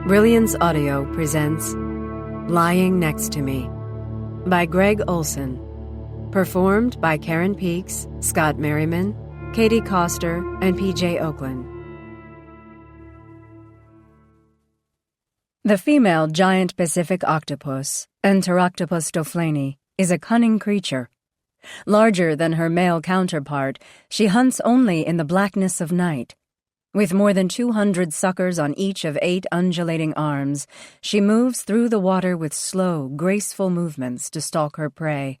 Brilliance Audio presents Lying Next to Me by Gregg Olsen. Performed by Karen Peaks, Scott Merriman, Katie Coster, and P.J. Oakland. The female giant Pacific octopus, Enteroctopus doflani, is a cunning creature. Larger than her male counterpart, she hunts only in the blackness of night. With more than 200 suckers on each of 8 undulating arms, she moves through the water with slow, graceful movements to stalk her prey.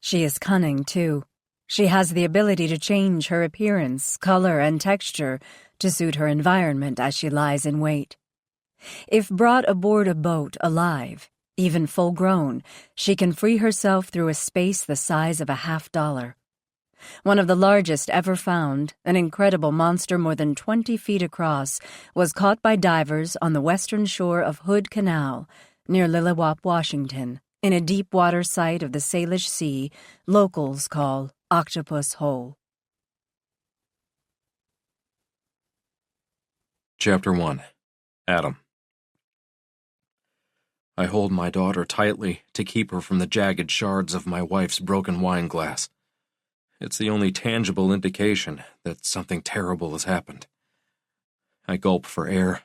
She is cunning, too. She has the ability to change her appearance, color, and texture to suit her environment as she lies in wait. If brought aboard a boat alive, even full-grown, she can free herself through a space the size of a $50. One of the largest ever found, an incredible monster more than 20 feet across, was caught by divers on the western shore of Hood Canal, near Lilliwaup, Washington, in a deep-water site of the Salish Sea locals call Octopus Hole. Chapter 1. Adam. I hold my daughter tightly to keep her from the jagged shards of my wife's broken wine glass. It's the only tangible indication that something terrible has happened. I gulp for air.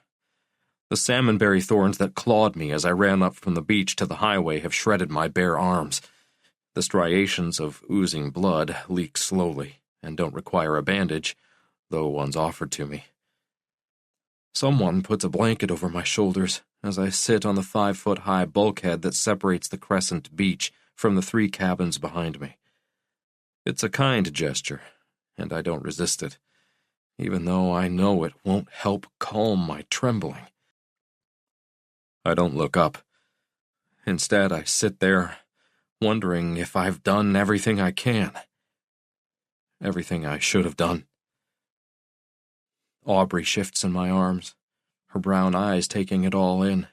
The salmonberry thorns that clawed me as I ran up from the beach to the highway have shredded my bare arms. The striations of oozing blood leak slowly and don't require a bandage, though one's offered to me. Someone puts a blanket over my shoulders as I sit on the 5-foot-high bulkhead that separates the crescent beach from the 3 cabins behind me. It's a kind gesture, and I don't resist it, even though I know it won't help calm my trembling. I don't look up. Instead, I sit there, wondering if I've done everything I can. Everything I should have done. Aubrey shifts in my arms, her brown eyes taking it all in.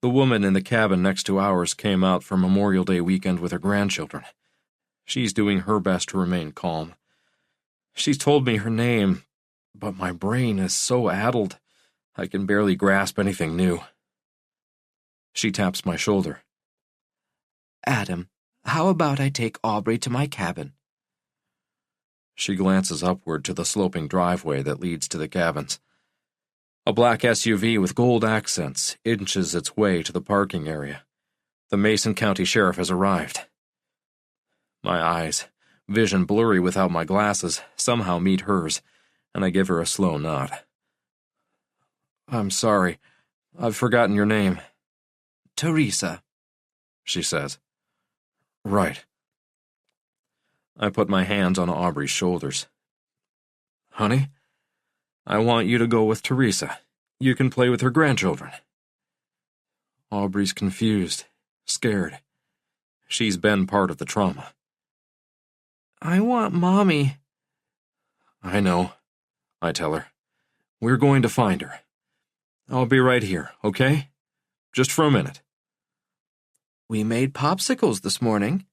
The woman in the cabin next to ours came out for Memorial Day weekend with her grandchildren. She's doing her best to remain calm. She's told me her name, but my brain is so addled, I can barely grasp anything new. She taps my shoulder. Adam, how about I take Aubrey to my cabin? She glances upward to the sloping driveway that leads to the cabins. A black SUV with gold accents inches its way to the parking area. The Mason County Sheriff has arrived. My eyes, vision blurry without my glasses, somehow meet hers, and I give her a slow nod. I'm sorry. I've forgotten your name. Teresa, she says. Right. I put my hands on Aubrey's shoulders. Honey, I want you to go with Teresa. You can play with her grandchildren. Aubrey's confused, scared. She's been part of the trauma. I want Mommy. I know, I tell her. We're going to find her. I'll be right here, okay? Just for a minute. We made popsicles this morning,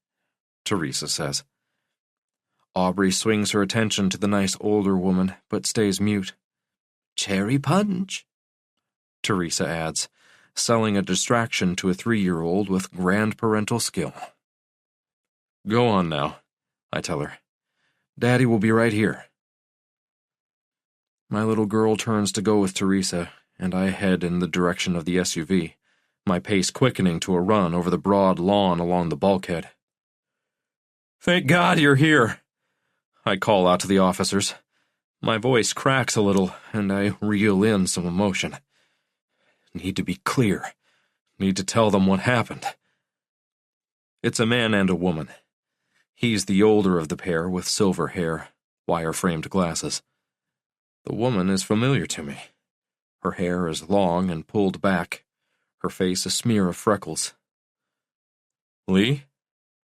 Teresa says. Aubrey swings her attention to the nice older woman, but stays mute. Cherry punch, Teresa adds, selling a distraction to a 3-year-old with grand parental skill. Go on now, I tell her. Daddy will be right here. My little girl turns to go with Teresa, and I head in the direction of the SUV, my pace quickening to a run over the broad lawn along the bulkhead. Thank God you're here, I call out to the officers. My voice cracks a little, and I reel in some emotion. Need to be clear. Need to tell them what happened. It's a man and a woman. He's the older of the pair with silver hair, wire-framed glasses. The woman is familiar to me. Her hair is long and pulled back, her face a smear of freckles. Lee?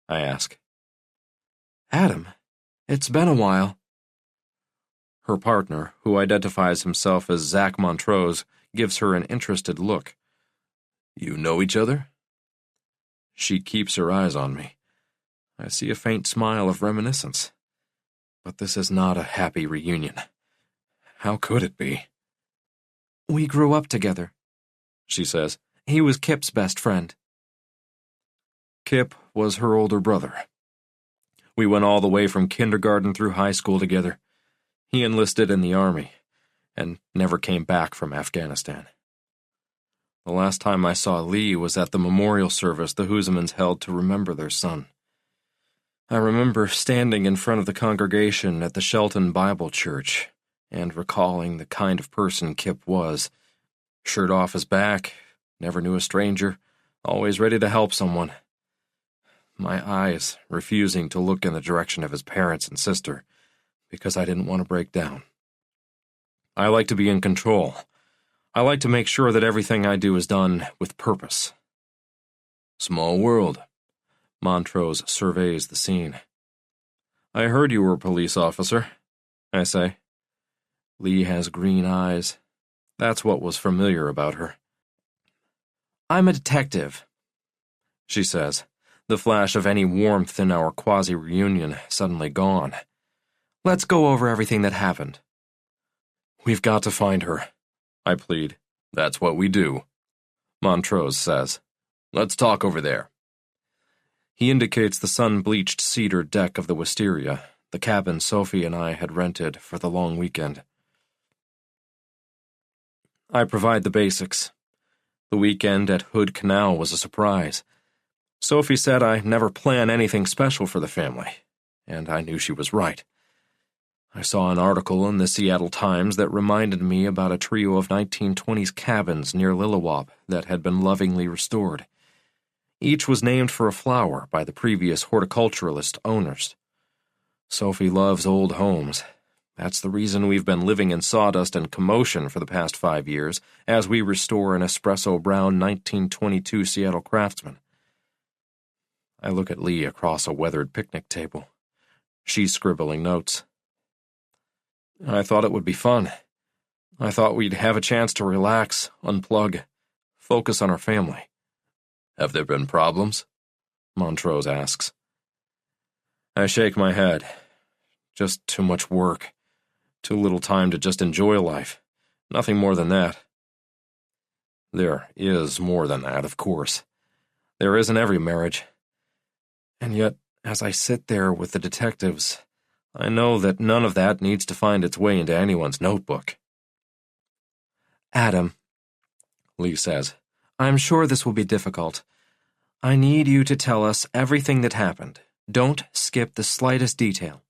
I ask. Adam, it's been a while. Her partner, who identifies himself as Zach Montrose, gives her an interested look. You know each other? She keeps her eyes on me. I see a faint smile of reminiscence. But this is not a happy reunion. How could it be? We grew up together. she says. He was Kip's best friend. Kip was her older brother. We went all the way from kindergarten through high school together. He enlisted in the army and never came back from Afghanistan. The last time I saw Lee was at the memorial service the Huzamans held to remember their son. I remember standing in front of the congregation at the Shelton Bible Church and recalling the kind of person Kip was. Shirt off his back, never knew a stranger, always ready to help someone. My eyes refusing to look in the direction of his parents and sister because I didn't want to break down. I like to be in control. I like to make sure that everything I do is done with purpose. Small world. Montrose surveys the scene. I heard you were a police officer, I say. Lee has green eyes. That's what was familiar about her. I'm a detective, she says, the flash of any warmth in our quasi-reunion suddenly gone. Let's go over everything that happened. We've got to find her, I plead. That's what we do, Montrose says. Let's talk over there. He indicates the sun-bleached cedar deck of the wisteria, the cabin Sophie and I had rented for the long weekend. I provide the basics. The weekend at Hood Canal was a surprise. Sophie said I never plan anything special for the family, and I knew she was right. I saw an article in the Seattle Times that reminded me about a trio of 1920s cabins near Lillewop that had been lovingly restored. Each was named for a flower by the previous horticulturalist owners. Sophie loves old homes. That's the reason we've been living in sawdust and commotion for the past 5 years as we restore an espresso-brown 1922 Seattle Craftsman. I look at Lee across a weathered picnic table. She's scribbling notes. I thought it would be fun. I thought we'd have a chance to relax, unplug, focus on our family. Have there been problems? Montrose asks. I shake my head. Just too much work. Too little time to just enjoy life. Nothing more than that. There is more than that, of course. There is in every marriage. And yet, as I sit there with the detectives, I know that none of that needs to find its way into anyone's notebook. Adam, Lee says, I'm sure this will be difficult. I need you to tell us everything that happened. Don't skip the slightest detail.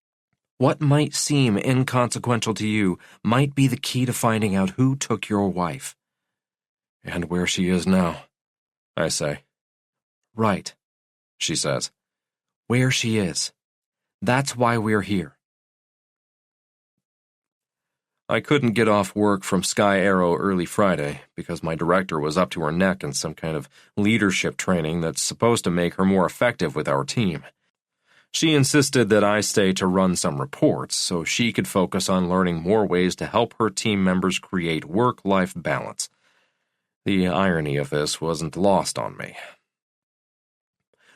What might seem inconsequential to you might be the key to finding out who took your wife. And where she is now, I say. Right, she says. Where she is. That's why we're here. I couldn't get off work from Sky Arrow early Friday because my director was up to her neck in some kind of leadership training that's supposed to make her more effective with our team. She insisted that I stay to run some reports so she could focus on learning more ways to help her team members create work-life balance. The irony of this wasn't lost on me.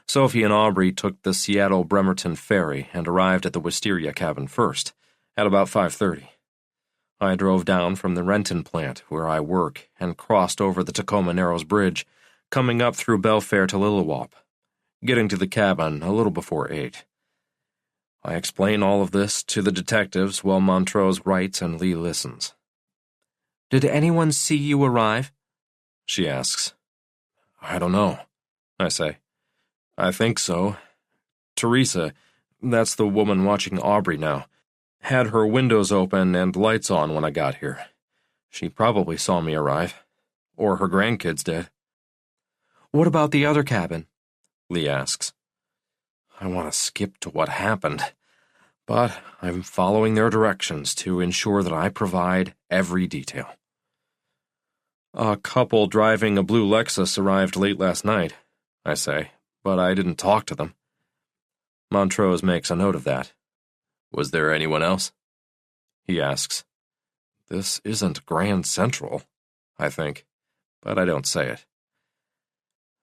Sophie and Aubrey took the Seattle-Bremerton ferry and arrived at the wisteria cabin first, at about 5:30. I drove down from the Renton plant, where I work, and crossed over the Tacoma Narrows Bridge, coming up through Belfair to Lillewop, getting to the cabin a little before 8. I explain all of this to the detectives while Montrose writes and Lee listens. Did anyone see you arrive? She asks. I don't know, I say. I think so. Teresa, that's the woman watching Aubrey now, had her windows open and lights on when I got here. She probably saw me arrive. Or her grandkids did. What about the other cabin? Lee asks. I want to skip to what happened, but I'm following their directions to ensure that I provide every detail. A couple driving a blue Lexus arrived late last night, I say, but I didn't talk to them. Montrose makes a note of that. Was there anyone else? He asks. This isn't Grand Central, I think, but I don't say it.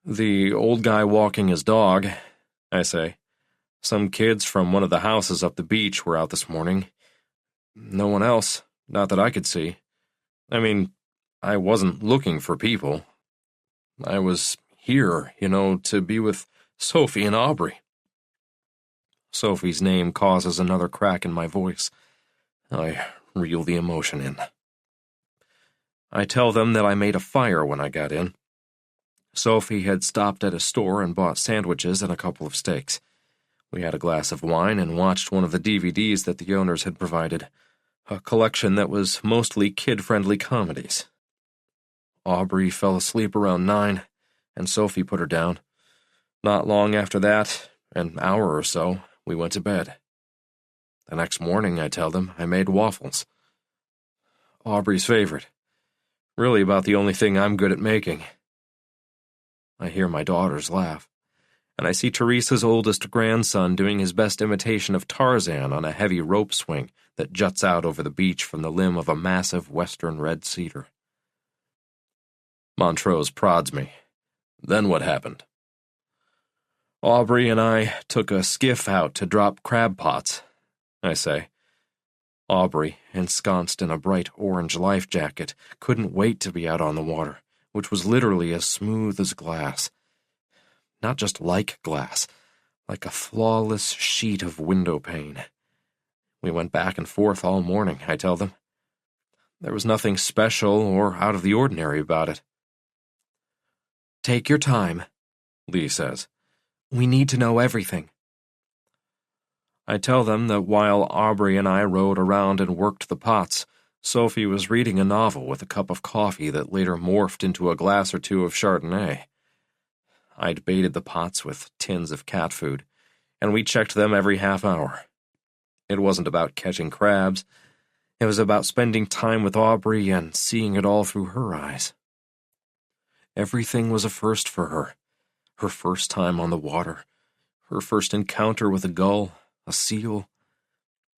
The old guy walking his dog, I say. Some kids from one of the houses up the beach were out this morning. No one else, not that I could see. I mean, I wasn't looking for people, I was here, to be with Sophie and Aubrey. Sophie's name causes another crack in my voice. I reel the emotion in. I tell them that I made a fire when I got in. Sophie had stopped at a store and bought sandwiches and a couple of steaks. We had a glass of wine and watched one of the DVDs that the owners had provided, a collection that was mostly kid-friendly comedies. Aubrey fell asleep around 9, and Sophie put her down. Not long after that, an hour or so, we went to bed. The next morning, I tell them, I made waffles. Aubrey's favorite. Really about the only thing I'm good at making. I hear my daughters laugh, and I see Teresa's oldest grandson doing his best imitation of Tarzan on a heavy rope swing that juts out over the beach from the limb of a massive western red cedar. Montrose prods me. Then what happened? Aubrey and I took a skiff out to drop crab pots, I say. Aubrey, ensconced in a bright orange life jacket, couldn't wait to be out on the water, which was literally as smooth as glass. Not just like glass, like a flawless sheet of window pane. We went back and forth all morning, I tell them. There was nothing special or out of the ordinary about it. Take your time, Lee says. We need to know everything. I tell them that while Aubrey and I rode around and worked the pots, Sophie was reading a novel with a cup of coffee that later morphed into a glass or two of Chardonnay. I'd baited the pots with tins of cat food, and we checked them every half hour. It wasn't about catching crabs. It was about spending time with Aubrey and seeing it all through her eyes. Everything was a first for her. Her first time on the water, her first encounter with a gull, a seal.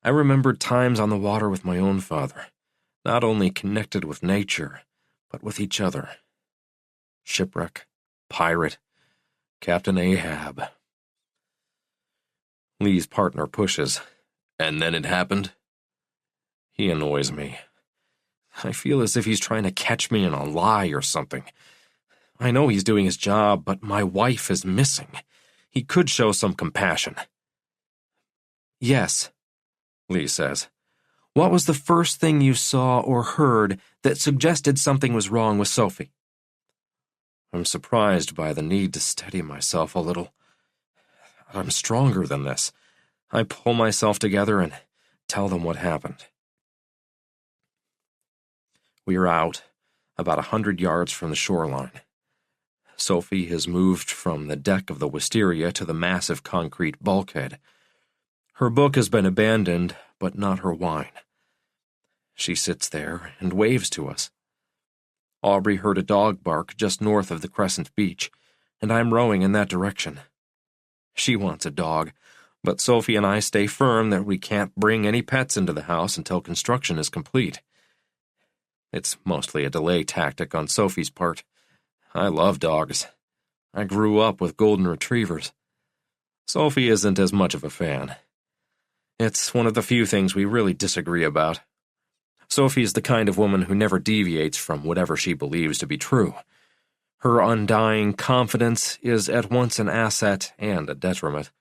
I remembered times on the water with my own father, not only connected with nature, but with each other. Shipwreck, pirate, Captain Ahab. Lee's partner pushes. And then it happened? He annoys me. I feel as if he's trying to catch me in a lie or something. I know he's doing his job, but my wife is missing. He could show some compassion. Yes, Lee says. What was the first thing you saw or heard that suggested something was wrong with Sophie? I'm surprised by the need to steady myself a little. I'm stronger than this. I pull myself together and tell them what happened. We are out, about 100 yards from the shoreline. Sophie has moved from the deck of the wisteria to the massive concrete bulkhead. Her book has been abandoned, but not her wine. She sits there and waves to us. Aubrey heard a dog bark just north of the Crescent Beach, and I'm rowing in that direction. She wants a dog, but Sophie and I stay firm that we can't bring any pets into the house until construction is complete. It's mostly a delay tactic on Sophie's part. I love dogs. I grew up with golden retrievers. Sophie isn't as much of a fan. It's one of the few things we really disagree about. Sophie's the kind of woman who never deviates from whatever she believes to be true. Her undying confidence is at once an asset and a detriment.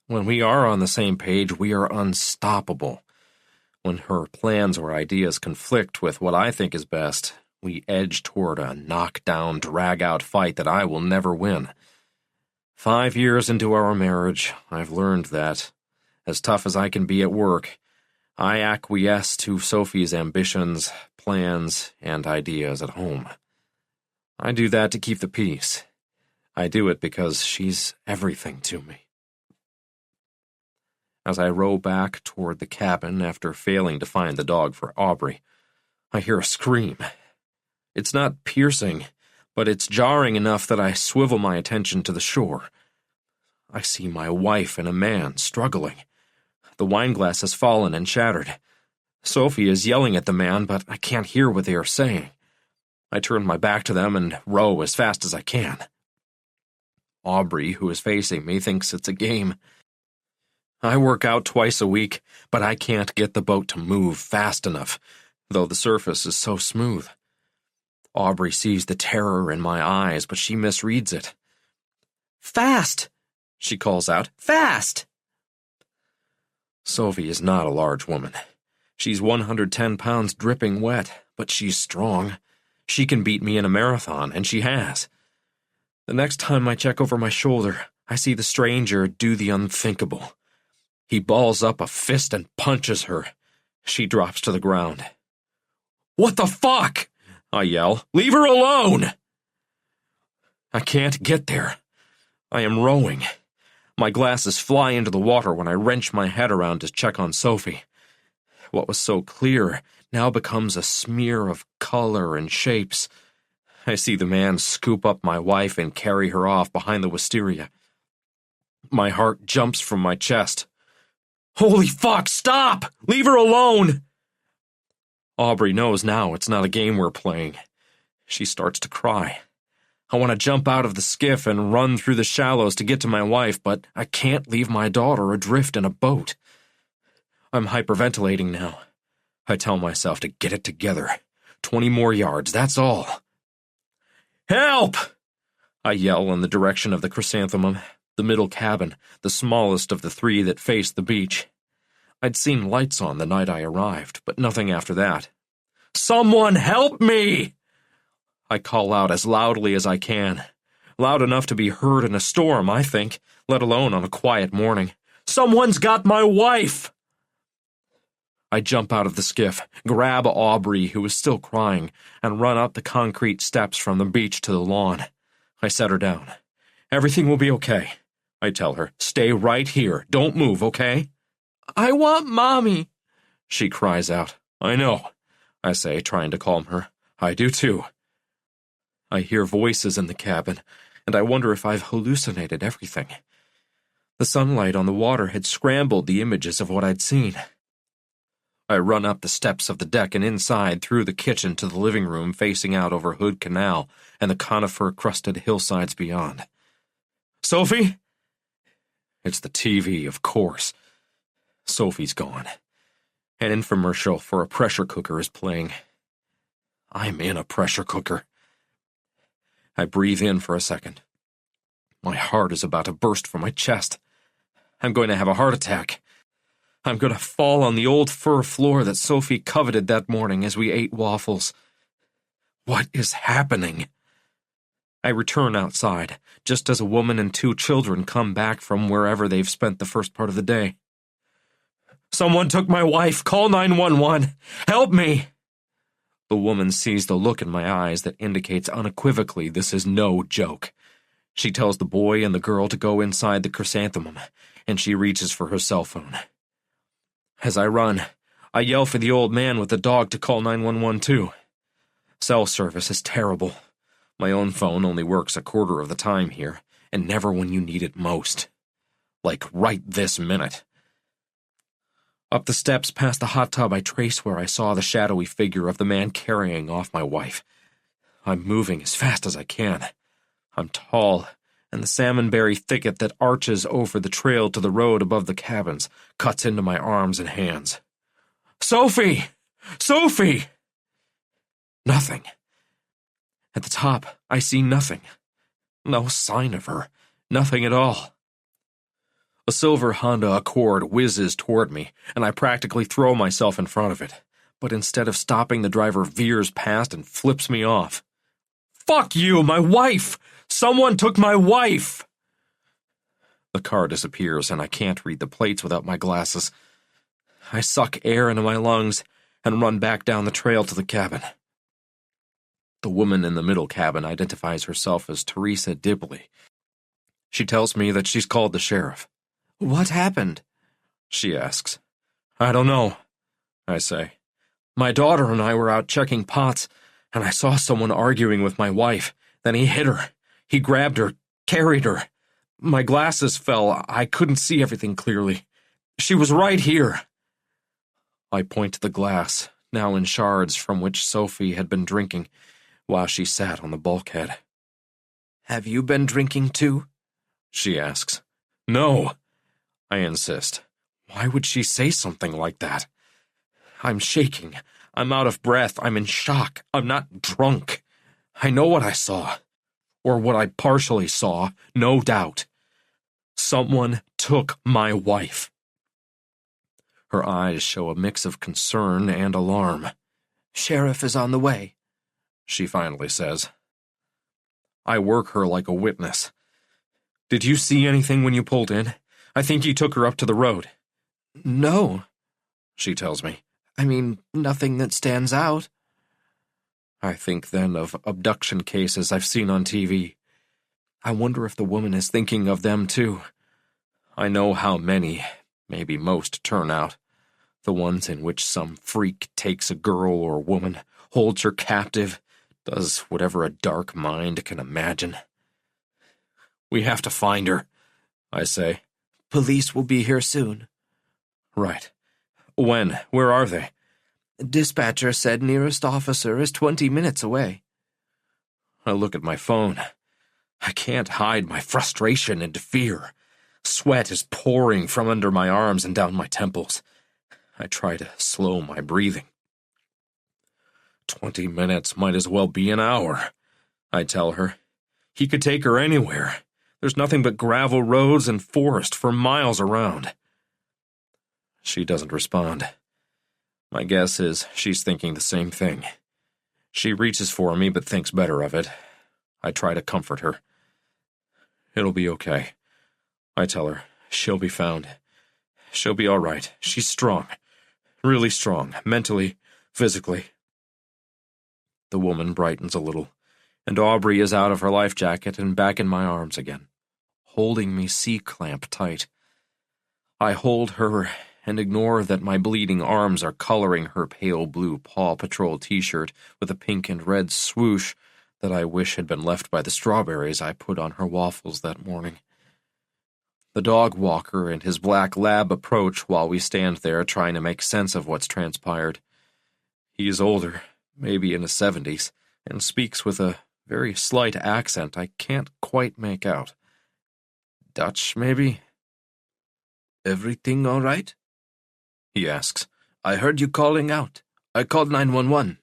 When we are on the same page, we are unstoppable. When her plans or ideas conflict with what I think is best, we edge toward a knock-down, drag-out fight that I will never win. 5 years into our marriage, I've learned that, as tough as I can be at work, I acquiesce to Sophie's ambitions, plans, and ideas at home. I do that to keep the peace. I do it because she's everything to me. As I row back toward the cabin after failing to find the dog for Aubrey, I hear a scream. It's not piercing, but it's jarring enough that I swivel my attention to the shore. I see my wife and a man struggling. The wineglass has fallen and shattered. Sophie is yelling at the man, but I can't hear what they are saying. I turn my back to them and row as fast as I can. Aubrey, who is facing me, thinks it's a game. I work out twice a week, but I can't get the boat to move fast enough, though the surface is so smooth. Aubrey sees the terror in my eyes, but she misreads it. "Fast!" she calls out. "Fast!" Sophie is not a large woman. She's 110 pounds dripping wet, but she's strong. She can beat me in a marathon, and she has. The next time I check over my shoulder, I see the stranger do the unthinkable. He balls up a fist and punches her. She drops to the ground. "What the fuck?" I yell. "Leave her alone!" I can't get there. I am rowing. My glasses fly into the water when I wrench my head around to check on Sophie. What was so clear now becomes a smear of color and shapes. I see the man scoop up my wife and carry her off behind the wisteria. My heart jumps from my chest. "Holy fuck, stop! Leave her alone!" Aubrey knows now it's not a game we're playing. She starts to cry. I want to jump out of the skiff and run through the shallows to get to my wife, but I can't leave my daughter adrift in a boat. I'm hyperventilating now. I tell myself to get it together. 20 more yards, that's all. "Help!" I yell in the direction of the chrysanthemum, the middle cabin, the smallest of the three that faced the beach. I'd seen lights on the night I arrived, but nothing after that. "Someone help me!" I call out as loudly as I can. Loud enough to be heard in a storm, I think, let alone on a quiet morning. "Someone's got my wife!" I jump out of the skiff, grab Aubrey, who is still crying, and run up the concrete steps from the beach to the lawn. I set her down. "Everything will be okay," I tell her. "Stay right here. Don't move, okay?" "I want Mommy," she cries out. "I know," I say, trying to calm her. "I do too." I hear voices in the cabin, and I wonder if I've hallucinated everything. The sunlight on the water had scrambled the images of what I'd seen. I run up the steps of the deck and inside through the kitchen to the living room facing out over Hood Canal and the conifer-crusted hillsides beyond. "Sophie?" It's the TV, of course. Sophie's gone. An infomercial for a pressure cooker is playing. I'm in a pressure cooker. I breathe in for a second. My heart is about to burst from my chest. I'm going to have a heart attack. I'm going to fall on the old fur floor that Sophie coveted that morning as we ate waffles. What is happening? I return outside, just as a woman and 2 children come back from wherever they've spent the first part of the day. "Someone took my wife! Call 911! Help me!" The woman sees the look in my eyes that indicates unequivocally this is no joke. She tells the boy and the girl to go inside the chrysanthemum, and she reaches for her cell phone. As I run, I yell for the old man with the dog to call 911 too. Cell service is terrible. My own phone only works a quarter of the time here, and never when you need it most. Like right this minute. Up the steps past the hot tub, I trace where I saw the shadowy figure of the man carrying off my wife. I'm moving as fast as I can. I'm tall, and the salmonberry thicket that arches over the trail to the road above the cabins cuts into my arms and hands. "Sophie! Sophie!" Nothing. At the top, I see nothing. No sign of her. Nothing at all. A silver Honda Accord whizzes toward me, and I practically throw myself in front of it. But instead of stopping, the driver veers past and flips me off. "Fuck you, my wife! Someone took my wife!" The car disappears, and I can't read the plates without my glasses. I suck air into my lungs and run back down the trail to the cabin. The woman in the middle cabin identifies herself as Teresa Dibley. She tells me that she's called the sheriff. "What happened?" she asks. "I don't know," I say. "My daughter and I were out checking pots, and I saw someone arguing with my wife. Then he hit her. He grabbed her, carried her. My glasses fell. I couldn't see everything clearly. She was right here." I point to the glass, now in shards from which Sophie had been drinking, while she sat on the bulkhead. "Have you been drinking too?" she asks. "No," I insist. Why would she say something like that? I'm shaking. I'm out of breath. I'm in shock. I'm not drunk. I know what I saw. Or what I partially saw, no doubt. Someone took my wife. Her eyes show a mix of concern and alarm. Sheriff is on the way, she finally says. I work her like a witness. Did you see anything when you pulled in? I think you took her up to the road. No, she tells me. I mean, nothing that stands out. I think then of abduction cases I've seen on TV. I wonder if the woman is thinking of them too. I know how many, maybe most, turn out. The ones in which some freak takes a girl or woman, holds her captive, does whatever a dark mind can imagine. We have to find her, I say. Police will be here soon. Right. When? Where are they? Dispatcher said nearest officer is 20 minutes away. I look at my phone. I can't hide my frustration and fear. Sweat is pouring from under my arms and down my temples. I try to slow my breathing. 20 minutes might as well be an hour, I tell her. He could take her anywhere. There's nothing but gravel roads and forest for miles around. She doesn't respond. My guess is she's thinking the same thing. She reaches for me but thinks better of it. I try to comfort her. It'll be okay, I tell her. She'll be found. She'll be all right. She's strong. Really strong, mentally, physically. The woman brightens a little, and Aubrey is out of her life jacket and back in my arms again, holding me C-clamp tight. I hold her and ignore that my bleeding arms are coloring her pale blue Paw Patrol t-shirt with a pink and red swoosh that I wish had been left by the strawberries I put on her waffles that morning. The dog walker and his black lab approach while we stand there trying to make sense of what's transpired. He is older, maybe in his 70s, and speaks with a very slight accent I can't quite make out. Dutch, maybe? Everything all right? He asks. I heard you calling out. I called 911.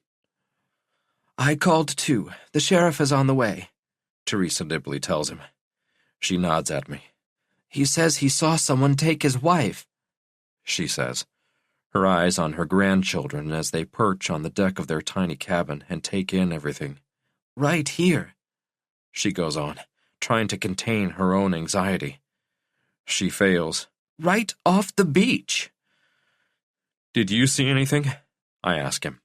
I called too. The sheriff is on the way, Teresa Nibley tells him. She nods at me. He says he saw someone take his wife, she says, her eyes on her grandchildren as they perch on the deck of their tiny cabin and take in everything. Right here, she goes on, trying to contain her own anxiety. She fails. Right off the beach. Did you see anything? I ask him.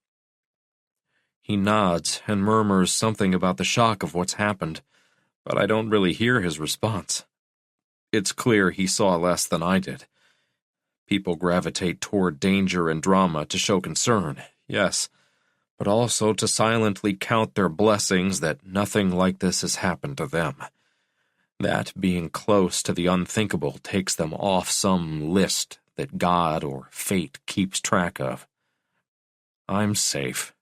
He nods and murmurs something about the shock of what's happened, but I don't really hear his response. It's clear he saw less than I did. People gravitate toward danger and drama to show concern, yes, but also to silently count their blessings that nothing like this has happened to them. That being close to the unthinkable takes them off some list that God or fate keeps track of. I'm safe.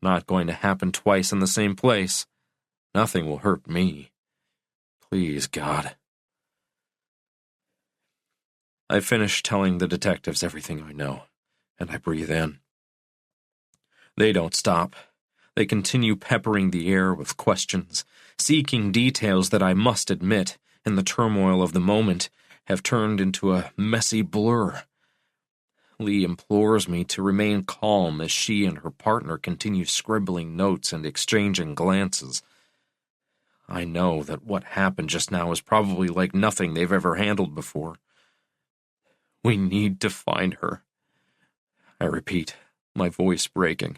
Not going to happen twice in the same place. Nothing will hurt me. Please, God. I finish telling the detectives everything I know, and I breathe in. They don't stop. They continue peppering the air with questions, seeking details that I must admit, in the turmoil of the moment, have turned into a messy blur. Lee implores me to remain calm as she and her partner continue scribbling notes and exchanging glances. I know that what happened just now is probably like nothing they've ever handled before. We need to find her. I repeat, my voice breaking.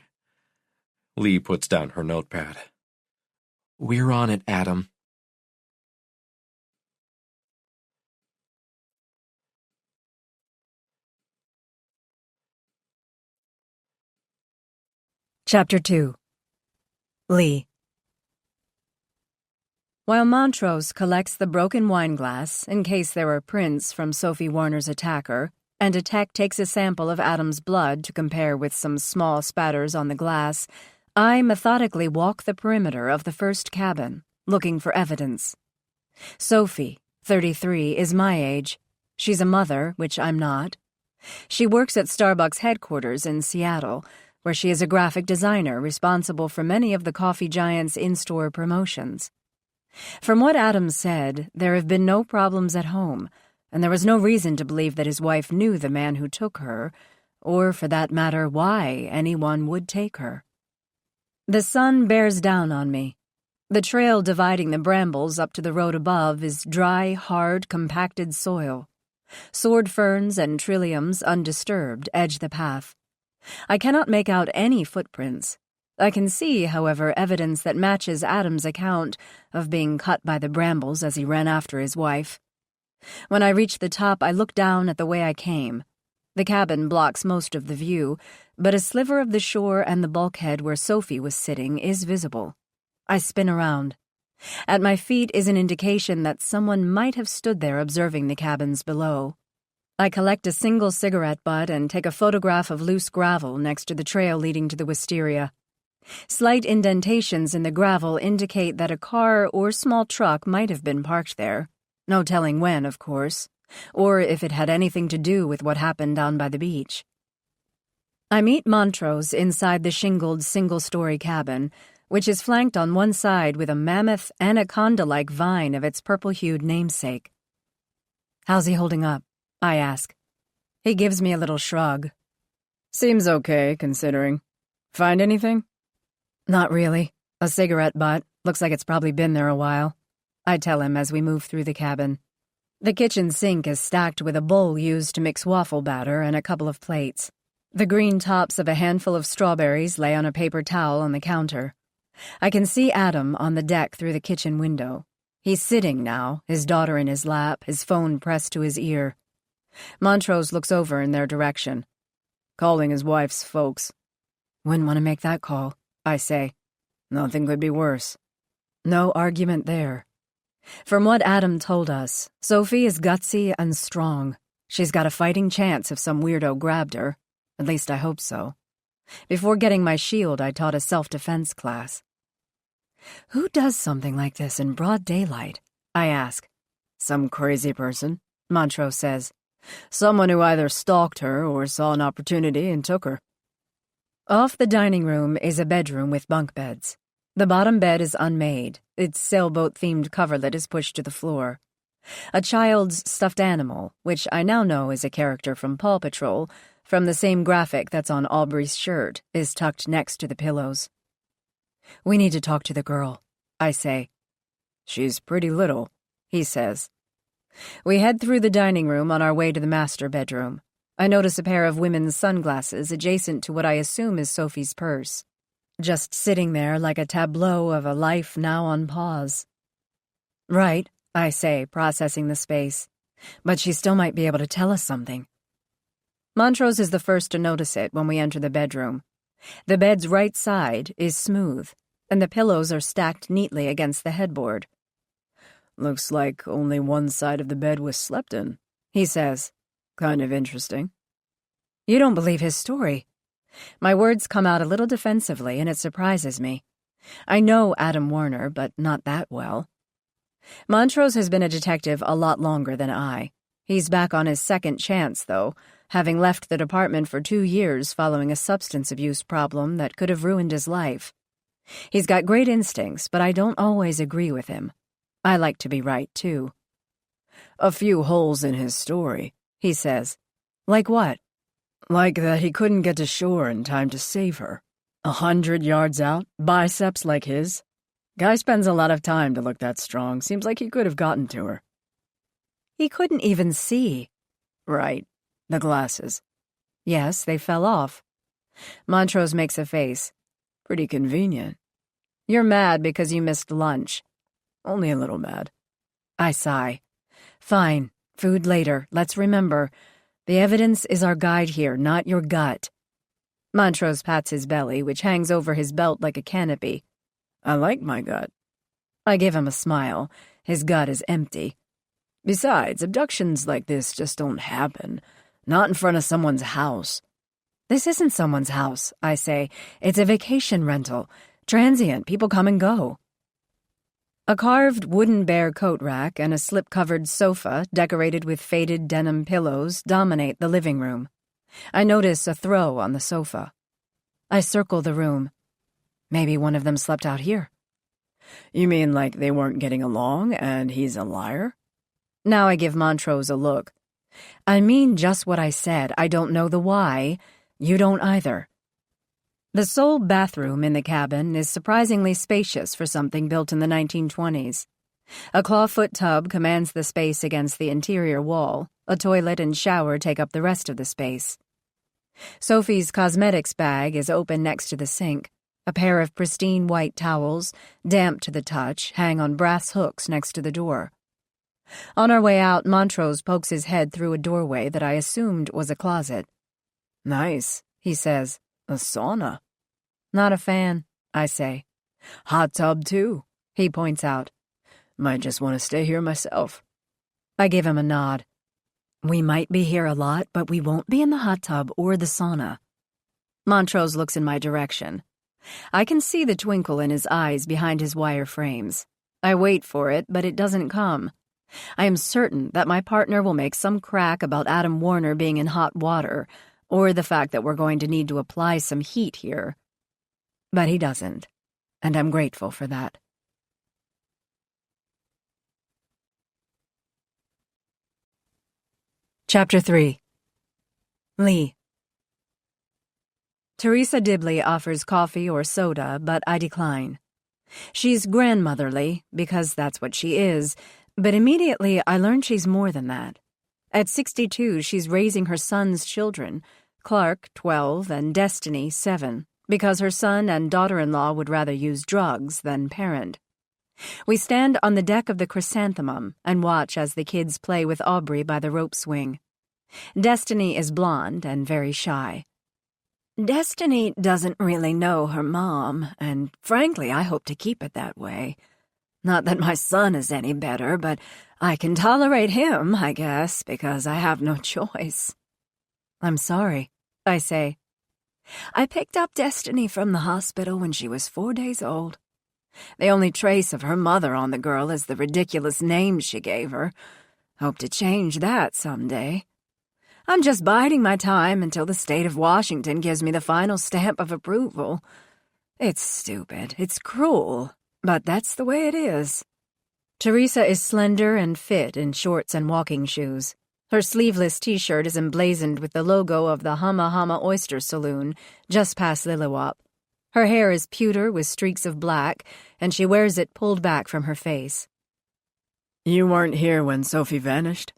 Lee puts down her notepad. We're on it, Adam. Chapter 2. Lee. While Montrose collects the broken wine glass in case there are prints from Sophie Warner's attacker, and a tech takes a sample of Adam's blood to compare with some small spatters on the glass, I methodically walk the perimeter of the first cabin, looking for evidence. Sophie, 33, is my age. She's a mother, which I'm not. She works at Starbucks headquarters in Seattle, where she is a graphic designer responsible for many of the coffee giant's in-store promotions. From what Adam said, there have been no problems at home, and there was no reason to believe that his wife knew the man who took her, or, for that matter, why anyone would take her. The sun bears down on me. The trail dividing the brambles up to the road above is dry, hard, compacted soil. Sword ferns and trilliums, undisturbed, edge the path. I cannot make out any footprints. I can see, however, evidence that matches Adam's account of being cut by the brambles as he ran after his wife. When I reach the top, I look down at the way I came. The cabin blocks most of the view, but a sliver of the shore and the bulkhead where Sophie was sitting is visible. I spin around. At my feet is an indication that someone might have stood there observing the cabins below. I collect a single cigarette butt and take a photograph of loose gravel next to the trail leading to the wisteria. Slight indentations in the gravel indicate that a car or small truck might have been parked there. No telling when, of course, or if it had anything to do with what happened down by the beach. I meet Montrose inside the shingled single-story cabin, which is flanked on one side with a mammoth, anaconda-like vine of its purple-hued namesake. "How's he holding up?" I ask. He gives me a little shrug. "Seems okay, considering. Find anything?" "Not really. A cigarette butt. Looks like it's probably been there a while," I tell him as we move through the cabin. The kitchen sink is stacked with a bowl used to mix waffle batter and a couple of plates. The green tops of a handful of strawberries lay on a paper towel on the counter. I can see Adam on the deck through the kitchen window. He's sitting now, his daughter in his lap, his phone pressed to his ear. Montrose looks over in their direction. "Calling his wife's folks." "Wouldn't want to make that call," I say. "Nothing could be worse." No argument there. From what Adam told us, Sophie is gutsy and strong. She's got a fighting chance if some weirdo grabbed her. At least I hope so. Before getting my shield, I taught a self-defense class. "Who does something like this in broad daylight?" I ask. "Some crazy person," Montrose says. "Someone who either stalked her or saw an opportunity and took her." Off the dining room is a bedroom with bunk beds. The bottom bed is unmade. Its sailboat-themed coverlet is pushed to the floor. A child's stuffed animal, which I now know is a character from Paw Patrol, from the same graphic that's on Aubrey's shirt, is tucked next to the pillows. "We need to talk to the girl," I say. "She's pretty little," he says. We head through the dining room on our way to the master bedroom. I notice a pair of women's sunglasses adjacent to what I assume is Sophie's purse, just sitting there like a tableau of a life now on pause. "Right," I say, processing the space. "But she still might be able to tell us something." Montrose is the first to notice it when we enter the bedroom. The bed's right side is smooth, and the pillows are stacked neatly against the headboard. "Looks like only one side of the bed was slept in," he says. "Kind of interesting." "You don't believe his story." My words come out a little defensively, and it surprises me. I know Adam Warner, but not that well. Montrose has been a detective a lot longer than I. He's back on his second chance, though, having left the department for 2 years following a substance abuse problem that could have ruined his life. He's got great instincts, but I don't always agree with him. I like to be right, too. "A few holes in his story," he says. "Like what?" "Like that he couldn't get to shore in time to save her. 100 yards out, biceps like his. Guy spends a lot of time to look that strong. Seems like he could have gotten to her." "He couldn't even see." "Right. The glasses." "Yes, they fell off." Montrose makes a face. "Pretty convenient." "You're mad because you missed lunch." "Only a little mad." I sigh. "Fine. Food later. Let's remember. The evidence is our guide here, not your gut." Montrose pats his belly, which hangs over his belt like a canopy. "I like my gut." I give him a smile. His gut is empty. "Besides, abductions like this just don't happen. Not in front of someone's house." "This isn't someone's house," I say. "It's a vacation rental. Transient. People come and go." A carved wooden bear coat rack and a slip-covered sofa decorated with faded denim pillows dominate the living room. I notice a throw on the sofa. I circle the room. Maybe one of them slept out here. You mean like they weren't getting along and he's a liar? Now I give Montrose a look. I mean just what I said. I don't know the why. You don't either. The sole bathroom in the cabin is surprisingly spacious for something built in the 1920s. A clawfoot tub commands the space against the interior wall. A toilet and shower take up the rest of the space. Sophie's cosmetics bag is open next to the sink. A pair of pristine white towels, damp to the touch, hang on brass hooks next to the door. On our way out, Montrose pokes his head through a doorway that I assumed was a closet. Nice, he says. A sauna. Not a fan, I say. Hot tub, too, he points out. Might just want to stay here myself. I give him a nod. We might be here a lot, but we won't be in the hot tub or the sauna. Montrose looks in my direction. I can see the twinkle in his eyes behind his wire frames. I wait for it, but it doesn't come. I am certain that my partner will make some crack about Adam Warner being in hot water, or the fact that we're going to need to apply some heat here. But he doesn't, and I'm grateful for that. Chapter 3. Lee. Teresa Dibley offers coffee or soda, but I decline. She's grandmotherly, because that's what she is, but immediately I learn she's more than that. At 62, she's raising her son's children, Clark, 12, and Destiny, 7, because her son and daughter-in-law would rather use drugs than parent. We stand on the deck of the Chrysanthemum and watch as the kids play with Aubrey by the rope swing. Destiny is blonde and very shy. Destiny doesn't really know her mom, and frankly, I hope to keep it that way. Not that my son is any better, but I can tolerate him, I guess, because I have no choice. I'm sorry, I say. I picked up Destiny from the hospital when she was 4 days old. The only trace of her mother on the girl is the ridiculous name she gave her. Hope to change that someday. I'm just biding my time until the state of Washington gives me the final stamp of approval. It's stupid, it's cruel, but that's the way it is. Teresa is slender and fit in shorts and walking shoes. Her sleeveless t-shirt is emblazoned with the logo of the Hama Hama Oyster Saloon, just past Lilliwop. Her hair is pewter with streaks of black, and she wears it pulled back from her face. You weren't here when Sophie vanished?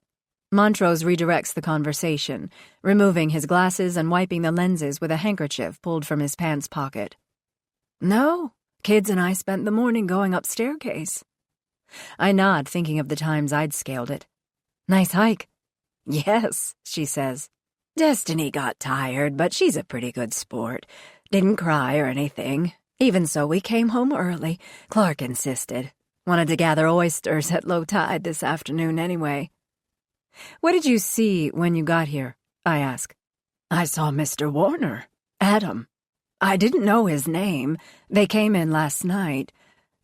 Montrose redirects the conversation, removing his glasses and wiping the lenses with a handkerchief pulled from his pants pocket. No, kids and I spent the morning going up staircase. I nod, thinking of the times I'd scaled it. Nice hike. Yes, she says. Destiny got tired, but she's a pretty good sport. Didn't cry or anything. Even so, we came home early. Clark insisted. Wanted to gather oysters at low tide this afternoon anyway. What did you see when you got here? I ask. I saw Mr. Warner. Adam. I didn't know his name. They came in last night.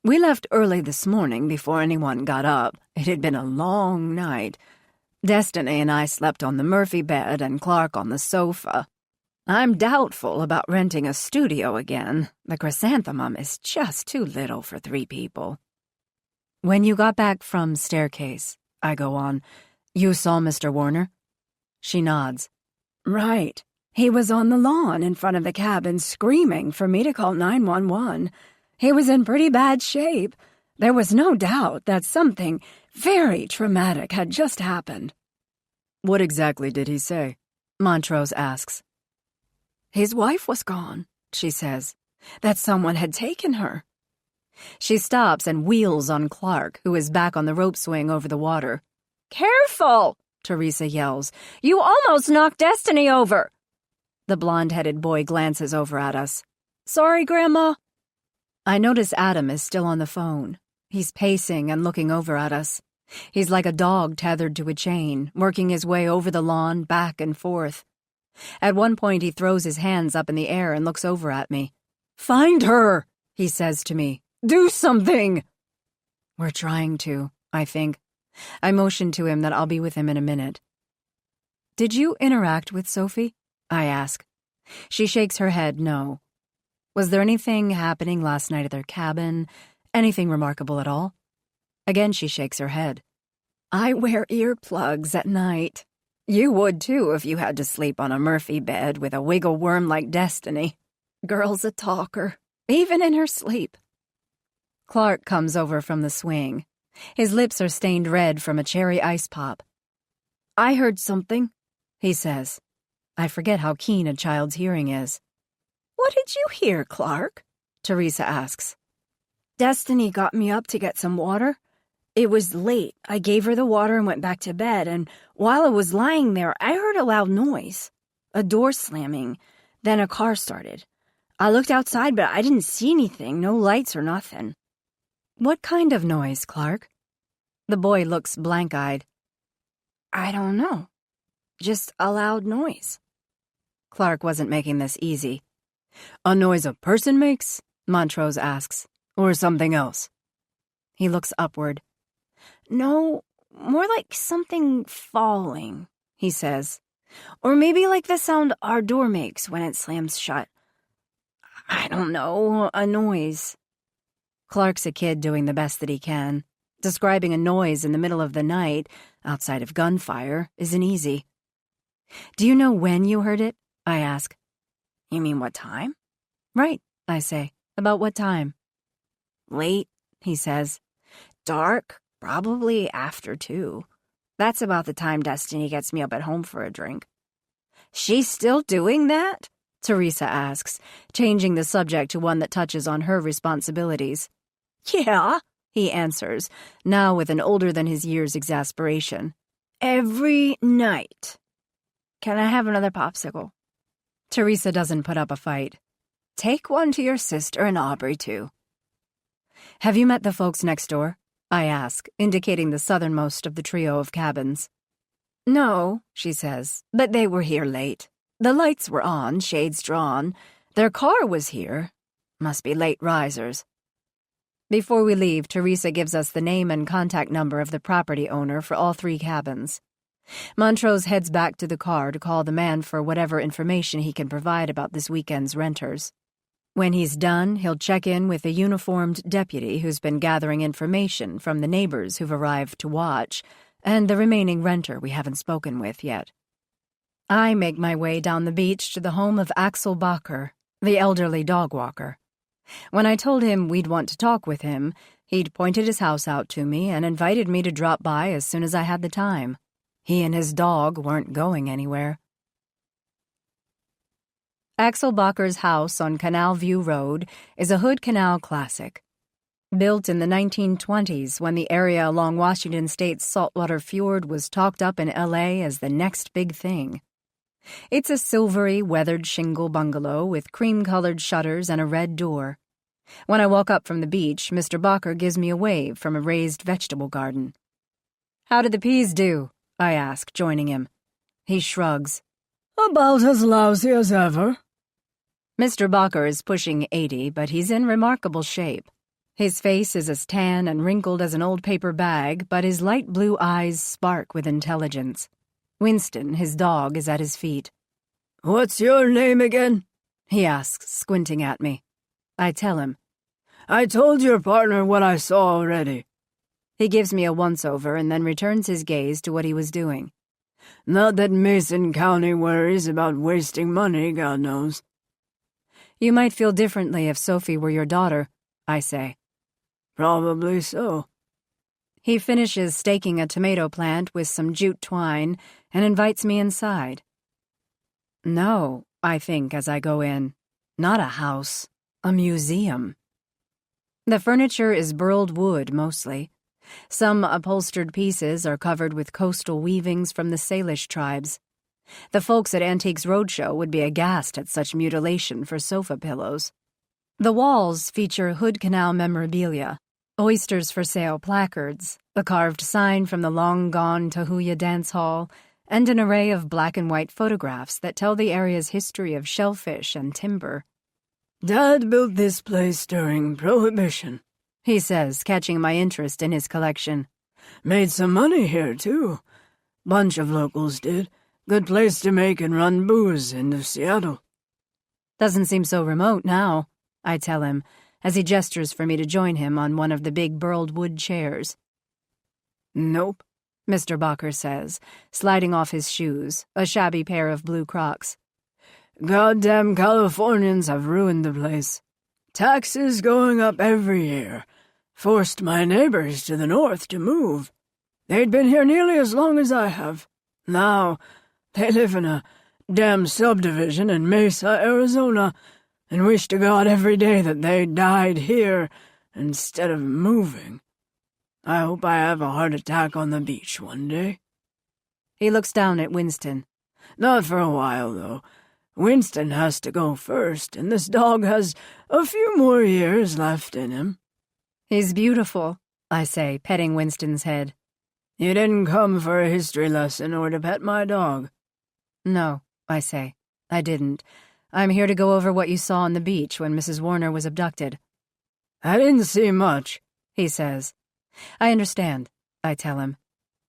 We left early this morning before anyone got up. It had been a long night. Destiny and I slept on the Murphy bed and Clark on the sofa. I'm doubtful about renting a studio again. The Chrysanthemum is just too little for 3 people. When you got back from staircase, I go on, you saw Mr. Warner? She nods. Right. He was on the lawn in front of the cabin screaming for me to call 911. He was in pretty bad shape. There was no doubt that something very traumatic had just happened. What exactly did he say? Montrose asks. His wife was gone, she says. That someone had taken her. She stops and wheels on Clark, who is back on the rope swing over the water. Careful, Teresa yells. You almost knocked Destiny over. The blonde-headed boy glances over at us. Sorry, Grandma. I notice Adam is still on the phone. He's pacing and looking over at us. He's like a dog tethered to a chain, working his way over the lawn, back and forth. At one point, he throws his hands up in the air and looks over at me. Find her, he says to me. Do something. We're trying to, I think. I motion to him that I'll be with him in a minute. Did you interact with Sophie? I ask. She shakes her head no. Was there anything happening last night at their cabin? Anything remarkable at all? Again she shakes her head. I wear earplugs at night. You would too if you had to sleep on a Murphy bed with a wiggle worm like Destiny. Girl's a talker, even in her sleep. Clark comes over from the swing. His lips are stained red from a cherry ice pop. I heard something, he says. I forget how keen a child's hearing is. What did you hear, Clark? Teresa asks. Destiny got me up to get some water. It was late. I gave her the water and went back to bed, and while I was lying there, I heard a loud noise. A door slamming. Then a car started. I looked outside, but I didn't see anything, no lights or nothing. What kind of noise, Clark? The boy looks blank-eyed. I don't know. Just a loud noise. Clark wasn't making this easy. A noise a person makes? Montrose asks. Or something else? He looks upward. No, more like something falling, he says. Or maybe like the sound our door makes when it slams shut. I don't know, a noise. Clark's a kid doing the best that he can. Describing a noise in the middle of the night, outside of gunfire, isn't easy. Do you know when you heard it? I ask. You mean what time? Right, I say. About what time? Late, he says. Dark, probably after 2. That's about the time Destiny gets me up at home for a drink. She's still doing that? Teresa asks, changing the subject to one that touches on her responsibilities. Yeah, he answers, now with an older-than-his-years exasperation. Every night. Can I have another popsicle? Teresa doesn't put up a fight. Take one to your sister and Aubrey, too. Have you met the folks next door? I ask, indicating the southernmost of the trio of cabins. No, she says, but they were here late. The lights were on, shades drawn. Their car was here. Must be late risers. Before we leave, Teresa gives us the name and contact number of the property owner for all 3 cabins. Montrose heads back to the car to call the man for whatever information he can provide about this weekend's renters. When he's done, he'll check in with a uniformed deputy who's been gathering information from the neighbors who've arrived to watch, and the remaining renter we haven't spoken with yet. I make my way down the beach to the home of Axel Bacher, the elderly dog walker. When I told him we'd want to talk with him, he'd pointed his house out to me and invited me to drop by as soon as I had the time. He and his dog weren't going anywhere. Axel Bacher's house on Canal View Road is a Hood Canal classic. Built in the 1920s when the area along Washington State's saltwater fjord was talked up in L.A. as the next big thing. It's a silvery, weathered shingle bungalow with cream-colored shutters and a red door. When I walk up from the beach, Mr. Bacher gives me a wave from a raised vegetable garden. "How did the peas do?" I ask, joining him. He shrugs. "About as lousy as ever." Mr. Bacher is pushing 80, but he's in remarkable shape. His face is as tan and wrinkled as an old paper bag, but his light blue eyes spark with intelligence. Winston, his dog, is at his feet. "What's your name again?" he asks, squinting at me. I tell him. "I told your partner what I saw already." He gives me a once-over and then returns his gaze to what he was doing. "Not that Mason County worries about wasting money, God knows." "You might feel differently if Sophie were your daughter," I say. "Probably so." He finishes staking a tomato plant with some jute twine and invites me inside. No, I think as I go in. Not a house. A museum. The furniture is burled wood, mostly. Some upholstered pieces are covered with coastal weavings from the Salish tribes. The folks at Antiques Roadshow would be aghast at such mutilation for sofa pillows. The walls feature Hood Canal memorabilia, oysters for sale placards, a carved sign from the long-gone Tahuya dance hall, and an array of black and white photographs that tell the area's history of shellfish and timber. "Dad built this place during Prohibition," he says, catching my interest in his collection. "Made some money here, too. Bunch of locals did. Good place to make and run booze into Seattle." Doesn't seem so remote now. I tell him, as he gestures for me to join him on one of the big burled wood chairs. Nope, Mr. Barker says, sliding off his shoes, a shabby pair of blue Crocs. Goddamn Californians have ruined the place. Taxes going up every year. Forced my neighbors to the north to move. They'd been here nearly as long as I have. Now, they live in a damn subdivision in Mesa, Arizona, and wish to God every day that they died here instead of moving. I hope I have a heart attack on the beach one day. He looks down at Winston. Not for a while, though. Winston has to go first, and this dog has a few more years left in him. He's beautiful, I say, petting Winston's head. You didn't come for a history lesson or to pet my dog. No, I say. I didn't. I'm here to go over what you saw on the beach when Mrs. Warner was abducted. I didn't see much, he says. I understand, I tell him.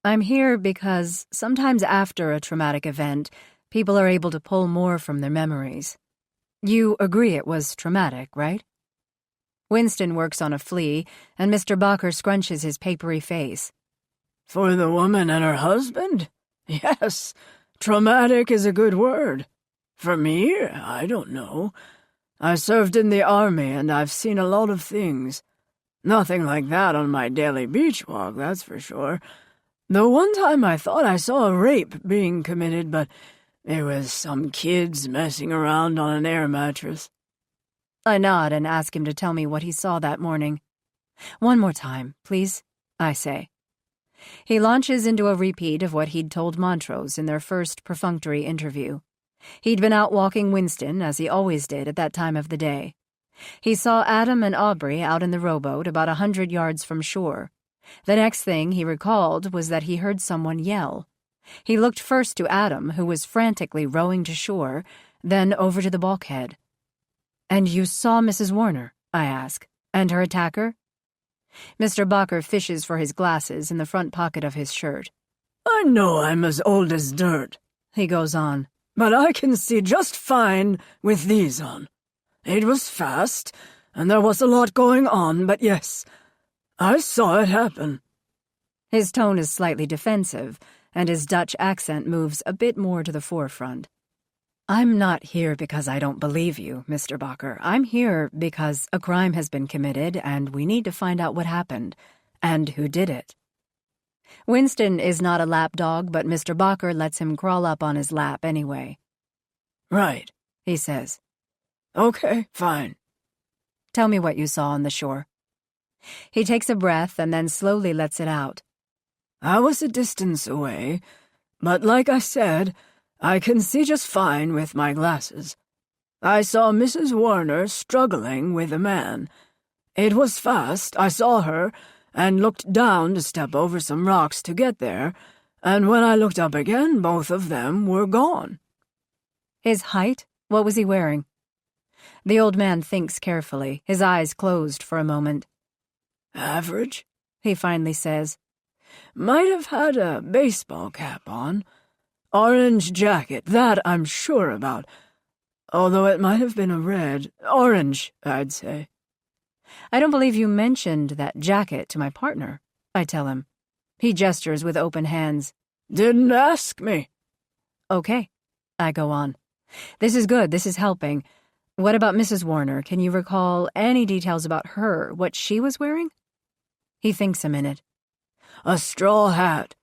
I'm here because sometimes after a traumatic event, people are able to pull more from their memories. You agree it was traumatic, right? Winston works on a flea, and Mr. Barker scrunches his papery face. For the woman and her husband? Yes, traumatic is a good word. For me, I don't know. I served in the army, and I've seen a lot of things. Nothing like that on my daily beach walk, that's for sure. The one time I thought I saw a rape being committed, but it was some kids messing around on an air mattress. I nod and ask him to tell me what he saw that morning. One more time, please, I say. He launches into a repeat of what he'd told Montrose in their first perfunctory interview. He'd been out walking Winston, as he always did at that time of the day. He saw Adam and Aubrey out in the rowboat about 100 yards from shore. The next thing he recalled was that he heard someone yell. He looked first to Adam, who was frantically rowing to shore, then over to the bulkhead. "And you saw Mrs. Warner?" I ask. "And her attacker?" Mr. Barker fishes for his glasses in the front pocket of his shirt. I know I'm as old as dirt, He goes on. but I can see just fine with these on. It was fast, and there was a lot going on, but yes, I saw it happen. His tone is slightly defensive, and his Dutch accent moves a bit more to the forefront. "I'm not here because I don't believe you, Mr. Barker. I'm here because a crime has been committed, and we need to find out what happened, and who did it." Winston is not a lap dog, but Mr. Barker lets him crawl up on his lap anyway. Right, He says, okay, fine. "Tell me what you saw on the shore." He takes a breath and then slowly lets it out. I was a distance away, but like I said, I can see just fine with my glasses. I saw Mrs. Warner struggling with a man. It was fast, I saw her, and looked down to step over some rocks to get there, and when I looked up again, both of them were gone. His height? What was he wearing? The old man thinks carefully, his eyes closed for a moment. Average, He finally says. Might have had a baseball cap on. Orange jacket, that I'm sure about. Although it might have been a red. Orange, I'd say. "I don't believe you mentioned that jacket to my partner," I tell him. He gestures with open hands. Didn't ask me. "Okay," I go on. "This is good, this is helping. What about Mrs. Warner? Can you recall any details about her, what she was wearing?" He thinks a minute. A straw hat.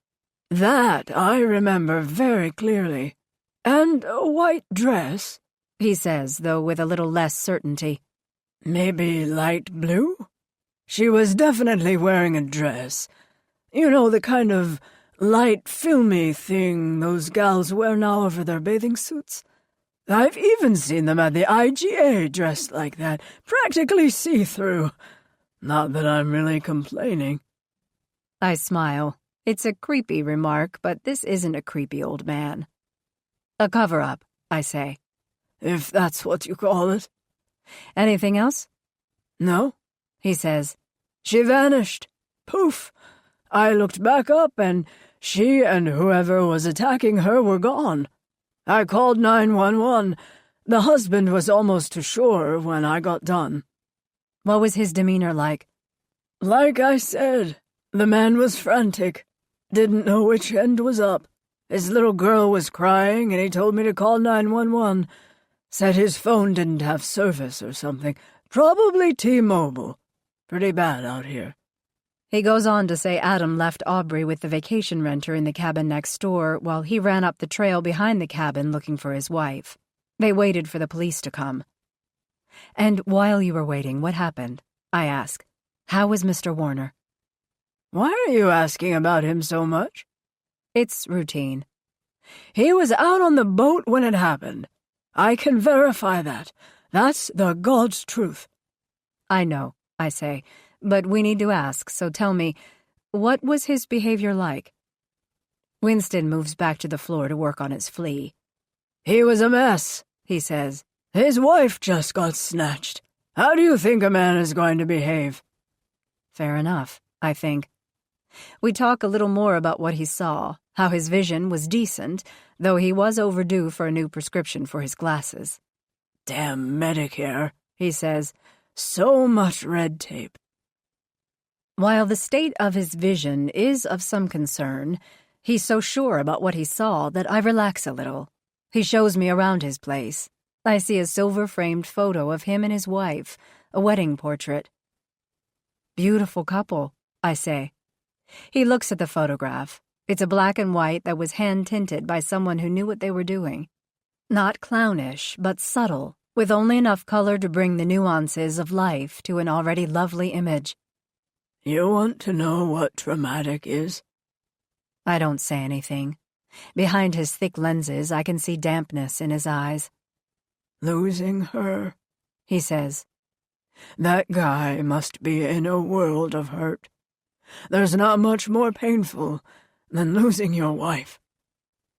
That I remember very clearly. And a white dress. He says, though with a little less certainty. Maybe light blue? She was definitely wearing a dress. You know, the kind of light, filmy thing those gals wear now over their bathing suits. I've even seen them at the IGA dressed like that, practically see-through. Not that I'm really complaining. I smile. It's a creepy remark, but this isn't a creepy old man. "A cover-up," I say. If that's what you call it. "Anything else?" No, He says. she vanished. Poof. I looked back up, and she and whoever was attacking her were gone. I called 911, The husband was almost to shore when I got done. What was his demeanor like? Like I said, the man was frantic. Didn't know which end was up. His little girl was crying, and he told me to call 911. Said his phone didn't have service or something. Probably T-Mobile. Pretty bad out here. He goes on to say Adam left Aubrey with the vacation renter in the cabin next door while he ran up the trail behind the cabin looking for his wife. They waited for the police to come. And while you were waiting, what happened? I ask. How was Mr. Warner? Why are you asking about him so much? It's routine. He was out on the boat when it happened. I can verify that. That's the God's truth. I know, I say, but we need to ask, so tell me, what was his behavior like? Winston moves back to the floor to work on his flea. He was a mess, he says. His wife just got snatched. How do you think a man is going to behave? Fair enough, I think. We talk a little more about what he saw, how his vision was decent, though he was overdue for a new prescription for his glasses. Damn Medicare, he says. So much red tape. While the state of his vision is of some concern, he's so sure about what he saw that I relax a little. He shows me around his place. I see a silver-framed photo of him and his wife, a wedding portrait. Beautiful couple, I say. He looks at the photograph. It's a black and white that was hand-tinted by someone who knew what they were doing. Not clownish, but subtle, with only enough color to bring the nuances of life to an already lovely image. You want to know what traumatic is? I don't say anything. Behind his thick lenses, I can see dampness in his eyes. Losing her, he says. That guy must be in a world of hurt. There's not much more painful than losing your wife.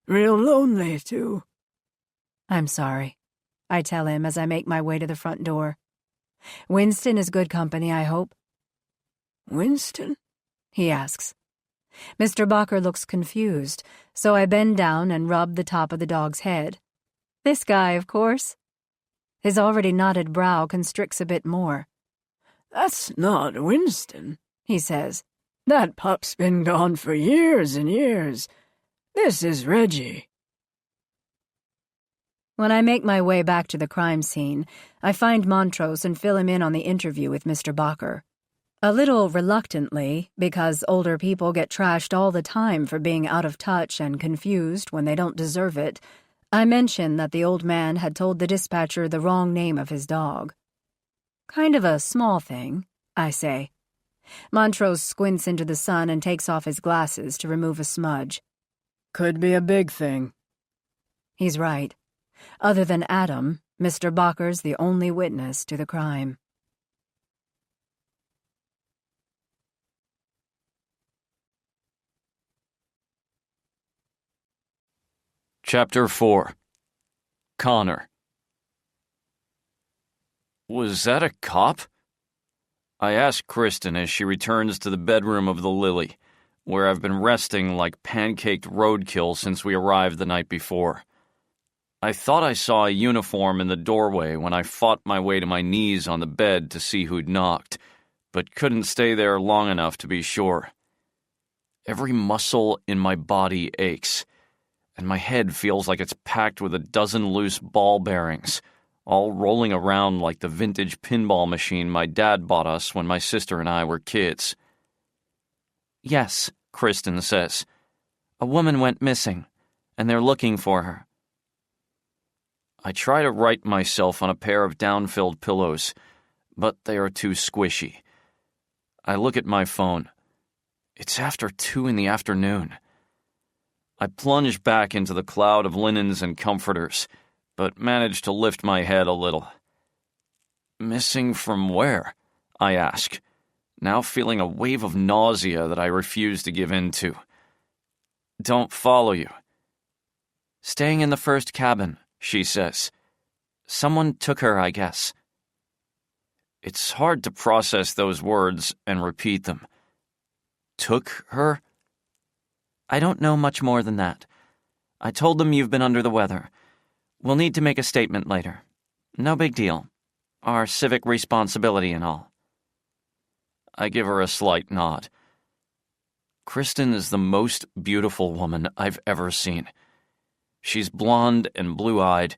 Real lonely, too. I'm sorry, I tell him as I make my way to the front door. Winston is good company, I hope. Winston? He asks. Mr. Bacher looks confused, so I bend down and rub the top of the dog's head. This guy, of course. His already knotted brow constricts a bit more. That's not Winston, he says. That pup's been gone for years and years. This is Reggie. When I make my way back to the crime scene, I find Montrose and fill him in on the interview with Mr. Bacher. A little reluctantly, because older people get trashed all the time for being out of touch and confused when they don't deserve it, I mention that the old man had told the dispatcher the wrong name of his dog. Kind of a small thing, I say. Montrose squints into the sun and takes off his glasses to remove a smudge. Could be a big thing. He's right. Other than Adam, Mr. Bacher's the only witness to the crime. Chapter 4. Connor. Was that a cop? I ask Kristen as she returns to the bedroom of the Lily, where I've been resting like pancaked roadkill since we arrived the night before. I thought I saw a uniform in the doorway when I fought my way to my knees on the bed to see who'd knocked, but couldn't stay there long enough to be sure. Every muscle in my body aches, and my head feels like it's packed with a dozen loose ball bearings, all rolling around like the vintage pinball machine my dad bought us when my sister and I were kids. Yes, Kristen says. A woman went missing, and they're looking for her. I try to right myself on a pair of down-filled pillows, but they are too squishy. I look at my phone. It's after 2 in the afternoon. I plunge back into the cloud of linens and comforters, but manage to lift my head a little. Missing from where? I ask, now feeling a wave of nausea that I refuse to give in to. Don't follow you. Staying in the first cabin, she says. Someone took her, I guess. It's hard to process those words and repeat them. Took her? I don't know much more than that. I told them you've been under the weather. We'll need to make a statement later. No big deal. Our civic responsibility and all. I give her a slight nod. Kristen is the most beautiful woman I've ever seen. She's blonde and blue-eyed,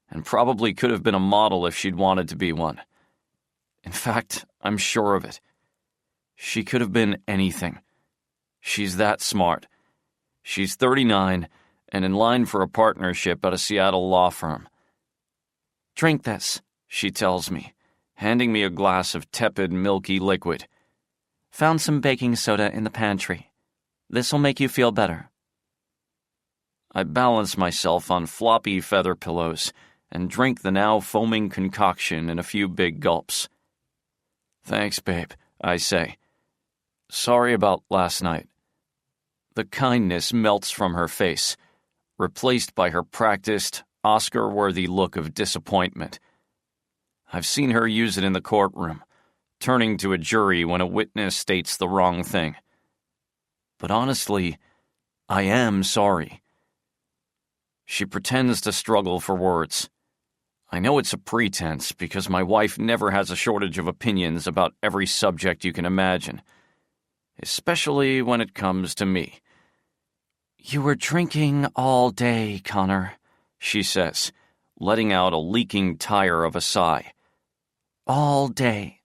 and probably could have been a model if she'd wanted to be one. In fact, I'm sure of it. She could have been anything. She's that smart. She's 39 and in line for a partnership at a Seattle law firm. Drink this, she tells me, handing me a glass of tepid, milky liquid. Found some baking soda in the pantry. This'll make you feel better. I balance myself on floppy feather pillows and drink the now foaming concoction in a few big gulps. Thanks, babe, I say. Sorry about last night. The kindness melts from her face, replaced by her practiced, Oscar-worthy look of disappointment. I've seen her use it in the courtroom, turning to a jury when a witness states the wrong thing. But honestly, I am sorry. She pretends to struggle for words. I know it's a pretense because my wife never has a shortage of opinions about every subject you can imagine, especially when it comes to me. You were drinking all day, Connor, she says, letting out a leaking tire of a sigh. All day.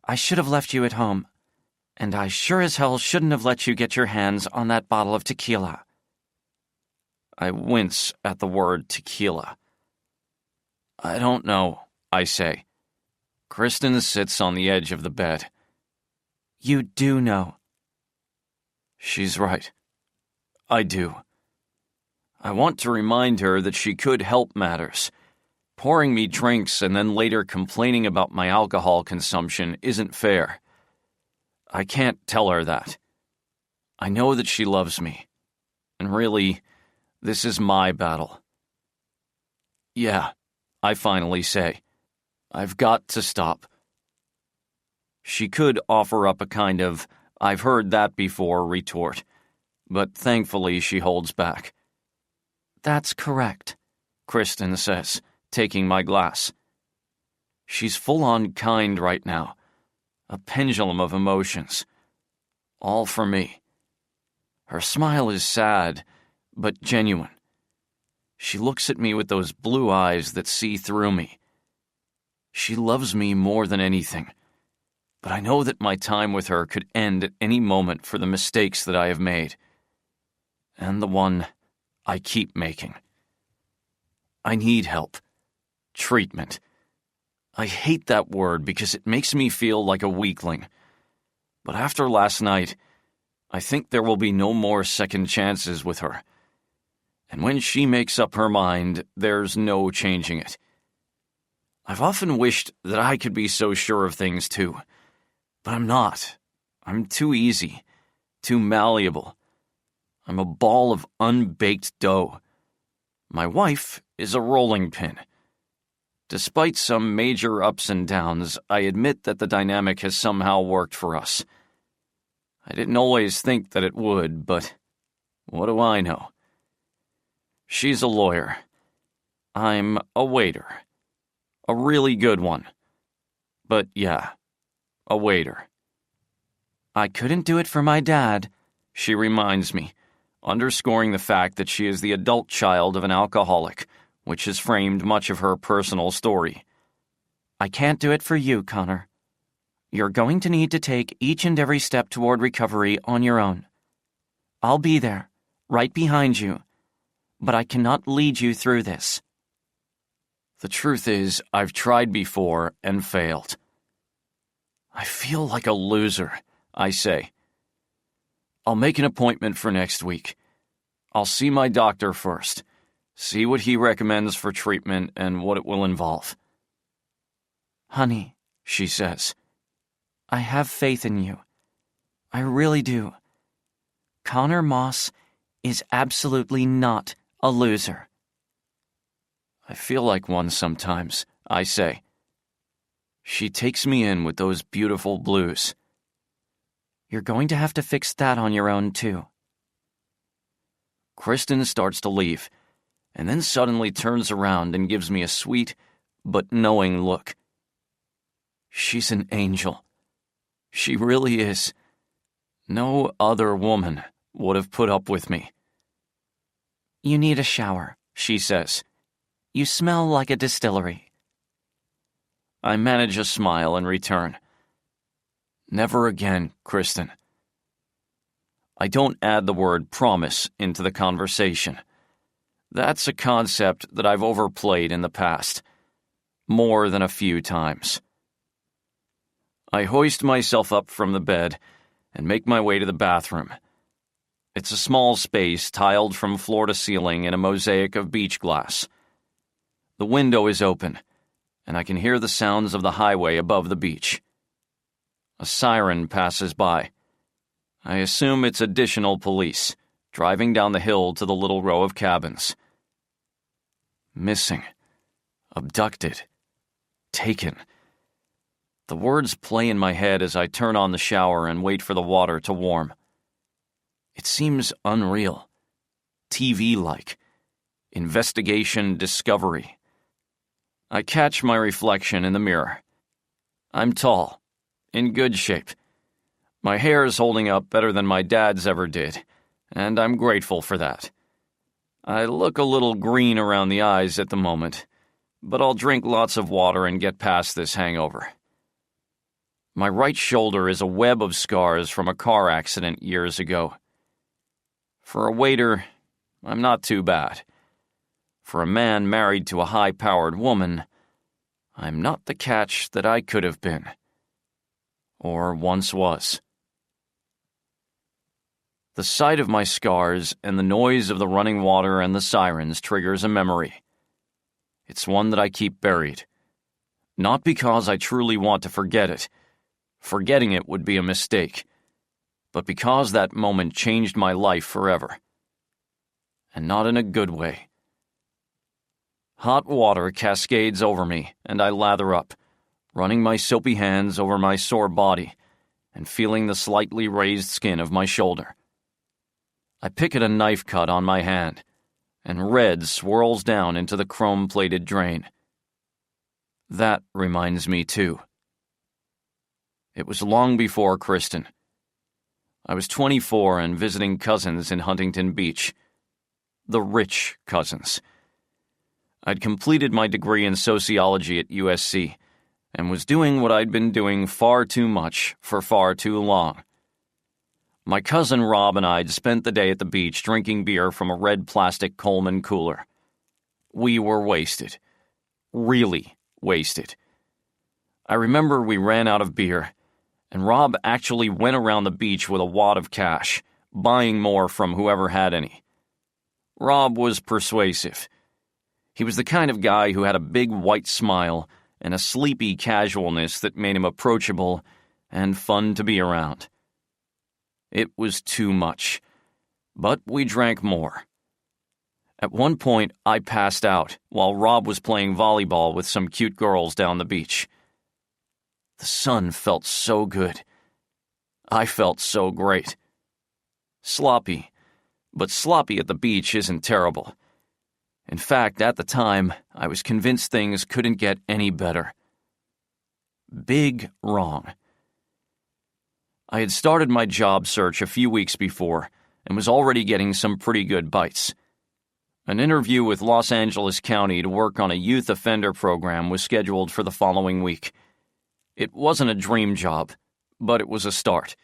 I should have left you at home, and I sure as hell shouldn't have let you get your hands on that bottle of tequila. I wince at the word tequila. I don't know, I say. Kristen sits on the edge of the bed. You do know. She's right. I do. I want to remind her that she could help matters. Pouring me drinks and then later complaining about my alcohol consumption isn't fair. I can't tell her that. I know that she loves me. And really, this is my battle. Yeah, I finally say. I've got to stop. She could offer up a kind of, I've heard that before retort, but thankfully she holds back. That's correct, Kristen says, taking my glass. She's full-on kind right now, a pendulum of emotions, all for me. Her smile is sad, but genuine. She looks at me with those blue eyes that see through me. She loves me more than anything, but I know that my time with her could end at any moment for the mistakes that I have made, and the one I keep making. I need help. Treatment. I hate that word because it makes me feel like a weakling. But after last night, I think there will be no more second chances with her. And when she makes up her mind, there's no changing it. I've often wished that I could be so sure of things too, but I'm not. I'm too easy, too malleable. I'm a ball of unbaked dough. My wife is a rolling pin. Despite some major ups and downs, I admit that the dynamic has somehow worked for us. I didn't always think that it would, but what do I know? She's a lawyer. I'm a waiter. A really good one. But yeah, a waiter. I couldn't do it for my dad, she reminds me, underscoring the fact that she is the adult child of an alcoholic, which has framed much of her personal story. I can't do it for you, Connor. You're going to need to take each and every step toward recovery on your own. I'll be there, right behind you, but I cannot lead you through this. The truth is, I've tried before and failed. I feel like a loser, I say. I'll make an appointment for next week. I'll see my doctor first, see what he recommends for treatment and what it will involve. Honey, she says, I have faith in you. I really do. Connor Moss is absolutely not a loser. I feel like one sometimes, I say. She takes me in with those beautiful blues. You're going to have to fix that on your own, too. Kristen starts to leave, and then suddenly turns around and gives me a sweet but knowing look. She's an angel. She really is. No other woman would have put up with me. "You need a shower," she says. "You smell like a distillery." I manage a smile in return. Never again, Kristen. I don't add the word promise into the conversation. That's a concept that I've overplayed in the past, more than a few times. I hoist myself up from the bed and make my way to the bathroom. It's a small space tiled from floor to ceiling in a mosaic of beach glass. The window is open, and I can hear the sounds of the highway above the beach. A siren passes by. I assume it's additional police, driving down the hill to the little row of cabins. Missing. Abducted. Taken. The words play in my head as I turn on the shower and wait for the water to warm. It seems unreal. TV-like. Investigation discovery. I catch my reflection in the mirror. I'm tall. In good shape. My hair is holding up better than my dad's ever did, and I'm grateful for that. I look a little green around the eyes at the moment, but I'll drink lots of water and get past this hangover. My right shoulder is a web of scars from a car accident years ago. For a waiter, I'm not too bad. For a man married to a high-powered woman, I'm not the catch that I could have been. Or once was. The sight of my scars and the noise of the running water and the sirens triggers a memory. It's one that I keep buried. Not because I truly want to forget it. Forgetting it would be a mistake. But because that moment changed my life forever. And not in a good way. Hot water cascades over me, and I lather up, running my soapy hands over my sore body and feeling the slightly raised skin of my shoulder. I pick at a knife cut on my hand, and red swirls down into the chrome-plated drain. That reminds me, too. It was long before Kristen. I was 24 and visiting cousins in Huntington Beach. The rich cousins. I'd completed my degree in sociology at USC, and was doing what I'd been doing far too much for far too long. My cousin Rob and I'd spent the day at the beach drinking beer from a red plastic Coleman cooler. We were wasted. Really wasted. I remember we ran out of beer, and Rob actually went around the beach with a wad of cash, buying more from whoever had any. Rob was persuasive. He was the kind of guy who had a big white smile and a sleepy casualness that made him approachable and fun to be around. It was too much, but we drank more. At one point, I passed out while Rob was playing volleyball with some cute girls down the beach. The sun felt so good. I felt so great. Sloppy, but sloppy at the beach isn't terrible. In fact, at the time, I was convinced things couldn't get any better. Big wrong. I had started my job search a few weeks before and was already getting some pretty good bites. An interview with Los Angeles County to work on a youth offender program was scheduled for the following week. It wasn't a dream job, but it was a start.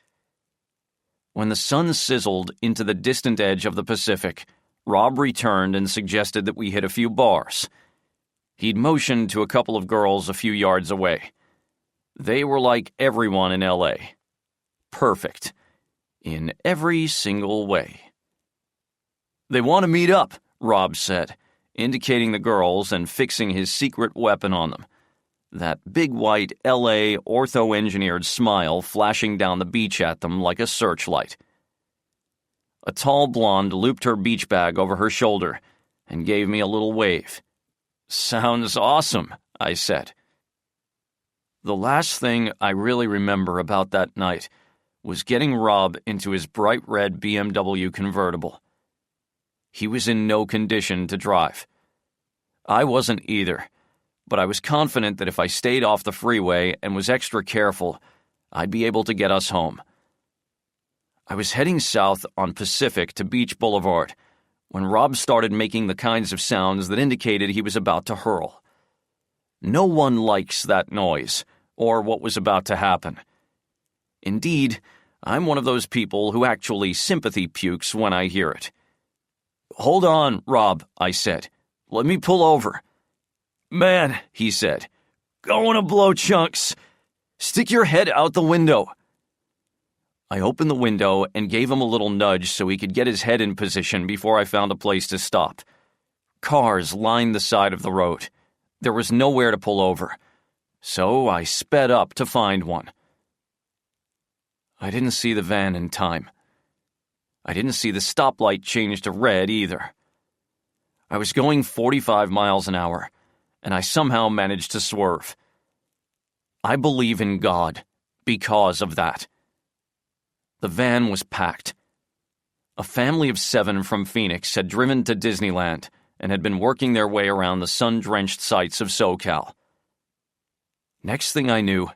When the sun sizzled into the distant edge of the Pacific, Rob returned and suggested that we hit a few bars. He'd motioned to a couple of girls a few yards away. They were like everyone in L.A. Perfect. In every single way. "They want to meet up," Rob said, indicating the girls and fixing his secret weapon on them. That big white L.A. ortho-engineered smile flashing down the beach at them like a searchlight. A tall blonde looped her beach bag over her shoulder and gave me a little wave. "Sounds awesome," I said. The last thing I really remember about that night was getting Rob into his bright red BMW convertible. He was in no condition to drive. I wasn't either, but I was confident that if I stayed off the freeway and was extra careful, I'd be able to get us home. I was heading south on Pacific to Beach Boulevard when Rob started making the kinds of sounds that indicated he was about to hurl. No one likes that noise, or what was about to happen. Indeed, I'm one of those people who actually sympathy pukes when I hear it. "Hold on, Rob," I said. "Let me pull over." "Man," he said, "going to blow chunks. Stick your head out the window." I opened the window and gave him a little nudge so he could get his head in position before I found a place to stop. Cars lined the side of the road. There was nowhere to pull over, so I sped up to find one. I didn't see the van in time. I didn't see the stoplight change to red either. I was going 45 miles an hour, and I somehow managed to swerve. I believe in God because of that. The van was packed. A family of 7 from Phoenix had driven to Disneyland and had been working their way around the sun-drenched sights of SoCal. Next thing I knew,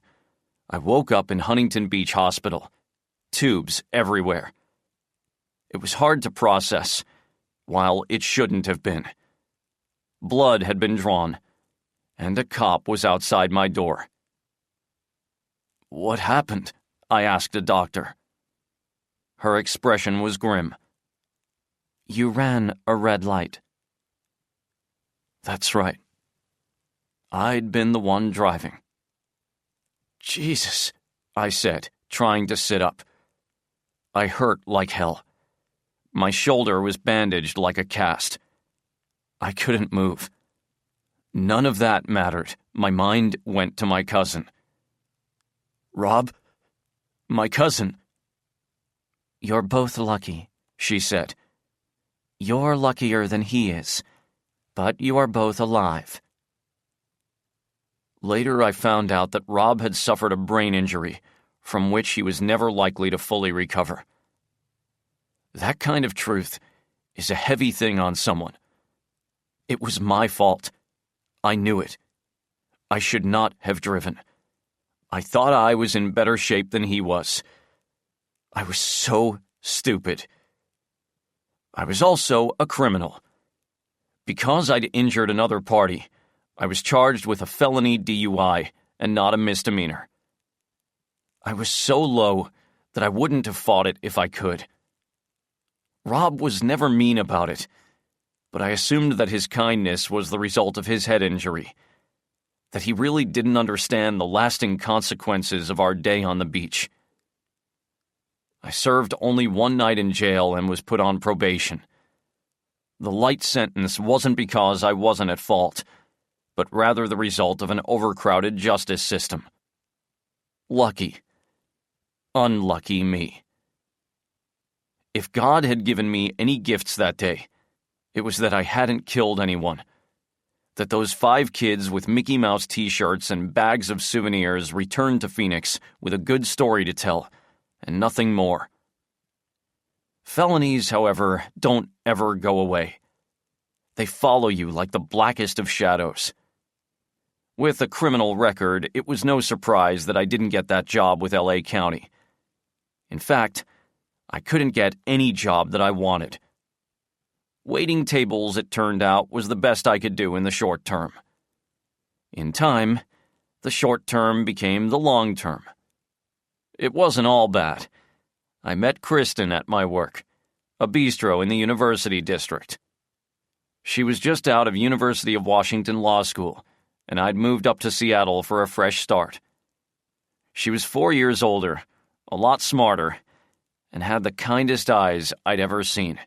I woke up in Huntington Beach Hospital. Tubes everywhere. It was hard to process, while it shouldn't have been. Blood had been drawn, and a cop was outside my door. "What happened?" I asked a doctor. Her expression was grim. "You ran a red light." That's right. I'd been the one driving. "Jesus," I said, trying to sit up. I hurt like hell. My shoulder was bandaged like a cast. I couldn't move. None of that mattered. My mind went to my cousin. "Rob? My cousin." "You're both lucky," she said. "You're luckier than he is, but you are both alive." Later I found out that Rob had suffered a brain injury from which he was never likely to fully recover. That kind of truth is a heavy thing on someone. It was my fault. I knew it. I should not have driven. I thought I was in better shape than he was. I was so stupid. I was also a criminal. Because I'd injured another party, I was charged with a felony DUI and not a misdemeanor. I was so low that I wouldn't have fought it if I could. Rob was never mean about it, but I assumed that his kindness was the result of his head injury, that he really didn't understand the lasting consequences of our day on the beach. I served only one night in jail and was put on probation. The light sentence wasn't because I wasn't at fault, but rather the result of an overcrowded justice system. Lucky. Unlucky me. If God had given me any gifts that day, it was that I hadn't killed anyone, that those 5 kids with Mickey Mouse t-shirts and bags of souvenirs returned to Phoenix with a good story to tell, and nothing more. Felonies, however, don't ever go away. They follow you like the blackest of shadows. With a criminal record, it was no surprise that I didn't get that job with LA County. In fact, I couldn't get any job that I wanted. Waiting tables, it turned out, was the best I could do in the short term. In time, the short term became the long term. It wasn't all bad. I met Kristen at my work, a bistro in the University District. She was just out of University of Washington Law School, and I'd moved up to Seattle for a fresh start. She was 4 years older, a lot smarter, and had the kindest eyes I'd ever seen.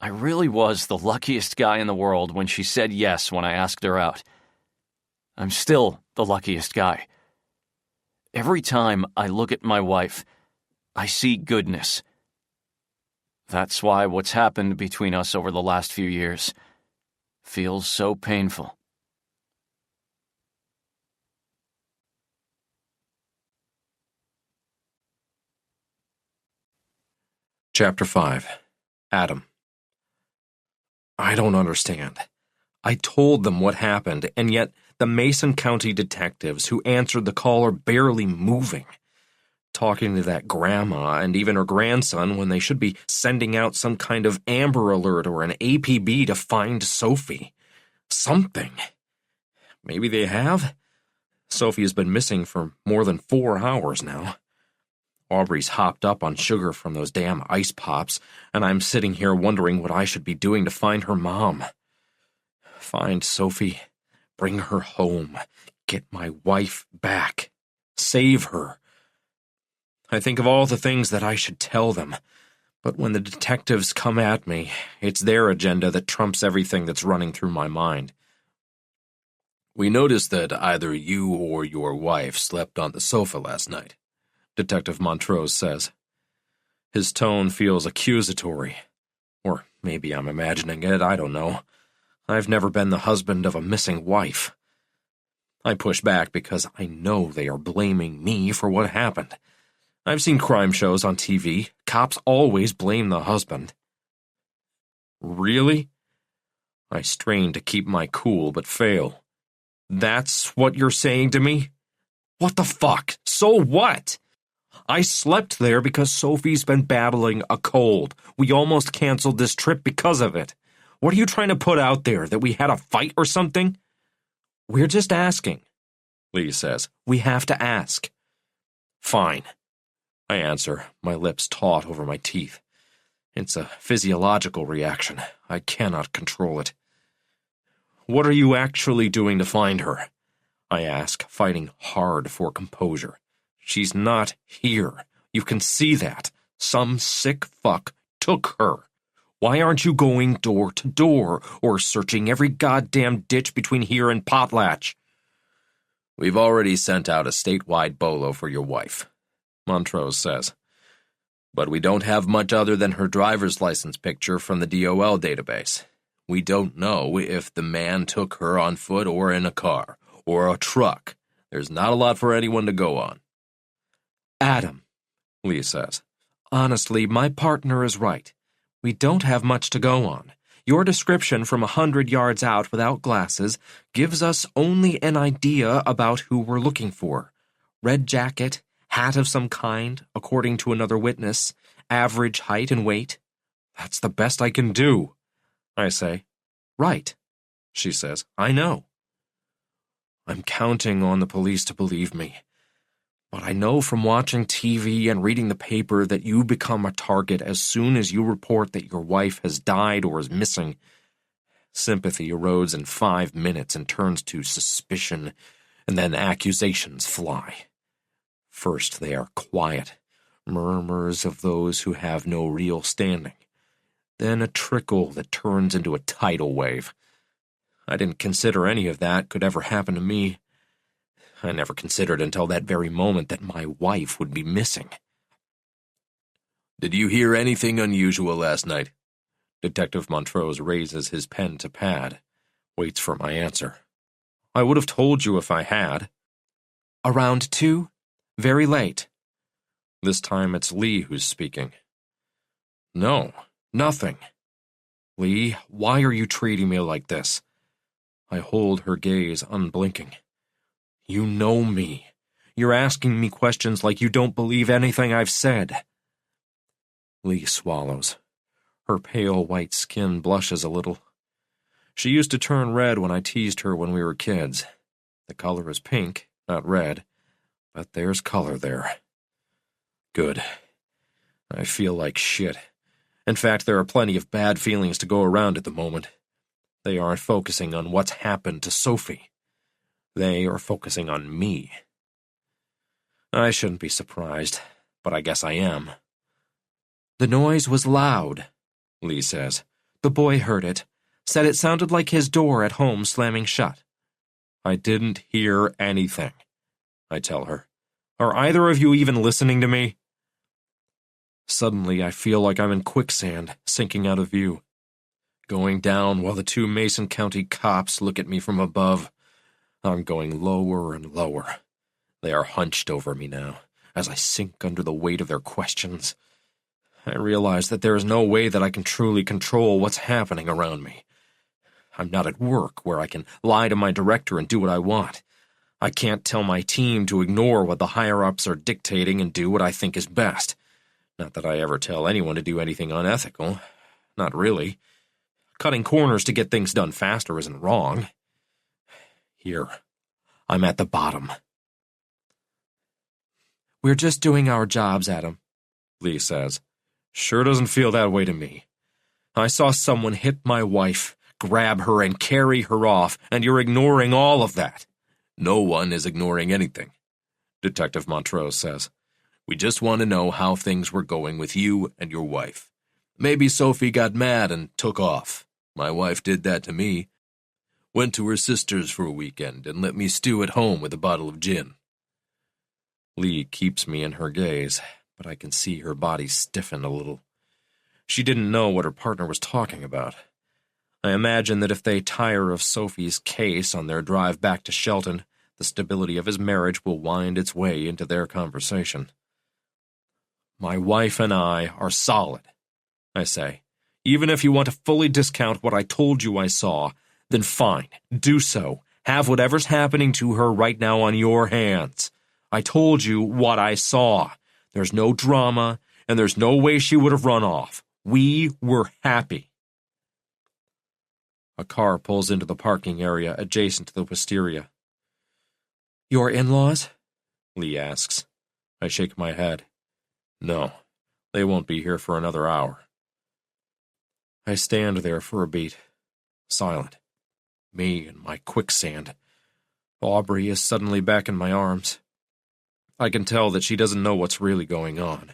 I really was the luckiest guy in the world when she said yes when I asked her out. I'm still the luckiest guy. Every time I look at my wife, I see goodness. That's why what's happened between us over the last few years feels so painful. Chapter 5. Adam. I don't understand. I told them what happened, and yet the Mason County detectives who answered the call are barely moving. Talking to that grandma and even her grandson when they should be sending out some kind of Amber Alert or an APB to find Sophie. Something. Maybe they have? Sophie has been missing for more than 4 hours now. Aubrey's hopped up on sugar from those damn ice pops, and I'm sitting here wondering what I should be doing to find her mom. Find Sophie, bring her home, get my wife back, save her. I think of all the things that I should tell them, but when the detectives come at me, it's their agenda that trumps everything that's running through my mind. We noticed that either you or your wife slept on the sofa last night, Detective Montrose says. His tone feels accusatory. Or maybe I'm imagining it, I don't know. I've never been the husband of a missing wife. I push back because I know they are blaming me for what happened. I've seen crime shows on TV. Cops always blame the husband. Really? I strain to keep my cool but fail. That's what you're saying to me? What the fuck? So what? I slept there because Sophie's been battling a cold. We almost canceled this trip because of it. What are you trying to put out there, that we had a fight or something? We're just asking, Lee says. We have to ask. Fine, I answer, my lips taut over my teeth. It's a physiological reaction. I cannot control it. What are you actually doing to find her? I ask, fighting hard for composure. She's not here. You can see that. Some sick fuck took her. Why aren't you going door to door or searching every goddamn ditch between here and Potlatch? We've already sent out a statewide bolo for your wife, Montrose says. But we don't have much other than her driver's license picture from the DOL database. We don't know if the man took her on foot or in a car, or a truck. There's not a lot for anyone to go on. Adam, Lee says. Honestly, my partner is right. We don't have much to go on. Your description from 100 yards out without glasses gives us only an idea about who we're looking for. Red jacket, hat of some kind, according to another witness, average height and weight. That's the best I can do, I say. Right, she says. I know. I'm counting on the police to believe me. But I know from watching TV and reading the paper that you become a target as soon as you report that your wife has died or is missing. Sympathy erodes in 5 minutes and turns to suspicion, and then accusations fly. First they are quiet, murmurs of those who have no real standing. Then a trickle that turns into a tidal wave. I didn't consider any of that could ever happen to me. I never considered until that very moment that my wife would be missing. Did you hear anything unusual last night? Detective Montrose raises his pen to pad, waits for my answer. I would have told you if I had. Around 2? Very late. This time it's Lee who's speaking. No, nothing. Lee, why are you treating me like this? I hold her gaze unblinking. You know me. You're asking me questions like you don't believe anything I've said. Lee swallows. Her pale white skin blushes a little. She used to turn red when I teased her when we were kids. The color is pink, not red, but there's color there. Good. I feel like shit. In fact, there are plenty of bad feelings to go around at the moment. They aren't focusing on what's happened to Sophie. They are focusing on me. I shouldn't be surprised, but I guess I am. The noise was loud, Lee says. The boy heard it, said it sounded like his door at home slamming shut. I didn't hear anything, I tell her. Are either of you even listening to me? Suddenly, I feel like I'm in quicksand, sinking out of view. Going down while the 2 Mason County cops look at me from above. I'm going lower and lower. They are hunched over me now, as I sink under the weight of their questions. I realize that there is no way that I can truly control what's happening around me. I'm not at work where I can lie to my director and do what I want. I can't tell my team to ignore what the higher-ups are dictating and do what I think is best. Not that I ever tell anyone to do anything unethical. Not really. Cutting corners to get things done faster isn't wrong. Here, I'm at the bottom. We're just doing our jobs, Adam, Lee says. Sure doesn't feel that way to me. I saw someone hit my wife, grab her, and carry her off, and you're ignoring all of that. No one is ignoring anything, Detective Montrose says. We just want to know how things were going with you and your wife. Maybe Sophie got mad and took off. My wife did that to me. Went to her sister's for a weekend and let me stew at home with a bottle of gin. Lee keeps me in her gaze, but I can see her body stiffen a little. She didn't know what her partner was talking about. I imagine that if they tire of Sophie's case on their drive back to Shelton, the stability of his marriage will wind its way into their conversation. My wife and I are solid, I say. Even if you want to fully discount what I told you I saw, then fine, do so. Have whatever's happening to her right now on your hands. I told you what I saw. There's no drama, and there's no way she would have run off. We were happy. A car pulls into the parking area adjacent to the wisteria. Your in-laws? Lee asks. I shake my head. No, they won't be here for another hour. I stand there for a beat, silent. Me and my quicksand. Aubrey is suddenly back in my arms. I can tell that she doesn't know what's really going on.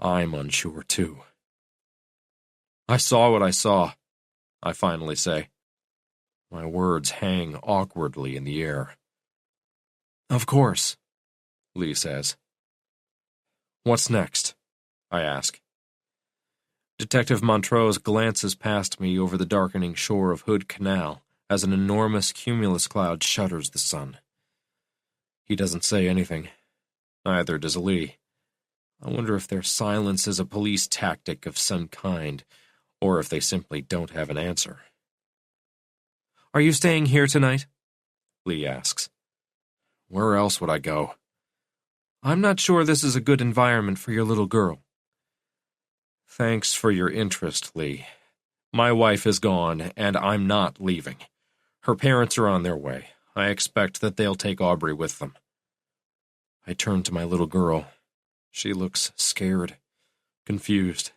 I'm unsure, too. I saw what I saw, I finally say. My words hang awkwardly in the air. Of course, Lee says. What's next? I ask. Detective Montrose glances past me over the darkening shore of Hood Canal as an enormous cumulus cloud shutters the sun. He doesn't say anything. Neither does Lee. I wonder if their silence is a police tactic of some kind, or if they simply don't have an answer. Are you staying here tonight? Lee asks. Where else would I go? I'm not sure this is a good environment for your little girl. Thanks for your interest, Lee. My wife is gone, and I'm not leaving. Her parents are on their way. I expect that they'll take Aubrey with them. I turn to my little girl. She looks scared, confused,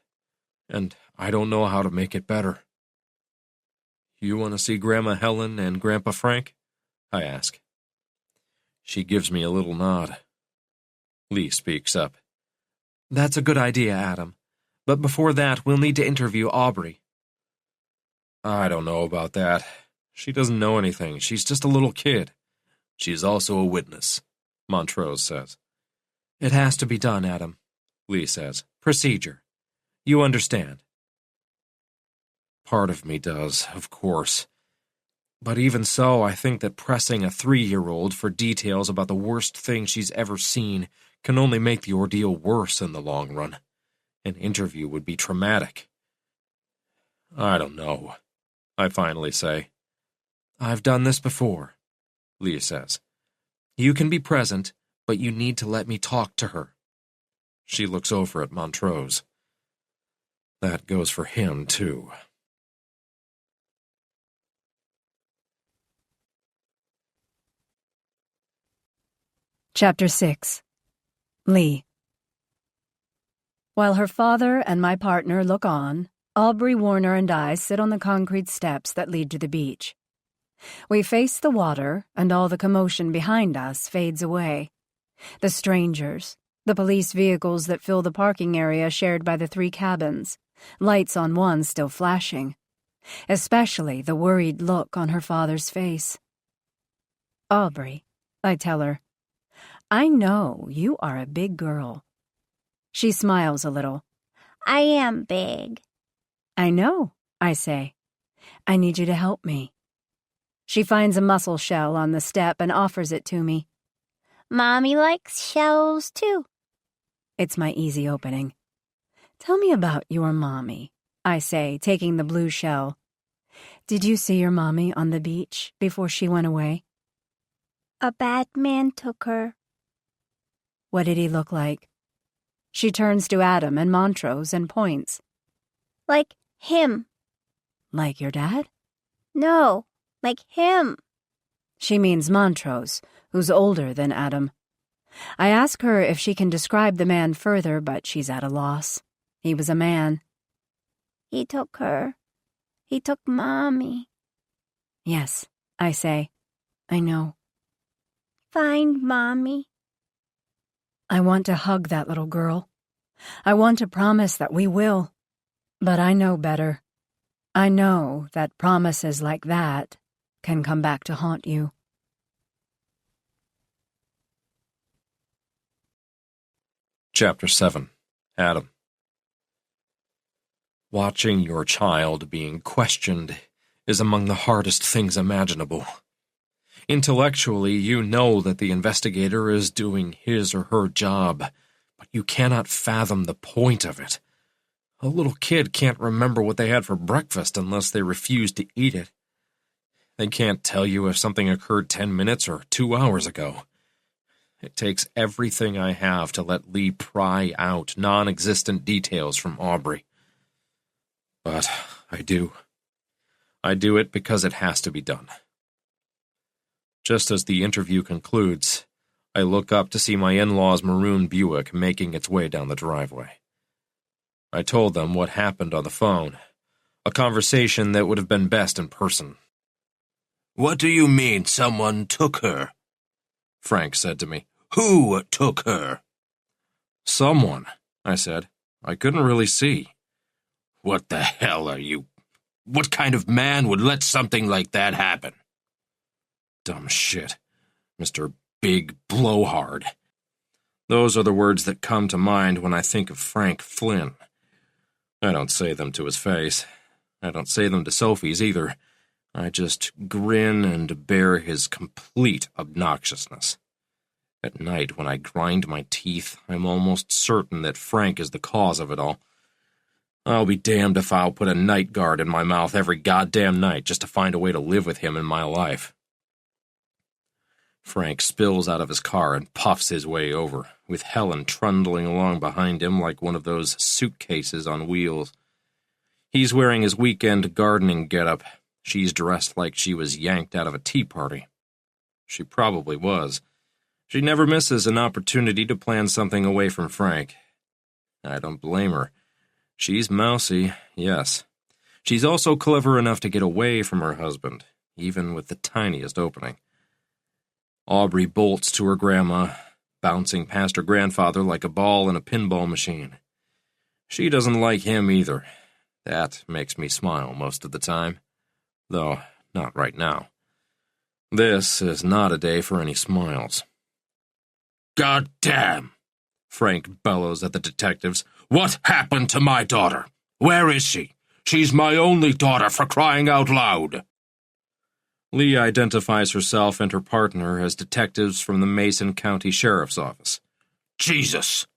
and I don't know how to make it better. You want to see Grandma Helen and Grandpa Frank? I ask. She gives me a little nod. Lee speaks up. That's a good idea, Adam. But before that, we'll need to interview Aubrey. I don't know about that. She doesn't know anything. She's just a little kid. She's also a witness, Montrose says. It has to be done, Adam, Lee says. Procedure. You understand. Part of me does, of course. But even so, I think that pressing a 3-year-old for details about the worst thing she's ever seen can only make the ordeal worse in the long run. An interview would be traumatic. I don't know, I finally say. I've done this before, Lee says. You can be present, but you need to let me talk to her. She looks over at Montrose. That goes for him, too. Chapter 6. Lee. While her father and my partner look on, Aubrey Warner and I sit on the concrete steps that lead to the beach. We face the water, and all the commotion behind us fades away. The strangers, the police vehicles that fill the parking area shared by the 3 cabins, lights on one still flashing. Especially the worried look on her father's face. Aubrey, I tell her, I know you are a big girl. She smiles a little. I am big. I know, I say. I need you to help me. She finds a mussel shell on the step and offers it to me. Mommy likes shells, too. It's my easy opening. Tell me about your mommy, I say, taking the blue shell. Did you see your mommy on the beach before she went away? A bad man took her. What did he look like? She turns to Adam and Montrose and points. Like him. Like your dad? No, like him. She means Montrose, who's older than Adam. I ask her if she can describe the man further, but she's at a loss. He was a man. He took her. He took Mommy. Yes, I say. I know. Find Mommy. I want to hug that little girl. I want to promise that we will. But I know better. I know that promises like that can come back to haunt you. Chapter 7. Adam. Watching your child being questioned is among the hardest things imaginable. Intellectually, you know that the investigator is doing his or her job, but you cannot fathom the point of it. A little kid can't remember what they had for breakfast unless they refuse to eat it. They can't tell you if something occurred 10 minutes or 2 hours ago. It takes everything I have to let Lee pry out non-existent details from Aubrey. But I do. I do it because it has to be done. Just as the interview concludes, I look up to see my in-law's maroon Buick making its way down the driveway. I told them what happened on the phone, a conversation that would have been best in person. "What do you mean someone took her?" Frank said to me. "Who took her?" "Someone," I said. I couldn't really see. "What the hell are you? What kind of man would let something like that happen?" Dumb shit. Mr. Big Blowhard. Those are the words that come to mind when I think of Frank Flynn. I don't say them to his face. I don't say them to Sophie's either. I just grin and bear his complete obnoxiousness. At night, when I grind my teeth, I'm almost certain that Frank is the cause of it all. I'll be damned if I'll put a night guard in my mouth every goddamn night just to find a way to live with him in my life. Frank spills out of his car and puffs his way over, with Helen trundling along behind him like one of those suitcases on wheels. He's wearing his weekend gardening getup. She's dressed like she was yanked out of a tea party. She probably was. She never misses an opportunity to plan something away from Frank. I don't blame her. She's mousy, yes. She's also clever enough to get away from her husband, even with the tiniest opening. Aubrey bolts to her grandma, bouncing past her grandfather like a ball in a pinball machine. She doesn't like him either. That makes me smile most of the time, though not right now. This is not a day for any smiles. "God damn!" Frank bellows at the detectives. "What happened to my daughter? Where is she? She's my only daughter, for crying out loud!" Lee identifies herself and her partner as detectives from the Mason County Sheriff's Office. "Jesus,"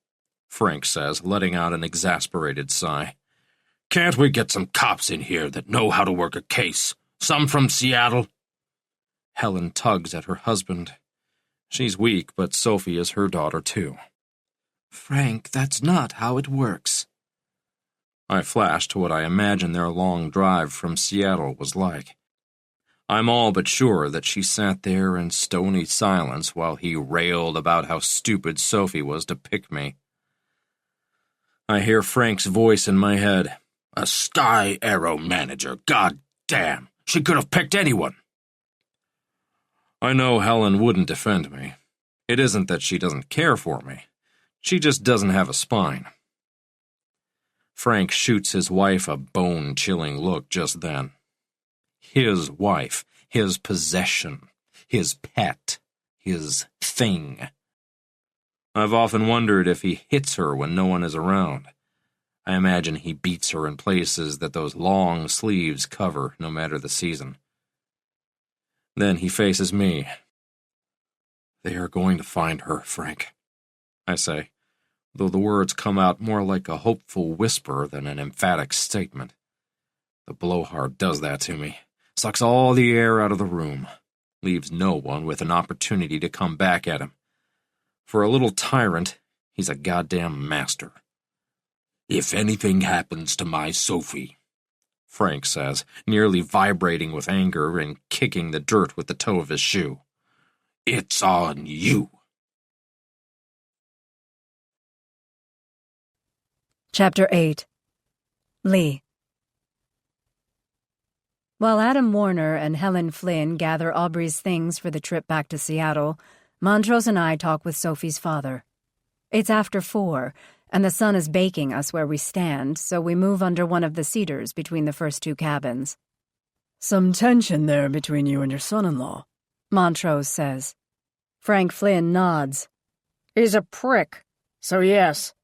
Frank says, letting out an exasperated sigh. "Can't we get some cops in here that know how to work a case? Some from Seattle?" Helen tugs at her husband. She's weak, but Sophie is her daughter, too. "Frank, that's not how it works." I flash to what I imagine their long drive from Seattle was like. I'm all but sure that she sat there in stony silence while he railed about how stupid Sophie was to pick me. I hear Frank's voice in my head. "A Sky Arrow manager, god damn! She could have picked anyone!" I know Helen wouldn't defend me. It isn't that she doesn't care for me. She just doesn't have a spine. Frank shoots his wife a bone-chilling look just then. His wife, his possession, his pet, his thing. I've often wondered if he hits her when no one is around. I imagine he beats her in places that those long sleeves cover, no matter the season. Then he faces me. "They are going to find her, Frank," I say, though the words come out more like a hopeful whisper than an emphatic statement. The blowhard does that to me. sucks all the air out of the room, leaves no one with an opportunity to come back at him. For a little tyrant, he's a goddamn master. If anything happens to my Sophie, Frank says, nearly vibrating with anger and kicking the dirt with the toe of his shoe, it's on you. Chapter 8. Lee. While Adam Warner and Helen Flynn gather Aubrey's things for the trip back to Seattle, Montrose and I talk with Sophie's father. It's after 4, and the sun is baking us where we stand, so we move under one of the cedars between the first 2 cabins. Some tension there between you and your son-in-law, Montrose says. Frank Flynn nods. He's a prick, so yes.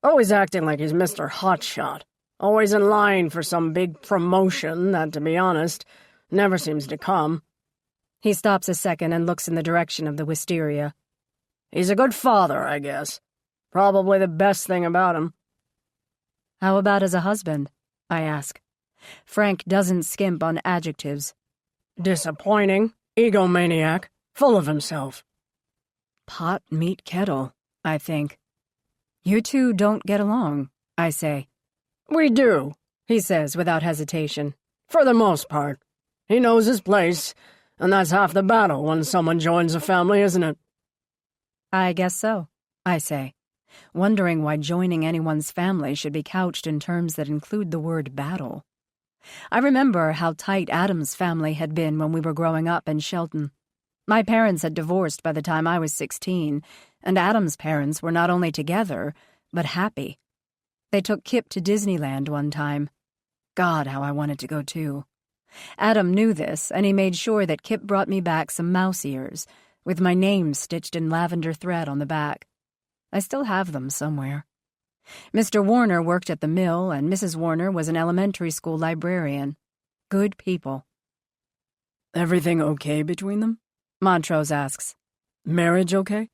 Always acting like he's Mr. Hotshot. Always in line for some big promotion that, to be honest, never seems to come. He stops a second and looks in the direction of the wisteria. He's a good father, I guess. Probably the best thing about him. How about as a husband? I ask. Frank doesn't skimp on adjectives. Disappointing, egomaniac, full of himself. Pot, meat, kettle, I think. You two don't get along, I say. We do, he says without hesitation. For the most part. He knows his place, and that's half the battle when someone joins a family, isn't it? I guess so, I say, wondering why joining anyone's family should be couched in terms that include the word battle. I remember how tight Adam's family had been when we were growing up in Shelton. My parents had divorced by the time I was 16, and Adam's parents were not only together, but happy. They took Kip to Disneyland one time. God, how I wanted to go too. Adam knew this, and he made sure that Kip brought me back some mouse ears, with my name stitched in lavender thread on the back. I still have them somewhere. Mr. Warner worked at the mill, and Mrs. Warner was an elementary school librarian. Good people. Everything okay between them? Montrose asks. Marriage okay?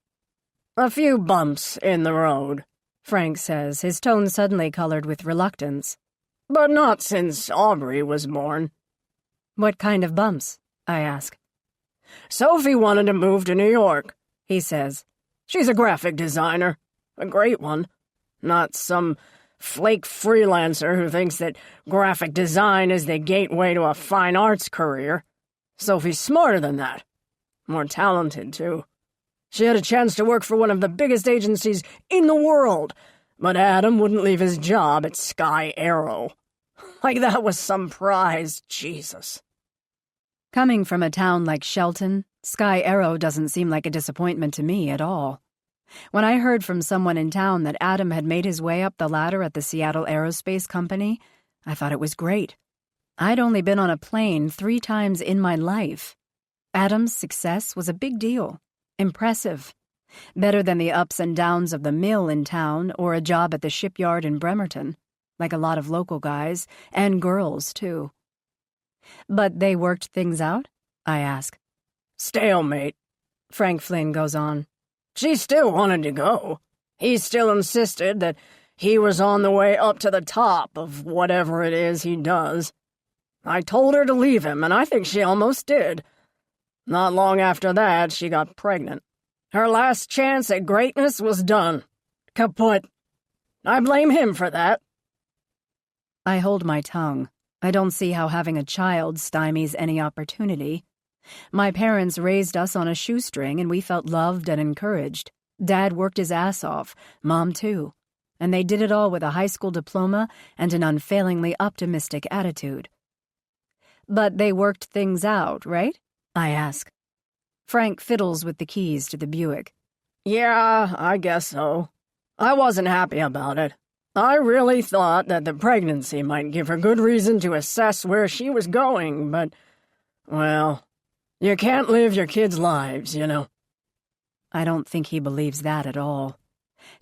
A few bumps in the road, Frank says, his tone suddenly colored with reluctance. But not since Aubrey was born. What kind of bumps? I ask. Sophie wanted to move to New York, he says. She's a graphic designer. A great one. Not some flake freelancer who thinks that graphic design is the gateway to a fine arts career. Sophie's smarter than that. More talented, too. She had a chance to work for one of the biggest agencies in the world, but Adam wouldn't leave his job at Sky Arrow. Like that was some prize, Jesus. Coming from a town like Shelton, Sky Arrow doesn't seem like a disappointment to me at all. When I heard from someone in town that Adam had made his way up the ladder at the Seattle Aerospace Company, I thought it was great. I'd only been on a plane 3 times in my life. Adam's success was a big deal. Impressive. Better than the ups and downs of the mill in town or a job at the shipyard in Bremerton, like a lot of local guys, and girls, too. But they worked things out? I ask. Stalemate, Frank Flynn goes on. She still wanted to go. He still insisted that he was on the way up to the top of whatever it is he does. I told her to leave him, and I think she almost did. Not long after that, she got pregnant. Her last chance at greatness was done. Kaput. I blame him for that. I hold my tongue. I don't see how having a child stymies any opportunity. My parents raised us on a shoestring, and we felt loved and encouraged. Dad worked his ass off, Mom too, and they did it all with a high school diploma and an unfailingly optimistic attitude. But they worked things out, right? I ask. Frank fiddles with the keys to the Buick. Yeah, I guess so. I wasn't happy about it. I really thought that the pregnancy might give her good reason to assess where she was going, but, well, you can't live your kids' lives, you know. I don't think he believes that at all.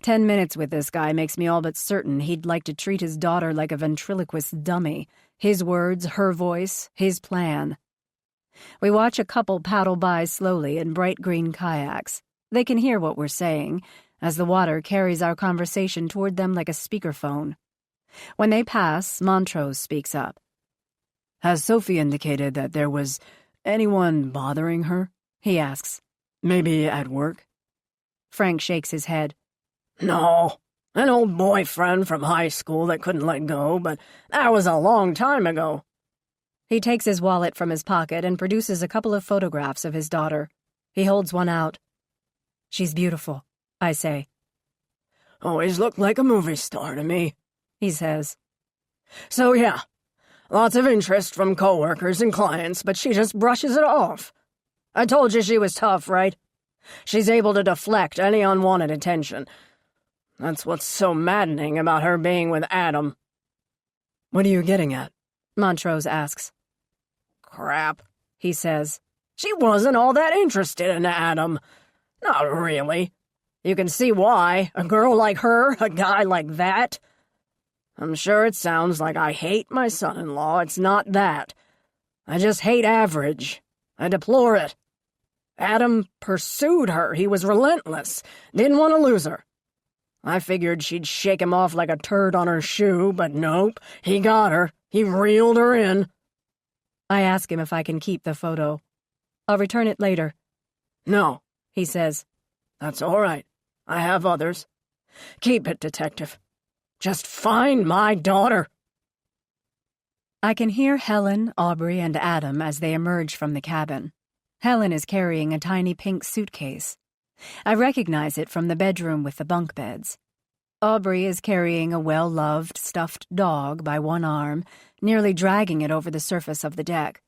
10 minutes with this guy makes me all but certain he'd like to treat his daughter like a ventriloquist dummy. His words, her voice, his plan. We watch a couple paddle by slowly in bright green kayaks. They can hear what we're saying, as the water carries our conversation toward them like a speakerphone. When they pass, Montrose speaks up. Has Sophie indicated that there was anyone bothering her? He asks. Maybe at work? Frank shakes his head. No, an old boyfriend from high school that couldn't let go, but that was a long time ago. He takes his wallet from his pocket and produces a couple of photographs of his daughter. He holds one out. She's beautiful, I say. Always looked like a movie star to me, he says. So yeah, lots of interest from coworkers and clients, but she just brushes it off. I told you she was tough, right? She's able to deflect any unwanted attention. That's what's so maddening about her being with Adam. What are you getting at? Montrose asks. Crap, he says. She wasn't all that interested in Adam. Not really. You can see why. A girl like her, a guy like that. I'm sure it sounds like I hate my son-in-law. It's not that. I just hate average. I deplore it. Adam pursued her. He was relentless. Didn't want to lose her. I figured she'd shake him off like a turd on her shoe, but nope. He got her. He reeled her in. I ask him if I can keep the photo. I'll return it later. No, he says. That's all right. I have others. Keep it, Detective. Just find my daughter. I can hear Helen, Aubrey, and Adam as they emerge from the cabin. Helen is carrying a tiny pink suitcase. I recognize it from the bedroom with the bunk beds. Aubrey is carrying a well-loved, stuffed dog by one arm, nearly dragging it over the surface of the deck.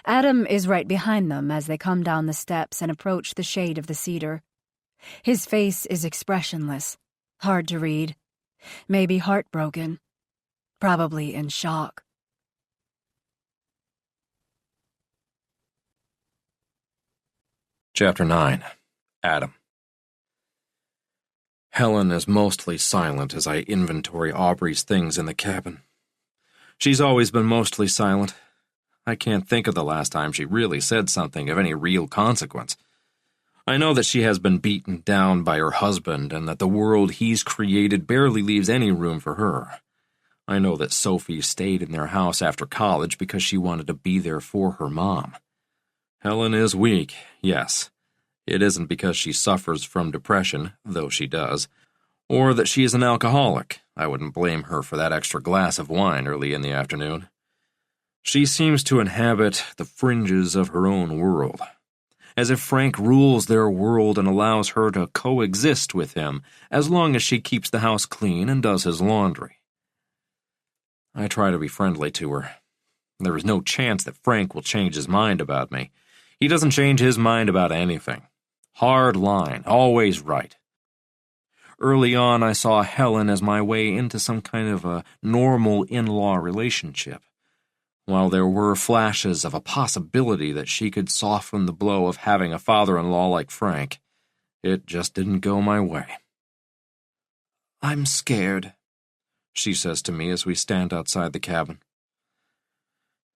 Adam is right behind them as they come down the steps and approach the shade of the cedar. His face is expressionless, hard to read, maybe heartbroken, probably in shock. Chapter 9. Adam. Helen is mostly silent as I inventory Aubrey's things in the cabin. She's always been mostly silent. I can't think of the last time she really said something of any real consequence. I know that she has been beaten down by her husband and that the world he's created barely leaves any room for her. I know that Sophie stayed in their house after college because she wanted to be there for her mom. Helen is weak, yes. It isn't because she suffers from depression, though she does, or that she is an alcoholic. I wouldn't blame her for that extra glass of wine early in the afternoon. She seems to inhabit the fringes of her own world, as if Frank rules their world and allows her to coexist with him as long as she keeps the house clean and does his laundry. I try to be friendly to her. There is no chance that Frank will change his mind about me. He doesn't change his mind about anything. Hard line, always right. Early on, I saw Helen as my way into some kind of a normal in-law relationship. While there were flashes of a possibility that she could soften the blow of having a father-in-law like Frank, it just didn't go my way. "I'm scared," she says to me as we stand outside the cabin.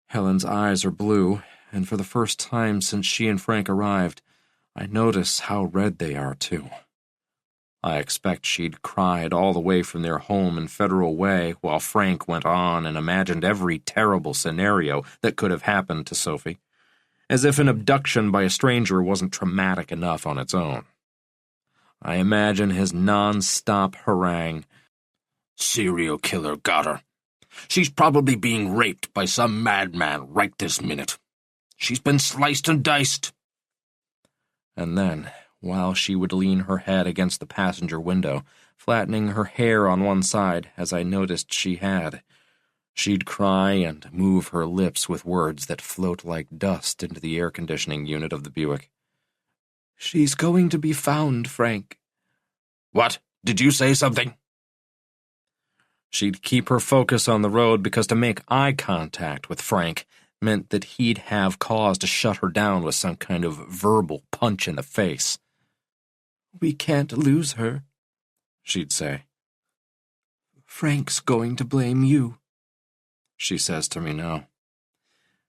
Helen's eyes are blue, and for the first time since she and Frank arrived, I notice how red they are, too. I expect she'd cried all the way from their home in Federal Way while Frank went on and imagined every terrible scenario that could have happened to Sophie, as if an abduction by a stranger wasn't traumatic enough on its own. I imagine his non-stop harangue. "Serial killer got her. She's probably being raped by some madman right this minute. She's been sliced and diced." And then, while she would lean her head against the passenger window, flattening her hair on one side, as I noticed she had, she'd cry and move her lips with words that float like dust into the air conditioning unit of the Buick. "She's going to be found, Frank." "What? Did you say something?" She'd keep her focus on the road because to make eye contact with Frank meant that he'd have cause to shut her down with some kind of verbal punch in the face. "We can't lose her," she'd say. "Frank's going to blame you," she says to me now.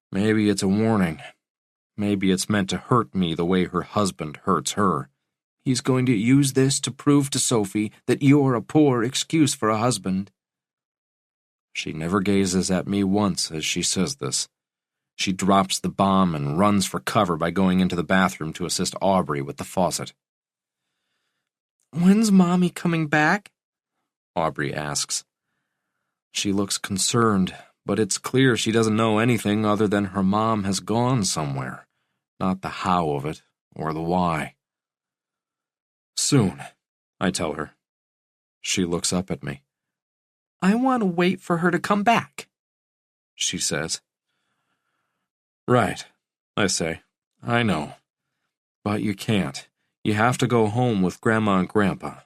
Maybe it's a warning. Maybe it's meant to hurt me the way her husband hurts her. He's going to use this to prove to Sophie that you're a poor excuse for a husband. She never gazes at me once as she says this. She drops the bomb and runs for cover by going into the bathroom to assist Aubrey with the faucet. "When's Mommy coming back?" Aubrey asks. She looks concerned, but it's clear she doesn't know anything other than her mom has gone somewhere, not the how of it or the why. Soon, I tell her. She looks up at me. "I want to wait for her to come back," she says. Right, I say. I know. But you can't. You have to go home with Grandma and Grandpa.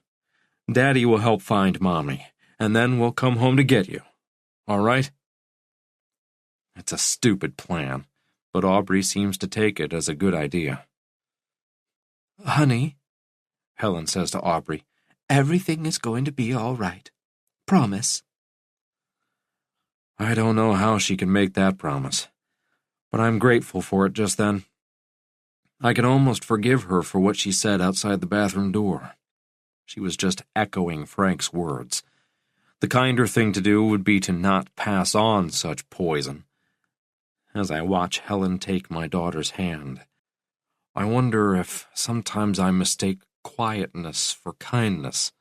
Daddy will help find Mommy, and then we'll come home to get you. All right? It's a stupid plan, but Aubrey seems to take it as a good idea. "Honey," Helen says to Aubrey, "everything is going to be all right. Promise." I don't know how she can make that promise, but I'm grateful for it just then. I can almost forgive her for what she said outside the bathroom door. She was just echoing Frank's words. The kinder thing to do would be to not pass on such poison. As I watch Helen take my daughter's hand, I wonder if sometimes I mistake quietness for kindness,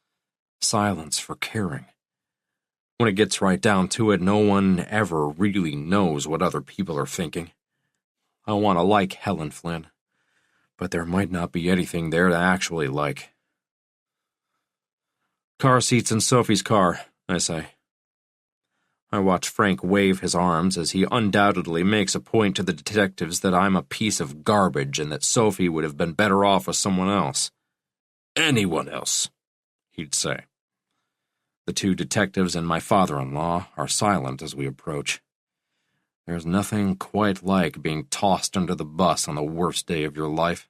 silence for caring. When it gets right down to it, no one ever really knows what other people are thinking. I want to like Helen Flynn, but there might not be anything there to actually like. Car seats in Sophie's car, I say. I watch Frank wave his arms as he undoubtedly makes a point to the detectives that I'm a piece of garbage and that Sophie would have been better off with someone else. Anyone else, he'd say. The two detectives and my father-in-law are silent as we approach. There's nothing quite like being tossed under the bus on the worst day of your life.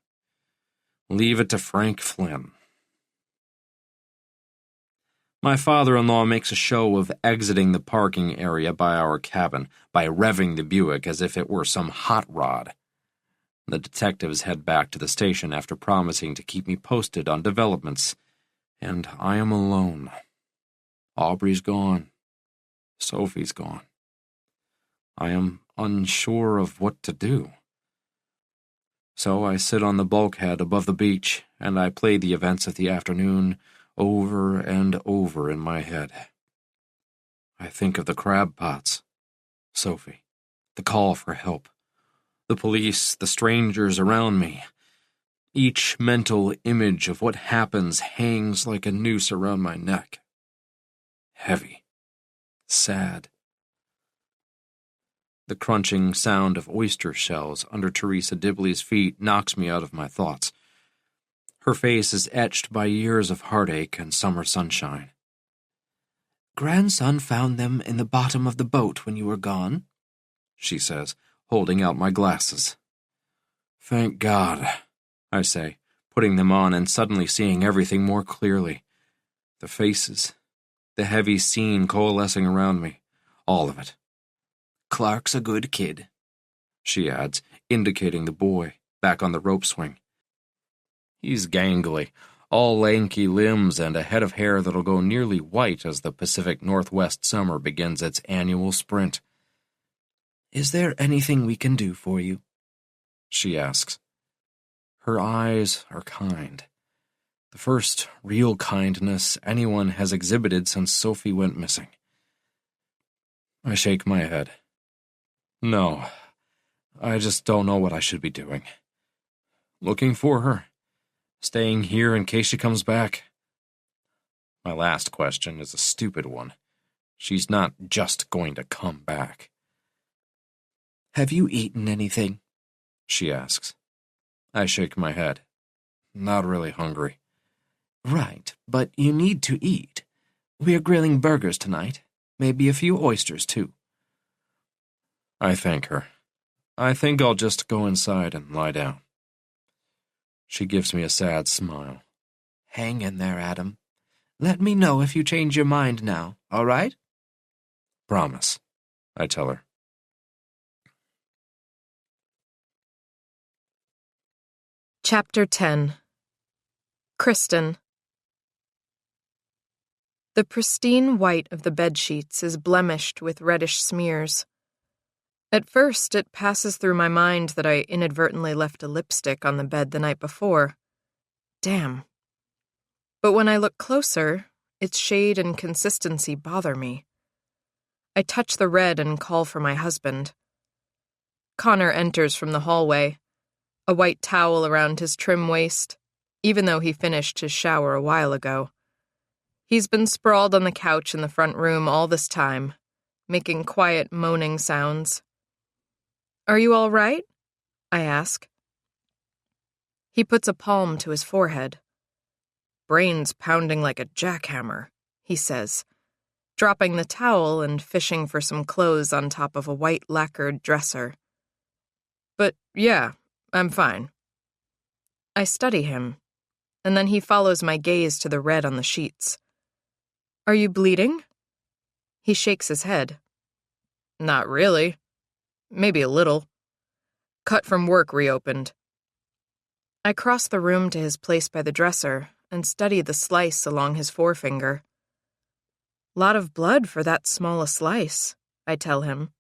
Leave it to Frank Flynn. My father-in-law makes a show of exiting the parking area by our cabin by revving the Buick as if it were some hot rod. The detectives head back to the station after promising to keep me posted on developments, and I am alone. Aubrey's gone. Sophie's gone. I am unsure of what to do. So I sit on the bulkhead above the beach, and I play the events of the afternoon over and over in my head. I think of the crab pots, Sophie, the call for help, the police, the strangers around me. Each mental image of what happens hangs like a noose around my neck. Heavy, sad. The crunching sound of oyster shells under Teresa Dibley's feet knocks me out of my thoughts. Her face is etched by years of heartache and summer sunshine. "Grandson found them in the bottom of the boat when you were gone," she says, holding out my glasses. Thank God, I say, putting them on and suddenly seeing everything more clearly. The faces, the heavy scene coalescing around me, all of it. "Clark's a good kid," she adds, indicating the boy, back on the rope swing. He's gangly, all lanky limbs and a head of hair that'll go nearly white as the Pacific Northwest summer begins its annual sprint. "Is there anything we can do for you?" she asks. Her eyes are kind. The first real kindness anyone has exhibited since Sophie went missing. I shake my head. No, I just don't know what I should be doing. Looking for her? Staying here in case she comes back? My last question is a stupid one. She's not just going to come back. "Have you eaten anything?" she asks. I shake my head. Not really hungry. "Right, but you need to eat. We're grilling burgers tonight. Maybe a few oysters, too." I thank her. I think I'll just go inside and lie down. She gives me a sad smile. "Hang in there, Adam. Let me know if you change your mind now, all right?" Promise, I tell her. Chapter 10. Kristen. The pristine white of the bedsheets is blemished with reddish smears. At first, it passes through my mind that I inadvertently left a lipstick on the bed the night before. Damn. But when I look closer, its shade and consistency bother me. I touch the red and call for my husband. Connor enters from the hallway, a white towel around his trim waist, even though he finished his shower a while ago. He's been sprawled on the couch in the front room all this time, making quiet moaning sounds. "Are you all right?" I ask. He puts a palm to his forehead. "Brain's pounding like a jackhammer," he says, dropping the towel and fishing for some clothes on top of a white lacquered dresser. "But yeah, I'm fine." I study him, and then he follows my gaze to the red on the sheets. "Are you bleeding?" He shakes his head. "Not really. Maybe a little. Cut from work reopened." I cross the room to his place by the dresser and study the slice along his forefinger. "Lot of blood for that small a slice," I tell him.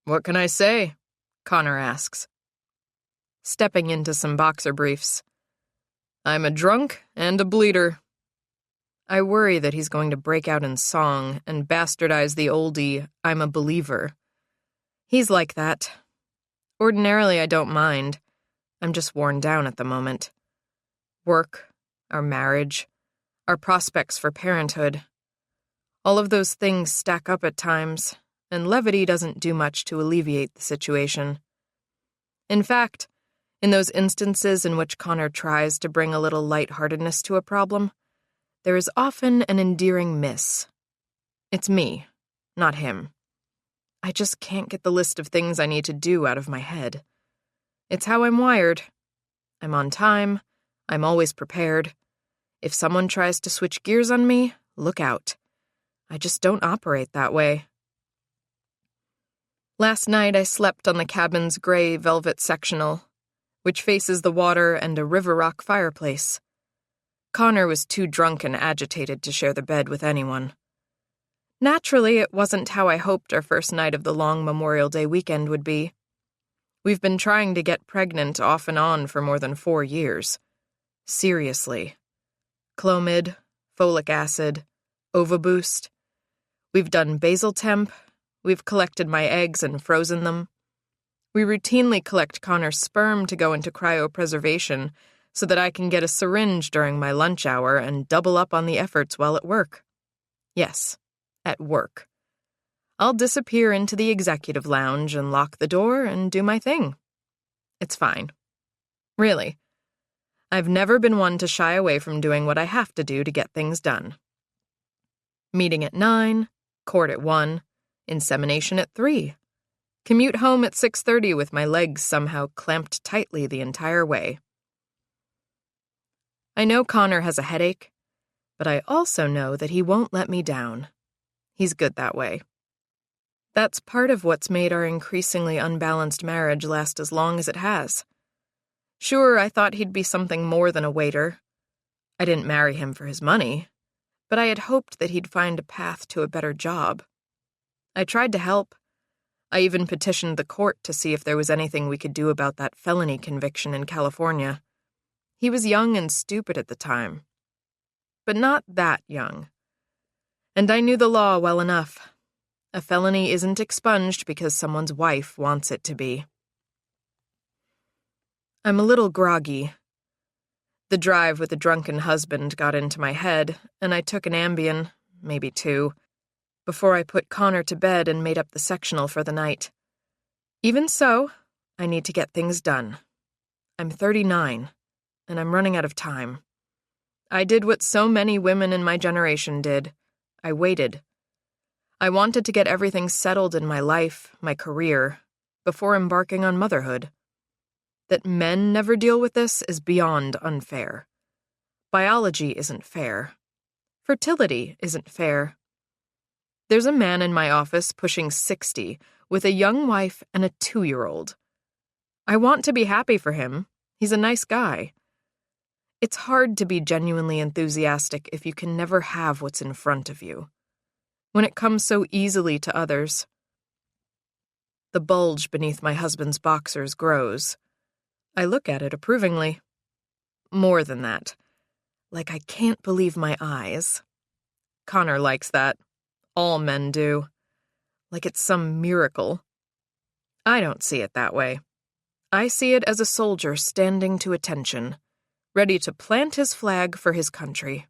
"What can I say?" Connor asks, stepping into some boxer briefs. "I'm a drunk and a bleeder." I worry that he's going to break out in song and bastardize the oldie, "I'm a believer." He's like that. Ordinarily, I don't mind. I'm just worn down at the moment. Work, our marriage, our prospects for parenthood. All of those things stack up at times, and levity doesn't do much to alleviate the situation. In fact, in those instances in which Connor tries to bring a little lightheartedness to a problem, there is often an endearing miss. It's me, not him. I just can't get the list of things I need to do out of my head. It's how I'm wired. I'm on time. I'm always prepared. If someone tries to switch gears on me, look out. I just don't operate that way. Last night I slept on the cabin's gray velvet sectional, which faces the water and a river rock fireplace. Connor was too drunk and agitated to share the bed with anyone. Naturally, it wasn't how I hoped our first night of the long Memorial Day weekend would be. We've been trying to get pregnant off and on for more than 4 years. Seriously. Clomid, folic acid, Ovaboost. We've done basal temp. We've collected my eggs and frozen them. We routinely collect Connor's sperm to go into cryopreservation so that I can get a syringe during my lunch hour and double up on the efforts while at work. Yes, at work. I'll disappear into the executive lounge and lock the door and do my thing. It's fine. Really. I've never been one to shy away from doing what I have to do to get things done. Meeting at 9, court at 1, insemination at 3. Commute home at 6:30 with my legs somehow clamped tightly the entire way. I know Connor has a headache, but I also know that he won't let me down. He's good that way. That's part of what's made our increasingly unbalanced marriage last as long as it has. Sure, I thought he'd be something more than a waiter. I didn't marry him for his money, but I had hoped that he'd find a path to a better job. I tried to help. I even petitioned the court to see if there was anything we could do about that felony conviction in California. He was young and stupid at the time. But not that young. And I knew the law well enough. A felony isn't expunged because someone's wife wants it to be. I'm a little groggy. The drive with the drunken husband got into my head, and I took an Ambien, maybe 2, before I put Connor to bed and made up the sectional for the night. Even so, I need to get things done. I'm 39, and I'm running out of time. I did what so many women in my generation did. I waited. I wanted to get everything settled in my life, my career, before embarking on motherhood. That men never deal with this is beyond unfair. Biology isn't fair. Fertility isn't fair. There's a man in my office pushing 60 with a young wife and a 2-year-old. I want to be happy for him. He's a nice guy. It's hard to be genuinely enthusiastic if you can never have what's in front of you. When it comes so easily to others. The bulge beneath my husband's boxers grows. I look at it approvingly. More than that. Like I can't believe my eyes. Connor likes that. All men do. Like it's some miracle. I don't see it that way. I see it as a soldier standing to attention, ready to plant his flag for his country.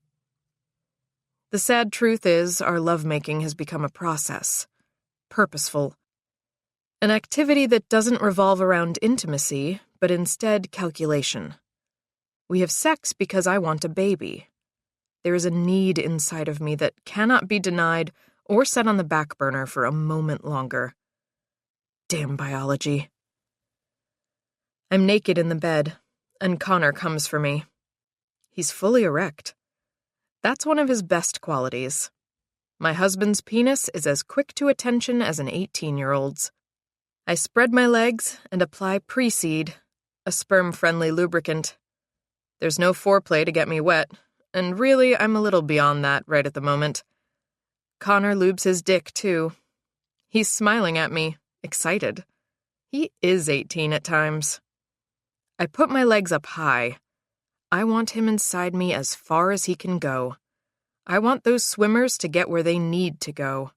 The sad truth is our lovemaking has become a process. Purposeful. An activity that doesn't revolve around intimacy, but instead calculation. We have sex because I want a baby. There is a need inside of me that cannot be denied or set on the back burner for a moment longer. Damn biology. I'm naked in the bed, and Connor comes for me. He's fully erect. That's one of his best qualities. My husband's penis is as quick to attention as an 18-year-old's. I spread my legs and apply pre-seed, a sperm-friendly lubricant. There's no foreplay to get me wet, and really I'm a little beyond that right at the moment. Connor lubes his dick, too. He's smiling at me, excited. He is 18 at times. I put my legs up high. I want him inside me as far as he can go. I want those swimmers to get where they need to go.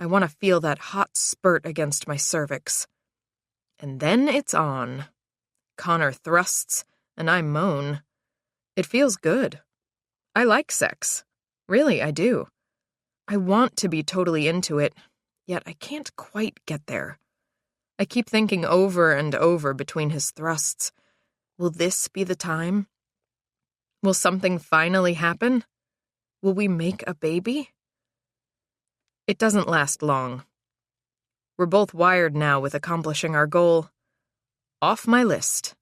I want to feel that hot spurt against my cervix. And then it's on. Connor thrusts, and I moan. It feels good. I like sex. Really, I do. I want to be totally into it, yet I can't quite get there. I keep thinking over and over between his thrusts. Will this be the time? Will something finally happen? Will we make a baby? It doesn't last long. We're both wired now with accomplishing our goal. Off my list.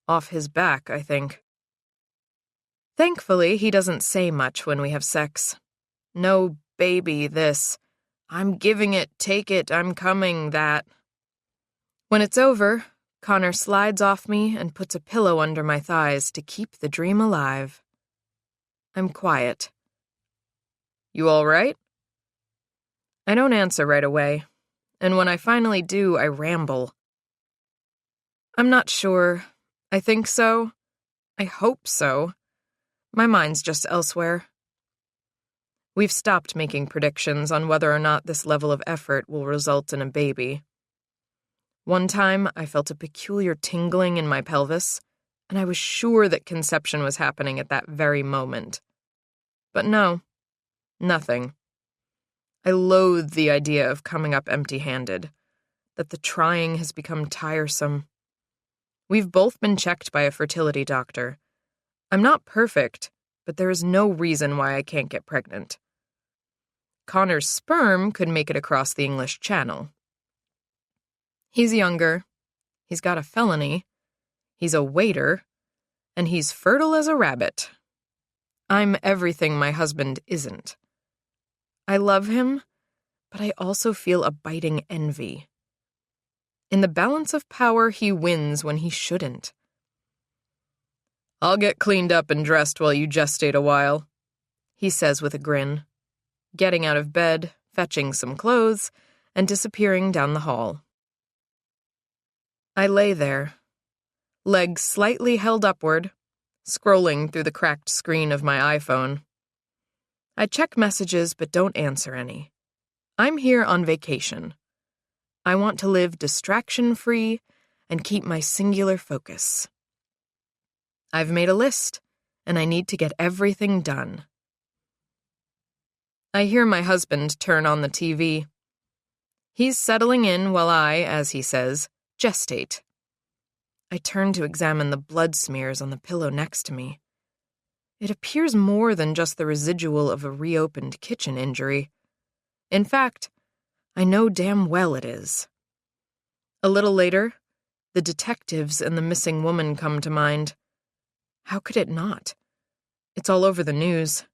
Off his back, I think. Thankfully, he doesn't say much when we have sex. No baby this. I'm giving it, take it, I'm coming that. When it's over, Connor slides off me and puts a pillow under my thighs to keep the dream alive. I'm quiet. You all right? I don't answer right away, and when I finally do, I ramble. I'm not sure. I think so. I hope so. My mind's just elsewhere. We've stopped making predictions on whether or not this level of effort will result in a baby. One time, I felt a peculiar tingling in my pelvis, and I was sure that conception was happening at that very moment. But no, nothing. I loathe the idea of coming up empty-handed, that the trying has become tiresome. We've both been checked by a fertility doctor. I'm not perfect, but there is no reason why I can't get pregnant. Connor's sperm could make it across the English Channel. He's younger, he's got a felony, he's a waiter, and he's fertile as a rabbit. I'm everything my husband isn't. I love him, but I also feel a biting envy. In the balance of power, he wins when he shouldn't. I'll get cleaned up and dressed while you gestate a while, he says with a grin, getting out of bed, fetching some clothes, and disappearing down the hall. I lay there, legs slightly held upward, scrolling through the cracked screen of my iPhone. I check messages but don't answer any. I'm here on vacation. I want to live distraction-free and keep my singular focus. I've made a list, and I need to get everything done. I hear my husband turn on the TV. He's settling in while I, as he says, gestate. I turn to examine the blood smears on the pillow next to me. It appears more than just the residual of a reopened kitchen injury. In fact, I know damn well it is. A little later, the detectives and the missing woman come to mind. How could it not? It's all over the news,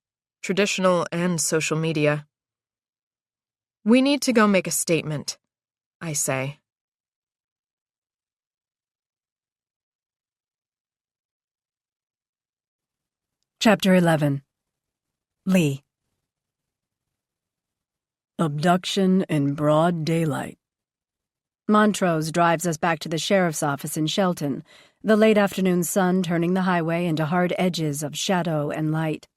traditional and social media. We need to go make a statement, I say. Chapter 11. Lee. Abduction in broad daylight. Montrose drives us back to the sheriff's office in Shelton, the late afternoon sun turning the highway into hard edges of shadow and light.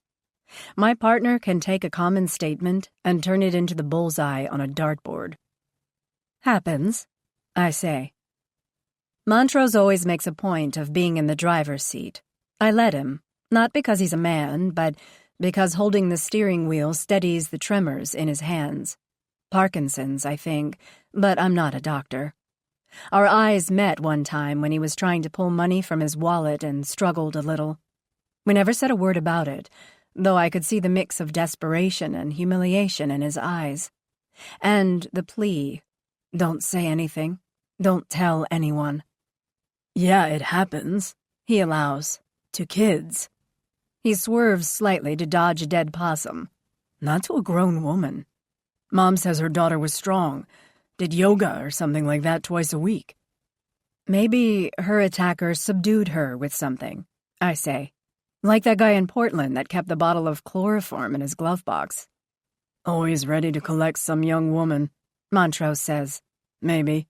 My partner can take a common statement and turn it into the bullseye on a dartboard. Happens, I say. Montrose always makes a point of being in the driver's seat. I let him, not because he's a man, but because holding the steering wheel steadies the tremors in his hands. Parkinson's, I think, but I'm not a doctor. Our eyes met one time when he was trying to pull money from his wallet and struggled a little. We never said a word about it, though I could see the mix of desperation and humiliation in his eyes. And the plea, don't say anything, don't tell anyone. Yeah, it happens, he allows, to kids. He swerves slightly to dodge a dead possum. Not to a grown woman. Mom says her daughter was strong, did yoga or something like that twice a week. Maybe her attacker subdued her with something, I say. Like that guy in Portland that kept the bottle of chloroform in his glove box. Always ready to collect some young woman, Montrose says. Maybe.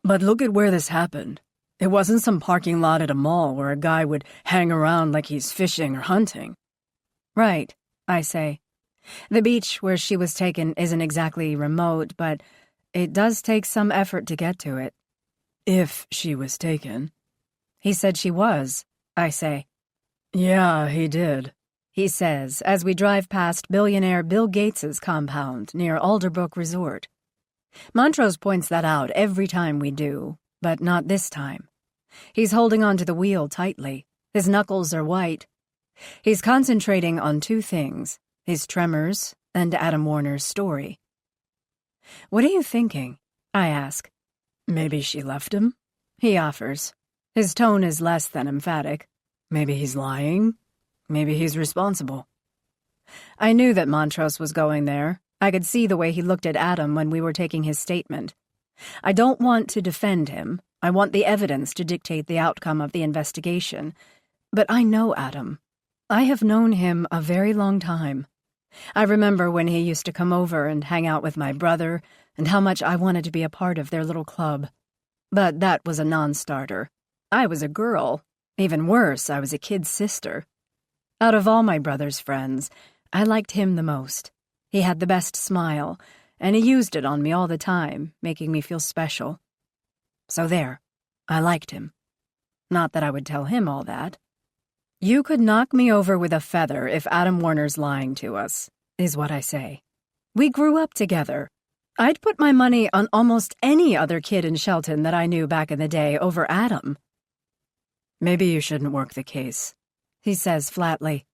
But look at where this happened. It wasn't some parking lot at a mall where a guy would hang around like he's fishing or hunting. Right, I say. The beach where she was taken isn't exactly remote, but it does take some effort to get to it. If she was taken. He said she was, I say. Yeah, he did, he says as we drive past billionaire Bill Gates's compound near Audiobook Resort. Montrose points that out every time we do, but not this time. He's holding onto the wheel tightly. His knuckles are white. He's concentrating on two things, his tremors and Adam Warner's story. What are you thinking? I ask. Maybe she left him, he offers. His tone is less than emphatic. Maybe he's lying. Maybe he's responsible. I knew that Montrose was going there. I could see the way he looked at Adam when we were taking his statement. I don't want to defend him. I want the evidence to dictate the outcome of the investigation. But I know Adam. I have known him a very long time. I remember when he used to come over and hang out with my brother, and how much I wanted to be a part of their little club. But that was a non-starter. I was a girl. Even worse, I was a kid's sister. Out of all my brother's friends, I liked him the most. He had the best smile, and he used it on me all the time, making me feel special. So there, I liked him. Not that I would tell him all that. You could knock me over with a feather if Adam Warner's lying to us, is what I say. We grew up together. I'd put my money on almost any other kid in Shelton that I knew back in the day over Adam. Maybe you shouldn't work the case, he says flatly.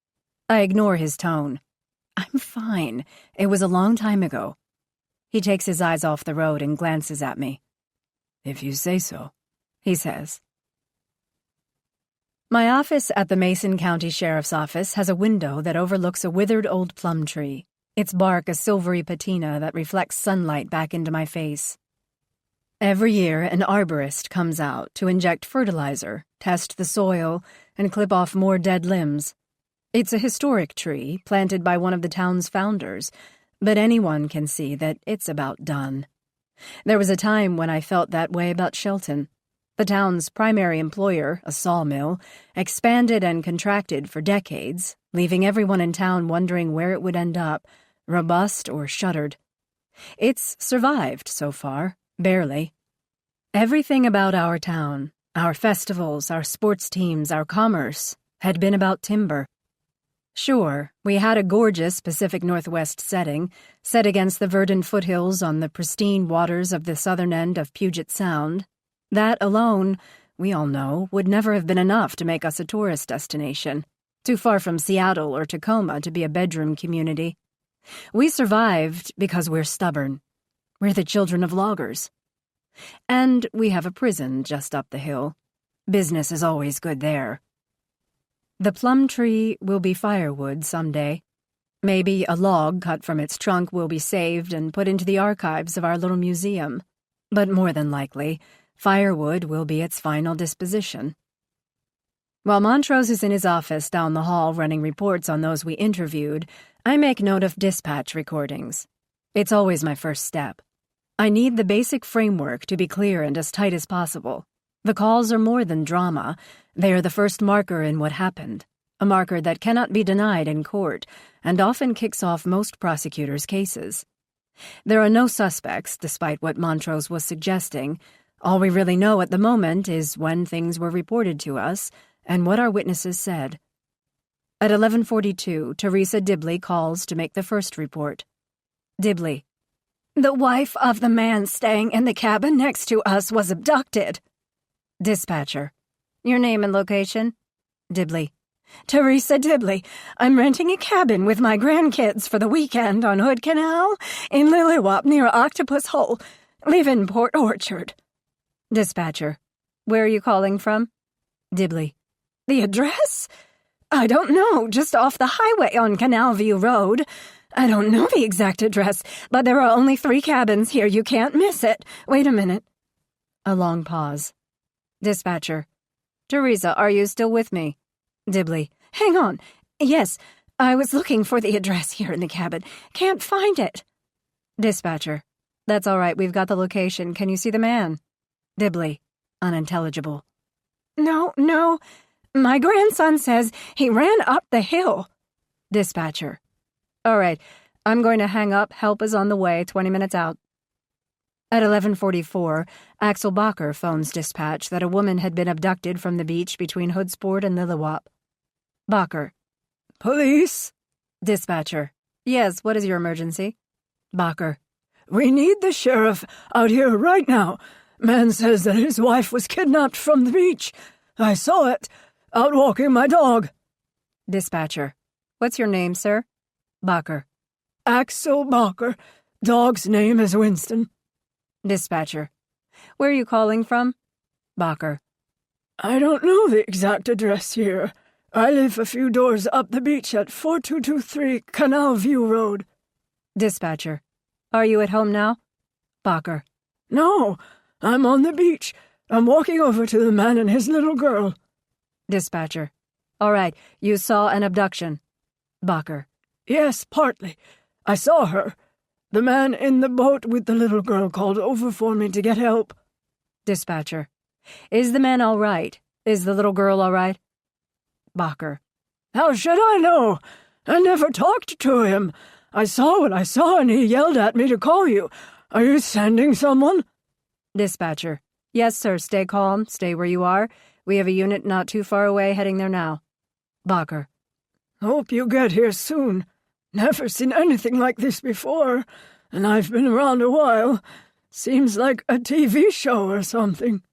I ignore his tone. I'm fine. It was a long time ago. He takes his eyes off the road and glances at me. If you say so, he says. My office at the Mason County Sheriff's Office has a window that overlooks a withered old plum tree, its bark a silvery patina that reflects sunlight back into my face. Every year, an arborist comes out to inject fertilizer, test the soil, and clip off more dead limbs. It's a historic tree, planted by one of the town's founders, but anyone can see that it's about done. There was a time when I felt that way about Shelton. The town's primary employer, a sawmill, expanded and contracted for decades, leaving everyone in town wondering where it would end up, robust or shuttered. It's survived so far, barely. Everything about our town, our festivals, our sports teams, our commerce, had been about timber. Sure, we had a gorgeous Pacific Northwest setting, set against the verdant foothills on the pristine waters of the southern end of Puget Sound. That alone, we all know, would never have been enough to make us a tourist destination, too far from Seattle or Tacoma to be a bedroom community. We survived because we're stubborn. We're the children of loggers. And we have a prison just up the hill. Business is always good there. The plum tree will be firewood someday. Maybe a log cut from its trunk will be saved and put into the archives of our little museum. But more than likely, firewood will be its final disposition. While Montrose is in his office down the hall running reports on those we interviewed, I make note of dispatch recordings. It's always my first step. I need the basic framework to be clear and as tight as possible. The calls are more than drama. They are the first marker in what happened, a marker that cannot be denied in court and often kicks off most prosecutors' cases. There are no suspects, despite what Montrose was suggesting. All we really know at the moment is when things were reported to us and what our witnesses said. At 11:42, Teresa Dibley calls to make the first report. Dibley: The wife of the man staying in the cabin next to us was abducted. Dispatcher: Your name and location? Dibley: Teresa Dibley. I'm renting a cabin with my grandkids for the weekend on Hood Canal in Lilywop near Octopus Hole. Live in Port Orchard. Dispatcher: Where are you calling from? Dibley: The address? I don't know, just off the highway on Canal View Road. I don't know the exact address, but there are only 3 cabins here. You can't miss it. Wait a minute. A long pause. Dispatcher: Teresa, are you still with me? Dibley: Hang on. Yes, I was looking for the address here in the cabin. Can't find it. Dispatcher: That's all right, we've got the location. Can you see the man? Dibley: Unintelligible. No. My grandson says he ran up the hill. Dispatcher: All right, I'm going to hang up. Help is on the way, 20 minutes out. At 11:44, Axel Bacher phones dispatch that a woman had been abducted from the beach between Hoodsport and Lilywop. Bacher: Police? Dispatcher: Yes, what is your emergency? Bacher: We need the sheriff out here right now. Man says that his wife was kidnapped from the beach. I saw it. Out walking my dog. Dispatcher: What's your name, sir? Bacher: Axel Bacher. Dog's name is Winston. Dispatcher: Where are you calling from? Bacher: I don't know the exact address here. I live a few doors up the beach at 4223 Canal View Road. Dispatcher: Are you at home now? Bacher: No, I'm on the beach. I'm walking over to the man and his little girl. Dispatcher: All right, you saw an abduction. Bacher: Yes, partly. I saw her. The man in the boat with the little girl called over for me to get help. Dispatcher: Is the man all right? Is the little girl all right? Bacher: How should I know? I never talked to him. I saw what I saw and he yelled at me to call you. Are you sending someone? Dispatcher: Yes, sir. Stay calm. Stay where you are. We have a unit not too far away heading there now. Bacher: Hope you get here soon. Never seen anything like this before, and I've been around a while. Seems like a TV show or something.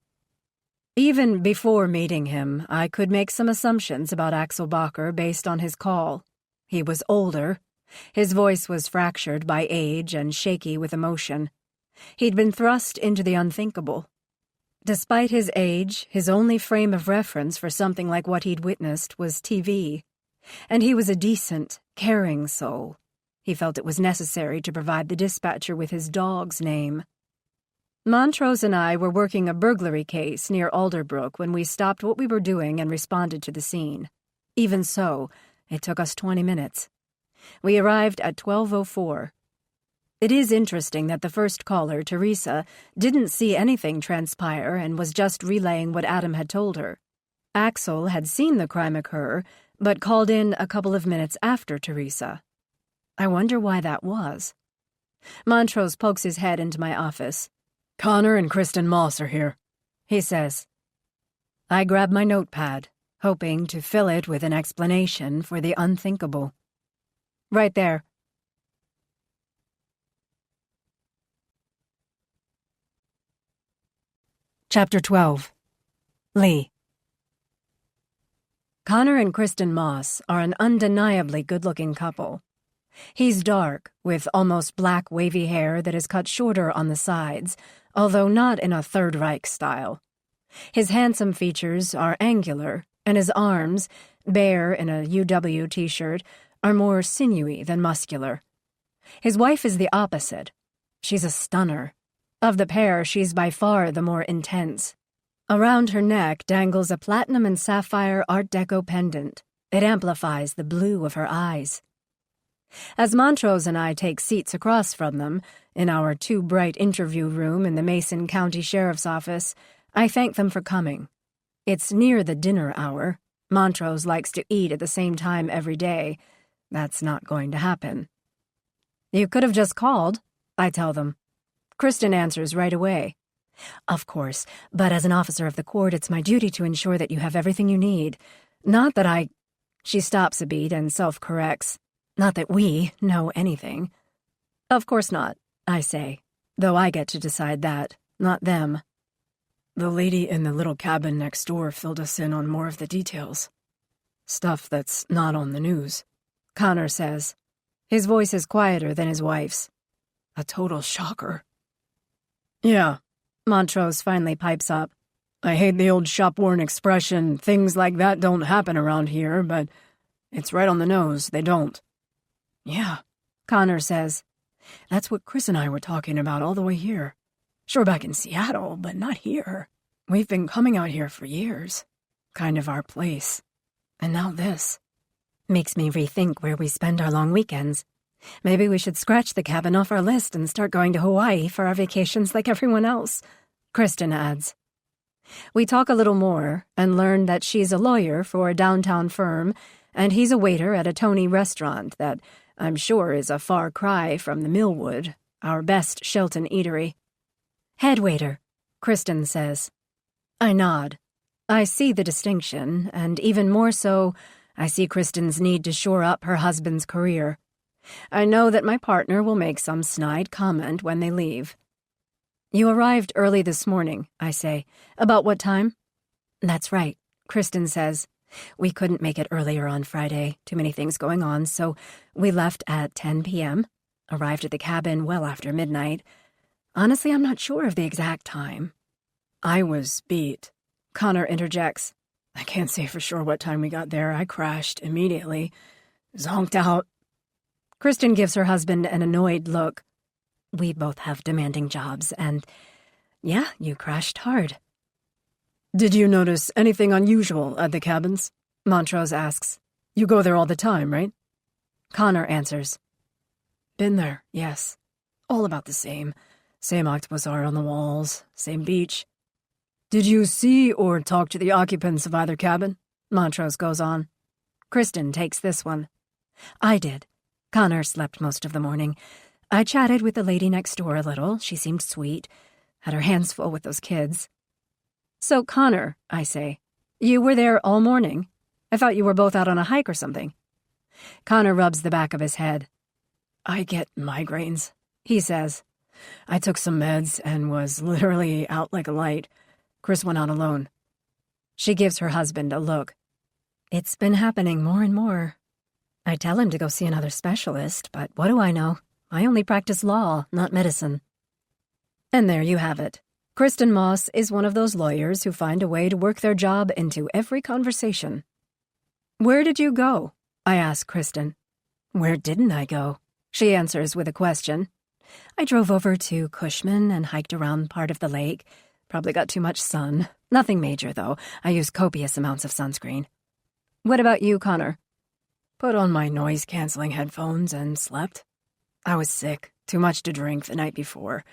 Even before meeting him, I could make some assumptions about Axel Bacher based on his call. He was older. His voice was fractured by age and shaky with emotion. He'd been thrust into the unthinkable. Despite his age, his only frame of reference for something like what he'd witnessed was TV. And he was a decent, caring soul. He felt it was necessary to provide the dispatcher with his dog's name. Montrose and I were working a burglary case near Alderbrook when we stopped what we were doing and responded to the scene. Even so, it took us 20 minutes. We arrived at 12:04. It is interesting that the first caller, Teresa, didn't see anything transpire and was just relaying what Adam had told her. Axel had seen the crime occur, but called in a couple of minutes after Teresa. I wonder why that was. Montrose pokes his head into my office. Connor and Kristen Moss are here, he says. I grab my notepad, hoping to fill it with an explanation for the unthinkable. Right there. Chapter 12. Lee. Connor and Kristen Moss are an undeniably good-looking couple. He's dark, with almost black wavy hair that is cut shorter on the sides, although not in a Third Reich style. His handsome features are angular, and his arms, bare in a UW t-shirt, are more sinewy than muscular. His wife is the opposite. She's a stunner. Of the pair, she's by far the more intense. Around her neck dangles a platinum and sapphire Art Deco pendant. It amplifies the blue of her eyes. As Montrose and I take seats across from them, in our too-bright interview room in the Mason County Sheriff's Office, I thank them for coming. It's near the dinner hour. Montrose likes to eat at the same time every day. That's not going to happen. You could have just called, I tell them. Kristen answers right away. Of course, but as an officer of the court, it's my duty to ensure that you have everything you need. Not that I... She stops a beat and self-corrects. Not that we know anything. Of course not, I say, though I get to decide that, not them. The lady in the little cabin next door filled us in on more of the details. Stuff that's not on the news, Connor says. His voice is quieter than his wife's. A total shocker. Yeah, Montrose finally pipes up. I hate the old shop-worn expression, things like that don't happen around here, but it's right on the nose, they don't. Yeah, Connor says. That's what Chris and I were talking about all the way here. Sure, back in Seattle, but not here. We've been coming out here for years. Kind of our place. And now this. Makes me rethink where we spend our long weekends. Maybe we should scratch the cabin off our list and start going to Hawaii for our vacations like everyone else, Kristen adds. We talk a little more and learn that she's a lawyer for a downtown firm and he's a waiter at a Tony restaurant that I'm sure is a far cry from the Millwood, our best Shelton eatery. Head waiter, Kristen says. I nod. I see the distinction, and even more so, I see Kristen's need to shore up her husband's career. I know that my partner will make some snide comment when they leave. You arrived early this morning, I say. About what time? That's right, Kristen says. We couldn't make it earlier on Friday, too many things going on, so we left at 10 p.m., arrived at the cabin well after midnight. Honestly, I'm not sure of the exact time. I was beat, Connor interjects. I can't say for sure what time we got there. I crashed immediately. Zonked out. Kristen gives her husband an annoyed look. We both have demanding jobs, and yeah, you crashed hard. Did you notice anything unusual at the cabins? Montrose asks. You go there all the time, right? Connor answers. Been there, yes. All about the same. Same octopus art on the walls, same beach. Did you see or talk to the occupants of either cabin? Montrose goes on. Kristen takes this one. I did. Connor slept most of the morning. I chatted with the lady next door a little. She seemed sweet. Had her hands full with those kids. So, Connor, I say, you were there all morning? I thought you were both out on a hike or something. Connor rubs the back of his head. I get migraines, he says. I took some meds and was literally out like a light. Chris went out alone. She gives her husband a look. It's been happening more and more. I tell him to go see another specialist, but what do I know? I only practice law, not medicine. And there you have it. Kristen Moss is one of those lawyers who find a way to work their job into every conversation. Where did you go? I ask Kristen. Where didn't I go? She answers with a question. I drove over to Cushman and hiked around part of the lake. Probably got too much sun. Nothing major, though. I use copious amounts of sunscreen. What about you, Connor? Put on my noise-canceling headphones and slept. I was sick. Too much to drink the night before.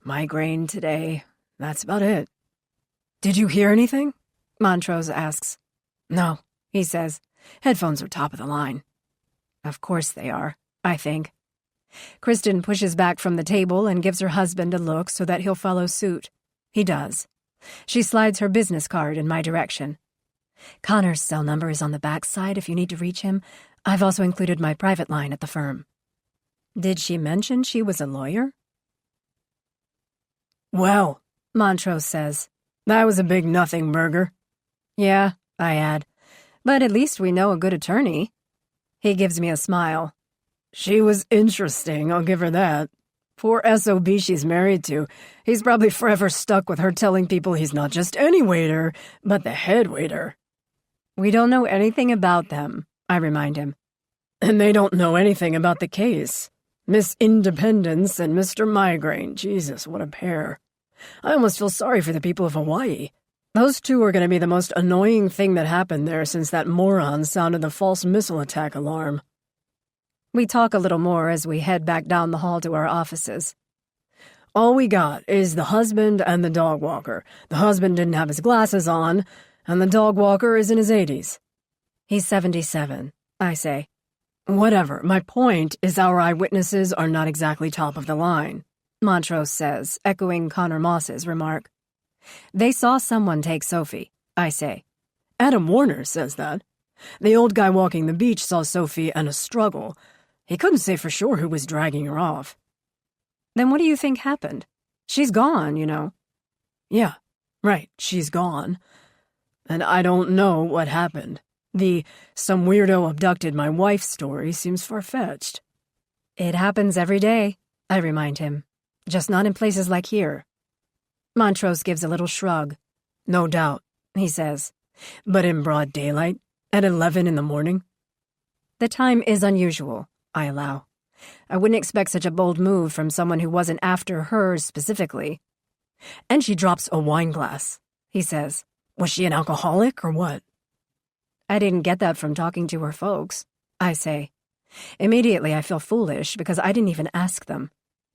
Migraine today. That's about it. Did you hear anything? Montrose asks. No, he says. Headphones are top of the line. Of course they are, I think. Kristen pushes back from the table and gives her husband a look so that he'll follow suit. He does. She slides her business card in my direction. Connor's cell number is on the back side if you need to reach him. I've also included my private line at the firm. Did she mention she was a lawyer? Well, Montrose says, that was a big nothing burger. Yeah, I add, but at least we know a good attorney. He gives me a smile. She was interesting, I'll give her that. Poor SOB she's married to. He's probably forever stuck with her telling people he's not just any waiter, but the head waiter. We don't know anything about them, I remind him. And they don't know anything about the case. Miss Independence and Mr. Migraine. Jesus, what a pair. I almost feel sorry for the people of Hawaii. Those two are going to be the most annoying thing that happened there since that moron sounded the false missile attack alarm. We talk a little more as we head back down the hall to our offices. All we got is the husband and the dog walker. The husband didn't have his glasses on, and the dog walker is in his 80s. He's 77, I say. Whatever. My point is our eyewitnesses are not exactly top of the line, Montrose says, echoing Connor Moss's remark. They saw someone take Sophie, I say. Adam Warner says that. The old guy walking the beach saw Sophie and a struggle. He couldn't say for sure who was dragging her off. Then what do you think happened? She's gone, you know. Yeah, right, she's gone. And I don't know what happened. The some weirdo abducted my wife story seems far-fetched. It happens every day, I remind him. Just not in places like here. Montrose gives a little shrug. No doubt, he says. But in broad daylight, at 11 in the morning? The time is unusual, I allow. I wouldn't expect such a bold move from someone who wasn't after her specifically. And she drops a wine glass, he says. Was she an alcoholic or what? I didn't get that from talking to her folks, I say. Immediately I feel foolish because I didn't even ask them.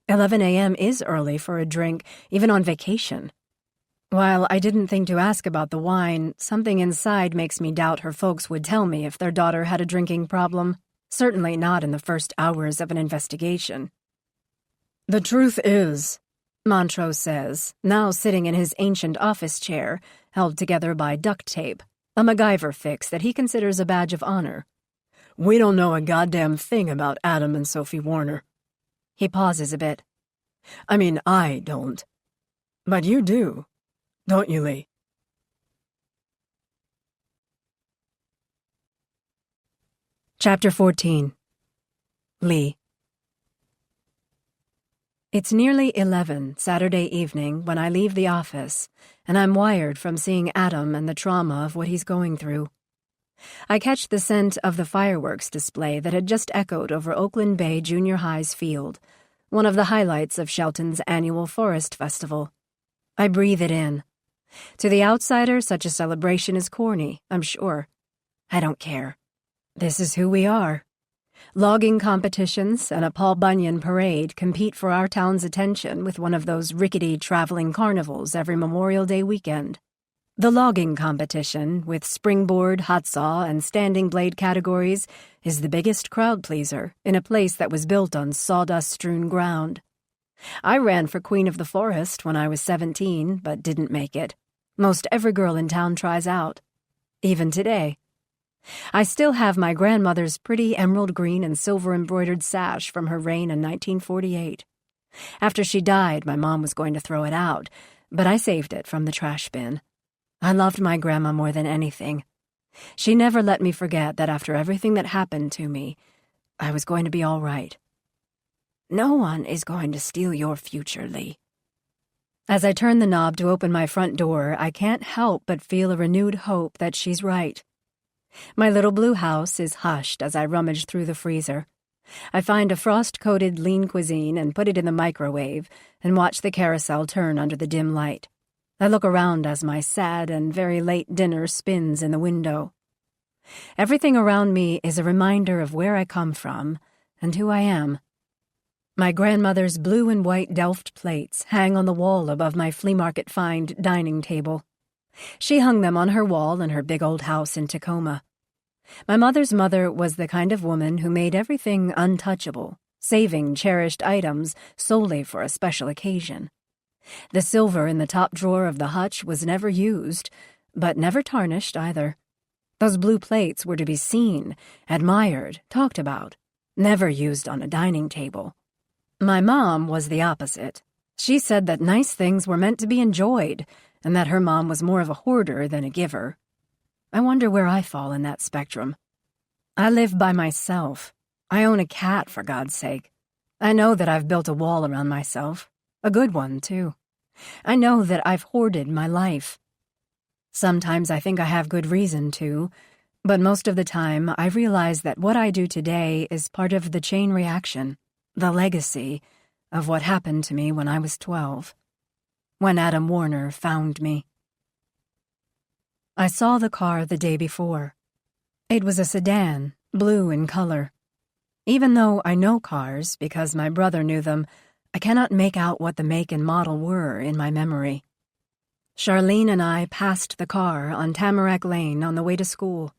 11 a.m. is early for a drink, even on vacation. While I didn't think to ask about the wine, something inside makes me doubt her folks would tell me if their daughter had a drinking problem. Certainly not in the first hours of an investigation. The truth is, Montrose says, now sitting in his ancient office chair, held together by duct tape, a MacGyver fix that he considers a badge of honor. We don't know a goddamn thing about Adam and Sophie Warner. He pauses a bit. I mean, I don't. But you do, don't you, Lee? Chapter 14. Lee. It's nearly 11 Saturday evening when I leave the office, and I'm wired from seeing Adam and the trauma of what he's going through. I catch the scent of the fireworks display that had just echoed over Oakland Bay Junior High's field, one of the highlights of Shelton's annual Forest Festival. I breathe it in. To the outsider, such a celebration is corny, I'm sure. I don't care. This is who we are. Logging competitions and a Paul Bunyan parade compete for our town's attention with one of those rickety traveling carnivals every Memorial Day weekend. The logging competition, with springboard, hot saw, and standing blade categories, is the biggest crowd pleaser in a place that was built on sawdust-strewn ground. I ran for Queen of the Forest when I was 17, but didn't make it. Most every girl in town tries out. Even today. I still have my grandmother's pretty emerald green and silver embroidered sash from her reign in 1948. After she died, my mom was going to throw it out, but I saved it from the trash bin. I loved my grandma more than anything. She never let me forget that after everything that happened to me, I was going to be all right. No one is going to steal your future, Lee. As I turn the knob to open my front door, I can't help but feel a renewed hope that she's right. My little blue house is hushed as I rummage through the freezer. I find a frost-coated lean cuisine and put it in the microwave and watch the carousel turn under the dim light. I look around as my sad and very late dinner spins in the window. Everything around me is a reminder of where I come from and who I am. My grandmother's blue and white Delft plates hang on the wall above my flea market find dining table. She hung them on her wall in her big old house in Tacoma. My mother's mother was the kind of woman who made everything untouchable, saving cherished items solely for a special occasion. The silver in the top drawer of the hutch was never used, but never tarnished either. Those blue plates were to be seen, admired, talked about, never used on a dining table. My mom was the opposite. She said that nice things were meant to be enjoyed, and that her mom was more of a hoarder than a giver. I wonder where I fall in that spectrum. I live by myself. I own a cat, for God's sake. I know that I've built a wall around myself. A good one, too. I know that I've hoarded my life. Sometimes I think I have good reason to, but most of the time I realize that what I do today is part of the chain reaction, the legacy of what happened to me when I was 12. When Adam Warner found me. I saw the car the day before. It was a sedan, blue in color. Even though I know cars because my brother knew them, I cannot make out what the make and model were in my memory. Charlene and I passed the car on Tamarack Lane on the way to school.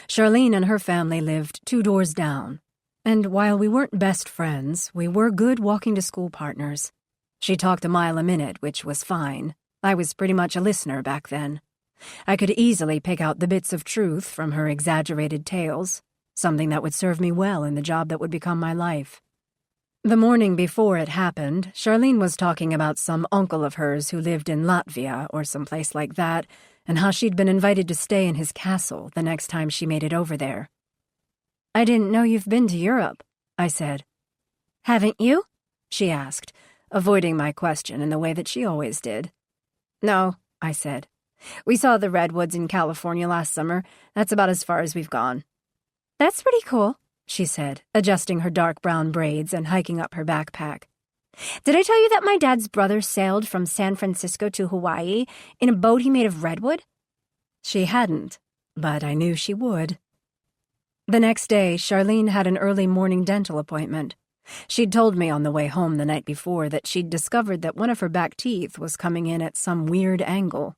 Charlene and her family lived 2 doors down, and while we weren't best friends, we were good walking-to-school partners. She talked a mile a minute, which was fine. I was pretty much a listener back then. I could easily pick out the bits of truth from her exaggerated tales, something that would serve me well in the job that would become my life. The morning before it happened, Charlene was talking about some uncle of hers who lived in Latvia or someplace like that, and how she'd been invited to stay in his castle the next time she made it over there. "I didn't know you've been to Europe," I said. "Haven't you?" she asked, avoiding my question in the way that she always did. "No," I said. "We saw the redwoods in California last summer. That's about as far as we've gone." "That's pretty cool," she said, adjusting her dark brown braids and hiking up her backpack. "Did I tell you that my dad's brother sailed from San Francisco to Hawaii in a boat he made of redwood?" She hadn't, but I knew she would. The next day, Charlene had an early morning dental appointment. She'd told me on the way home the night before that she'd discovered that one of her back teeth was coming in at some weird angle.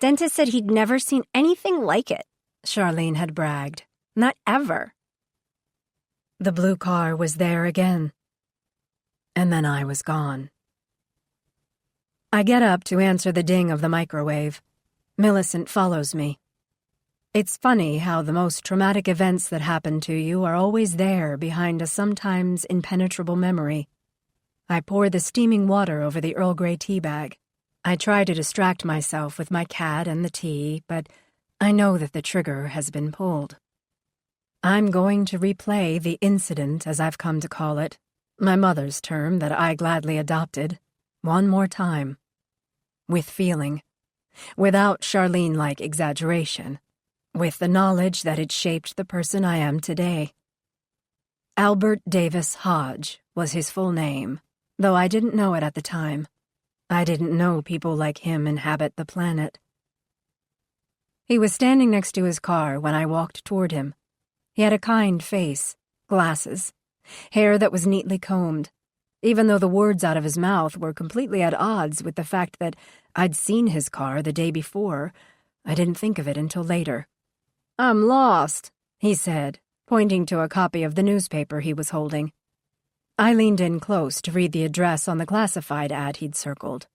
"Dentist said he'd never seen anything like it," Charlene had bragged. "Not ever." The blue car was there again. And then I was gone. I get up to answer the ding of the microwave. Millicent follows me. It's funny how the most traumatic events that happen to you are always there behind a sometimes impenetrable memory. I pour the steaming water over the Earl Grey tea bag. I try to distract myself with my cat and the tea, but I know that the trigger has been pulled. I'm going to replay the incident, as I've come to call it, my mother's term that I gladly adopted, one more time. With feeling. Without Charlene-like exaggeration. With the knowledge that it shaped the person I am today. Albert Davis Hodge was his full name, though I didn't know it at the time. I didn't know people like him inhabit the planet. He was standing next to his car when I walked toward him. He had a kind face, glasses, hair that was neatly combed, even though the words out of his mouth were completely at odds with the fact that I'd seen his car the day before. I didn't think of it until later. "I'm lost," he said, pointing to a copy of the newspaper he was holding. I leaned in close to read the address on the classified ad he'd circled.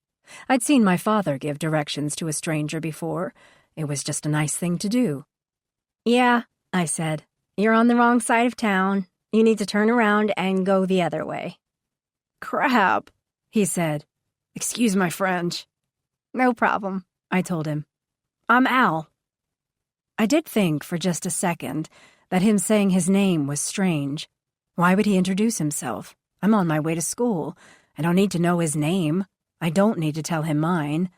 I'd seen my father give directions to a stranger before. It was just a nice thing to do. "Yeah," I said. "You're on the wrong side of town. You need to turn around and go the other way." "Crap," he said. "Excuse my French." "No problem," I told him. "I'm Al." I did think for just a second that him saying his name was strange. Why would he introduce himself? I'm on my way to school. I don't need to know his name. I don't need to tell him mine.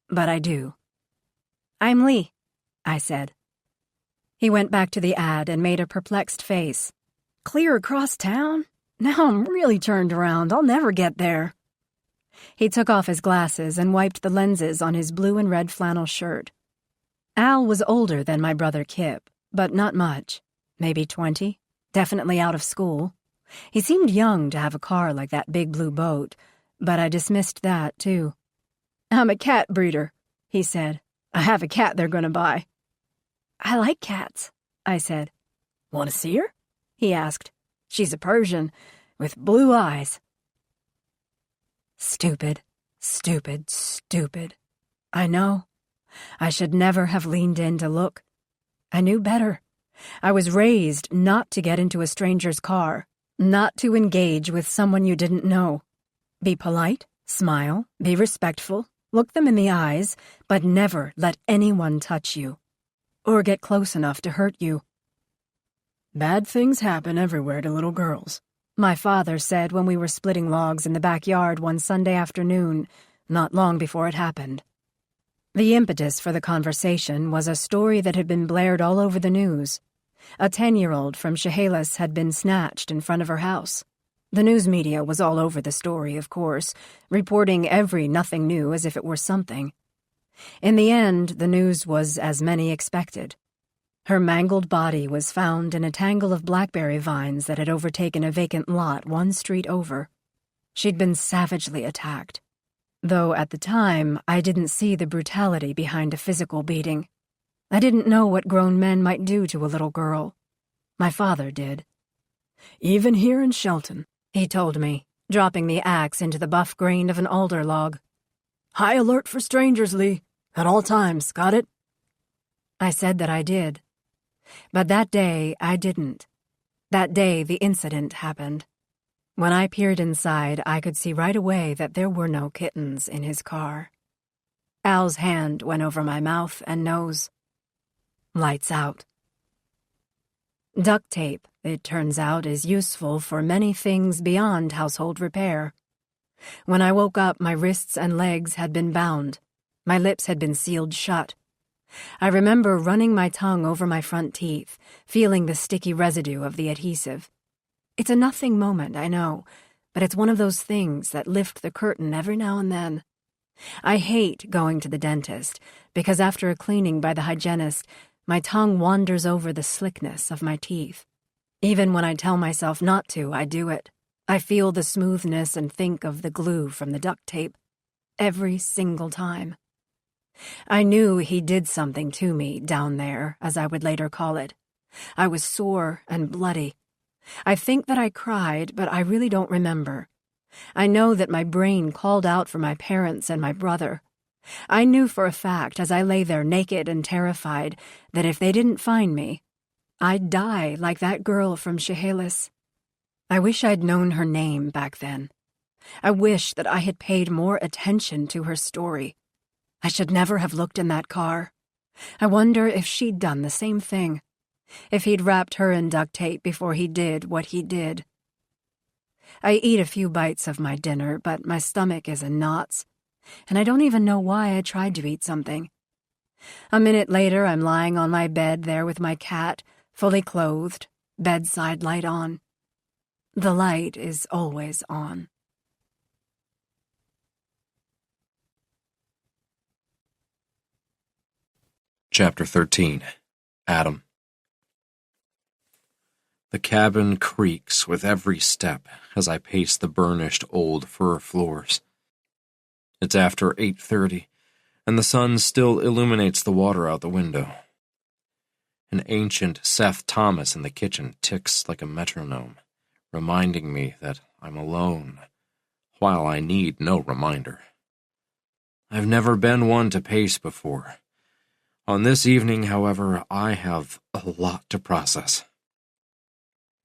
But I do. "I'm Lee," I said. He went back to the ad and made a perplexed face. "Clear across town? Now I'm really turned around. I'll never get there." He took off his glasses and wiped the lenses on his blue and red flannel shirt. Al was older than my brother Kip, but not much. Maybe 20. Definitely out of school. He seemed young to have a car like that big blue boat, but I dismissed that, too. "I'm a cat breeder," he said. "I have a cat they're going to buy." "I like cats," I said. "Want to see her?" he asked. "She's a Persian, with blue eyes." Stupid, stupid, stupid. I know. I should never have leaned in to look. I knew better. I was raised not to get into a stranger's car, not to engage with someone you didn't know. Be polite, smile, be respectful, look them in the eyes, but never let anyone touch you. Or get close enough to hurt you. "Bad things happen everywhere to little girls," my father said when we were splitting logs in the backyard one Sunday afternoon, not long before it happened. The impetus for the conversation was a story that had been blared all over the news. A 10-year-old from Chehalis had been snatched in front of her house. The news media was all over the story, of course, reporting every nothing new as if it were something. In the end, the news was as many expected. Her mangled body was found in a tangle of blackberry vines that had overtaken a vacant lot one street over. She'd been savagely attacked, though at the time I didn't see the brutality behind a physical beating. I didn't know what grown men might do to a little girl. My father did. Even here in Shelton, he told me, dropping the axe into the buff grain of an alder log. High alert for strangers, Lee, at all times, got it? I said that I did. But that day, I didn't. That day, the incident happened. When I peered inside, I could see right away that there were no kittens in his car. Al's hand went over my mouth and nose. Lights out. Duct tape, it turns out, is useful for many things beyond household repair. When I woke up, my wrists and legs had been bound. My lips had been sealed shut. I remember running my tongue over my front teeth, feeling the sticky residue of the adhesive. It's a nothing moment, I know, but it's one of those things that lift the curtain every now and then. I hate going to the dentist, because after a cleaning by the hygienist, my tongue wanders over the slickness of my teeth. Even when I tell myself not to, I do it. I feel the smoothness and think of the glue from the duct tape. Every single time. I knew he did something to me down there, as I would later call it. I was sore and bloody. I think that I cried, but I really don't remember. I know that my brain called out for my parents and my brother. I knew for a fact, as I lay there naked and terrified, that if they didn't find me, I'd die like that girl from Chehalis. I wish I'd known her name back then. I wish that I had paid more attention to her story. I should never have looked in that car. I wonder if she'd done the same thing. If he'd wrapped her in duct tape before he did what he did. I eat a few bites of my dinner, but my stomach is in knots, and I don't even know why I tried to eat something. A minute later, I'm lying on my bed there with my cat, fully clothed, bedside light on. The light is always on. Chapter 13. Adam. The cabin creaks with every step as I pace the burnished old fir floors. It's after 8:30, and the sun still illuminates the water out the window. An ancient Seth Thomas in the kitchen ticks like a metronome, reminding me that I'm alone, while I need no reminder. I've never been one to pace before. On this evening, however, I have a lot to process.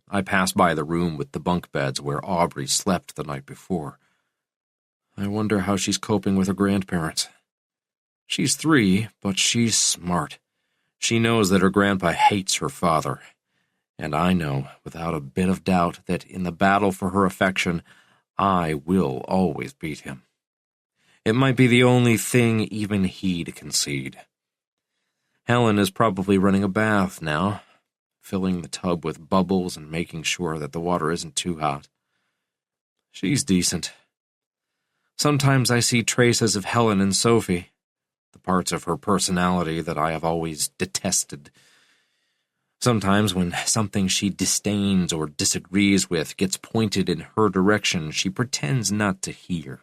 I pass by the room with the bunk beds where Aubrey slept the night before. I wonder how she's coping with her grandparents. She's 3, but she's smart. She knows that her grandpa hates her father, and I know, without a bit of doubt, that in the battle for her affection, I will always beat him. It might be the only thing even he'd concede. Helen is probably running a bath now, filling the tub with bubbles and making sure that the water isn't too hot. She's decent. Sometimes I see traces of Helen in Sophie, the parts of her personality that I have always detested. Sometimes when something she disdains or disagrees with gets pointed in her direction, she pretends not to hear.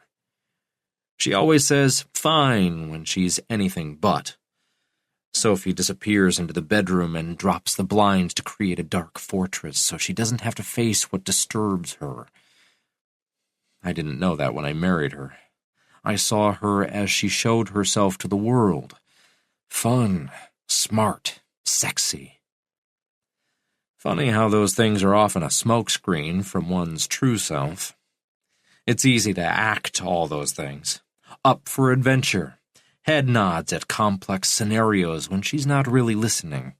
She always says fine when she's anything but. Sophie disappears into the bedroom and drops the blinds to create a dark fortress so she doesn't have to face what disturbs her. I didn't know that when I married her. I saw her as she showed herself to the world. Fun, smart, sexy. Funny how those things are often a smokescreen from one's true self. It's easy to act all those things. Up for adventure. Head nods at complex scenarios when she's not really listening.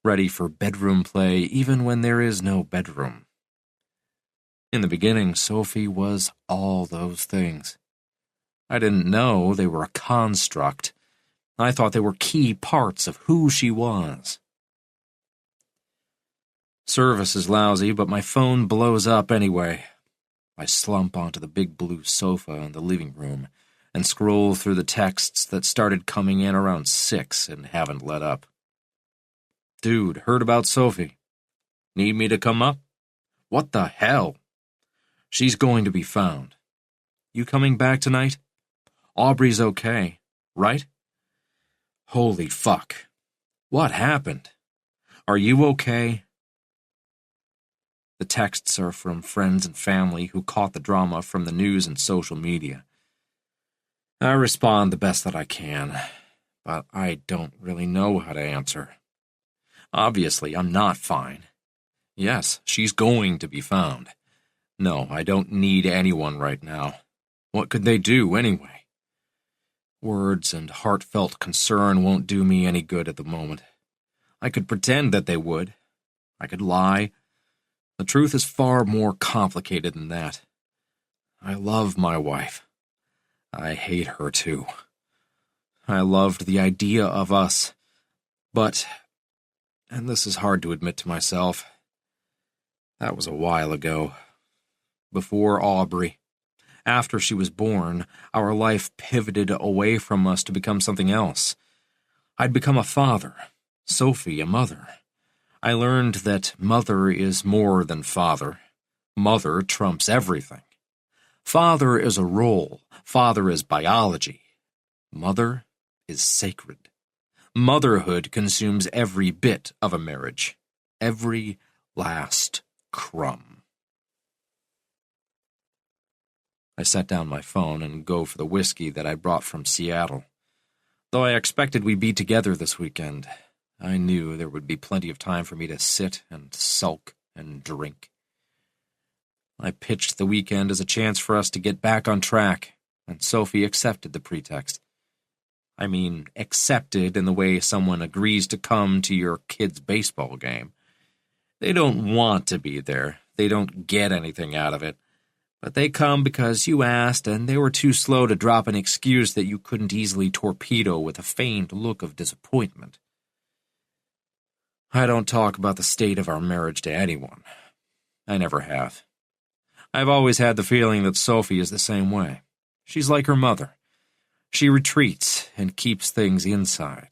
Ready for bedroom play even when there is no bedroom. In the beginning, Sophie was all those things. I didn't know they were a construct. I thought they were key parts of who she was. Service is lousy, but my phone blows up anyway. I slump onto the big blue sofa in the living room, and scroll through the texts that started coming in around 6 and haven't let up. Dude, heard about Sophie. Need me to come up? What the hell? She's going to be found. You coming back tonight? Aubrey's okay, right? Holy fuck. What happened? Are you okay? The texts are from friends and family who caught the drama from the news and social media. I respond the best that I can, but I don't really know how to answer. Obviously, I'm not fine. Yes, she's going to be found. No, I don't need anyone right now. What could they do, anyway? Words and heartfelt concern won't do me any good at the moment. I could pretend that they would. I could lie. The truth is far more complicated than that. I love my wife. I hate her too. I loved the idea of us, but, and this is hard to admit to myself, that was a while ago. Before Aubrey. After she was born, our life pivoted away from us to become something else. I'd become a father, Sophie a mother. I learned that mother is more than father. Mother trumps everything. Father is a role. Father is biology. Mother is sacred. Motherhood consumes every bit of a marriage. Every last crumb. I set down my phone and go for the whiskey that I brought from Seattle. Though I expected we'd be together this weekend, I knew there would be plenty of time for me to sit and sulk and drink. I pitched the weekend as a chance for us to get back on track, and Sophie accepted the pretext. I mean, accepted in the way someone agrees to come to your kid's baseball game. They don't want to be there. They don't get anything out of it. But they come because you asked, and they were too slow to drop an excuse that you couldn't easily torpedo with a feigned look of disappointment. I don't talk about the state of our marriage to anyone. I never have. I've always had the feeling that Sophie is the same way. She's like her mother. She retreats and keeps things inside.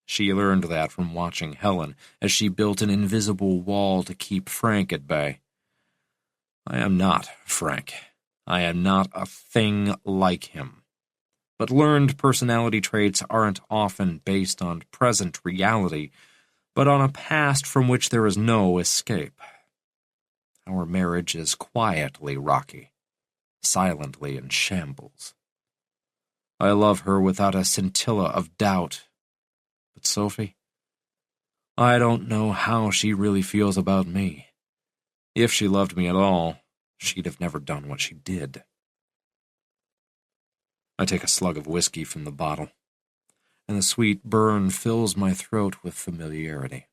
She learned that from watching Helen as she built an invisible wall to keep Frank at bay. I am not Frank. I am not a thing like him. But learned personality traits aren't often based on present reality, but on a past from which there is no escape. Our marriage is quietly rocky, silently in shambles. I love her without a scintilla of doubt. But Sophie, I don't know how she really feels about me. If she loved me at all, she'd have never done what she did. I take a slug of whiskey from the bottle, and the sweet burn fills my throat with familiarity.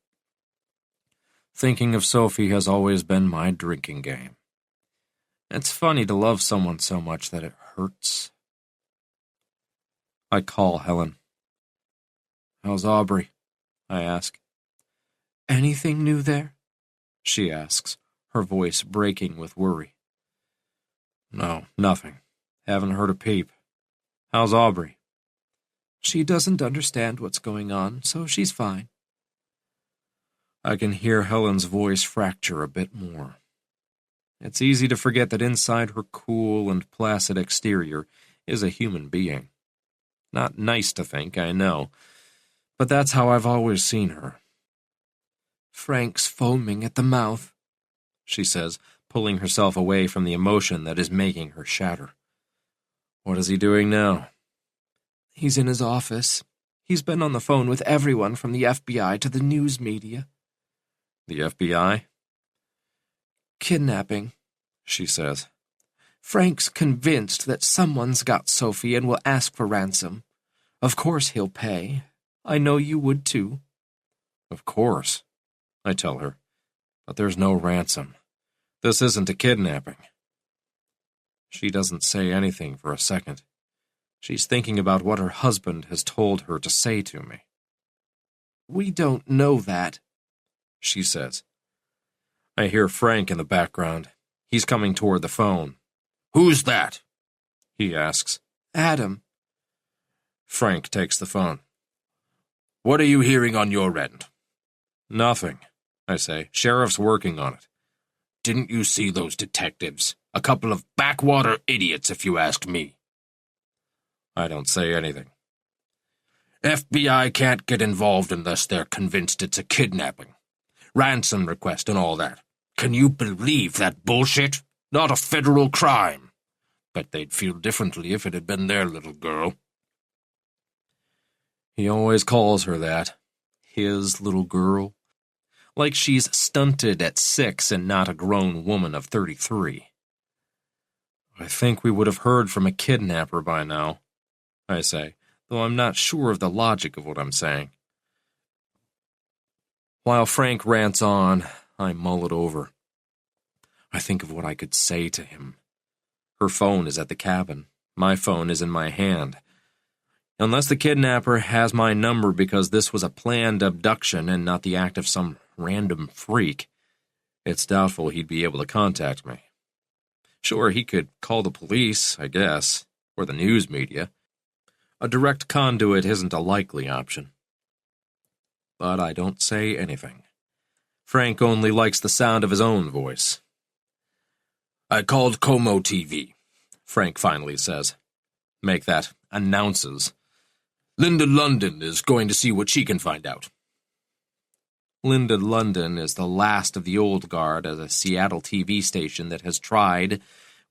Thinking of Sophie has always been my drinking game. It's funny to love someone so much that it hurts. I call Helen. How's Aubrey? I ask. Anything new there? She asks, her voice breaking with worry. No, nothing. Haven't heard a peep. How's Aubrey? She doesn't understand what's going on, so she's fine. I can hear Helen's voice fracture a bit more. It's easy to forget that inside her cool and placid exterior is a human being. Not nice to think, I know, but that's how I've always seen her. Frank's foaming at the mouth, she says, pulling herself away from the emotion that is making her shatter. What is he doing now? He's in his office. He's been on the phone with everyone from the FBI to the news media. The FBI? Kidnapping, she says. Frank's convinced that someone's got Sophie and will ask for ransom. Of course he'll pay. I know you would too. Of course, I tell her. But there's no ransom. This isn't a kidnapping. She doesn't say anything for a second. She's thinking about what her husband has told her to say to me. We don't know that, she says. I hear Frank in the background. He's coming toward the phone. Who's that? He asks. Adam. Frank takes the phone. What are you hearing on your end? Nothing, I say. Sheriff's working on it. Didn't you see those detectives? A couple of backwater idiots, if you ask me. I don't say anything. FBI can't get involved unless they're convinced it's a kidnapping. Ransom request and all that. Can you believe that bullshit? Not a federal crime. Bet they'd feel differently if it had been their little girl. He always calls her that. His little girl. Like she's stunted at 6 and not a grown woman of 33. I think we would have heard from a kidnapper by now, I say, though I'm not sure of the logic of what I'm saying. While Frank rants on, I mull it over. I think of what I could say to him. Her phone is at the cabin. My phone is in my hand. Unless the kidnapper has my number because this was a planned abduction and not the act of some random freak, it's doubtful he'd be able to contact me. Sure, he could call the police, I guess, or the news media. A direct conduit isn't a likely option. But I don't say anything. Frank only likes the sound of his own voice. I called Como TV, Frank finally says. Make that announces. Linda London is going to see what she can find out. Linda London is the last of the old guard at a Seattle TV station that has tried,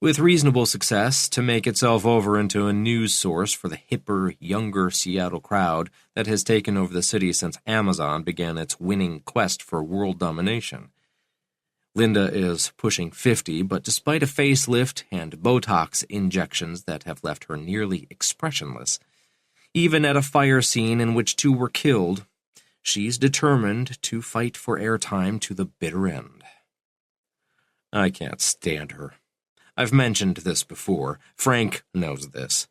with reasonable success, to make itself over into a news source for the hipper, younger Seattle crowd that has taken over the city since Amazon began its winning quest for world domination. Linda is pushing 50, but despite a facelift and Botox injections that have left her nearly expressionless, even at a fire scene in which 2 were killed, she's determined to fight for airtime to the bitter end. I can't stand her. I've mentioned this before. Frank knows this.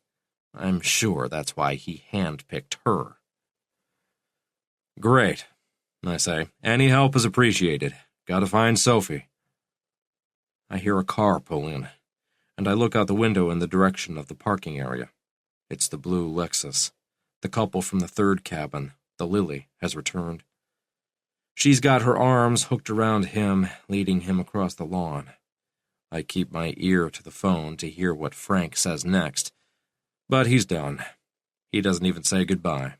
I'm sure that's why he handpicked her. Great, I say. Any help is appreciated. Gotta find Sophie. I hear a car pull in, and I look out the window in the direction of the parking area. It's the blue Lexus. The couple from the 3rd cabin, the Lily, has returned. She's got her arms hooked around him, leading him across the lawn. I keep my ear to the phone to hear what Frank says next, but he's done. He doesn't even say goodbye.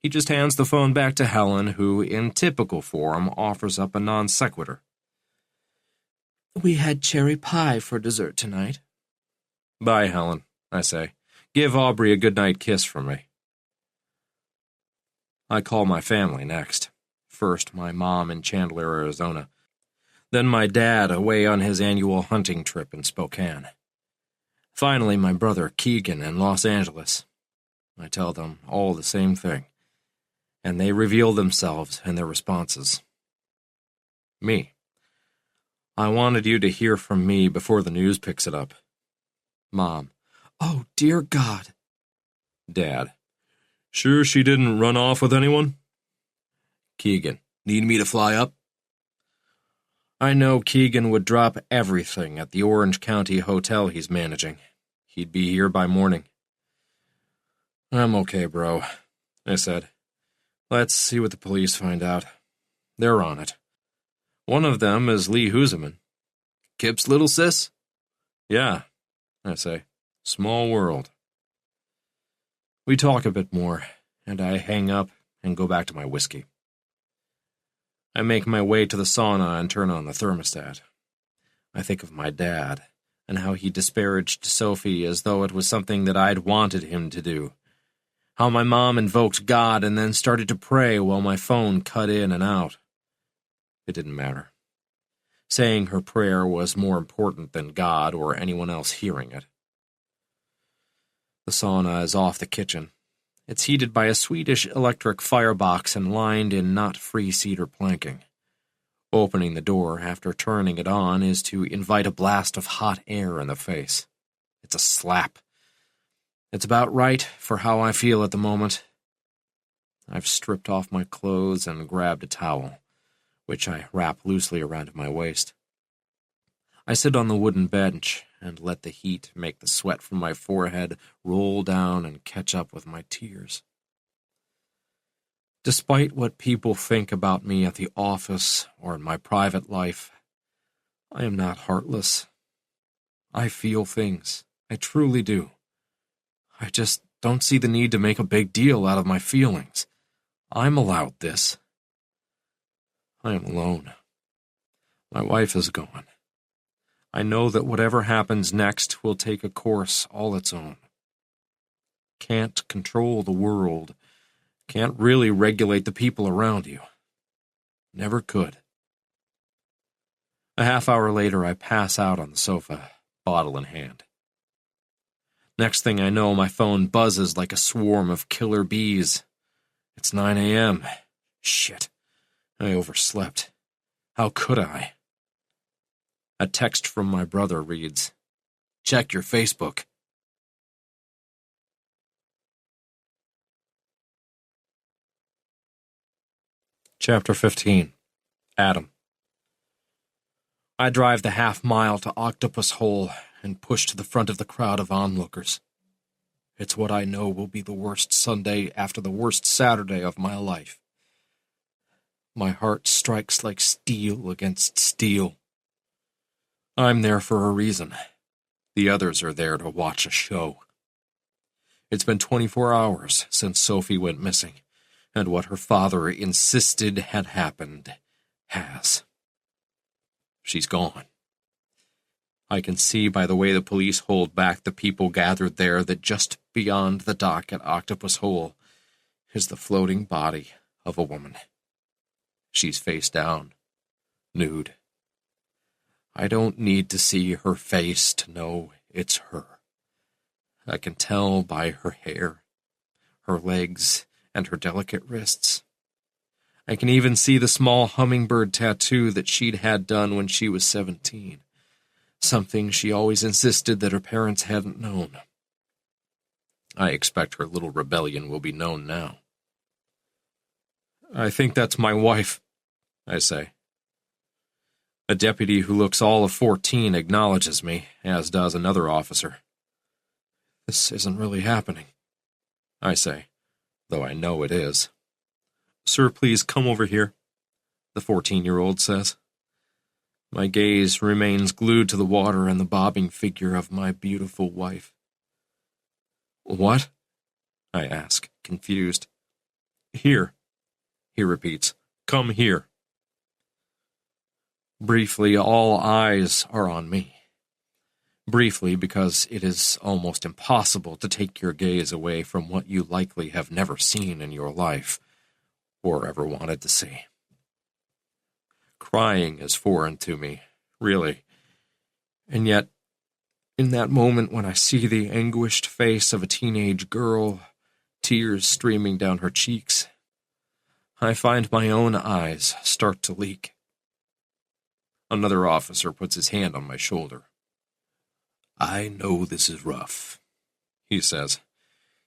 He just hands the phone back to Helen, who, in typical form, offers up a non sequitur. We had cherry pie for dessert tonight. Bye, Helen, I say. Give Aubrey a goodnight kiss from me. I call my family next. First, my mom in Chandler, Arizona. Then my dad away on his annual hunting trip in Spokane. Finally, my brother Keegan in Los Angeles. I tell them all the same thing, and they reveal themselves in their responses. Me. I wanted you to hear from me before the news picks it up. Mom. Oh, dear God. Dad. Sure she didn't run off with anyone? Keegan. Need me to fly up? I know Keegan would drop everything at the Orange County hotel he's managing. He'd be here by morning. I'm okay, bro, I said. Let's see what the police find out. They're on it. One of them is Lee Huseman. Kip's little sis? Yeah, I say. Small world. We talk a bit more, and I hang up and go back to my whiskey. I make my way to the sauna and turn on the thermostat. I think of my dad, and how he disparaged Sophie as though it was something that I'd wanted him to do. How my mom invoked God and then started to pray while my phone cut in and out. It didn't matter. Saying her prayer was more important than God or anyone else hearing it. The sauna is off the kitchen. It's heated by a Swedish electric firebox and lined in knot-free cedar planking. Opening the door after turning it on is to invite a blast of hot air in the face. It's a slap. It's about right for how I feel at the moment. I've stripped off my clothes and grabbed a towel, which I wrap loosely around my waist. I sit on the wooden bench and let the heat make the sweat from my forehead roll down and catch up with my tears. Despite what people think about me at the office or in my private life, I am not heartless. I feel things. I truly do. I just don't see the need to make a big deal out of my feelings. I'm allowed this. I am alone. My wife is gone. I know that whatever happens next will take a course all its own. Can't control the world. Can't really regulate the people around you. Never could. A half hour later, I pass out on the sofa, bottle in hand. Next thing I know, my phone buzzes like a swarm of killer bees. It's 9 a.m. Shit. I overslept. How could I? A text from my brother reads, "Check your Facebook." Chapter 15. Adam. I drive the half-mile to Octopus Hole and push to the front of the crowd of onlookers. It's what I know will be the worst Sunday after the worst Saturday of my life. My heart strikes like steel against steel. I'm there for a reason. The others are there to watch a show. It's been 24 hours since Sophie went missing, and what her father insisted had happened has. She's gone. I can see by the way the police hold back the people gathered there that just beyond the dock at Octopus Hole is the floating body of a woman. She's face down, nude. I don't need to see her face to know it's her. I can tell by her hair, her legs, and her delicate wrists. I can even see the small hummingbird tattoo that she'd had done when she was 17, something she always insisted that her parents hadn't known. I expect her little rebellion will be known now. "I think that's my wife," I say. A deputy who looks all of 14 acknowledges me, as does another officer. "This isn't really happening," I say, though I know it is. "Sir, please come over here," the 14-year-old says. My gaze remains glued to the water and the bobbing figure of my beautiful wife. "What?" I ask, confused. "Here," he repeats. "Come here." Briefly, all eyes are on me. Briefly, because it is almost impossible to take your gaze away from what you likely have never seen in your life, or ever wanted to see. Crying is foreign to me, really. And yet, in that moment when I see the anguished face of a teenage girl, tears streaming down her cheeks, I find my own eyes start to leak. Another officer puts his hand on my shoulder. "I know this is rough," he says.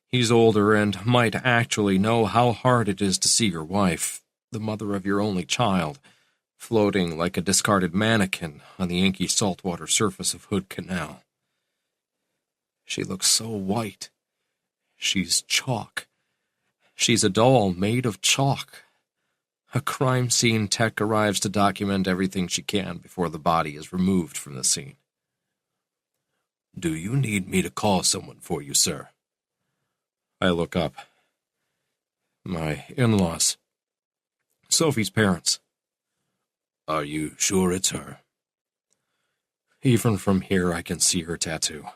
He's older and might actually know how hard it is to see your wife, the mother of your only child, floating like a discarded mannequin on the inky saltwater surface of Hood Canal. She looks so white. She's chalk. She's a doll made of chalk. A crime scene tech arrives to document everything she can before the body is removed from the scene. "Do you need me to call someone for you, sir?" I look up. My in-laws. Sophie's parents. "Are you sure it's her?" Even from here I can see her tattoo.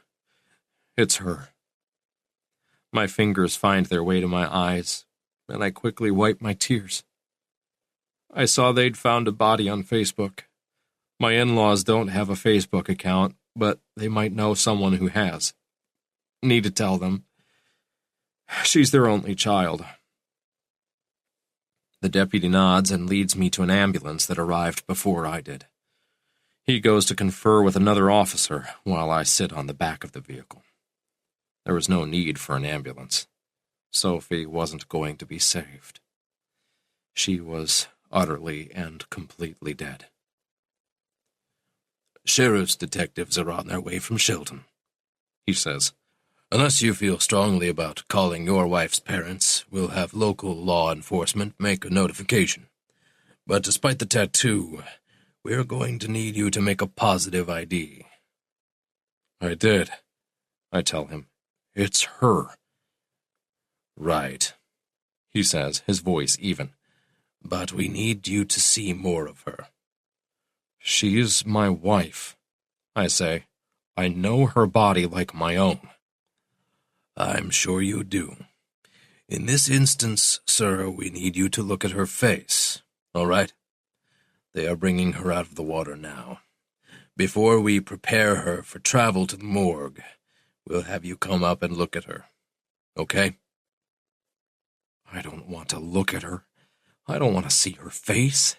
It's her. My fingers find their way to my eyes, and I quickly wipe my tears. I saw they'd found a body on Facebook. My in-laws don't have a Facebook account, but they might know someone who has. Need to tell them. She's their only child. The deputy nods and leads me to an ambulance that arrived before I did. He goes to confer with another officer while I sit on the back of the vehicle. There was no need for an ambulance. Sophie wasn't going to be saved. She was utterly and completely dead. Sheriff's detectives are on their way from Shelton, he says. Unless you feel strongly about calling your wife's parents, we'll have local law enforcement make a notification. But despite the tattoo, we're going to need you to make a positive ID. I did, I tell him. It's her. Right, he says, his voice even. But we need you to see more of her. She's my wife, I say. I know her body like my own. I'm sure you do. In this instance, sir, we need you to look at her face, all right? They are bringing her out of the water now. Before we prepare her for travel to the morgue, we'll have you come up and look at her, okay? I don't want to look at her. I don't want to see her face.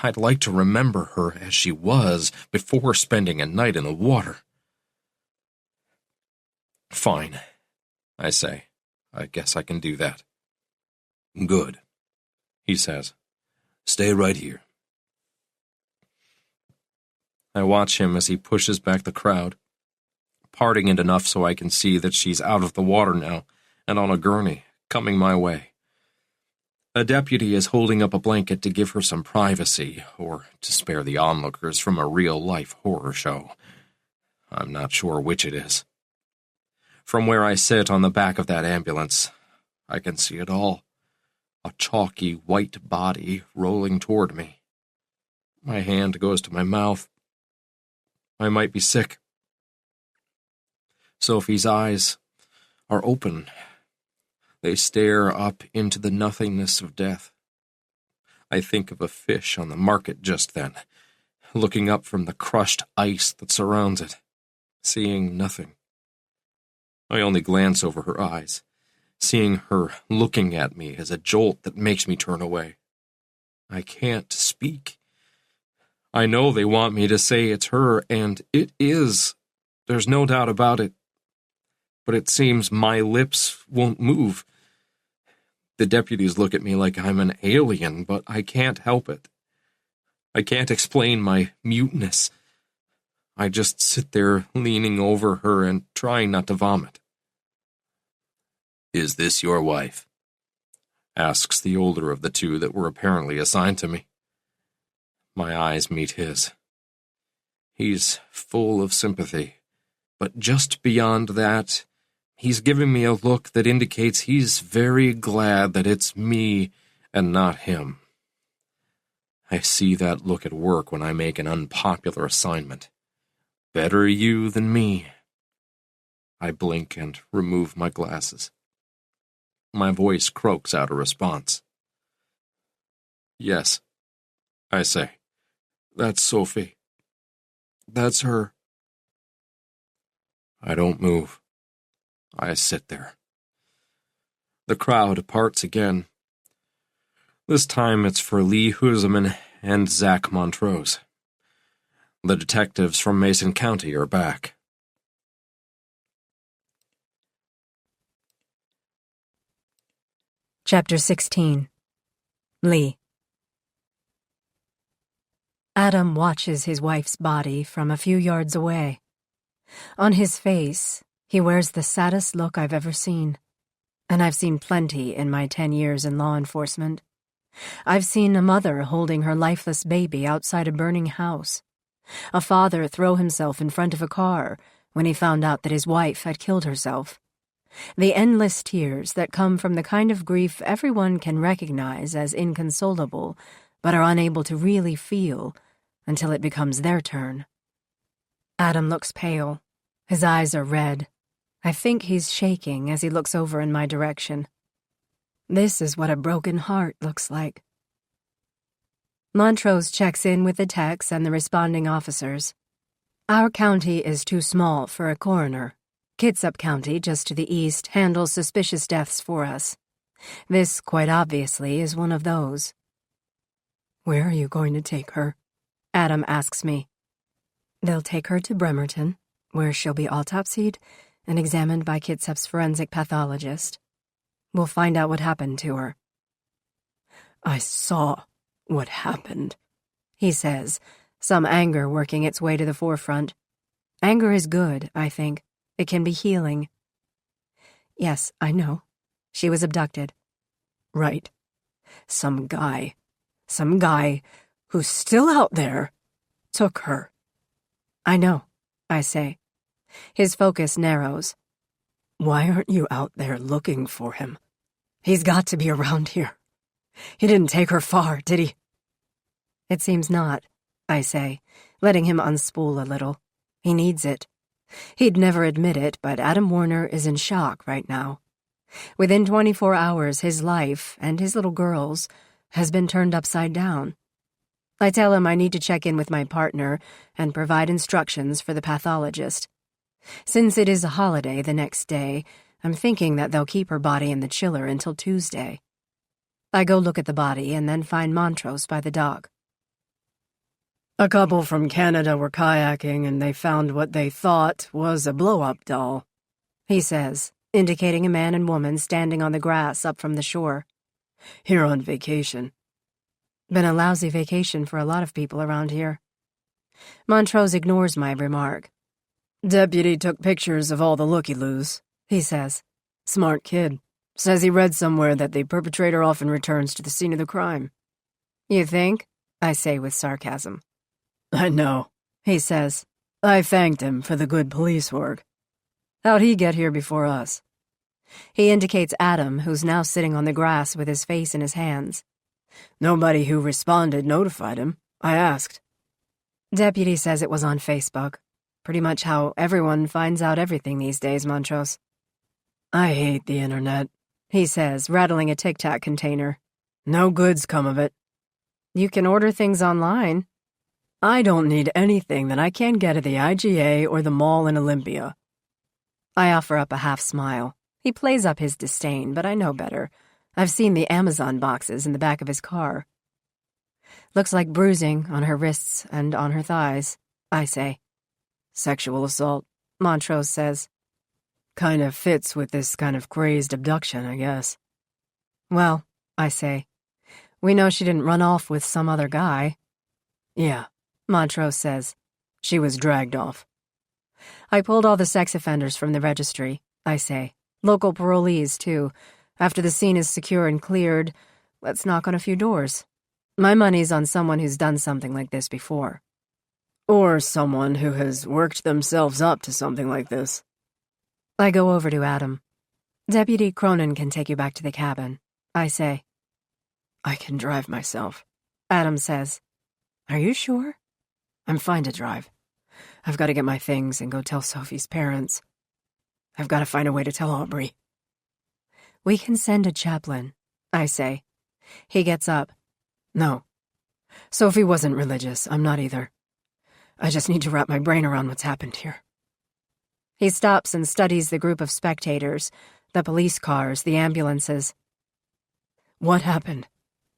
I'd like to remember her as she was before spending a night in the water. Fine, I say. I guess I can do that. Good, he says. Stay right here. I watch him as he pushes back the crowd, parting it enough so I can see that she's out of the water now and on a gurney, coming my way. A deputy is holding up a blanket to give her some privacy, or to spare the onlookers from a real-life horror show. I'm not sure which it is. From where I sit on the back of that ambulance, I can see it all. A chalky white body rolling toward me. My hand goes to my mouth. I might be sick. Sophie's eyes are open. They stare up into the nothingness of death. I think of a fish on the market just then, looking up from the crushed ice that surrounds it, seeing nothing. I only glance over her eyes, seeing her looking at me as a jolt that makes me turn away. I can't speak. I know they want me to say it's her, and it is. There's no doubt about it. But it seems my lips won't move. The deputies look at me like I'm an alien, but I can't help it. I can't explain my muteness. I just sit there leaning over her and trying not to vomit. Is this your wife? Asks the older of the two that were apparently assigned to me. My eyes meet his. He's full of sympathy, but just beyond that, he's giving me a look that indicates he's very glad that it's me and not him. I see that look at work when I make an unpopular assignment. Better you than me. I blink and remove my glasses. My voice croaks out a response. Yes, I say. That's Sophie. That's her. I don't move. I sit there. The crowd parts again. This time it's for Lee Huseman and Zach Montrose. The detectives from Mason County are back. Chapter 16. Lee. Adam watches his wife's body from a few yards away. On his face, he wears the saddest look I've ever seen. And I've seen plenty in my 10 years in law enforcement. I've seen a mother holding her lifeless baby outside a burning house. A father throw himself in front of a car when he found out that his wife had killed herself. The endless tears that come from the kind of grief everyone can recognize as inconsolable, but are unable to really feel until it becomes their turn. Adam looks pale. His eyes are red. I think he's shaking as he looks over in my direction. This is what a broken heart looks like. Montrose checks in with the techs and the responding officers. Our county is too small for a coroner. Kitsap County, just to the east, handles suspicious deaths for us. This, quite obviously, is one of those. "Where are you going to take her?" Adam asks me. "They'll take her to Bremerton, where she'll be autopsied and examined by Kitsap's forensic pathologist. We'll find out what happened to her." "I saw what happened," he says, some anger working its way to the forefront. Anger is good, I think. It can be healing. Yes, I know. She was abducted. Right. Some guy who's still out there took her. I know, I say. His focus narrows. Why aren't you out there looking for him? He's got to be around here. He didn't take her far, did he? It seems not, I say, letting him unspool a little. He needs it. He'd never admit it, but Adam Warner is in shock right now. Within 24 hours, his life, and his little girl's, has been turned upside down. I tell him I need to check in with my partner and provide instructions for the pathologist. Since it is a holiday the next day, I'm thinking that they'll keep her body in the chiller until Tuesday. I go look at the body and then find Montrose by the dock. A couple from Canada were kayaking and they found what they thought was a blow-up doll, he says, indicating a man and woman standing on the grass up from the shore. Here on vacation. Been a lousy vacation for a lot of people around here. Montrose ignores my remark. Deputy took pictures of all the looky-loos, he says. Smart kid. Says he read somewhere that the perpetrator often returns to the scene of the crime. You think? I say with sarcasm. I know, he says. I thanked him for the good police work. How'd he get here before us? He indicates Adam, who's now sitting on the grass with his face in his hands. Nobody who responded notified him. I asked. Deputy says it was on Facebook. Pretty much how everyone finds out everything these days, Montrose. I hate the internet, he says, rattling a Tic Tac container. No goods come of it. You can order things online. I don't need anything that I can't get at the IGA or the mall in Olympia. I offer up a half smile. He plays up his disdain, but I know better. I've seen the Amazon boxes in the back of his car. Looks like bruising on her wrists and on her thighs, I say. Sexual assault, Montrose says. Kind of fits with this kind of crazed abduction, I guess. Well, I say, we know she didn't run off with some other guy. Yeah, Montrose says. She was dragged off. I pulled all the sex offenders from the registry, I say. Local parolees, too. After the scene is secure and cleared, let's knock on a few doors. My money's on someone who's done something like this before. Or someone who has worked themselves up to something like this. I go over to Adam. Deputy Cronin can take you back to the cabin, I say. I can drive myself, Adam says. Are you sure? I'm fine to drive. I've got to get my things and go tell Sophie's parents. I've got to find a way to tell Aubrey. We can send a chaplain, I say. He gets up. No. Sophie wasn't religious. I'm not either. I just need to wrap my brain around what's happened here. He stops and studies the group of spectators, the police cars, the ambulances. What happened?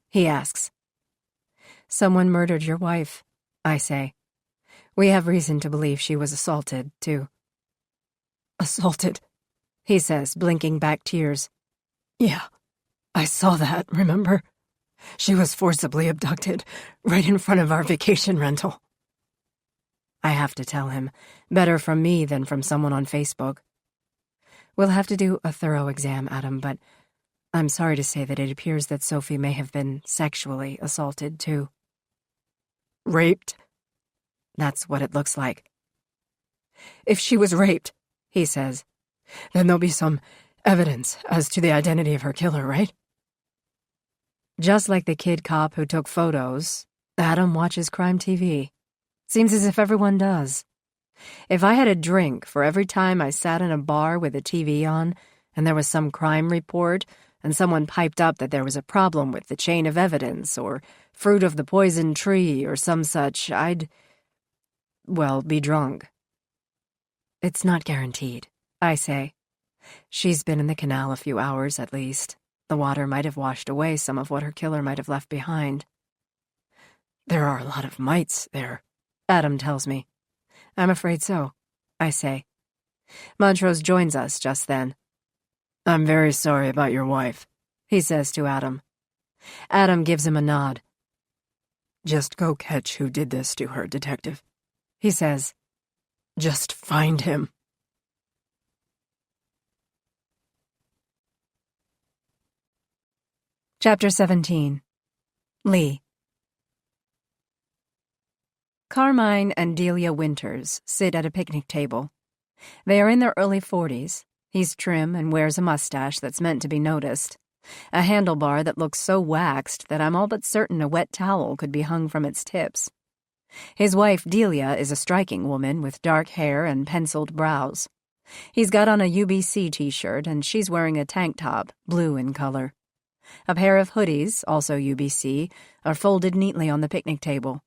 He asks. Someone murdered your wife, I say. We have reason to believe she was assaulted, too. Assaulted? He says, blinking back tears. Yeah, I saw that, remember? She was forcibly abducted, right in front of our vacation rental. I have to tell him. Better from me than from someone on Facebook. We'll have to do a thorough exam, Adam, but I'm sorry to say that it appears that Sophie may have been sexually assaulted, too. Raped? That's what it looks like. If she was raped, he says, then there'll be some evidence as to the identity of her killer, right? Just like the kid cop who took photos, Adam watches crime TV. Seems as if everyone does. If I had a drink for every time I sat in a bar with a TV on, and there was some crime report, and someone piped up that there was a problem with the chain of evidence, or fruit of the poison tree, or some such, I'd, well, be drunk. It's not guaranteed, I say. She's been in the canal a few hours at least. The water might have washed away some of what her killer might have left behind. There are a lot of mites there, Adam tells me. I'm afraid so, I say. Montrose joins us just then. I'm very sorry about your wife, he says to Adam. Adam gives him a nod. Just go catch who did this to her, Detective, he says. Just find him. Chapter 17. Lee. Carmine and Delia Winters sit at a picnic table. They are in their early 40s. He's trim and wears a mustache that's meant to be noticed, a handlebar that looks so waxed that I'm all but certain a wet towel could be hung from its tips. His wife, Delia, is a striking woman with dark hair and penciled brows. He's got on a UBC t-shirt and she's wearing a tank top, blue in color. A pair of hoodies, also UBC, are folded neatly on the picnic table.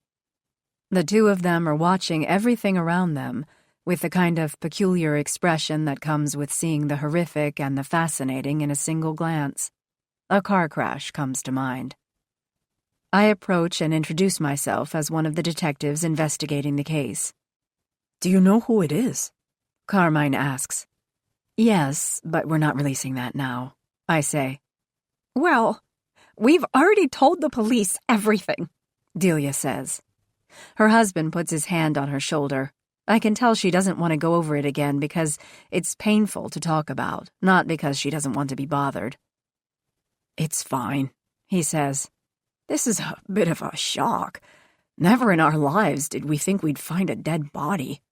The two of them are watching everything around them, with the kind of peculiar expression that comes with seeing the horrific and the fascinating in a single glance. A car crash comes to mind. I approach and introduce myself as one of the detectives investigating the case. Do you know who it is? Carmine asks. Yes, but we're not releasing that now, I say. Well, we've already told the police everything, Delia says. Her husband puts his hand on her shoulder. I can tell she doesn't want to go over it again because it's painful to talk about, not because she doesn't want to be bothered. It's fine, he says. This is a bit of a shock. Never in our lives did we think we'd find a dead body.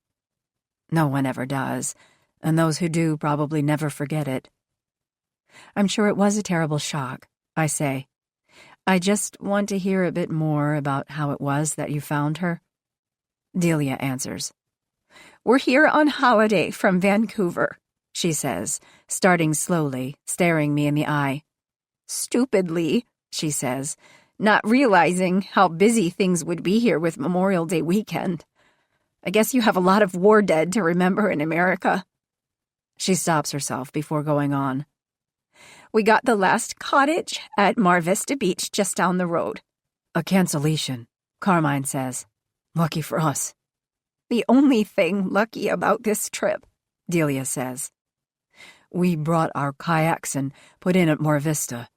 No one ever does, and those who do probably never forget it. I'm sure it was a terrible shock, I say. I just want to hear a bit more about how it was that you found her. Delia answers. We're here on holiday from Vancouver, she says, starting slowly, staring me in the eye. Stupidly, she says, not realizing how busy things would be here with Memorial Day weekend. I guess you have a lot of war dead to remember in America. She stops herself before going on. We got the last cottage at Mar Vista Beach just down the road. A cancellation, Carmine says. Lucky for us. The only thing lucky about this trip, Delia says. We brought our kayaks and put in at Mar Vista.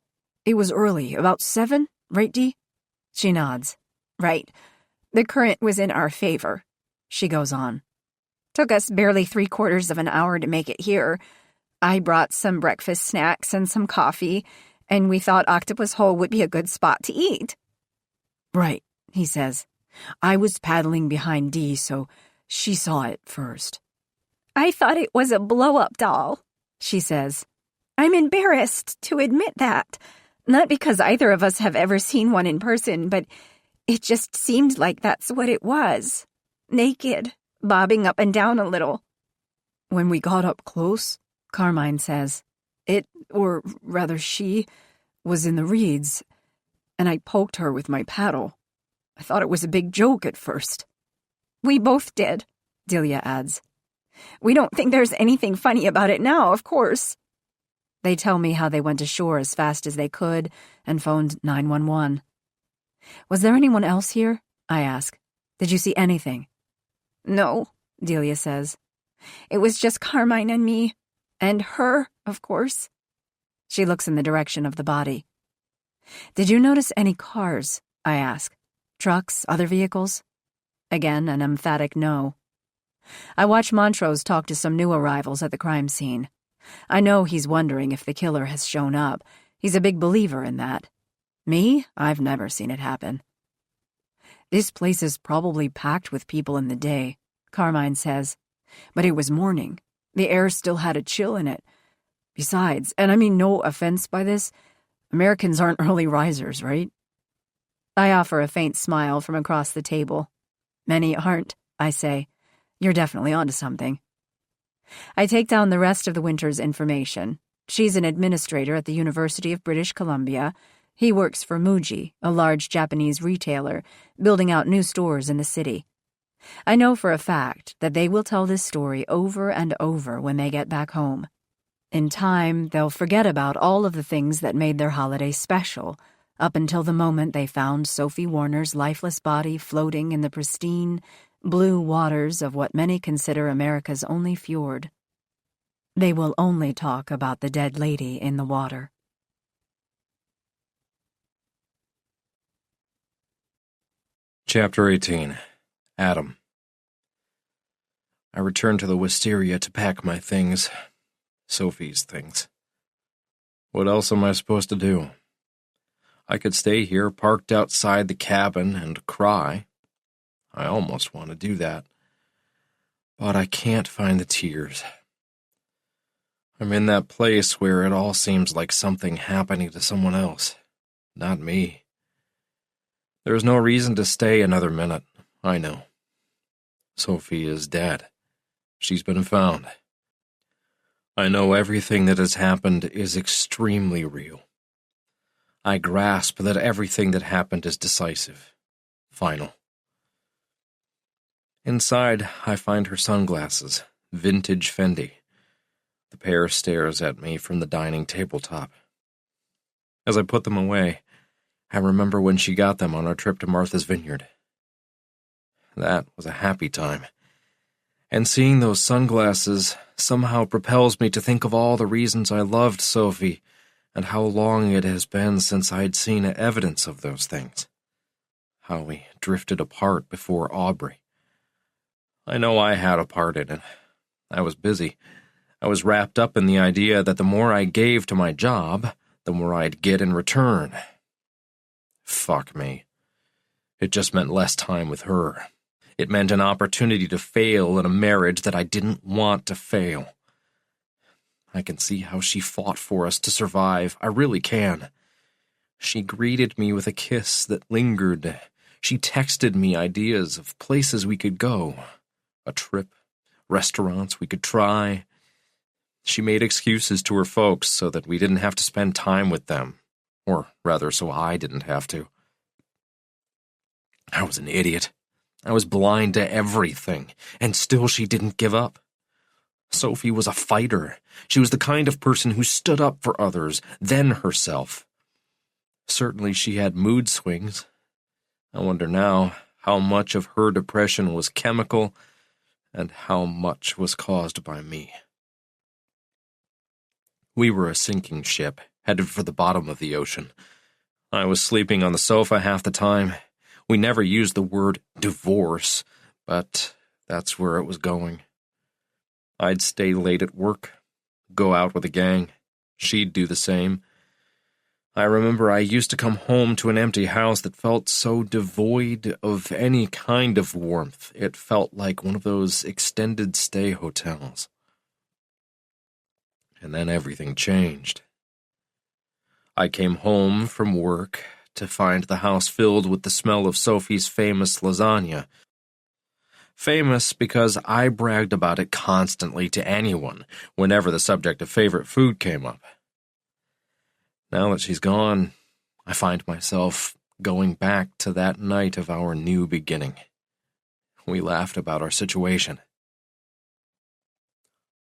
It was early, about 7, right, Dee? She nods. Right. The current was in our favor, she goes on. Took us barely 3/4 of an hour to make it here. I brought some breakfast snacks and some coffee, and we thought Octopus Hole would be a good spot to eat. Right, he says. I was paddling behind Dee, so she saw it first. I thought it was a blow-up doll, she says. I'm embarrassed to admit that. Not because either of us have ever seen one in person, but it just seemed like that's what it was. Naked, bobbing up and down a little. When we got up close, Carmine says, she, was in the reeds, and I poked her with my paddle. I thought it was a big joke at first. We both did, Delia adds. We don't think there's anything funny about it now, of course. They tell me how they went ashore as fast as they could and phoned 911. Was there anyone else here? I ask. Did you see anything? No, Delia says. It was just Carmine and me. And her, of course. She looks in the direction of the body. Did you notice any cars? I ask. Trucks, other vehicles? Again, an emphatic no. I watch Montrose talk to some new arrivals at the crime scene. I know he's wondering if the killer has shown up. He's a big believer in that. Me? I've never seen it happen. This place is probably packed with people in the day, Carmine says. But it was morning. The air still had a chill in it. Besides, and I mean no offense by this, Americans aren't early risers, right? I offer a faint smile from across the table. Many aren't, I say. You're definitely onto something. I take down the rest of the Winters information. She's an administrator at the University of British Columbia. He works for Muji, a large Japanese retailer, building out new stores in the city. I know for a fact that they will tell this story over and over when they get back home. In time, they'll forget about all of the things that made their holiday special, up until the moment they found Sophie Warner's lifeless body floating in the pristine, blue waters of what many consider America's only fjord. They will only talk about the dead lady in the water. Chapter 18. Adam. I returned to the wisteria to pack my things. Sophie's things. What else am I supposed to do? I could stay here, parked outside the cabin, and cry. I almost want to do that. But I can't find the tears. I'm in that place where it all seems like something happening to someone else, not me. There's no reason to stay another minute, I know. Sophie is dead. She's been found. I know everything that has happened is extremely real. I grasp that everything that happened is decisive, final. Inside, I find her sunglasses, vintage Fendi. The pair stares at me from the dining tabletop. As I put them away, I remember when she got them on our trip to Martha's Vineyard. That was a happy time. And seeing those sunglasses somehow propels me to think of all the reasons I loved Sophie and how long it has been since I'd seen evidence of those things. How we drifted apart before Aubrey. I know I had a part in it. I was busy. I was wrapped up in the idea that the more I gave to my job, the more I'd get in return. Fuck me. It just meant less time with her. It meant an opportunity to fail in a marriage that I didn't want to fail. I can see how she fought for us to survive. I really can. She greeted me with a kiss that lingered. She texted me ideas of places we could go. A trip, restaurants we could try. She made excuses to her folks so that we didn't have to spend time with them. Or rather, so I didn't have to. I was an idiot. I was blind to everything, and still she didn't give up. Sophie was a fighter. She was the kind of person who stood up for others, then herself. Certainly she had mood swings. I wonder now how much of her depression was chemical and how much was caused by me. We were a sinking ship, headed for the bottom of the ocean. I was sleeping on the sofa half the time. We never used the word divorce, but that's where it was going. I'd stay late at work, go out with a gang. She'd do the same. I remember I used to come home to an empty house that felt so devoid of any kind of warmth. It felt like one of those extended stay hotels. And then everything changed. I came home from work to find the house filled with the smell of Sophie's famous lasagna. Famous because I bragged about it constantly to anyone whenever the subject of favorite food came up. Now that she's gone, I find myself going back to that night of our new beginning. We laughed about our situation.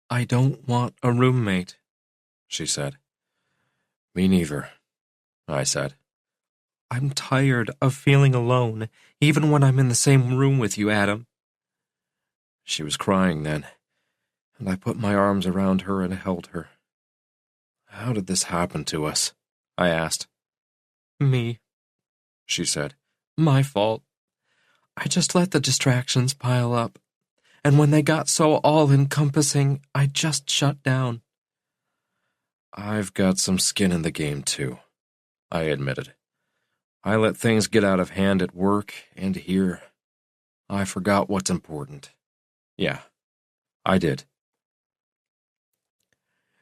"I don't want a roommate," she said. "Me neither," I said. "I'm tired of feeling alone, even when I'm in the same room with you, Adam." She was crying then, and I put my arms around her and held her. "How did this happen to us?" I asked. "Me," she said. "My fault. I just let the distractions pile up, and when they got so all-encompassing, I just shut down." "I've got some skin in the game, too," I admitted. "I let things get out of hand at work and here. I forgot what's important. Yeah, I did."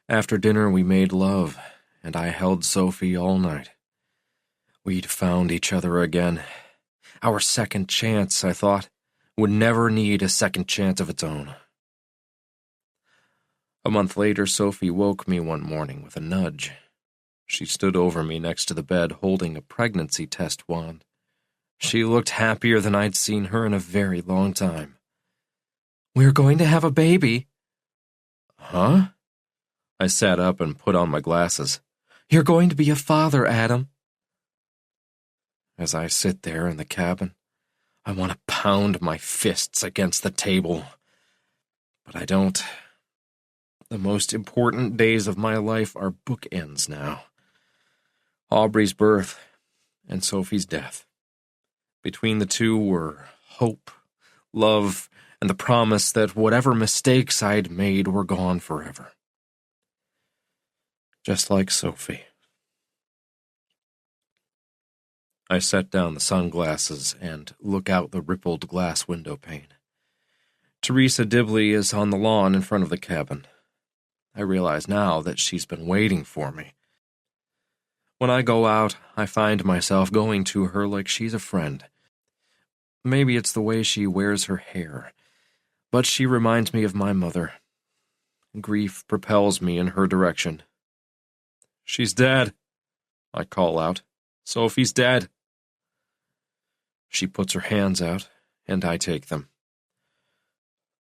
After dinner, we made love, and I held Sophie all night. We'd found each other again. Our second chance, I thought, would never need a second chance of its own. A month later, Sophie woke me one morning with a nudge. She stood over me next to the bed, holding a pregnancy test wand. She looked happier than I'd seen her in a very long time. "We're going to have a baby." "Huh?" I sat up and put on my glasses. "You're going to be a father, Adam." As I sit there in the cabin, I want to pound my fists against the table. But I don't. The most important days of my life are bookends now. Aubrey's birth and Sophie's death. Between the two were hope, love, and the promise that whatever mistakes I'd made were gone forever. Just like Sophie. I set down the sunglasses and look out the rippled glass window pane. Teresa Dibley is on the lawn in front of the cabin. I realize now that she's been waiting for me. When I go out, I find myself going to her like she's a friend. Maybe it's the way she wears her hair, but she reminds me of my mother. Grief propels me in her direction. "She's dead," I call out. "Sophie's dead." She puts her hands out, and I take them.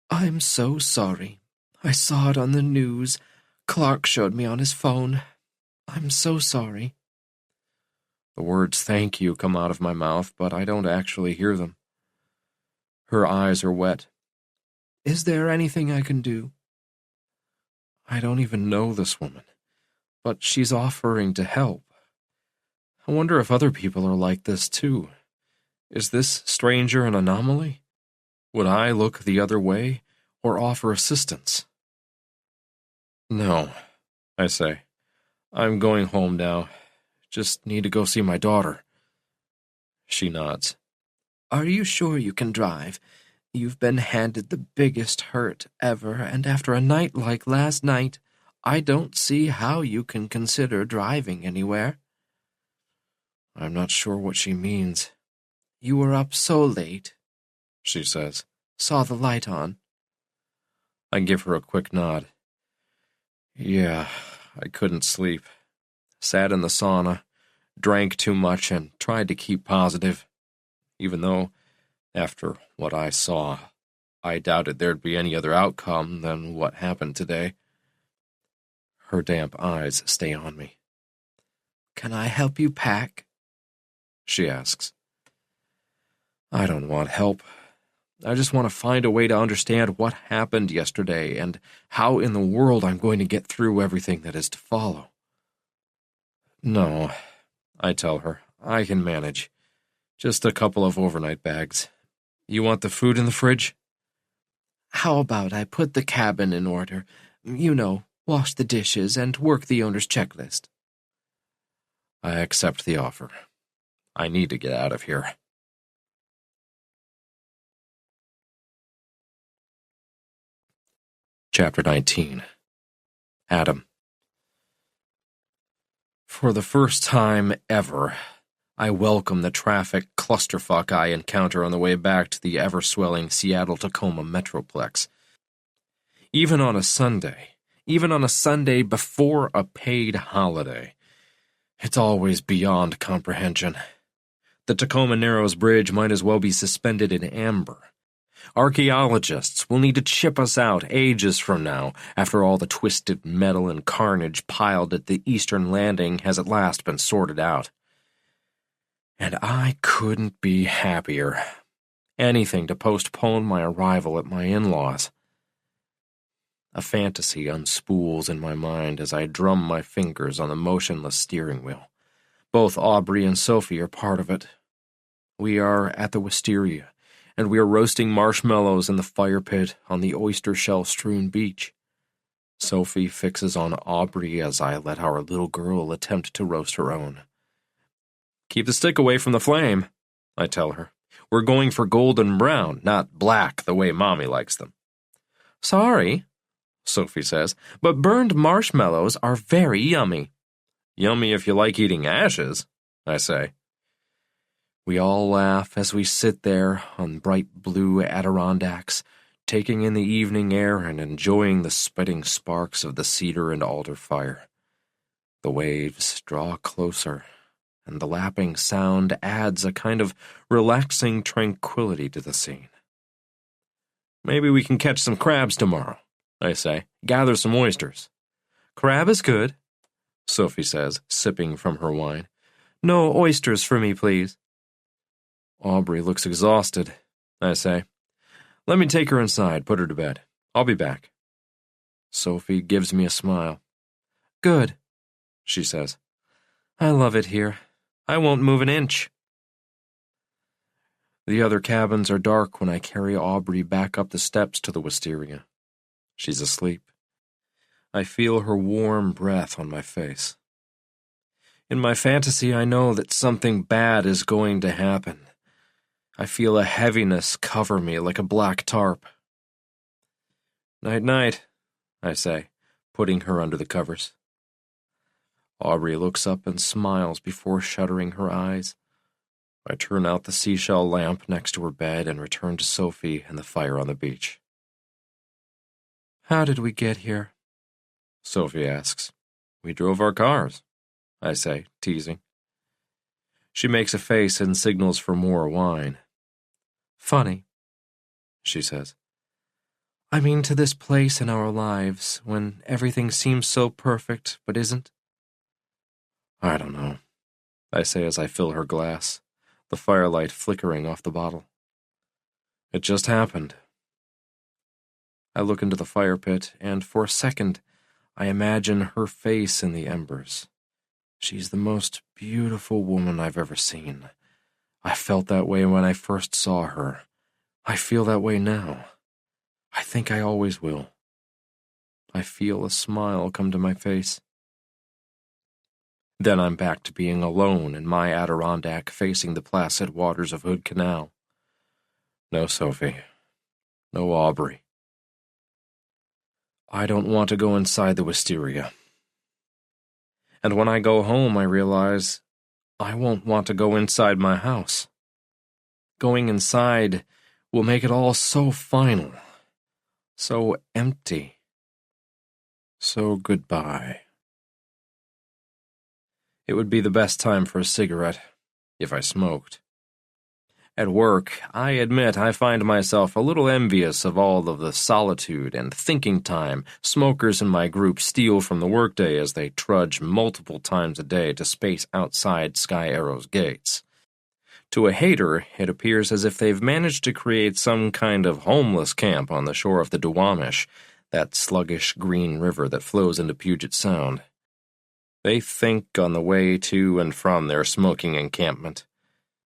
"I'm so sorry. I saw it on the news. Clark showed me on his phone. I'm so sorry." The words "thank you" come out of my mouth, but I don't actually hear them. Her eyes are wet. "Is there anything I can do?" I don't even know this woman, but she's offering to help. I wonder if other people are like this too. Is this stranger an anomaly? Would I look the other way or offer assistance? "No," I say. "I'm going home now. Just need to go see my daughter." She nods. "Are you sure you can drive? You've been handed the biggest hurt ever, and after a night like last night, I don't see how you can consider driving anywhere." I'm not sure what she means. "You were up so late," she says. "Saw the light on." I give her a quick nod. Yeah, I couldn't sleep. Sat in the sauna, drank too much, and tried to keep positive, even though, after what I saw, I doubted there'd be any other outcome than what happened today. Her damp eyes stay on me. "Can I help you pack?" she asks. I don't want help. I just want to find a way to understand what happened yesterday and how in the world I'm going to get through everything that is to follow. "No," I tell her, "I can manage. Just a couple of overnight bags. You want the food in the fridge?" "How about I put the cabin in order? You know, wash the dishes and work the owner's checklist." I accept the offer. I need to get out of here. Chapter 19. Adam. For the first time ever, I welcome the traffic clusterfuck I encounter on the way back to the ever-swelling Seattle-Tacoma Metroplex. Even on a Sunday before a paid holiday, it's always beyond comprehension. The Tacoma Narrows Bridge might as well be suspended in amber. Archaeologists will need to chip us out ages from now after all the twisted metal and carnage piled at the eastern landing has at last been sorted out. And I couldn't be happier. Anything to postpone my arrival at my in-laws. A fantasy unspools in my mind as I drum my fingers on the motionless steering wheel. Both Aubrey and Sophie are part of it. We are at the wisteria, and we are roasting marshmallows in the fire pit on the oyster shell-strewn beach. Sophie fixes on Aubrey as I let our little girl attempt to roast her own. "Keep the stick away from the flame," I tell her. "We're going for golden brown, not black the way Mommy likes them." "Sorry," Sophie says, "but burned marshmallows are very yummy." "Yummy if you like eating ashes," I say. We all laugh as we sit there on bright blue Adirondacks, taking in the evening air and enjoying the spitting sparks of the cedar and alder fire. The waves draw closer, and the lapping sound adds a kind of relaxing tranquility to the scene. "Maybe we can catch some crabs tomorrow," I say. "Gather some oysters." "Crab is good," Sophie says, sipping from her wine. "No oysters for me, please." Aubrey looks exhausted, I say. "Let me take her inside, put her to bed. I'll be back." Sophie gives me a smile. "Good," she says. "I love it here. I won't move an inch." The other cabins are dark when I carry Aubrey back up the steps to the wisteria. She's asleep. I feel her warm breath on my face. In my fantasy, I know that something bad is going to happen. I feel a heaviness cover me like a black tarp. "Night-night," I say, putting her under the covers. Aubrey looks up and smiles before shuttering her eyes. I turn out the seashell lamp next to her bed and return to Sophie and the fire on the beach. "How did we get here?" Sophie asks. "We drove our cars," I say, teasing. She makes a face and signals for more wine. "Funny," she says. "I mean to this place in our lives when everything seems so perfect but isn't." "I don't know," I say as I fill her glass, the firelight flickering off the bottle. "It just happened." I look into the fire pit, and for a second, I imagine her face in the embers. She's the most beautiful woman I've ever seen. I felt that way when I first saw her. I feel that way now. I think I always will. I feel a smile come to my face. Then I'm back to being alone in my Adirondack facing the placid waters of Hood Canal. No Sophie. No Aubrey. I don't want to go inside the wisteria. And when I go home, I realize I won't want to go inside my house. Going inside will make it all so final, so empty, so goodbye. It would be the best time for a cigarette, if I smoked. At work, I admit I find myself a little envious of all of the solitude and thinking time smokers in my group steal from the workday as they trudge multiple times a day to space outside Sky Arrow's gates. To a hater, it appears as if they've managed to create some kind of homeless camp on the shore of the Duwamish, that sluggish green river that flows into Puget Sound. They think on the way to and from their smoking encampment.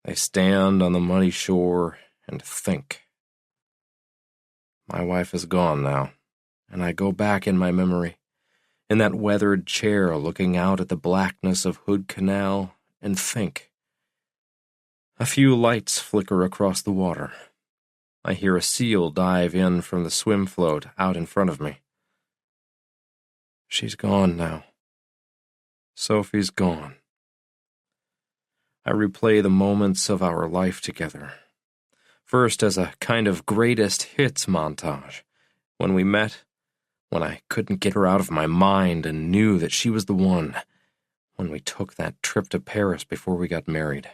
They stand on the muddy shore and think. My wife is gone now, and I go back in my memory, in that weathered chair looking out at the blackness of Hood Canal, and think. A few lights flicker across the water. I hear a seal dive in from the swim float out in front of me. She's gone now. Sophie's gone. I replay the moments of our life together. First as a kind of greatest hits montage. When we met, when I couldn't get her out of my mind and knew that she was the one. When we took that trip to Paris before we got married.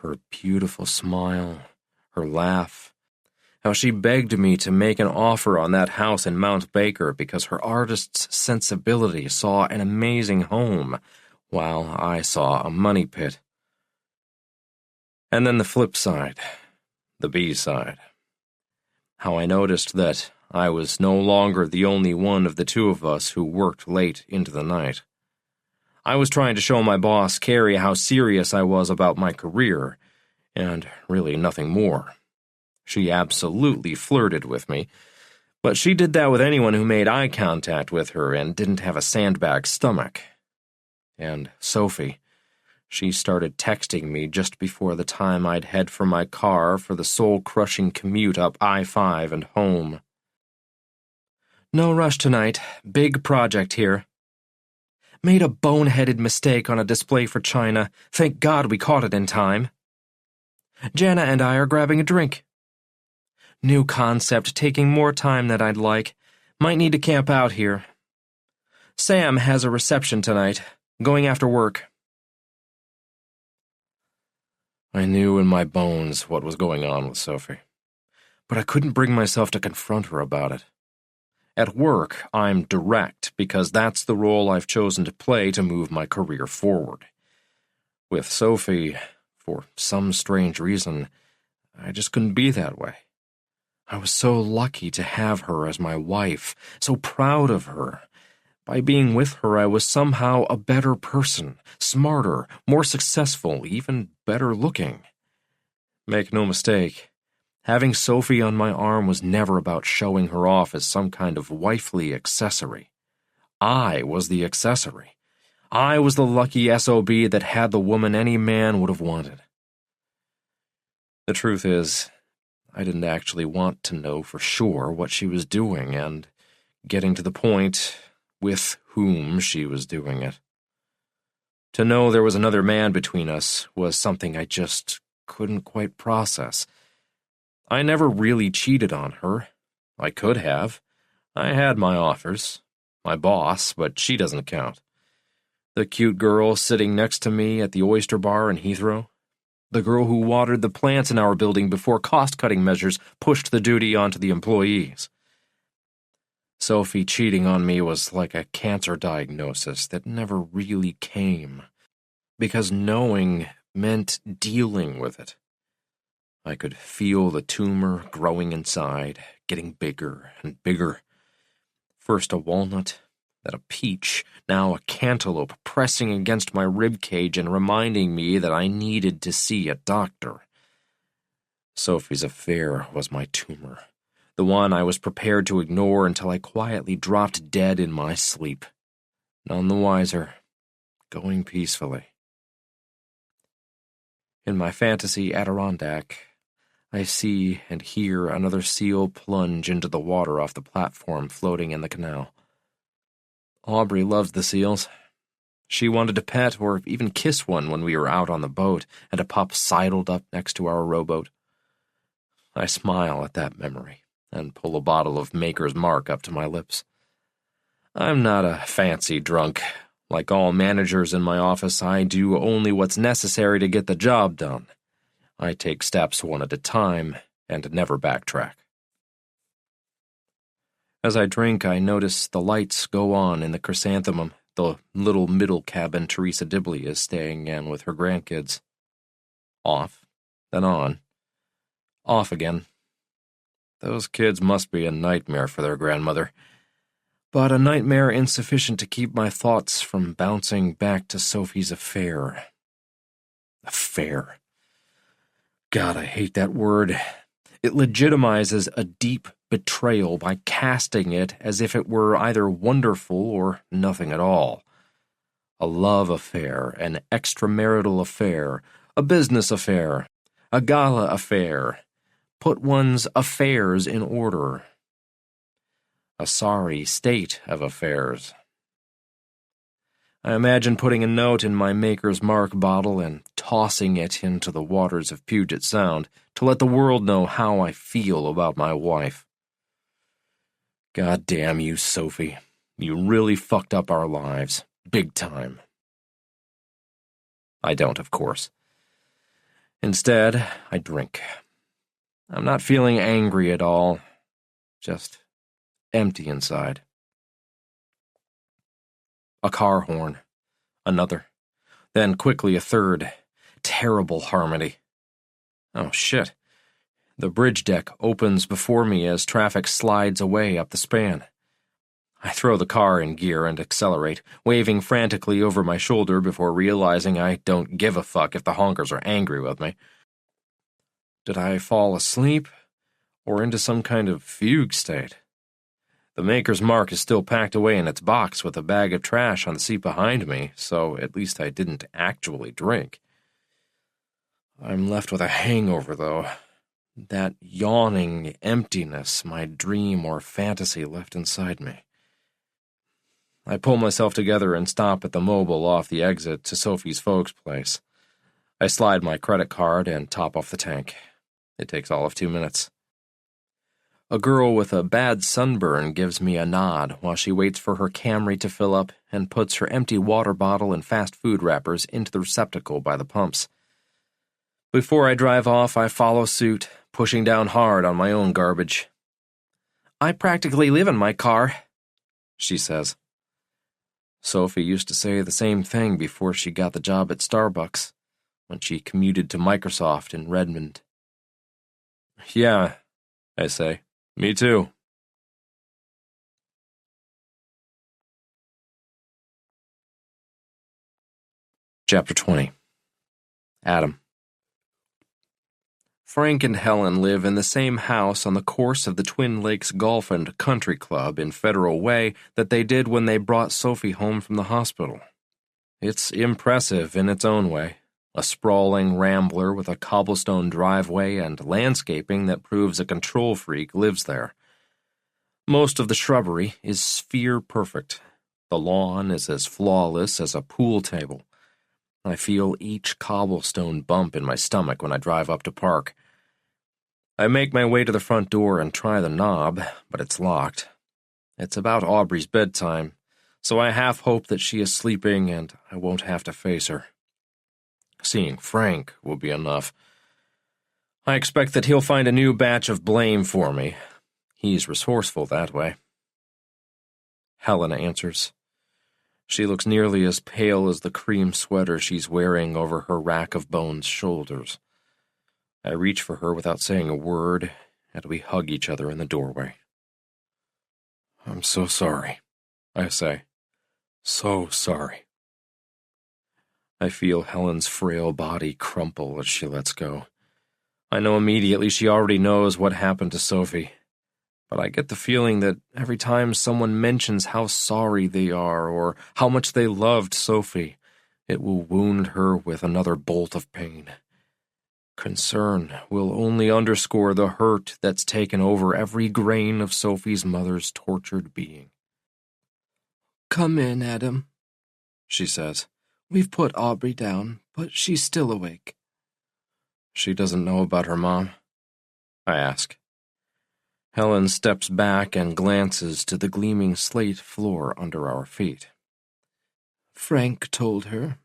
Her beautiful smile, her laugh, how she begged me to make an offer on that house in Mount Baker because her artist's sensibility saw an amazing home, while I saw a money pit. And then the flip side, the B side. How I noticed that I was no longer the only one of the two of us who worked late into the night. I was trying to show my boss, Carrie, how serious I was about my career, and really nothing more. She absolutely flirted with me, but she did that with anyone who made eye contact with her and didn't have a sandbag stomach. And Sophie, she started texting me just before the time I'd head for my car for the soul-crushing commute up I-5 and home. "No rush tonight. Big project here. Made a boneheaded mistake on a display for China. Thank God we caught it in time. Jana and I are grabbing a drink. New concept taking more time than I'd like. Might need to camp out here. Sam has a reception tonight. Going after work." I knew in my bones what was going on with Sophie, but I couldn't bring myself to confront her about it. At work, I'm direct because that's the role I've chosen to play to move my career forward. With Sophie, for some strange reason, I just couldn't be that way. I was so lucky to have her as my wife, so proud of her. By being with her, I was somehow a better person, smarter, more successful, even better looking. Make no mistake, having Sophie on my arm was never about showing her off as some kind of wifely accessory. I was the accessory. I was the lucky SOB that had the woman any man would have wanted. The truth is, I didn't actually want to know for sure what she was doing and getting to the point with whom she was doing it. To know there was another man between us was something I just couldn't quite process. I never really cheated on her. I could have. I had my offers. My boss, but she doesn't count. The cute girl sitting next to me at the oyster bar in Heathrow. The girl who watered the plants in our building before cost-cutting measures pushed the duty onto the employees. Sophie cheating on me was like a cancer diagnosis that never really came, because knowing meant dealing with it. I could feel the tumor growing inside, getting bigger and bigger. First a walnut, then a peach, now a cantaloupe pressing against my ribcage and reminding me that I needed to see a doctor. Sophie's affair was my tumor, the one I was prepared to ignore until I quietly dropped dead in my sleep. None the wiser, going peacefully. In my fantasy Adirondack, I see and hear another seal plunge into the water off the platform floating in the canal. Aubrey loves the seals. She wanted to pet or even kiss one when we were out on the boat and a pup sidled up next to our rowboat. I smile at that memory and pull a bottle of Maker's Mark up to my lips. I'm not a fancy drunk. Like all managers in my office, I do only what's necessary to get the job done. I take steps one at a time and never backtrack. As I drink, I notice the lights go on in the Chrysanthemum, the little middle cabin Teresa Dibley is staying in with her grandkids. Off, then on. Off again. Those kids must be a nightmare for their grandmother, but a nightmare insufficient to keep my thoughts from bouncing back to Sophie's affair. Affair. God, I hate that word. It legitimizes a deep betrayal by casting it as if it were either wonderful or nothing at all. A love affair, an extramarital affair, a business affair, a gala affair. Put one's affairs in order. A sorry state of affairs. I imagine putting a note in my Maker's Mark bottle and tossing it into the waters of Puget Sound to let the world know how I feel about my wife. God damn you, Sophie. You really fucked up our lives. Big time. I don't, of course. Instead, I drink. I'm not feeling angry at all. Just empty inside. A car horn. Another. Then quickly a third. Terrible harmony. Oh, shit. The bridge deck opens before me as traffic slides away up the span. I throw the car in gear and accelerate, waving frantically over my shoulder before realizing I don't give a fuck if the honkers are angry with me. Did I fall asleep or into some kind of fugue state? The Maker's Mark is still packed away in its box with a bag of trash on the seat behind me, so at least I didn't actually drink. I'm left with a hangover, though. That yawning emptiness my dream or fantasy left inside me. I pull myself together and stop at the mobile off the exit to Sophie's folks' place. I slide my credit card and top off the tank. It takes all of 2 minutes. A girl with a bad sunburn gives me a nod while she waits for her Camry to fill up and puts her empty water bottle and fast food wrappers into the receptacle by the pumps. Before I drive off, I follow suit, pushing down hard on my own garbage. I practically live in my car, she says. Sophie used to say the same thing before she got the job at Starbucks, when she commuted to Microsoft in Redmond. Yeah, I say. Me too. Chapter 20. Adam. Frank and Helen live in the same house on the course of the Twin Lakes Golf and Country Club in Federal Way that they did when they brought Sophie home from the hospital. It's impressive in its own way, a sprawling rambler with a cobblestone driveway and landscaping that proves a control freak lives there. Most of the shrubbery is sphere-perfect. The lawn is as flawless as a pool table. I feel each cobblestone bump in my stomach when I drive up to park. I make my way to the front door and try the knob, but it's locked. It's about Aubrey's bedtime, so I half hope that she is sleeping and I won't have to face her. Seeing Frank will be enough. I expect that he'll find a new batch of blame for me. He's resourceful that way. Helena answers. She looks nearly as pale as the cream sweater she's wearing over her rack of bones shoulders. I reach for her without saying a word, and we hug each other in the doorway. I'm so sorry, I say. So sorry. I feel Helen's frail body crumple as she lets go. I know immediately she already knows what happened to Sophie. But I get the feeling that every time someone mentions how sorry they are or how much they loved Sophie, it will wound her with another bolt of pain. Concern will only underscore the hurt that's taken over every grain of Sophie's mother's tortured being. Come in, Adam, she says. We've put Aubrey down, but she's still awake. She doesn't know about her mom? I ask. Helen steps back and glances to the gleaming slate floor under our feet. Frank told her,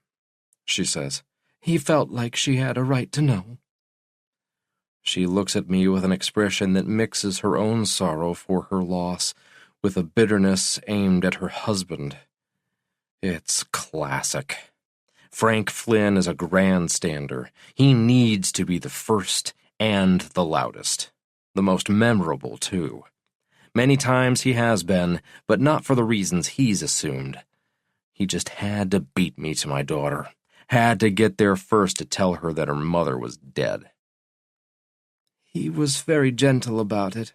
she says. He felt like she had a right to know. She looks at me with an expression that mixes her own sorrow for her loss with a bitterness aimed at her husband. It's classic. Frank Flynn is a grandstander. He needs to be the first and the loudest. The most memorable, too. Many times he has been, but not for the reasons he's assumed. He just had to beat me to my daughter. Had to get there first to tell her that her mother was dead. He was very gentle about it,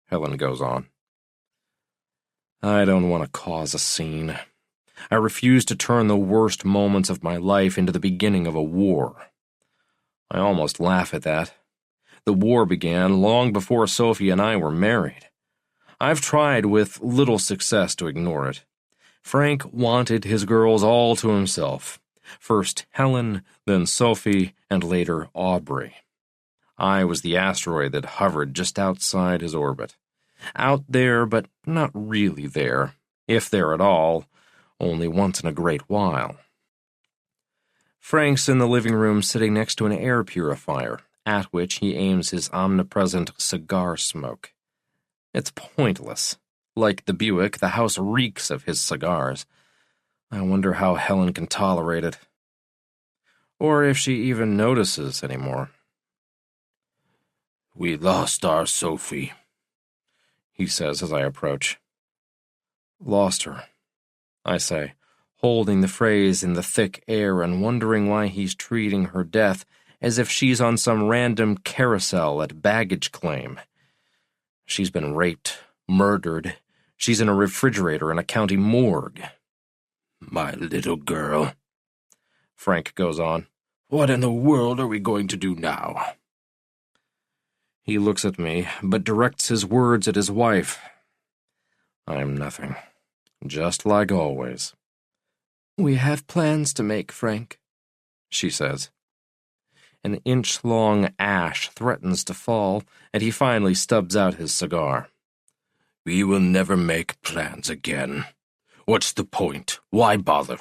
Helen goes on. I don't want to cause a scene. I refuse to turn the worst moments of my life into the beginning of a war. I almost laugh at that. The war began long before Sophie and I were married. I've tried with little success to ignore it. Frank wanted his girls all to himself. First Helen, then Sophie, and later Aubrey. I was the asteroid that hovered just outside his orbit. Out there, but not really there. If there at all, only once in a great while. Frank's in the living room sitting next to an air purifier, at which he aims his omnipresent cigar smoke. It's pointless. Like the Buick, the house reeks of his cigars. I wonder how Helen can tolerate it. Or if she even notices anymore. We lost our Sophie, he says as I approach. Lost her, I say, holding the phrase in the thick air and wondering why he's treating her death as if she's on some random carousel at baggage claim. She's been raped, murdered. She's in a refrigerator in a county morgue. My little girl. Frank goes on. What in the world are we going to do now? He looks at me, but directs his words at his wife. I'm nothing. Just like always. We have plans to make, Frank, she says. An inch-long ash threatens to fall, and he finally stubs out his cigar. We will never make plans again. What's the point? Why bother?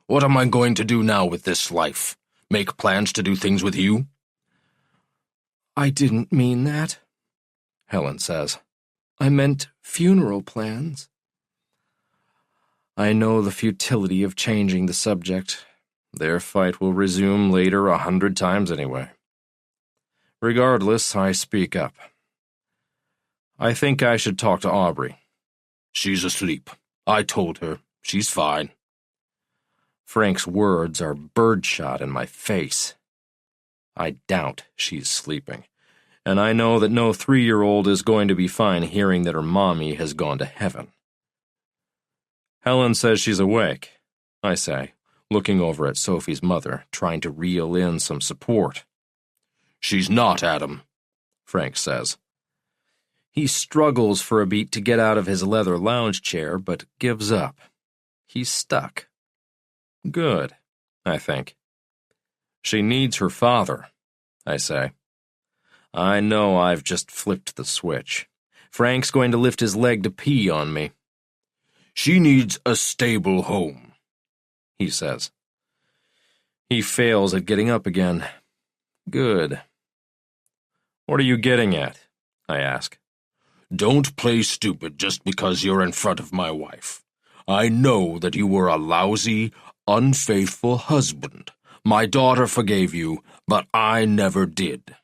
What am I going to do now with this life? Make plans to do things with you? I didn't mean that, Helen says. I meant funeral plans. I know the futility of changing the subject. Their fight will resume later 100 times anyway. Regardless, I speak up. I think I should talk to Aubrey. She's asleep. I told her. She's fine. Frank's words are birdshot in my face. I doubt she's sleeping, and I know that no 3-year-old is going to be fine hearing that her mommy has gone to heaven. Helen says she's awake, I say, looking over at Sophie's mother, trying to reel in some support. She's not, Adam, Frank says. He struggles for a beat to get out of his leather lounge chair, but gives up. He's stuck. Good, I think. She needs her father, I say. I know I've just flipped the switch. Frank's going to lift his leg to pee on me. She needs a stable home, he says. He fails at getting up again. Good. What are you getting at? I ask. Don't play stupid just because you're in front of my wife. I know that you were a lousy, unfaithful husband. My daughter forgave you, but I never did.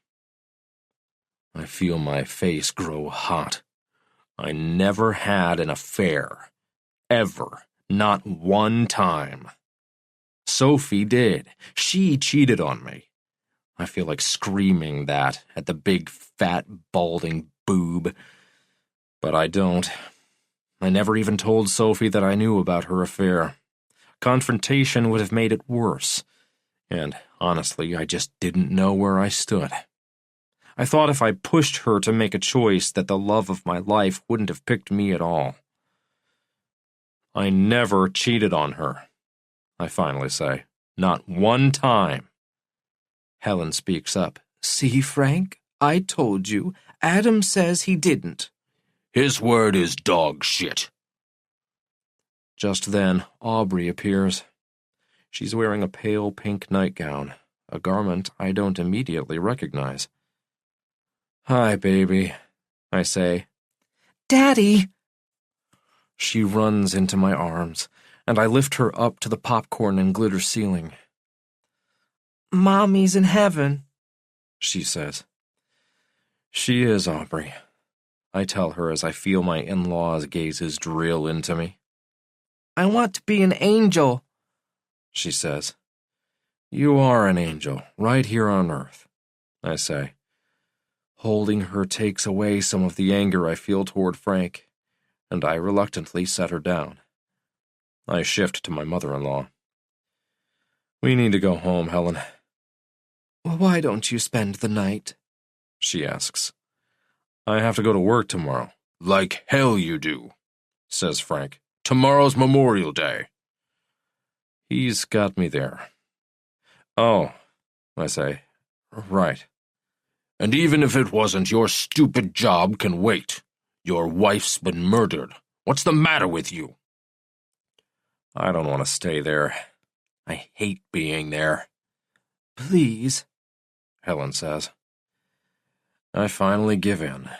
I feel my face grow hot. I never had an affair. Ever. Not one time. Sophie did. She cheated on me. I feel like screaming that at the big, fat, balding boob. But I don't. I never even told Sophie that I knew about her affair. Confrontation would have made it worse. And, honestly, I just didn't know where I stood. I thought if I pushed her to make a choice that the love of my life wouldn't have picked me at all. I never cheated on her, I finally say. Not one time. Helen speaks up. See, Frank? I told you. Adam says he didn't. His word is dog shit. Just then, Aubrey appears. She's wearing a pale pink nightgown, a garment I don't immediately recognize. Hi, baby, I say. Daddy! She runs into my arms, and I lift her up to the popcorn and glitter ceiling. Mommy's in heaven, she says. She is, Aubrey, I tell her as I feel my in-laws' gazes drill into me. I want to be an angel, she says. You are an angel, right here on Earth, I say. Holding her takes away some of the anger I feel toward Frank, and I reluctantly set her down. I shift to my mother-in-law. We need to go home, Helen. Why don't you spend the night? She asks. I have to go to work tomorrow. Like hell you do, says Frank. Tomorrow's Memorial Day. He's got me there. Oh, I say, right. And even if it wasn't, your stupid job can wait. Your wife's been murdered. What's the matter with you? I don't want to stay there. I hate being there. Please, Helen says. I finally give in.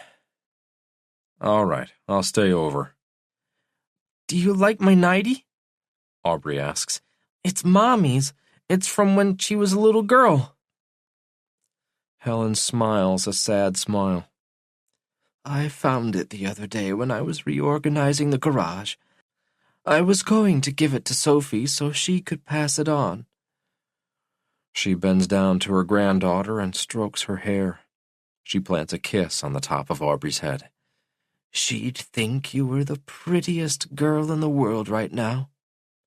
All right, I'll stay over. Do you like my nightie? Aubrey asks. It's Mommy's. It's from when she was a little girl. Helen smiles a sad smile. I found it the other day when I was reorganizing the garage. I was going to give it to Sophie so she could pass it on. She bends down to her granddaughter and strokes her hair. She plants a kiss on the top of Aubrey's head. She'd think you were the prettiest girl in the world right now.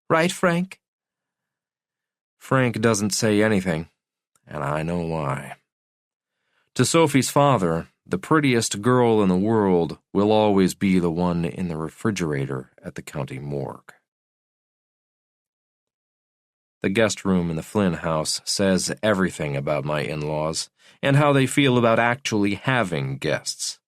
Right, Frank? Frank doesn't say anything, and I know why. To Sophie's father, the prettiest girl in the world will always be the one in the refrigerator at the county morgue. The guest room in the Flynn house says everything about my in-laws and how they feel about actually having guests.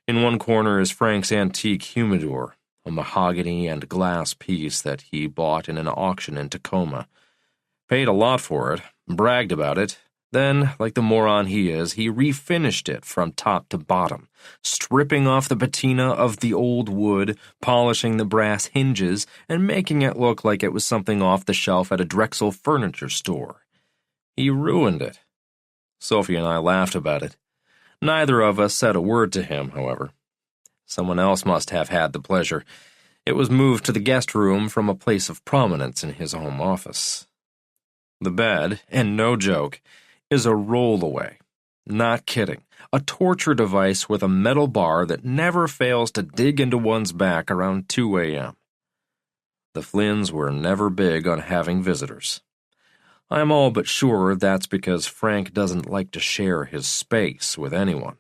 In one corner is Frank's antique humidor, a mahogany and glass piece that he bought in an auction in Tacoma. Paid a lot for it, bragged about it, then, like the moron he is, he refinished it from top to bottom, stripping off the patina of the old wood, polishing the brass hinges, and making it look like it was something off the shelf at a Drexel furniture store. He ruined it. Sophie and I laughed about it. Neither of us said a word to him, however. Someone else must have had the pleasure. It was moved to the guest room from a place of prominence in his home office. The bed, and no joke, is a rollaway. Not kidding. A torture device with a metal bar that never fails to dig into one's back around 2 a.m. The Flynns were never big on having visitors. I'm all but sure that's because Frank doesn't like to share his space with anyone.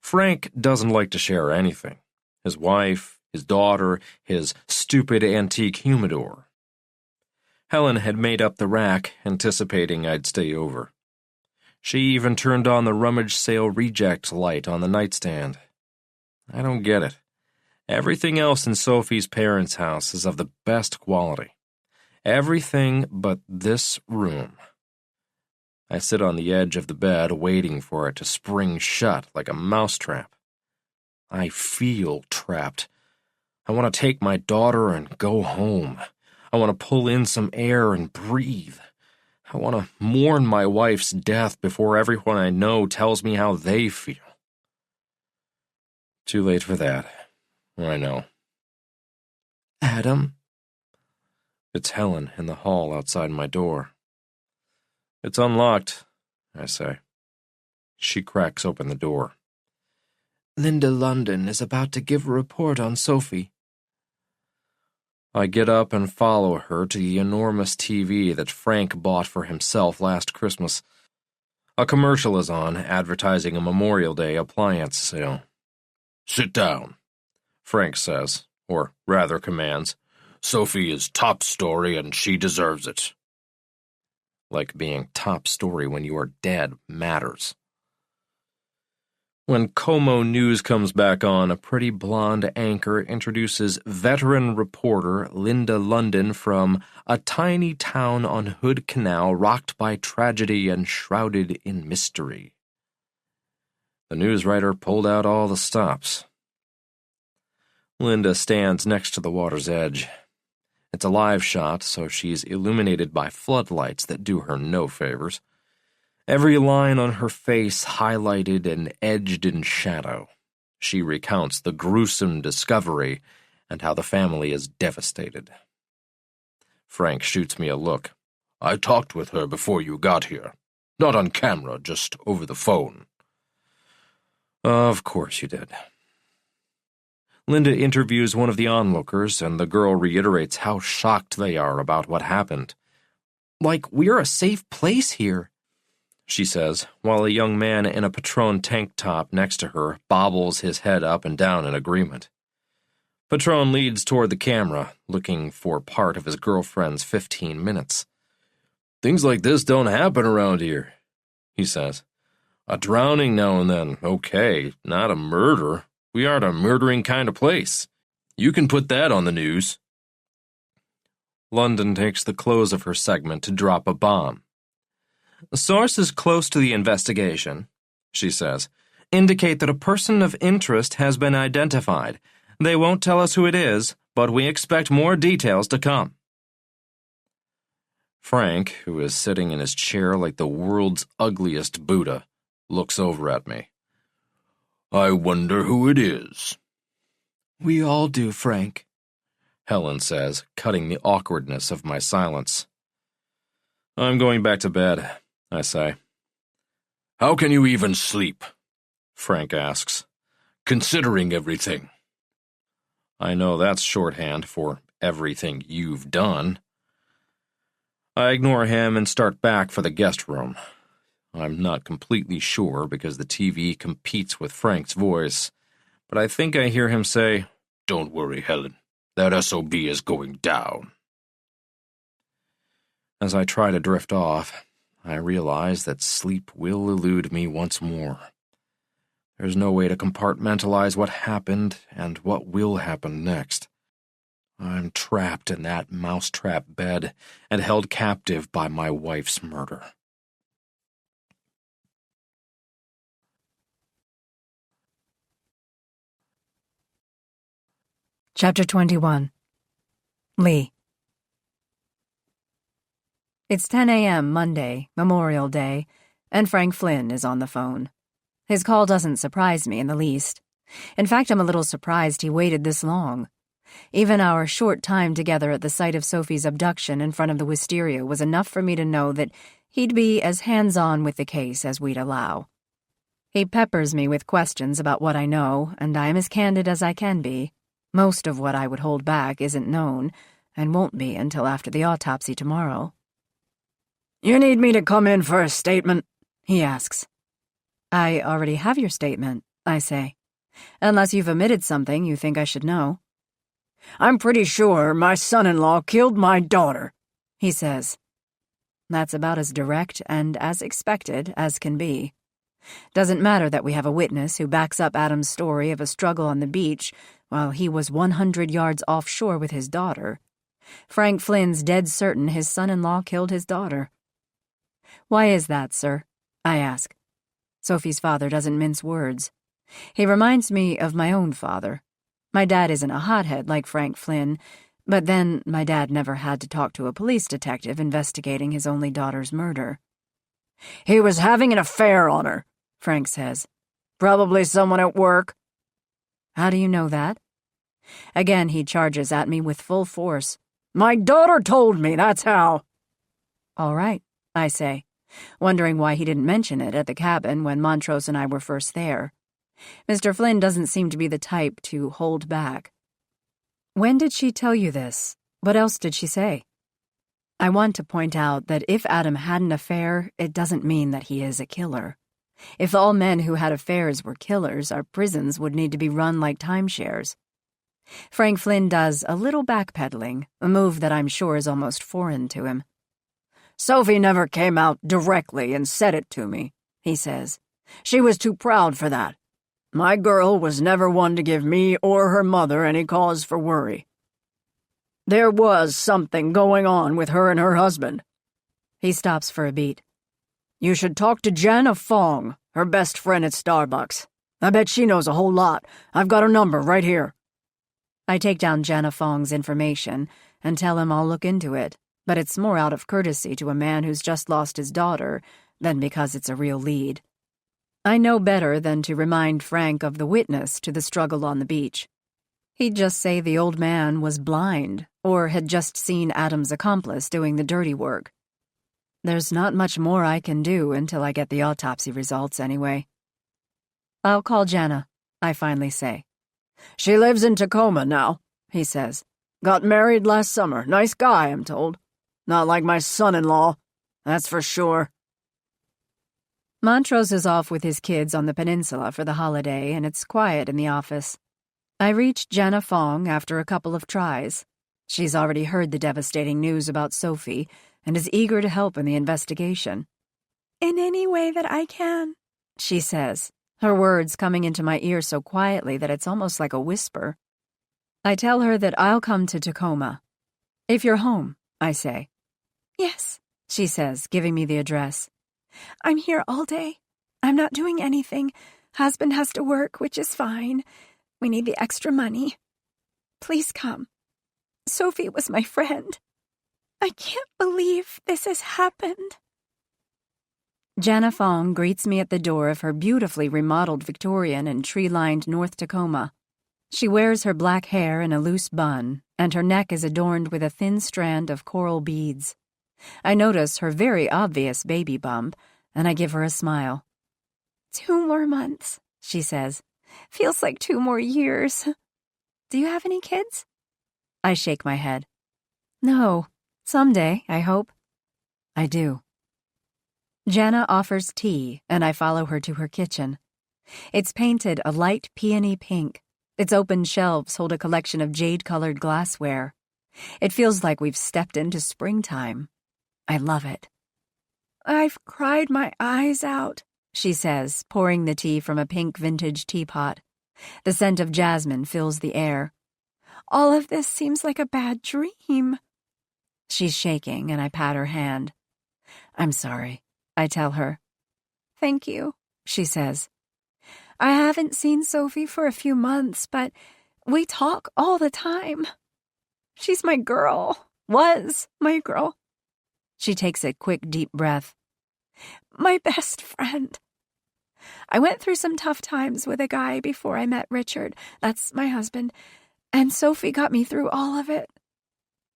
Frank doesn't like to share anything. His wife, his daughter, his stupid antique humidor. Helen had made up the rack, anticipating I'd stay over. She even turned on the rummage sale reject light on the nightstand. I don't get it. Everything else in Sophie's parents' house is of the best quality. Everything but this room. I sit on the edge of the bed waiting for it to spring shut like a mousetrap. I feel trapped. I want to take my daughter and go home. I want to pull in some air and breathe. I want to mourn my wife's death before everyone I know tells me how they feel. Too late for that. I know. Adam? It's Helen in the hall outside my door. It's unlocked, I say. She cracks open the door. Linda London is about to give a report on Sophie. I get up and follow her to the enormous TV that Frank bought for himself last Christmas. A commercial is on, advertising a Memorial Day appliance sale. "Sit down," Frank says, or rather commands. "Sophie is top story and she deserves it." Like being top story when you are dead matters. When Como News comes back on, a pretty blonde anchor introduces veteran reporter Linda London from a tiny town on Hood Canal rocked by tragedy and shrouded in mystery. The news writer pulled out all the stops. Linda stands next to the water's edge. It's a live shot, so she's illuminated by floodlights that do her no favors. Every line on her face highlighted and edged in shadow. She recounts the gruesome discovery and how the family is devastated. Frank shoots me a look. "I talked with her before you got here. Not on camera, just over the phone." Of course you did. Linda interviews one of the onlookers, and the girl reiterates how shocked they are about what happened. "Like we're a safe place here," she says, while a young man in a Patron tank top next to her bobbles his head up and down in agreement. Patron leads toward the camera, looking for part of his girlfriend's 15 minutes. "Things like this don't happen around here," he says. "A drowning now and then, okay, not a murder. We aren't a murdering kind of place. You can put that on the news." London takes the close of her segment to drop a bomb. "Sources close to the investigation," she says, "indicate that a person of interest has been identified. They won't tell us who it is, but we expect more details to come." Frank, who is sitting in his chair like the world's ugliest Buddha, looks over at me. "I wonder who it is." "We all do, Frank," Helen says, cutting the awkwardness of my silence. "I'm going back to bed," I say. "How can you even sleep?" Frank asks. "Considering everything." I know that's shorthand for everything you've done. I ignore him and start back for the guest room. I'm not completely sure because the TV competes with Frank's voice, but I think I hear him say, "Don't worry, Helen. That SOB is going down." As I try to drift off, I realize that sleep will elude me once more. There's no way to compartmentalize what happened and what will happen next. I'm trapped in that mousetrap bed and held captive by my wife's murder. Chapter 21. Lee. It's 10 a.m. Monday, Memorial Day, and Frank Flynn is on the phone. His call doesn't surprise me in the least. In fact, I'm a little surprised he waited this long. Even our short time together at the site of Sophie's abduction in front of the wisteria was enough for me to know that He'd be as hands-on with the case as we'd allow. He peppers me with questions about what I know, and I'm as candid as I can be. Most of what I would hold back isn't known, and won't be until after the autopsy tomorrow. You need me to come in for a statement? He asks. I already have your statement, I say. Unless you've omitted something you think I should know. I'm pretty sure my son-in-law killed my daughter, he says. That's about as direct and as expected as can be. Doesn't matter that we have a witness who backs up Adam's story of a struggle on the beach while he was 100 yards offshore with his daughter. Frank Flynn's dead certain his son-in-law killed his daughter. Why is that, sir? I ask. Sophie's father doesn't mince words. He reminds me of my own father. My dad isn't a hothead like Frank Flynn, but then my dad never had to talk to a police detective investigating his only daughter's murder. He was having an affair on her, Frank says. Probably someone at work. How do you know that? Again, he charges at me with full force. My daughter told me, that's how. All right, I say, wondering why he didn't mention it at the cabin when Montrose and I were first there. Mr. Flynn doesn't seem to be the type to hold back. When did she tell you this? What else did she say? I want to point out that if Adam had an affair, it doesn't mean that he is a killer. If all men who had affairs were killers, our prisons would need to be run like timeshares. Frank Flynn does a little backpedaling, a move that I'm sure is almost foreign to him. Sophie never came out directly and said it to me, he says. She was too proud for that. My girl was never one to give me or her mother any cause for worry. There was something going on with her and her husband. He stops for a beat. You should talk to Jana Fong, her best friend at Starbucks. I bet she knows a whole lot. I've got her number right here. I take down Jana Fong's information and tell him I'll look into it, but it's more out of courtesy to a man who's just lost his daughter than because it's a real lead. I know better than to remind Frank of the witness to the struggle on the beach. He'd just say the old man was blind or had just seen Adam's accomplice doing the dirty work. There's not much more I can do until I get the autopsy results anyway. I'll call Jana, I finally say. She lives in Tacoma now, he says. Got married last summer. Nice guy, I'm told. Not like my son-in-law, that's for sure. Montrose is off with his kids on the peninsula for the holiday, and it's quiet in the office. I reached Jana Fong after a couple of tries. She's already heard the devastating news about Sophie and is eager to help in the investigation. In any way that I can, she says, her words coming into my ear so quietly that it's almost like a whisper. I tell her that I'll come to Tacoma. If you're home, I say. Yes, she says, giving me the address. I'm here all day. I'm not doing anything. Husband has to work, which is fine. We need the extra money. Please come. Sophie was my friend. I can't believe this has happened. Jana Fong greets me at the door of her beautifully remodeled Victorian and tree-lined North Tacoma. She wears her black hair in a loose bun, and her neck is adorned with a thin strand of coral beads. I notice her very obvious baby bump, and I give her a smile. 2 more months, she says. Feels like 2 more years. Do you have any kids? I shake my head. No, someday, I hope. I do. Jana offers tea, and I follow her to her kitchen. It's painted a light peony pink. Its open shelves hold a collection of jade-colored glassware. It feels like we've stepped into springtime. I love it. I've cried my eyes out, she says, pouring the tea from a pink vintage teapot. The scent of jasmine fills the air. All of this seems like a bad dream. She's shaking, and I pat her hand. I'm sorry, I tell her. Thank you, she says. I haven't seen Sophie for a few months, but we talk all the time. She's my girl. Was my girl. She takes a quick, deep breath. My best friend. I went through some tough times with a guy before I met Richard. That's my husband. And Sophie got me through all of it.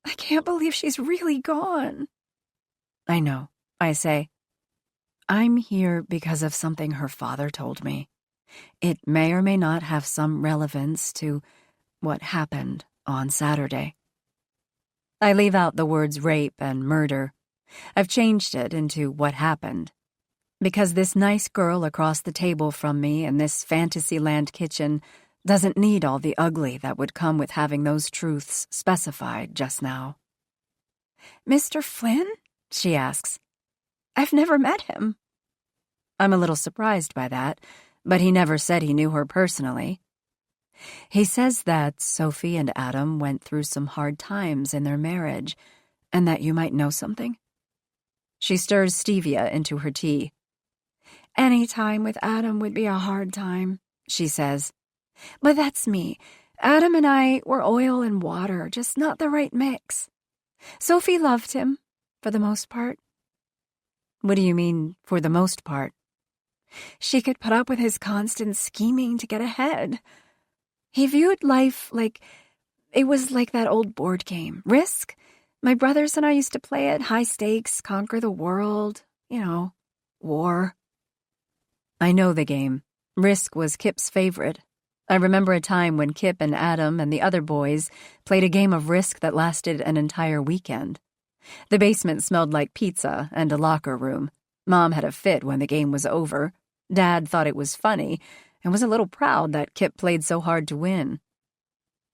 I can't believe she's really gone. I know, I say. I'm here because of something her father told me. It may or may not have some relevance to what happened on Saturday. I leave out the words rape and murder. I've changed it into what happened. Because this nice girl across the table from me in this Fantasyland kitchen doesn't need all the ugly that would come with having those truths specified just now. Mr. Flynn? She asks. I've never met him. I'm a little surprised by that, but he never said he knew her personally. He says that Sophie and Adam went through some hard times in their marriage, and that you might know something. She stirs stevia into her tea. Any time with Adam would be a hard time, she says. But that's me. Adam and I were oil and water, just not the right mix. Sophie loved him, for the most part. What do you mean, for the most part? She could put up with his constant scheming to get ahead. He viewed life like it was like that old board game, Risk. My brothers and I used to play it, high stakes, conquer the world, war. I know the game. Risk was Kip's favorite. I remember a time when Kip and Adam and the other boys played a game of Risk that lasted an entire weekend. The basement smelled like pizza and a locker room. Mom had a fit when the game was over. Dad thought it was funny and was a little proud that Kip played so hard to win.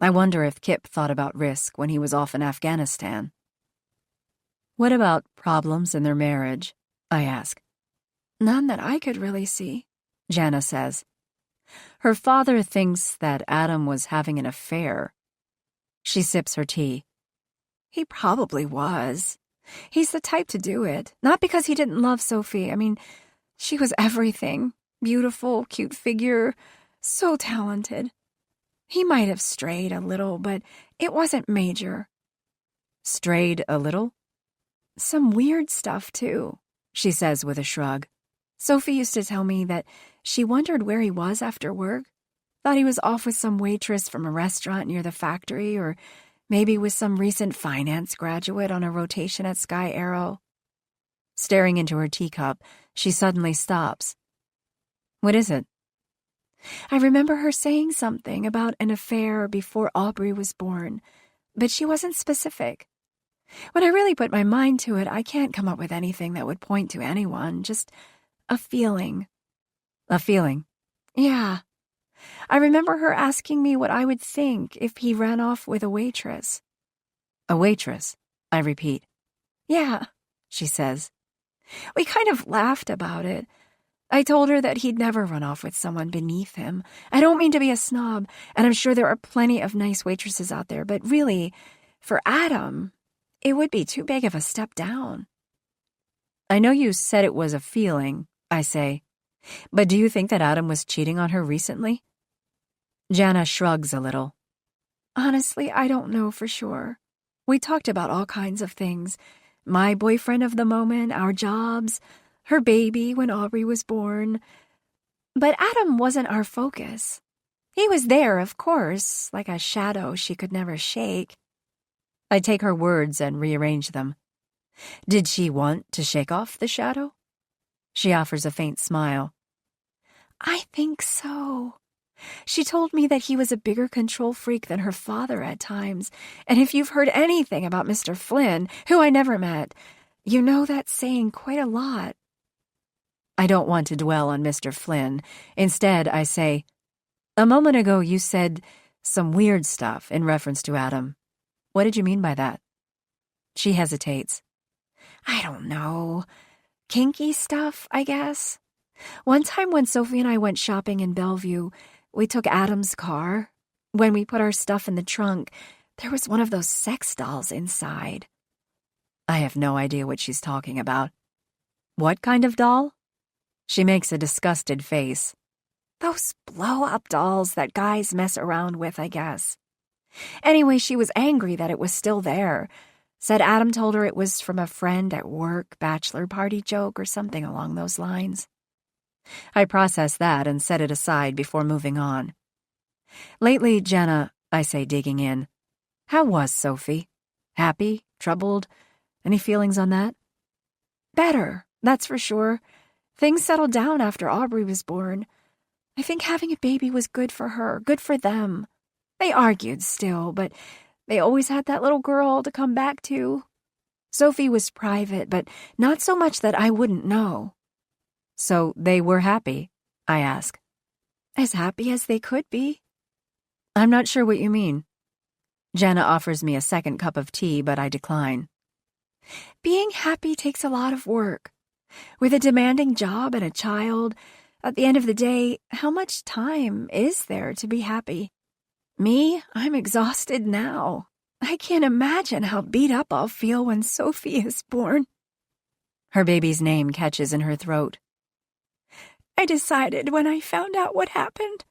I wonder if Kip thought about Risk when he was off in Afghanistan. What about problems in their marriage? I ask. None that I could really see, Jana says. Her father thinks that Adam was having an affair. She sips her tea. He probably was. He's the type to do it. Not because he didn't love Sophie. I mean, she was everything. Beautiful, cute figure, so talented. He might have strayed a little, but it wasn't major. Strayed a little? Some weird stuff, too, she says with a shrug. Sophie used to tell me that she wondered where he was after work. Thought he was off with some waitress from a restaurant near the factory, or maybe with some recent finance graduate on a rotation at Sky Arrow. Staring into her teacup, she suddenly stops. What is it? I remember her saying something about an affair before Aubrey was born, but she wasn't specific. When I really put my mind to it, I can't come up with anything that would point to anyone, just a feeling. A feeling? Yeah. I remember her asking me what I would think if he ran off with a waitress. A waitress, I repeat. Yeah, she says. We kind of laughed about it. I told her that he'd never run off with someone beneath him. I don't mean to be a snob, and I'm sure there are plenty of nice waitresses out there, but really, for Adam, it would be too big of a step down. I know you said it was a feeling, I say, but do you think that Adam was cheating on her recently? Jana shrugs a little. Honestly, I don't know for sure. We talked about all kinds of things. My boyfriend of the moment, our jobs, her baby when Aubrey was born. But Adam wasn't our focus. He was there, of course, like a shadow she could never shake. I take her words and rearrange them. Did she want to shake off the shadow? She offers a faint smile. I think so. She told me that he was a bigger control freak than her father at times, and if you've heard anything about Mr. Flynn, who I never met, you know that's saying quite a lot. I don't want to dwell on Mr. Flynn. Instead, I say, a moment ago you said some weird stuff in reference to Adam. What did you mean by that? She hesitates. I don't know. Kinky stuff, I guess. One time when Sophie and I went shopping in Bellevue, we took Adam's car. When we put our stuff in the trunk, there was one of those sex dolls inside. I have no idea what she's talking about. What kind of doll? She makes a disgusted face. Those blow-up dolls that guys mess around with, I guess. Anyway, she was angry that it was still there. Said Adam told her it was from a friend at work, bachelor party joke or something along those lines. I process that and set it aside before moving on. Lately, Jenna, I say, digging in, how was Sophie? Happy? Troubled? Any feelings on that? Better, that's for sure. Things settled down after Aubrey was born. I think having a baby was good for her, good for them. They argued still, but they always had that little girl to come back to. Sophie was private, but not so much that I wouldn't know. So they were happy, I ask. As happy as they could be. I'm not sure what you mean. Jana offers me a second cup of tea, but I decline. Being happy takes a lot of work. With a demanding job and a child, at the end of the day, how much time is there to be happy? Me, I'm exhausted now. I can't imagine how beat up I'll feel when Sophie is born. Her baby's name catches in her throat. I decided when I found out what happened.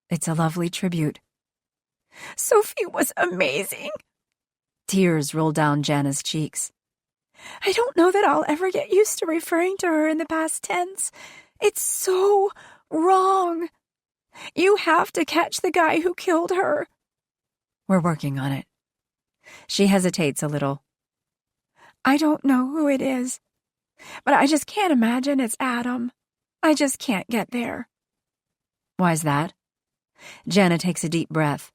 It's a lovely tribute. Sophie was amazing. Tears roll down Jana's cheeks. I don't know that I'll ever get used to referring to her in the past tense. It's so wrong. You have to catch the guy who killed her. We're working on it. She hesitates a little. I don't know who it is, but I just can't imagine it's Adam. I just can't get there. Why's that? Jana takes a deep breath.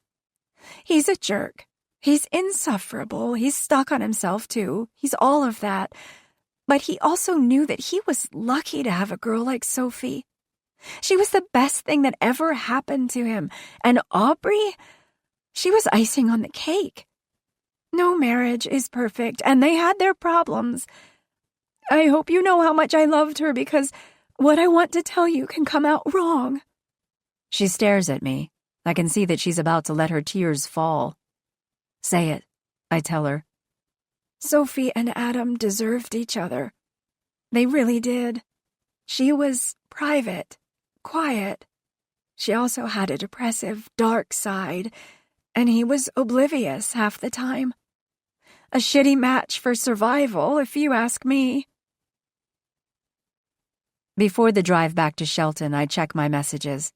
He's a jerk. He's insufferable. He's stuck on himself, too. He's all of that. But he also knew that he was lucky to have a girl like Sophie. She was the best thing that ever happened to him. And Aubrey, she was icing on the cake. No marriage is perfect, and they had their problems. I hope you know how much I loved her, because what I want to tell you can come out wrong. She stares at me. I can see that she's about to let her tears fall. Say it, I tell her. Sophie and Adam deserved each other. They really did. She was private, quiet. She also had a depressive, dark side, and he was oblivious half the time. A shitty match for survival, if you ask me. Before the drive back to Shelton, I check my messages.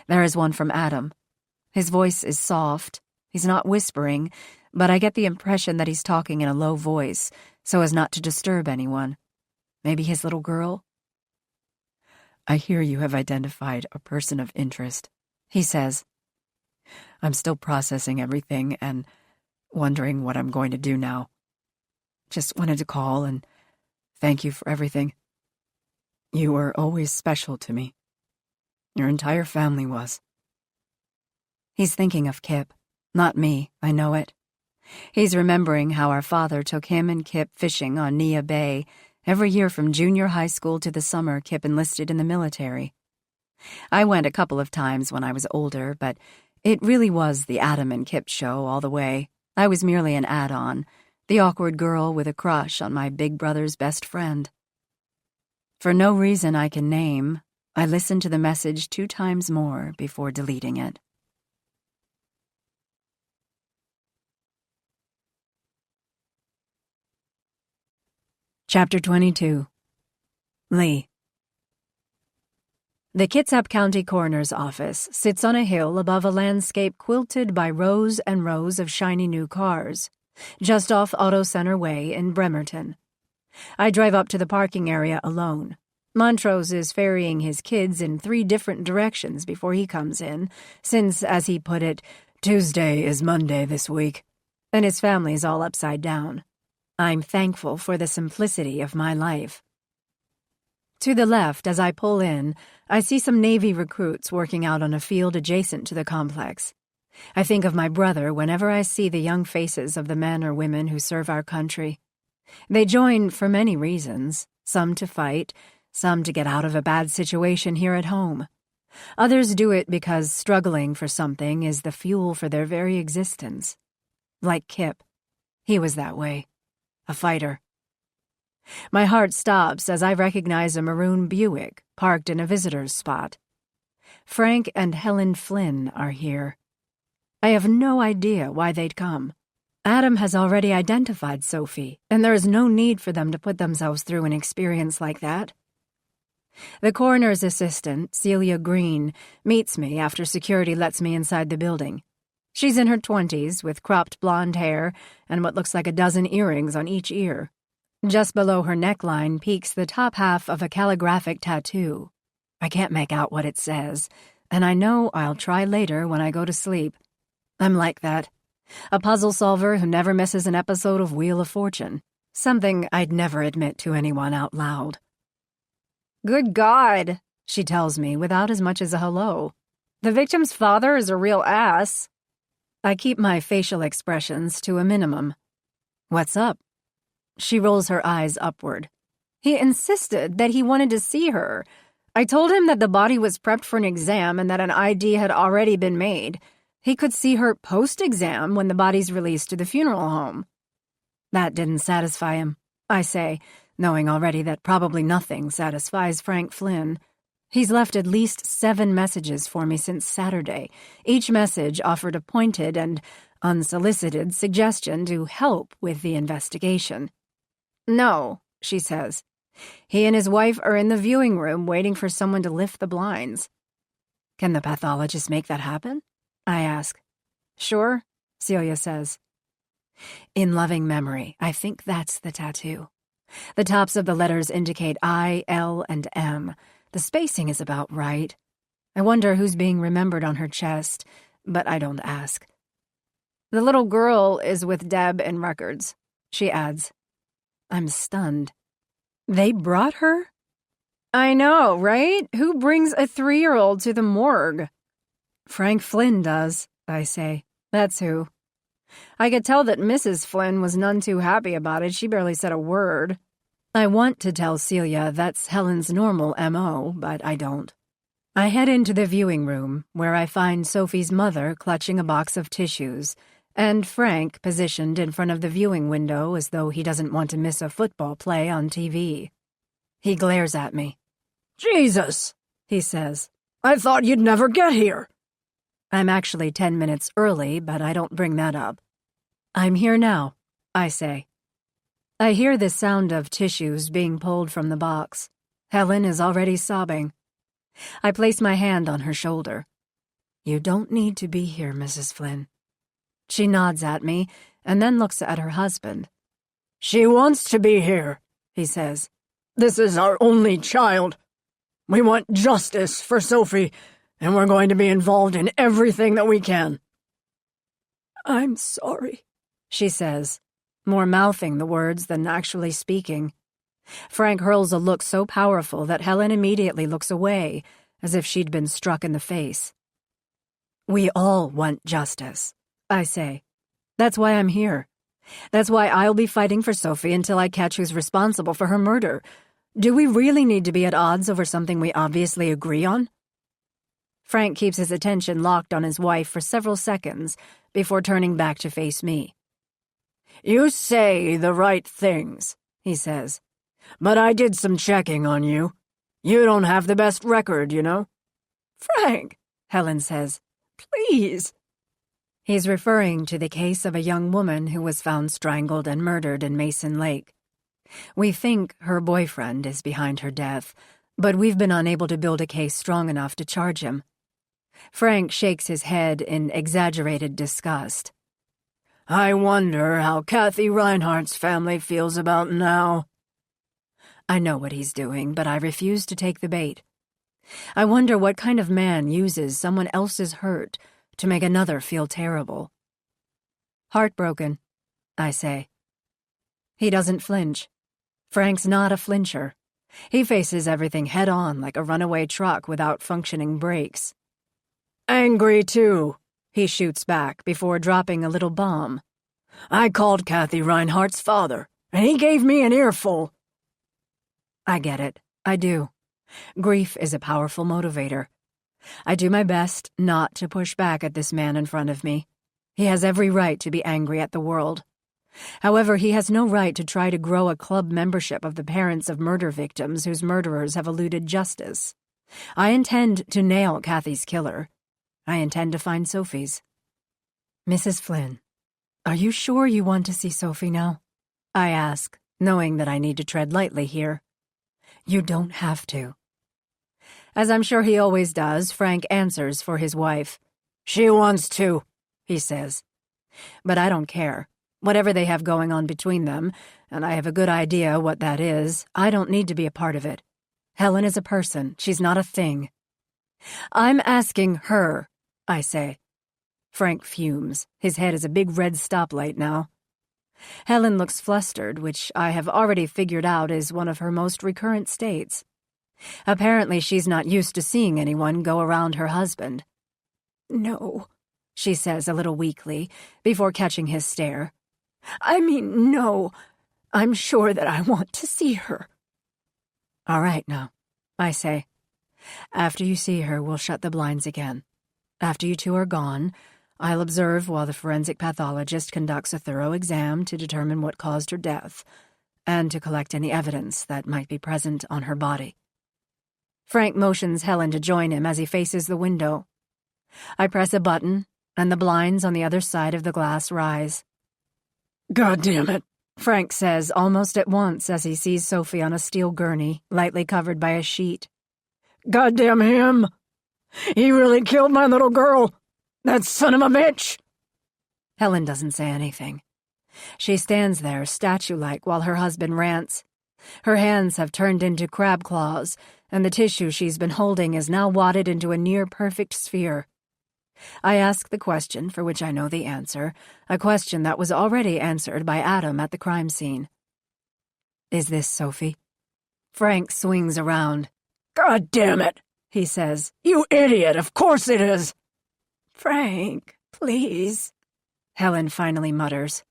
There is one from Adam. His voice is soft. He's not whispering, but I get the impression that he's talking in a low voice, so as not to disturb anyone. Maybe his little girl? I hear you have identified a person of interest, he says. I'm still processing everything and wondering what I'm going to do now. Just wanted to call and thank you for everything. You were always special to me. Your entire family was. He's thinking of Kip. Not me, I know it. He's remembering how our father took him and Kip fishing on Nia Bay every year from junior high school to the summer Kip enlisted in the military. I went a couple of times when I was older, but it really was the Adam and Kip show all the way. I was merely an add-on, the awkward girl with a crush on my big brother's best friend. For no reason I can name, I listened to the message 2 times more before deleting it. Chapter 22. Lee. The Kitsap County Coroner's Office sits on a hill above a landscape quilted by rows and rows of shiny new cars, just off Auto Center Way in Bremerton. I drive up to the parking area alone. Montrose is ferrying his kids in 3 different directions before he comes in, since, as he put it, Tuesday is Monday this week, and his family's all upside down. I'm thankful for the simplicity of my life. To the left, as I pull in, I see some Navy recruits working out on a field adjacent to the complex. I think of my brother whenever I see the young faces of the men or women who serve our country. They join for many reasons, some to fight, some to get out of a bad situation here at home. Others do it because struggling for something is the fuel for their very existence. Like Kip. He was that way. A fighter. My heart stops as I recognize a maroon Buick parked in a visitor's spot. Frank and Helen Flynn are here. I have no idea why they'd come. Adam has already identified Sophie, and there is no need for them to put themselves through an experience like that. The coroner's assistant, Celia Green, meets me after security lets me inside the building. She's in her 20s, with cropped blonde hair and what looks like a dozen earrings on each ear. Just below her neckline peeks the top half of a calligraphic tattoo. I can't make out what it says, and I know I'll try later when I go to sleep. I'm like that. A puzzle solver who never misses an episode of Wheel of Fortune. Something I'd never admit to anyone out loud. "Good God," she tells me without as much as a hello. "The victim's father is a real ass." I keep my facial expressions to a minimum. "What's up?" She rolls her eyes upward. "He insisted that he wanted to see her. I told him that the body was prepped for an exam and that an ID had already been made. He could see her post-exam when the body's released to the funeral home." That didn't satisfy him, I say, knowing already that probably nothing satisfies Frank Flynn. He's left at least 7 messages for me since Saturday. Each message offered a pointed and unsolicited suggestion to help with the investigation. "No," she says. "He and his wife are in the viewing room waiting for someone to lift the blinds." "Can the pathologist make that happen?" I ask. "Sure," Celia says. In loving memory, I think that's the tattoo. The tops of the letters indicate I, L, and M. The spacing is about right. I wonder who's being remembered on her chest, but I don't ask. "The little girl is with Deb in records," she adds. I'm stunned. They brought her? I know, right? Who brings a 3-year-old to the morgue? Frank Flynn does, I say. That's who. I could tell that Mrs. Flynn was none too happy about it. She barely said a word. I want to tell Celia that's Helen's normal M.O., but I don't. I head into the viewing room, where I find Sophie's mother clutching a box of tissues, and Frank positioned in front of the viewing window as though he doesn't want to miss a football play on TV. He glares at me. "Jesus," he says. "I thought you'd never get here." I'm actually 10 minutes early, but I don't bring that up. I'm here now, I say. I hear the sound of tissues being pulled from the box. Helen is already sobbing. I place my hand on her shoulder. You don't need to be here, Mrs. Flynn. She nods at me and then looks at her husband. "She wants to be here," he says. "This is our only child. We want justice for Sophie, and we're going to be involved in everything that we can." "I'm sorry," she says, more mouthing the words than actually speaking. Frank hurls a look so powerful that Helen immediately looks away, as if she'd been struck in the face. We all want justice, I say. That's why I'm here. That's why I'll be fighting for Sophie until I catch who's responsible for her murder. Do we really need to be at odds over something we obviously agree on? Frank keeps his attention locked on his wife for several seconds before turning back to face me. "You say the right things," he says. "But I did some checking on you. You don't have the best record, you know." "Frank," Helen says. "please." He's referring to the case of a young woman who was found strangled and murdered in Mason Lake. We think her boyfriend is behind her death, but we've been unable to build a case strong enough to charge him. Frank shakes his head in exaggerated disgust. "I wonder how Kathy Reinhardt's family feels about now." I know what he's doing, but I refuse to take the bait. I wonder what kind of man uses someone else's hurt to make another feel terrible. Heartbroken, I say. He doesn't flinch. Frank's not a flincher. He faces everything head-on like a runaway truck without functioning brakes. "Angry, too," he shoots back before dropping a little bomb. "I called Kathy Reinhardt's father, and he gave me an earful." I get it. I do. Grief is a powerful motivator. I do my best not to push back at this man in front of me. He has every right to be angry at the world. However, he has no right to try to grow a club membership of the parents of murder victims whose murderers have eluded justice. I intend to nail Kathy's killer. I intend to find Sophie's. Mrs. Flynn, are you sure you want to see Sophie now? I ask, knowing that I need to tread lightly here. You don't have to. As I'm sure he always does, Frank answers for his wife. "She wants to," he says. But I don't care. Whatever they have going on between them, and I have a good idea what that is, I don't need to be a part of it. Helen is a person. She's not a thing. I'm asking her, I say. Frank fumes. His head is a big red stoplight now. Helen looks flustered, which I have already figured out is one of her most recurrent states. Apparently she's not used to seeing anyone go around her husband. No, she says a little weakly, before catching his stare. I mean, no. I'm sure that I want to see her. All right, now, I say. After you see her, we'll shut the blinds again. After you two are gone, I'll observe while the forensic pathologist conducts a thorough exam to determine what caused her death, and to collect any evidence that might be present on her body. Frank motions Helen to join him as he faces the window. I press a button, and the blinds on the other side of the glass rise. God damn it, Frank says almost at once as he sees Sophie on a steel gurney, lightly covered by a sheet. Goddamn him! He really killed my little girl! That son of a bitch! Helen doesn't say anything. She stands there, statue-like, while her husband rants. Her hands have turned into crab claws, and the tissue she's been holding is now wadded into a near-perfect sphere. I ask the question for which I know the answer, a question that was already answered by Adam at the crime scene. Is this Sophie? Frank swings around. God damn it, he says. You idiot, of course it is! Frank, please, Helen finally mutters.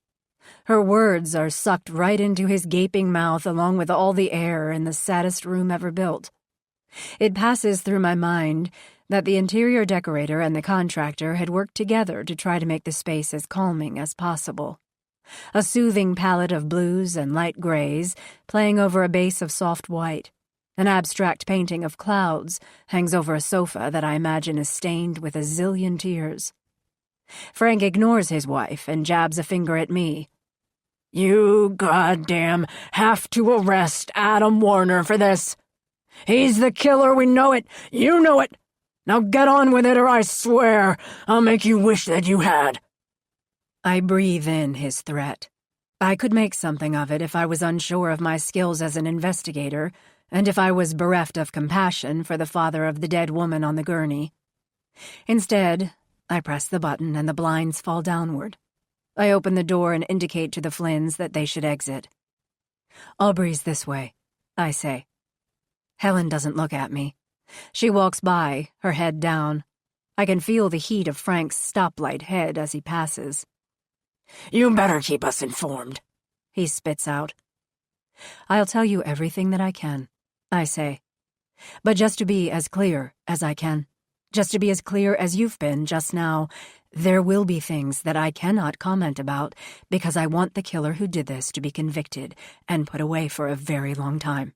Her words are sucked right into his gaping mouth along with all the air in the saddest room ever built. It passes through my mind that the interior decorator and the contractor had worked together to try to make the space as calming as possible. A soothing palette of blues and light grays playing over a base of soft white. An abstract painting of clouds hangs over a sofa that I imagine is stained with a zillion tears. Frank ignores his wife and jabs a finger at me. You goddamn have to arrest Adam Warner for this. He's the killer, we know it. You know it. Now get on with it or I swear I'll make you wish that you had. I breathe in his threat. I could make something of it if I was unsure of my skills as an investigator, and if I was bereft of compassion for the father of the dead woman on the gurney. Instead, I press the button and the blinds fall downward. I open the door and indicate to the Flynns that they should exit. Aubrey's this way, I say. Helen doesn't look at me. She walks by, her head down. I can feel the heat of Frank's stoplight head as he passes. You better keep us informed, he spits out. I'll tell you everything that I can, I say. But just to be as clear as I can, just to be as clear as you've been just now, there will be things that I cannot comment about because I want the killer who did this to be convicted and put away for a very long time.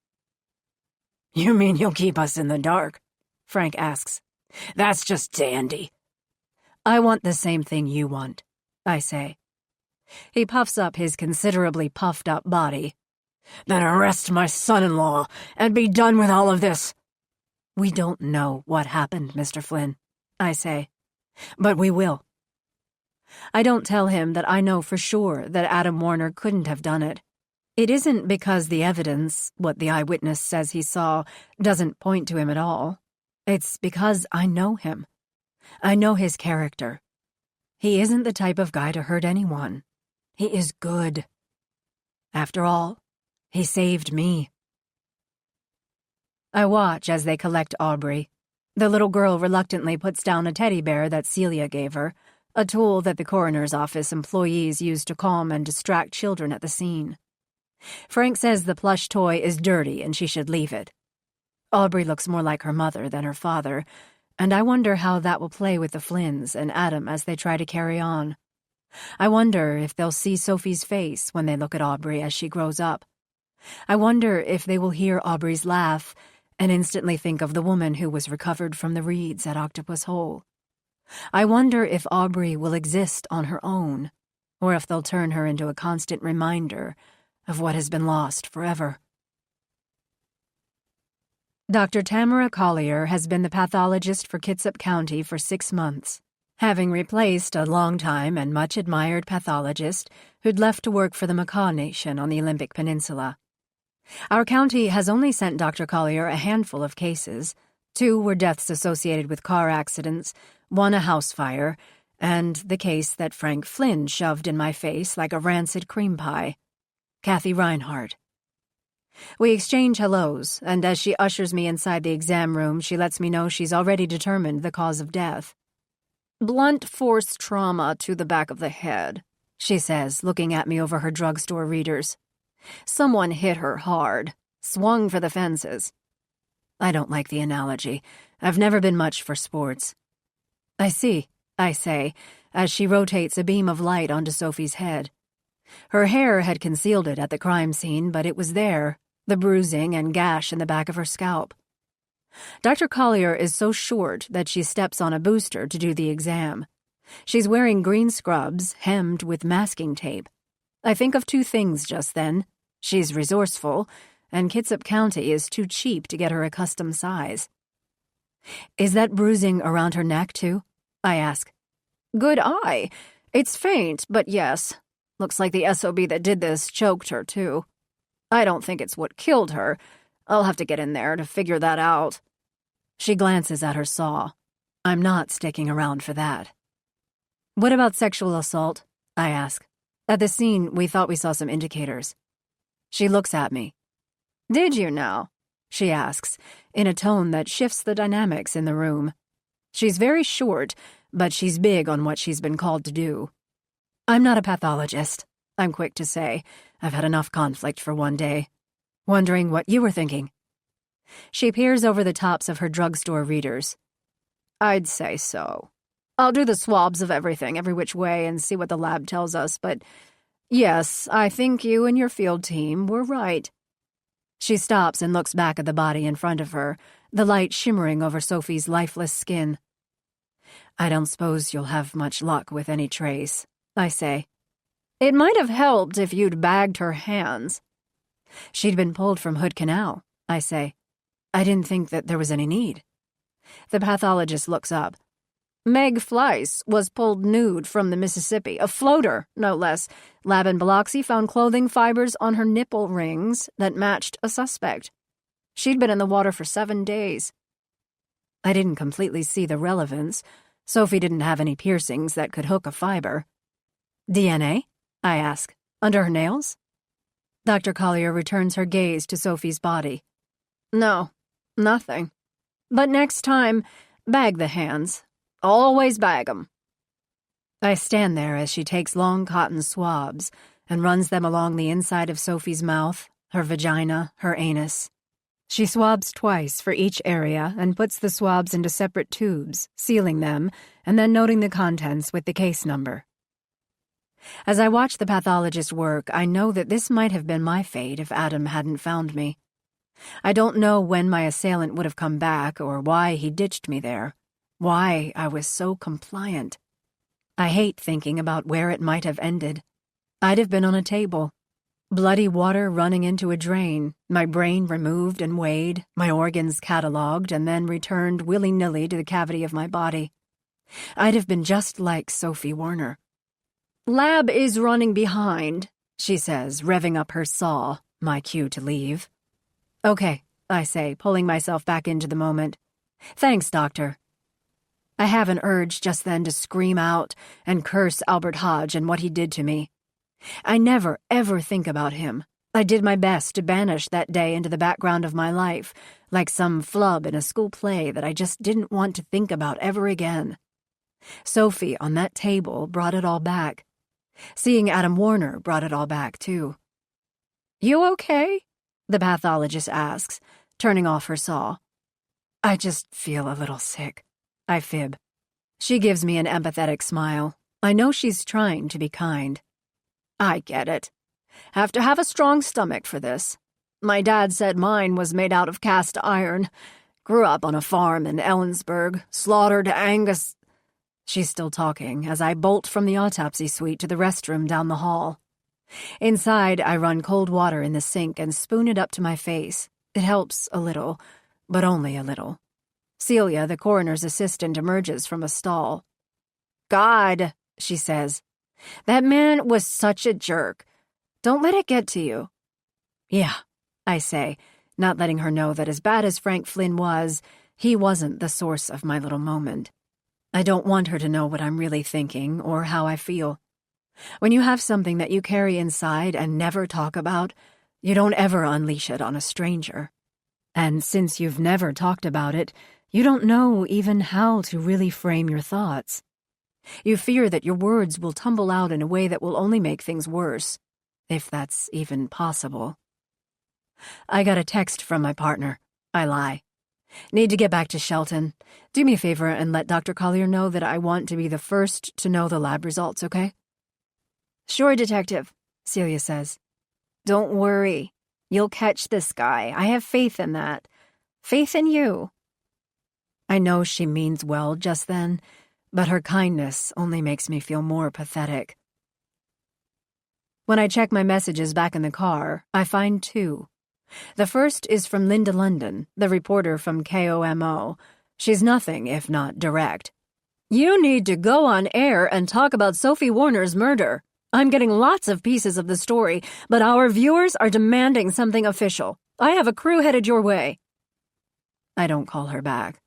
You mean you'll keep us in the dark? Frank asks. That's just dandy. I want the same thing you want, I say. He puffs up his considerably puffed-up body. Then arrest my son-in-law and be done with all of this. We don't know what happened, Mr. Flynn, I say. But we will. I don't tell him that I know for sure that Adam Warner couldn't have done it. It isn't because the evidence, what the eyewitness says he saw, doesn't point to him at all. It's because I know him. I know his character. He isn't the type of guy to hurt anyone. He is good. After all, he saved me. I watch as they collect Aubrey. The little girl reluctantly puts down a teddy bear that Celia gave her, a tool that the coroner's office employees use to calm and distract children at the scene. Frank says the plush toy is dirty and she should leave it. Aubrey looks more like her mother than her father, and I wonder how that will play with the Flynns and Adam as they try to carry on. I wonder if they'll see Sophie's face when they look at Aubrey as she grows up. I wonder if they will hear Aubrey's laugh and instantly think of the woman who was recovered from the reeds at Octopus Hole. I wonder if Aubrey will exist on her own, or if they'll turn her into a constant reminder of what has been lost forever. Dr. Tamara Collier has been the pathologist for Kitsap County for 6 months. having replaced a long-time and much-admired pathologist who'd left to work for the Macaw Nation on the Olympic Peninsula. Our county has only sent Dr. Collier a handful of cases. 2 were deaths associated with car accidents, 1 a house fire, and the case that Frank Flynn shoved in my face like a rancid cream pie. Kathy Reinhardt. We exchange hellos, and as she ushers me inside the exam room, she lets me know she's already determined the cause of death. Blunt force trauma to the back of the head, she says, looking at me over her drugstore readers. Someone hit her hard, swung for the fences. I don't like the analogy. I've never been much for sports. I see, I say, as she rotates a beam of light onto Sophie's head. Her hair had concealed it at the crime scene, but it was there, the bruising and gash in the back of her scalp. Dr. Collier is so short that she steps on a booster to do the exam. She's wearing green scrubs, hemmed with masking tape. I think of 2 things just then. She's resourceful, and Kitsap County is too cheap to get her a custom size. Is that bruising around her neck, too? I ask. Good eye. It's faint, but yes. Looks like the SOB that did this choked her, too. I don't think it's what killed her. I'll have to get in there to figure that out. She glances at her saw. I'm not sticking around for that. What about sexual assault? I ask. At the scene, we thought we saw some indicators. She looks at me. Did you now? She asks, in a tone that shifts the dynamics in the room. She's very short, but she's big on what she's been called to do. I'm not a pathologist, I'm quick to say. I've had enough conflict for one day. Wondering what you were thinking. She peers over the tops of her drugstore readers. I'd say so. I'll do the swabs of everything, every which way, and see what the lab tells us, but yes, I think you and your field team were right. She stops and looks back at the body in front of her, the light shimmering over Sophie's lifeless skin. I don't suppose you'll have much luck with any trace, I say. It might have helped if you'd bagged her hands. She'd been pulled from Hood Canal, I say. I didn't think that there was any need. The pathologist looks up. Meg Fleiss was pulled nude from the Mississippi, a floater, no less. Lab and Biloxi found clothing fibers on her nipple rings that matched a suspect. She'd been in the water for 7 days. I didn't completely see the relevance. Sophie didn't have any piercings that could hook a fiber. DNA? I ask. Under her nails? Dr. Collier returns her gaze to Sophie's body. No, nothing. But next time, bag the hands. Always bag 'em. I stand there as she takes long cotton swabs and runs them along the inside of Sophie's mouth, her vagina, her anus. She swabs twice for each area and puts the swabs into separate tubes, sealing them, and then noting the contents with the case number. As I watch the pathologist work, I know that this might have been my fate if Adam hadn't found me. I don't know when my assailant would have come back or why he ditched me there, why I was so compliant. I hate thinking about where it might have ended. I'd have been on a table. Bloody water running into a drain, my brain removed and weighed, my organs catalogued and then returned willy-nilly to the cavity of my body. I'd have been just like Sophie Warner. Lab is running behind, she says, revving up her saw, my cue to leave. Okay, I say, pulling myself back into the moment. Thanks, doctor. I have an urge just then to scream out and curse Albert Hodge and what he did to me. I never, ever think about him. I did my best to banish that day into the background of my life, like some flub in a school play that I just didn't want to think about ever again. Sophie on that table brought it all back. Seeing Adam Warner brought it all back, too. You okay? The pathologist asks, turning off her saw. I just feel a little sick. I fib. She gives me an empathetic smile. I know she's trying to be kind. I get it. Have to have a strong stomach for this. My dad said mine was made out of cast iron. Grew up on a farm in Ellensburg, slaughtered Angus. She's still talking as I bolt from the autopsy suite to the restroom down the hall. Inside, I run cold water in the sink and spoon it up to my face. It helps a little, but only a little. Celia, the coroner's assistant, emerges from a stall. God, she says. That man was such a jerk. Don't let it get to you. Yeah, I say, not letting her know that as bad as Frank Flynn was, he wasn't the source of my little moment. I don't want her to know what I'm really thinking or how I feel. When you have something that you carry inside and never talk about, you don't ever unleash it on a stranger. And since you've never talked about it, you don't know even how to really frame your thoughts. You fear that your words will tumble out in a way that will only make things worse, if that's even possible. I got a text from my partner. I lie. Need to get back to Shelton. Do me a favor and let Dr. Collier know that I want to be the first to know the lab results, okay? Sure, Detective, Celia says. Don't worry. You'll catch this guy. I have faith in that. Faith in you. I know she means well just then, but her kindness only makes me feel more pathetic. When I check my messages back in the car, I find two. The first is from Linda London, the reporter from KOMO. She's nothing if not direct. You need to go on air and talk about Sophie Warner's murder. I'm getting lots of pieces of the story, but our viewers are demanding something official. I have a crew headed your way. I don't call her back.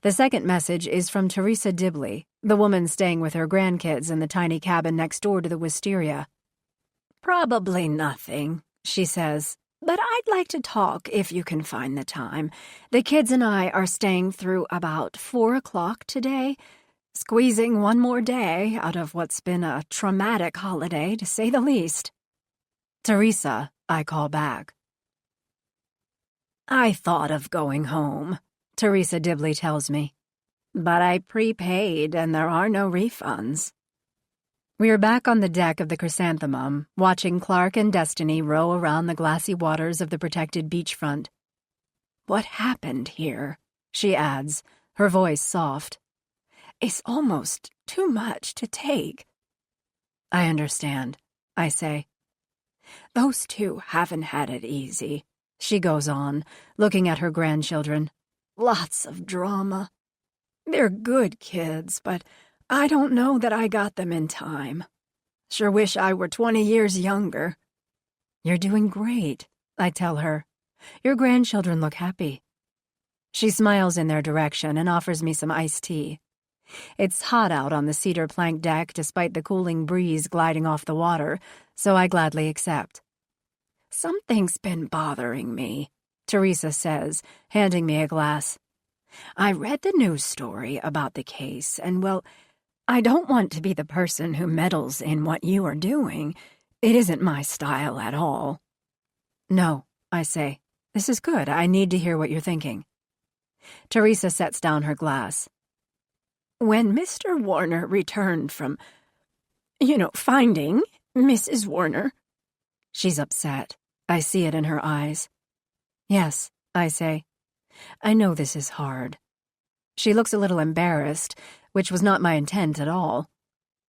The second message is from Teresa Dibley, the woman staying with her grandkids in the tiny cabin next door to the wisteria. Probably nothing, she says, but I'd like to talk if you can find the time. The kids and I are staying through about 4 o'clock today, squeezing one more day out of what's been a traumatic holiday, to say the least. Teresa, I call back. I thought of going home, Teresa Dibley tells me, but I prepaid and there are no refunds. We are back on the deck of the Chrysanthemum, watching Clark and Destiny row around the glassy waters of the protected beachfront. What happened here? She adds, her voice soft. It's almost too much to take. I understand, I say. Those two haven't had it easy, she goes on, looking at her grandchildren. Lots of drama. They're good kids, but I don't know that I got them in time. Sure wish I were 20 years younger. You're doing great, I tell her. Your grandchildren look happy. She smiles in their direction and offers me some iced tea. It's hot out on the cedar plank deck despite the cooling breeze gliding off the water, so I gladly accept. Something's been bothering me, Teresa says, handing me a glass. I read the news story about the case, and, well, I don't want to be the person who meddles in what you are doing. It isn't my style at all. No, I say. This is good. I need to hear what you're thinking. Teresa sets down her glass. When Mr. Warner returned from, finding Mrs. Warner. She's upset. I see it in her eyes. Yes, I say. I know this is hard. She looks a little embarrassed, which was not my intent at all.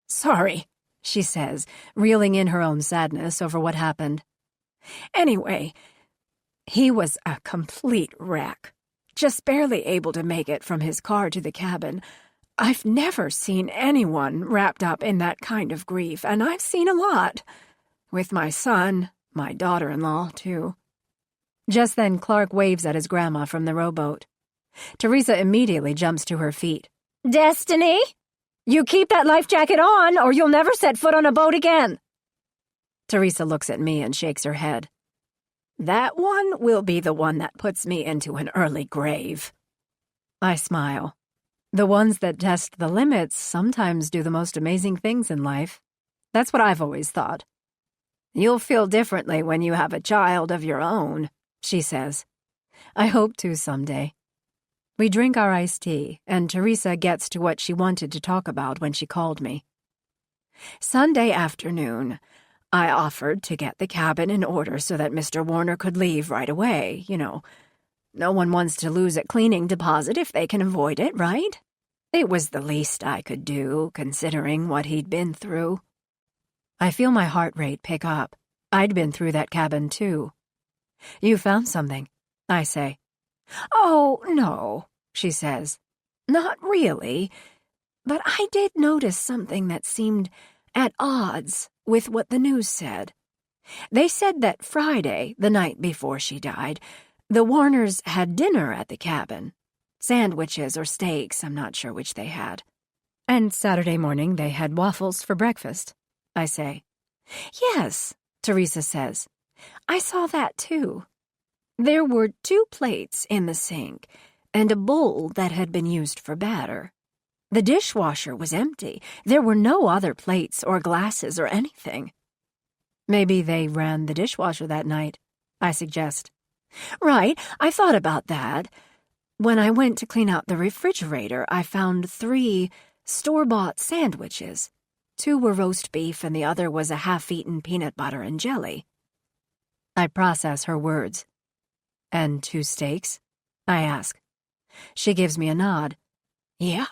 Sorry, she says, reeling in her own sadness over what happened. Anyway, he was a complete wreck, just barely able to make it from his car to the cabin. I've never seen anyone wrapped up in that kind of grief, and I've seen a lot. With my son, my daughter-in-law, too. Just then Clark waves at his grandma from the rowboat. Teresa immediately jumps to her feet. Destiny? You keep that life jacket on, or you'll never set foot on a boat again. Teresa looks at me and shakes her head. That one will be the one that puts me into an early grave. I smile. The ones that test the limits sometimes do the most amazing things in life. That's what I've always thought. You'll feel differently when you have a child of your own, she says. I hope to someday. We drink our iced tea, and Teresa gets to what she wanted to talk about when she called me. Sunday afternoon, I offered to get the cabin in order so that Mr. Warner could leave right away, No one wants to lose a cleaning deposit if they can avoid it, right? It was the least I could do, considering what he'd been through. I feel my heart rate pick up. I'd been through that cabin, too. You found something, I say. Oh, no, she says. Not really. But I did notice something that seemed at odds with what the news said. They said that Friday, the night before she died, the Warners had dinner at the cabin. Sandwiches or steaks, I'm not sure which they had. And Saturday morning they had waffles for breakfast, I say. Yes, Teresa says. I saw that too. There were 2 plates in the sink and a bowl that had been used for batter. The dishwasher was empty. There were no other plates or glasses or anything. Maybe they ran the dishwasher that night, I suggest. Right, I thought about that. When I went to clean out the refrigerator, I found 3 store-bought sandwiches. 2 were roast beef and the other was a half-eaten peanut butter and jelly. I process her words. And 2 steaks? I ask. She gives me a nod. Yeah,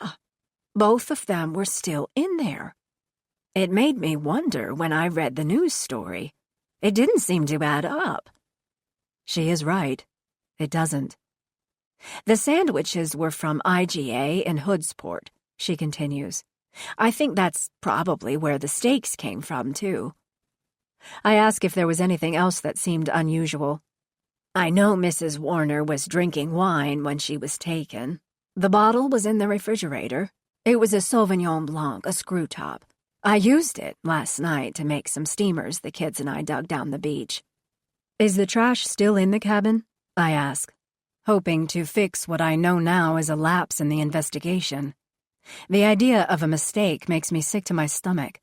both of them were still in there. It made me wonder when I read the news story. It didn't seem to add up. She is right. It doesn't. The sandwiches were from IGA in Hoodsport, she continues. I think that's probably where the steaks came from, too. I ask if there was anything else that seemed unusual. I know Mrs. Warner was drinking wine when she was taken. The bottle was in the refrigerator. It was a Sauvignon Blanc, a screw top. I used it last night to make some steamers the kids and I dug down the beach. Is the trash still in the cabin? I ask, hoping to fix what I know now is a lapse in the investigation. The idea of a mistake makes me sick to my stomach.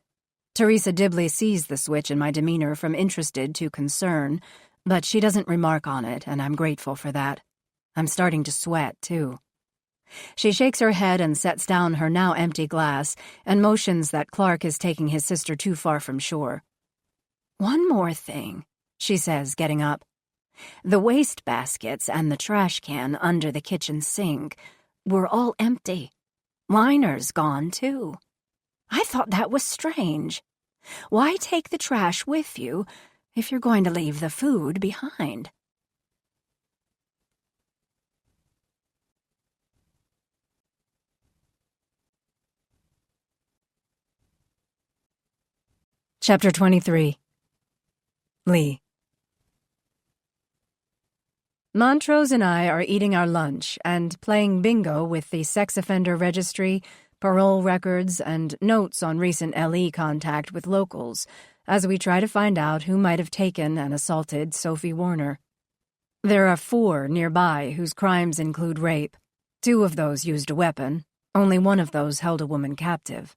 Teresa Dibley sees the switch in my demeanor from interested to concern, but she doesn't remark on it, and I'm grateful for that. I'm starting to sweat, too. She shakes her head and sets down her now empty glass and motions that Clark is taking his sister too far from shore. One more thing, she says, getting up. The waste baskets and the trash can under the kitchen sink were all empty. Liner's gone, too. I thought that was strange. Why take the trash with you if you're going to leave the food behind? Chapter 23. Lee. Montrose and I are eating our lunch and playing bingo with the sex offender registry, parole records, and notes on recent LE contact with locals as we try to find out who might have taken and assaulted Sophie Warner. There are 4 nearby whose crimes include rape. 2 of those used a weapon. Only one of those held a woman captive.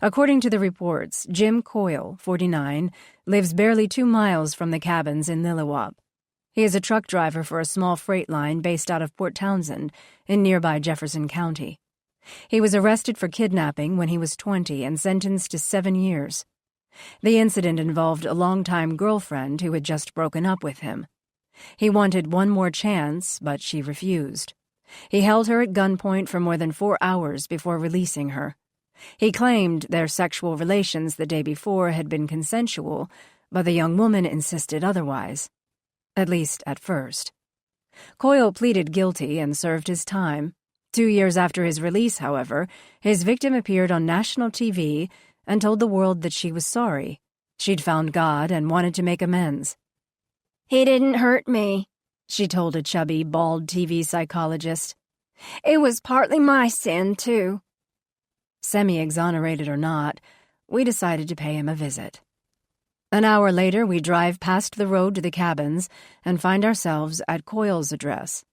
According to the reports, Jim Coyle, 49, lives barely 2 miles from the cabins in Lilliwaup. He is a truck driver for a small freight line based out of Port Townsend in nearby Jefferson County. He was arrested for kidnapping when he was 20 and sentenced to 7 years. The incident involved a longtime girlfriend who had just broken up with him. He wanted one more chance, but she refused. He held her at gunpoint for more than 4 hours before releasing her. He claimed their sexual relations the day before had been consensual, but the young woman insisted otherwise. At least at first. Coyle pleaded guilty and served his time. 2 years after his release, however, his victim appeared on national TV and told the world that she was sorry. She'd found God and wanted to make amends. "He didn't hurt me," she told a chubby, bald TV psychologist. "It was partly my sin, too." Semi-exonerated or not, we decided to pay him a visit. An hour later, we drive past the road to the cabins and find ourselves at Coyle's address.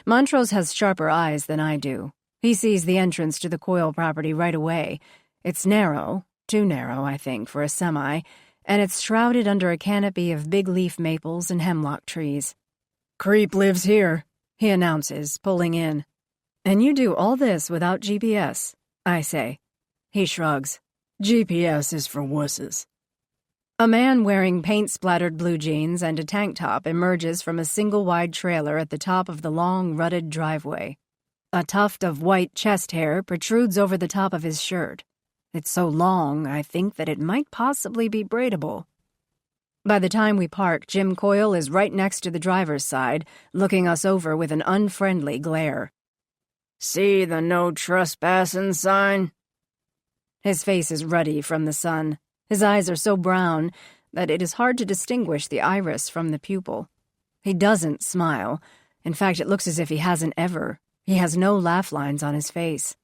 Montrose has sharper eyes than I do. He sees the entrance to the Coyle property right away. It's narrow, too narrow, I think, for a semi, and it's shrouded under a canopy of big-leaf maples and hemlock trees. "Creep lives here," he announces, pulling in. "And you do all this without GPS?" I say. He shrugs. "GPS is for wusses." A man wearing paint-splattered blue jeans and a tank top emerges from a single-wide trailer at the top of the long, rutted driveway. A tuft of white chest hair protrudes over the top of his shirt. It's so long, I think that it might possibly be braidable. By the time we park, Jim Coyle is right next to the driver's side, looking us over with an unfriendly glare. See the no trespassing sign? His face is ruddy from the sun. His eyes are so brown that it is hard to distinguish the iris from the pupil. He doesn't smile. In fact, it looks as if he hasn't ever. He has no laugh lines on his face.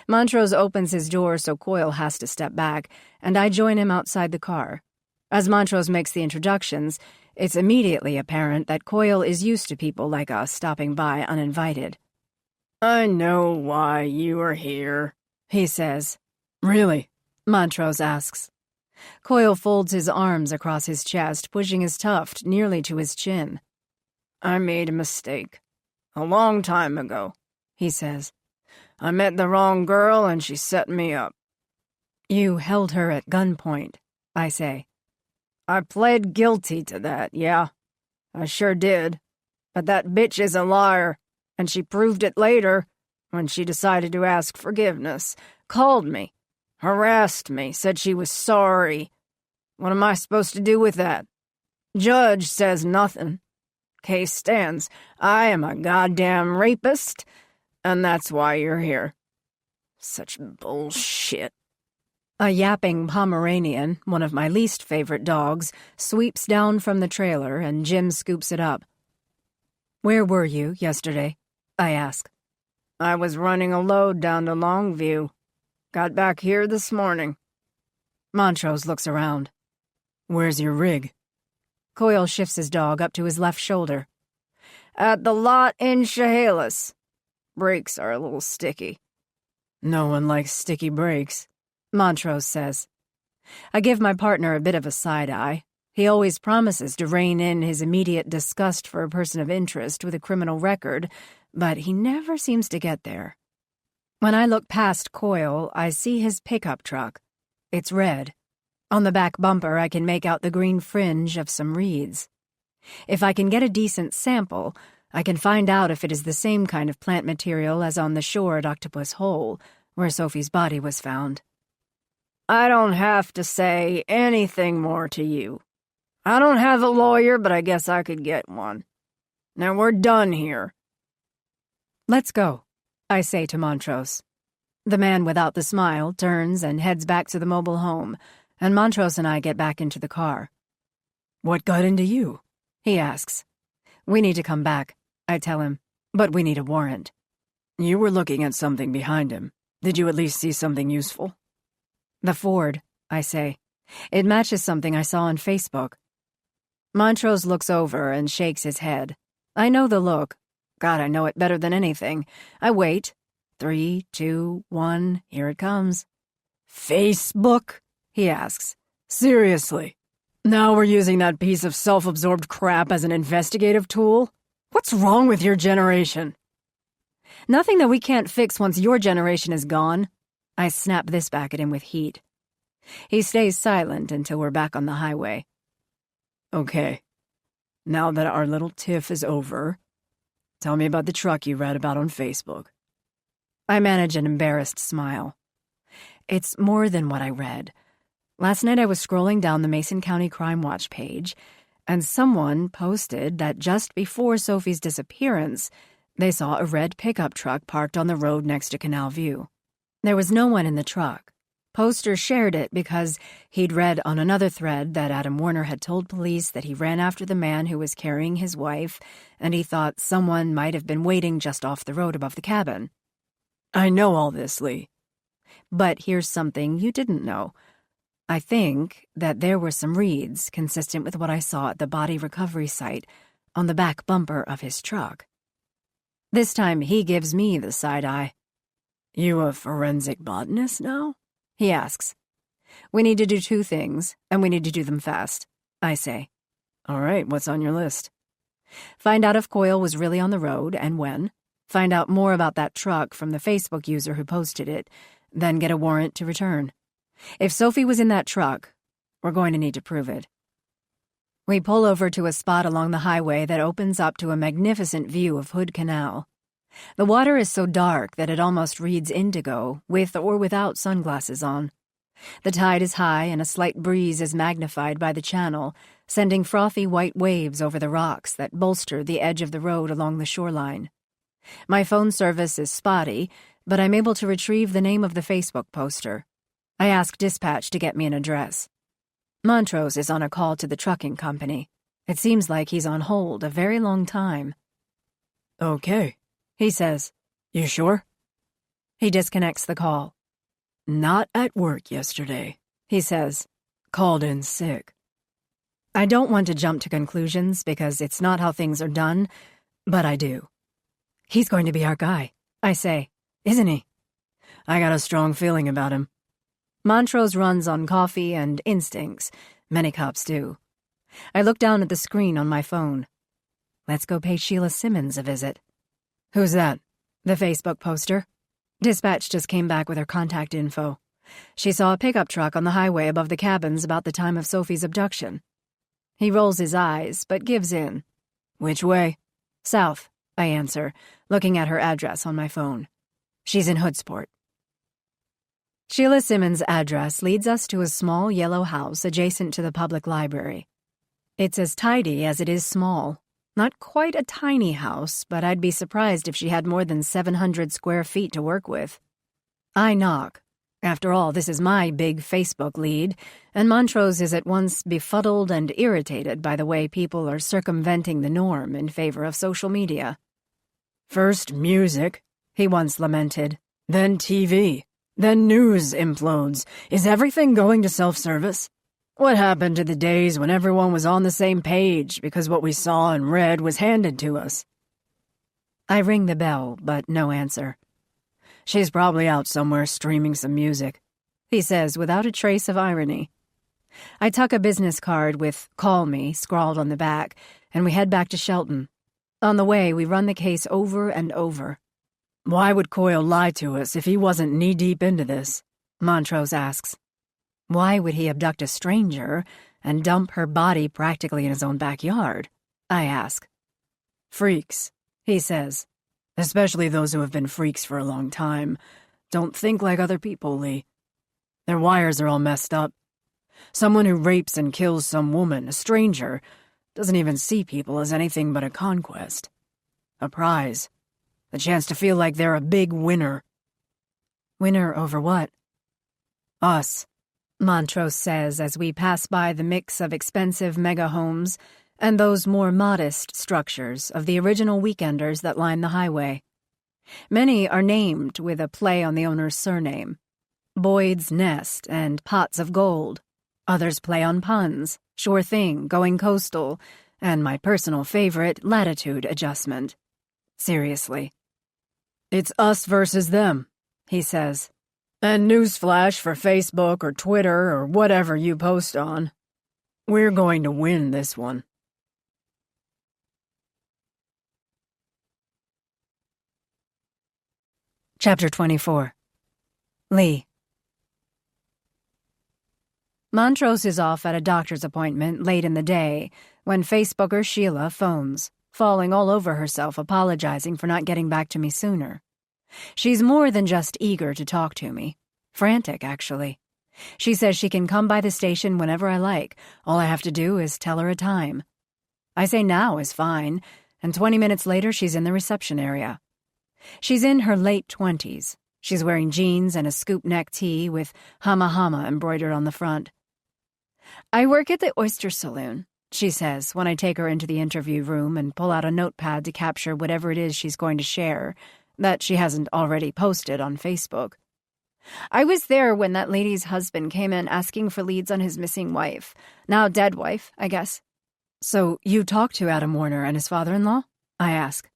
Montrose opens his door so Coyle has to step back, and I join him outside the car. As Montrose makes the introductions, it's immediately apparent that Coyle is used to people like us stopping by uninvited. I know why you are here, he says. Really? Montrose asks. Coyle folds his arms across his chest, pushing his tuft nearly to his chin. I made a mistake. A long time ago, he says. I met the wrong girl and she set me up. You held her at gunpoint, I say. I pled guilty to that, yeah. I sure did. But that bitch is a liar, and she proved it later when she decided to ask forgiveness. Called me, harassed me, said she was sorry. What am I supposed to do with that? Judge says nothing. Case stands. I am a goddamn rapist, and that's why you're here. Such bullshit. A yapping Pomeranian, one of my least favorite dogs, sweeps down from the trailer and Jim scoops it up. Where were you yesterday? I ask. I was running a load down to Longview. Got back here this morning. Montrose looks around. Where's your rig? Coyle shifts his dog up to his left shoulder. At the lot in Chehalis. Brakes are a little sticky. No one likes sticky brakes, Montrose says. I give my partner a bit of a side-eye. He always promises to rein in his immediate disgust for a person of interest with a criminal record, but he never seems to get there. When I look past Coyle, I see his pickup truck. It's red. On the back bumper, I can make out the green fringe of some reeds. If I can get a decent sample, I can find out if it is the same kind of plant material as on the shore at Octopus Hole, where Sophie's body was found. I don't have to say anything more to you. I don't have a lawyer, but I guess I could get one. Now we're done here. Let's go, I say to Montrose. The man without the smile turns and heads back to the mobile home, and Montrose and I get back into the car. What got into you? He asks. We need to come back, I tell him, but we need a warrant. You were looking at something behind him. Did you at least see something useful? The Ford, I say. It matches something I saw on Facebook. Montrose looks over and shakes his head. I know the look. God, I know it better than anything. I wait. 3, 2, 1, here it comes. Facebook? He asks. Seriously? Now we're using that piece of self-absorbed crap as an investigative tool? What's wrong with your generation? Nothing that we can't fix once your generation is gone. I snap this back at him with heat. He stays silent until we're back on the highway. Okay. Now that our little tiff is over, tell me about the truck you read about on Facebook. I manage an embarrassed smile. It's more than what I read. Last night I was scrolling down the Mason County Crime Watch page, and someone posted that just before Sophie's disappearance, they saw a red pickup truck parked on the road next to Canal View. There was no one in the truck. Poster shared it because he'd read on another thread that Adam Warner had told police that he ran after the man who was carrying his wife, and he thought someone might have been waiting just off the road above the cabin. I know all this, Lee. But here's something you didn't know. I think that there were some reeds consistent with what I saw at the body recovery site on the back bumper of his truck. This time he gives me the side eye. You a forensic botanist now? He asks. We need to do 2 things, and we need to do them fast, I say. All right, what's on your list? Find out if Coyle was really on the road and when. Find out more about that truck from the Facebook user who posted it, then get a warrant to return. If Sophie was in that truck, we're going to need to prove it. We pull over to a spot along the highway that opens up to a magnificent view of Hood Canal. The water is so dark that it almost reads indigo, with or without sunglasses on. The tide is high and a slight breeze is magnified by the channel, sending frothy white waves over the rocks that bolster the edge of the road along the shoreline. My phone service is spotty, but I'm able to retrieve the name of the Facebook poster. I ask dispatch to get me an address. Montrose is on a call to the trucking company. It seems like he's on hold a very long time. Okay, He says. you sure? He disconnects the call. Not at work yesterday, He says. called in sick. I don't want to jump to conclusions because it's not how things are done, but I do. He's going to be our guy, I say. Isn't he? I got a strong feeling about him. Montrose runs on coffee and instincts. Many cops do. I look down at the screen on my phone. Let's go pay Sheila Simmons a visit. Who's that? The Facebook poster. Dispatch just came back with her contact info. She saw a pickup truck on the highway above the cabins about the time of Sophie's abduction. He rolls his eyes, but gives in. Which way? South, I answer, looking at her address on my phone. She's in Hoodsport. Sheila Simmons' address leads us to a small yellow house adjacent to the public library. It's as tidy as it is small. Not quite a tiny house, but I'd be surprised if she had more than 700 square feet to work with. I knock. After all, this is my big Facebook lead, and Montrose is at once befuddled and irritated by the way people are circumventing the norm in favor of social media. First music, he once lamented. Then TV. Then news implodes. Is everything going to self-service? What happened to the days when everyone was on the same page because what we saw and read was handed to us? I ring the bell, but no answer. She's probably out somewhere streaming some music, he says without a trace of irony. I tuck a business card with "Call Me" scrawled on the back, and we head back to Shelton. On the way, we run the case over and over. Why would Coyle lie to us if he wasn't knee-deep into this? Montrose asks. Why would he abduct a stranger and dump her body practically in his own backyard? I ask. Freaks, he says. Especially those who have been freaks for a long time. Don't think like other people, Lee. Their wires are all messed up. Someone who rapes and kills some woman, a stranger, doesn't even see people as anything but a conquest. A prize. The chance to feel like they're a big winner. Winner over what? Us, Montrose says as we pass by the mix of expensive mega homes and those more modest structures of the original weekenders that line the highway. Many are named with a play on the owner's surname. Boyd's Nest and Pots of Gold. Others play on puns, Sure Thing, Going Coastal, and my personal favorite, Latitude Adjustment. Seriously. It's us versus them, he says. And newsflash for Facebook or Twitter or whatever you post on. We're going to win this one. Chapter 24. Lee. Montrose is off at a doctor's appointment late in the day when Facebooker Sheila phones, falling all over herself apologizing for not getting back to me sooner. She's more than just eager to talk to me. Frantic, actually. She says she can come by the station whenever I like. All I have to do is tell her a time. I say now is fine, and 20 minutes later she's in the reception area. She's in her late 20s. She's wearing jeans and a scoop neck tee with Hama Hama embroidered on the front. I work at the Oyster Saloon, she says when I take her into the interview room and pull out a notepad to capture whatever it is she's going to share that she hasn't already posted on Facebook. I was there when that lady's husband came in asking for leads on his missing wife. Now dead wife, I guess. So you talked to Adam Warner and his father-in-law? I ask.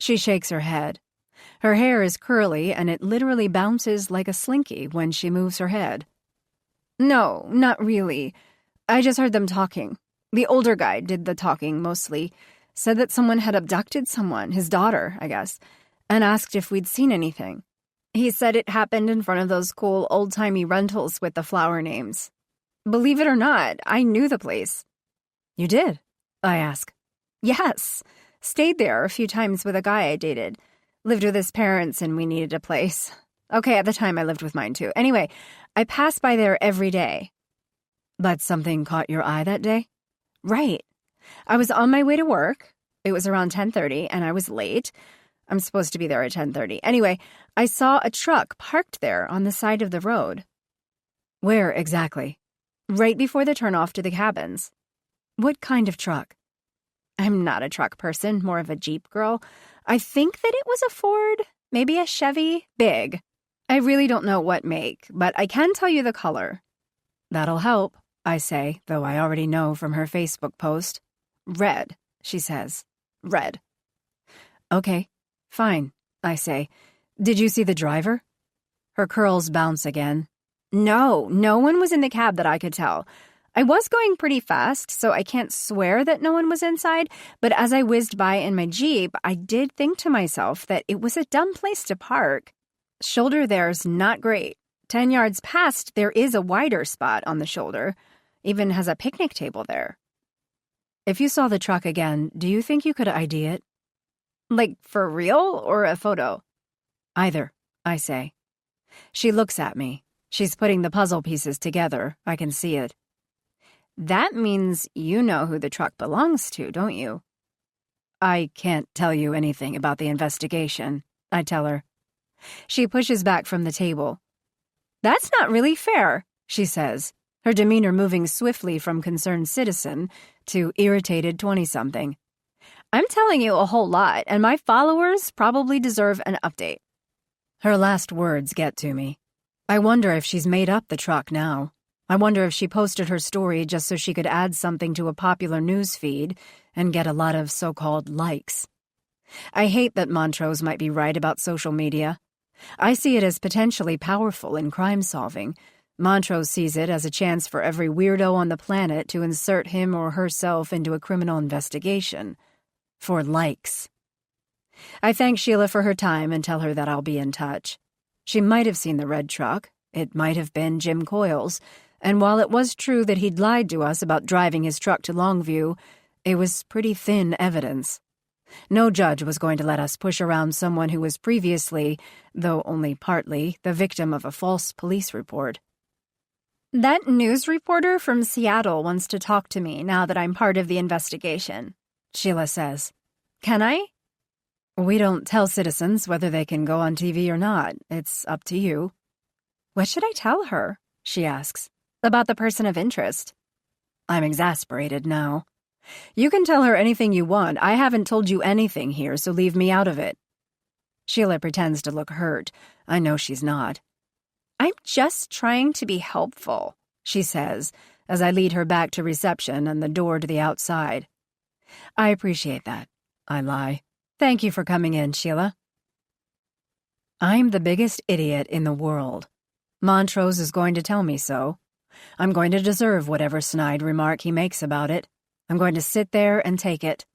She shakes her head. Her hair is curly and it literally bounces like a slinky when she moves her head. No, not really. I just heard them talking. The older guy did the talking mostly. Said that someone had abducted someone, his daughter, I guess, and asked if we'd seen anything. He said it happened in front of those cool old-timey rentals with the flower names. Believe it or not, I knew the place. You did? I ask. Yes. Stayed there a few times with a guy I dated. Lived with his parents and we needed a place. Okay, at the time I lived with mine too. Anyway, I passed by there every day. But something caught your eye that day? Right. I was on my way to work. It was around 10:30 and I was late. I'm supposed to be there at 10:30. Anyway, I saw a truck parked there on the side of the road. Where exactly? Right before the turnoff to the cabins. What kind of truck? I'm not a truck person, more of a Jeep girl. I think that it was a Ford, maybe a Chevy, big. I really don't know what make, but I can tell you the color. That'll help, I say, though I already know from her Facebook post. Red, she says. Red. Okay, fine, I say. Did you see the driver? Her curls bounce again. No one was in the cab that I could tell. I was going pretty fast, so I can't swear that no one was inside, but as I whizzed by in my Jeep, I did think to myself that it was a dumb place to park. Shoulder there's not great. 10 yards past, there is a wider spot on the shoulder. Even has a picnic table there. If you saw the truck again, do you think you could ID it? Like, for real, or a photo? Either, I say. She looks at me. She's putting the puzzle pieces together. I can see it. That means you know who the truck belongs to, don't you? I can't tell you anything about the investigation, I tell her. She pushes back from the table. That's not really fair, she says, her demeanor moving swiftly from concerned citizen to irritated 20-something. I'm telling you a whole lot, and my followers probably deserve an update. Her last words get to me. I wonder if she's made up the truck now. I wonder if she posted her story just so she could add something to a popular news feed and get a lot of so-called likes. I hate that Montrose might be right about social media. I see it as potentially powerful in crime solving. Montrose sees it as a chance for every weirdo on the planet to insert him or herself into a criminal investigation. For likes. I thank Sheila for her time and tell her that I'll be in touch. She might have seen the red truck. It might have been Jim Coyle's. And while it was true that he'd lied to us about driving his truck to Longview, it was pretty thin evidence. No judge was going to let us push around someone who was previously, though only partly, the victim of a false police report. That news reporter from Seattle wants to talk to me now that I'm part of the investigation, Sheila says. Can I? We don't tell citizens whether they can go on TV or not. It's up to you. What should I tell her? She asks. About the person of interest. I'm exasperated now. You can tell her anything you want. I haven't told you anything here, so leave me out of it. Sheila pretends to look hurt. I know she's not. I'm just trying to be helpful, she says, as I lead her back to reception and the door to the outside. I appreciate that, I lie. Thank you for coming in, Sheila. I'm the biggest idiot in the world. Montrose is going to tell me so. I'm going to deserve whatever snide remark he makes about it. I'm going to sit there and take it.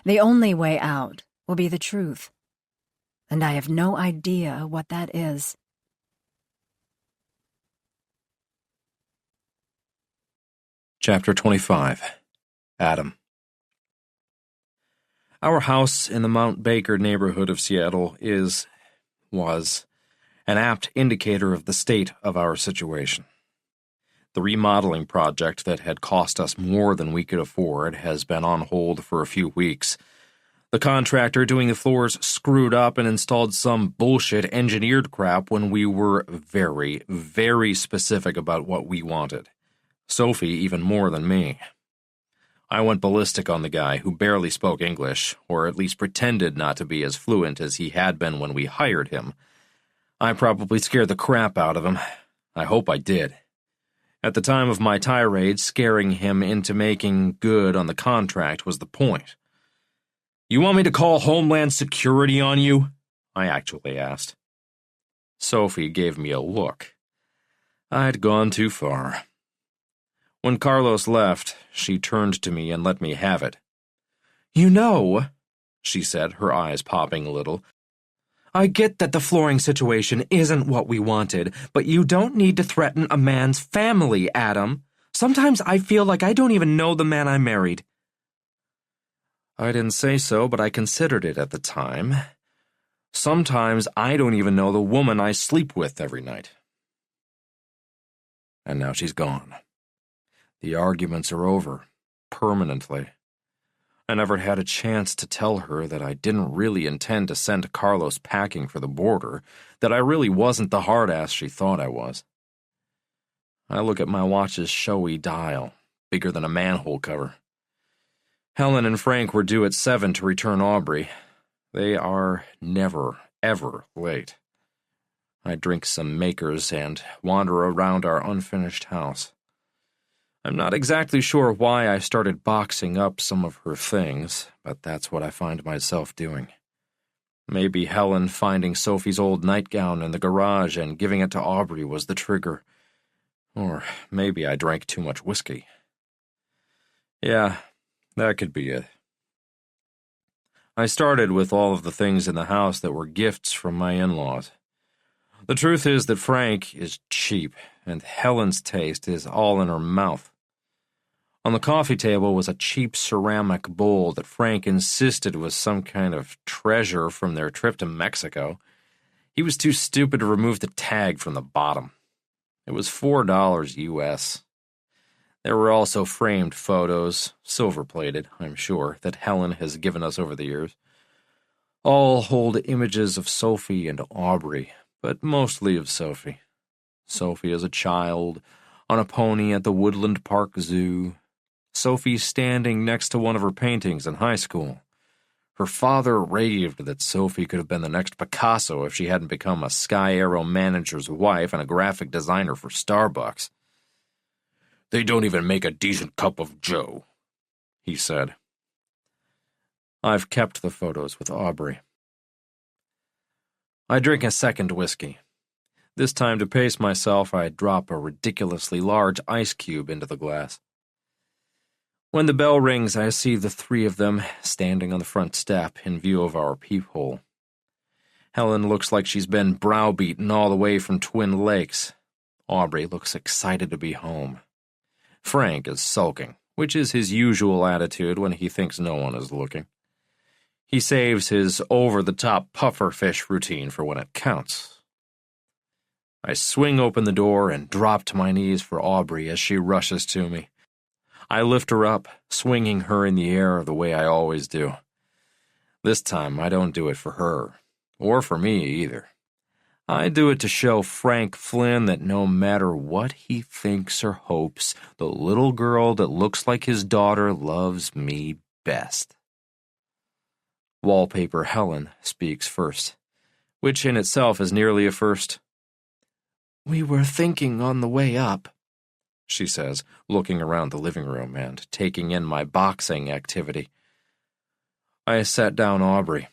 The only way out will be the truth. And I have no idea what that is. Chapter 25. Adam. Our house in the Mount Baker neighborhood of Seattle was an apt indicator of the state of our situation. The remodeling project that had cost us more than we could afford has been on hold for a few weeks. The contractor doing the floors screwed up and installed some bullshit engineered crap when we were very, very specific about what we wanted. Sophie even more than me. I went ballistic on the guy who barely spoke English, or at least pretended not to be as fluent as he had been when we hired him. I probably scared the crap out of him. I hope I did. At the time of my tirade, scaring him into making good on the contract was the point. You want me to call Homeland Security on you? I actually asked. Sophie gave me a look. I'd gone too far. When Carlos left, she turned to me and let me have it. You know, she said, her eyes popping a little, I get that the flooring situation isn't what we wanted, but you don't need to threaten a man's family, Adam. Sometimes I feel like I don't even know the man I married. I didn't say so, but I considered it at the time. Sometimes I don't even know the woman I sleep with every night. And now she's gone. The arguments are over, permanently. I never had a chance to tell her that I didn't really intend to send Carlos packing for the border, that I really wasn't the hard-ass she thought I was. I look at my watch's showy dial, bigger than a manhole cover. Helen and Frank were due at 7 to return Aubrey. They are never, ever late. I drink some Makers and wander around our unfinished house. I'm not exactly sure why I started boxing up some of her things, but that's what I find myself doing. Maybe Helen finding Sophie's old nightgown in the garage and giving it to Aubrey was the trigger. Or maybe I drank too much whiskey. Yeah, that could be it. I started with all of the things in the house that were gifts from my in-laws. The truth is that Frank is cheap, and Helen's taste is all in her mouth. On the coffee table was a cheap ceramic bowl that Frank insisted was some kind of treasure from their trip to Mexico. He was too stupid to remove the tag from the bottom. It was $4 US. There were also framed photos, silver-plated, I'm sure, that Helen has given us over the years. All hold images of Sophie and Aubrey, but mostly of Sophie. Sophie as a child, on a pony at the Woodland Park Zoo. Sophie standing next to one of her paintings in high school. Her father raved that Sophie could have been the next Picasso if she hadn't become a Sky Arrow manager's wife and a graphic designer for Starbucks. "They don't even make a decent cup of joe," he said. I've kept the photos with Aubrey. I drink a second whiskey. This time, to pace myself, I drop a ridiculously large ice cube into the glass. When the bell rings, I see the three of them standing on the front step in view of our peephole. Helen looks like she's been browbeaten all the way from Twin Lakes. Aubrey looks excited to be home. Frank is sulking, which is his usual attitude when he thinks no one is looking. He saves his over-the-top pufferfish routine for when it counts. I swing open the door and drop to my knees for Aubrey as she rushes to me. I lift her up, swinging her in the air the way I always do. This time, I don't do it for her, or for me either. I do it to show Frank Flynn that no matter what he thinks or hopes, the little girl that looks like his daughter loves me best. Wallpaper Helen speaks first, which in itself is nearly a first. "We were thinking on the way up," she says, looking around the living room and taking in my boxing activity. I sat down Aubrey.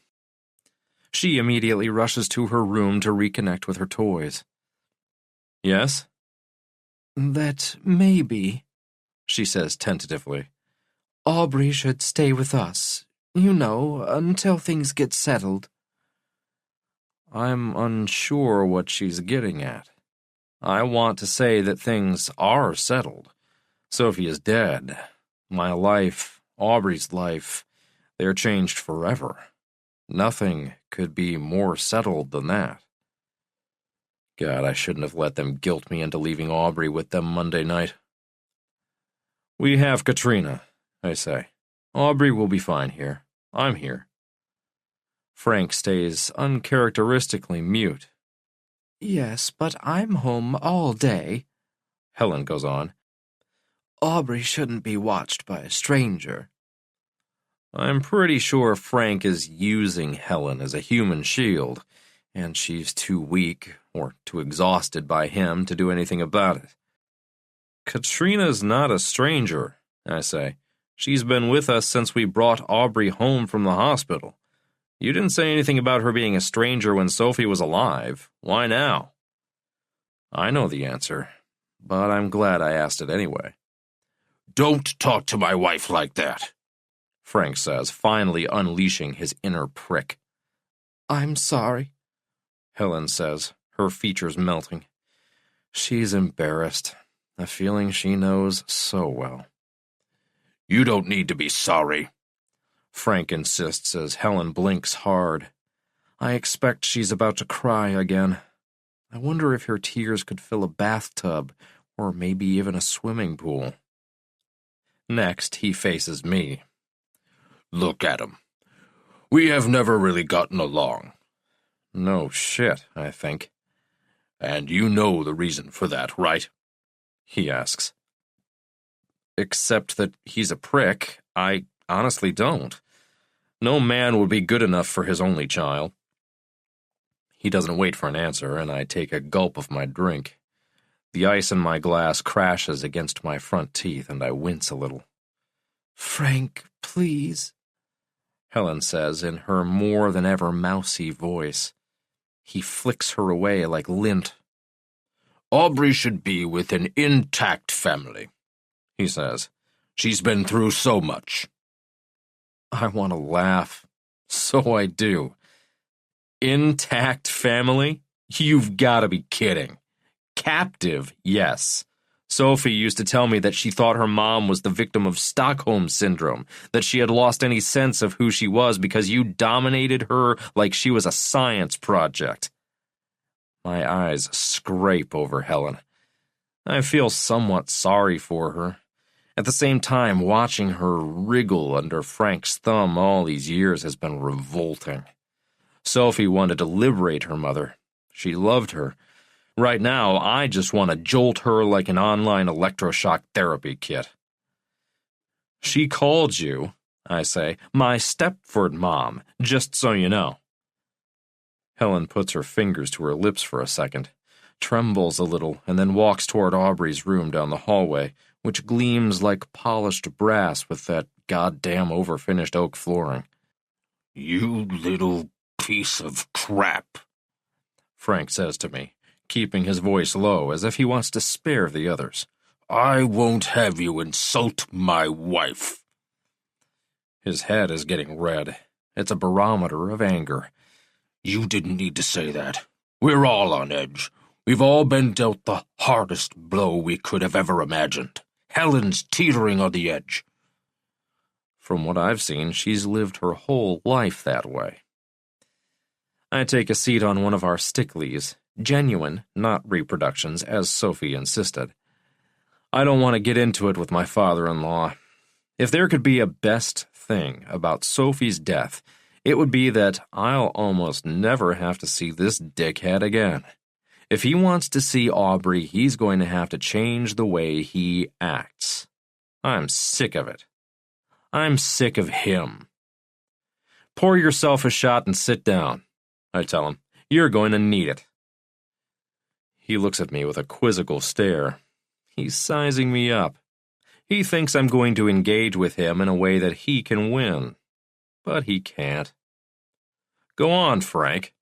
She immediately rushes to her room to reconnect with her toys. "Yes?" "That maybe," she says tentatively, "Aubrey should stay with us, until things get settled." I'm unsure what she's getting at. I want to say that things are settled. Sophie is dead. My life, Aubrey's life, they're changed forever. Nothing could be more settled than that. God, I shouldn't have let them guilt me into leaving Aubrey with them Monday night. "We have Katrina," I say. "Aubrey will be fine here. I'm here." Frank stays uncharacteristically mute. "Yes, but I'm home all day," Helen goes on. "Aubrey shouldn't be watched by a stranger." I'm pretty sure Frank is using Helen as a human shield, and she's too weak or too exhausted by him to do anything about it. "Katrina's not a stranger," I say. "She's been with us since we brought Aubrey home from the hospital. You didn't say anything about her being a stranger when Sophie was alive. Why now?" I know the answer, but I'm glad I asked it anyway. "Don't talk to my wife like that," Frank says, finally unleashing his inner prick. "I'm sorry," Helen says, her features melting. She's embarrassed, a feeling she knows so well. "You don't need to be sorry," Frank insists as Helen blinks hard. I expect she's about to cry again. I wonder if her tears could fill a bathtub, or maybe even a swimming pool. Next, he faces me. Look, Adam, we have never really gotten along. No shit, I think. And you know the reason for that, right? He asks. Except that he's a prick, I honestly don't. No man would be good enough for his only child. He doesn't wait for an answer, and I take a gulp of my drink. The ice in my glass crashes against my front teeth, and I wince a little. "Frank, please," Helen says in her more than ever mousy voice. He flicks her away like lint. Aubrey should be with an intact family, he says. She's been through so much. I want to laugh. So I do. Intact family? You've got to be kidding. Captive, yes. Sophie used to tell me that she thought her mom was the victim of Stockholm Syndrome, that she had lost any sense of who she was because you dominated her like she was a science project. My eyes scrape over Helen. I feel somewhat sorry for her. At the same time, watching her wriggle under Frank's thumb all these years has been revolting. Sophie wanted to liberate her mother. She loved her. Right now, I just want to jolt her like an online electroshock therapy kit. She called you, I say, my Stepford mom, just so you know. Helen puts her fingers to her lips for a second, trembles a little, and then walks toward Aubrey's room down the hallway, which gleams like polished brass with that goddamn overfinished oak flooring. You little piece of crap, Frank says to me, keeping his voice low as if he wants to spare the others. I won't have you insult my wife. His head is getting red. It's a barometer of anger. You didn't need to say that. We're all on edge. We've all been dealt the hardest blow we could have ever imagined. Helen's teetering on the edge. From what I've seen, she's lived her whole life that way. I take a seat on one of our stickleys, genuine, not reproductions, as Sophie insisted. I don't want to get into it with my father-in-law. If there could be a best thing about Sophie's death, it would be that I'll almost never have to see this dickhead again. If he wants to see Aubrey, he's going to have to change the way he acts. I'm sick of it. I'm sick of him. Pour yourself a shot and sit down, I tell him. You're going to need it. He looks at me with a quizzical stare. He's sizing me up. He thinks I'm going to engage with him in a way that he can win. But he can't. Go on, Frank,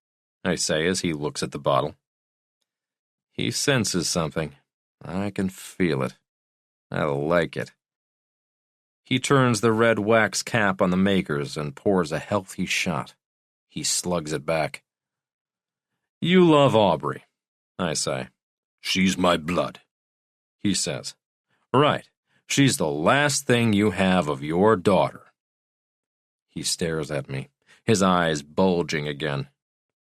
I say as he looks at the bottle. He senses something. I can feel it. I like it. He turns the red wax cap on the makers and pours a healthy shot. He slugs it back. You love Aubrey, I say. She's my blood, he says. Right. She's the last thing you have of your daughter. He stares at me, his eyes bulging again.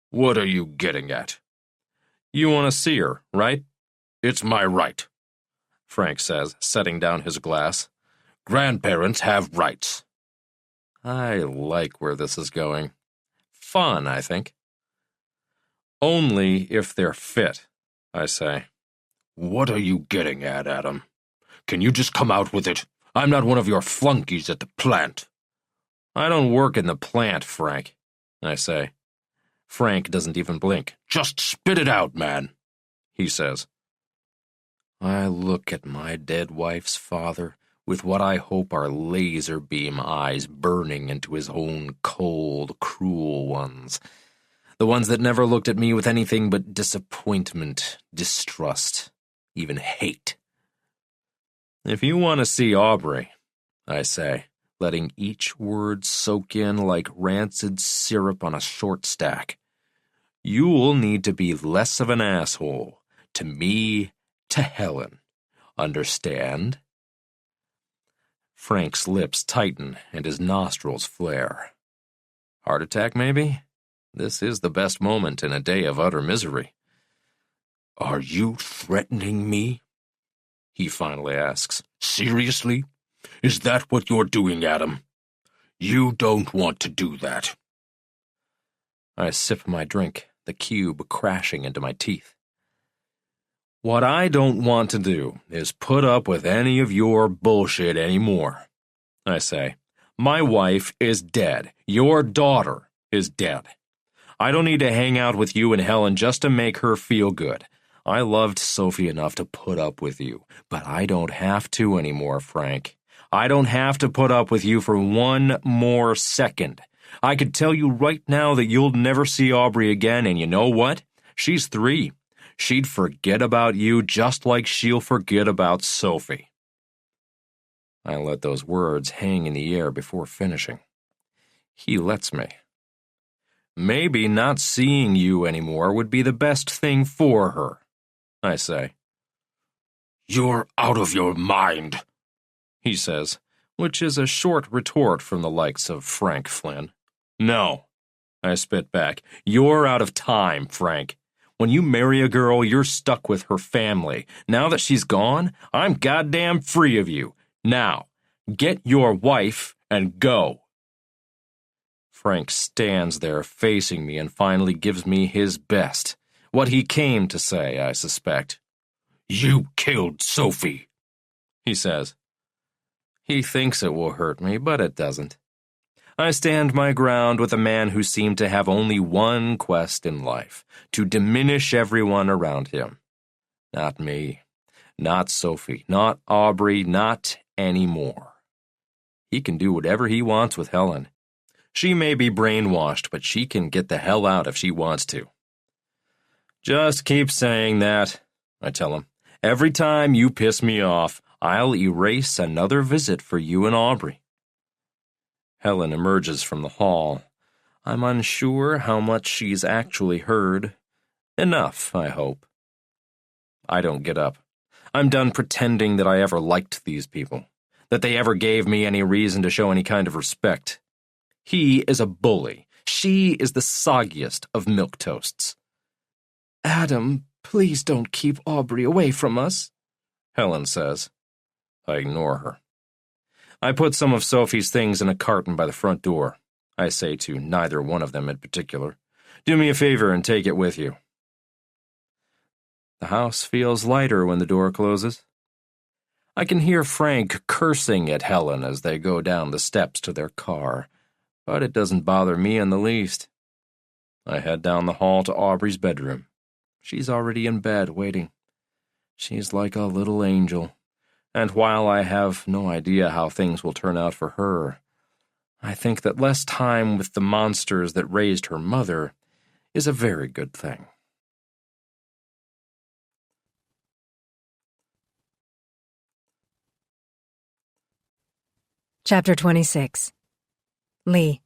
What are you getting at? You want to see her, right? It's my right, Frank says, setting down his glass. Grandparents have rights. I like where this is going. Fun, I think. Only if they're fit, I say. What are you getting at, Adam? Can you just come out with it? I'm not one of your flunkies at the plant. I don't work in the plant, Frank, I say. Frank doesn't even blink. Just spit it out, man, he says. I look at my dead wife's father with what I hope are laser beam eyes burning into his own cold, cruel ones. The ones that never looked at me with anything but disappointment, distrust, even hate. If you want to see Aubrey, I say, letting each word soak in like rancid syrup on a short stack, you'll need to be less of an asshole to me, to Helen. Understand? Frank's lips tighten and his nostrils flare. Heart attack, maybe? This is the best moment in a day of utter misery. Are you threatening me? He finally asks. Seriously? Is that what you're doing, Adam? You don't want to do that. I sip my drink, the cube crashing into my teeth. What I don't want to do is put up with any of your bullshit anymore, I say. My wife is dead. Your daughter is dead. I don't need to hang out with you and Helen just to make her feel good. I loved Sophie enough to put up with you, but I don't have to anymore, Frank. I don't have to put up with you for one more second. I could tell you right now that you'll never see Aubrey again, and you know what? She's 3. She'd forget about you just like she'll forget about Sophie. I let those words hang in the air before finishing. He lets me. Maybe not seeing you anymore would be the best thing for her, I say. You're out of your mind, he says, which is a short retort from the likes of Frank Flynn. No, I spit back. You're out of time, Frank. When you marry a girl, you're stuck with her family. Now that she's gone, I'm goddamn free of you. Now, get your wife and go. Frank stands there facing me and finally gives me his best. What he came to say, I suspect. You killed Sophie, he says. He thinks it will hurt me, but it doesn't. I stand my ground with a man who seemed to have only one quest in life, to diminish everyone around him. Not me, not Sophie, not Aubrey, not anymore. He can do whatever he wants with Helen. She may be brainwashed, but she can get the hell out if she wants to. Just keep saying that, I tell him. Every time you piss me off, I'll erase another visit for you and Aubrey. Helen emerges from the hall. I'm unsure how much she's actually heard. Enough, I hope. I don't get up. I'm done pretending that I ever liked these people, that they ever gave me any reason to show any kind of respect. He is a bully. She is the soggiest of milquetoasts. Adam, please don't keep Aubrey away from us, Helen says. I ignore her. I put some of Sophie's things in a carton by the front door. I say to neither one of them in particular, do me a favor and take it with you. The house feels lighter when the door closes. I can hear Frank cursing at Helen as they go down the steps to their car, but it doesn't bother me in the least. I head down the hall to Aubrey's bedroom. She's already in bed, waiting. She's like a little angel. And while I have no idea how things will turn out for her, I think that less time with the monsters that raised her mother is a very good thing. Chapter 26. Lee.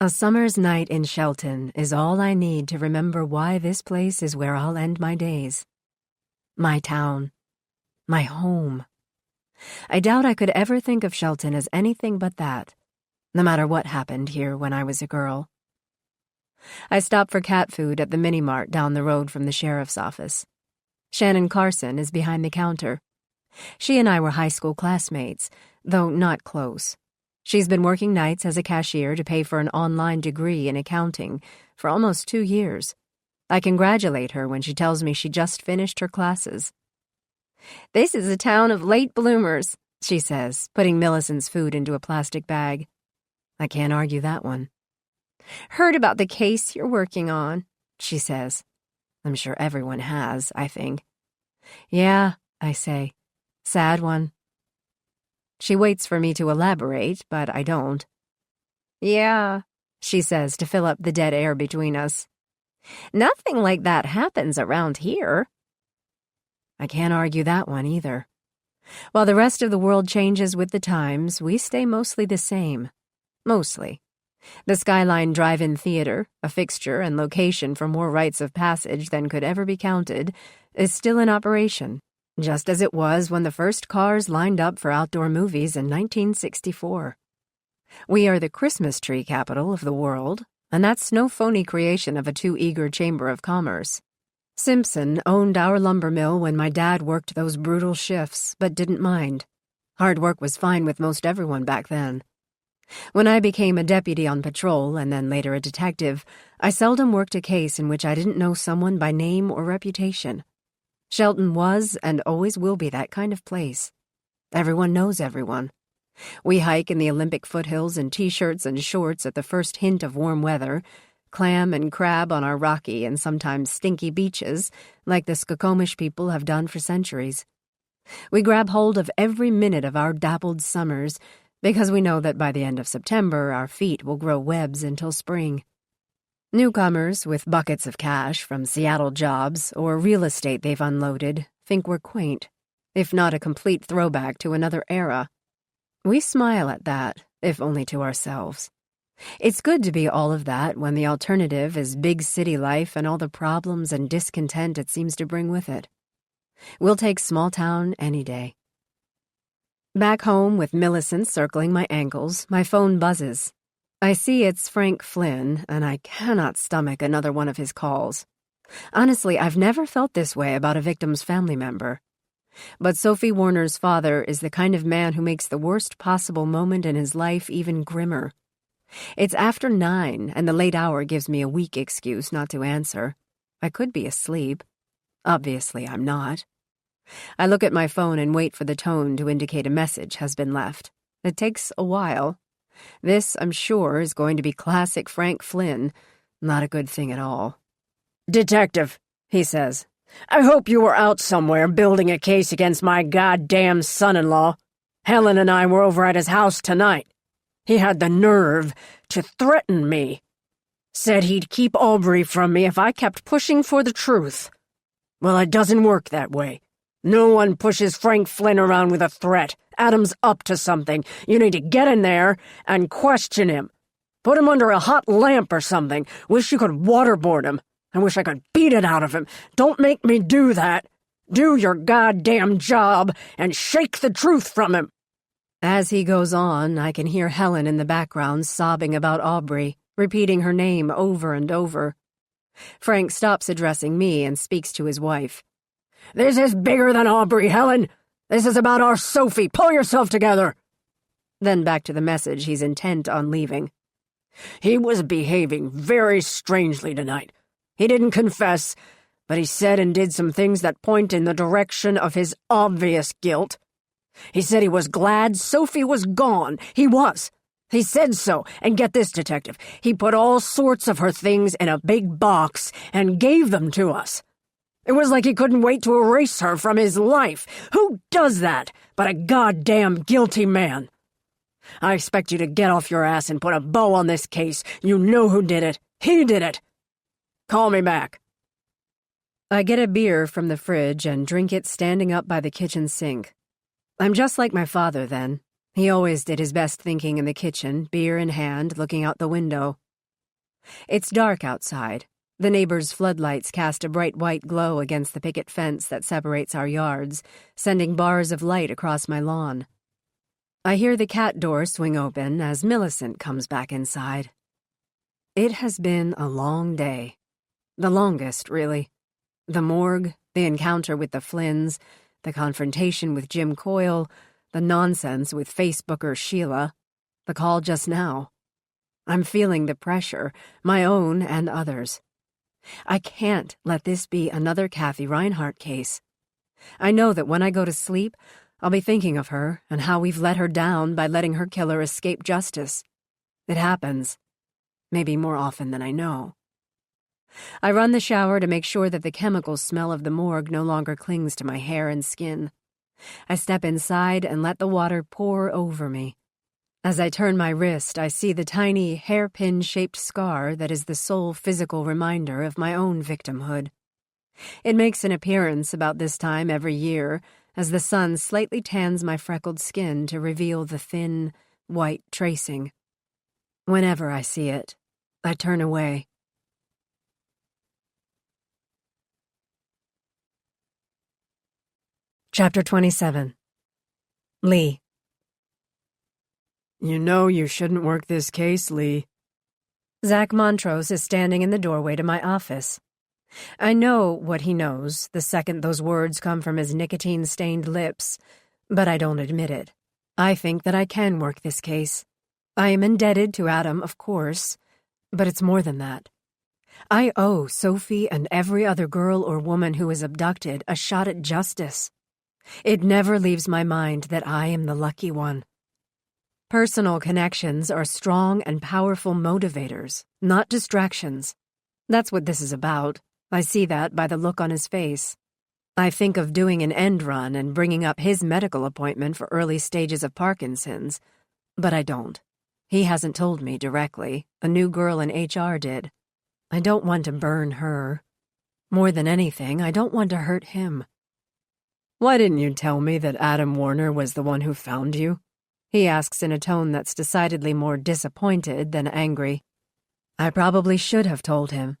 A summer's night in Shelton is all I need to remember why this place is where I'll end my days. My town. My home. I doubt I could ever think of Shelton as anything but that, no matter what happened here when I was a girl. I stop for cat food at the mini-mart down the road from the sheriff's office. Shannon Carson is behind the counter. She and I were high school classmates, though not close. She's been working nights as a cashier to pay for an online degree in accounting for almost 2 years. I congratulate her when she tells me she just finished her classes. "This is a town of late bloomers," she says, putting Millicent's food into a plastic bag. I can't argue that one. "Heard about the case you're working on," she says. I'm sure everyone has, I think. "Yeah," I say. "Sad one." She waits for me to elaborate, but I don't. "Yeah," she says to fill up the dead air between us. "Nothing like that happens around here." I can't argue that one either. While the rest of the world changes with the times, we stay mostly the same. Mostly. The Skyline Drive-In Theater, a fixture and location for more rites of passage than could ever be counted, is still in operation, just as it was when the first cars lined up for outdoor movies in 1964. We are the Christmas tree capital of the world, and that's no phony creation of a too-eager Chamber of Commerce. Simpson owned our lumber mill when my dad worked those brutal shifts, but didn't mind. Hard work was fine with most everyone back then. When I became a deputy on patrol and then later a detective, I seldom worked a case in which I didn't know someone by name or reputation. Shelton was and always will be that kind of place. Everyone knows everyone. We hike in the Olympic foothills in t-shirts and shorts at the first hint of warm weather, clam and crab on our rocky and sometimes stinky beaches, like the Skokomish people have done for centuries. We grab hold of every minute of our dappled summers because we know that by the end of September our feet will grow webs until spring. Newcomers with buckets of cash from Seattle jobs or real estate they've unloaded think we're quaint, if not a complete throwback to another era. We smile at that, if only to ourselves. It's good to be all of that when the alternative is big city life and all the problems and discontent it seems to bring with it. We'll take small town any day. Back home with Millicent circling my ankles, my phone buzzes. I see it's Frank Flynn, and I cannot stomach another one of his calls. Honestly, I've never felt this way about a victim's family member. But Sophie Warner's father is the kind of man who makes the worst possible moment in his life even grimmer. It's after 9, and the late hour gives me a weak excuse not to answer. I could be asleep. Obviously, I'm not. I look at my phone and wait for the tone to indicate a message has been left. It takes a while. This, I'm sure, is going to be classic Frank Flynn. Not a good thing at all. "Detective," he says, "I hope you were out somewhere building a case against my goddamn son-in-law. Helen and I were over at his house tonight. He had the nerve to threaten me. Said he'd keep Aubrey from me if I kept pushing for the truth. Well, it doesn't work that way. No one pushes Frank Flynn around with a threat. Adam's up to something. You need to get in there and question him. Put him under a hot lamp or something. Wish you could waterboard him. I wish I could beat it out of him. Don't make me do that. Do your goddamn job and shake the truth from him." As he goes on, I can hear Helen in the background sobbing about Aubrey, repeating her name over and over. Frank stops addressing me and speaks to his wife. "This is bigger than Aubrey, Helen. This is about our Sophie. Pull yourself together." Then back to the message he's intent on leaving. "He was behaving very strangely tonight. He didn't confess, but he said and did some things that point in the direction of his obvious guilt. He said he was glad Sophie was gone. He was. He said so, and get this, detective, he put all sorts of her things in a big box and gave them to us. It was like he couldn't wait to erase her from his life. Who does that but a goddamn guilty man? I expect you to get off your ass and put a bow on this case. You know who did it. He did it. Call me back." I get a beer from the fridge and drink it standing up by the kitchen sink. I'm just like my father then. He always did his best thinking in the kitchen, beer in hand, looking out the window. It's dark outside. The neighbors' floodlights cast a bright white glow against the picket fence that separates our yards, sending bars of light across my lawn. I hear the cat door swing open as Millicent comes back inside. It has been a long day. The longest, really. The morgue, the encounter with the Flynns, the confrontation with Jim Coyle, the nonsense with Facebooker Sheila, the call just now. I'm feeling the pressure, my own and others. I can't let this be another Kathy Reinhardt case. I know that when I go to sleep, I'll be thinking of her and how we've let her down by letting her killer escape justice. It happens. Maybe more often than I know. I run the shower to make sure that the chemical smell of the morgue no longer clings to my hair and skin. I step inside and let the water pour over me. As I turn my wrist, I see the tiny hairpin-shaped scar that is the sole physical reminder of my own victimhood. It makes an appearance about this time every year as the sun slightly tans my freckled skin to reveal the thin, white tracing. Whenever I see it, I turn away. Chapter 27. Lee. "You know you shouldn't work this case, Lee." Zach Montrose is standing in the doorway to my office. I know what he knows the second those words come from his nicotine-stained lips, but I don't admit it. I think that I can work this case. I am indebted to Adam, of course, but it's more than that. I owe Sophie and every other girl or woman who is abducted a shot at justice. It never leaves my mind that I am the lucky one. Personal connections are strong and powerful motivators, not distractions. That's what this is about. I see that by the look on his face. I think of doing an end run and bringing up his medical appointment for early stages of Parkinson's, but I don't. He hasn't told me directly. A new girl in HR did. I don't want to burn her. More than anything, I don't want to hurt him. Why didn't you tell me that Adam Warner was the one who found you? He asks in a tone that's decidedly more disappointed than angry. I probably should have told him.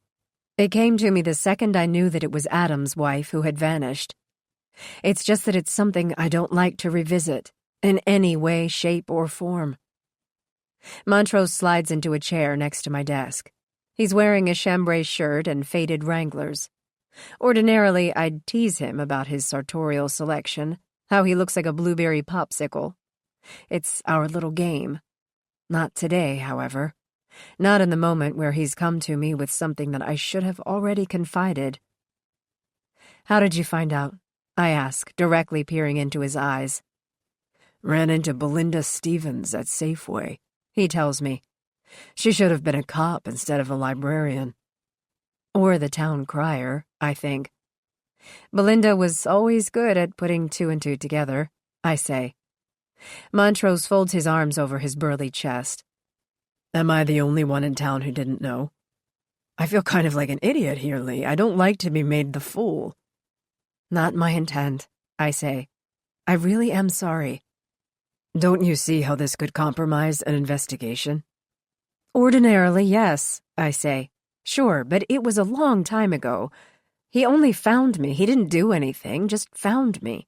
It came to me the second I knew that it was Adam's wife who had vanished. It's just that it's something I don't like to revisit, in any way, shape, or form. Montrose slides into a chair next to my desk. He's wearing a chambray shirt and faded Wranglers. Ordinarily, I'd tease him about his sartorial selection, how he looks like a blueberry popsicle. It's our little game. Not today, however. Not in the moment where he's come to me with something that I should have already confided. How did you find out? I ask, directly peering into his eyes. Ran into Belinda Stevens at Safeway, he tells me. She should have been a cop instead of a librarian. Or the town crier, I think. Belinda was always good at putting two and two together, I say. Montrose folds his arms over his burly chest. Am I the only one in town who didn't know? I feel kind of like an idiot here, Lee. I don't like to be made the fool. Not my intent, I say. I really am sorry. Don't you see how this could compromise an investigation? Ordinarily, yes, I say. Sure, but it was a long time ago. He only found me. He didn't do anything, just found me.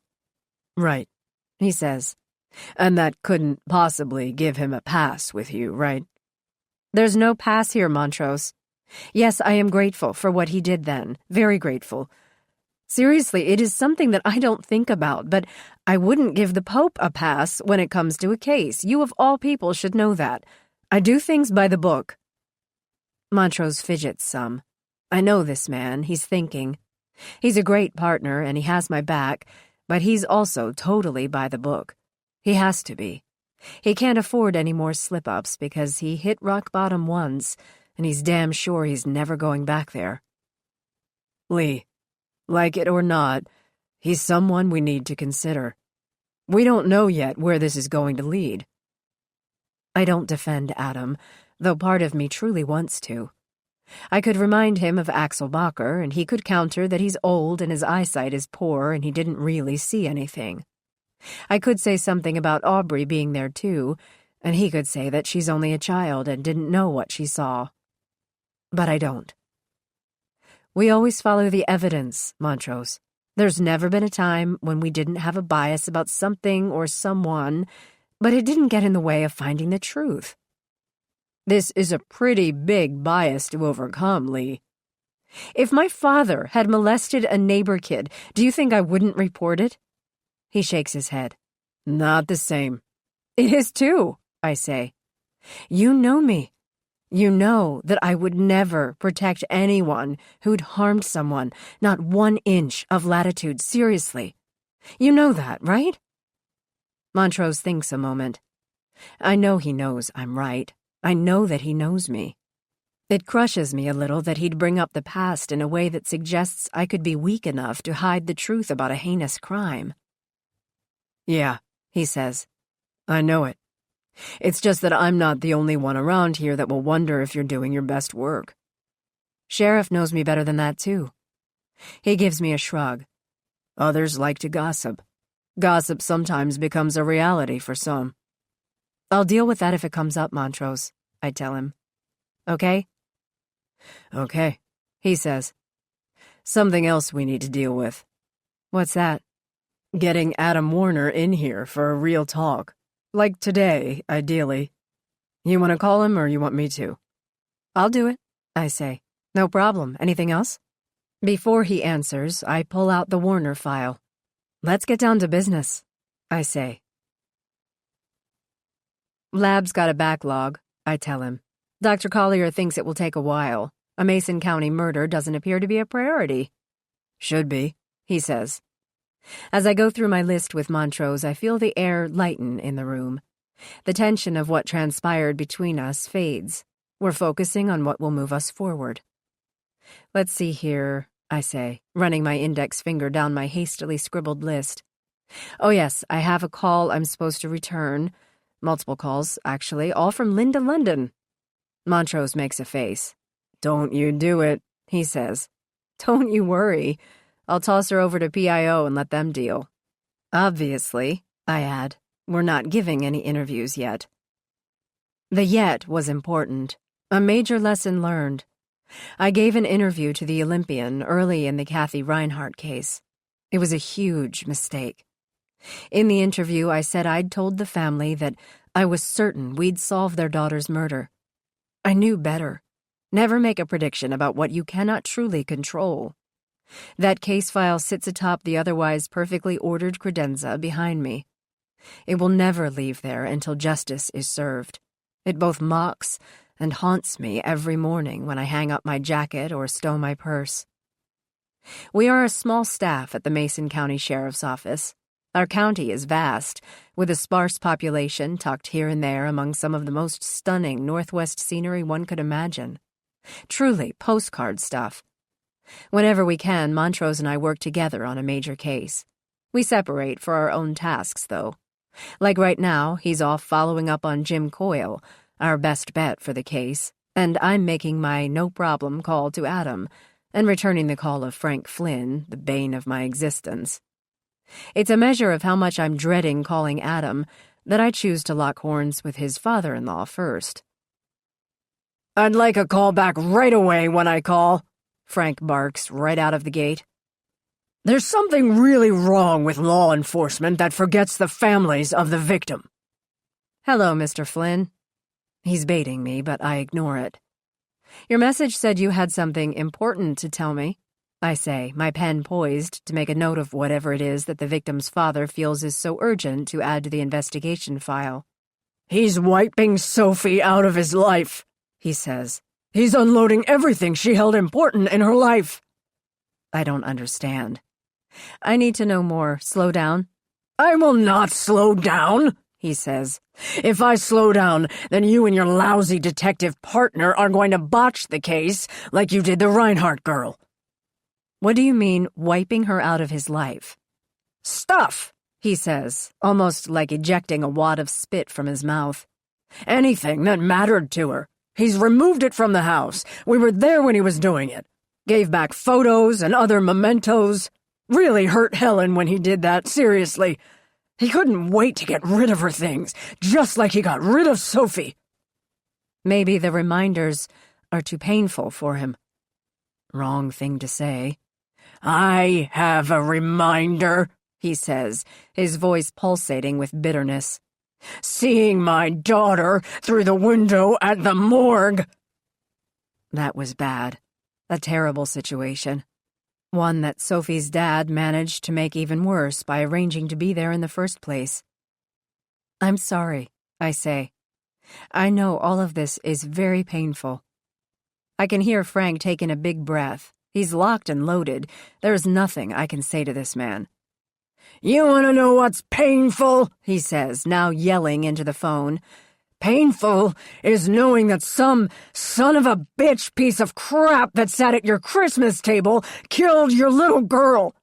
Right, he says. And that couldn't possibly give him a pass with you, right? There's no pass here, Montrose. Yes, I am grateful for what he did then. Very grateful. Seriously, it is something that I don't think about, but I wouldn't give the Pope a pass when it comes to a case. You of all people should know that. I do things by the book. Montrose fidgets some. I know this man. He's thinking. He's a great partner, and he has my back, but he's also totally by the book. He has to be. He can't afford any more slip-ups because he hit rock bottom once, and he's damn sure he's never going back there. Lee, like it or not, he's someone we need to consider. We don't know yet where this is going to lead. I don't defend Adam, though part of me truly wants to. I could remind him of Axel Bacher, and he could counter that he's old and his eyesight is poor and he didn't really see anything. I could say something about Aubrey being there too, and he could say that she's only a child and didn't know what she saw. But I don't. We always follow the evidence, Montrose. There's never been a time when we didn't have a bias about something or someone, but it didn't get in the way of finding the truth. This is a pretty big bias to overcome, Lee. If my father had molested a neighbor kid, do you think I wouldn't report it? He shakes his head. Not the same. It is too, I say. You know me. You know that I would never protect anyone who'd harmed someone, not 1 inch of latitude, seriously. You know that, right? Montrose thinks a moment. I know he knows I'm right. I know that he knows me. It crushes me a little that he'd bring up the past in a way that suggests I could be weak enough to hide the truth about a heinous crime. Yeah, he says. I know it. It's just that I'm not the only one around here that will wonder if you're doing your best work. Sheriff knows me better than that, too. He gives me a shrug. Others like to gossip. Gossip sometimes becomes a reality for some. I'll deal with that if it comes up, Montrose, I tell him. Okay? Okay, he says. Something else we need to deal with. What's that? Getting Adam Warner in here for a real talk. Like today, ideally. You want to call him or you want me to? I'll do it, I say. No problem. Anything else? Before he answers, I pull out the Warner file. Let's get down to business, I say. Lab's got a backlog, I tell him. Dr. Collier thinks it will take a while. A Mason County murder doesn't appear to be a priority. Should be, he says. As I go through my list with Montrose, I feel the air lighten in the room. The tension of what transpired between us fades. We're focusing on what will move us forward. Let's see here, I say, running my index finger down my hastily scribbled list. Oh yes, I have a call I'm supposed to return. Multiple calls, actually, all from Linda London. Montrose makes a face. Don't you do it, he says. Don't you worry. I'll toss her over to PIO and let them deal. Obviously, I add, we're not giving any interviews yet. The yet was important. A major lesson learned. I gave an interview to the Olympian early in the Kathy Reinhardt case. It was a huge mistake. In the interview, I said I'd told the family that I was certain we'd solve their daughter's murder. I knew better. Never make a prediction about what you cannot truly control. That case file sits atop the otherwise perfectly ordered credenza behind me. It will never leave there until justice is served. It both mocks and haunts me every morning when I hang up my jacket or stow my purse. We are a small staff at the Mason County Sheriff's Office. Our county is vast, with a sparse population tucked here and there among some of the most stunning Northwest scenery one could imagine. Truly postcard stuff. Whenever we can, Montrose and I work together on a major case. We separate for our own tasks, though. Like right now, he's off following up on Jim Coyle, our best bet for the case, and I'm making my no-problem call to Adam and returning the call of Frank Flynn, the bane of my existence. It's a measure of how much I'm dreading calling Adam that I choose to lock horns with his father-in-law first. I'd like a call back right away when I call, Frank barks right out of the gate. There's something really wrong with law enforcement that forgets the families of the victim. Hello, Mr. Flynn. He's baiting me, but I ignore it. Your message said you had something important to tell me, I say, my pen poised to make a note of whatever it is that the victim's father feels is so urgent to add to the investigation file. He's wiping Sophie out of his life, he says. He's unloading everything she held important in her life. I don't understand. I need to know more. Slow down. I will not slow down, he says. If I slow down, then you and your lousy detective partner are going to botch the case like you did the Reinhardt girl. What do you mean, wiping her out of his life? Stuff, he says, almost like ejecting a wad of spit from his mouth. Anything that mattered to her. He's removed it from the house. We were there when he was doing it. Gave back photos and other mementos. Really hurt Helen when he did that, seriously. He couldn't wait to get rid of her things, just like he got rid of Sophie. Maybe the reminders are too painful for him. Wrong thing to say. I have a reminder, he says, his voice pulsating with bitterness. Seeing my daughter through the window at the morgue. That was bad. A terrible situation. One that Sophie's dad managed to make even worse by arranging to be there in the first place. I'm sorry, I say. I know all of this is very painful. I can hear Frank taking a big breath. He's locked and loaded. There's nothing I can say to this man. You want to know what's painful? He says, now yelling into the phone. Painful is knowing that some son of a bitch piece of crap that sat at your Christmas table killed your little girl.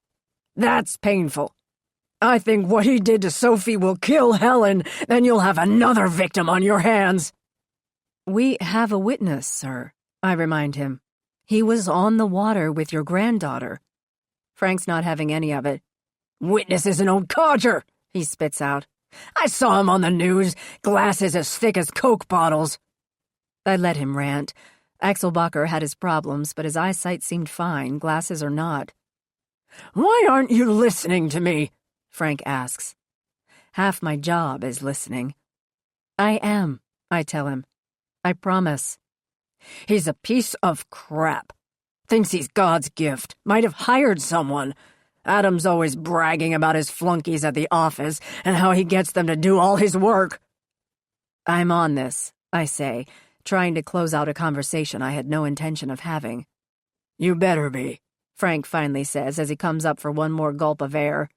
That's painful. I think what he did to Sophie will kill Helen, then you'll have another victim on your hands. We have a witness, sir, I remind him. He was on the water with your granddaughter. Frank's not having any of it. Witness is an old codger, he spits out. I saw him on the news, glasses as thick as Coke bottles. I let him rant. Axel Bacher had his problems, but his eyesight seemed fine, glasses or not. Why aren't you listening to me? Frank asks. Half my job is listening. I am, I tell him. I promise. He's a piece of crap. Thinks he's God's gift. Might have hired someone. Adam's always bragging about his flunkies at the office and how he gets them to do all his work. I'm on this, I say, trying to close out a conversation I had no intention of having. You better be, Frank finally says as he comes up for one more gulp of air.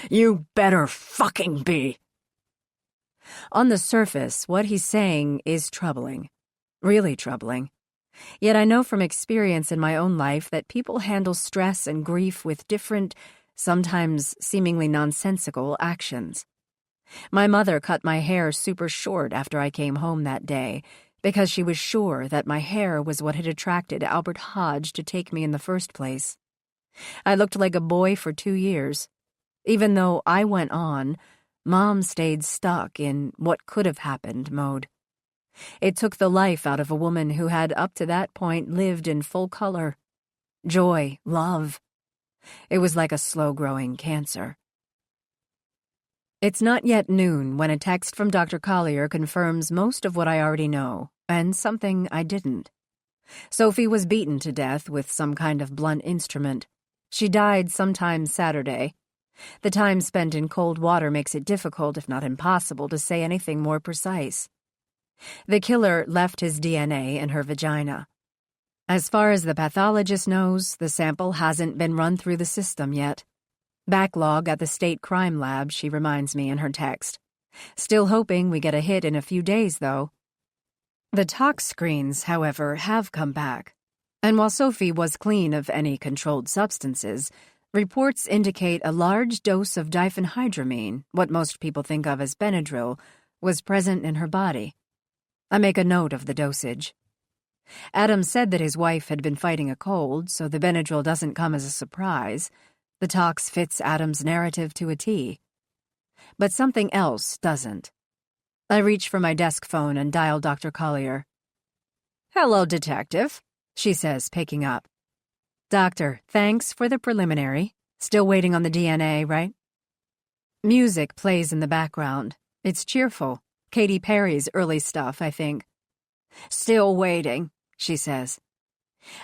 You better fucking be. On the surface, what he's saying is troubling. Really troubling. Yet I know from experience in my own life that people handle stress and grief with different, sometimes seemingly nonsensical actions. My mother cut my hair super short after I came home that day because she was sure that my hair was what had attracted Albert Hodge to take me in the first place. I looked like a boy for 2 years. Even though I went on, Mom stayed stuck in what could have happened mode. It took the life out of a woman who had up to that point lived in full color. Joy, love. It was like a slow-growing cancer. It's not yet noon when a text from Dr. Collier confirms most of what I already know, and something I didn't. Sophie was beaten to death with some kind of blunt instrument. She died sometime Saturday. The time spent in cold water makes it difficult, if not impossible, to say anything more precise. The killer left his DNA in her vagina. As far as the pathologist knows, the sample hasn't been run through the system yet. Backlog at the state crime lab, she reminds me in her text. Still hoping we get a hit in a few days, though. The tox screens, however, have come back. And while Sophie was clean of any controlled substances, reports indicate a large dose of diphenhydramine, what most people think of as Benadryl, was present in her body. I make a note of the dosage. Adam said that his wife had been fighting a cold, so the Benadryl doesn't come as a surprise. The tox fits Adam's narrative to a T. But something else doesn't. I reach for my desk phone and dial Dr. Collier. "Hello, Detective," she says, picking up. "Doctor, thanks for the preliminary. Still waiting on the DNA, right?" Music plays in the background. It's cheerful. Katy Perry's early stuff, I think. "Still waiting," she says.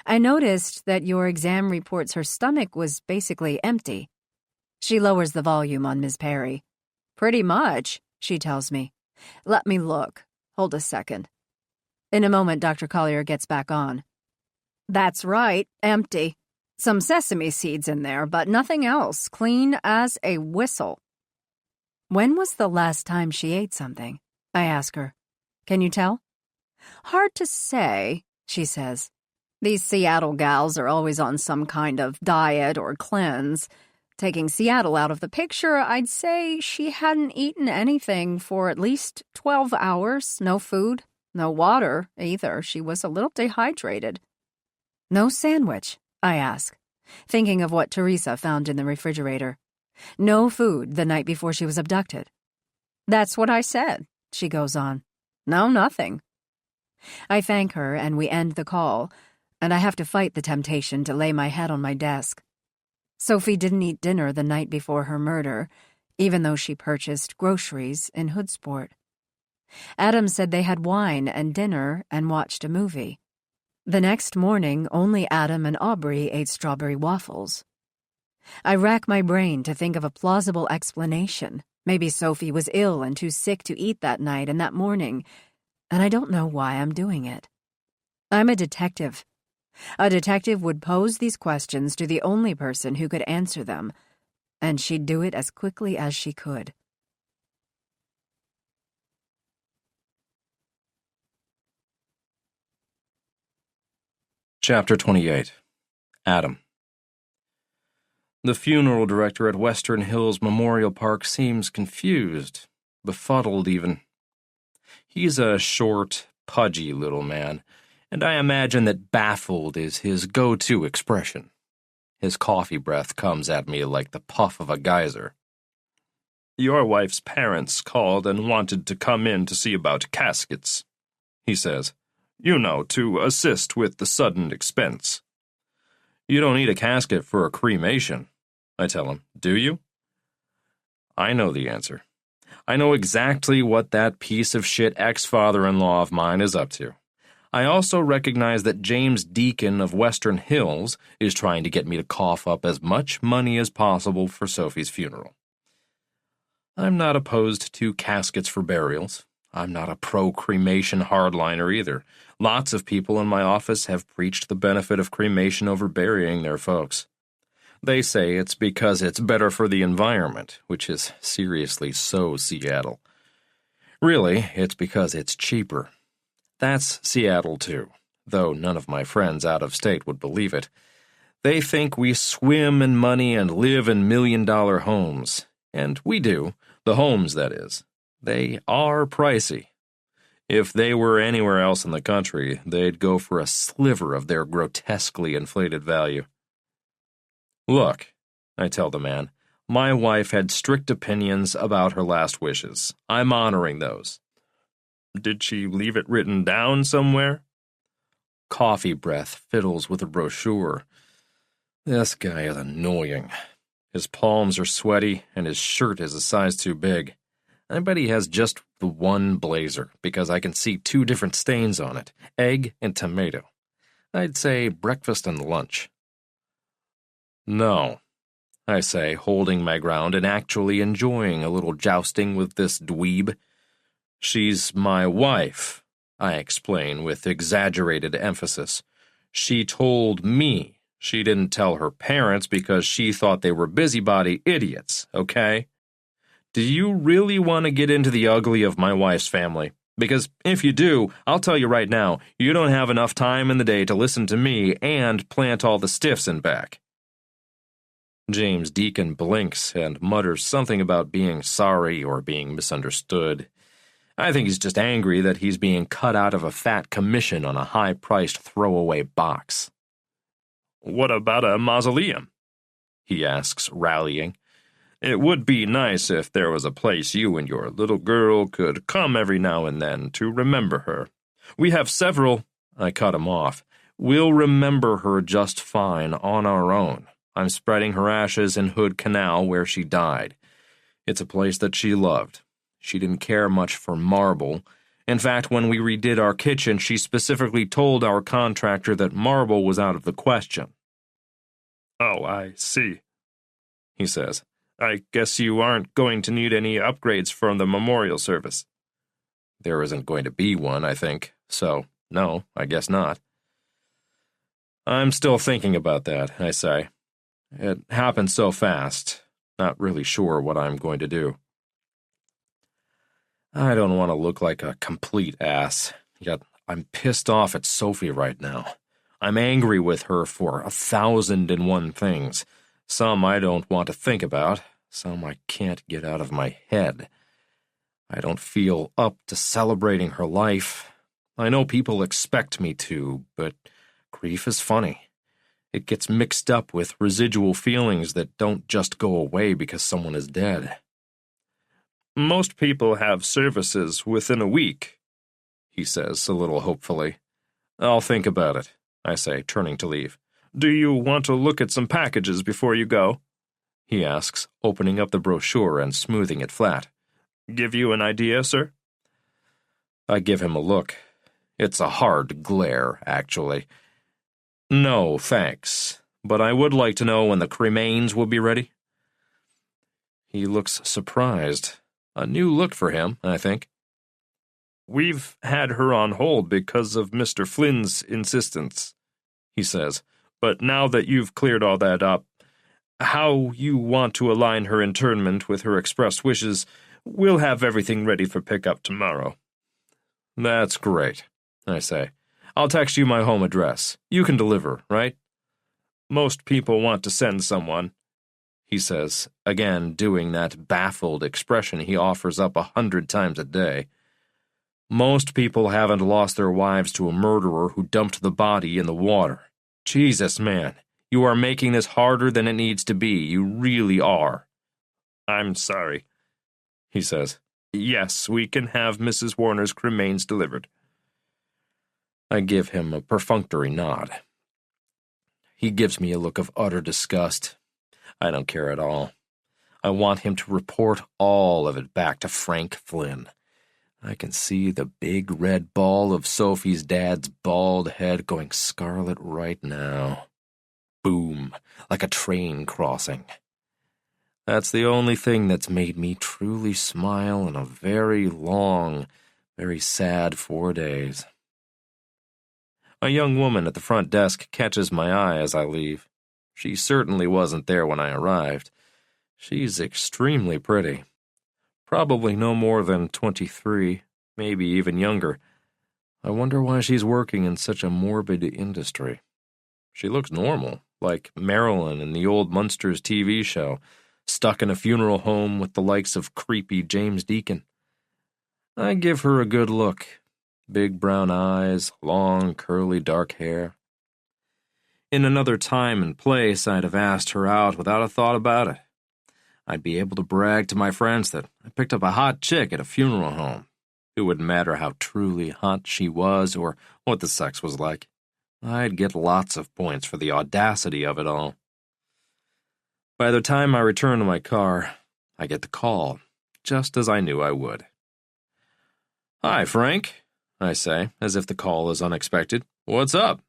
"I noticed that your exam reports her stomach was basically empty." She lowers the volume on Ms. Perry. "Pretty much," she tells me. "Let me look. Hold a second." In a moment, Dr. Collier gets back on. "That's right, empty. Some sesame seeds in there, but nothing else. Clean as a whistle." When was the last time she ate something? I ask her. Can you tell? "Hard to say," she says. "These Seattle gals are always on some kind of diet or cleanse. Taking Seattle out of the picture, I'd say she hadn't eaten anything for at least 12 hours. No food, no water either. She was a little dehydrated." "No sandwich?" I ask, thinking of what Teresa found in the refrigerator. "No food the night before she was abducted." "That's what I said," she goes on. "No, nothing." I thank her and we end the call, and I have to fight the temptation to lay my head on my desk. Sophie didn't eat dinner the night before her murder, even though she purchased groceries in Hoodsport. Adam said they had wine and dinner and watched a movie. The next morning, only Adam and Aubrey ate strawberry waffles. I rack my brain to think of a plausible explanation. Maybe Sophie was ill and too sick to eat that night and that morning, and I don't know why I'm doing it. I'm a detective. A detective would pose these questions to the only person who could answer them, and she'd do it as quickly as she could. Chapter 28. Adam. The funeral director at Western Hills Memorial Park seems confused, befuddled even. He's a short, pudgy little man, and I imagine that baffled is his go-to expression. His coffee breath comes at me like the puff of a geyser. "Your wife's parents called and wanted to come in to see about caskets," he says. "You know, to assist with the sudden expense." "You don't need a casket for a cremation," I tell him. "Do you?" I know the answer. I know exactly what that piece of shit ex-father-in-law of mine is up to. I also recognize that James Deacon of Western Hills is trying to get me to cough up as much money as possible for Sophie's funeral. I'm not opposed to caskets for burials. I'm not a pro-cremation hardliner either. Lots of people in my office have preached the benefit of cremation over burying their folks. They say it's because it's better for the environment, which is seriously so Seattle. Really, it's because it's cheaper. That's Seattle, too, though none of my friends out of state would believe it. They think we swim in money and live in million-dollar homes. And we do. The homes, that is. They are pricey. If they were anywhere else in the country, they'd go for a sliver of their grotesquely inflated value. Look, I tell the man, my wife had strict opinions about her last wishes. I'm honoring those. Did she leave it written down somewhere? Coffee breath fiddles with a brochure. This guy is annoying. His palms are sweaty, and his shirt is a size too big. I bet he has just the one blazer, because I can see 2 different stains on it, egg and tomato. I'd say breakfast and lunch. No, I say, holding my ground and actually enjoying a little jousting with this dweeb. She's my wife, I explain with exaggerated emphasis. She told me. She didn't tell her parents because she thought they were busybody idiots, okay? Do you really want to get into the ugly of my wife's family? Because if you do, I'll tell you right now, you don't have enough time in the day to listen to me and plant all the stiffs in back. James Deacon blinks and mutters something about being sorry or being misunderstood. I think he's just angry that he's being cut out of a fat commission on a high-priced throwaway box. What about a mausoleum? He asks, rallying. It would be nice if there was a place you and your little girl could come every now and then to remember her. We have several. I cut him off. We'll remember her just fine on our own. I'm spreading her ashes in Hood Canal where she died. It's a place that she loved. She didn't care much for marble. In fact, when we redid our kitchen, she specifically told our contractor that marble was out of the question. Oh, I see, he says. I guess you aren't going to need any upgrades from the memorial service. There isn't going to be one, I think, so no, I guess not. I'm still thinking about that, I say. It happened so fast, not really sure what I'm going to do. I don't want to look like a complete ass, yet I'm pissed off at Sophie right now. I'm angry with her for 1,001 things. Some I don't want to think about, some I can't get out of my head. I don't feel up to celebrating her life. I know people expect me to, but grief is funny. It gets mixed up with residual feelings that don't just go away because someone is dead. Most people have services within a week, he says a little hopefully. I'll think about it, I say, turning to leave. Do you want to look at some packages before you go? He asks, opening up the brochure and smoothing it flat. Give you an idea, sir? I give him a look. It's a hard glare, actually. No, thanks, but I would like to know when the cremains will be ready. He looks surprised. A new look for him, I think. We've had her on hold because of Mr. Flynn's insistence, he says, but now that you've cleared all that up, how you want to align her internment with her expressed wishes, we'll have everything ready for pickup tomorrow. That's great, I say. I'll text you my home address. You can deliver, right? Most people want to send someone, he says, again doing that baffled expression he offers up 100 times a day. Most people haven't lost their wives to a murderer who dumped the body in the water. Jesus, man, you are making this harder than it needs to be. You really are. I'm sorry, he says. Yes, we can have Mrs. Warner's cremains delivered. I give him a perfunctory nod. He gives me a look of utter disgust. I don't care at all. I want him to report all of it back to Frank Flynn. I can see the big red ball of Sophie's dad's bald head going scarlet right now. Boom, like a train crossing. That's the only thing that's made me truly smile in a very long, Very sad 4 days. A young woman at the front desk catches my eye as I leave. She certainly wasn't there when I arrived. She's extremely pretty. Probably no more than 23, maybe even younger. I wonder why she's working in such a morbid industry. She looks normal, like Marilyn in the old Munsters TV show, stuck in a funeral home with the likes of creepy James Deacon. I give her a good look. Big brown eyes, long, curly, dark hair. In another time and place, I'd have asked her out without a thought about it. I'd be able to brag to my friends that I picked up a hot chick at a funeral home. It wouldn't matter how truly hot she was or what the sex was like. I'd get lots of points for the audacity of it all. By the time I return to my car, I get the call, just as I knew I would. "Hi, Frank," I say, as if the call is unexpected. "What's up?"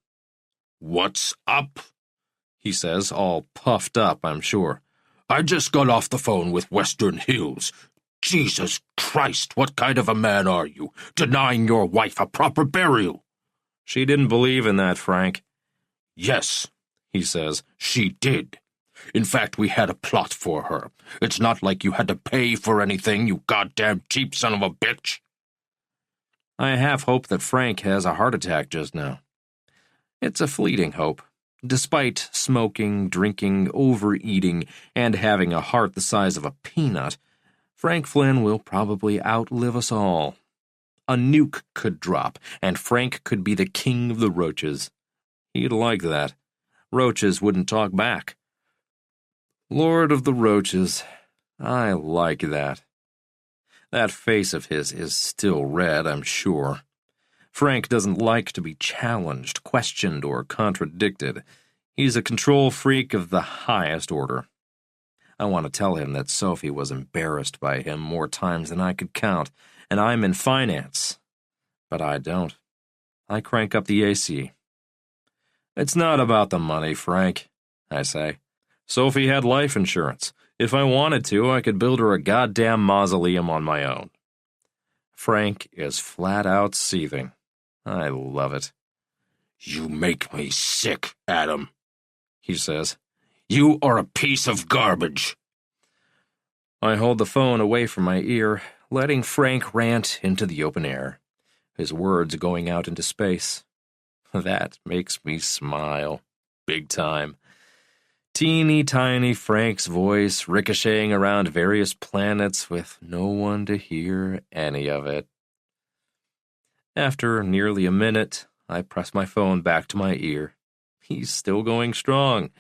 "What's up?" he says, all puffed up, I'm sure. "I just got off the phone with Western Hills. Jesus Christ, what kind of a man are you, denying your wife a proper burial?" "She didn't believe in that, Frank." "Yes," he says, "she did. In fact, we had a plot for her. It's not like you had to pay for anything, you goddamn cheap son of a bitch." I half hope that Frank has a heart attack just now. It's a fleeting hope. Despite smoking, drinking, overeating, and having a heart the size of a peanut, Frank Flynn will probably outlive us all. A nuke could drop, and Frank could be the king of the roaches. He'd like that. Roaches wouldn't talk back. Lord of the Roaches. I like that. That face of his is still red, I'm sure. Frank doesn't like to be challenged, questioned, or contradicted. He's a control freak of the highest order. I want to tell him that Sophie was embarrassed by him more times than I could count, and I'm in finance. But I don't. I crank up the AC. "It's not about the money, Frank," I say. "Sophie had life insurance. If I wanted to, I could build her a goddamn mausoleum on my own." Frank is flat out seething. I love it. "You make me sick, Adam," he says. "You are a piece of garbage." I hold the phone away from my ear, letting Frank rant into the open air, his words going out into space. That makes me smile. Big time. Teeny tiny Frank's voice ricocheting around various planets with no one to hear any of it. After nearly a minute, I press my phone back to my ear. He's still going strong.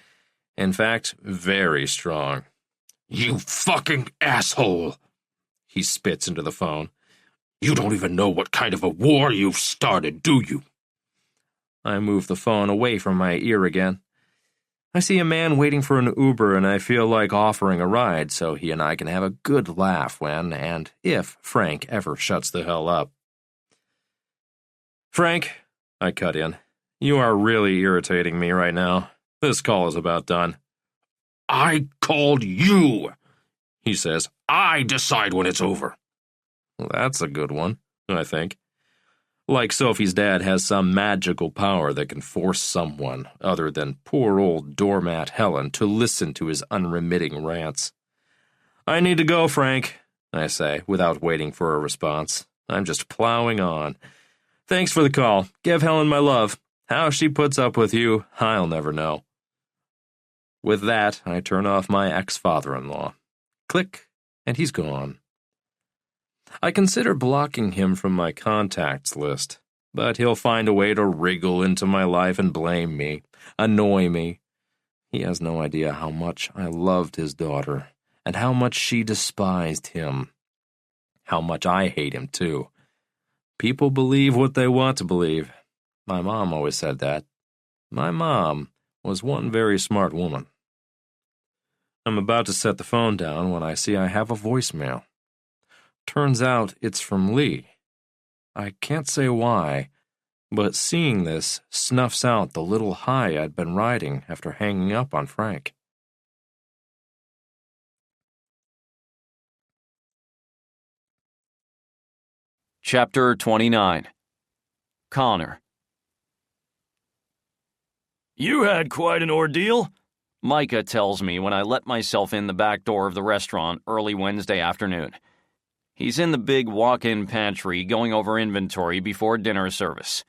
In fact, very strong. "You fucking asshole," he spits into the phone. "You don't even know what kind of a war you've started, do you?" I move the phone away from my ear again. I see a man waiting for an Uber and I feel like offering a ride so he and I can have a good laugh when and if Frank ever shuts the hell up. "Frank," I cut in, "you are really irritating me right now. This call is about done." "I called you," he says. "I decide when it's over." That's a good one, I think. Like Sophie's dad has some magical power that can force someone, other than poor old doormat Helen, to listen to his unremitting rants. "I need to go, Frank," I say, without waiting for a response. I'm just plowing on. "Thanks for the call. Give Helen my love. How she puts up with you, I'll never know." With that, I turn off my ex-father-in-law. Click, and he's gone. I consider blocking him from my contacts list, but he'll find a way to wriggle into my life and blame me, annoy me. He has no idea how much I loved his daughter, and how much she despised him. How much I hate him, too. People believe what they want to believe. My mom always said that. My mom was one very smart woman. I'm about to set the phone down when I see I have a voicemail. Turns out it's from Lee. I can't say why, but seeing this snuffs out the little high I'd been riding after hanging up on Frank. Chapter 29. Connor. You had quite an ordeal, Micah tells me when I let myself in the back door of the restaurant early Wednesday afternoon. He's in the big walk-in pantry going over inventory before dinner service.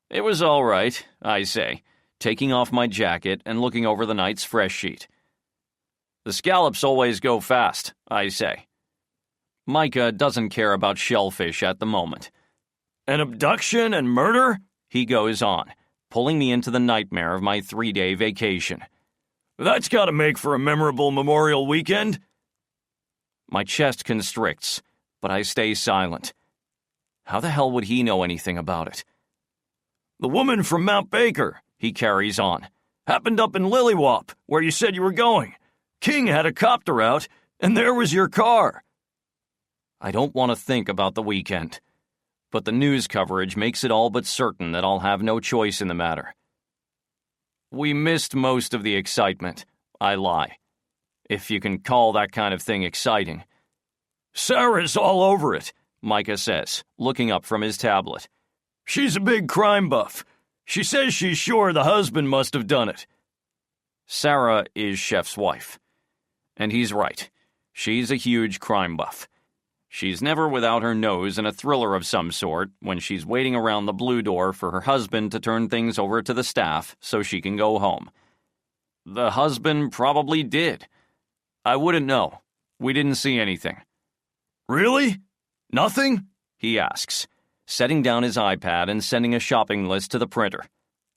It was all right, I say, taking off my jacket and looking over the night's fresh sheet. The scallops always go fast, I say. Micah doesn't care about shellfish at the moment. An abduction and murder? He goes on, pulling me into the nightmare of my 3-day vacation. That's gotta make for a memorable Memorial weekend. My chest constricts, but I stay silent. How the hell would he know anything about it? The woman from Mount Baker, he carries on, happened up in Lillywop, where you said you were going. King had a copter out, and there was your car. I don't want to think about the weekend, but the news coverage makes it all but certain that I'll have no choice in the matter. We missed most of the excitement, I lie, if you can call that kind of thing exciting. Sarah's all over it, Micah says, looking up from his tablet. She's a big crime buff. She says she's sure the husband must have done it. Sarah is Chef's wife. And he's right. She's a huge crime buff. She's never without her nose in a thriller of some sort when she's waiting around the blue door for her husband to turn things over to the staff so she can go home. The husband probably did. I wouldn't know. We didn't see anything. Really? Nothing? He asks, setting down his iPad and sending a shopping list to the printer.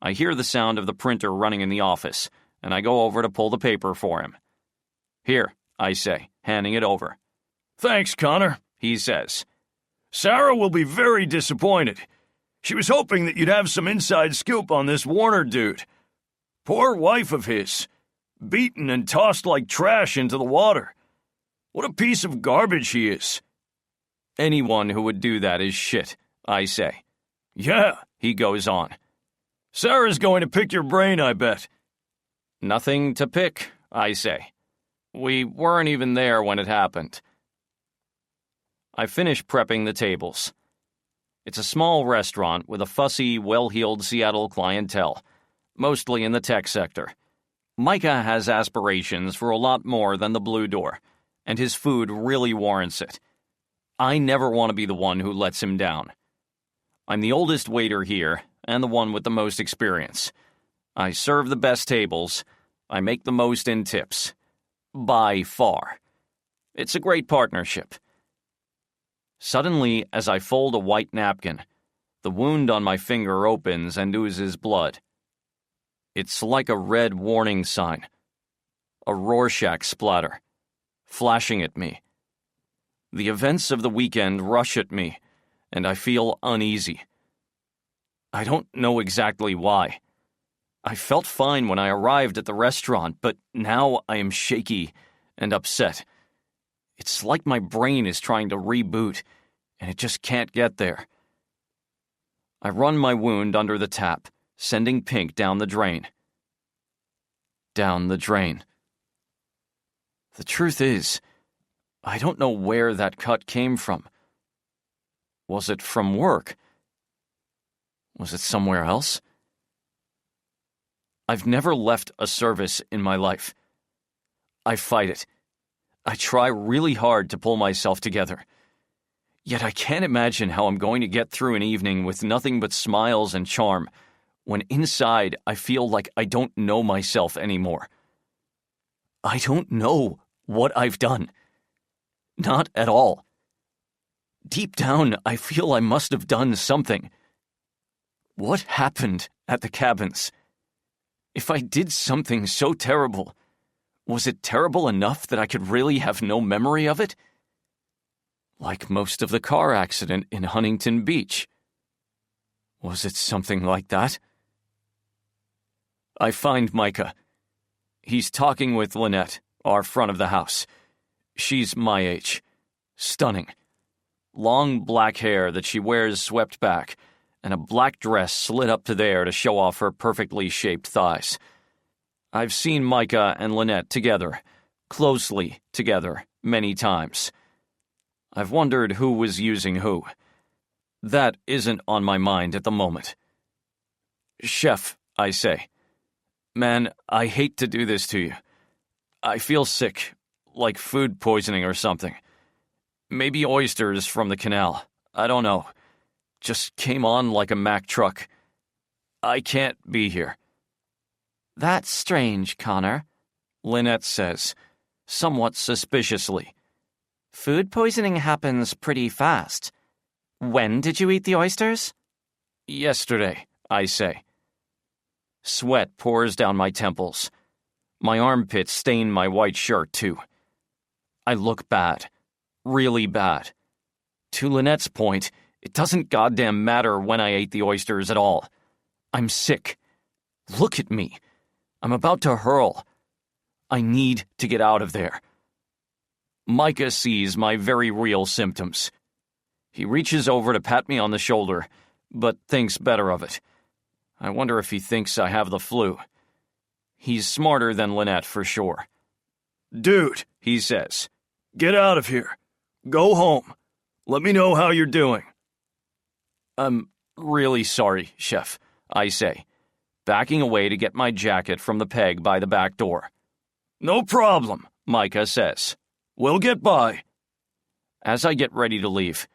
I hear the sound of the printer running in the office, and I go over to pull the paper for him. Here, I say, handing it over. Thanks, Connor, he says. Sarah will be very disappointed. She was hoping that you'd have some inside scoop on this Warner dude. Poor wife of his. Beaten and tossed like trash into the water. What a piece of garbage he is. Anyone who would do that is shit, I say. Yeah, he goes on. Sarah's going to pick your brain, I bet. Nothing to pick, I say. We weren't even there when it happened. I finish prepping the tables. It's a small restaurant with a fussy, well-heeled Seattle clientele, mostly in the tech sector. Micah has aspirations for a lot more than the Blue Door, and his food really warrants it. I never want to be the one who lets him down. I'm the oldest waiter here, and the one with the most experience. I serve the best tables. I make the most in tips. By far. It's a great partnership. Suddenly, as I fold a white napkin, the wound on my finger opens and oozes blood. It's like a red warning sign. A Rorschach splatter. Flashing at me. The events of the weekend rush at me, and I feel uneasy. I don't know exactly why. I felt fine when I arrived at the restaurant, but now I am shaky and upset. It's like my brain is trying to reboot, and it just can't get there. I run my wound under the tap, sending pink down the drain. Down the drain. The truth is, I don't know where that cut came from. Was it from work? Was it somewhere else? I've never left a service in my life. I fight it. I try really hard to pull myself together. Yet I can't imagine how I'm going to get through an evening with nothing but smiles and charm, when inside I feel like I don't know myself anymore. I don't know what I've done. Not at all. Deep down, I feel I must have done something. What happened at the cabins? If I did something so terrible, was it terrible enough that I could really have no memory of it? Like most of the car accident in Huntington Beach. Was it something like that? I find Micah. He's talking with Lynette, our front of the house. She's my age. Stunning. Long black hair that she wears swept back, and a black dress slid up to there to show off her perfectly shaped thighs. I've seen Micah and Lynette together, closely together, many times. I've wondered who was using who, That isn't on my mind at the moment. Chef, I say. Man, I hate to do this to you. I feel sick, like food poisoning or something. Maybe oysters from the canal. I don't know. Just came on like a Mack truck. I can't be here. That's strange, Connor, Lynette says, somewhat suspiciously. Food poisoning happens pretty fast. When did you eat the oysters? Yesterday, I say. Sweat pours down my temples. My armpits stain my white shirt, too. I look bad. Really bad. To Lynette's point, it doesn't goddamn matter when I ate the oysters at all. I'm sick. Look at me. I'm about to hurl. I need to get out of there. Micah sees my very real symptoms. He reaches over to pat me on the shoulder, but thinks better of it. I wonder if he thinks I have the flu. He's smarter than Lynette for sure. Dude, he says, get out of here. Go home. Let me know how you're doing. I'm really sorry, Chef, I say, backing away to get my jacket from the peg by the back door. No problem, Micah says. We'll get by. As I get ready to leave,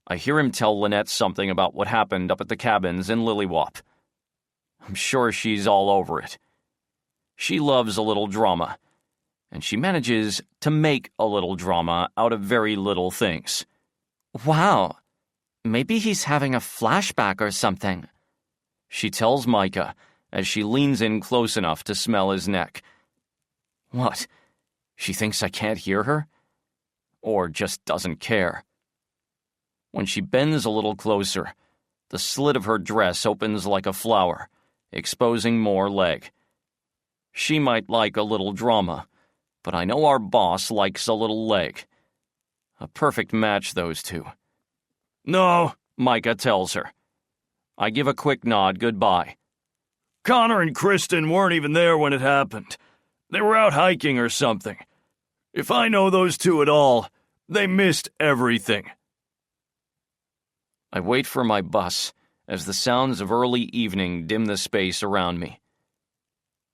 I hear him tell Lynette something about what happened up at the cabins in Lillywhop. I'm sure she's all over it. She loves a little drama, and she manages to make a little drama out of very little things. Wow. Maybe he's having a flashback or something. She tells Micah as she leans in close enough to smell his neck. What? She thinks I can't hear her? Or just doesn't care? When she bends a little closer, the slit of her dress opens like a flower, exposing more leg. She might like a little drama, but I know our boss likes a little leg. A perfect match, those two. No, Micah tells her. I give a quick nod goodbye. Connor and Kristen weren't even there when it happened. They were out hiking or something. If I know those two at all, they missed everything. I wait for my bus as the sounds of early evening dim the space around me.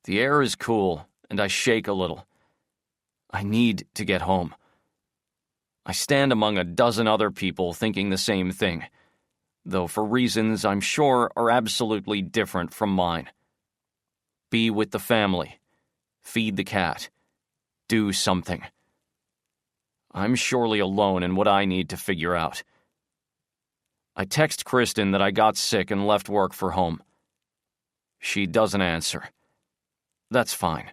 The air is cool, and I shake a little. I need to get home. I stand among a dozen other people thinking the same thing, though for reasons I'm sure are absolutely different from mine. Be with the family. Feed the cat. Do something. I'm surely alone in what I need to figure out. I text Kristen that I got sick and left work for home. She doesn't answer. That's fine.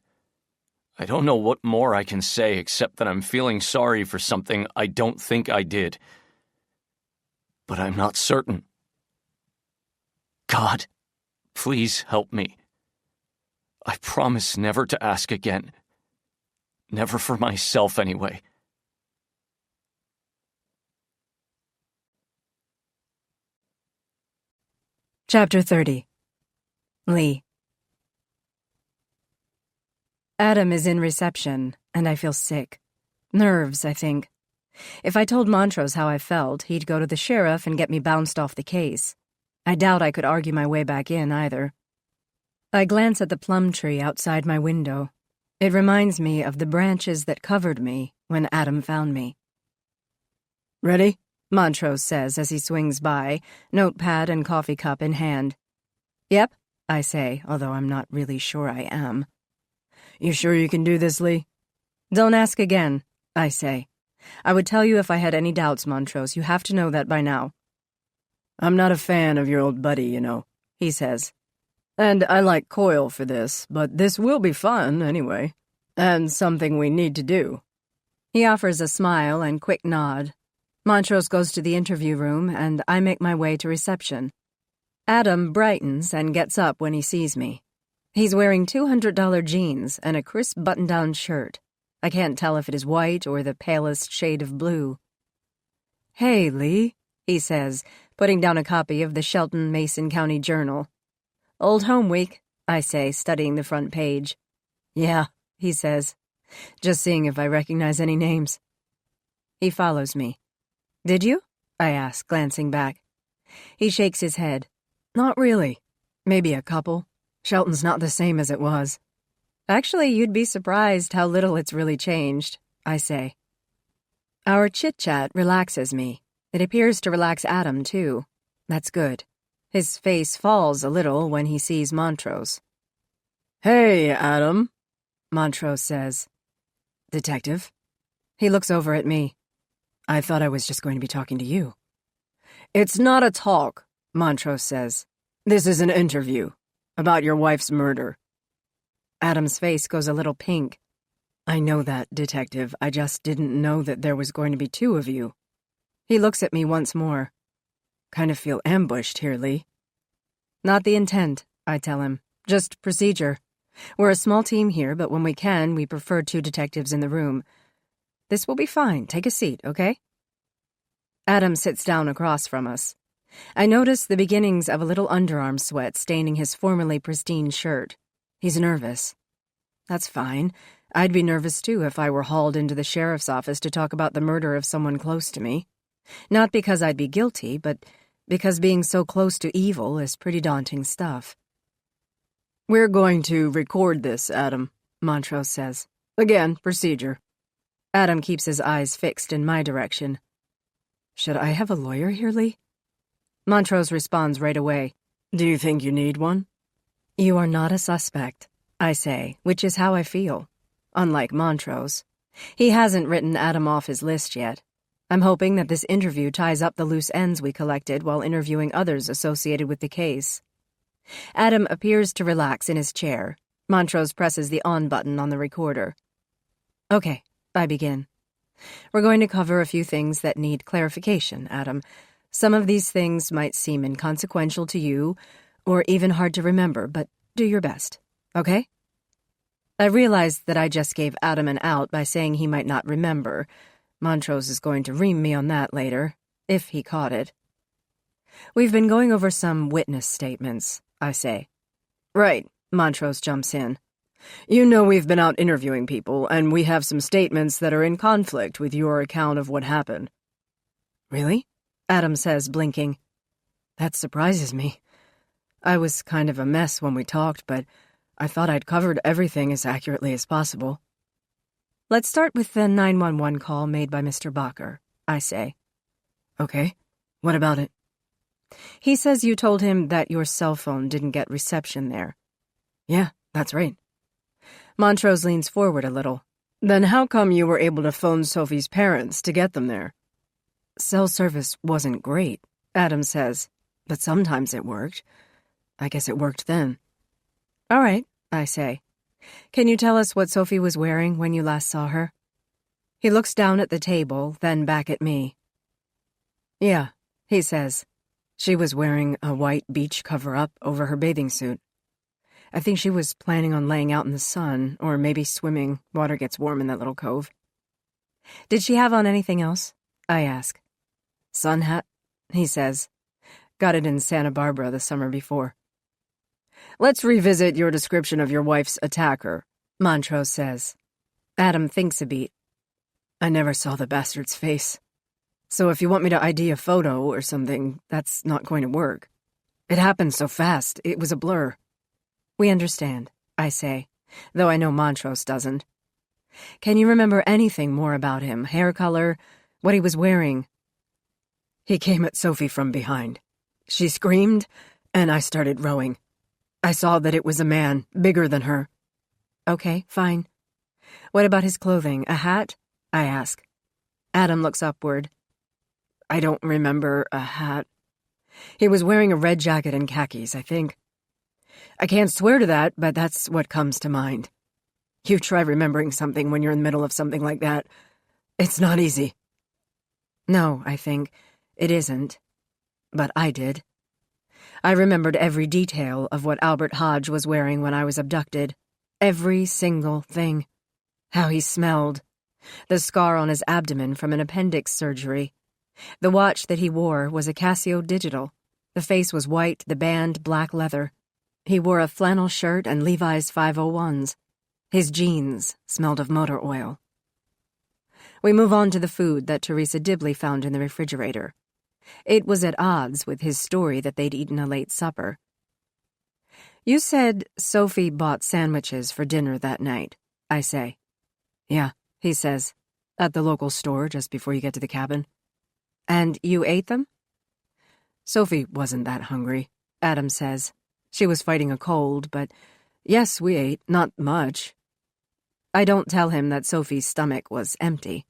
I don't know what more I can say except that I'm feeling sorry for something I don't think I did. But I'm not certain. God, please help me. I promise never to ask again. Never for myself, anyway. Chapter 30. Lee. Adam is in reception, and I feel sick. Nerves, I think. If I told Montrose how I felt, he'd go to the sheriff and get me bounced off the case. I doubt I could argue my way back in, either. I glance at the plum tree outside my window. It reminds me of the branches that covered me when Adam found me. "Ready?" Montrose says as he swings by, notepad and coffee cup in hand. "Yep," I say, although I'm not really sure I am. "You sure you can do this, Lee?" "Don't ask again," I say. "I would tell you if I had any doubts, Montrose. You have to know that by now." "I'm not a fan of your old buddy, you know," he says. "And I like Coyle for this, but this will be fun, anyway. And something we need to do." He offers a smile and quick nod. Montrose goes to the interview room, and I make my way to reception. Adam brightens and gets up when he sees me. He's wearing $200 jeans and a crisp button-down shirt. I can't tell if it is white or the palest shade of blue. "Hey, Lee," he says, putting down a copy of the Shelton Mason County Journal. "Old Home Week," I say, studying the front page. "Yeah," he says, "just seeing if I recognize any names." He follows me. "Did you?" I ask, glancing back. He shakes his head. Not really. Maybe a couple. Shelton's not the same as it was. Actually, you'd be surprised how little it's really changed, I say. Our chit-chat relaxes me. It appears to relax Adam, too. That's good. His face falls a little when he sees Montrose. Hey, Adam, Montrose says. Detective? He looks over at me. I thought I was just going to be talking to you. It's not a talk, Montrose says. This is an interview about your wife's murder. Adam's face goes a little pink. I know that, Detective. I just didn't know that there was going to be two of you. He looks at me once more. Kind of feel ambushed here, Lee. Not the intent, I tell him. Just procedure. We're a small team here, but when we can, we prefer two detectives in the room. This will be fine. Take a seat, okay? Adam sits down across from us. I notice the beginnings of a little underarm sweat staining his formerly pristine shirt. He's nervous. That's fine. I'd be nervous too if I were hauled into the sheriff's office to talk about the murder of someone close to me. Not because I'd be guilty, but because being so close to evil is pretty daunting stuff. We're going to record this, Adam, Montrose says. Again, procedure. Adam keeps his eyes fixed in my direction. Should I have a lawyer here, Lee? Montrose responds right away. Do you think you need one? You are not a suspect, I say, which is how I feel. Unlike Montrose. He hasn't written Adam off his list yet. I'm hoping that this interview ties up the loose ends we collected while interviewing others associated with the case. Adam appears to relax in his chair. Montrose presses the on button on the recorder. Okay, I begin. We're going to cover a few things that need clarification, Adam. Some of these things might seem inconsequential to you, or even hard to remember, but do your best, okay? I realized that I just gave Adam an out by saying he might not remember. Montrose is going to ream me on that later, if he caught it. We've been going over some witness statements, I say. Right, Montrose jumps in. You know we've been out interviewing people, and we have some statements that are in conflict with your account of what happened. Really? Adam says, blinking. That surprises me. I was kind of a mess when we talked, but I thought I'd covered everything as accurately as possible. Let's start with the 911 call made by Mr. Bacher, I say. Okay, what about it? He says you told him that your cell phone didn't get reception there. Yeah, that's right. Montrose leans forward a little. Then how come you were able to phone Sophie's parents to get them there? Cell service wasn't great, Adam says, but sometimes it worked. I guess it worked then. All right, I say. Can you tell us what Sophie was wearing when you last saw her? He looks down at the table, then back at me. Yeah, he says. She was wearing a white beach cover-up over her bathing suit. I think she was planning on laying out in the sun, or maybe swimming. Water gets warm in that little cove. Did she have on anything else? I ask. Sun hat, he says. Got it in Santa Barbara the summer before. Let's revisit your description of your wife's attacker, Montrose says. Adam thinks a beat. I never saw the bastard's face. So if you want me to ID a photo or something, that's not going to work. It happened so fast, it was a blur. We understand, I say, though I know Montrose doesn't. Can you remember anything more about him? Hair color? What he was wearing? He came at Sophie from behind. She screamed, and I started rowing. I saw that it was a man, bigger than her. Okay, fine. What about his clothing? A hat? I ask. Adam looks upward. I don't remember a hat. He was wearing a red jacket and khakis, I think. I can't swear to that, but that's what comes to mind. You try remembering something when you're in the middle of something like that. It's not easy. No, I think. It isn't. But I did. I remembered every detail of what Albert Hodge was wearing when I was abducted. Every single thing. How he smelled. The scar on his abdomen from an appendix surgery. The watch that he wore was a Casio Digital. The face was white, the band black leather. He wore a flannel shirt and Levi's 501s. His jeans smelled of motor oil. We move on to the food that Teresa Dibley found in the refrigerator. It was at odds with his story that they'd eaten a late supper. You said Sophie bought sandwiches for dinner that night, I say. Yeah, he says, at the local store just before you get to the cabin. And you ate them? Sophie wasn't that hungry, Adam says. She was fighting a cold, but yes, we ate, not much. I don't tell him that Sophie's stomach was empty.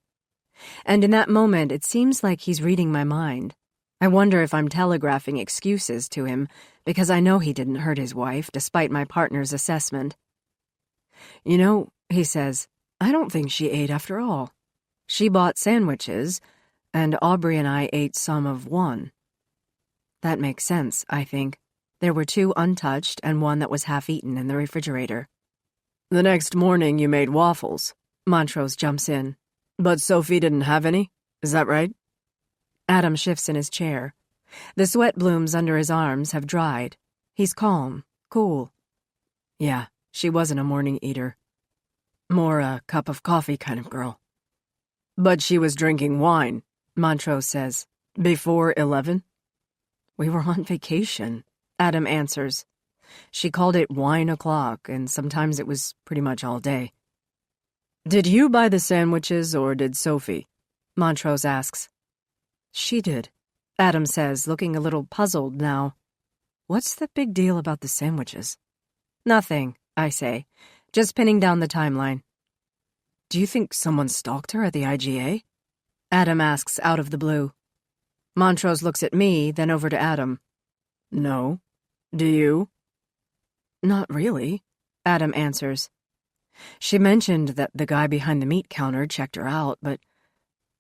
And in that moment, it seems like he's reading my mind. I wonder if I'm telegraphing excuses to him, because I know he didn't hurt his wife, despite my partner's assessment. You know, he says, I don't think she ate after all. She bought sandwiches, and Aubrey and I ate some of one. That makes sense, I think. There were 2 untouched and 1 that was half-eaten in the refrigerator. The next morning you made waffles. Montrose jumps in. But Sophie didn't have any? Is that right? Adam shifts in his chair. The sweat blooms under his arms have dried. He's calm, cool. Yeah, she wasn't a morning eater. More a cup of coffee kind of girl. But she was drinking wine, Montrose says. Before 11? We were on vacation, Adam answers. She called it wine o'clock, and sometimes it was pretty much all day. Did you buy the sandwiches, or did Sophie? Montrose asks. She did, Adam says, looking a little puzzled now. What's the big deal about the sandwiches? Nothing, I say, just pinning down the timeline. Do you think someone stalked her at the IGA? Adam asks out of the blue. Montrose looks at me, then over to Adam. No. Do you? Not really, Adam answers. She mentioned that the guy behind the meat counter checked her out, but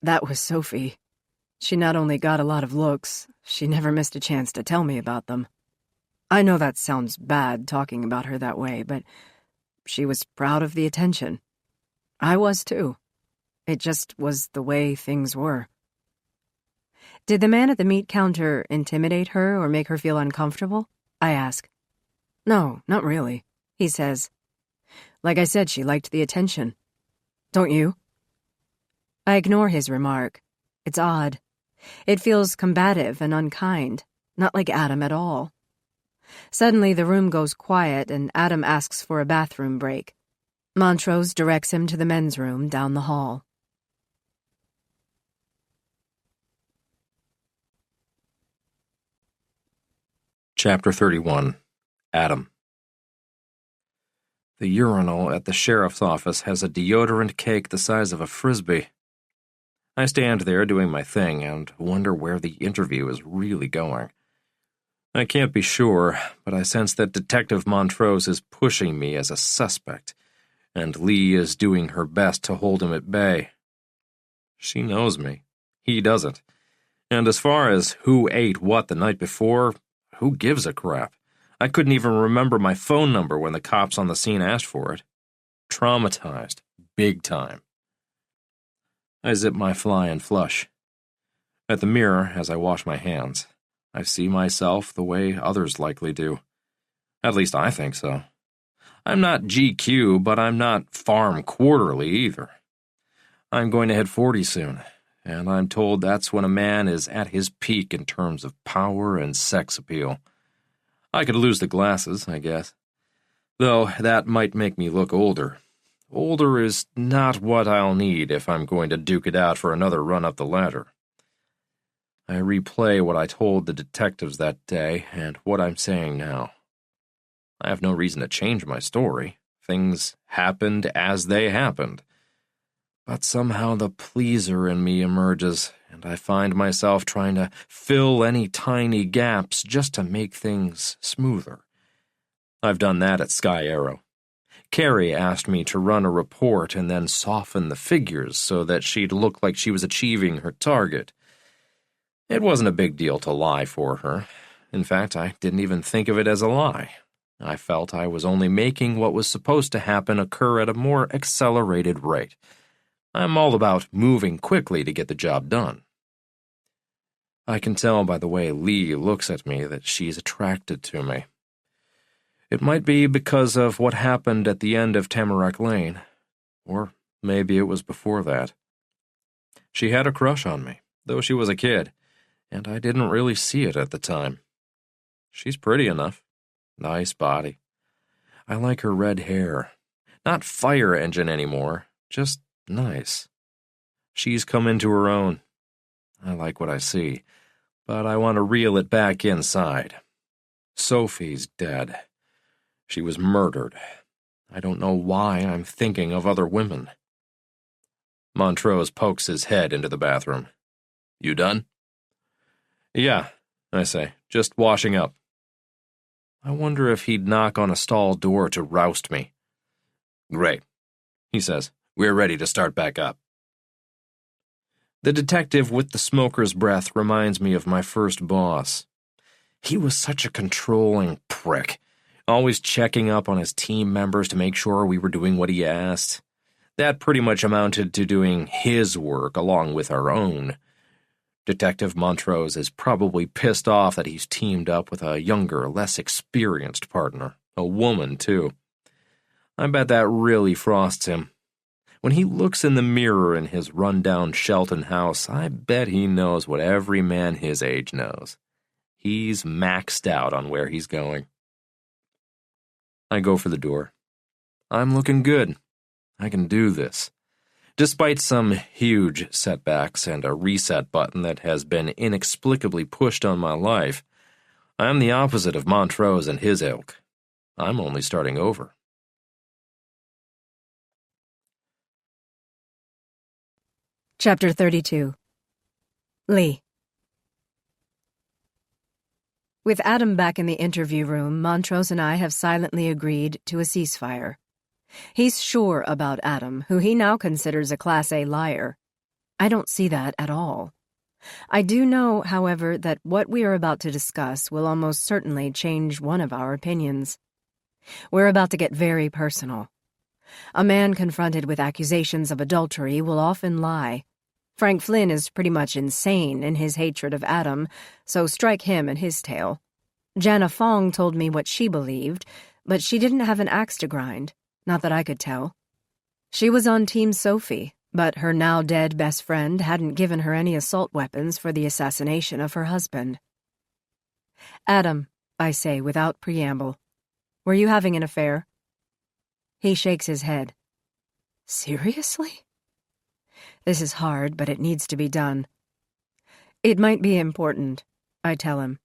that was Sophie. She not only got a lot of looks, she never missed a chance to tell me about them. I know that sounds bad talking about her that way, but she was proud of the attention. I was too. It just was the way things were. Did the man at the meat counter intimidate her or make her feel uncomfortable? I ask. No, not really, he says. Like I said, she liked the attention. Don't you? I ignore his remark. It's odd. It feels combative and unkind, not like Adam at all. Suddenly the room goes quiet and Adam asks for a bathroom break. Montrose directs him to the men's room down the hall. Chapter 31. Adam. The urinal at the sheriff's office has a deodorant cake the size of a frisbee. I stand there doing my thing and wonder where the interview is really going. I can't be sure, but I sense that Detective Montrose is pushing me as a suspect, and Lee is doing her best to hold him at bay. She knows me. He doesn't. And as far as who ate what the night before, who gives a crap? I couldn't even remember my phone number when the cops on the scene asked for it. Traumatized. Big time. I zip my fly and flush. At the mirror, as I wash my hands, I see myself the way others likely do. At least I think so. I'm not GQ, but I'm not Farm Quarterly either. I'm going to hit 40 soon, and I'm told that's when a man is at his peak in terms of power and sex appeal. I could lose the glasses, I guess. Though that might make me look older. Older is not what I'll need if I'm going to duke it out for another run up the ladder. I replay what I told the detectives that day and what I'm saying now. I have no reason to change my story. Things happened as they happened. But somehow the pleaser in me emerges, and I find myself trying to fill any tiny gaps just to make things smoother. I've done that at Sky Arrow. Carrie asked me to run a report and then soften the figures so that she'd look like she was achieving her target. It wasn't a big deal to lie for her. In fact, I didn't even think of it as a lie. I felt I was only making what was supposed to happen occur at a more accelerated rate. I'm all about moving quickly to get the job done. I can tell by the way Lee looks at me that she's attracted to me. It might be because of what happened at the end of Tamarack Lane, or maybe it was before that. She had a crush on me, though she was a kid, and I didn't really see it at the time. She's pretty enough. Nice body. I like her red hair. Not fire engine anymore, just nice. She's come into her own. I like what I see, but I want to reel it back inside. Sophie's dead. She was murdered. I don't know why I'm thinking of other women. Montrose pokes his head into the bathroom. You done? Yeah, I say, just washing up. I wonder if he'd knock on a stall door to roust me. Great, he says. We're ready to start back up. The detective with the smoker's breath reminds me of my first boss. He was such a controlling prick, always checking up on his team members to make sure we were doing what he asked. That pretty much amounted to doing his work along with our own. Detective Montrose is probably pissed off that he's teamed up with a younger, less experienced partner, a woman, too. I bet that really frosts him. When he looks in the mirror in his run-down Shelton house, I bet he knows what every man his age knows. He's maxed out on where he's going. I go for the door. I'm looking good. I can do this. Despite some huge setbacks and a reset button that has been inexplicably pushed on my life, I'm the opposite of Montrose and his ilk. I'm only starting over. Chapter 32. Lee. With Adam back in the interview room, Montrose and I have silently agreed to a ceasefire. He's sure about Adam, who he now considers a Class A liar. I don't see that at all. I do know, however, that what we are about to discuss will almost certainly change one of our opinions. We're about to get very personal. A man confronted with accusations of adultery will often lie. Frank Flynn is pretty much insane in his hatred of Adam, so strike him and his tale. Jana Fong told me what she believed, but she didn't have an axe to grind, not that I could tell. She was on Team Sophie, but her now-dead best friend hadn't given her any assault weapons for the assassination of her husband. Adam, I say without preamble, were you having an affair? He shakes his head. Seriously? This is hard, but it needs to be done. It might be important, I tell him.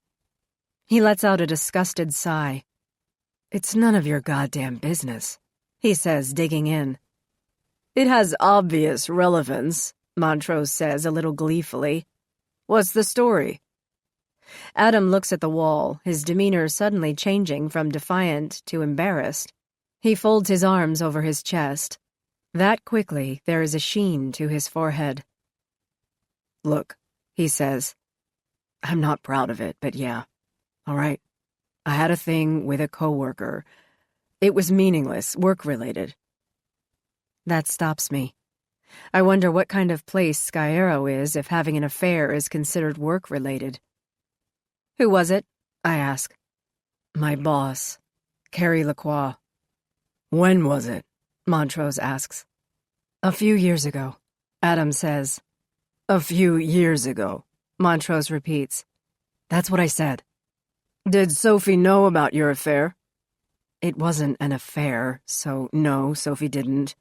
He lets out a disgusted sigh. It's none of your goddamn business, he says, digging in. It has obvious relevance, Montrose says a little gleefully. What's the story? Adam looks at the wall, his demeanor suddenly changing from defiant to embarrassed. He folds his arms over his chest. That quickly, there is a sheen to his forehead. Look, he says. I'm not proud of it, but yeah. All right. I had a thing with a coworker. It was meaningless, work-related. That stops me. I wonder what kind of place Skyero is if having an affair is considered work-related. Who was it? I ask. My boss, Carrie Lacroix. When was it? Montrose asks. A few years ago, Adam says. A few years ago, Montrose repeats. That's what I said. Did Sophie know about your affair? It wasn't an affair, so no, Sophie didn't.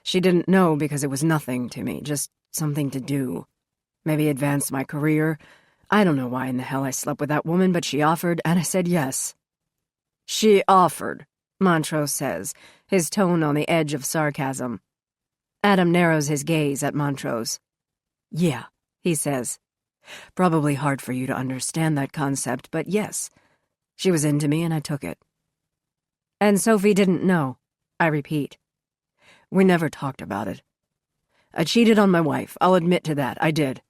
She didn't know because it was nothing to me, just something to do. Maybe advance my career. I don't know why in the hell I slept with that woman, but she offered, and I said yes. She offered, Montrose says, his tone on the edge of sarcasm. Adam narrows his gaze at Montrose. Yeah, he says. Probably hard for you to understand that concept, but yes. She was into me and I took it. And Sophie didn't know, I repeat. We never talked about it. I cheated on my wife, I'll admit to that, I did.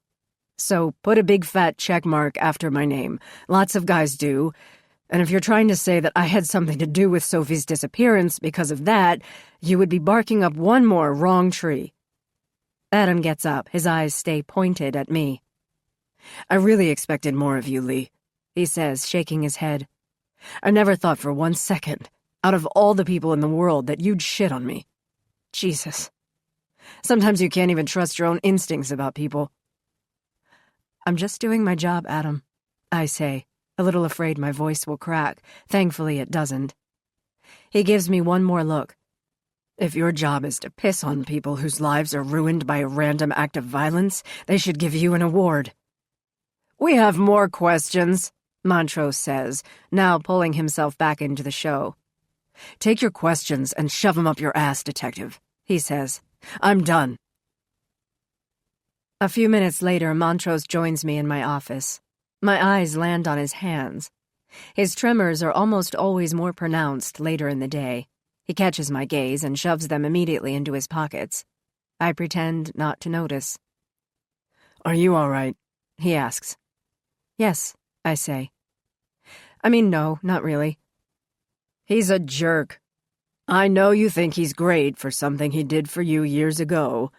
So put a big fat check mark after my name. Lots of guys do. And if you're trying to say that I had something to do with Sophie's disappearance because of that, you would be barking up one more wrong tree. Adam gets up, his eyes stay pointed at me. I really expected more of you, Lee, he says, shaking his head. I never thought for 1 second, out of all the people in the world, that you'd shit on me. Jesus. Sometimes you can't even trust your own instincts about people. I'm just doing my job, Adam, I say, a little afraid my voice will crack. Thankfully, it doesn't. He gives me one more look. If your job is to piss on people whose lives are ruined by a random act of violence, they should give you an award. We have more questions, Montrose says, now pulling himself back into the show. Take your questions and shove them up your ass, detective, he says. I'm done. A few minutes later, Montrose joins me in my office. My eyes land on his hands. His tremors are almost always more pronounced later in the day. He catches my gaze and shoves them immediately into his pockets. I pretend not to notice. Are you all right? He asks. Yes, I say. I mean, no, not really. He's a jerk. I know you think he's great for something he did for you years ago,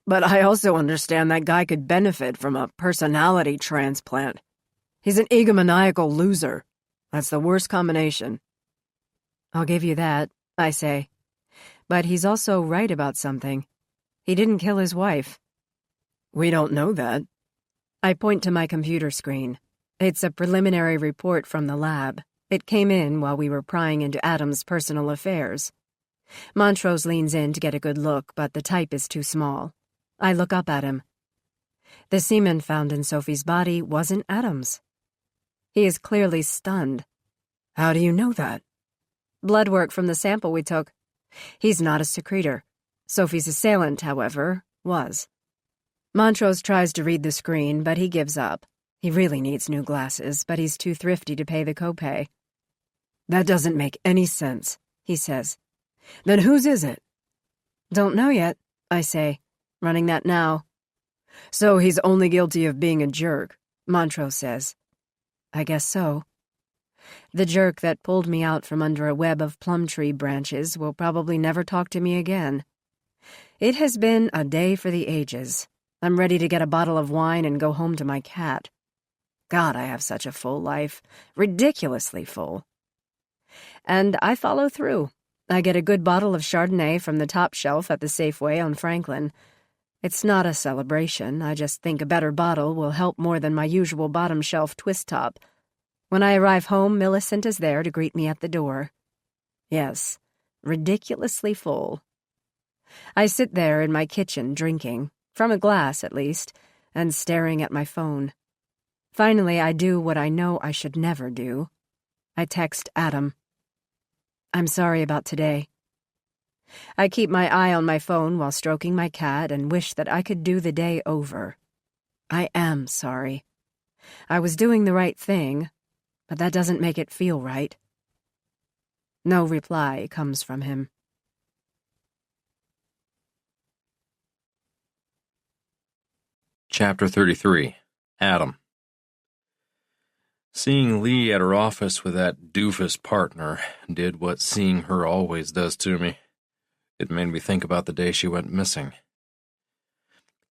but I also understand that guy could benefit from a personality transplant. He's an egomaniacal loser. That's the worst combination. I'll give you that, I say. But he's also right about something. He didn't kill his wife. We don't know that. I point to my computer screen. It's a preliminary report from the lab. It came in while we were prying into Adam's personal affairs. Montrose leans in to get a good look, but the type is too small. I look up at him. The semen found in Sophie's body wasn't Adam's. He is clearly stunned. How do you know that? Blood work from the sample we took. He's not a secretor. Sophie's assailant, however, was. Montrose tries to read the screen, but he gives up. He really needs new glasses, but he's too thrifty to pay the copay. That doesn't make any sense, he says. Then whose is it? Don't know yet, I say, running that now. So he's only guilty of being a jerk, Montrose says. I guess so. The jerk that pulled me out from under a web of plum tree branches will probably never talk to me again. It has been a day for the ages. I'm ready to get a bottle of wine and go home to my cat. God, I have such a full life. Ridiculously full. And I follow through. I get a good bottle of Chardonnay from the top shelf at the Safeway on Franklin. It's not a celebration. I just think a better bottle will help more than my usual bottom shelf twist top. When I arrive home, Millicent is there to greet me at the door. Yes, ridiculously full. I sit there in my kitchen drinking, from a glass at least, and staring at my phone. Finally, I do what I know I should never do. I text Adam. I'm sorry about today. I keep my eye on my phone while stroking my cat and wish that I could do the day over. I am sorry. I was doing the right thing, but that doesn't make it feel right. No reply comes from him. Chapter 33. Adam. Seeing Lee at her office with that doofus partner did what seeing her always does to me. It made me think about the day she went missing.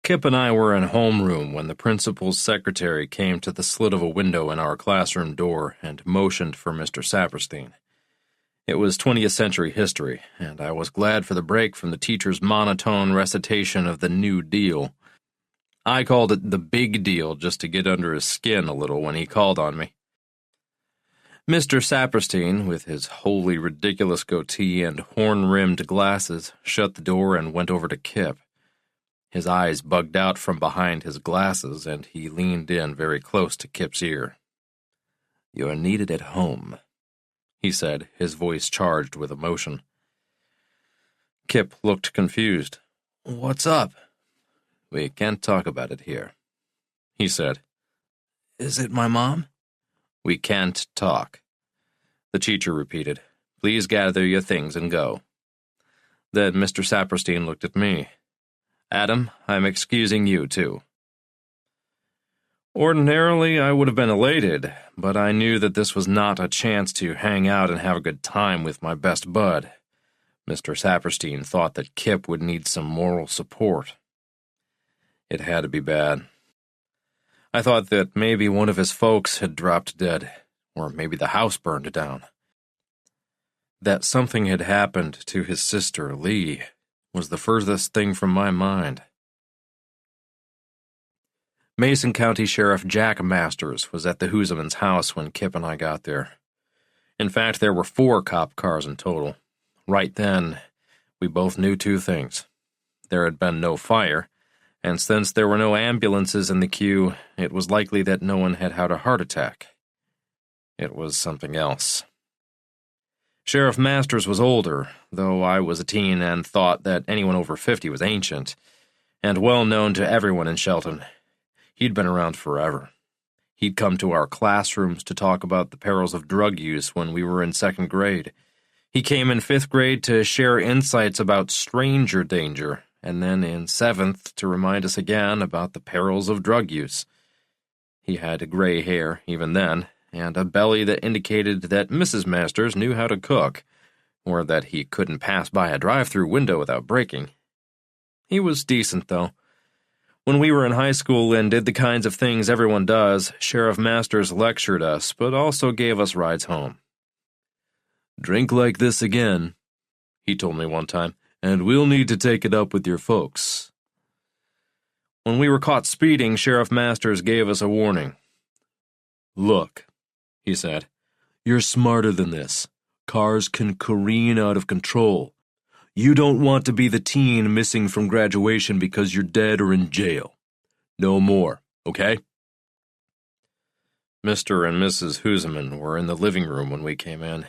Kip and I were in homeroom when the principal's secretary came to the slit of a window in our classroom door and motioned for Mr. Saperstein. It was 20th century history, and I was glad for the break from the teacher's monotone recitation of the New Deal. I called it the Big Deal just to get under his skin a little when he called on me. Mr. Saperstein, with his wholly ridiculous goatee and horn-rimmed glasses, shut the door and went over to Kip. His eyes bugged out from behind his glasses, and he leaned in very close to Kip's ear. "You're needed at home," he said, his voice charged with emotion. Kip looked confused. "What's up?" "We can't talk about it here," he said. "Is it my mom?" "We can't talk." The teacher repeated, "Please gather your things and go." Then Mr. Saperstein looked at me. "Adam, I'm excusing you, too." Ordinarily, I would have been elated, but I knew that this was not a chance to hang out and have a good time with my best bud. Mr. Saperstein thought that Kip would need some moral support. It had to be bad. I thought that maybe one of his folks had dropped dead, or maybe the house burned down. That something had happened to his sister, Lee, was the furthest thing from my mind. Mason County Sheriff Jack Masters was at the Hooseman's house when Kip and I got there. In fact, there were 4 cop cars in total. Right then, we both knew 2 things. There had been no fire, and since there were no ambulances in the queue, it was likely that no one had had a heart attack. It was something else. Sheriff Masters was older, though I was a teen and thought that anyone over 50 was ancient, and well known to everyone in Shelton. He'd been around forever. He'd come to our classrooms to talk about the perils of drug use when we were in 2nd grade. He came in 5th grade to share insights about stranger danger, and then in 7th to remind us again about the perils of drug use. He had gray hair, even then, and a belly that indicated that Mrs. Masters knew how to cook, or that he couldn't pass by a drive-through window without breaking. He was decent, though. When we were in high school and did the kinds of things everyone does, Sheriff Masters lectured us, but also gave us rides home. "Drink like this again," he told me one time, "and we'll need to take it up with your folks." When we were caught speeding, Sheriff Masters gave us a warning. "Look," he said, "you're smarter than this. Cars can careen out of control. You don't want to be the teen missing from graduation because you're dead or in jail. No more, okay?" Mr. and Mrs. Hooseman were in the living room when we came in.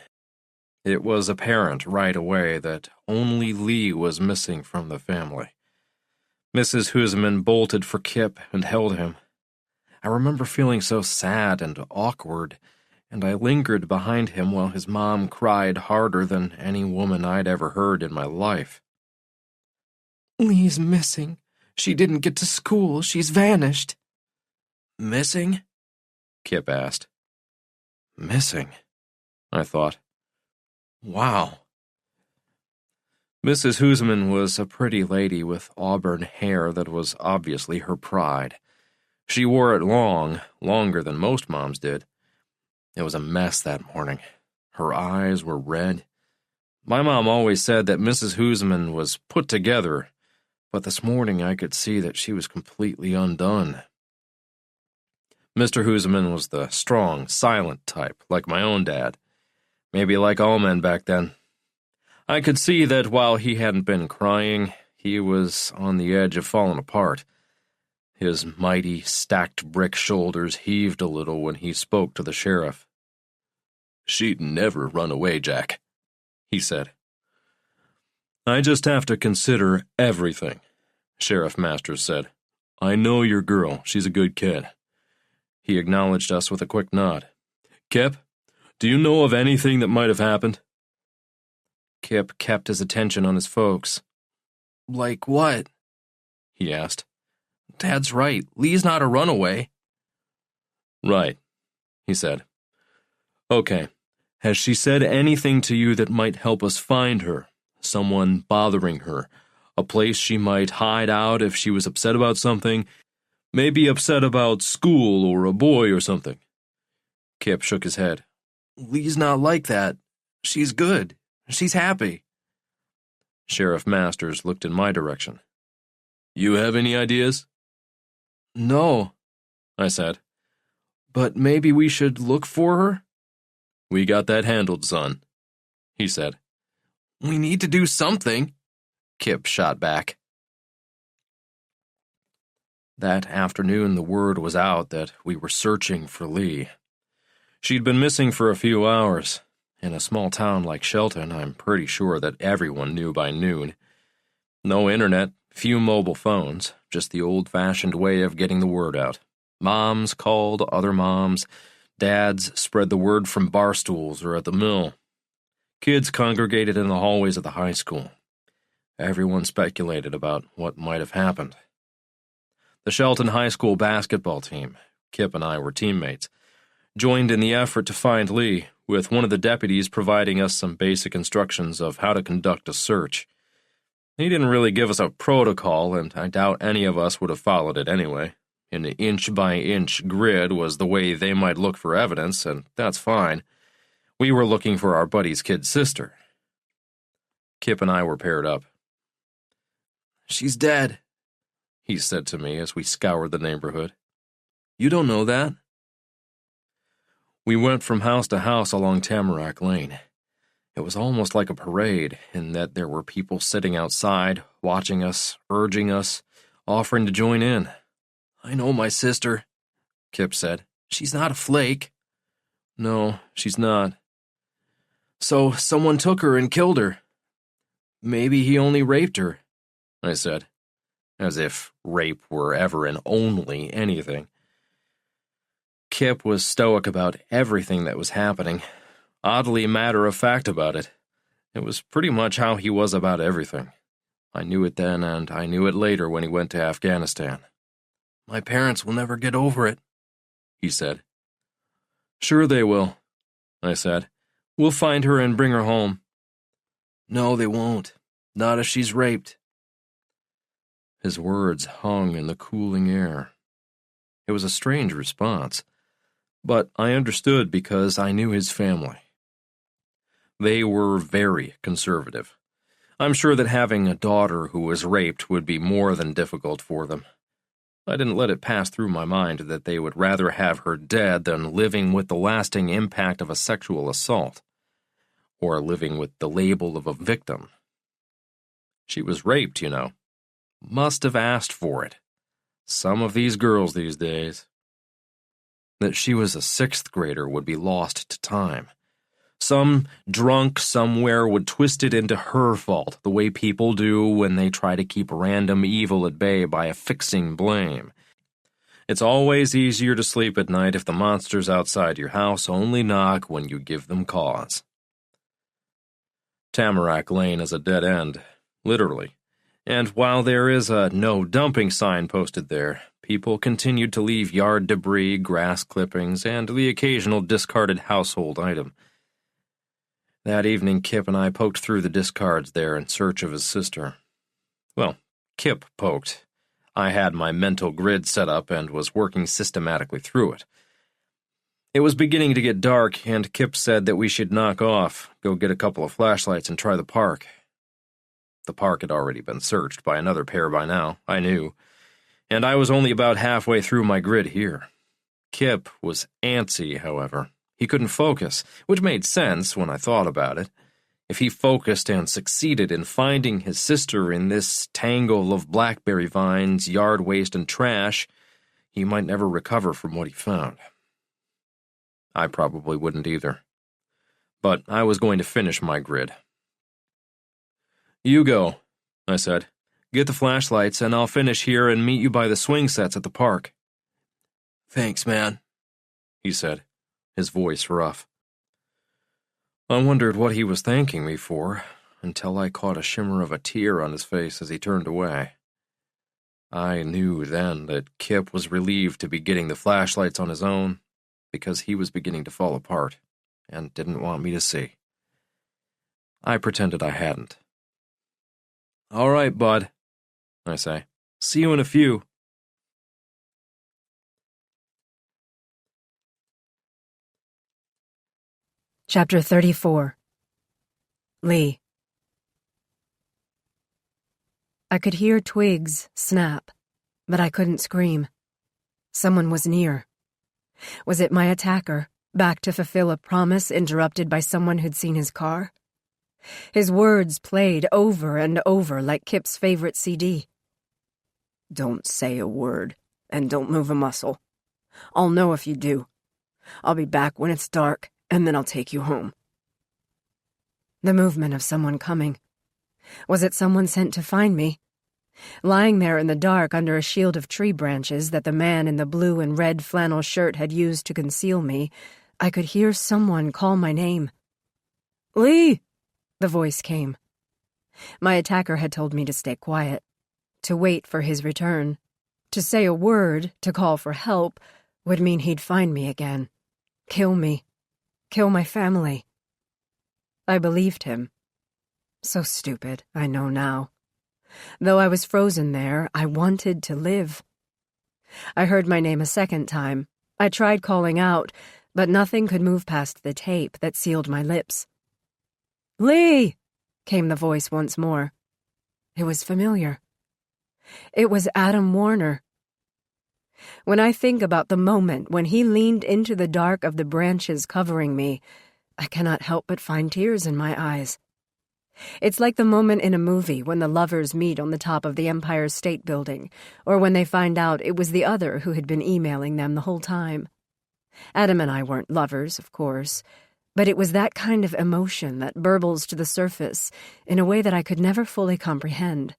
It was apparent right away that only Lee was missing from the family. Mrs. Hooseman bolted for Kip and held him. I remember feeling so sad and awkward, and I lingered behind him while his mom cried harder than any woman I'd ever heard in my life. "Lee's missing. She didn't get to school. She's vanished." "Missing?" Kip asked. "Missing?" I thought. Wow. Mrs. Hooseman was a pretty lady with auburn hair that was obviously her pride. She wore it long, longer than most moms did. It was a mess that morning. Her eyes were red. My mom always said that Mrs. Hooseman was put together, but this morning I could see that she was completely undone. Mr. Hooseman was the strong, silent type, like my own dad. Maybe like all men back then. I could see that while he hadn't been crying, he was on the edge of falling apart. His mighty, stacked brick shoulders heaved a little when he spoke to the sheriff. "She'd never run away, Jack," he said. "I just have to consider everything," Sheriff Masters said. "I know your girl. She's a good kid." He acknowledged us with a quick nod. "Kip, do you know of anything that might have happened?" Kip kept his attention on his folks. "Like what?" he asked. "Dad's right. Lee's not a runaway." "Right," he said. "Okay. Has she said anything to you that might help us find her? Someone bothering her? A place she might hide out if she was upset about something? Maybe upset about school or a boy or something?" Kip shook his head. "Lee's not like that. She's good. She's happy." Sheriff Masters looked in my direction. "You have any ideas?" "No," I said. "But maybe we should look for her?" "We got that handled, son," he said. "We need to do something," Kip shot back. That afternoon the word was out that we were searching for Lee. She'd been missing for a few hours. In a small town like Shelton, I'm pretty sure that everyone knew by noon. No internet, few mobile phones, just the old-fashioned way of getting the word out. Moms called other moms. Dads spread the word from bar stools or at the mill. Kids congregated in the hallways of the high school. Everyone speculated about what might have happened. The Shelton High School basketball team, Kip and I were teammates, joined in the effort to find Lee, with one of the deputies providing us some basic instructions of how to conduct a search. He didn't really give us a protocol, and I doubt any of us would have followed it anyway. An inch-by-inch grid was the way they might look for evidence, and that's fine. We were looking for our buddy's kid sister. Kip and I were paired up. "She's dead," he said to me as we scoured the neighborhood. You don't know that. We went from house to house along Tamarack Lane. It was almost like a parade, in that there were people sitting outside, watching us, urging us, offering to join in. I know my sister, Kip said. She's not a flake. No, she's not. So someone took her and killed her. Maybe he only raped her, I said, as if rape were ever and only anything. Kip was stoic about everything that was happening, oddly matter-of-fact about it. It was pretty much how he was about everything. I knew it then, and I knew it later when he went to Afghanistan. My parents will never get over it, he said. Sure they will, I said. We'll find her and bring her home. No, they won't. Not if she's raped. His words hung in the cooling air. It was a strange response, but I understood because I knew his family. They were very conservative. I'm sure that having a daughter who was raped would be more than difficult for them. I didn't let it pass through my mind that they would rather have her dead than living with the lasting impact of a sexual assault, or living with the label of a victim. She was raped, you know. Must have asked for it. Some of these girls these days. That she was a 6th grader would be lost to time. Some drunk somewhere would twist it into her fault, the way people do when they try to keep random evil at bay by affixing blame. It's always easier to sleep at night if the monsters outside your house only knock when you give them cause. Tamarack Lane is a dead end, literally, and while there is a no dumping sign posted there, people continued to leave yard debris, grass clippings, and the occasional discarded household item. That evening, Kip and I poked through the discards there in search of his sister. Well, Kip poked. I had my mental grid set up and was working systematically through it. It was beginning to get dark, and Kip said that we should knock off, go get a couple of flashlights, and try the park. The park had already been searched by another pair by now, I knew, and I was only about halfway through my grid here. Kip was antsy, however. He couldn't focus, which made sense when I thought about it. If he focused and succeeded in finding his sister in this tangle of blackberry vines, yard waste, and trash, he might never recover from what he found. I probably wouldn't either. But I was going to finish my grid. You go, I said. Get the flashlights, and I'll finish here and meet you by the swing sets at the park. Thanks, man, he said, his voice rough. I wondered what he was thanking me for, until I caught a shimmer of a tear on his face as he turned away. I knew then that Kip was relieved to be getting the flashlights on his own, because he was beginning to fall apart, and didn't want me to see. I pretended I hadn't. All right, bud, I say. See you in a few. Chapter 34. Lee. I could hear twigs snap, but I couldn't scream. Someone was near. Was it my attacker, back to fulfill a promise interrupted by someone who'd seen his car? His words played over and over like Kip's favorite CD. Don't say a word, and don't move a muscle. I'll know if you do. I'll be back when it's dark, and then I'll take you home. The movement of someone coming. Was it someone sent to find me? Lying there in the dark under a shield of tree branches that the man in the blue and red flannel shirt had used to conceal me, I could hear someone call my name. Lee! The voice came. My attacker had told me to stay quiet, to wait for his return. To say a word, to call for help, would mean he'd find me again. Kill me. Kill my family. I believed him. So stupid, I know now. Though I was frozen there, I wanted to live. I heard my name a second time. I tried calling out, but nothing could move past the tape that sealed my lips. Lee! Came the voice once more. It was familiar. It was Adam Warner. When I think about the moment when he leaned into the dark of the branches covering me, I cannot help but find tears in my eyes. It's like the moment in a movie when the lovers meet on the top of the Empire State Building, or when they find out it was the other who had been emailing them the whole time. Adam and I weren't lovers, of course, but it was that kind of emotion that burbles to the surface in a way that I could never fully comprehend.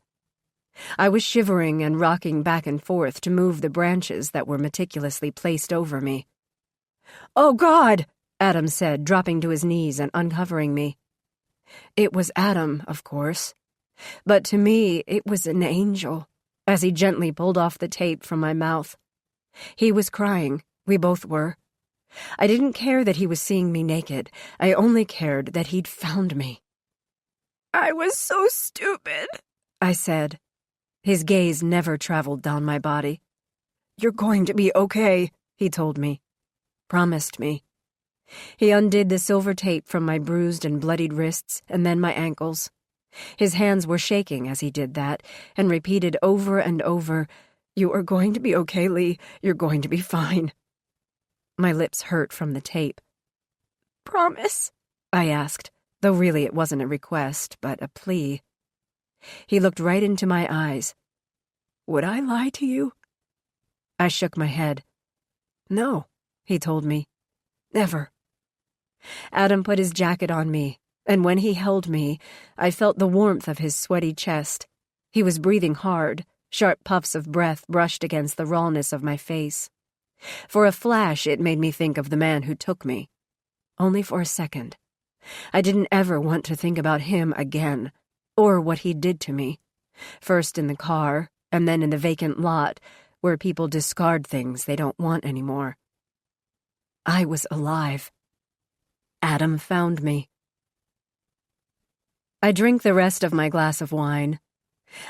I was shivering and rocking back and forth to move the branches that were meticulously placed over me. "Oh, God!" Adam said, dropping to his knees and uncovering me. It was Adam, of course, but to me it was an angel, as he gently pulled off the tape from my mouth. He was crying, we both were. I didn't care that he was seeing me naked, I only cared that he'd found me. "I was so stupid," I said. His gaze never traveled down my body. "You're going to be okay," he told me. Promised me. He undid the silver tape from my bruised and bloodied wrists and then my ankles. His hands were shaking as he did that, and repeated over and over, "You are going to be okay, Lee. You're going to be fine." My lips hurt from the tape. "Promise?" I asked, though really it wasn't a request, but a plea. He looked right into my eyes. "Would I lie to you?" I shook my head. "No," he told me. "Never." Adam put his jacket on me, and when he held me, I felt the warmth of his sweaty chest. He was breathing hard, sharp puffs of breath brushed against the rawness of my face. For a flash, it made me think of the man who took me. Only for a second. I didn't ever want to think about him again, or what he did to me. First in the car, and then in the vacant lot, where people discard things they don't want anymore. I was alive. Adam found me. I drink the rest of my glass of wine.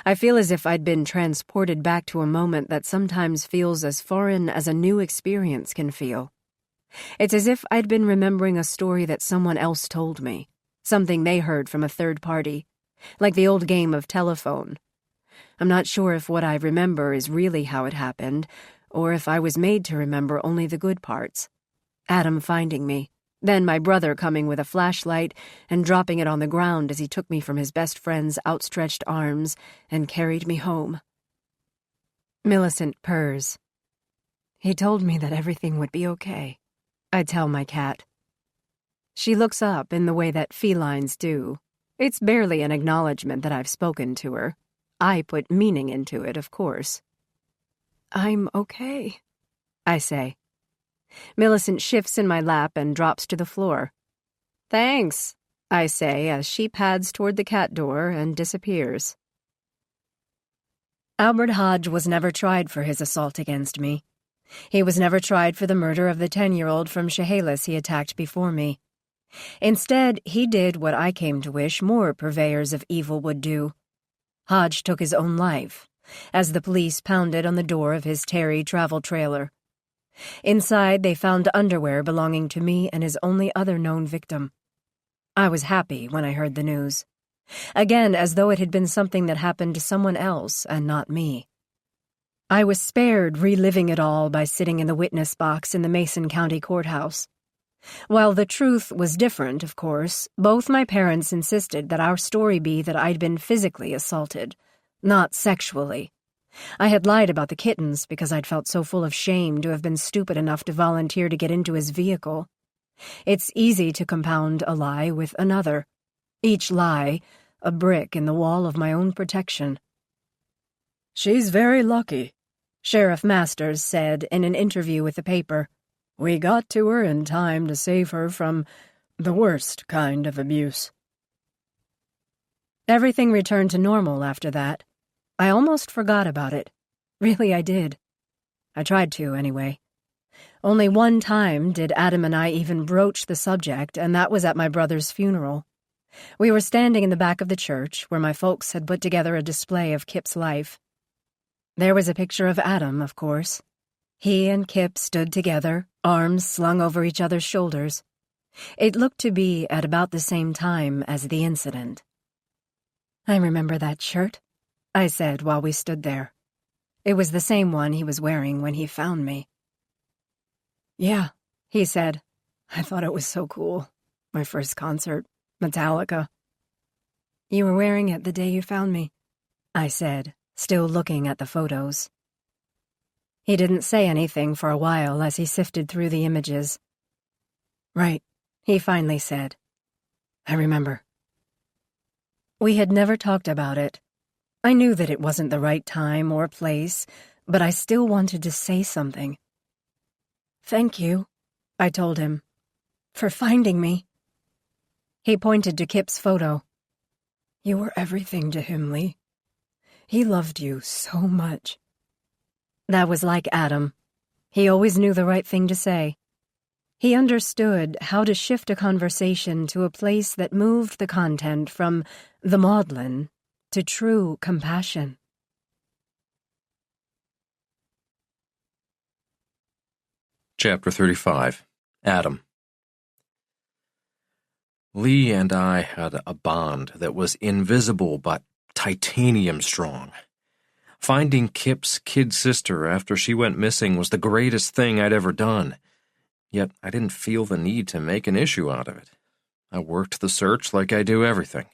I feel as if I'd been transported back to a moment that sometimes feels as foreign as a new experience can feel. It's as if I'd been remembering a story that someone else told me, something they heard from a third party, like the old game of telephone. I'm not sure if what I remember is really how it happened, or if I was made to remember only the good parts. Adam finding me, then my brother coming with a flashlight and dropping it on the ground as he took me from his best friend's outstretched arms and carried me home. Millicent purrs. He told me that everything would be okay, I tell my cat. She looks up in the way that felines do. It's barely an acknowledgement that I've spoken to her. I put meaning into it, of course. "I'm okay," I say. Millicent shifts in my lap and drops to the floor. "Thanks," I say as she pads toward the cat door and disappears. Albert Hodge was never tried for his assault against me. He was never tried for the murder of the 10-year-old from Chehalis he attacked before me. Instead, he did what I came to wish more purveyors of evil would do. Hodge took his own life, as the police pounded on the door of his Terry travel trailer. Inside, they found underwear belonging to me and his only other known victim. I was happy when I heard the news. Again, as though it had been something that happened to someone else and not me. I was spared reliving it all by sitting in the witness box in the Mason County Courthouse. While the truth was different, of course, both my parents insisted that our story be that I'd been physically assaulted, not sexually. I had lied about the kittens because I'd felt so full of shame to have been stupid enough to volunteer to get into his vehicle. It's easy to compound a lie with another. Each lie, a brick in the wall of my own protection. "She's very lucky," Sheriff Masters said in an interview with the paper. "We got to her in time to save her from the worst kind of abuse." Everything returned to normal after that. I almost forgot about it. Really, I did. I tried to, anyway. Only one time did Adam and I even broach the subject, and that was at my brother's funeral. We were standing in the back of the church, where my folks had put together a display of Kip's life. There was a picture of Adam, of course. He and Kip stood together, arms slung over each other's shoulders. It looked to be at about the same time as the incident. "I remember that shirt," I said while we stood there. It was the same one he was wearing when he found me. Yeah, He said. I thought it was so cool. My first concert, Metallica. You were wearing it the day you found me, I said, still looking at the photos. He didn't say anything for a while as he sifted through the images. Right, He finally said. I remember. We had never talked about it. I knew that it wasn't the right time or place, but I still wanted to say something. Thank you, I told him, for finding me. He pointed to Kip's photo. You were everything to him, Lee. He loved you so much. That was like Adam. He always knew the right thing to say. He understood how to shift a conversation to a place that moved the content from the maudlin to true compassion. Chapter 35. Adam. Lee and I had a bond that was invisible but titanium strong. Finding Kip's kid sister after she went missing was the greatest thing I'd ever done. Yet I didn't feel the need to make an issue out of it. I worked the search like I do everything.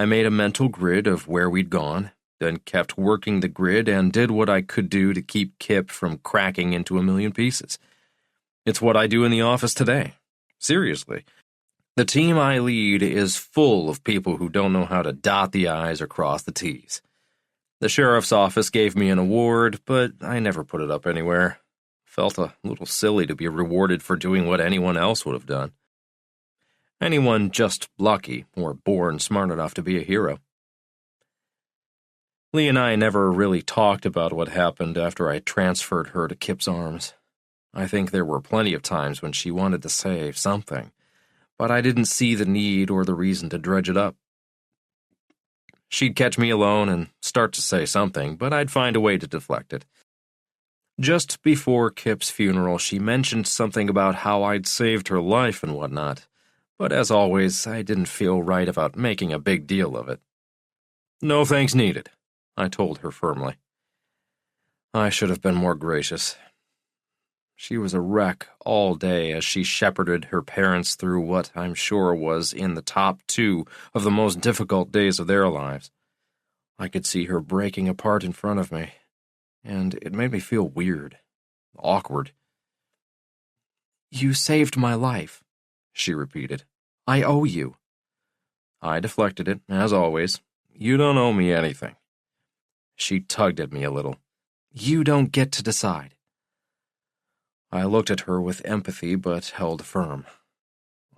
I made a mental grid of where we'd gone, then kept working the grid and did what I could do to keep Kip from cracking into a million pieces. It's what I do in the office today. Seriously. The team I lead is full of people who don't know how to dot the I's or cross the T's. The sheriff's office gave me an award, but I never put it up anywhere. Felt a little silly to be rewarded for doing what anyone else would have done. Anyone just lucky or born smart enough to be a hero. Lee and I never really talked about what happened after I transferred her to Kip's arms. I think there were plenty of times when she wanted to say something, but I didn't see the need or the reason to dredge it up. She'd catch me alone and start to say something, but I'd find a way to deflect it. Just before Kip's funeral, she mentioned something about how I'd saved her life and whatnot, but as always, I didn't feel right about making a big deal of it. No thanks needed, I told her firmly. I should have been more gracious. She was a wreck all day as she shepherded her parents through what I'm sure was in the top 2 of the most difficult days of their lives. I could see her breaking apart in front of me, and it made me feel weird, awkward. You saved my life, she repeated. I owe you. I deflected it, as always. You don't owe me anything. She tugged at me a little. You don't get to decide. I looked at her with empathy, but held firm.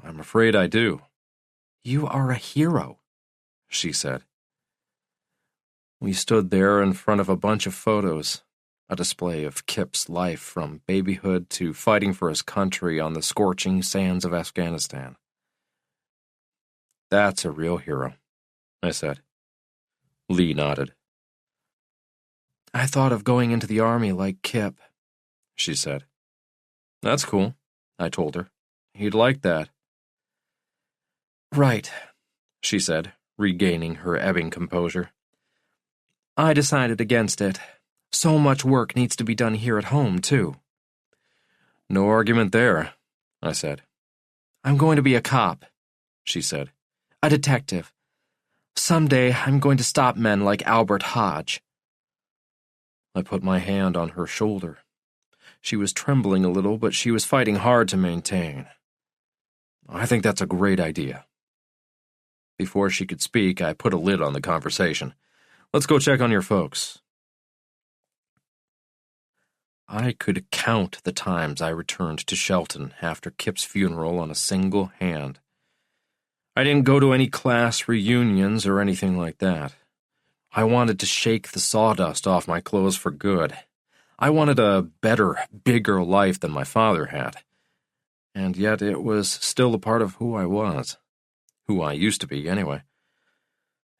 I'm afraid I do. You are a hero, she said. We stood there in front of a bunch of photos, a display of Kip's life from babyhood to fighting for his country on the scorching sands of Afghanistan. That's a real hero, I said. Lee nodded. I thought of going into the army like Kip, she said. That's cool, I told her. He'd like that. Right, she said, regaining her ebbing composure. I decided against it. So much work needs to be done here at home, too. No argument there, I said. I'm going to be a cop, she said. A detective. Someday I'm going to stop men like Albert Hodge. I put my hand on her shoulder. She was trembling a little, but she was fighting hard to maintain. I think that's a great idea. Before she could speak, I put a lid on the conversation. Let's go check on your folks. I could count the times I returned to Shelton after Kip's funeral on a single hand. I didn't go to any class reunions or anything like that. I wanted to shake the sawdust off my clothes for good. I wanted a better, bigger life than my father had. And yet it was still a part of who I was. Who I used to be, anyway.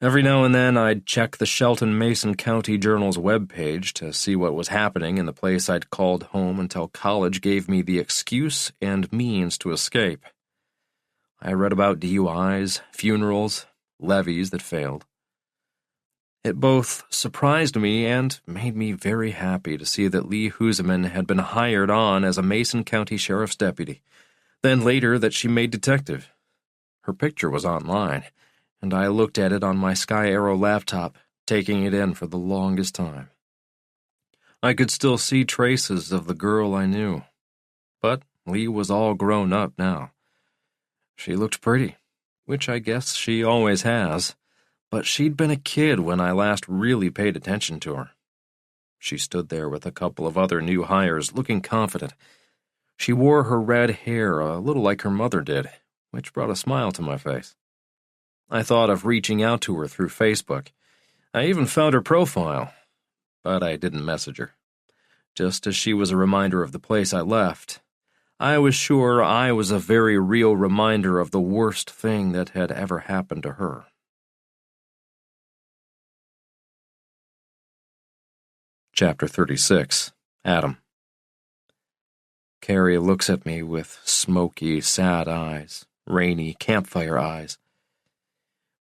Every now and then I'd check the Shelton Mason County Journal's webpage to see what was happening in the place I'd called home until college gave me the excuse and means to escape. I read about DUIs, funerals, levees that failed. It both surprised me and made me very happy to see that Lee Huseman had been hired on as a Mason County Sheriff's deputy, then later that she made detective. Her picture was online, and I looked at it on my Sky Arrow laptop, taking it in for the longest time. I could still see traces of the girl I knew, but Lee was all grown up now. She looked pretty, which I guess she always has, but she'd been a kid when I last really paid attention to her. She stood there with a couple of other new hires, looking confident. She wore her red hair a little like her mother did, which brought a smile to my face. I thought of reaching out to her through Facebook. I even found her profile, but I didn't message her. Just as she was a reminder of the place I left, I was sure I was a very real reminder of the worst thing that had ever happened to her. Chapter 36. Adam. Carrie looks at me with smoky, sad eyes, rainy campfire eyes.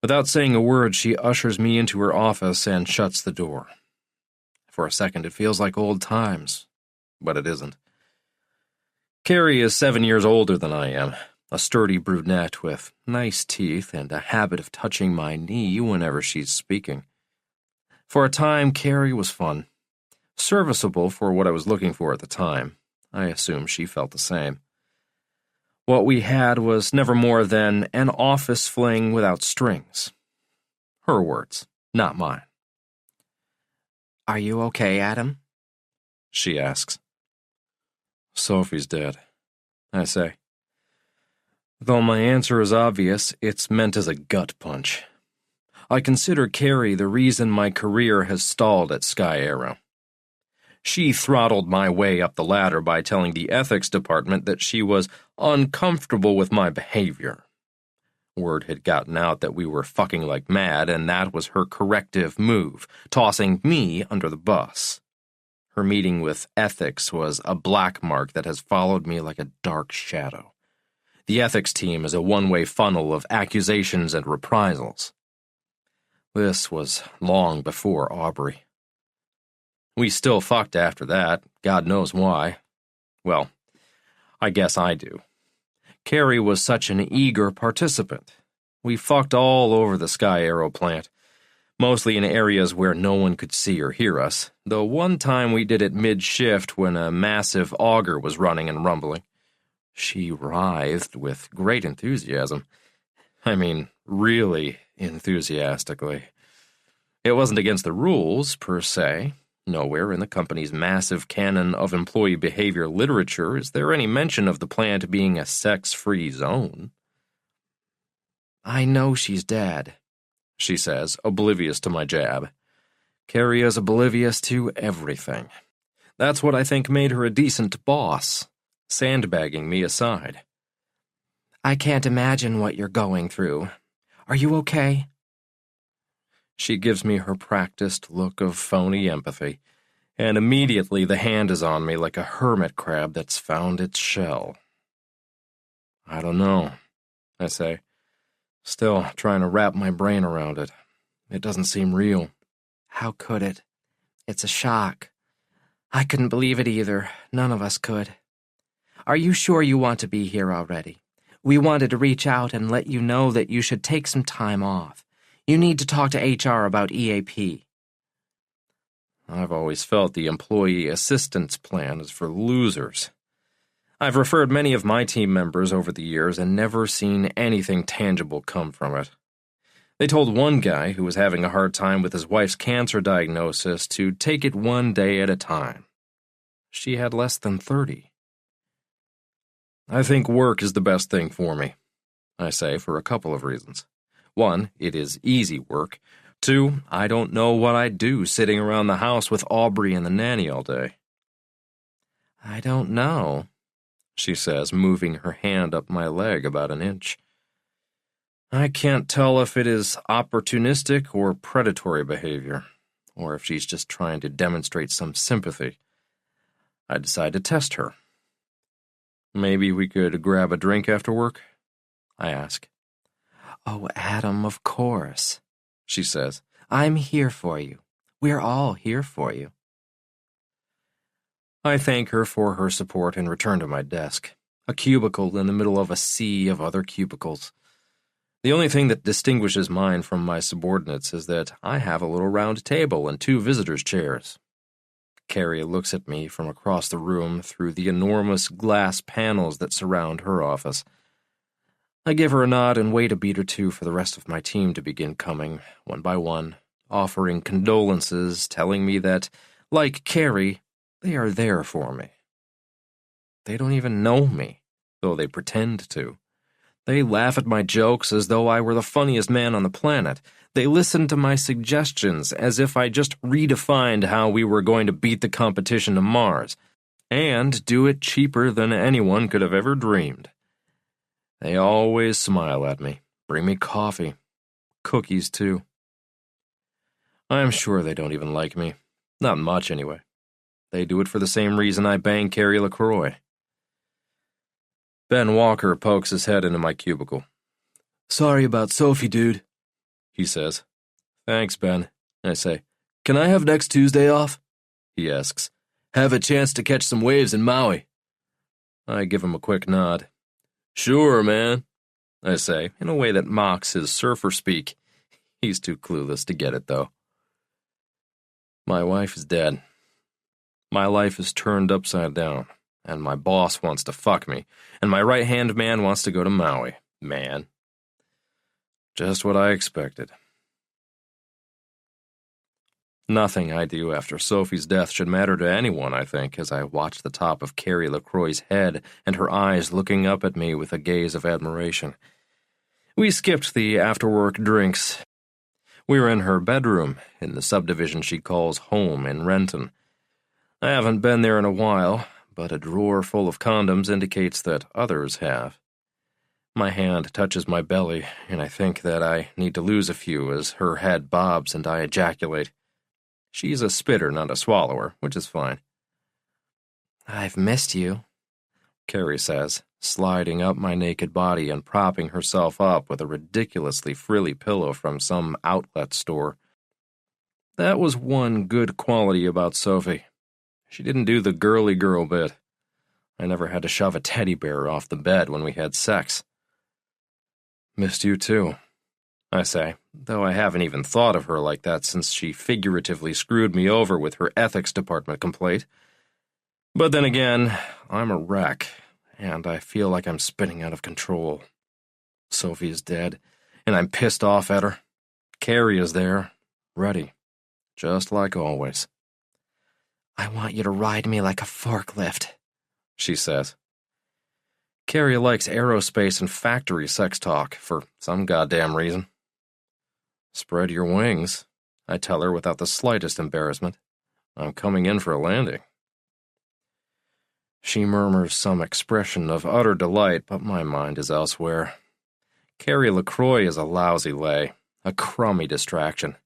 Without saying a word, she ushers me into her office and shuts the door. For a second, it feels like old times, but it isn't. Carrie is 7 years older than I am, a sturdy brunette with nice teeth and a habit of touching my knee whenever she's speaking. For a time, Carrie was fun. Serviceable for what I was looking for at the time. I assume she felt the same. What we had was never more than an office fling without strings. Her words, not mine. "Are you okay, Adam?" she asks. "Sophie's dead," I say. Though my answer is obvious, it's meant as a gut punch. I consider Carrie the reason my career has stalled at Sky Arrow. She throttled my way up the ladder by telling the ethics department that she was uncomfortable with my behavior. Word had gotten out that we were fucking like mad, and that was her corrective move, tossing me under the bus. Her meeting with ethics was a black mark that has followed me like a dark shadow. The ethics team is a one-way funnel of accusations and reprisals. This was long before Aubrey. We still fucked after that, God knows why. Well, I guess I do. Carrie was such an eager participant. We fucked all over the Sky Arrow plant, mostly in areas where no one could see or hear us, though one time we did it mid-shift when a massive auger was running and rumbling. She writhed with great enthusiasm. I mean, really enthusiastically. It wasn't against the rules, per se. Nowhere in the company's massive canon of employee behavior literature is there any mention of the plant being a sex-free zone. "I know she's dead," she says, oblivious to my jab. Carrie is oblivious to everything. That's what I think made her a decent boss, sandbagging me aside. "I can't imagine what you're going through. Are you okay?" She gives me her practiced look of phony empathy, and immediately the hand is on me like a hermit crab that's found its shell. "I don't know," I say, still trying to wrap my brain around it. It doesn't seem real. "How could it? It's a shock. I couldn't believe it either. None of us could. Are you sure you want to be here already? We wanted to reach out and let you know that you should take some time off. You need to talk to HR about EAP. I've always felt the employee assistance plan is for losers. I've referred many of my team members over the years and never seen anything tangible come from it. They told one guy who was having a hard time with his wife's cancer diagnosis to take it one day at a time. She had less than 30. I think work is the best thing for me, I say, for a couple of reasons. 1, it is easy work. 2, I don't know what I'd do sitting around the house with Aubrey and the nanny all day. "I don't know," she says, moving her hand up my leg about an inch. I can't tell if it is opportunistic or predatory behavior, or if she's just trying to demonstrate some sympathy. I decide to test her. "Maybe we could grab a drink after work?" I ask. "Oh, Adam, of course," she says. I'm here for you. We're all here for you. I thank her for her support and return to my desk, a cubicle in the middle of a sea of other cubicles. The only thing that distinguishes mine from my subordinates is that I have a little round table and 2 visitors' chairs. Carrie looks at me from across the room through the enormous glass panels that surround her office. I give her a nod and wait a beat or two for the rest of my team to begin coming, one by one, offering condolences, telling me that, like Carrie, they are there for me. They don't even know me, though they pretend to. They laugh at my jokes as though I were the funniest man on the planet. They listen to my suggestions as if I just redefined how we were going to beat the competition to Mars, and do it cheaper than anyone could have ever dreamed. They always smile at me, bring me coffee, cookies too. I'm sure they don't even like me. Not much, anyway. They do it for the same reason I bang Carrie LaCroix. Ben Walker pokes his head into my cubicle. "Sorry about Sophie, dude," he says. "Thanks, Ben," I say. "Can I have next Tuesday off?" he asks. "Have a chance to catch some waves in Maui." I give him a quick nod. "Sure, man," I say, in a way that mocks his surfer speak. He's too clueless to get it, though. My wife is dead. My life is turned upside down, and my boss wants to fuck me, and my right-hand man wants to go to Maui. Man. Just what I expected. Nothing I do after Sophie's death should matter to anyone, I think, as I watch the top of Carrie LaCroix's head and her eyes looking up at me with a gaze of admiration. We skipped the after-work drinks. We were in her bedroom, in the subdivision she calls home in Renton. I haven't been there in a while, but a drawer full of condoms indicates that others have. My hand touches my belly, and I think that I need to lose a few as her head bobs and I ejaculate. She's a spitter, not a swallower, which is fine. "I've missed you," Carrie says, sliding up my naked body and propping herself up with a ridiculously frilly pillow from some outlet store. That was one good quality about Sophie. She didn't do the girly girl bit. I never had to shove a teddy bear off the bed when we had sex. "Missed you too," I say, though I haven't even thought of her like that since she figuratively screwed me over with her ethics department complaint. But then again, I'm a wreck, and I feel like I'm spinning out of control. Sophie is dead, and I'm pissed off at her. Carrie is there, ready, just like always. "I want you to ride me like a forklift," she says. Carrie likes aerospace and factory sex talk for some goddamn reason. "Spread your wings," I tell her without the slightest embarrassment. "I'm coming in for a landing." She murmurs some expression of utter delight, but my mind is elsewhere. Carrie LaCroix is a lousy lay, a crummy distraction.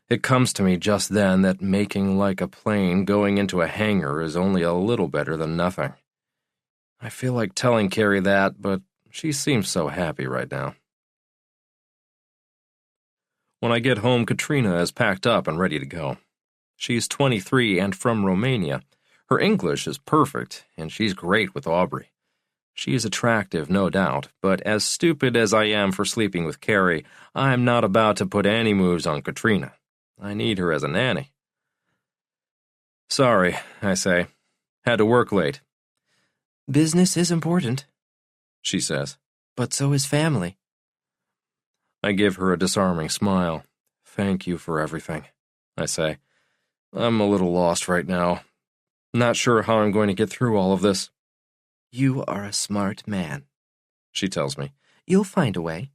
It comes to me just then that making like a plane going into a hangar is only a little better than nothing. I feel like telling Carrie that, but she seems so happy right now. When I get home, Katrina is packed up and ready to go. She's 23 and from Romania. Her English is perfect, and she's great with Aubrey. She is attractive, no doubt, but as stupid as I am for sleeping with Carrie, I'm not about to put any moves on Katrina. I need her as a nanny. "Sorry," I say. "Had to work late." "Business is important," she says. "but so is family." I give her a disarming smile. "Thank you for everything," I say. "I'm a little lost right now. Not sure how I'm going to get through all of this." "You are a smart man," she tells me. "You'll find a way.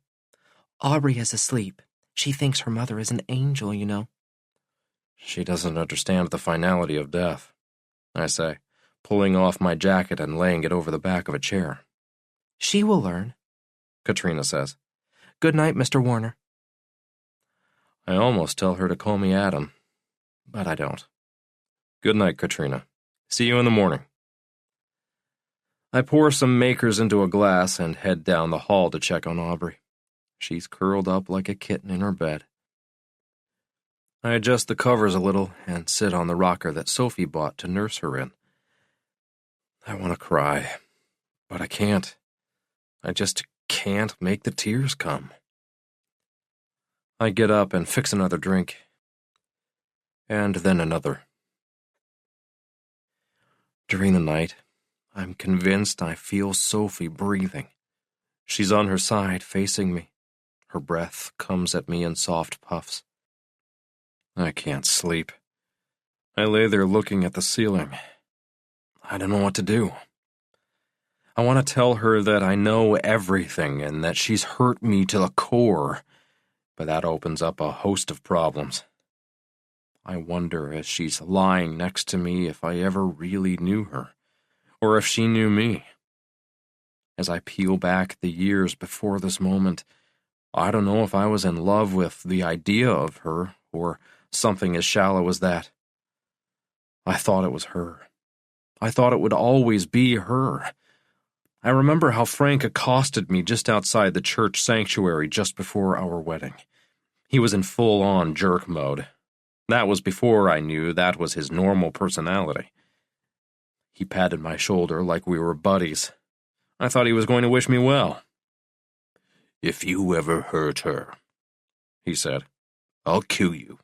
Aubrey is asleep. She thinks her mother is an angel, you know." "She doesn't understand the finality of death," I say, pulling off my jacket and laying it over the back of a chair. "She will learn," Katrina says. "Good night, Mr. Warner." I almost tell her to call me Adam, but I don't. Good night, Katrina. See you in the morning. I pour some Makers into a glass and head down the hall to check on Aubrey. She's curled up like a kitten in her bed. I adjust the covers a little and sit on the rocker that Sophie bought to nurse her in. I want to cry, but I can't. I just can't make the tears come. I get up and fix another drink, and then another. During the night, I'm convinced I feel Sophie breathing. She's on her side, facing me. Her breath comes at me in soft puffs. I can't sleep. I lay there looking at the ceiling. I don't know what to do. I want to tell her that I know everything and that she's hurt me to the core, but that opens up a host of problems. I wonder, as she's lying next to me, if I ever really knew her, or if she knew me. As I peel back the years before this moment, I don't know if I was in love with the idea of her, or something as shallow as that. I thought it was her. I thought it would always be her. I remember how Frank accosted me just outside the church sanctuary just before our wedding. He was in full-on jerk mode. That was before I knew that was his normal personality. He patted my shoulder like we were buddies. I thought he was going to wish me well. "If you ever hurt her," he said, "I'll kill you."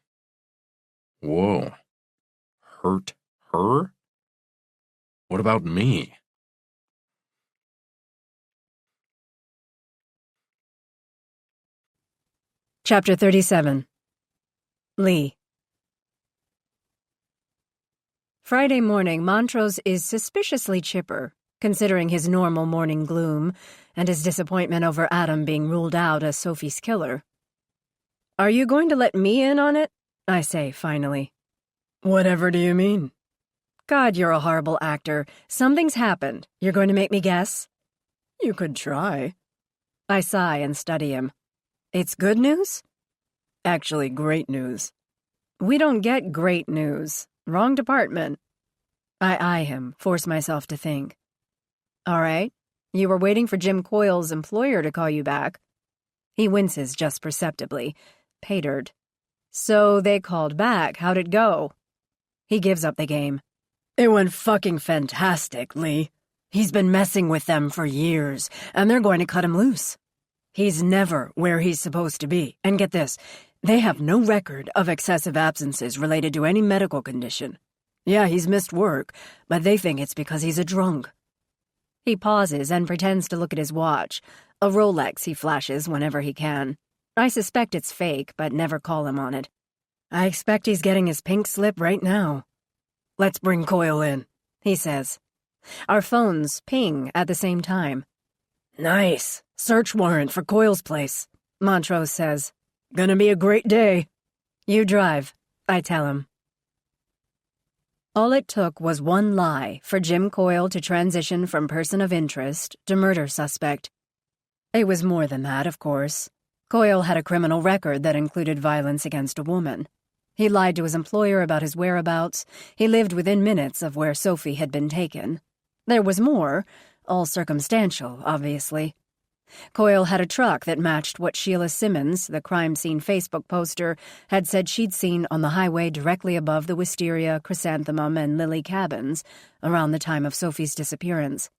Whoa. Hurt her? What about me? Chapter 37. Lee. Friday morning, Montrose is suspiciously chipper, considering his normal morning gloom and his disappointment over Adam being ruled out as Sophie's killer. "Are you going to let me in on it?" I say, finally. Whatever do you mean? God, you're a horrible actor. Something's happened. You're going to make me guess? You could try. I sigh and study him. It's good news? Actually, great news. We don't get great news. Wrong department. I eye him, force myself to think. All right. You were waiting for Jim Coyle's employer to call you back. He winces just perceptibly, patered. So they called back. How'd it go? He gives up the game. It went fucking fantastic, Lee. He's been messing with them for years, and they're going to cut him loose. He's never where he's supposed to be. And get this, they have no record of excessive absences related to any medical condition. Yeah, he's missed work, but they think it's because he's a drunk. He pauses and pretends to look at his watch, a Rolex he flashes whenever he can. I suspect it's fake, but never call him on it. I expect he's getting his pink slip right now. Let's bring Coyle in, he says. Our phones ping at the same time. Nice. Search warrant for Coyle's place, Montrose says. Gonna be a great day. You drive, I tell him. All it took was one lie for Jim Coyle to transition from person of interest to murder suspect. It was more than that, of course. Coyle had a criminal record that included violence against a woman. He lied to his employer about his whereabouts. He lived within minutes of where Sophie had been taken. There was more, all circumstantial, obviously. Coyle had a truck that matched what Sheila Simmons, the crime scene Facebook poster, had said she'd seen on the highway directly above the Wisteria, Chrysanthemum, and Lily cabins around the time of Sophie's disappearance.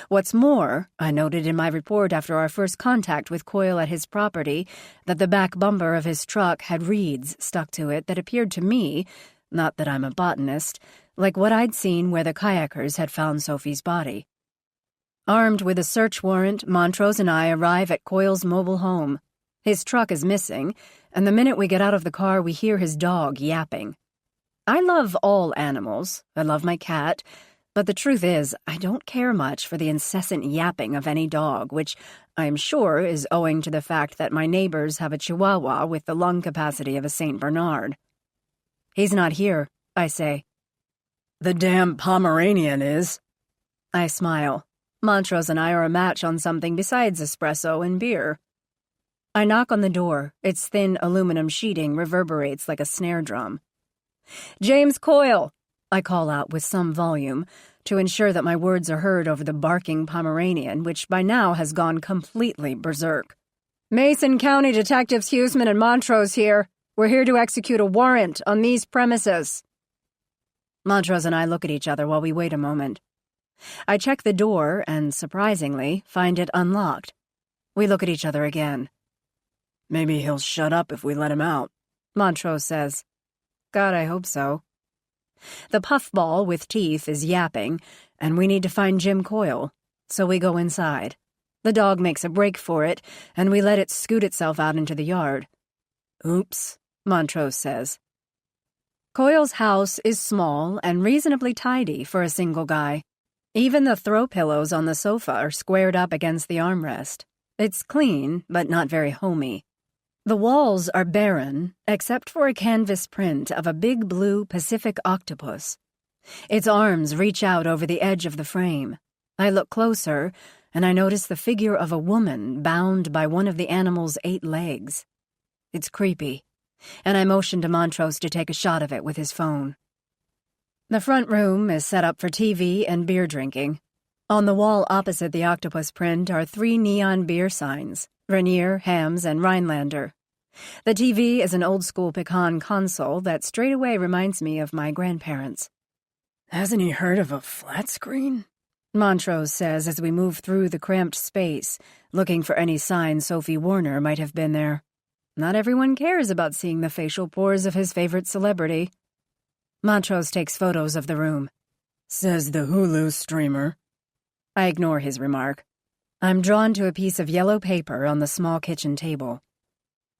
What's more, I noted in my report after our first contact with Coyle at his property that the back bumper of his truck had reeds stuck to it that appeared to me, not that I'm a botanist, like what I'd seen where the kayakers had found Sophie's body. Armed with a search warrant, Montrose and I arrive at Coyle's mobile home. His truck is missing, and the minute we get out of the car, we hear his dog yapping. I love all animals. I love my cat. But the truth is, I don't care much for the incessant yapping of any dog, which I'm sure is owing to the fact that my neighbors have a Chihuahua with the lung capacity of a St. Bernard. He's not here, I say. The damn Pomeranian is. I smile. Montrose and I are a match on something besides espresso and beer. I knock on the door. Its thin aluminum sheeting reverberates like a snare drum. James Coyle! I call out with some volume, to ensure that my words are heard over the barking Pomeranian, which by now has gone completely berserk. Mason County Detectives Huseman and Montrose here, We're here to execute a warrant on these premises. Montrose and I look at each other while we wait a moment. I check the door and, surprisingly, find it unlocked. We look at each other again. Maybe he'll shut up if we let him out, Montrose says. God, I hope so. The puffball with teeth is yapping, and we need to find Jim Coyle, so we go inside. The dog makes a break for it, and we let it scoot itself out into the yard. Oops, Montrose says. Coyle's house is small and reasonably tidy for a single guy. Even the throw pillows on the sofa are squared up against the armrest. It's clean, but not very homey. The walls are barren, except for a canvas print of a big blue Pacific octopus. Its arms reach out over the edge of the frame. I look closer, and I notice the figure of a woman bound by one of the animal's 8 legs. It's creepy, and I motion to Montrose to take a shot of it with his phone. The front room is set up for TV and beer drinking. On the wall opposite the octopus print are 3 neon beer signs, Rainier, Hams, and Rhinelander. The TV is an old-school pecan console that straightaway reminds me of my grandparents. Hasn't he heard of a flat screen? Montrose says as we move through the cramped space, looking for any sign Sophie Warner might have been there. Not everyone cares about seeing the facial pores of his favorite celebrity. Montrose takes photos of the room. Says the Hulu streamer. I ignore his remark. I'm drawn to a piece of yellow paper on the small kitchen table.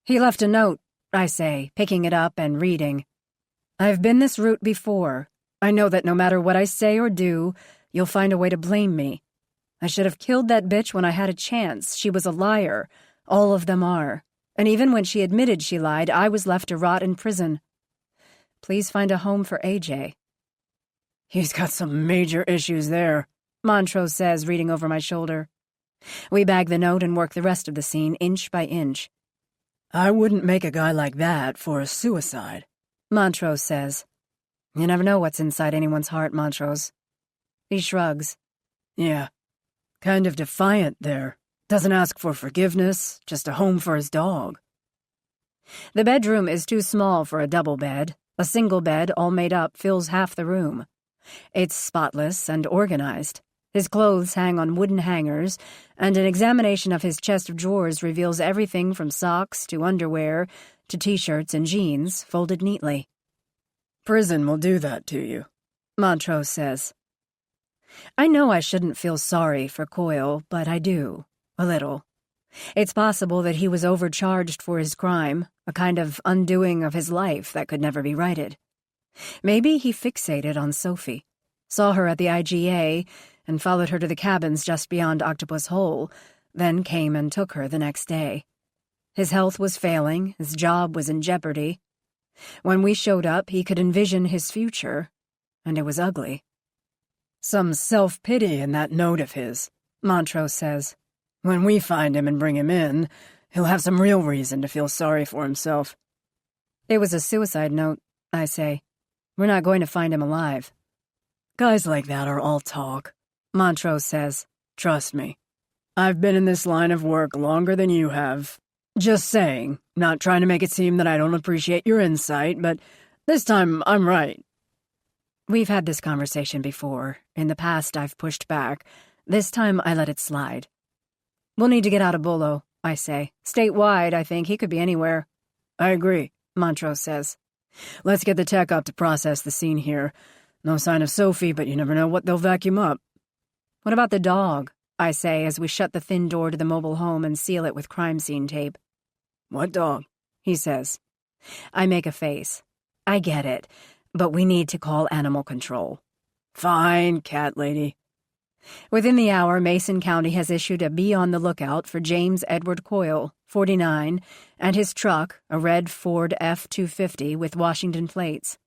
He left a note, I say, picking it up and reading. I've been this route before. I know that no matter what I say or do, you'll find a way to blame me. I should have killed that bitch when I had a chance. She was a liar. All of them are. And even when she admitted she lied, I was left to rot in prison. Please find a home for AJ. He's got some major issues there, Montrose says, reading over my shoulder. We bag the note and work the rest of the scene inch by inch. I wouldn't make a guy like that for a suicide, Montrose says. You never know what's inside anyone's heart, Montrose. He shrugs. Yeah, kind of defiant there. Doesn't ask for forgiveness, just a home for his dog. The bedroom is too small for a double bed. A single bed, all made up, fills half the room. It's spotless and organized. His clothes hang on wooden hangers, and an examination of his chest of drawers reveals everything from socks to underwear to t-shirts and jeans, folded neatly. Prison will do that to you, Montrose says. I know I shouldn't feel sorry for Coyle, but I do. A little. It's possible that he was overcharged for his crime, a kind of undoing of his life that could never be righted. Maybe he fixated on Sophie, saw her at the IGA, and followed her to the cabins just beyond Octopus Hole, then came and took her the next day. His health was failing, his job was in jeopardy. When we showed up, he could envision his future, and it was ugly. Some self-pity in that note of his, Montrose says. When we find him and bring him in, he'll have some real reason to feel sorry for himself. It was a suicide note, I say. We're not going to find him alive. Guys like that are all talk, Montrose says. Trust me. I've been in this line of work longer than you have. Just saying, not trying to make it seem that I don't appreciate your insight, but this time I'm right. We've had this conversation before. In the past, I've pushed back. This time, I let it slide. We'll need to get out of Bolo, I say. Statewide, I think. He could be anywhere. I agree, Montrose says. Let's get the tech up to process the scene here. No sign of Sophie, but you never know what they'll vacuum up. What about the dog? I say as we shut the thin door to the mobile home and seal it with crime scene tape. What dog? He says. I make a face. I get it, but we need to call animal control. Fine, cat lady. Within the hour, Mason County has issued a be on the lookout for James Edward Coyle, 49, and his truck, a red Ford F-250 with Washington plates.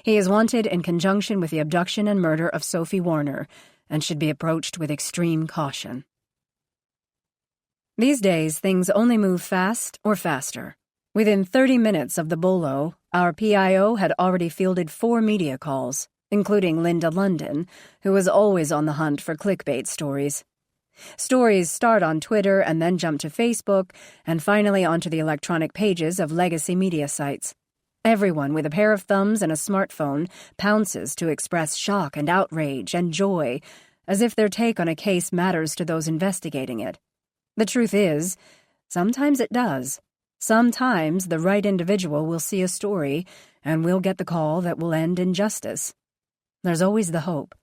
He is wanted in conjunction with the abduction and murder of Sophie Warner, and should be approached with extreme caution. These days, things only move fast or faster. Within 30 minutes of the bolo, our PIO had already fielded 4 media calls, including Linda London, who was always on the hunt for clickbait stories. Stories start on Twitter and then jump to Facebook and finally onto the electronic pages of legacy media sites. Everyone with a pair of thumbs and a smartphone pounces to express shock and outrage and joy, as if their take on a case matters to those investigating it. The truth is, sometimes it does. Sometimes the right individual will see a story and will get the call that will end in justice. There's always the hope.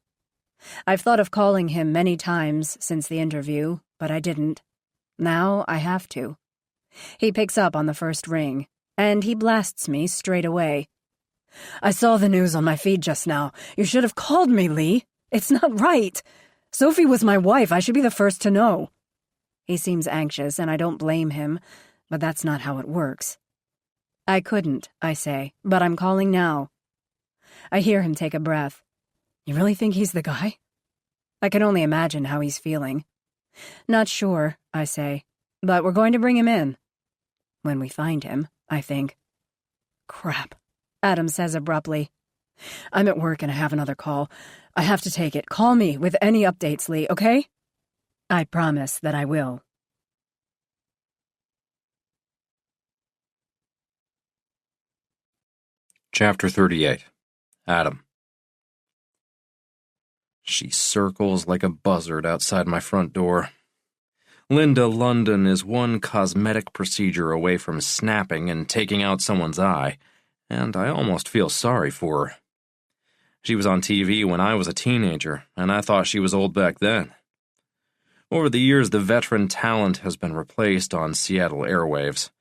I've thought of calling him many times since the interview, but I didn't. Now I have to. He picks up on the first ring, and he blasts me straight away. I saw the news on my feed just now. You should have called me, Lee. It's not right. Sophie was my wife. I should be the first to know. He seems anxious, and I don't blame him, but that's not how it works. I couldn't, I say, but I'm calling now. I hear him take a breath. You really think he's the guy? I can only imagine how he's feeling. Not sure, I say, but we're going to bring him in. When we find him, I think. Crap, Adam says abruptly. I'm at work and I have another call. I have to take it. Call me with any updates, Lee, okay? I promise that I will. Chapter 38. Adam. She circles like a buzzard outside my front door. Linda London is one cosmetic procedure away from snapping and taking out someone's eye, and I almost feel sorry for her. She was on TV when I was a teenager, and I thought she was old back then. Over the years, the veteran talent has been replaced on Seattle airwaves.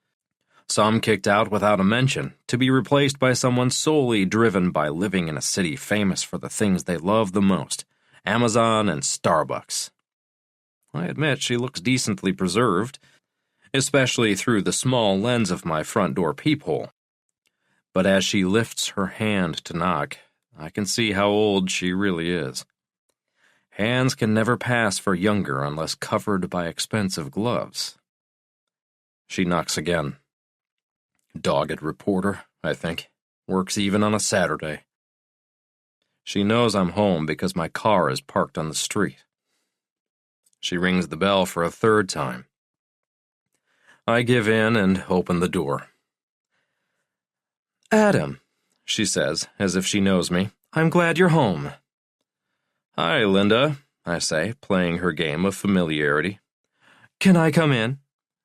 Some kicked out without a mention, to be replaced by someone solely driven by living in a city famous for the things they love the most, Amazon and Starbucks. I admit she looks decently preserved, especially through the small lens of my front door peephole. But as she lifts her hand to knock, I can see how old she really is. Hands can never pass for younger unless covered by expensive gloves. She knocks again. Dogged reporter, I think. Works even on a Saturday. She knows I'm home because my car is parked on the street. She rings the bell for a third time. I give in and open the door. "Adam," she says, as if she knows me, "I'm glad you're home." "Hi, Linda," I say, playing her game of familiarity. "Can I come in?"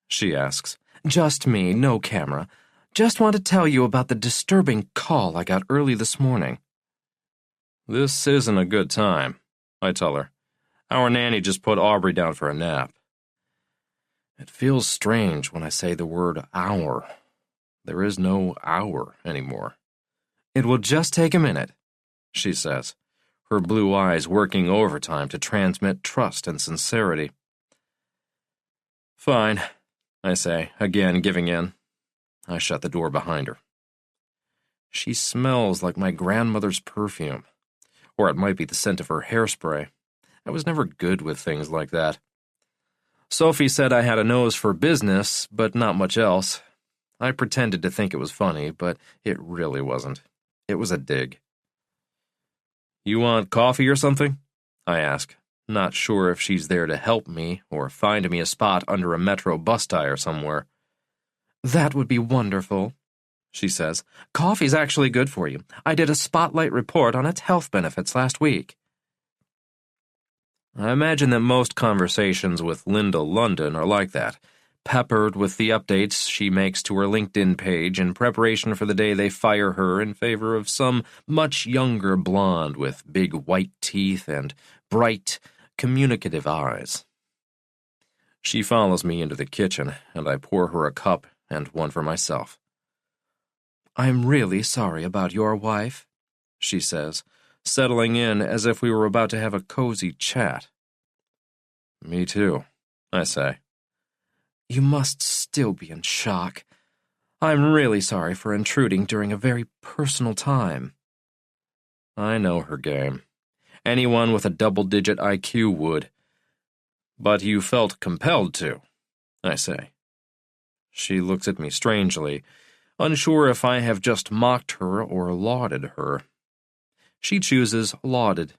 she asks. "Just me, no camera. Just want to tell you about the disturbing call I got early this morning." "This isn't a good time," I tell her. "Our nanny just put Aubrey down for a nap." It feels strange when I say the word our. There is no hour anymore. "It will just take a minute," she says, her blue eyes working overtime to transmit trust and sincerity. "Fine," I say, again giving in. I shut the door behind her. She smells like my grandmother's perfume, or it might be the scent of her hairspray. I was never good with things like that. Sophie said I had a nose for business, but not much else. I pretended to think it was funny, but it really wasn't. It was a dig. "You want coffee or something?" I ask, not sure if she's there to help me or find me a spot under a metro bus tire somewhere. "That would be wonderful," she says. "Coffee's actually good for you. I did a spotlight report on its health benefits last week." I imagine that most conversations with Linda London are like that, peppered with the updates she makes to her LinkedIn page in preparation for the day they fire her in favor of some much younger blonde with big white teeth and bright, communicative eyes. She follows me into the kitchen, and I pour her a cup and one for myself. "I'm really sorry about your wife," she says, settling in as if we were about to have a cozy chat. "Me too," I say. "You must still be in shock. I'm really sorry for intruding during a very personal time." I know her game. Anyone with a double-digit IQ would. "But you felt compelled to," I say. She looks at me strangely, unsure if I have just mocked her or lauded her. She chooses lauded.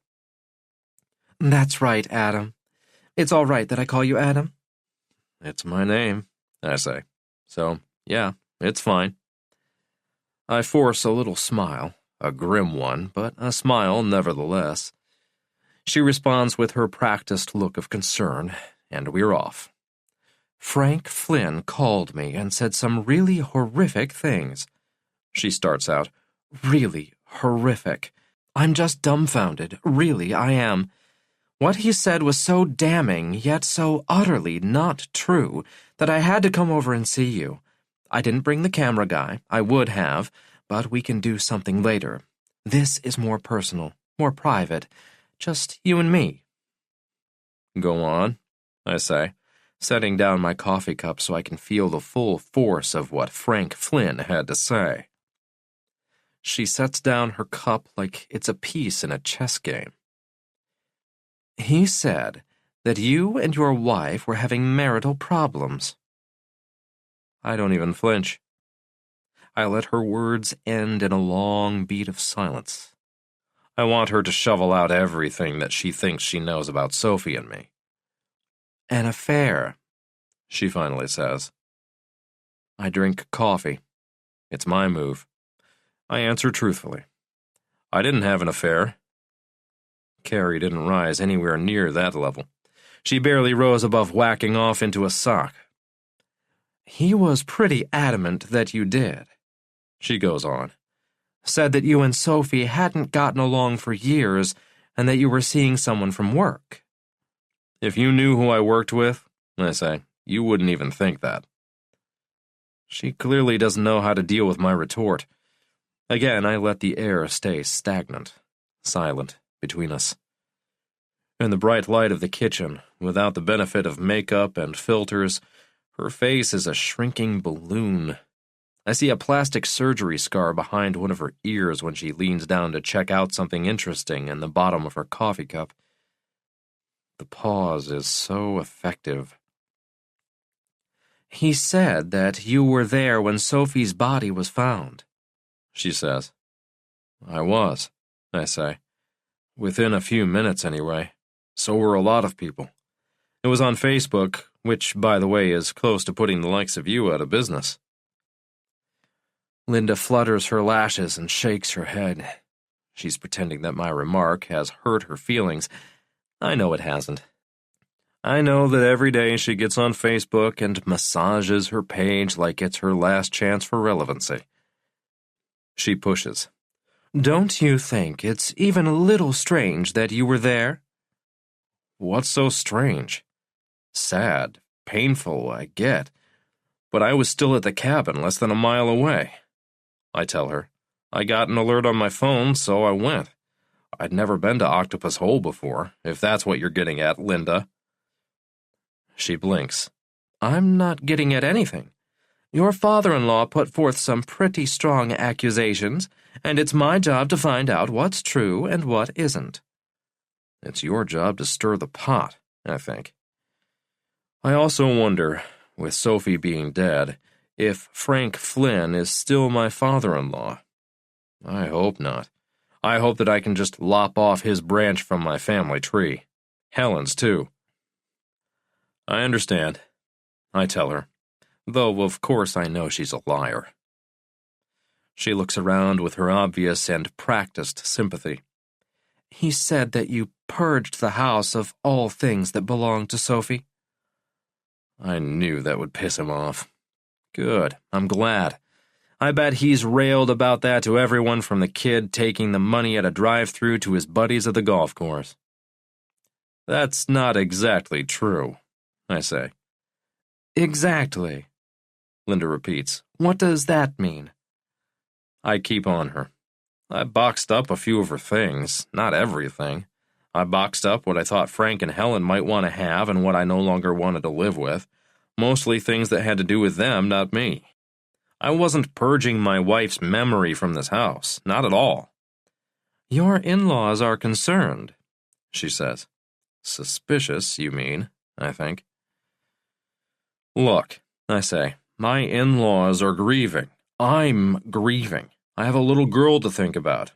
"That's right, Adam. It's all right that I call you Adam? It's my name, I say. So, yeah, it's fine. I force a little smile, a grim one, but a smile nevertheless. She responds with her practiced look of concern, and we're off. Frank Flynn called me and said some really horrific things. She starts out, really horrific. I'm just dumbfounded, really, I am. What he said was so damning, yet so utterly not true, that I had to come over and see you. I didn't bring the camera guy, I would have, but we can do something later. This is more personal, more private, just you and me. Go on, I say, setting down my coffee cup so I can feel the full force of what Frank Flynn had to say. She sets down her cup like it's a piece in a chess game. He said that you and your wife were having marital problems. I don't even flinch. I let her words end in a long beat of silence. I want her to shovel out everything that she thinks she knows about Sophie and me. An affair, she finally says. I drink coffee. It's my move. I answer truthfully. I didn't have an affair. Carrie didn't rise anywhere near that level. She barely rose above whacking off into a sock. He was pretty adamant that you did, she goes on. Said that you and Sophie hadn't gotten along for years and that you were seeing someone from work. If you knew who I worked with, I say, you wouldn't even think that. She clearly doesn't know how to deal with my retort. Again, I let the air stay stagnant, silent between us. In the bright light of the kitchen, without the benefit of makeup and filters, her face is a shrinking balloon. I see a plastic surgery scar behind one of her ears when she leans down to check out something interesting in the bottom of her coffee cup. The pause is so effective. He said that you were there when Sophie's body was found, she says. I was, I say. Within a few minutes, anyway. So were a lot of people. It was on Facebook, which, by the way, is close to putting the likes of you out of business. Linda flutters her lashes and shakes her head. She's pretending that my remark has hurt her feelings. I know it hasn't. I know that every day she gets on Facebook and massages her page like it's her last chance for relevancy. She pushes. Don't you think it's even a little strange that you were there? What's so strange? Sad, painful, I get. But I was still at the cabin less than a mile away. I tell her. I got an alert on my phone, so I went. I'd never been to Octopus Hole before, if that's what you're getting at, Linda. She blinks. I'm not getting at anything. Your father-in-law put forth some pretty strong accusations, and it's my job to find out what's true and what isn't. It's your job to stir the pot, I think. I also wonder, with Sophie being dead, if Frank Flynn is still my father-in-law. I hope not. I hope that I can just lop off his branch from my family tree. Helen's, too. I understand, I tell her, though of course I know she's a liar. She looks around with her obvious and practiced sympathy. He said that you purged the house of all things that belonged to Sophie. I knew that would piss him off. Good, I'm glad. I bet he's railed about that to everyone from the kid taking the money at a drive-thru to his buddies at the golf course. That's not exactly true, I say. Exactly, Linda repeats. What does that mean? I keep on her. I boxed up a few of her things, not everything. I boxed up what I thought Frank and Helen might want to have and what I no longer wanted to live with. Mostly things that had to do with them, not me. I wasn't purging my wife's memory from this house, not at all. Your in-laws are concerned, she says. Suspicious, you mean, I think. Look, I say, my in-laws are grieving. I'm grieving. I have a little girl to think about.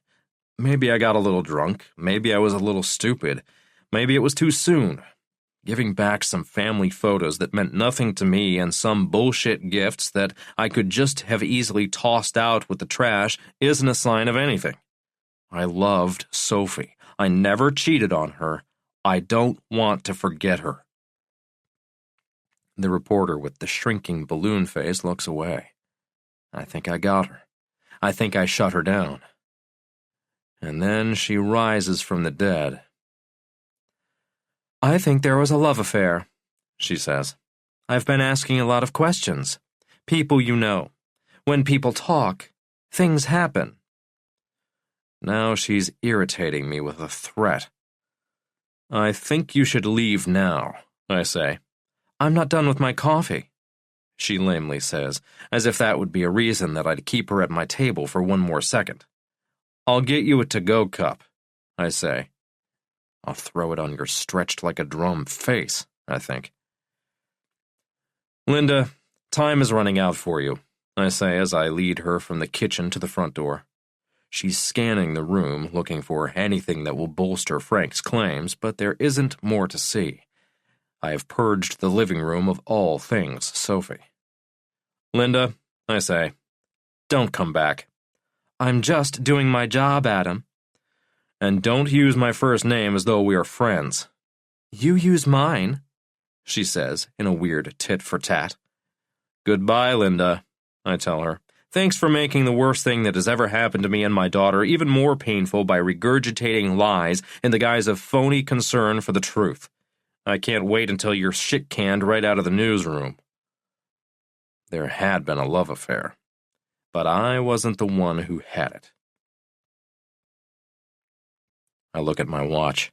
Maybe I got a little drunk. Maybe I was a little stupid. Maybe it was too soon. Giving back some family photos that meant nothing to me and some bullshit gifts that I could just have easily tossed out with the trash isn't a sign of anything. I loved Sophie. I never cheated on her. I don't want to forget her. The reporter with the shrinking balloon face looks away. I think I got her. I think I shut her down. And then she rises from the dead. "I think there was a love affair," she says. "I've been asking a lot of questions. People you know. When people talk, things happen." Now she's irritating me with a threat. "I think you should leave now," I say. "I'm not done with my coffee," she lamely says, as if that would be a reason that I'd keep her at my table for one more second. "I'll get you a to-go cup," I say. I'll throw it on your stretched-like-a-drum face, I think. "Linda, time is running out for you," I say as I lead her from the kitchen to the front door. She's scanning the room, looking for anything that will bolster Frank's claims, but there isn't more to see. I have purged the living room of all things Sophie. "Linda," I say, "don't come back." "I'm just doing my job, Adam." "And don't use my first name as though we are friends." "You use mine," she says in a weird tit-for-tat. "Goodbye, Linda," I tell her. "Thanks for making the worst thing that has ever happened to me and my daughter even more painful by regurgitating lies in the guise of phony concern for the truth. I can't wait until you're shit-canned right out of the newsroom." There had been a love affair, but I wasn't the one who had it. I look at my watch,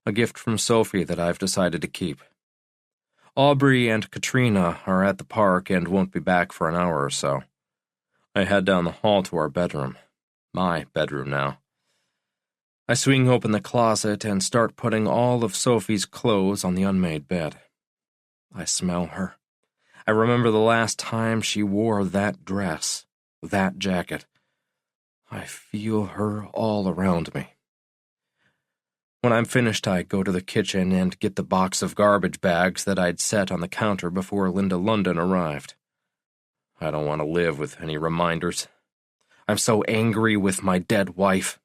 a gift from Sophie that I've decided to keep. Aubrey and Katrina are at the park and won't be back for an hour or so. I head down the hall to our bedroom, my bedroom now. I swing open the closet and start putting all of Sophie's clothes on the unmade bed. I smell her. I remember the last time she wore that dress, that jacket. I feel her all around me. When I'm finished, I go to the kitchen and get the box of garbage bags that I'd set on the counter before Linda London arrived. I don't want to live with any reminders. I'm so angry with my dead wife.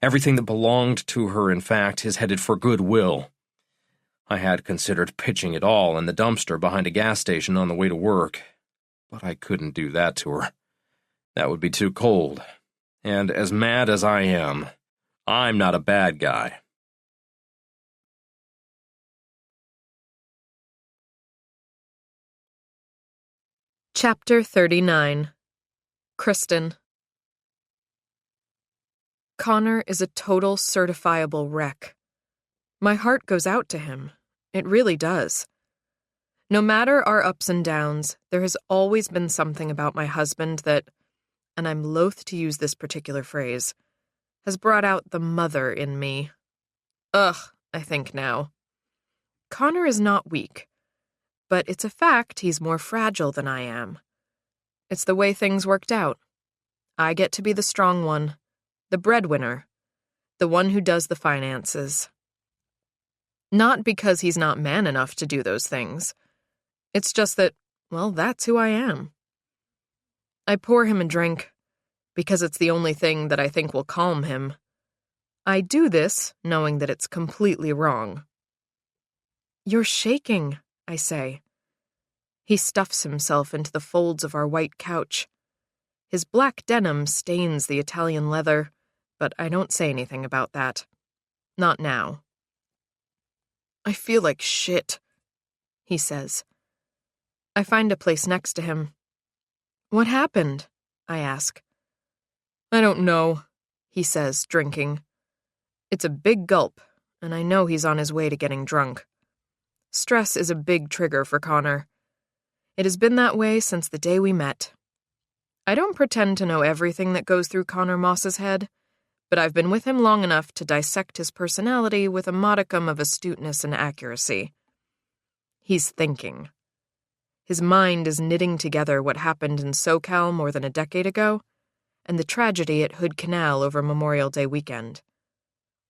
Everything that belonged to her, in fact, is headed for goodwill. I had considered pitching it all in the dumpster behind a gas station on the way to work, but I couldn't do that to her. That would be too cold. And as mad as I am, I'm not a bad guy. Chapter 39. Kristen. Connor is a total certifiable wreck. My heart goes out to him. It really does. No matter our ups and downs, there has always been something about my husband that, and I'm loath to use this particular phrase, has brought out the mother in me. Ugh, I think now. Connor is not weak, but it's a fact he's more fragile than I am. It's the way things worked out. I get to be the strong one, the breadwinner, the one who does the finances. Not because he's not man enough to do those things. It's just that, well, that's who I am. I pour him a drink, because it's the only thing that I think will calm him. I do this knowing that it's completely wrong. "You're shaking," I say. He stuffs himself into the folds of our white couch. His black denim stains the Italian leather, but I don't say anything about that. Not now. "I feel like shit," he says. I find a place next to him. "What happened?" I ask. "I don't know," he says, drinking. It's a big gulp, and I know he's on his way to getting drunk. Stress is a big trigger for Connor. It has been that way since the day we met. I don't pretend to know everything that goes through Connor Moss's head, but I've been with him long enough to dissect his personality with a modicum of astuteness and accuracy. He's thinking. His mind is knitting together what happened in SoCal more than a decade ago, and the tragedy at Hood Canal over Memorial Day weekend.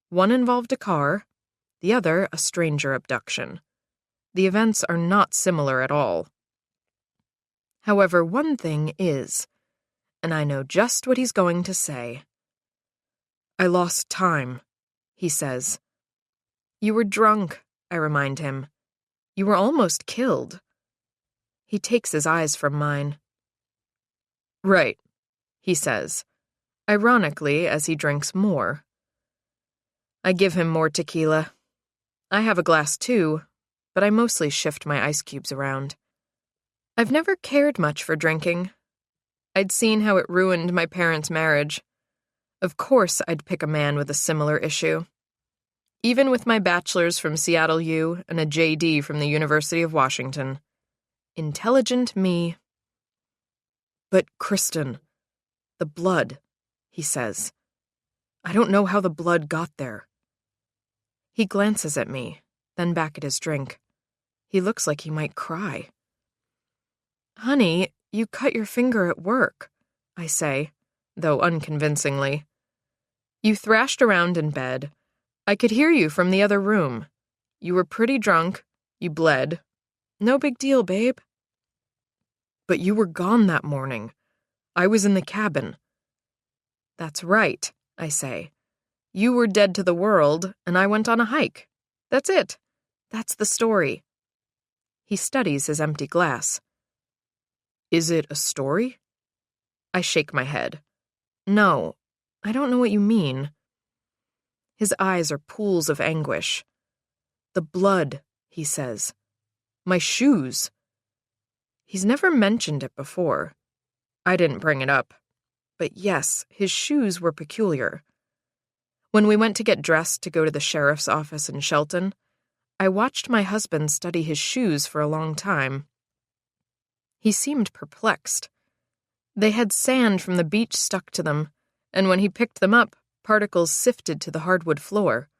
One involved a car, the other a stranger abduction. The events are not similar at all. However, one thing is, and I know just what he's going to say. I lost time, he says. You were drunk, I remind him. You were almost killed. He takes his eyes from mine. Right, he says, ironically as he drinks more. I give him more tequila. I have a glass too, but I mostly shift my ice cubes around. I've never cared much for drinking. I'd seen how it ruined my parents' marriage. Of course I'd pick a man with a similar issue. Even with my bachelor's from Seattle U and a JD from the University of Washington. Intelligent me. But Kristen, the blood, he says. I don't know how the blood got there. He glances at me, then back at his drink. He looks like he might cry. Honey, you cut your finger at work, I say, though unconvincingly. You thrashed around in bed. I could hear you from the other room. You were pretty drunk. You bled. No big deal, babe. But you were gone that morning. I was in the cabin. That's right, I say. You were dead to the world, and I went on a hike. That's it. That's the story. He studies his empty glass. Is it a story? I shake my head. No, I don't know what you mean. His eyes are pools of anguish. The blood, he says. My shoes. He's never mentioned it before. I didn't bring it up. But yes, his shoes were peculiar. When we went to get dressed to go to the sheriff's office in Shelton, I watched my husband study his shoes for a long time. He seemed perplexed. They had sand from the beach stuck to them, and when he picked them up, particles sifted to the hardwood floor.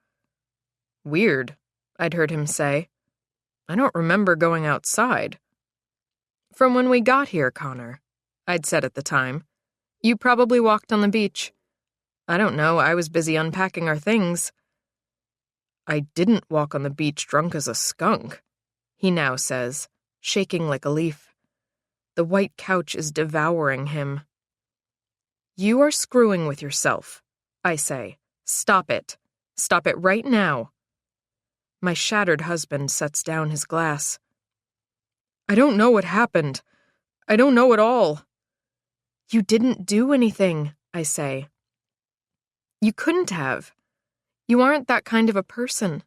Weird, I'd heard him say. I don't remember going outside. From when we got here, Connor, I'd said at the time. You probably walked on the beach. I don't know, I was busy unpacking our things. I didn't walk on the beach drunk as a skunk, he now says, shaking like a leaf. The white couch is devouring him. You are screwing with yourself, I say. Stop it. Stop it right now. My shattered husband sets down his glass. I don't know what happened. I don't know at all. You didn't do anything, I say. You couldn't have. You aren't that kind of a person.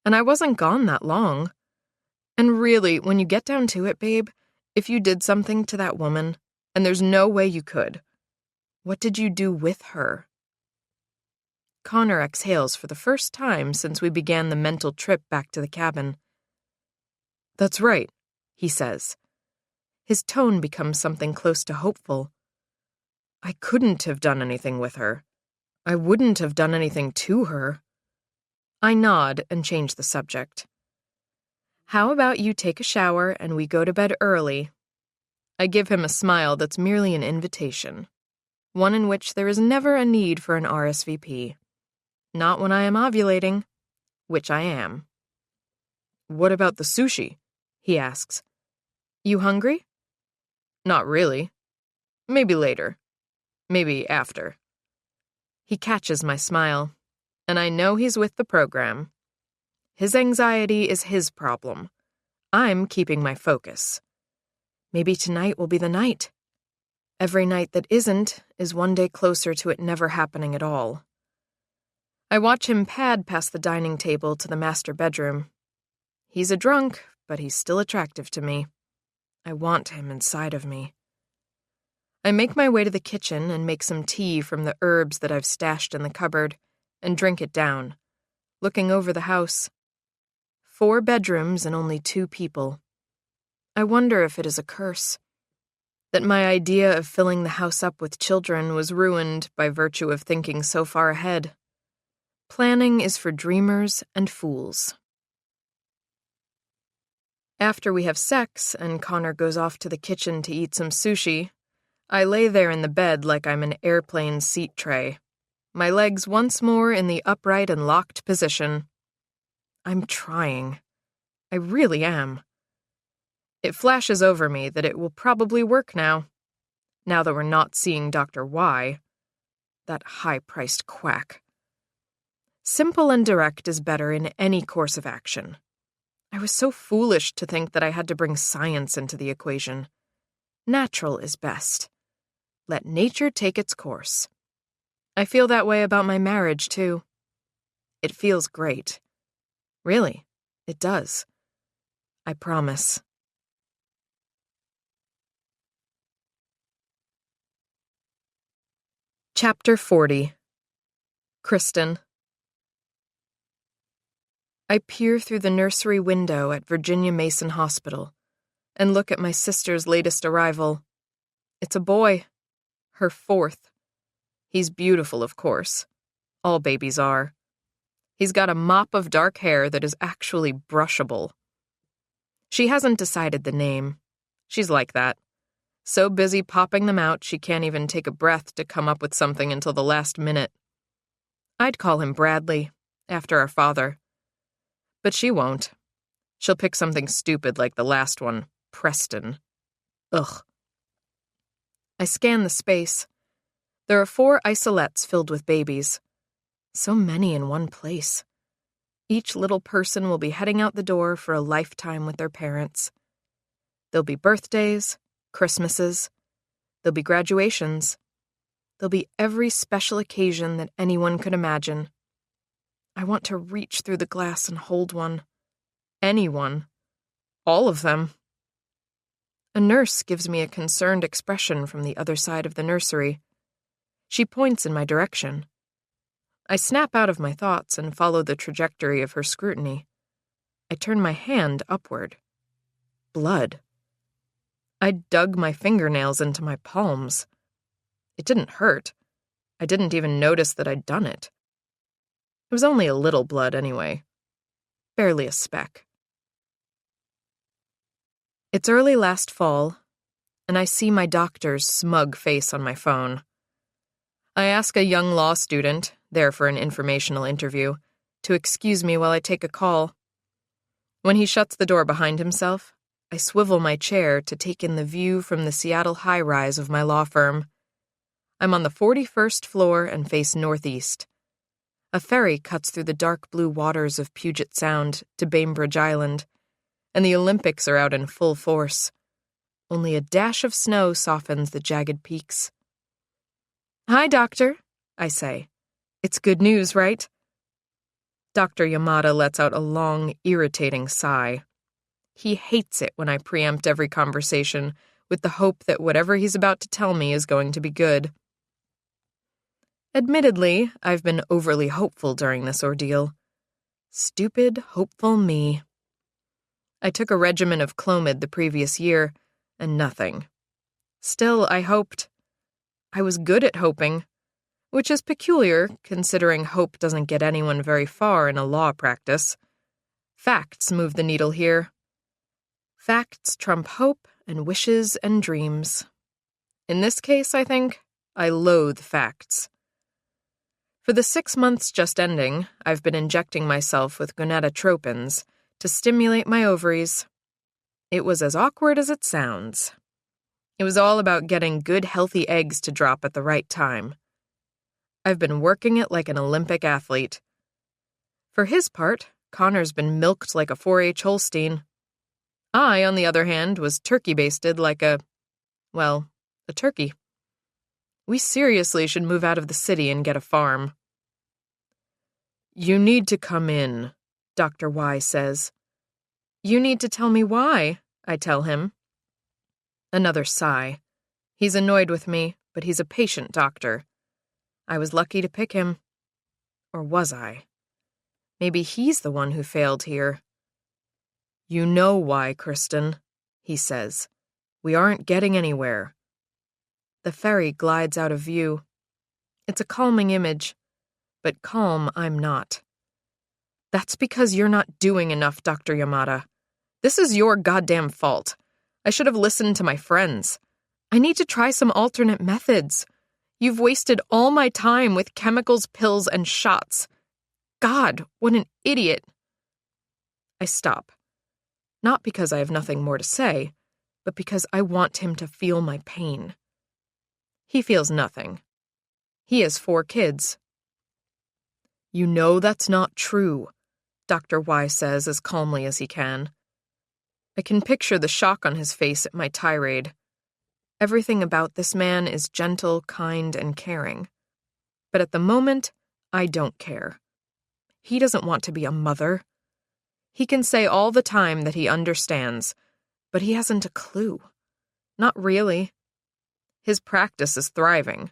And I wasn't gone that long. And really, when you get down to it, babe, if you did something to that woman, and there's no way you could, what did you do with her? Connor exhales for the first time since we began the mental trip back to the cabin. That's right, he says. His tone becomes something close to hopeful. I couldn't have done anything with her. I wouldn't have done anything to her. I nod and change the subject. How about you take a shower and we go to bed early? I give him a smile that's merely an invitation, one in which there is never a need for an RSVP. Not when I am ovulating, which I am. What about the sushi? He asks. You hungry? Not really. Maybe later. Maybe after. He catches my smile, and I know he's with the program. His anxiety is his problem. I'm keeping my focus. Maybe tonight will be the night. Every night that isn't is one day closer to it never happening at all. I watch him pad past the dining table to the master bedroom. He's a drunk, but he's still attractive to me. I want him inside of me. I make my way to the kitchen and make some tea from the herbs that I've stashed in the cupboard and drink it down, looking over the house. 4 bedrooms and only 2 people. I wonder if it is a curse. That my idea of filling the house up with children was ruined by virtue of thinking so far ahead. Planning is for dreamers and fools. After we have sex and Connor goes off to the kitchen to eat some sushi, I lay there in the bed like I'm an airplane seat tray, my legs once more in the upright and locked position. I'm trying. I really am. It flashes over me that it will probably work now that we're not seeing Dr. Y, that high-priced quack. Simple and direct is better in any course of action. I was so foolish to think that I had to bring science into the equation. Natural is best. Let nature take its course. I feel that way about my marriage, too. It feels great. Really, it does. I promise. Chapter 40. Kristen. I peer through the nursery window at Virginia Mason Hospital and look at my sister's latest arrival. It's a boy. Her fourth. He's beautiful, of course. All babies are. He's got a mop of dark hair that is actually brushable. She hasn't decided the name. She's like that. So busy popping them out, she can't even take a breath to come up with something until the last minute. I'd call him Bradley, after our father. But she won't. She'll pick something stupid like the last one, Preston. Ugh. I scan the space. There are 4 isolettes filled with babies. So many in one place. Each little person will be heading out the door for a lifetime with their parents. There'll be birthdays, Christmases. There'll be graduations. There'll be every special occasion that anyone could imagine. I want to reach through the glass and hold one. Anyone. All of them. A nurse gives me a concerned expression from the other side of the nursery. She points in my direction. I snap out of my thoughts and follow the trajectory of her scrutiny. I turn my hand upward. Blood. I dug my fingernails into my palms. It didn't hurt. I didn't even notice that I'd done it. It was only a little blood anyway. Barely a speck. It's early last fall, and I see my doctor's smug face on my phone. I ask a young law student, there for an informational interview, to excuse me while I take a call. When he shuts the door behind himself, I swivel my chair to take in the view from the Seattle high-rise of my law firm. I'm on the 41st floor and face northeast. A ferry cuts through the dark blue waters of Puget Sound to Bainbridge Island, and the Olympics are out in full force. Only a dash of snow softens the jagged peaks. "Hi, Doctor," I say. "It's good news, right?" Dr. Yamada lets out a long, irritating sigh. He hates it when I preempt every conversation with the hope that whatever he's about to tell me is going to be good. Admittedly, I've been overly hopeful during this ordeal. Stupid, hopeful me. I took a regimen of Clomid the previous year, and nothing. Still, I hoped. I was good at hoping, which is peculiar considering hope doesn't get anyone very far in a law practice. Facts move the needle here. Facts trump hope and wishes and dreams. In this case, I think, I loathe facts. For the 6 months just ending, I've been injecting myself with gonadotropins to stimulate my ovaries. It was as awkward as it sounds. It was all about getting good, healthy eggs to drop at the right time. I've been working it like an Olympic athlete. For his part, Connor's been milked like a 4-H Holstein. I, on the other hand, was turkey-basted like a turkey. We seriously should move out of the city and get a farm. "You need to come in," Dr. Y says. "You need to tell me why," I tell him. Another sigh. He's annoyed with me, but he's a patient doctor. I was lucky to pick him. Or was I? Maybe he's the one who failed here. "You know why, Kristen," he says. "We aren't getting anywhere." The ferry glides out of view. It's a calming image, but calm I'm not. "That's because you're not doing enough, Dr. Yamada. This is your goddamn fault. I should have listened to my friends. I need to try some alternate methods. You've wasted all my time with chemicals, pills, and shots. God, what an idiot." I stop. Not because I have nothing more to say, but because I want him to feel my pain. He feels nothing. He has 4 kids. You know that's not true, Dr. Y says as calmly as he can. I can picture the shock on his face at my tirade. Everything about this man is gentle, kind, and caring. But at the moment, I don't care. He doesn't want to be a mother. He can say all the time that he understands, but he hasn't a clue. Not really. His practice is thriving.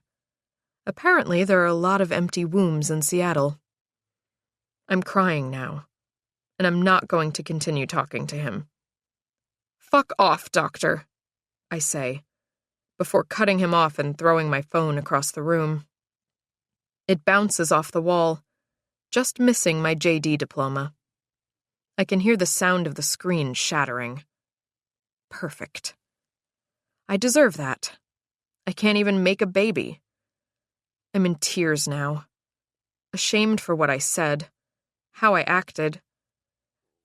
Apparently, there are a lot of empty wombs in Seattle. I'm crying now, and I'm not going to continue talking to him. Fuck off, doctor, I say, before cutting him off and throwing my phone across the room. It bounces off the wall, just missing my JD diploma. I can hear the sound of the screen shattering. Perfect. I deserve that. I can't even make a baby. I'm in tears now. Ashamed for what I said, how I acted.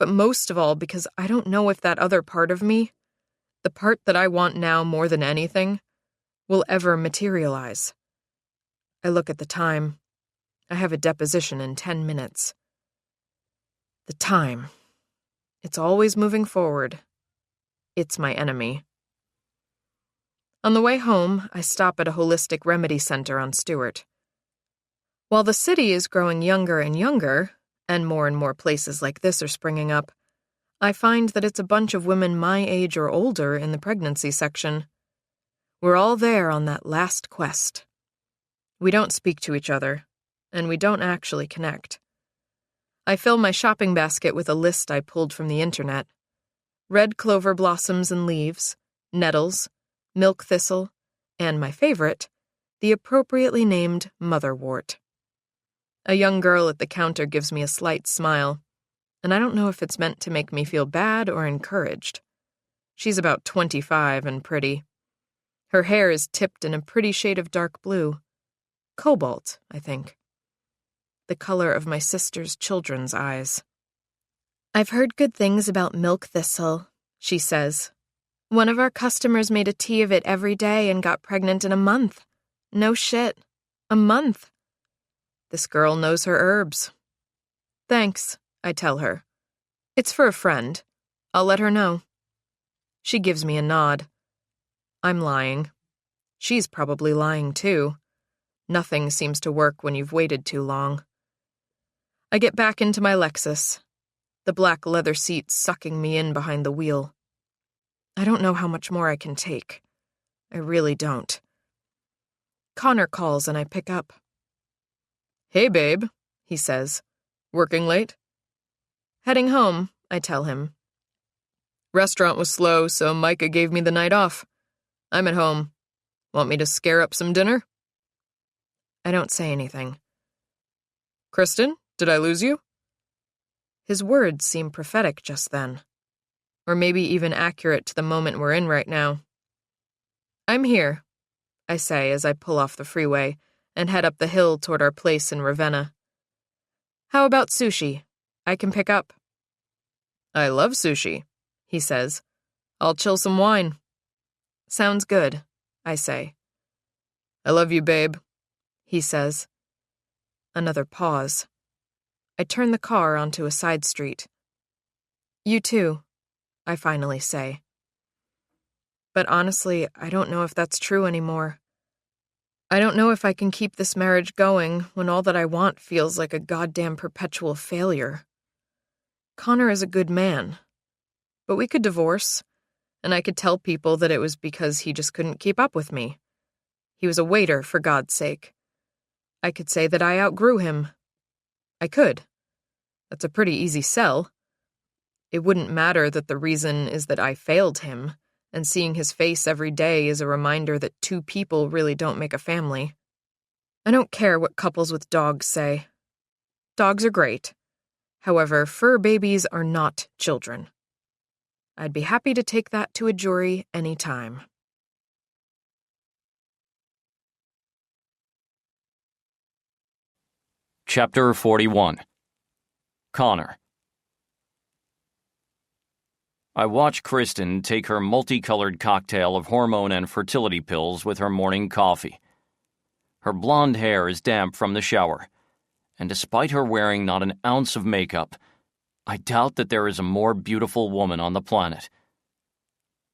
But most of all because I don't know if that other part of me, the part that I want now more than anything, will ever materialize. I look at the time. I have a deposition in 10 minutes. The time. It's always moving forward. It's my enemy. On the way home, I stop at a holistic remedy center on Stewart. While the city is growing younger and younger, and more places like this are springing up, I find that it's a bunch of women my age or older in the pregnancy section. We're all there on that last quest. We don't speak to each other, and we don't actually connect. I fill my shopping basket with a list I pulled from the internet. Red clover blossoms and leaves, nettles, milk thistle, and my favorite, the appropriately named motherwort. A young girl at the counter gives me a slight smile, and I don't know if it's meant to make me feel bad or encouraged. She's about 25 and pretty. Her hair is tipped in a pretty shade of dark blue. Cobalt, I think. The color of my sister's children's eyes. I've heard good things about milk thistle, she says. One of our customers made a tea of it every day and got pregnant in a month. No shit. A month. This girl knows her herbs. Thanks, I tell her. It's for a friend. I'll let her know. She gives me a nod. I'm lying. She's probably lying too. Nothing seems to work when you've waited too long. I get back into my Lexus, the black leather seat sucking me in behind the wheel. I don't know how much more I can take. I really don't. Connor calls and I pick up. Hey, babe, he says. Working late? Heading home, I tell him. Restaurant was slow, so Micah gave me the night off. I'm at home. Want me to scare up some dinner? I don't say anything. Kristen, did I lose you? His words seem prophetic just then. Or maybe even accurate to the moment we're in right now. I'm here, I say as I pull off the freeway and head up the hill toward our place in Ravenna. How about sushi? I can pick up. I love sushi, he says. I'll chill some wine. Sounds good, I say. I love you, babe, he says. Another pause. I turn the car onto a side street. You too, I finally say. But honestly, I don't know if that's true anymore. I don't know if I can keep this marriage going when all that I want feels like a goddamn perpetual failure. Connor is a good man. But we could divorce, and I could tell people that it was because he just couldn't keep up with me. He was a waiter, for God's sake. I could say that I outgrew him. I could. That's a pretty easy sell. It wouldn't matter that the reason is that I failed him, and seeing his face every day is a reminder that 2 people really don't make a family. I don't care what couples with dogs say. Dogs are great. However, fur babies are not children. I'd be happy to take that to a jury any time. Chapter 41. Connor. I watch Kristen take her multicolored cocktail of hormone and fertility pills with her morning coffee. Her blonde hair is damp from the shower, and despite her wearing not an ounce of makeup, I doubt that there is a more beautiful woman on the planet.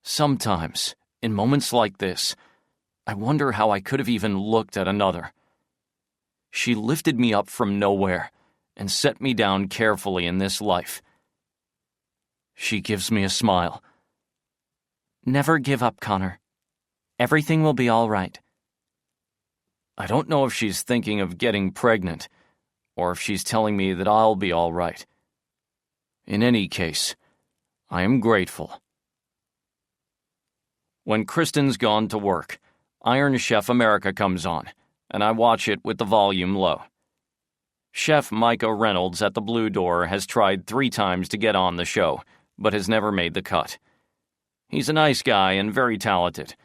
Sometimes, in moments like this, I wonder how I could have even looked at another. She lifted me up from nowhere and set me down carefully in this life. She gives me a smile. Never give up, Connor. Everything will be all right. I don't know if she's thinking of getting pregnant, or if she's telling me that I'll be all right. In any case, I am grateful. When Kristen's gone to work, Iron Chef America comes on, and I watch it with the volume low. Chef Micah Reynolds at the Blue Door has tried 3 times to get on the show, but has never made the cut. He's a nice guy and very talented,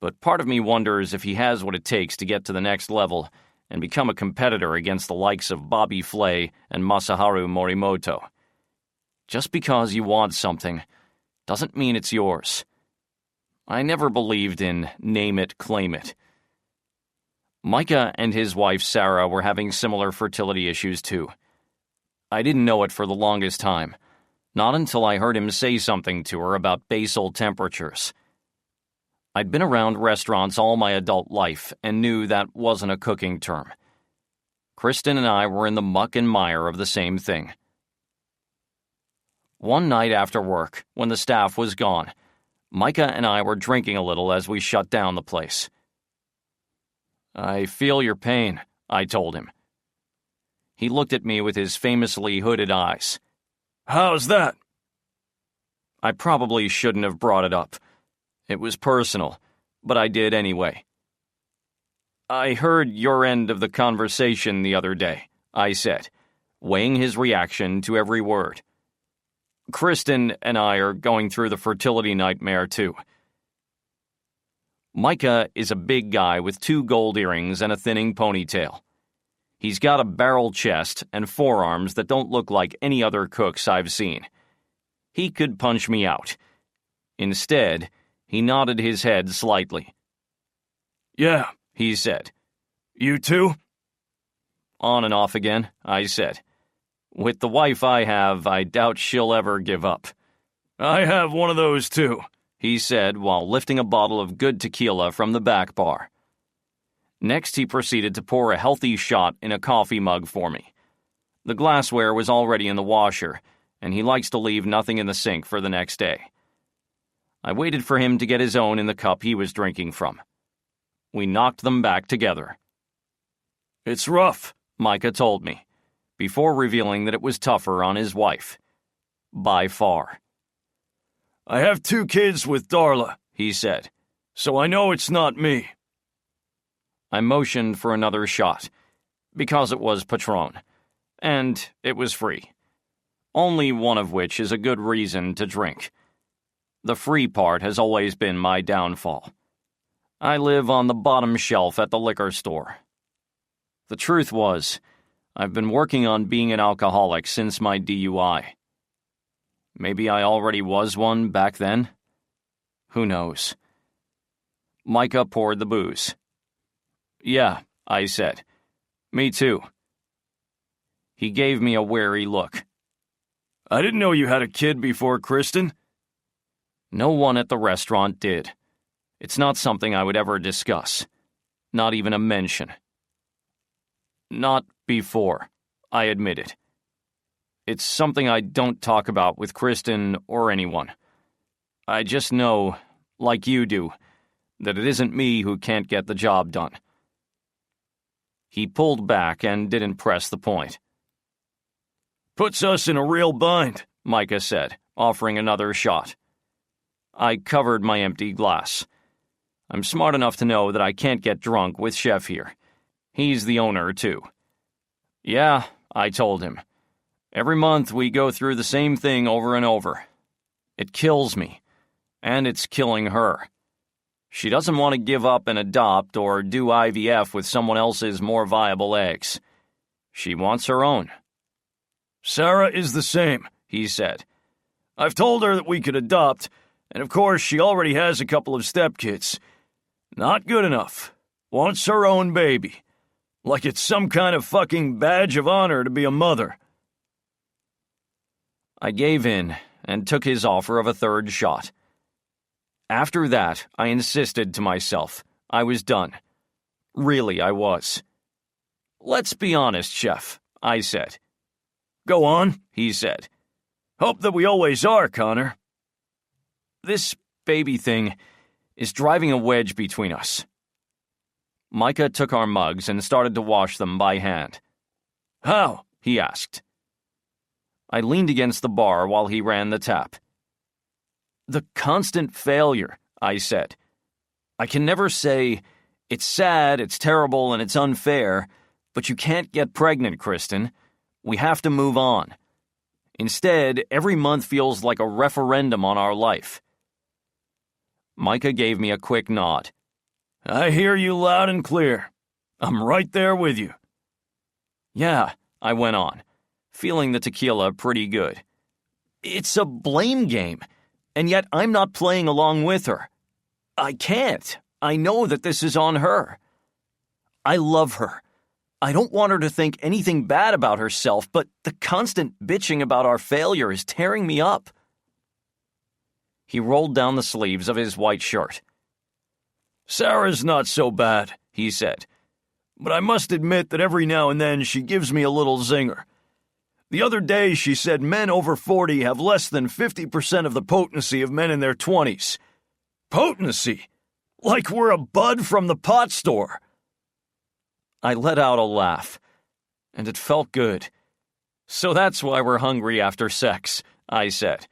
but part of me wonders if he has what it takes to get to the next level and become a competitor against the likes of Bobby Flay and Masaharu Morimoto. Just because you want something doesn't mean it's yours. I never believed in name it, claim it. Micah and his wife Sarah were having similar fertility issues too. I didn't know it for the longest time, not until I heard him say something to her about basal temperatures. I'd been around restaurants all my adult life and knew that wasn't a cooking term. Kristen and I were in the muck and mire of the same thing. One night after work, when the staff was gone, Micah and I were drinking a little as we shut down the place. "I feel your pain," I told him. He looked at me with his famously hooded eyes. "How's that?" I probably shouldn't have brought it up. It was personal, but I did anyway. "I heard your end of the conversation the other day," I said, weighing his reaction to every word. "Kristen and I are going through the fertility nightmare, too." Micah is a big guy with 2 gold earrings and a thinning ponytail. He's got a barrel chest and forearms that don't look like any other cooks I've seen. He could punch me out. Instead, he nodded his head slightly. "Yeah," he said. "You too?" "On and off again," I said. "With the wife I have, I doubt she'll ever give up." "I have one of those too," he said while lifting a bottle of good tequila from the back bar. Next, he proceeded to pour a healthy shot in a coffee mug for me. The glassware was already in the washer, and he likes to leave nothing in the sink for the next day. I waited for him to get his own in the cup he was drinking from. We knocked them back together. "It's rough," Micah told me, before revealing that it was tougher on his wife. By far. "I have 2 kids with Darla," he said, "so I know it's not me." I motioned for another shot, because it was Patron, and it was free. Only one of which is a good reason to drink. The free part has always been my downfall. I live on the bottom shelf at the liquor store. The truth was, I've been working on being an alcoholic since my DUI. Maybe I already was one back then? Who knows? Micah poured the booze. "Yeah," I said. "Me too." He gave me a wary look. "I didn't know you had a kid before Kristen." No one at the restaurant did. It's not something I would ever discuss. Not even a mention. "Not before," I admitted. "It's something I don't talk about with Kristen or anyone. I just know, like you do, that it isn't me who can't get the job done." He pulled back and didn't press the point. "Puts us in a real bind," Micah said, offering another shot. I covered my empty glass. I'm smart enough to know that I can't get drunk with Chef here. He's the owner, too. "Yeah," I told him. "Every month we go through the same thing over and over. It kills me, and it's killing her. She doesn't want to give up and adopt or do IVF with someone else's more viable eggs. She wants her own." "Sarah is the same," he said. I've told her that we could adopt, and of course she already has a couple of stepkids. Not good enough. Wants her own baby. Like it's some kind of fucking badge of honor to be a mother. I gave in and took his offer of a third shot. After that, I insisted to myself I was done. Really, I was. Let's be honest, Chef, I said. Go on, he said. Hope that we always are, Connor. This baby thing is driving a wedge between us. Micah took our mugs and started to wash them by hand. How? He asked. I leaned against the bar while he ran the tap. The constant failure, I said. I can never say, it's sad, it's terrible, and it's unfair, but you can't get pregnant, Kristen. We have to move on. Instead, every month feels like a referendum on our life. Micah gave me a quick nod. I hear you loud and clear. I'm right there with you. Yeah, I went on, feeling the tequila pretty good. It's a blame game, and yet I'm not playing along with her. I can't. I know that this is on her. I love her. I don't want her to think anything bad about herself, but the constant bitching about our failure is tearing me up. He rolled down the sleeves of his white shirt. Sarah's not so bad, he said, but I must admit that every now and then she gives me a little zinger. The other day she said men over 40 have less than 50% of the potency of men in their 20s. Potency? Like we're a bud from the pot store. I let out a laugh, and it felt good. So that's why we're hungry after sex, I said.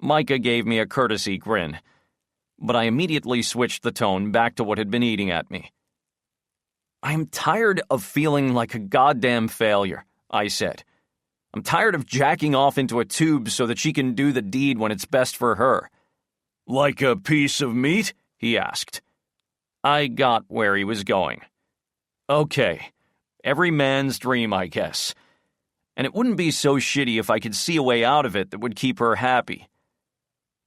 Micah gave me a courtesy grin, but I immediately switched the tone back to what had been eating at me. I'm tired of feeling like a goddamn failure, I said. I'm tired of jacking off into a tube so that she can do the deed when it's best for her. Like a piece of meat? He asked. I got where he was going. Okay, every man's dream, I guess. And it wouldn't be so shitty if I could see a way out of it that would keep her happy.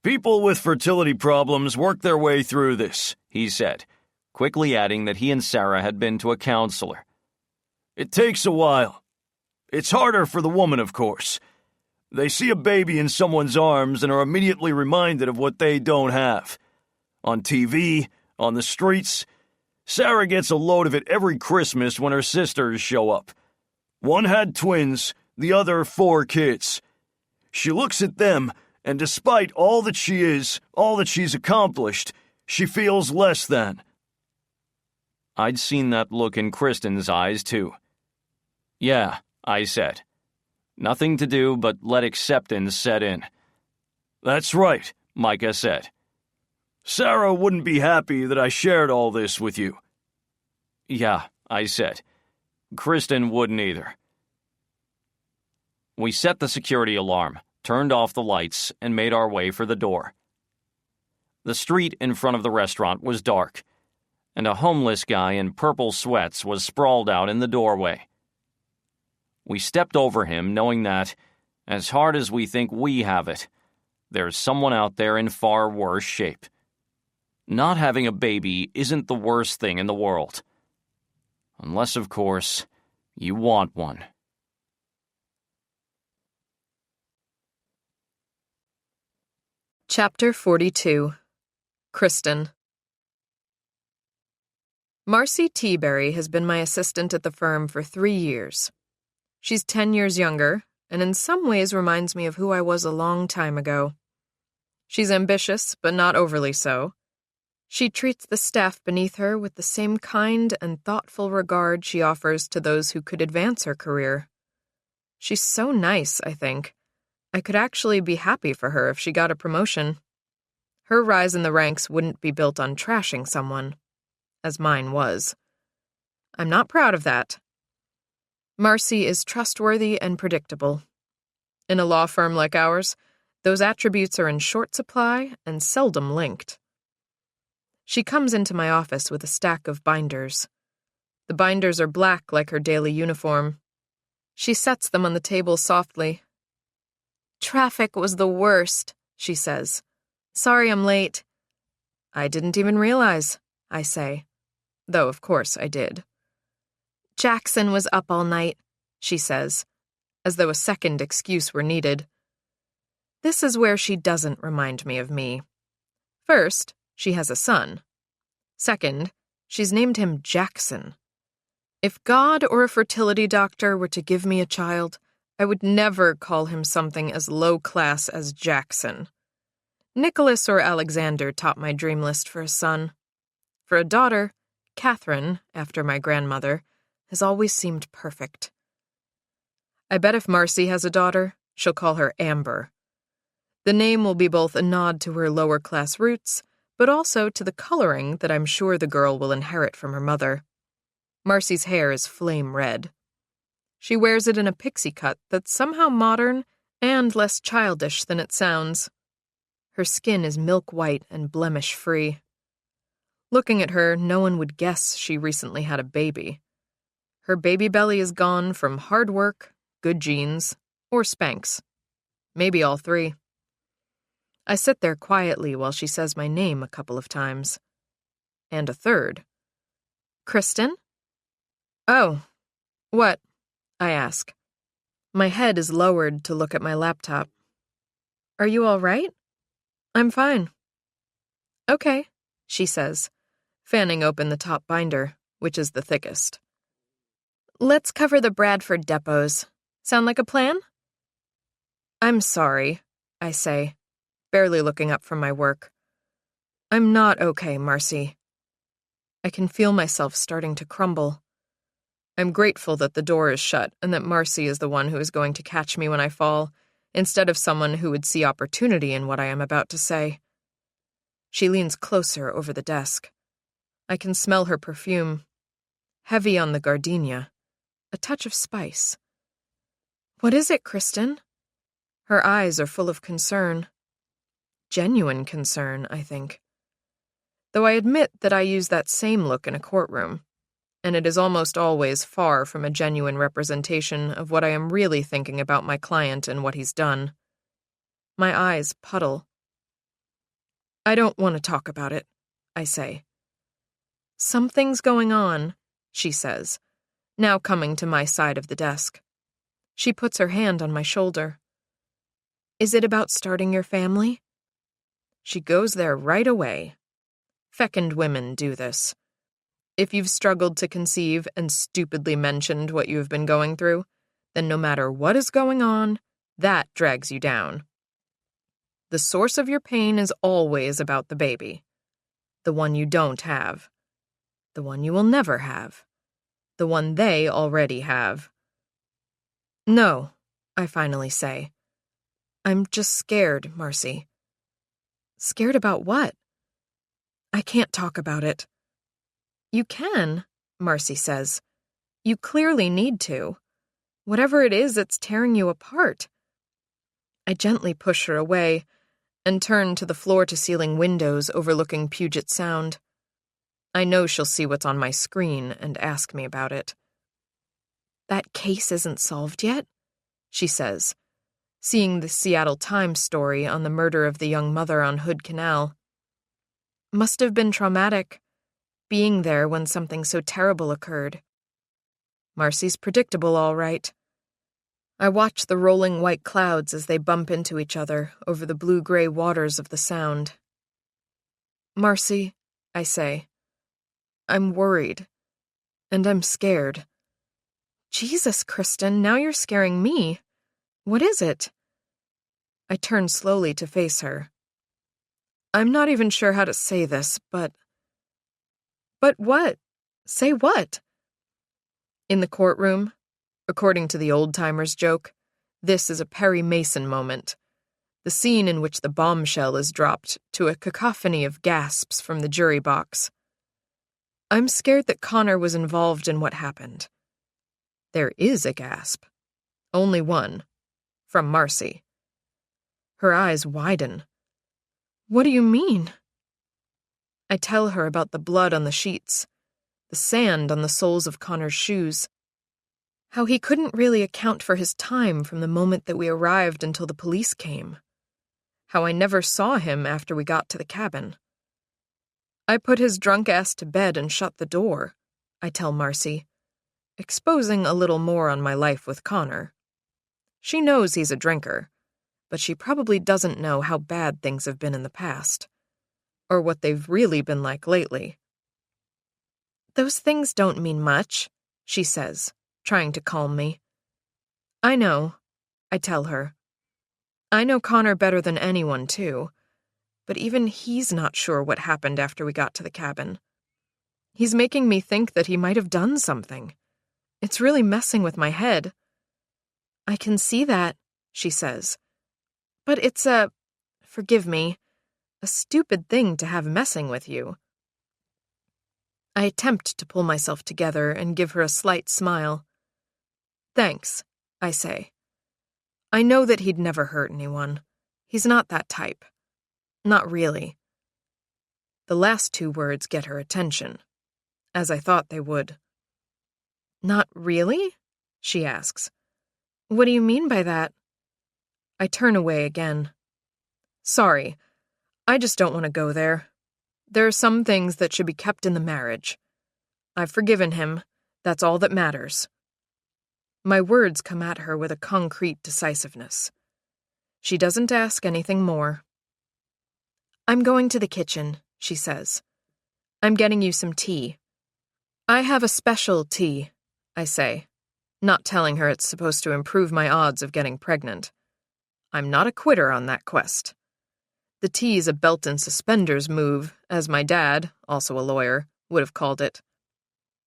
People with fertility problems work their way through this, he said, quickly adding that he and Sarah had been to a counselor. It takes a while. It's harder for the woman, of course. They see a baby in someone's arms and are immediately reminded of what they don't have. On TV, on the streets, Sarah gets a load of it every Christmas when her sisters show up. One had twins, the other 4 kids. She looks at them, and despite all that she is, all that she's accomplished, she feels less than. I'd seen that look in Kristen's eyes, too. Yeah, I said. Nothing to do but let acceptance set in. That's right, Micah said. Sarah wouldn't be happy that I shared all this with you. Yeah, I said. Kristen wouldn't either. We set the security alarm, turned off the lights, and made our way for the door. The street in front of the restaurant was dark, and a homeless guy in purple sweats was sprawled out in the doorway. We stepped over him, knowing that, as hard as we think we have it, there's someone out there in far worse shape. Not having a baby isn't the worst thing in the world. Unless, of course, you want one. Chapter 42. Kristen. Marcy Teaberry has been my assistant at the firm for 3 years. She's 10 years younger, and in some ways reminds me of who I was a long time ago. She's ambitious, but not overly so. She treats the staff beneath her with the same kind and thoughtful regard she offers to those who could advance her career. She's so nice, I think. I could actually be happy for her if she got a promotion. Her rise in the ranks wouldn't be built on trashing someone, as mine was. I'm not proud of that. Marcy is trustworthy and predictable. In a law firm like ours, those attributes are in short supply and seldom linked. She comes into my office with a stack of binders. The binders are black like her daily uniform. She sets them on the table softly. Traffic was the worst, she says. Sorry I'm late. I didn't even realize, I say. Though, of course, I did. Jackson was up all night, she says, as though a second excuse were needed. This is where she doesn't remind me of me. First, she has a son. Second, she's named him Jackson. If God or a fertility doctor were to give me a child, I would never call him something as low class as Jackson. Nicholas or Alexander topped my dream list for a son. For a daughter, Catherine, after my grandmother, has always seemed perfect. I bet if Marcy has a daughter, she'll call her Amber. The name will be both a nod to her lower-class roots, but also to the coloring that I'm sure the girl will inherit from her mother. Marcy's hair is flame red. She wears it in a pixie cut that's somehow modern and less childish than it sounds. Her skin is milk white and blemish-free. Looking at her, no one would guess she recently had a baby. Her baby belly is gone from hard work, good genes, or Spanx. Maybe all three. I sit there quietly while she says my name a couple of times. And a third. Kristen? Oh, what? I ask. My head is lowered to look at my laptop. Are you all right? I'm fine. Okay, she says, fanning open the top binder, which is the thickest. Let's cover the Bradford depots. Sound like a plan? I'm sorry, I say, barely looking up from my work. I'm not okay, Marcy. I can feel myself starting to crumble. I'm grateful that the door is shut and that Marcy is the one who is going to catch me when I fall, instead of someone who would see opportunity in what I am about to say. She leans closer over the desk. I can smell her perfume. Heavy on the gardenia. A touch of spice. What is it, Kristen? Her eyes are full of concern. Genuine concern, I think. Though I admit that I use that same look in a courtroom, and it is almost always far from a genuine representation of what I am really thinking about my client and what he's done. My eyes puddle. I don't want to talk about it, I say. Something's going on, she says, now coming to my side of the desk. She puts her hand on my shoulder. Is it about starting your family? She goes there right away. Fecund women do this. If you've struggled to conceive and stupidly mentioned what you have been going through, then no matter what is going on, that drags you down. The source of your pain is always about the baby. The one you don't have. The one you will never have. The one they already have. No, I finally say. I'm just scared, Marcy. Scared about what? I can't talk about it. You can, Marcy says. You clearly need to. Whatever it is that's tearing you apart. I gently push her away and turn to the floor-to-ceiling windows overlooking Puget Sound. I know she'll see what's on my screen and ask me about it. That case isn't solved yet, she says, seeing the Seattle Times story on the murder of the young mother on Hood Canal. Must have been traumatic, being there when something so terrible occurred. Marcy's predictable, all right. I watch the rolling white clouds as they bump into each other over the blue-gray waters of the Sound. Marcy, I say, I'm worried, and I'm scared. Jesus, Kristen, now you're scaring me. What is it? I turn slowly to face her. I'm not even sure how to say this, but... But what? Say what? In the courtroom, according to the old-timers' joke, this is a Perry Mason moment, the scene in which the bombshell is dropped to a cacophony of gasps from the jury box. I'm scared that Connor was involved in what happened. There is a gasp. Only one. From Marcy. Her eyes widen. What do you mean? I tell her about the blood on the sheets, the sand on the soles of Connor's shoes. How he couldn't really account for his time from the moment that we arrived until the police came. How I never saw him after we got to the cabin. I put his drunk ass to bed and shut the door, I tell Marcy, exposing a little more on my life with Connor. She knows he's a drinker, but she probably doesn't know how bad things have been in the past, or what they've really been like lately. Those things don't mean much, she says, trying to calm me. I know, I tell her. I know Connor better than anyone, too, but even he's not sure what happened after we got to the cabin. He's making me think that he might have done something. It's really messing with my head. I can see that, she says. But it's forgive me, a stupid thing to have messing with you. I attempt to pull myself together and give her a slight smile. Thanks, I say. I know that he'd never hurt anyone. He's not that type. Not really. The last two words get her attention, as I thought they would. Not really? She asks. What do you mean by that? I turn away again. Sorry, I just don't want to go there. There are some things that should be kept in the marriage. I've forgiven him. That's all that matters. My words come at her with a concrete decisiveness. She doesn't ask anything more. I'm going to the kitchen, she says. I'm getting you some tea. I have a special tea, I say, not telling her it's supposed to improve my odds of getting pregnant. I'm not a quitter on that quest. The tea's a belt and suspenders move, as my dad, also a lawyer, would have called it.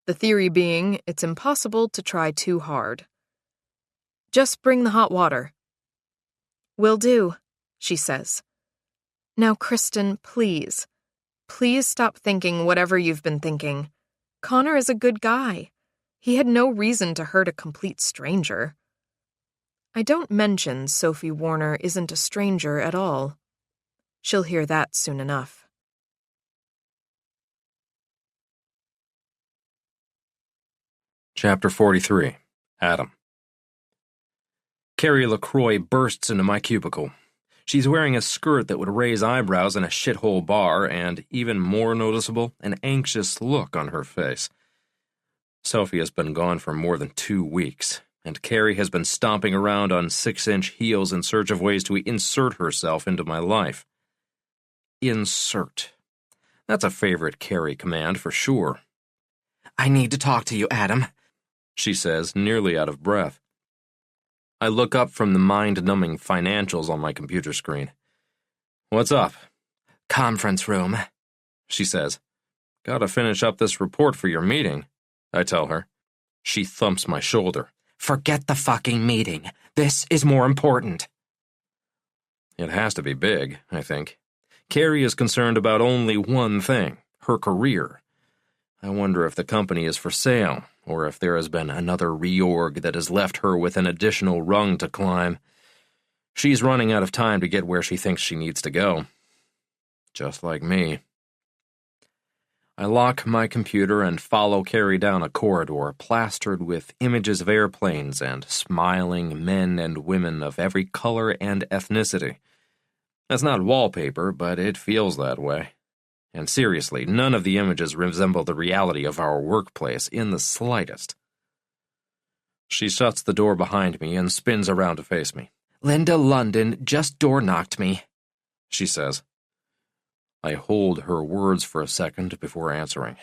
The theory being it's impossible to try too hard. Just bring the hot water. Will do, she says. Now, Kristen, please stop thinking whatever you've been thinking. Connor is a good guy. He had no reason to hurt a complete stranger. I don't mention Sophie Warner isn't a stranger at all. She'll hear that soon enough. Chapter 43. Adam. Carrie LaCroix bursts into my cubicle. She's wearing a skirt that would raise eyebrows in a shithole bar, and, even more noticeable, an anxious look on her face. Sophie has been gone for more than 2 weeks, and Carrie has been stomping around on 6-inch heels in search of ways to insert herself into my life. Insert. That's a favorite Carrie command for sure. I need to talk to you, Adam, she says, nearly out of breath. I look up from the mind-numbing financials on my computer screen. What's up? Conference room, she says. Gotta finish up this report for your meeting, I tell her. She thumps my shoulder. Forget the fucking meeting. This is more important. It has to be big, I think. Carrie is concerned about only one thing, her career. I wonder if the company is for sale, or if there has been another reorg that has left her with an additional rung to climb. She's running out of time to get where she thinks she needs to go. Just like me. I lock my computer and follow Carrie down a corridor plastered with images of airplanes and smiling men and women of every color and ethnicity. That's not wallpaper, but it feels that way. And seriously, none of the images resemble the reality of our workplace in the slightest. She shuts the door behind me and spins around to face me. Linda London just door-knocked me, she says. I hold her words for a second before answering.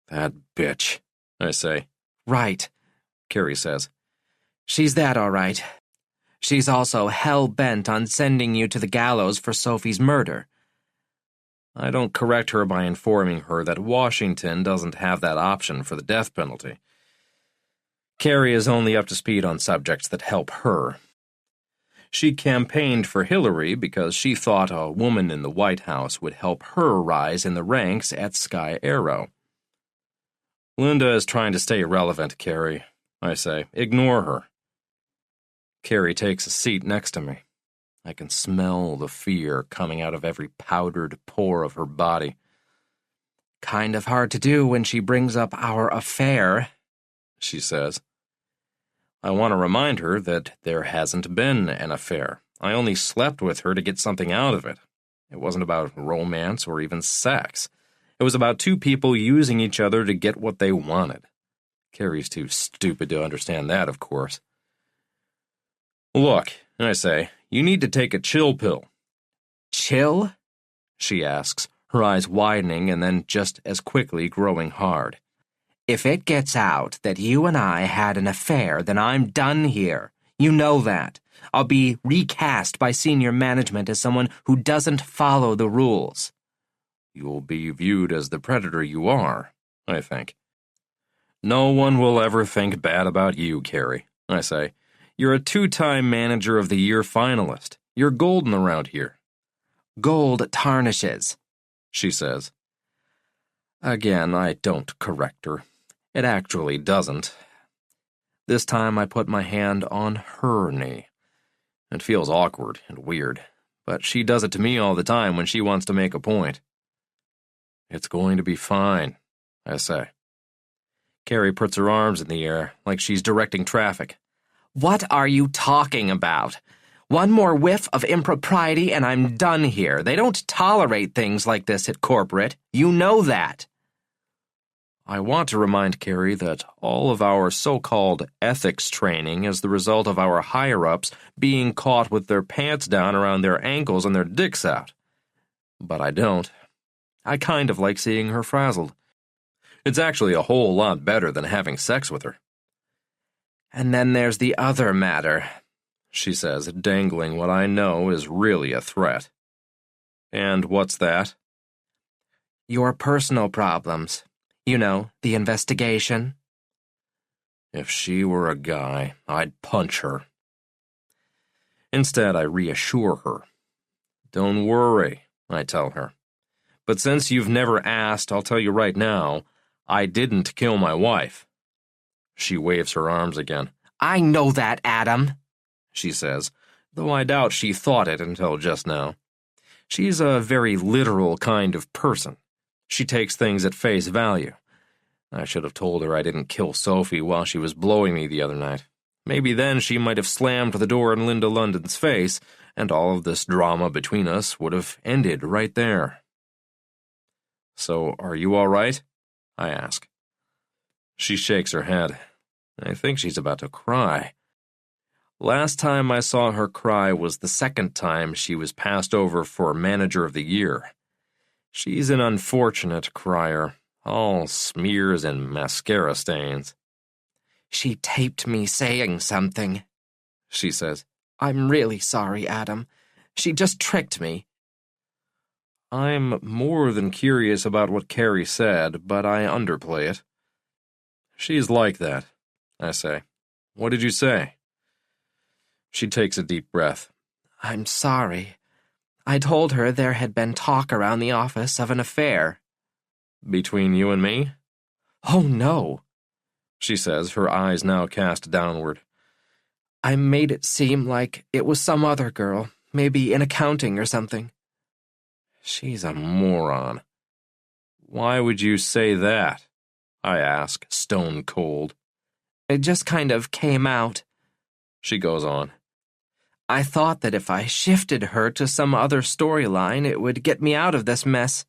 That bitch, I say. Right, Carrie says. She's that all right. She's also hell-bent on sending you to the gallows for Sophie's murder. I don't correct her by informing her that Washington doesn't have that option for the death penalty. Carrie is only up to speed on subjects that help her. She campaigned for Hillary because she thought a woman in the White House would help her rise in the ranks at Sky Arrow. Linda is trying to stay relevant, Carrie, I say. Ignore her. Carrie takes a seat next to me. I can smell the fear coming out of every powdered pore of her body. Kind of hard to do when she brings up our affair, she says. I want to remind her that there hasn't been an affair. I only slept with her to get something out of it. It wasn't about romance or even sex. It was about two people using each other to get what they wanted. Carrie's too stupid to understand that, of course. Look, I say, you need to take a chill pill. Chill? She asks, her eyes widening and then just as quickly growing hard. If it gets out that you and I had an affair, then I'm done here. You know that. I'll be recast by senior management as someone who doesn't follow the rules. You'll be viewed as the predator you are, I think. No one will ever think bad about you, Carrie, I say. You're a 2-time Manager of the Year finalist. You're golden around here. Gold tarnishes, she says. Again, I don't correct her. It actually doesn't. This time I put my hand on her knee. It feels awkward and weird, but she does it to me all the time when she wants to make a point. It's going to be fine, I say. Carrie puts her arms in the air like she's directing traffic. What are you talking about? One more whiff of impropriety and I'm done here. They don't tolerate things like this at corporate. You know that. I want to remind Carrie that all of our so-called ethics training is the result of our higher-ups being caught with their pants down around their ankles and their dicks out. But I don't. I kind of like seeing her frazzled. It's actually a whole lot better than having sex with her. And then there's the other matter, she says, dangling what I know is really a threat. And what's that? Your personal problems. You know, the investigation. If she were a guy, I'd punch her. Instead, I reassure her. Don't worry, I tell her. But since you've never asked, I'll tell you right now, I didn't kill my wife. She waves her arms again. I know that, Adam, she says, though I doubt she thought it until just now. She's a very literal kind of person. She takes things at face value. I should have told her I didn't kill Sophie while she was blowing me the other night. Maybe then she might have slammed the door in Linda London's face, and all of this drama between us would have ended right there. So, are you all right? I ask. She shakes her head. I think she's about to cry. Last time I saw her cry was the second time she was passed over for Manager of the Year. She's an unfortunate crier, all smears and mascara stains. She taped me saying something, she says. I'm really sorry, Adam. She just tricked me. I'm more than curious about what Carrie said, but I underplay it. She's like that, I say. What did you say? She takes a deep breath. I'm sorry. I told her there had been talk around the office of an affair. Between you and me? Oh, no, she says, her eyes now cast downward. I made it seem like it was some other girl, maybe in accounting or something. She's a moron. Why would you say that? I ask, stone cold. It just kind of came out, she goes on. I thought that if I shifted her to some other storyline, it would get me out of this mess.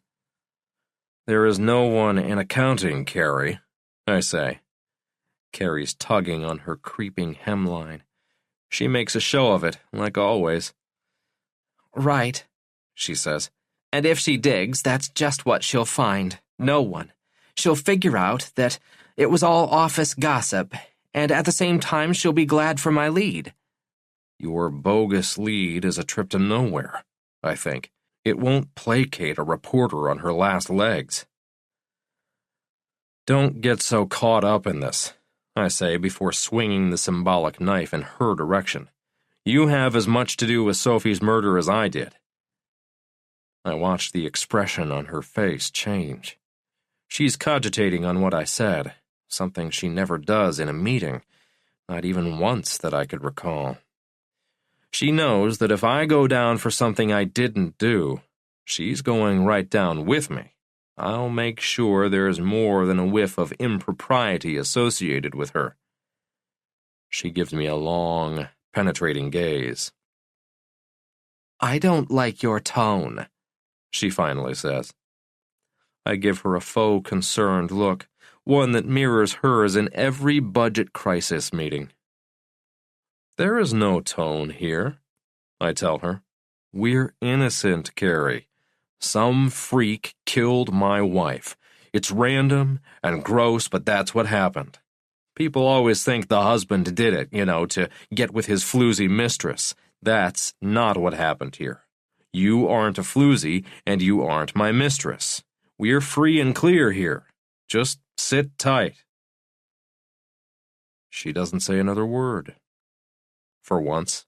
There is no one in accounting, Carrie, I say. Carrie's tugging on her creeping hemline. She makes a show of it, like always. Right, she says. And if she digs, that's just what she'll find. No one. She'll figure out that it was all office gossip, and at the same time she'll be glad for my lead. Your bogus lead is a trip to nowhere, I think. It won't placate a reporter on her last legs. Don't get so caught up in this, I say before swinging the symbolic knife in her direction. You have as much to do with Sophie's murder as I did. I watched the expression on her face change. She's cogitating on what I said, something she never does in a meeting, not even once that I could recall. She knows that if I go down for something I didn't do, she's going right down with me. I'll make sure there's more than a whiff of impropriety associated with her. She gives me a long, penetrating gaze. I don't like your tone, she finally says. I give her a faux concerned look, one that mirrors hers in every budget crisis meeting. There is no tone here, I tell her. We're innocent, Carrie. Some freak killed my wife. It's random and gross, but that's what happened. People always think the husband did it, to get with his floozy mistress. That's not what happened here. You aren't a floozy, and you aren't my mistress. We're free and clear here. Just sit tight. She doesn't say another word. For once.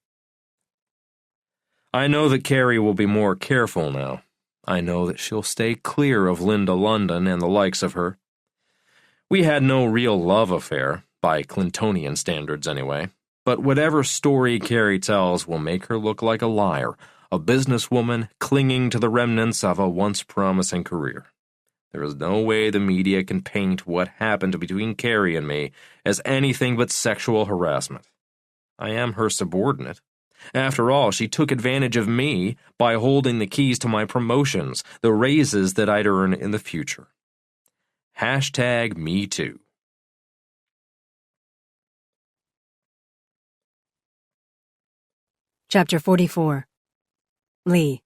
I know that Carrie will be more careful now. I know that she'll stay clear of Linda London and the likes of her. We had no real love affair, by Clintonian standards anyway, but whatever story Carrie tells will make her look like a liar, a businesswoman clinging to the remnants of a once promising career. There is no way the media can paint what happened between Carrie and me as anything but sexual harassment. I am her subordinate. After all, she took advantage of me by holding the keys to my promotions, the raises that I'd earn in the future. #MeToo. Chapter 44. Lee.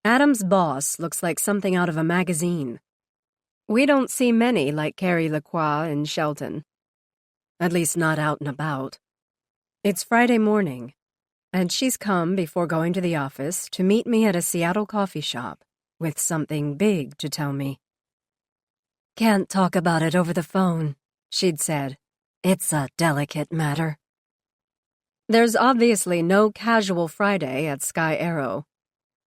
Adam's boss looks like something out of a magazine. We don't see many like Carrie Lacroix in Shelton. At least not out and about. It's Friday morning, and she's come before going to the office to meet me at a Seattle coffee shop with something big to tell me. "Can't talk about it over the phone," she'd said. "It's a delicate matter." There's obviously no casual Friday at Sky Arrow.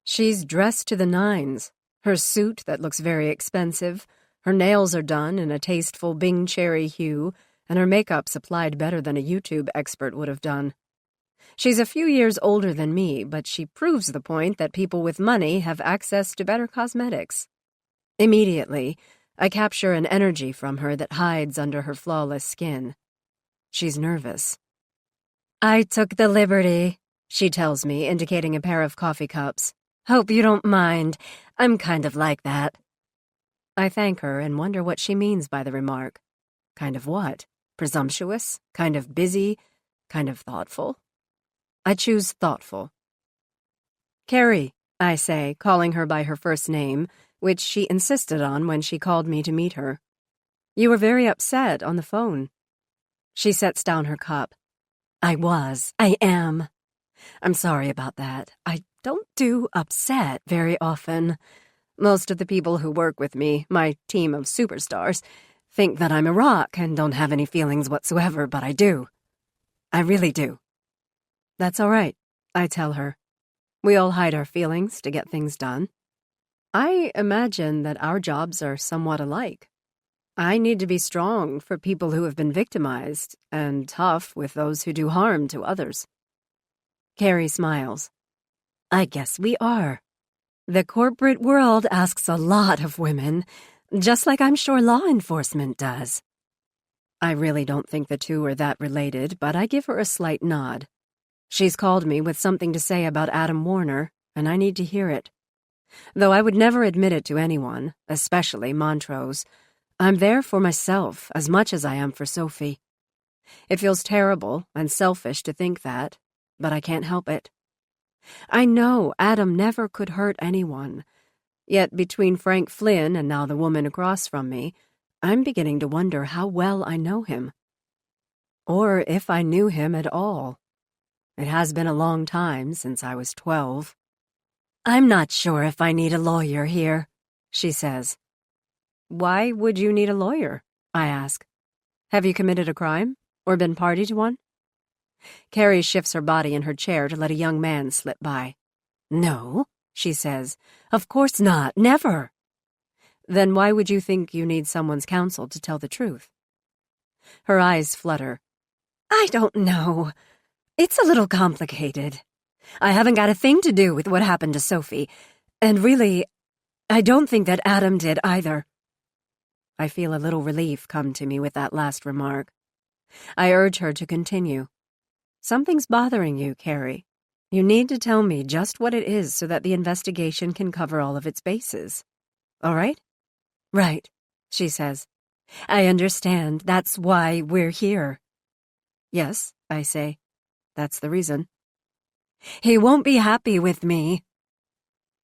She's dressed to the nines, her suit that looks very expensive, her nails are done in a tasteful Bing cherry hue, and her makeup's applied better than a YouTube expert would have done. She's a few years older than me, but she proves the point that people with money have access to better cosmetics. Immediately, I capture an energy from her that hides under her flawless skin. She's nervous. "I took the liberty," she tells me, indicating a pair of coffee cups. "Hope you don't mind. I'm kind of like that." I thank her and wonder what she means by the remark. Kind of what? Presumptuous? Kind of busy? Kind of thoughtful? I choose thoughtful. "Carrie," I say, calling her by her first name, which she insisted on when she called me to meet her. "You were very upset on the phone." She sets down her cup. I am. I'm sorry about that. I don't do upset very often. Most of the people who work with me, my team of superstars, think that I'm a rock and don't have any feelings whatsoever, but I do. I really do. That's all right, I tell her. We all hide our feelings to get things done. I imagine that our jobs are somewhat alike. I need to be strong for people who have been victimized and tough with those who do harm to others. Carrie smiles. I guess we are. The corporate world asks a lot of women, just like I'm sure law enforcement does. I really don't think the two are that related, but I give her a slight nod. She's called me with something to say about Adam Warner, and I need to hear it. Though I would never admit it to anyone, especially Montrose, I'm there for myself as much as I am for Sophie. It feels terrible and selfish to think that, but I can't help it. I know Adam never could hurt anyone, yet between Frank Flynn and now the woman across from me, I'm beginning to wonder how well I know him. Or if I knew him at all. It has been a long time since I was 12. I'm not sure if I need a lawyer here, she says. Why would you need a lawyer? I ask. Have you committed a crime or been party to one? Carrie shifts her body in her chair to let a young man slip by. No, she says. Of course not. Never. Then why would you think you need someone's counsel to tell the truth? Her eyes flutter. I don't know. It's a little complicated. I haven't got a thing to do with what happened to Sophie, and really, I don't think that Adam did either. I feel a little relief come to me with that last remark. I urge her to continue. Something's bothering you, Carrie. You need to tell me just what it is so that the investigation can cover all of its bases. All right? Right, she says. I understand. That's why we're here. Yes, I say. That's the reason. He won't be happy with me.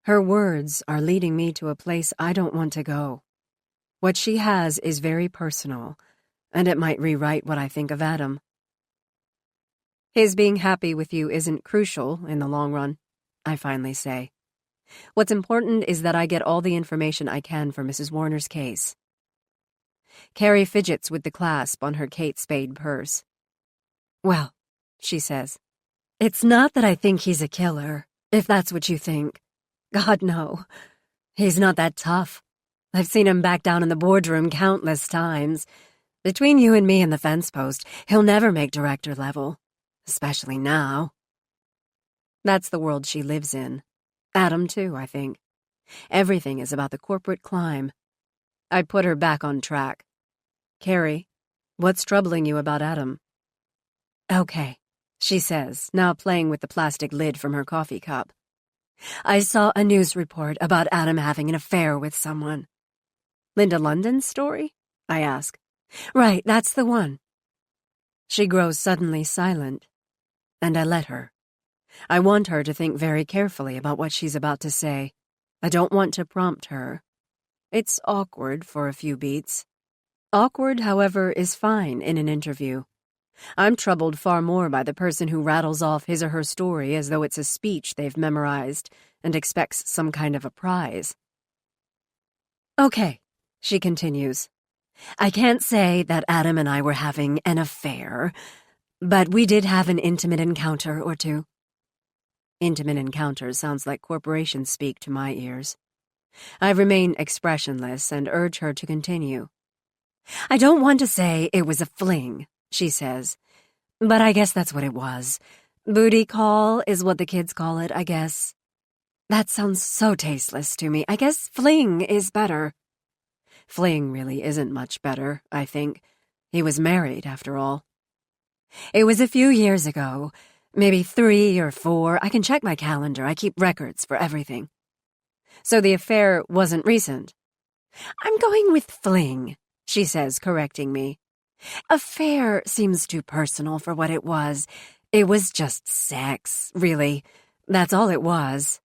Her words are leading me to a place I don't want to go. What she has is very personal, and it might rewrite what I think of Adam. His being happy with you isn't crucial in the long run, I finally say. What's important is that I get all the information I can for Mrs. Warner's case. Carrie fidgets with the clasp on her Kate Spade purse. Well, she says, it's not that I think he's a killer, if that's what you think. God, no. He's not that tough. I've seen him back down in the boardroom countless times. Between you and me and the fence post, he'll never make director level. Especially now. That's the world she lives in. Adam, too, I think. Everything is about the corporate climb. I put her back on track. Carrie, what's troubling you about Adam? Okay, she says, now playing with the plastic lid from her coffee cup. I saw a news report about Adam having an affair with someone. Linda London's story? I ask. Right, that's the one. She grows suddenly silent, and I let her. I want her to think very carefully about what she's about to say. I don't want to prompt her. It's awkward for a few beats. Awkward, however, is fine in an interview. I'm troubled far more by the person who rattles off his or her story as though it's a speech they've memorized and expects some kind of a prize. Okay, she continues. I can't say that Adam and I were having an affair, but we did have an intimate encounter or two. Intimate encounter sounds like corporation speak to my ears. I remain expressionless and urge her to continue. I don't want to say it was a fling, she says, but I guess that's what it was. Booty call is what the kids call it, I guess. That sounds so tasteless to me. I guess fling is better. Fling really isn't much better, I think. He was married, after all. It was a few years ago, maybe 3 or 4. I can check my calendar. I keep records for everything. So the affair wasn't recent. I'm going with fling, she says, correcting me. Affair seems too personal for what it was. It was just sex, really. That's all it was.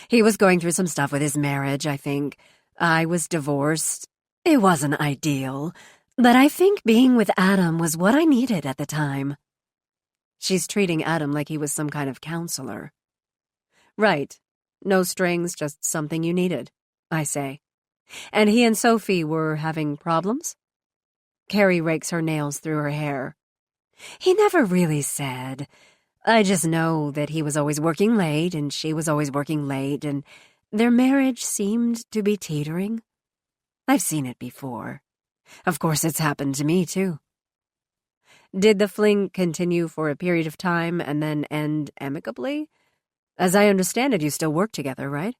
He was going through some stuff with his marriage, I think. I was divorced. It wasn't ideal, but I think being with Adam was what I needed at the time. She's treating Adam like he was some kind of counselor. Right. No strings, just something you needed, I say. And he and Sophie were having problems? Carrie rakes her nails through her hair. He never really said. I just know that he was always working late and she was always working late and their marriage seemed to be teetering. I've seen it before. Of course, it's happened to me, too. Did the fling continue for a period of time and then end amicably? As I understand it, you still work together, right?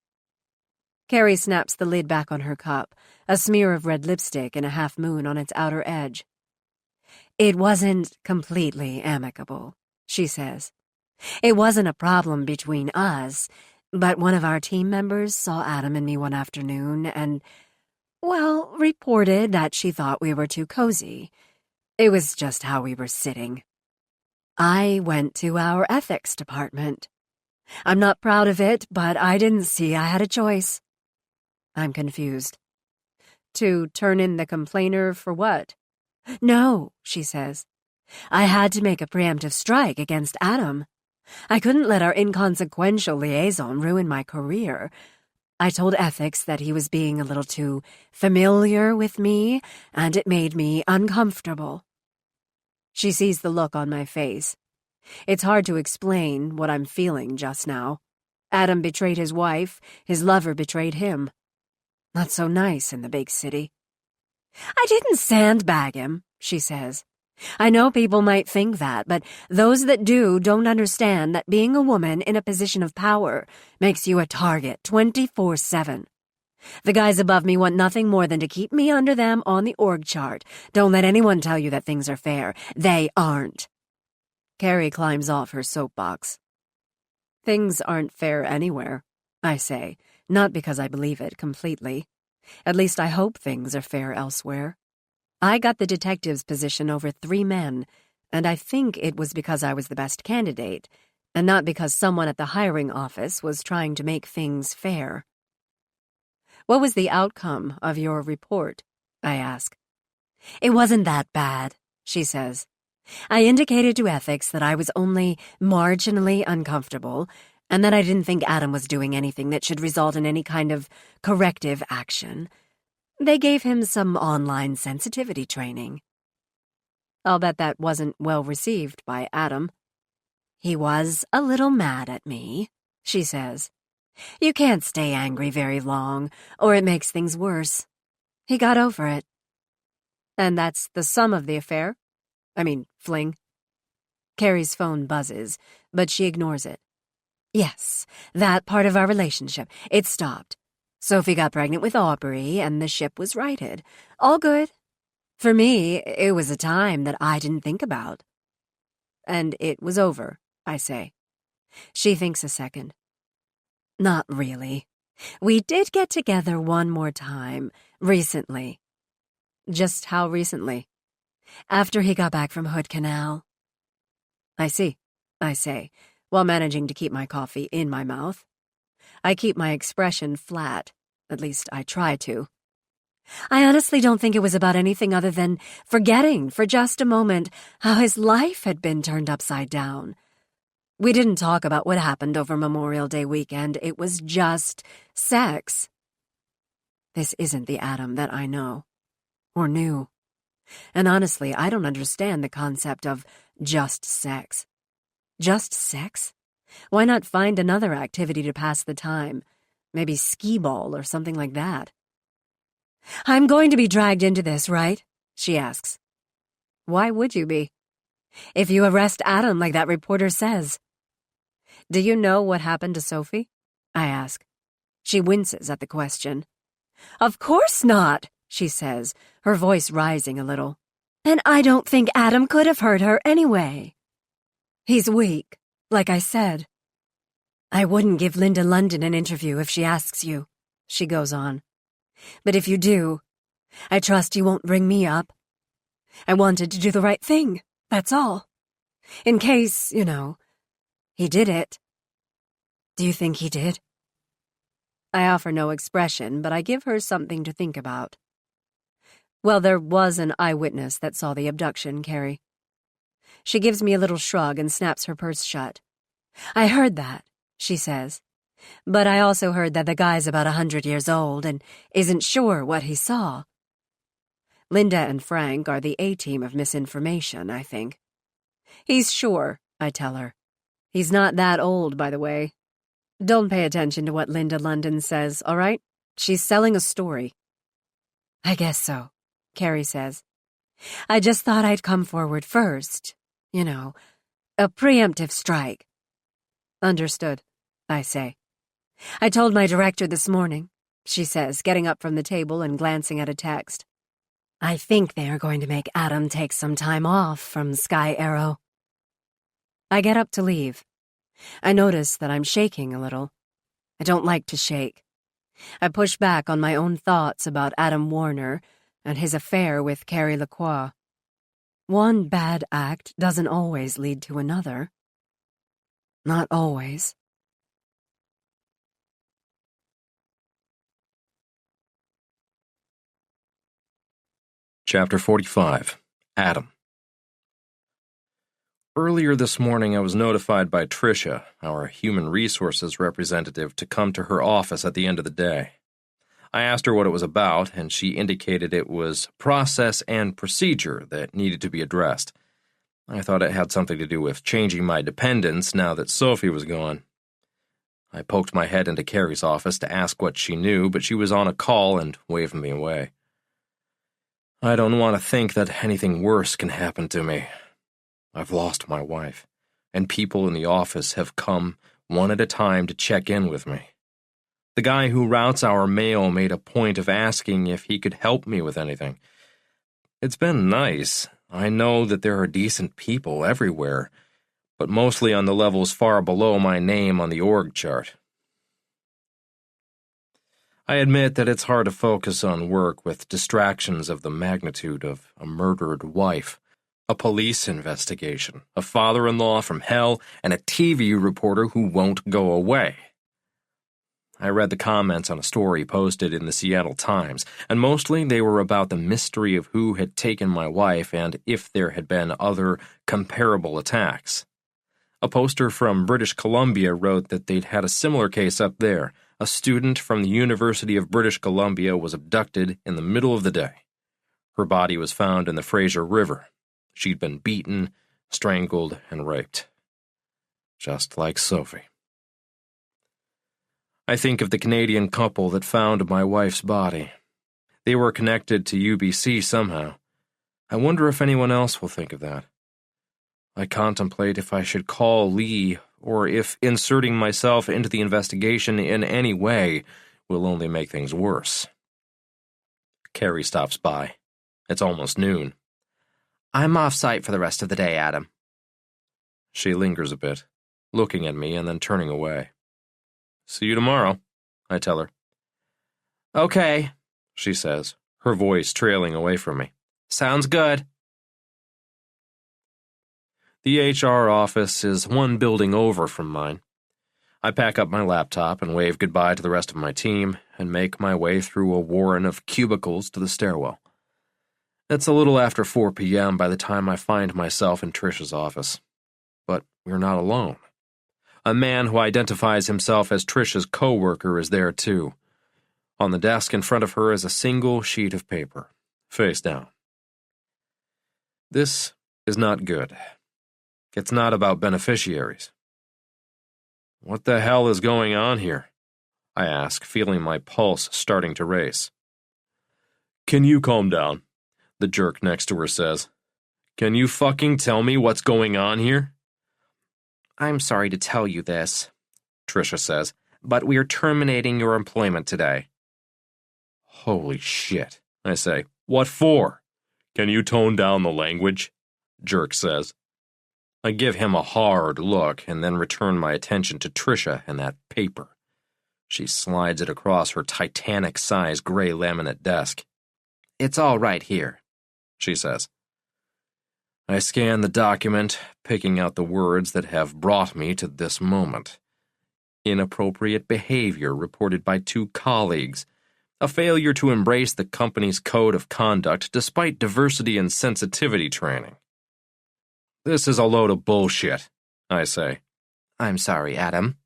Carrie snaps the lid back on her cup, a smear of red lipstick and a half moon on its outer edge. It wasn't completely amicable, she says. It wasn't a problem between us, but one of our team members saw Adam and me one afternoon and, well, reported that she thought we were too cozy. It was just how we were sitting. I went to our ethics department. I'm not proud of it, but I didn't see I had a choice. I'm confused. To turn in the complainer for what? No, she says. I had to make a preemptive strike against Adam. I couldn't let our inconsequential liaison ruin my career. I told ethics that he was being a little too familiar with me, and it made me uncomfortable. She sees the look on my face. It's hard to explain what I'm feeling just now. Adam betrayed his wife, his lover betrayed him. Not so nice in the big city. I didn't sandbag him, she says. I know people might think that, but those that do don't understand that being a woman in a position of power makes you a target 24/7. The guys above me want nothing more than to keep me under them on the org chart. Don't let anyone tell you that things are fair. They aren't. Carrie climbs off her soapbox. Things aren't fair anywhere, I say, not because I believe it completely. At least I hope things are fair elsewhere. I got the detective's position over 3 men, and I think it was because I was the best candidate, and not because someone at the hiring office was trying to make things fair. What was the outcome of your report? I ask. It wasn't that bad, she says. I indicated to ethics that I was only marginally uncomfortable, and that I didn't think Adam was doing anything that should result in any kind of corrective action. They gave him some online sensitivity training. I'll bet that wasn't well received by Adam. He was a little mad at me, she says. You can't stay angry very long, or it makes things worse. He got over it. And that's the sum of the affair? Fling. Carrie's phone buzzes, but she ignores it. Yes, that part of our relationship. It stopped. Sophie got pregnant with Aubrey, and the ship was righted. All good. For me, it was a time that I didn't think about. And it was over, I say. She thinks a second. Not really. We did get together one more time, recently. Just how recently? After he got back from Hood Canal. I see, I say, while managing to keep my coffee in my mouth. I keep my expression flat, at least I try to. I honestly don't think it was about anything other than forgetting for just a moment how his life had been turned upside down. We didn't talk about what happened over Memorial Day weekend. It was just sex. This isn't the Adam that I know, or knew. And honestly, I don't understand the concept of just sex. Just sex? Why not find another activity to pass the time? Maybe skee-ball or something like that. I'm going to be dragged into this, right? She asks. Why would you be? If you arrest Adam like that reporter says. Do you know what happened to Sophie? I ask. She winces at the question. Of course not, she says, her voice rising a little. And I don't think Adam could have hurt her anyway. He's weak, like I said. I wouldn't give Linda London an interview if she asks you, she goes on. But if you do, I trust you won't bring me up. I wanted to do the right thing, that's all. In case, he did it. Do you think he did? I offer no expression, but I give her something to think about. Well, there was an eyewitness that saw the abduction, Carrie. She gives me a little shrug and snaps her purse shut. I heard that, she says. But I also heard that the guy's about 100 years old and isn't sure what he saw. Linda and Frank are the A-team of misinformation, I think. He's sure, I tell her. He's not that old, by the way. Don't pay attention to what Linda London says, all right? She's selling a story. I guess so, Carrie says. I just thought I'd come forward first. A preemptive strike. Understood, I say. I told my director this morning, she says, getting up from the table and glancing at a text. I think they are going to make Adam take some time off from Sky Arrow. I get up to leave. I notice that I'm shaking a little. I don't like to shake. I push back on my own thoughts about Adam Warner and his affair with Carrie Lacroix. One bad act doesn't always lead to another. Not always. Chapter 45. Adam. Earlier this morning, I was notified by Tricia, our human resources representative, to come to her office at the end of the day. I asked her what it was about, and she indicated it was process and procedure that needed to be addressed. I thought it had something to do with changing my dependents now that Sophie was gone. I poked my head into Carrie's office to ask what she knew, but she was on a call and waved me away. I don't want to think that anything worse can happen to me. I've lost my wife, and people in the office have come one at a time to check in with me. The guy who routes our mail made a point of asking if he could help me with anything. It's been nice. I know that there are decent people everywhere, but mostly on the levels far below my name on the org chart. I admit that it's hard to focus on work with distractions of the magnitude of a murdered wife, a police investigation, a father-in-law from hell, and a TV reporter who won't go away. I read the comments on a story posted in the Seattle Times, and mostly they were about the mystery of who had taken my wife and if there had been other comparable attacks. A poster from British Columbia wrote that they'd had a similar case up there. A student from the University of British Columbia was abducted in the middle of the day. Her body was found in the Fraser River. She'd been beaten, strangled, and raped. Just like Sophie. I think of the Canadian couple that found my wife's body. They were connected to UBC somehow. I wonder if anyone else will think of that. I contemplate if I should call Lee, or if inserting myself into the investigation in any way will only make things worse. Carrie stops by. It's almost noon. I'm off-site for the rest of the day, Adam. She lingers a bit, looking at me and then turning away. See you tomorrow, I tell her. Okay, she says, her voice trailing away from me. Sounds good. The HR office is one building over from mine. I pack up my laptop and wave goodbye to the rest of my team and make my way through a warren of cubicles to the stairwell. It's a little after 4 p.m. by the time I find myself in Trish's office. But we're not alone. A man who identifies himself as Trish's co-worker is there too. On the desk in front of her is a single sheet of paper, face down. This is not good. It's not about beneficiaries. What the hell is going on here? I ask, feeling my pulse starting to race. Can you calm down? The jerk next to her says. Can you fucking tell me what's going on here? I'm sorry to tell you this, Tricia says, but we are terminating your employment today. Holy shit, I say. What for? Can you tone down the language? Jerk says. I give him a hard look and then return my attention to Tricia and that paper. She slides it across her Titanic-sized gray laminate desk. It's all right here, she says. I scan the document, picking out the words that have brought me to this moment. Inappropriate behavior reported by 2 colleagues. A failure to embrace the company's code of conduct despite diversity and sensitivity training. This is a load of bullshit, I say. I'm sorry, Adam,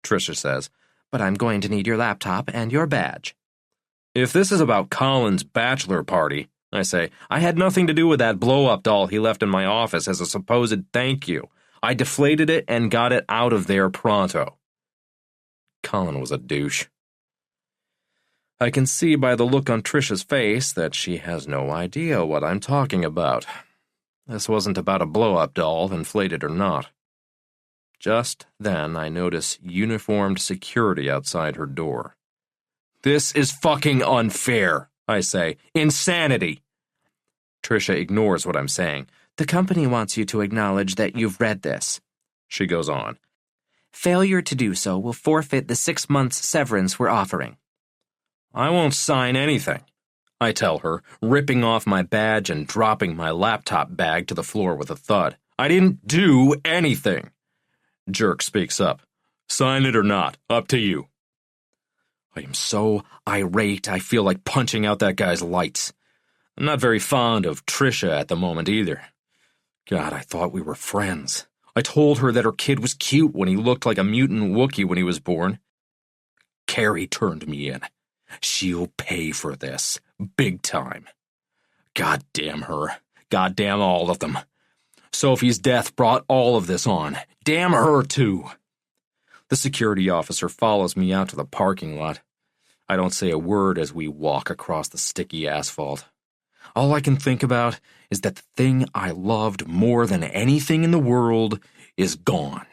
Tricia says, but I'm going to need your laptop and your badge. If this is about Colin's bachelor party, I say, I had nothing to do with that blow-up doll he left in my office as a supposed thank you. I deflated it and got it out of there pronto. Colin was a douche. I can see by the look on Tricia's face that she has no idea what I'm talking about. This wasn't about a blow-up doll, inflated or not. Just then I notice uniformed security outside her door. This is fucking unfair, I say. Insanity. Tricia ignores what I'm saying. The company wants you to acknowledge that you've read this, she goes on. Failure to do so will forfeit the 6 months severance we're offering. I won't sign anything, I tell her, ripping off my badge and dropping my laptop bag to the floor with a thud. I didn't do anything. Jerk speaks up. Sign it or not, up to you. I am so irate I feel like punching out that guy's lights. I'm not very fond of Tricia at the moment either. God, I thought we were friends. I told her that her kid was cute when he looked like a mutant Wookiee when he was born. Carrie turned me in. She'll pay for this. Big time. God damn her. God damn all of them. Sophie's death brought all of this on. Damn her too. The security officer follows me out to the parking lot. I don't say a word as we walk across the sticky asphalt. All I can think about is that the thing I loved more than anything in the world is gone.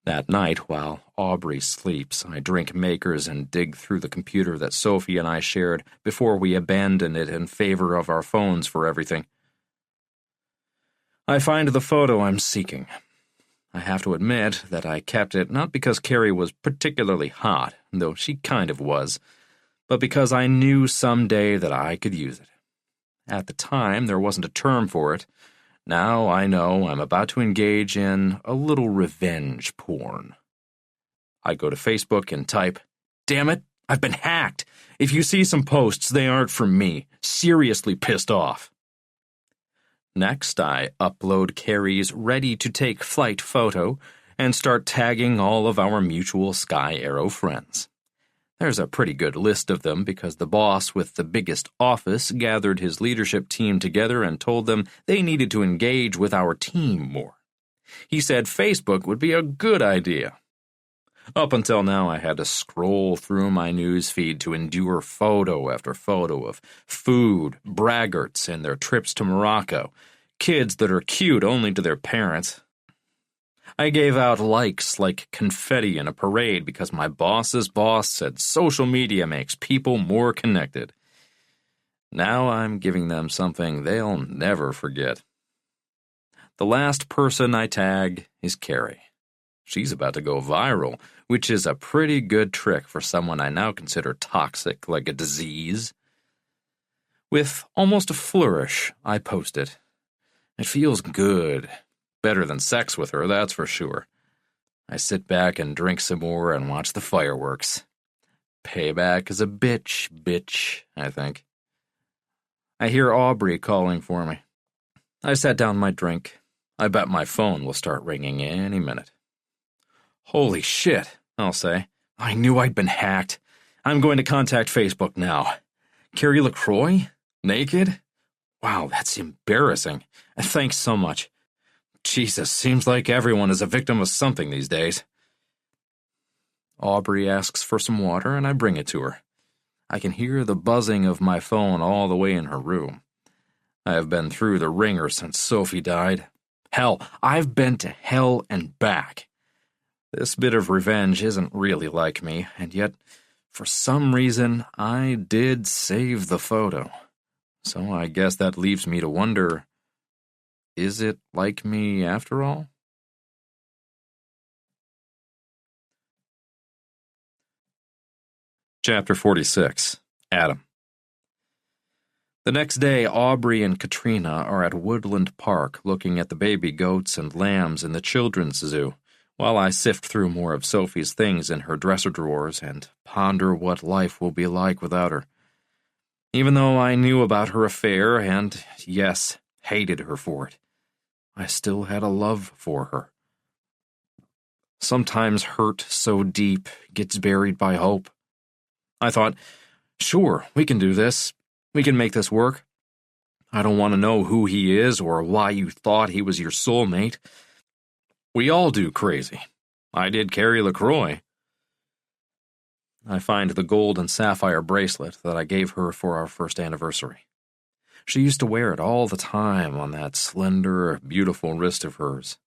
That night, while Aubrey sleeps, I drink Makers and dig through the computer that Sophie and I shared before we abandoned it in favor of our phones for everything. I find the photo I'm seeking. I have to admit that I kept it not because Carrie was particularly hot, though she kind of was, but because I knew someday that I could use it. At the time, there wasn't a term for it. Now I know I'm about to engage in a little revenge porn. I go to Facebook and type, "Damn it, I've been hacked. If you see some posts, they aren't from me. Seriously pissed off." Next, I upload Carrie's ready-to-take flight photo and start tagging all of our mutual Sky Arrow friends. There's a pretty good list of them because the boss with the biggest office gathered his leadership team together and told them they needed to engage with our team more. He said Facebook would be a good idea. Up until now, I had to scroll through my news feed to endure photo after photo of food, braggarts, and their trips to Morocco, kids that are cute only to their parents. I gave out likes like confetti in a parade because my boss's boss said social media makes people more connected. Now I'm giving them something they'll never forget. The last person I tag is Carrie. She's about to go viral, which is a pretty good trick for someone I now consider toxic like a disease. With almost a flourish, I post it. It feels good. Better than sex with her, that's for sure. I sit back and drink some more and watch the fireworks. Payback is a bitch, I think. I hear Aubrey calling for me. I set down my drink. I bet my phone will start ringing any minute. "Holy shit," I'll say. "I knew I'd been hacked. I'm going to contact Facebook now. Carrie LaCroix? Naked? Wow, that's embarrassing. Thanks so much. Jesus, seems like everyone is a victim of something these days." Aubrey asks for some water, and I bring it to her. I can hear the buzzing of my phone all the way in her room. I have been through the ringer since Sophie died. Hell, I've been to hell and back. This bit of revenge isn't really like me, and yet, for some reason, I did save the photo. So I guess that leaves me to wonder, is it like me after all? Chapter 46. Adam. The next day, Aubrey and Katrina are at Woodland Park looking at the baby goats and lambs in the children's zoo, while I sift through more of Sophie's things in her dresser drawers and ponder what life will be like without her. Even though I knew about her affair and, yes, hated her for it, I still had a love for her. Sometimes hurt so deep gets buried by hope. I thought, sure, we can do this. We can make this work. I don't want to know who he is or why you thought he was your soulmate. We all do crazy. I did Carrie LaCroix. I find the gold and sapphire bracelet that I gave her for our first anniversary. She used to wear it all the time on that slender, beautiful wrist of hers.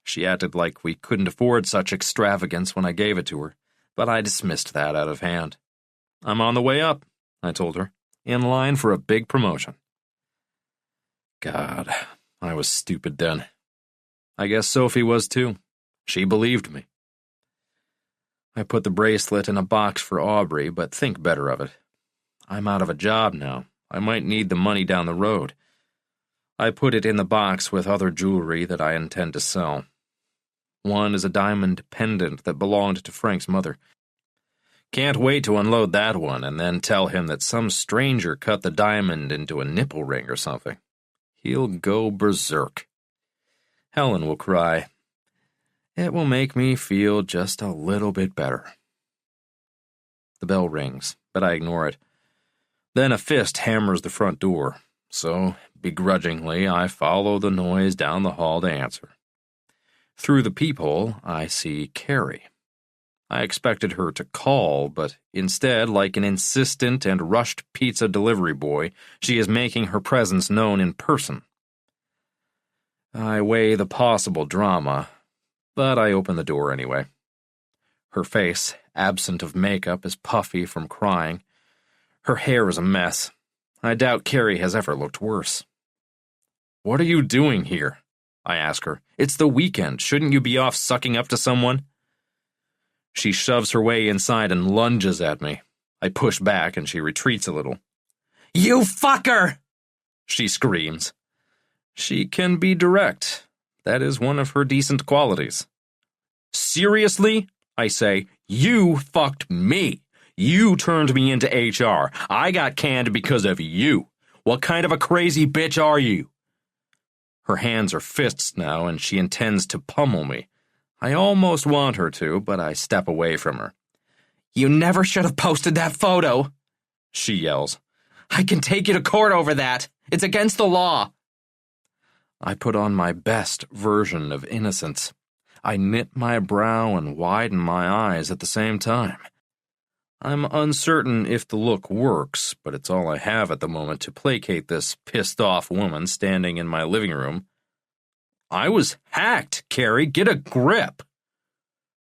She acted like we couldn't afford such extravagance when I gave it to her, but I dismissed that out of hand. "I'm on the way up," I told her, in line for a big promotion. God, I was stupid then. I guess Sophie was too. She believed me. I put the bracelet in a box for Aubrey, but think better of it. I'm out of a job now. I might need the money down the road. I put it in the box with other jewelry that I intend to sell. One is a diamond pendant that belonged to Frank's mother. Can't wait to unload that one and then tell him that some stranger cut the diamond into a nipple ring or something. He'll go berserk. Helen will cry. It will make me feel just a little bit better. The bell rings, but I ignore it. Then a fist hammers the front door, so begrudgingly I follow the noise down the hall to answer. Through the peephole, I see Carrie. I expected her to call, but instead, like an insistent and rushed pizza delivery boy, she is making her presence known in person. I weigh the possible drama, But I open the door anyway. Her face, absent of makeup, is puffy from crying. Her hair is a mess. I doubt Carrie has ever looked worse. "What are you doing here?" I ask her. "It's the weekend. Shouldn't you be off sucking up to someone?" She shoves her way inside and lunges at me. I push back and she retreats a little. "You fucker!" she screams. She can be direct. That is one of her decent qualities. "Seriously?" I say. "You fucked me. You turned me into HR. I got canned because of you. What kind of a crazy bitch are you?" Her hands are fists now, and she intends to pummel me. I almost want her to, but I step away from her. "You never should have posted that photo," she yells. "I can take you to court over that. It's against the law." I put on my best version of innocence. I knit my brow and widen my eyes at the same time. I'm uncertain if the look works, but it's all I have at the moment to placate this pissed-off woman standing in my living room. "I was hacked, Carrie. Get a grip."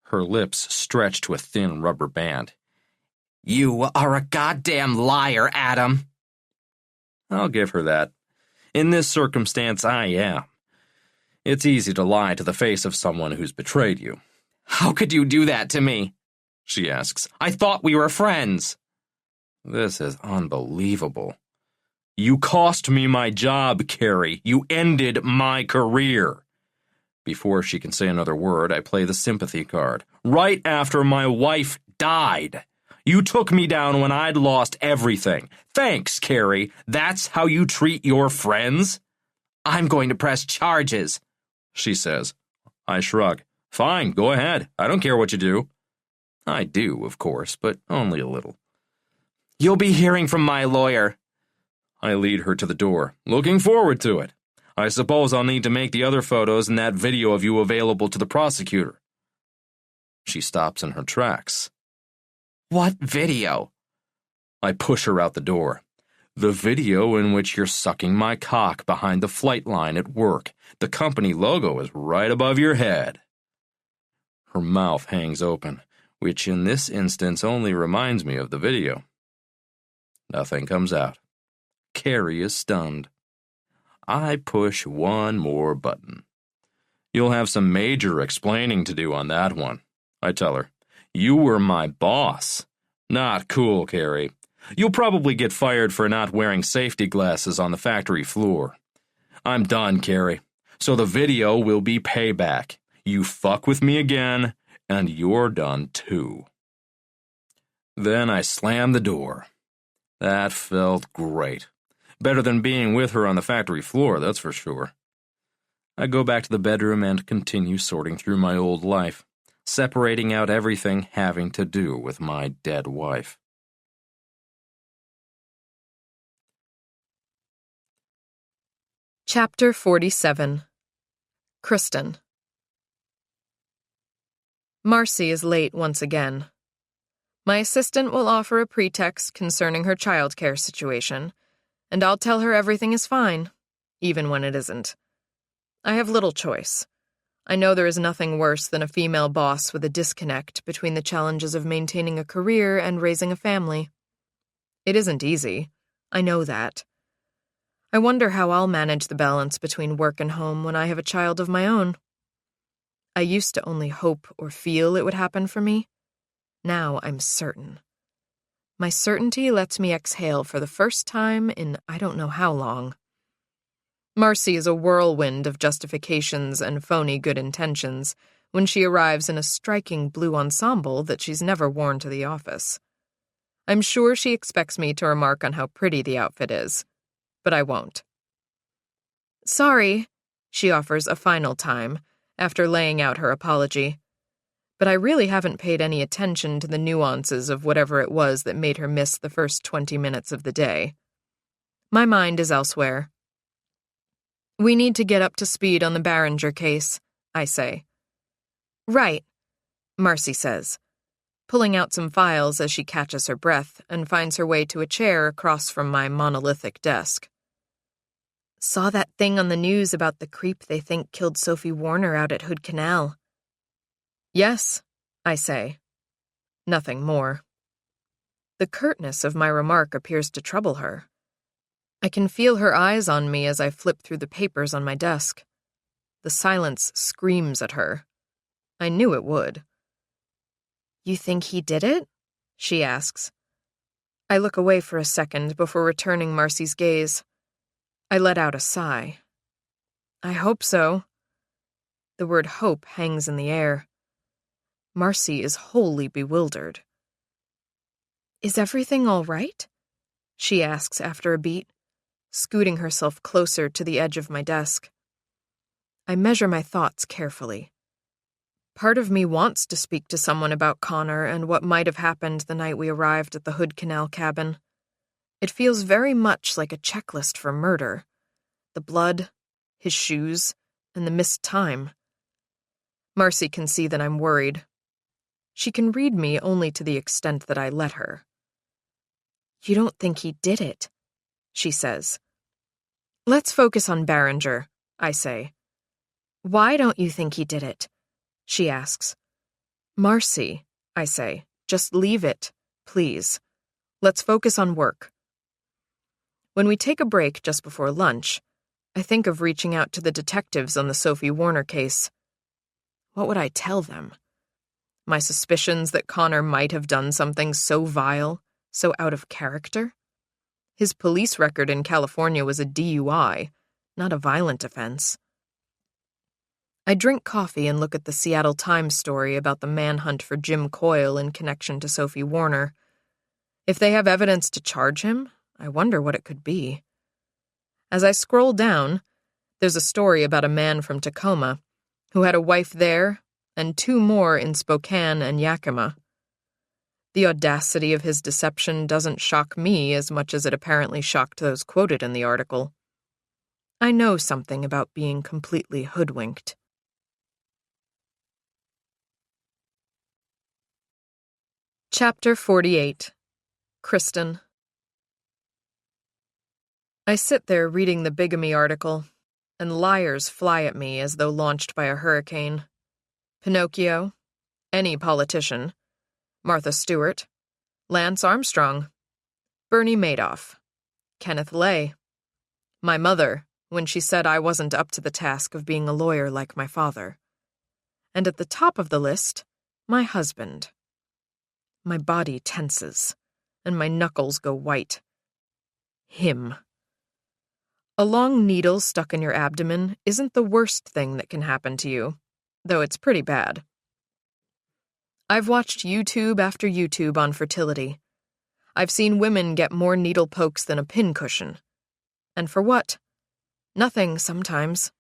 Her lips stretch to a thin rubber band. "You are a goddamn liar, Adam." I'll give her that. In this circumstance, I am. It's easy to lie to the face of someone who's betrayed you. "How could you do that to me?" she asks. "I thought we were friends." This is unbelievable. "You cost me my job, Carrie. You ended my career." Before she can say another word, I play the sympathy card. "Right after my wife died. You took me down when I'd lost everything. Thanks, Carrie. That's how you treat your friends?" "I'm going to press charges," she says. I shrug. "Fine, go ahead. I don't care what you do." I do, of course, but only a little. "You'll be hearing from my lawyer." I lead her to the door. "Looking forward to it. I suppose I'll need to make the other photos and that video of you available to the prosecutor." She stops in her tracks. "What video?" I push her out the door. "The video in which you're sucking my cock behind the flight line at work. The company logo is right above your head." Her mouth hangs open, which in this instance only reminds me of the video. Nothing comes out. Carrie is stunned. I push one more button. "You'll have some major explaining to do on that one," I tell her. "You were my boss." Not cool, Carrie. You'll probably get fired for not wearing safety glasses on the factory floor. I'm done, Carrie. So the video will be payback. You fuck with me again, and you're done too. Then I slammed the door. That felt great. Better than being with her on the factory floor, that's for sure. I go back to the bedroom and continue sorting through my old life, separating out everything having to do with my dead wife. Chapter 47. Kristen. Marcy is late once again. My assistant will offer a pretext concerning her childcare situation, and I'll tell her everything is fine, even when it isn't. I have little choice. I know there is nothing worse than a female boss with a disconnect between the challenges of maintaining a career and raising a family. It isn't easy. I know that. I wonder how I'll manage the balance between work and home when I have a child of my own. I used to only hope or feel it would happen for me. Now I'm certain. My certainty lets me exhale for the first time in I don't know how long. Marcy is a whirlwind of justifications and phony good intentions when she arrives in a striking blue ensemble that she's never worn to the office. I'm sure she expects me to remark on how pretty the outfit is, but I won't. Sorry, she offers a final time, after laying out her apology. But I really haven't paid any attention to the nuances of whatever it was that made her miss the first 20 minutes of the day. My mind is elsewhere. We need to get up to speed on the Barringer case, I say. Right, Marcy says, pulling out some files as she catches her breath and finds her way to a chair across from my monolithic desk. Saw that thing on the news about the creep they think killed Sophie Warner out at Hood Canal, Yes, I say. Nothing more. The curtness of my remark appears to trouble her. I can feel her eyes on me as I flip through the papers on my desk. The silence screams at her. I knew it would. You think he did it? She asks. I look away for a second before returning Marcy's gaze. I let out a sigh. I hope so. The word hope hangs in the air. Marcy is wholly bewildered. Is everything all right? She asks after a beat, scooting herself closer to the edge of my desk. I measure my thoughts carefully. Part of me wants to speak to someone about Connor and what might have happened the night we arrived at the Hood Canal cabin. It feels very much like a checklist for murder. The blood, his shoes, and the missed time. Marcy can see that I'm worried. She can read me only to the extent that I let her. You don't think he did it, she says. Let's focus on Barringer, I say. Why don't you think he did it? She asks. Marcy, I say, just leave it, please. Let's focus on work. When we take a break just before lunch, I think of reaching out to the detectives on the Sophie Warner case. What would I tell them? My suspicions that Connor might have done something so vile, so out of character? His police record in California was a DUI, not a violent offense. I drink coffee and look at the Seattle Times story about the manhunt for Jim Coyle in connection to Sophie Warner. If they have evidence to charge him, I wonder what it could be. As I scroll down, there's a story about a man from Tacoma who had a wife there and 2 more in Spokane and Yakima. The audacity of his deception doesn't shock me as much as it apparently shocked those quoted in the article. I know something about being completely hoodwinked. Chapter 48. Kristen. I sit there reading the bigamy article, and liars fly at me as though launched by a hurricane. Pinocchio, any politician, Martha Stewart, Lance Armstrong, Bernie Madoff, Kenneth Lay, my mother, when she said I wasn't up to the task of being a lawyer like my father. And at the top of the list, my husband. My body tenses, and my knuckles go white. Him. A long needle stuck in your abdomen isn't the worst thing that can happen to you, though it's pretty bad. I've watched YouTube after YouTube on fertility. I've seen women get more needle pokes than a pincushion. And for what? Nothing sometimes.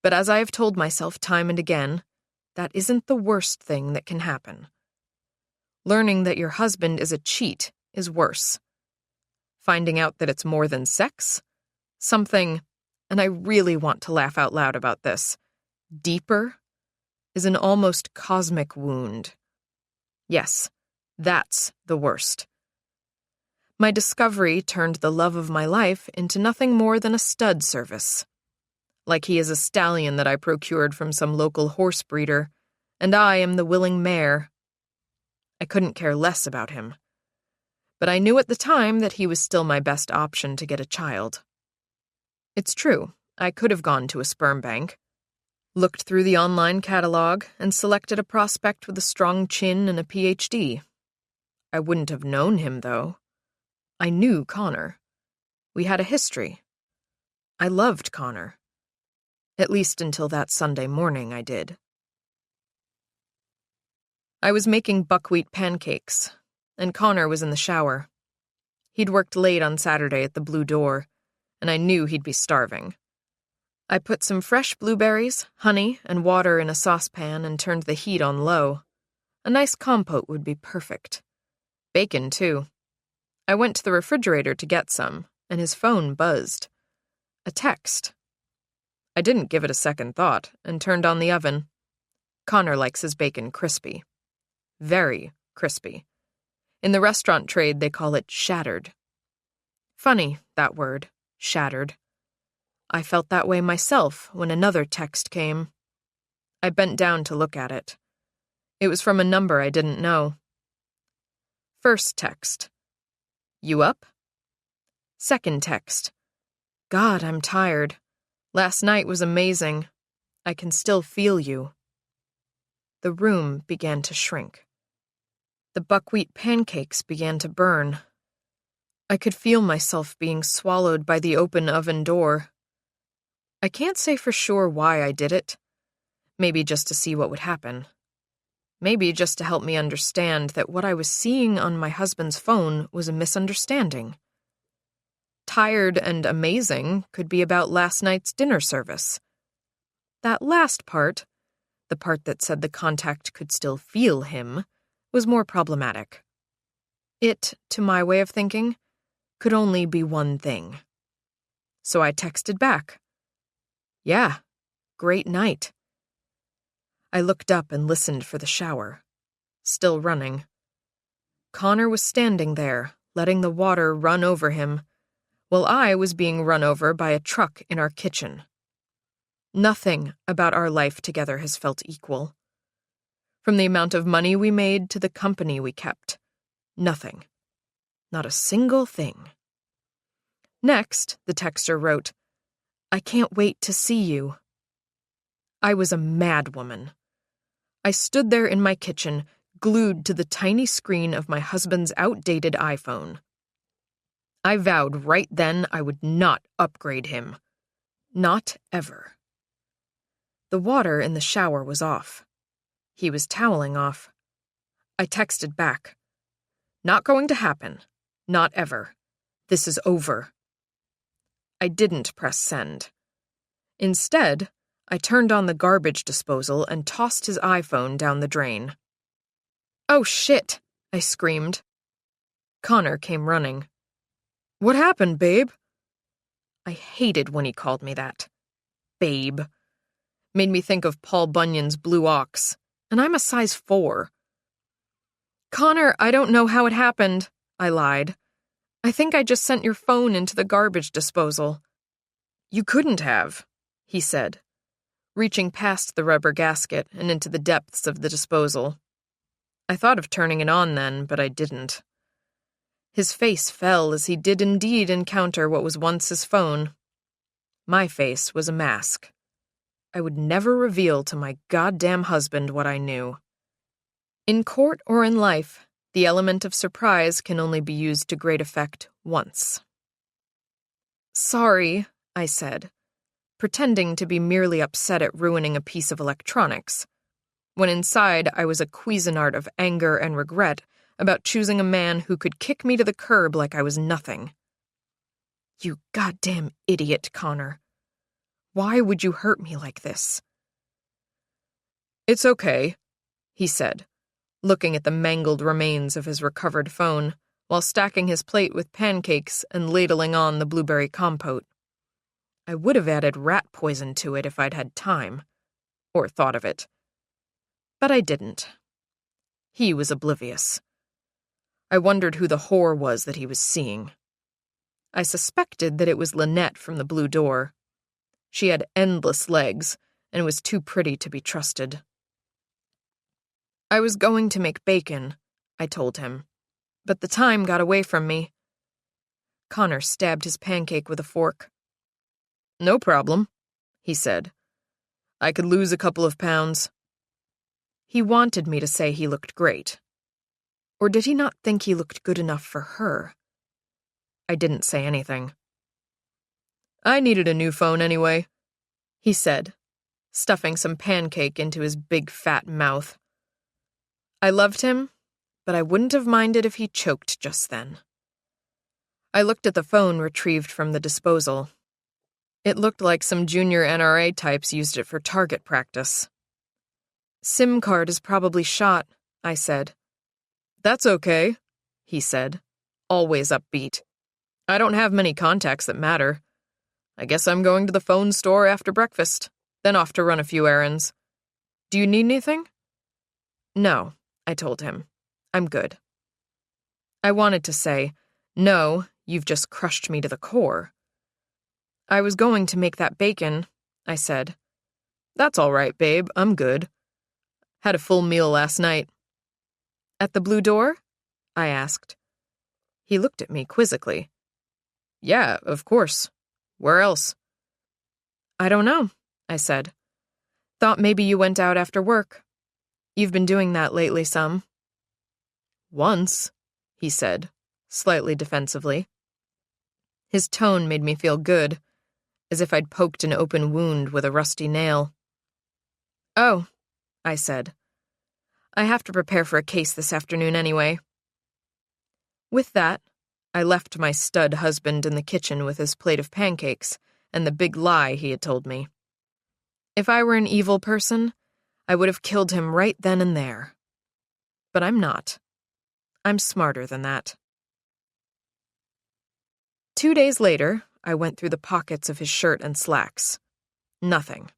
But as I have told myself time and again, that isn't the worst thing that can happen. Learning that your husband is a cheat is worse. Finding out that it's more than sex? Something, and I really want to laugh out loud about this, deeper, is an almost cosmic wound. Yes, that's the worst. My discovery turned the love of my life into nothing more than a stud service. Like he is a stallion that I procured from some local horse breeder, and I am the willing mare. I couldn't care less about him. But I knew at the time that he was still my best option to get a child. It's true, I could have gone to a sperm bank, looked through the online catalog, and selected a prospect with a strong chin and a PhD. I wouldn't have known him, though. I knew Connor. We had a history. I loved Connor. At least until that Sunday morning I did. I was making buckwheat pancakes, and Connor was in the shower. He'd worked late on Saturday at the Blue Door, and I knew he'd be starving. I put some fresh blueberries, honey, and water in a saucepan and turned the heat on low. A nice compote would be perfect. Bacon, too. I went to the refrigerator to get some, and his phone buzzed. A text. I didn't give it a second thought and turned on the oven. Connor likes his bacon crispy. Very crispy. In the restaurant trade, they call it shattered. Funny, that word, shattered. I felt that way myself when another text came. I bent down to look at it. It was from a number I didn't know. First text. You up? Second text. God, I'm tired. Last night was amazing. I can still feel you. The room began to shrink. The buckwheat pancakes began to burn. I could feel myself being swallowed by the open oven door. I can't say for sure why I did it. Maybe just to see what would happen. Maybe just to help me understand that what I was seeing on my husband's phone was a misunderstanding. Tired and amazing could be about last night's dinner service. That last part, the part that said the contact could still feel him, was more problematic. It, to my way of thinking, could only be one thing. So I texted back. Yeah, great night. I looked up and listened for the shower. Still running. Connor was standing there, letting the water run over him, while I was being run over by a truck in our kitchen. Nothing about our life together has felt equal. From the amount of money we made to the company we kept. Nothing. Not a single thing. Next, the texter wrote, I can't wait to see you. I was a mad woman. I stood there in my kitchen, glued to the tiny screen of my husband's outdated iPhone. I vowed right then I would not upgrade him. Not ever. The water in the shower was off. He was toweling off. I texted back. Not going to happen. Not ever. This is over. I didn't press send. Instead, I turned on the garbage disposal and tossed his iPhone down the drain. Oh shit, I screamed. Connor came running. What happened, babe? I hated when he called me that. Babe. Made me think of Paul Bunyan's Blue Ox, and I'm a size 4. Connor, I don't know how it happened, I lied. I think I just sent your phone into the garbage disposal. You couldn't have, he said, reaching past the rubber gasket and into the depths of the disposal. I thought of turning it on then, but I didn't. His face fell as he did indeed encounter what was once his phone. My face was a mask. I would never reveal to my goddamn husband what I knew. In court or in life, the element of surprise can only be used to great effect once. Sorry, I said, pretending to be merely upset at ruining a piece of electronics, when inside I was a Cuisinart of anger and regret about choosing a man who could kick me to the curb like I was nothing. You goddamn idiot, Connor. Why would you hurt me like this? It's okay, he said, looking at the mangled remains of his recovered phone while stacking his plate with pancakes and ladling on the blueberry compote. I would have added rat poison to it if I'd had time, or thought of it. But I didn't. He was oblivious. I wondered who the whore was that he was seeing. I suspected that it was Lynette from the Blue Door. She had endless legs and was too pretty to be trusted. I was going to make bacon, I told him, but the time got away from me. Connor stabbed his pancake with a fork. No problem, he said. I could lose a couple of pounds. He wanted me to say he looked great. Or did he not think he looked good enough for her? I didn't say anything. I needed a new phone anyway, he said, stuffing some pancake into his big fat mouth. I loved him, but I wouldn't have minded if he choked just then. I looked at the phone retrieved from the disposal. It looked like some junior NRA types used it for target practice. SIM card is probably shot, I said. That's okay, he said, always upbeat. I don't have many contacts that matter. I guess I'm going to the phone store after breakfast, then off to run a few errands. Do you need anything? No, I told him. I'm good. I wanted to say, no, you've just crushed me to the core. I was going to make that bacon, I said. That's all right, babe, I'm good. Had a full meal last night. At the Blue Door? I asked. He looked at me quizzically. Yeah, of course. Where else? I don't know, I said. Thought maybe you went out after work. You've been doing that lately some. Once, he said, slightly defensively. His tone made me feel good, as if I'd poked an open wound with a rusty nail. Oh, I said. I have to prepare for a case this afternoon anyway. With that, I left my stud husband in the kitchen with his plate of pancakes and the big lie he had told me. If I were an evil person, I would have killed him right then and there. But I'm not. I'm smarter than that. 2 days later, I went through the pockets of his shirt and slacks. Nothing.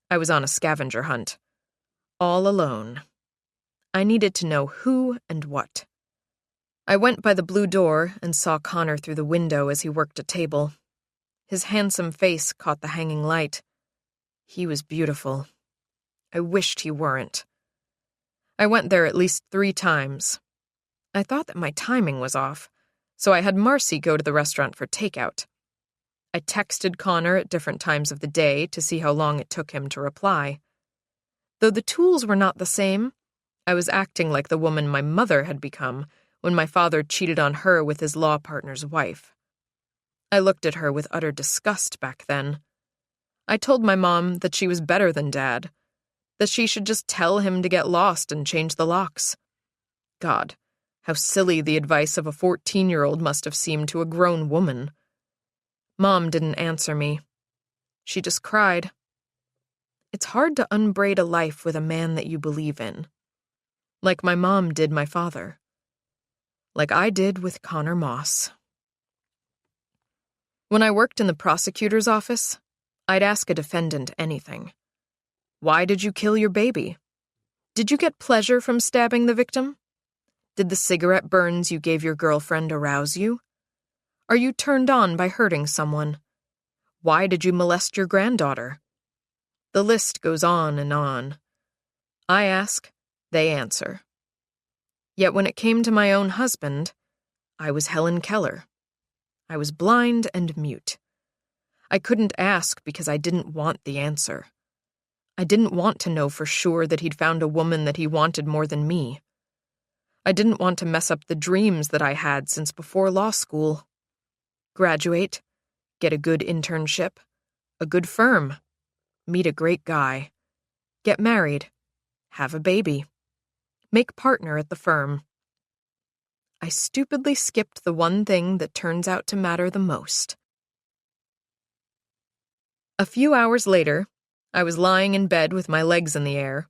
I was on a scavenger hunt. All alone. I needed to know who and what. I went by the Blue Door and saw Connor through the window as he worked a table. His handsome face caught the hanging light. He was beautiful. I wished he weren't. I went there at least 3 times. I thought that my timing was off, so I had Marcy go to the restaurant for takeout. I texted Connor at different times of the day to see how long it took him to reply. Though the tools were not the same, I was acting like the woman my mother had become when my father cheated on her with his law partner's wife. I looked at her with utter disgust back then. I told my mom that she was better than Dad, that she should just tell him to get lost and change the locks. God, how silly the advice of a 14-year-old must have seemed to a grown woman. Mom didn't answer me. She just cried. It's hard to unbraid a life with a man that you believe in. Like my mom did my father. Like I did with Connor Moss. When I worked in the prosecutor's office, I'd ask a defendant anything. Why did you kill your baby? Did you get pleasure from stabbing the victim? Did the cigarette burns you gave your girlfriend arouse you? Are you turned on by hurting someone? Why did you molest your granddaughter? The list goes on and on. I ask, they answer. Yet when it came to my own husband, I was Helen Keller. I was blind and mute. I couldn't ask because I didn't want the answer. I didn't want to know for sure that he'd found a woman that he wanted more than me. I didn't want to mess up the dreams that I had since before law school. Graduate, get a good internship, a good firm, meet a great guy, get married, have a baby, make partner at the firm. I stupidly skipped the one thing that turns out to matter the most. A few hours later, I was lying in bed with my legs in the air,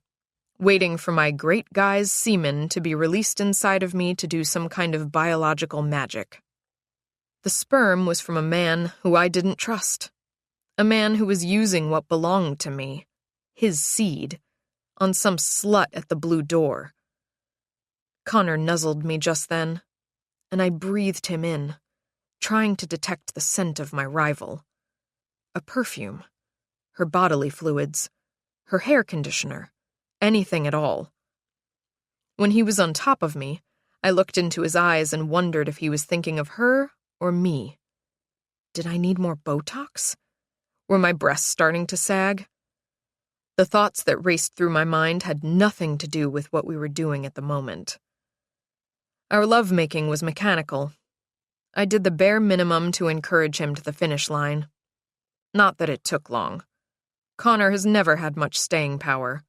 waiting for my great guy's semen to be released inside of me to do some kind of biological magic. The sperm was from a man who I didn't trust, a man who was using what belonged to me, his seed, on some slut at the Blue Door. Connor nuzzled me just then, and I breathed him in, trying to detect the scent of my rival. A perfume, her bodily fluids, her hair conditioner, anything at all. When he was on top of me, I looked into his eyes and wondered if he was thinking of her or me. Did I need more Botox? Were my breasts starting to sag? The thoughts that raced through my mind had nothing to do with what we were doing at the moment. Our lovemaking was mechanical. I did the bare minimum to encourage him to the finish line. Not that it took long. Connor has never had much staying power.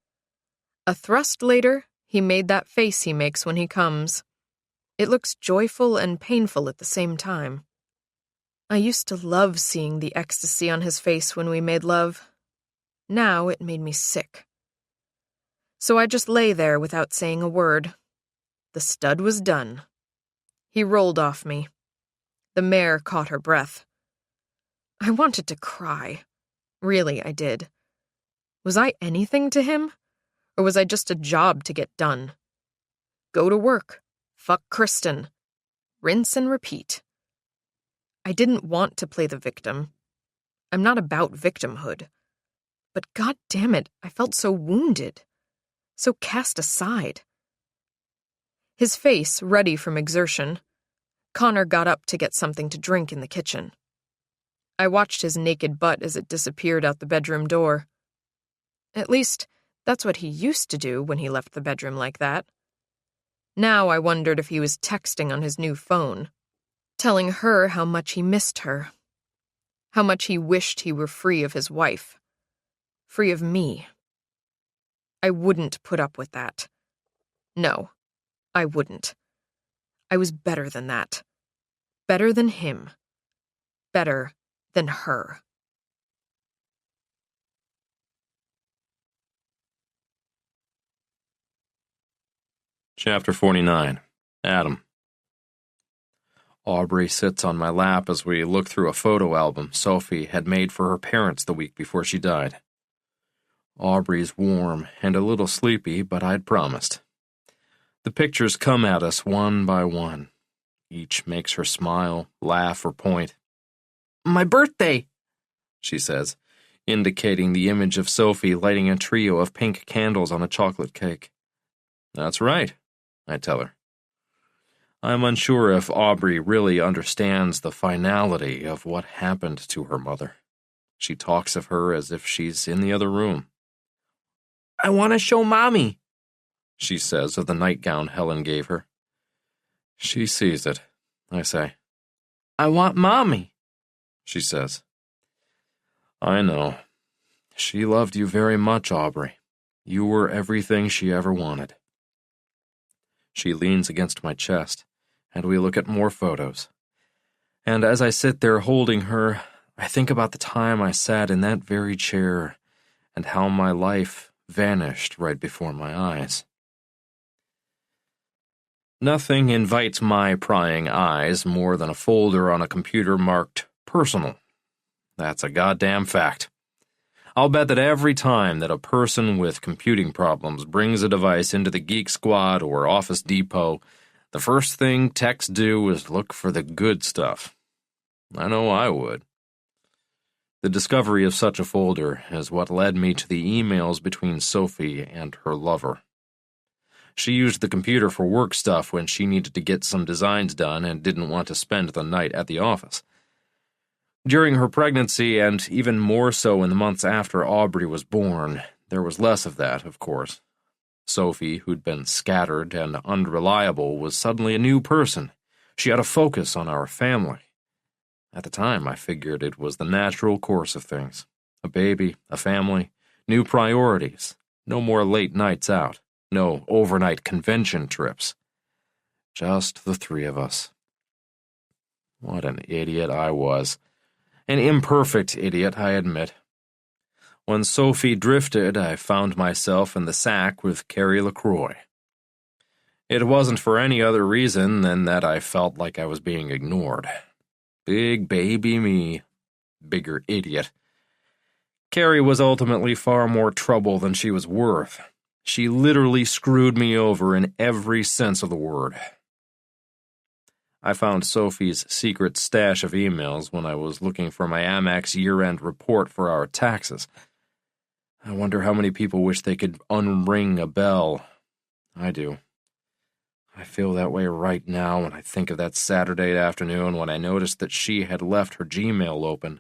A thrust later, he made that face he makes when he comes. It looks joyful and painful at the same time. I used to love seeing the ecstasy on his face when we made love. Now it made me sick. So I just lay there without saying a word. The stud was done. He rolled off me. The mare caught her breath. I wanted to cry. Really, I did. Was I anything to him? Or was I just a job to get done? Go to work. Fuck Kristen. Rinse and repeat. I didn't want to play the victim. I'm not about victimhood. But God damn it, I felt so wounded. so cast aside. His face ruddy from exertion, Connor got up to get something to drink in the kitchen. I watched his naked butt as it disappeared out the bedroom door. At least, that's what he used to do when he left the bedroom like that. Now I wondered if he was texting on his new phone, telling her how much he missed her, how much he wished he were free of his wife, free of me. I wouldn't put up with that. No, I wouldn't. I was better than that. Better than him. Better than her. Chapter 49. Adam. Aubrey sits on my lap as we look through a photo album Sophie had made for her parents the week before she died. Aubrey's warm and a little sleepy, but I'd promised. The pictures come at us one by one. Each makes her smile, laugh, or point. My birthday, she says, indicating the image of Sophie lighting a trio of pink candles on a chocolate cake. That's right, I tell her. I'm unsure if Aubrey really understands the finality of what happened to her mother. She talks of her as if she's in the other room. I want to show Mommy, she says of the nightgown Helen gave her. She sees it, I say. I want Mommy, she says. I know. She loved you very much, Aubrey. You were everything she ever wanted. She leans against my chest, and we look at more photos. And as I sit there holding her, I think about the time I sat in that very chair and how my life vanished right before my eyes. Nothing invites my prying eyes more than a folder on a computer marked personal. That's a goddamn fact. I'll bet that every time that a person with computing problems brings a device into the Geek Squad or Office Depot, the first thing techs do is look for the good stuff. I know I would. The discovery of such a folder is what led me to the emails between Sophie and her lover. She used the computer for work stuff when she needed to get some designs done and didn't want to spend the night at the office. During her pregnancy, and even more so in the months after Aubrey was born, there was less of that, of course. Sophie, who'd been scattered and unreliable, was suddenly a new person. She had a focus on our family. At the time, I figured it was the natural course of things. A baby, a family, new priorities, no more late nights out, no overnight convention trips. Just the three of us. What an idiot I was. An imperfect idiot, I admit. When Sophie drifted, I found myself in the sack with Carrie LaCroix. It wasn't for any other reason than that I felt like I was being ignored. Big baby me. Bigger idiot. Carrie was ultimately far more trouble than she was worth. She literally screwed me over in every sense of the word. I found Sophie's secret stash of emails when I was looking for my Amex year-end report for our taxes. I wonder how many people wish they could unring a bell. I do. I feel that way right now when I think of that Saturday afternoon when I noticed that she had left her Gmail open,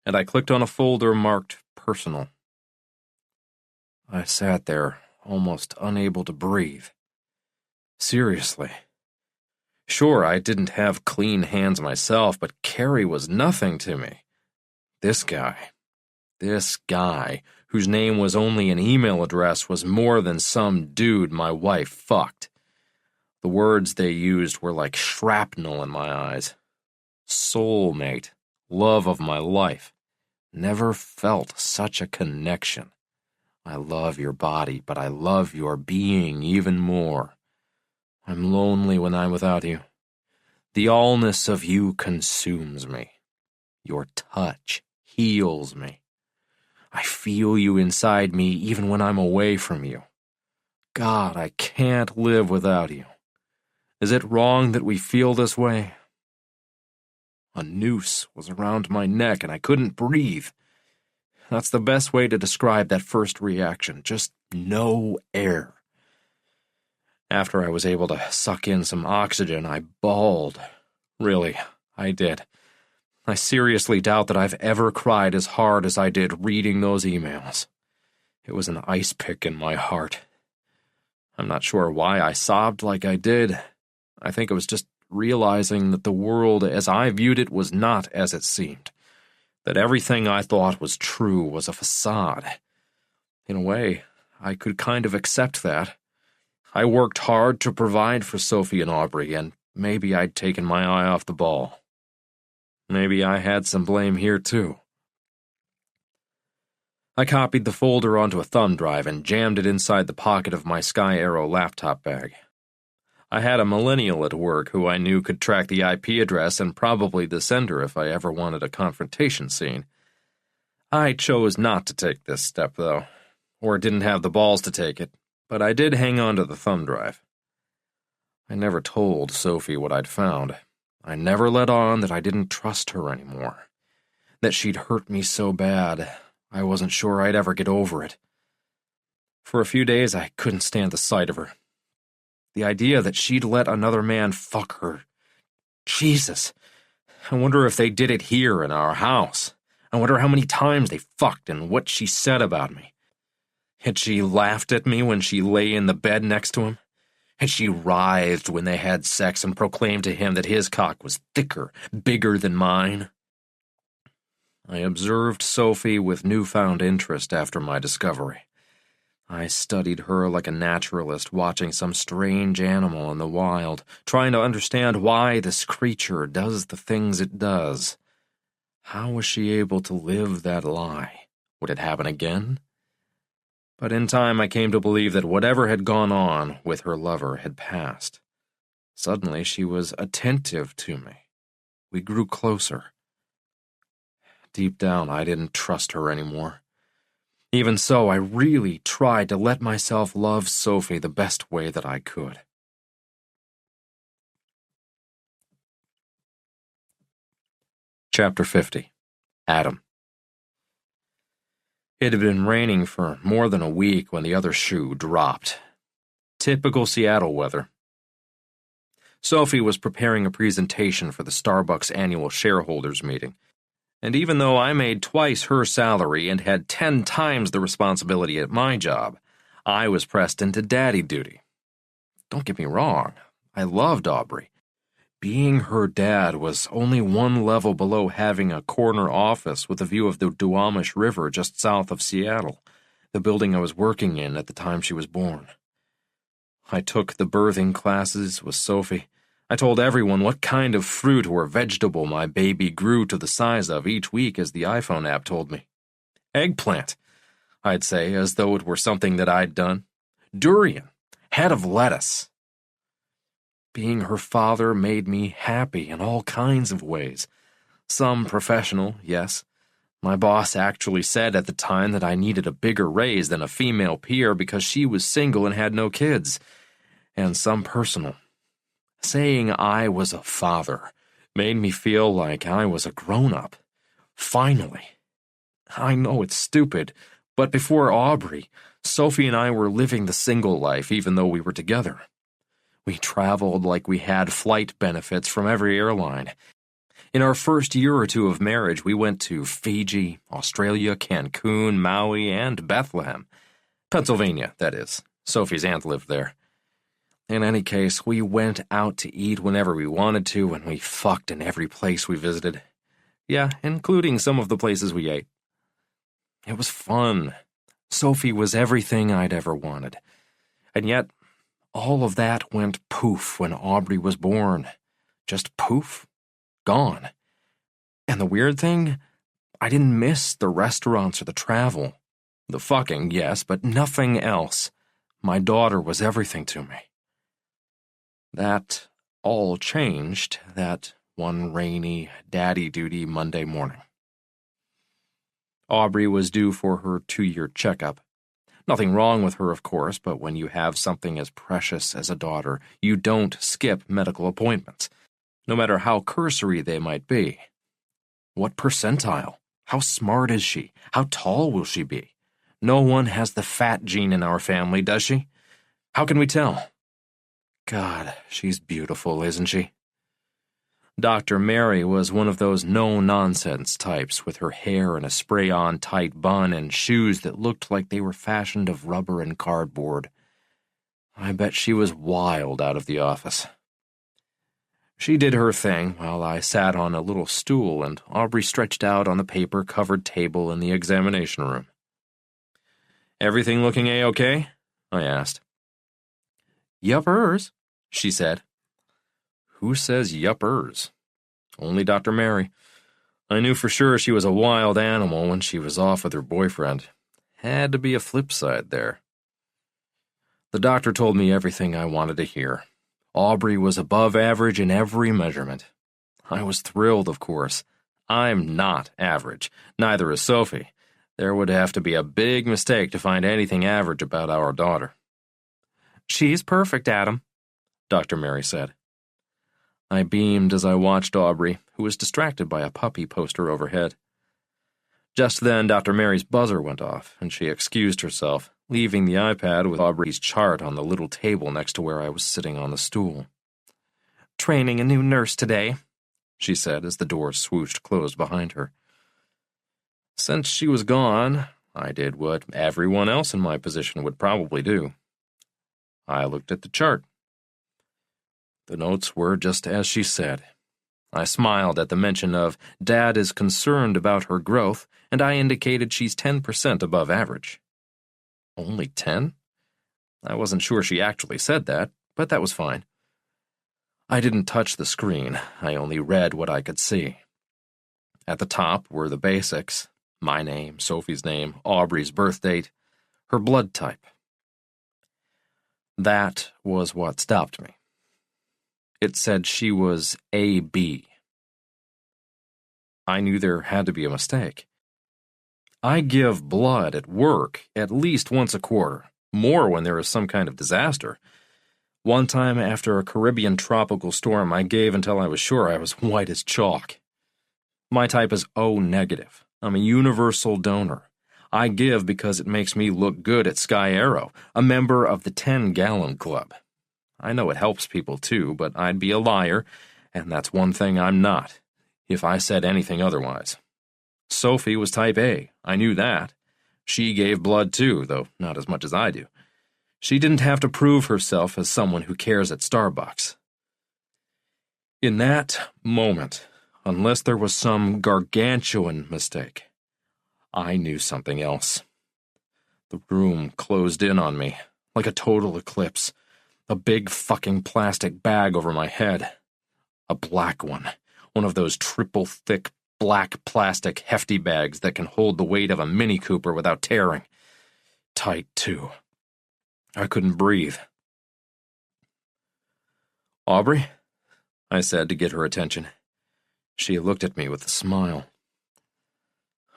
and I clicked on a folder marked personal. I sat there, almost unable to breathe. Seriously. Sure, I didn't have clean hands myself, but Carrie was nothing to me. This guy, whose name was only an email address, was more than some dude my wife fucked. The words they used were like shrapnel in my eyes. Soulmate, love of my life. Never felt such a connection. I love your body, but I love your being even more. I'm lonely when I'm without you. The allness of you consumes me. Your touch heals me. I feel you inside me even when I'm away from you. God, I can't live without you. Is it wrong that we feel this way? A noose was around my neck and I couldn't breathe. That's the best way to describe that first reaction. Just no air. After I was able to suck in some oxygen, I bawled. Really, I did. I seriously doubt that I've ever cried as hard as I did reading those emails. It was an ice pick in my heart. I'm not sure why I sobbed like I did. I think it was just realizing that the world as I viewed it was not as it seemed. That everything I thought was true was a facade. In a way, I could kind of accept that. I worked hard to provide for Sophie and Aubrey, and maybe I'd taken my eye off the ball. Maybe I had some blame here, too. I copied the folder onto a thumb drive and jammed it inside the pocket of my Sky Arrow laptop bag. I had a millennial at work who I knew could track the IP address and probably the sender if I ever wanted a confrontation scene. I chose not to take this step, though, or didn't have the balls to take it, but I did hang on to the thumb drive. I never told Sophie what I'd found. I never let on that I didn't trust her anymore, that she'd hurt me so bad I wasn't sure I'd ever get over it. For a few days, I couldn't stand the sight of her. The idea that she'd let another man fuck her. Jesus. I wonder if they did it here in our house. I wonder how many times they fucked and what she said about me. Had she laughed at me when she lay in the bed next to him? Had she writhed when they had sex and proclaimed to him that his cock was thicker, bigger than mine? I observed Sophie with newfound interest after my discovery. I studied her like a naturalist watching some strange animal in the wild, trying to understand why this creature does the things it does. How was she able to live that lie? Would it happen again? But in time I came to believe that whatever had gone on with her lover had passed. Suddenly she was attentive to me. We grew closer. Deep down, I didn't trust her anymore. Even so, I really tried to let myself love Sophie the best way that I could. Chapter 50. Adam. It had been raining for more than a week when the other shoe dropped. Typical Seattle weather. Sophie was preparing a presentation for the Starbucks annual shareholders meeting. And even though I made twice her salary and had 10 times the responsibility at my job, I was pressed into daddy duty. Don't get me wrong, I loved Aubrey. Being her dad was only one level below having a corner office with a view of the Duwamish River just south of Seattle, the building I was working in at the time she was born. I took the birthing classes with Sophie. I told everyone what kind of fruit or vegetable my baby grew to the size of each week, as the iPhone app told me. Eggplant, I'd say, as though it were something that I'd done. Durian, head of lettuce. Being her father made me happy in all kinds of ways. Some professional, yes. My boss actually said at the time that I needed a bigger raise than a female peer because she was single and had no kids. And some personal. Saying I was a father made me feel like I was a grown-up. Finally. I know it's stupid, but before Aubrey, Sophie and I were living the single life even though we were together. We traveled like we had flight benefits from every airline. In our first year or two of marriage, we went to Fiji, Australia, Cancun, Maui, and Bethlehem. Pennsylvania, that is. Sophie's aunt lived there. In any case, we went out to eat whenever we wanted to, and we fucked in every place we visited. Yeah, including some of the places we ate. It was fun. Sophie was everything I'd ever wanted. And yet, all of that went poof when Aubrey was born. Just poof. Gone. And the weird thing, I didn't miss the restaurants or the travel. The fucking, yes, but nothing else. My daughter was everything to me. That all changed that one rainy, daddy-duty Monday morning. Aubrey was due for her 2-year checkup. Nothing wrong with her, of course, but when you have something as precious as a daughter, you don't skip medical appointments, no matter how cursory they might be. What percentile? How smart is she? How tall will she be? No one has the fat gene in our family, does she? How can we tell? God, she's beautiful, isn't she? Dr. Mary was one of those no-nonsense types, with her hair in a spray-on tight bun and shoes that looked like they were fashioned of rubber and cardboard. I bet she was wild out of the office. She did her thing while I sat on a little stool and Aubrey stretched out on the paper-covered table in the examination room. "Everything looking A-okay?" I asked. "Yuppers," she said. Who says yuppers? Only Dr. Mary. I knew for sure she was a wild animal when she was off with her boyfriend. Had to be a flip side there. The doctor told me everything I wanted to hear. Aubrey was above average in every measurement. I was thrilled, of course. I'm not average. Neither is Sophie. There would have to be a big mistake to find anything average about our daughter. "She's perfect, Adam," Dr. Mary said. I beamed as I watched Aubrey, who was distracted by a puppy poster overhead. Just then, Dr. Mary's buzzer went off, and she excused herself, leaving the iPad with Aubrey's chart on the little table next to where I was sitting on the stool. "Training a new nurse today," she said as the door swooshed closed behind her. Since she was gone, I did what everyone else in my position would probably do. I looked at the chart. The notes were just as she said. I smiled at the mention of Dad is concerned about her growth, and I indicated she's 10% above average. Only 10? I wasn't sure she actually said that, but that was fine. I didn't touch the screen. I only read what I could see. At the top were the basics: my name, Sophie's name, Aubrey's birth date, her blood type. That was what stopped me. It said she was AB. I knew there had to be a mistake. I give blood at work at least once a quarter, more when there is some kind of disaster. One time after a Caribbean tropical storm, I gave until I was sure I was white as chalk. My type is O negative. I'm a universal donor. I give because it makes me look good at Sky Arrow, a member of the 10-gallon club. I know it helps people too, but I'd be a liar, and that's one thing I'm not, if I said anything otherwise. Sophie was type A, I knew that. She gave blood too, though not as much as I do. She didn't have to prove herself as someone who cares at Starbucks. In that moment, unless there was some gargantuan mistake, I knew something else. The room closed in on me, like a total eclipse. A big fucking plastic bag over my head. A black one. One of those triple-thick black plastic hefty bags that can hold the weight of a Mini Cooper without tearing. Tight, too. I couldn't breathe. "Aubrey?" I said to get her attention. She looked at me with a smile.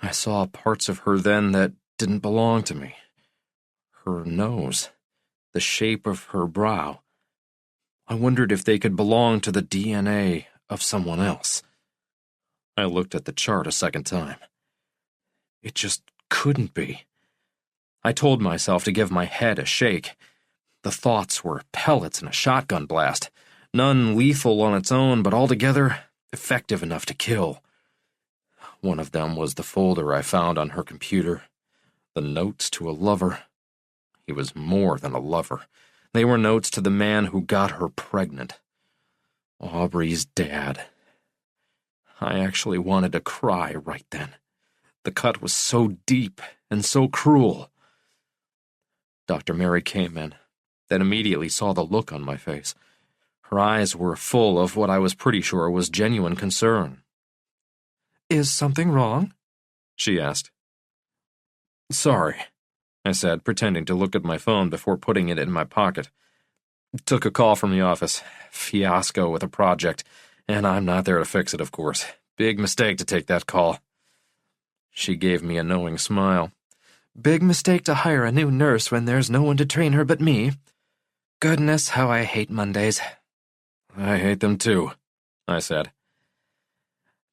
I saw parts of her then that didn't belong to me. Her nose. The shape of her brow. I wondered if they could belong to the DNA of someone else. I looked at the chart a second time. It just couldn't be. I told myself to give my head a shake. The thoughts were pellets in a shotgun blast, none lethal on its own, but altogether effective enough to kill. One of them was the folder I found on her computer. The notes to a lover. He was more than a lover. They were notes to the man who got her pregnant. Aubrey's dad. I actually wanted to cry right then. The cut was so deep and so cruel. Dr. Mary came in, then immediately saw the look on my face. Her eyes were full of what I was pretty sure was genuine concern. "Is something wrong?" she asked. "Sorry," I said, pretending to look at my phone before putting it in my pocket. Took a call from the office. Fiasco with a project, and I'm not there to fix it, of course. Big mistake to take that call. She gave me a knowing smile. "Big mistake to hire a new nurse when there's no one to train her but me. Goodness, how I hate Mondays." "I hate them too," I said.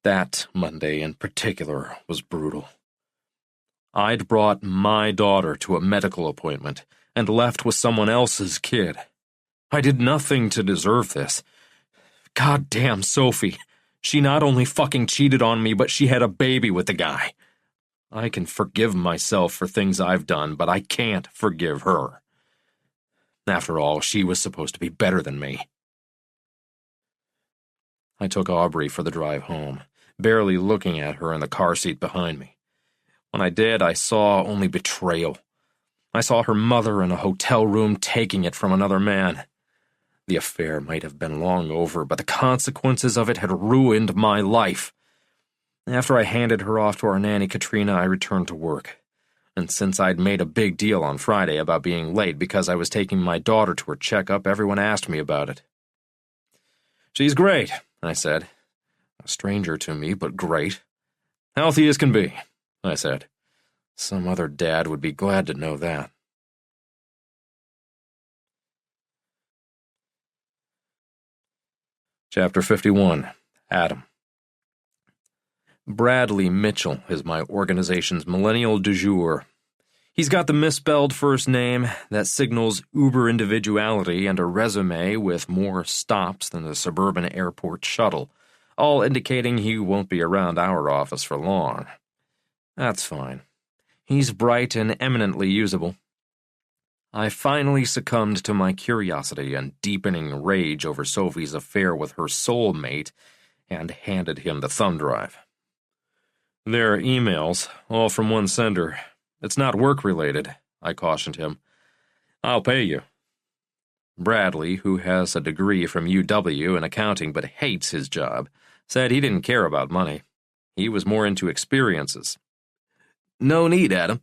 That Monday in particular was brutal. I'd brought my daughter to a medical appointment and left with someone else's kid. I did nothing to deserve this. Goddamn Sophie. She not only fucking cheated on me, but she had a baby with the guy. I can forgive myself for things I've done, but I can't forgive her. After all, she was supposed to be better than me. I took Aubrey for the drive home, barely looking at her in the car seat behind me. When I did, I saw only betrayal. I saw her mother in a hotel room taking it from another man. The affair might have been long over, but the consequences of it had ruined my life. After I handed her off to our nanny Katrina, I returned to work. And since I'd made a big deal on Friday about being late because I was taking my daughter to her checkup, everyone asked me about it. "She's great," I said. "A stranger to me, but great. Healthy as can be," I said. Some other dad would be glad to know that. Chapter 51. Adam. Bradley Mitchell is my organization's millennial du jour. He's got the misspelled first name that signals uber individuality and a resume with more stops than a suburban airport shuttle, all indicating he won't be around our office for long. That's fine. He's bright and eminently usable. I finally succumbed to my curiosity and deepening rage over Sophie's affair with her soulmate and handed him the thumb drive. They're emails, all from one sender. It's not work-related, I cautioned him. I'll pay you. Bradley, who has a degree from UW in accounting but hates his job, said he didn't care about money. He was more into experiences. "No need, Adam,"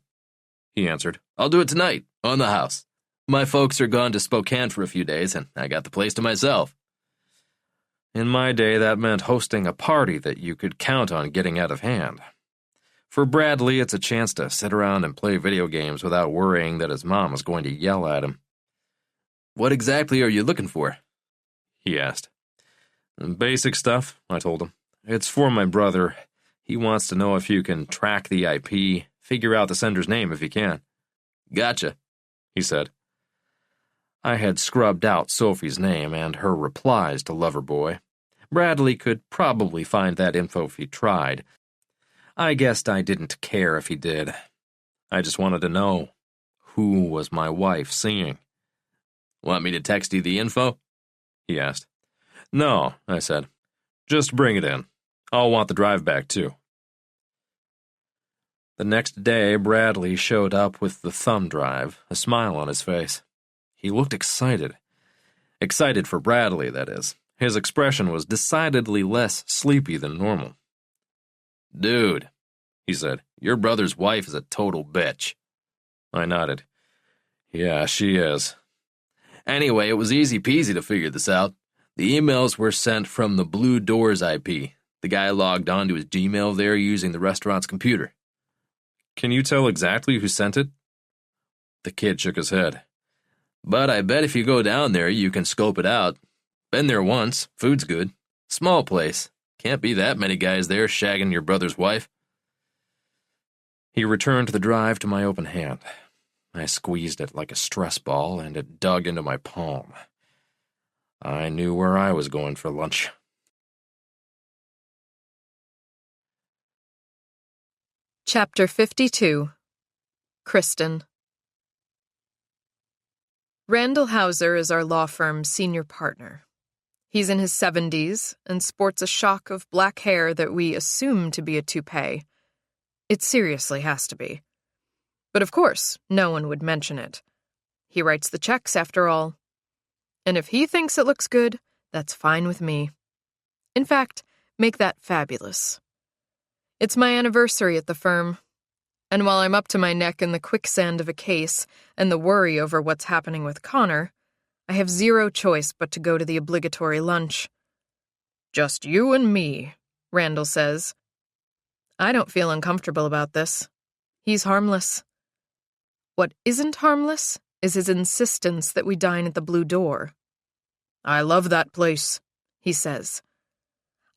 he answered. "I'll do it tonight, on the house. My folks are gone to Spokane for a few days, and I got the place to myself." In my day, that meant hosting a party that you could count on getting out of hand. For Bradley, it's a chance to sit around and play video games without worrying that his mom is going to yell at him. "What exactly are you looking for?" he asked. "Basic stuff," I told him. "It's for my brother. He wants to know if you can track the IP, figure out the sender's name if you can." "Gotcha," he said. I had scrubbed out Sophie's name and her replies to Loverboy. Bradley could probably find that info if he tried. I guessed I didn't care if he did. I just wanted to know, who was my wife seeing? "Want me to text you the info?" he asked. "No," I said. "Just bring it in. I'll want the drive back, too." The next day, Bradley showed up with the thumb drive, a smile on his face. He looked excited. Excited for Bradley, that is. His expression was decidedly less sleepy than normal. "Dude," he said, "your brother's wife is a total bitch." I nodded. "Yeah, she is." "Anyway, it was easy peasy to figure this out. The emails were sent from the Blue Doors IP. The guy logged on to his Gmail there using the restaurant's computer." "Can you tell exactly who sent it?" The kid shook his head. "But I bet if you go down there, you can scope it out. Been there once. Food's good. Small place. Can't be that many guys there shagging your brother's wife." He returned the drive to my open hand. I squeezed it like a stress ball, and it dug into my palm. I knew where I was going for lunch. Chapter 52. Kristen. Randall Hauser is our law firm's senior partner. He's in his 70s and sports a shock of black hair that we assume to be a toupee. It seriously has to be. But of course, no one would mention it. He writes the checks, after all. And if he thinks it looks good, that's fine with me. In fact, make that fabulous. It's my anniversary at the firm. And while I'm up to my neck in the quicksand of a case and the worry over what's happening with Connor, I have zero choice but to go to the obligatory lunch. "Just you and me," Randall says. I don't feel uncomfortable about this. He's harmless. What isn't harmless is his insistence that we dine at the Blue Door. "I love that place," he says.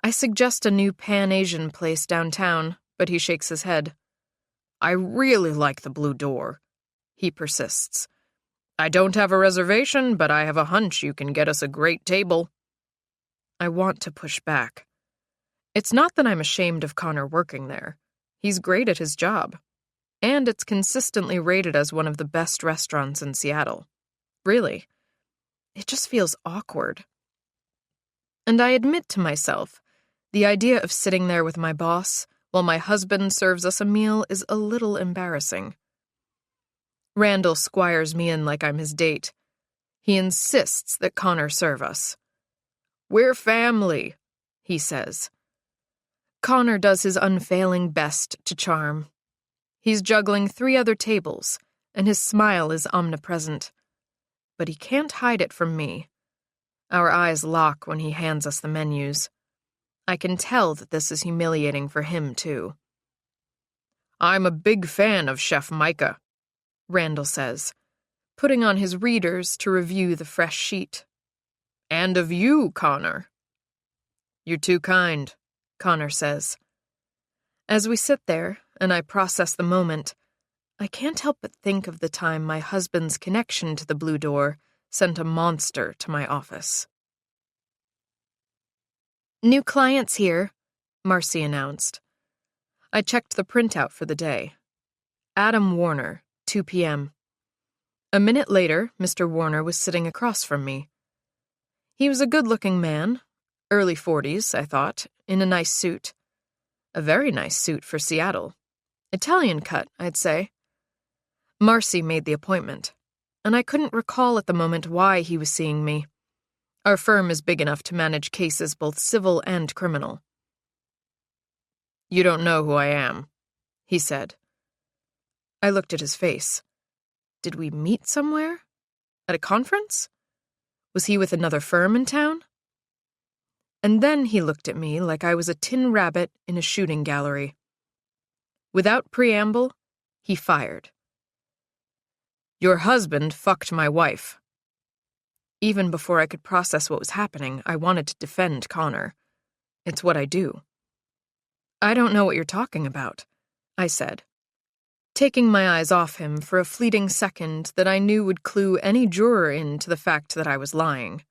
I suggest a new Pan-Asian place downtown, but he shakes his head. I really like the Blue Door, he persists. I don't have a reservation, but I have a hunch you can get us a great table. I want to push back. It's not that I'm ashamed of Connor working there. He's great at his job. And it's consistently rated as one of the best restaurants in Seattle. Really. It just feels awkward. And I admit to myself, the idea of sitting there with my boss while my husband serves us a meal is a little embarrassing. Randall squires me in like I'm his date. He insists that Connor serve us. We're family, he says. Connor does his unfailing best to charm. He's juggling 3 other tables, and his smile is omnipresent. But he can't hide it from me. Our eyes lock when he hands us the menus. I can tell that this is humiliating for him, too. I'm a big fan of Chef Micah, Randall says, putting on his readers to review the fresh sheet. And of you, Connor. You're too kind, Connor says. As we sit there, and I process the moment, I can't help but think of the time my husband's connection to the Blue Door sent a monster to my office. New clients here, Marcy announced. I checked the printout for the day. Adam Warner, 2 p.m. A minute later, Mr. Warner was sitting across from me. He was a good-looking man, early 40s, I thought, in a nice suit. A very nice suit for Seattle. Italian cut, I'd say. Marcy made the appointment, and I couldn't recall at the moment why he was seeing me. Our firm is big enough to manage cases both civil and criminal. You don't know who I am, he said. I looked at his face. Did we meet somewhere? At a conference? Was he with another firm in town? And then he looked at me like I was a tin rabbit in a shooting gallery. Without preamble, he fired. Your husband fucked my wife. Even before I could process what was happening, I wanted to defend Connor. It's what I do. I don't know what you're talking about, I said, taking my eyes off him for a fleeting second that I knew would clue any juror in to the fact that I was lying.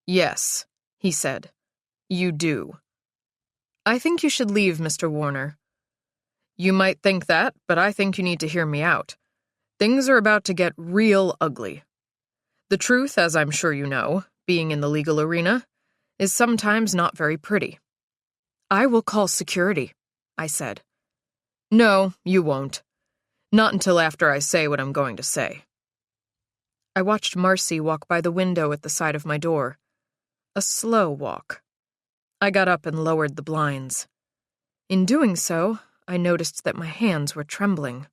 Yes, he said, you do. I think you should leave, Mr. Warner. You might think that, but I think you need to hear me out. Things are about to get real ugly. The truth, as I'm sure you know, being in the legal arena, is sometimes not very pretty. I will call security, I said. No, you won't. Not until after I say what I'm going to say. I watched Marcy walk by the window at the side of my door. A slow walk. I got up and lowered the blinds. In doing so, I noticed that my hands were trembling.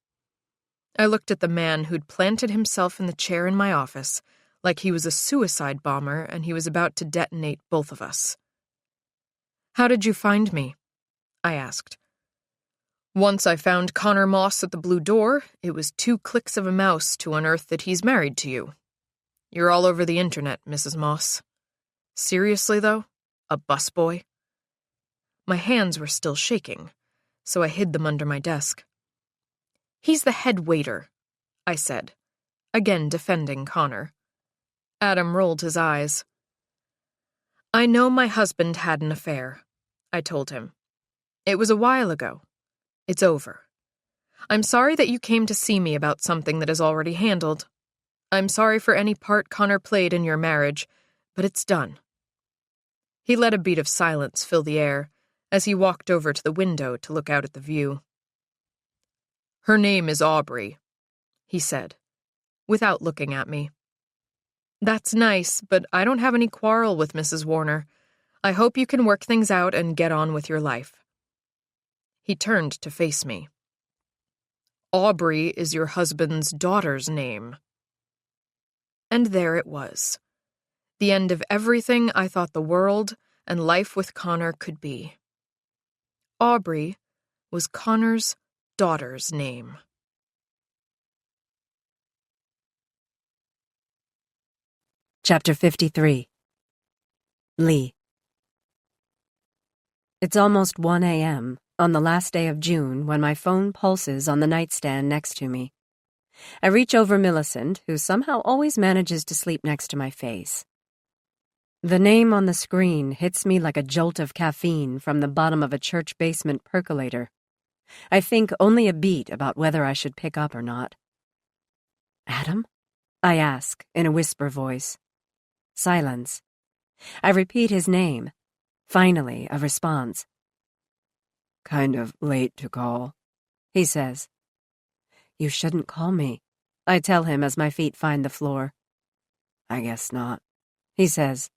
I looked at the man who'd planted himself in the chair in my office like he was a suicide bomber and he was about to detonate both of us. How did you find me? I asked. Once I found Connor Moss at the Blue Door, it was 2 clicks of a mouse to unearth that he's married to you. You're all over the internet, Mrs. Moss. Seriously, though? A busboy? My hands were still shaking, so I hid them under my desk. He's the head waiter, I said, again defending Connor. Adam rolled his eyes. I know my husband had an affair, I told him. It was a while ago. It's over. I'm sorry that you came to see me about something that is already handled. I'm sorry for any part Connor played in your marriage, but it's done. He let a beat of silence fill the air as he walked over to the window to look out at the view. Her name is Aubrey, he said, without looking at me. That's nice, but I don't have any quarrel with Mrs. Warner. I hope you can work things out and get on with your life. He turned to face me. Aubrey is your husband's daughter's name. And there it was. The end of everything I thought the world and life with Connor could be. Aubrey was Connor's daughter's name. Chapter 53. Lee. It's almost 1 a.m. on the last day of June when my phone pulses on the nightstand next to me. I reach over Millicent, who somehow always manages to sleep next to my face. The name on the screen hits me like a jolt of caffeine from the bottom of a church basement percolator. I think only a beat about whether I should pick up or not. "Adam?" I ask in a whisper voice. Silence. I repeat his name. Finally, a response. "Kind of late to call," he says. "You shouldn't call me," I tell him as my feet find the floor. "I guess not," he says.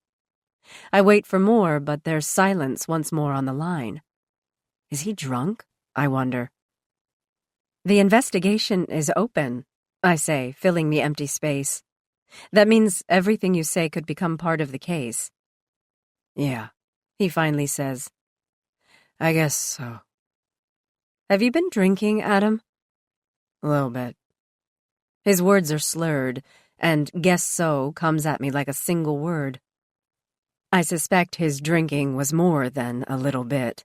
I wait for more, but there's silence once more on the line. Is he drunk? I wonder. "The investigation is open," I say, filling the empty space. "That means everything you say could become part of the case." "Yeah," he finally says. "I guess so." "Have you been drinking, Adam?" "A little bit." His words are slurred, and "guess so" comes at me like a single word. I suspect his drinking was more than a little bit.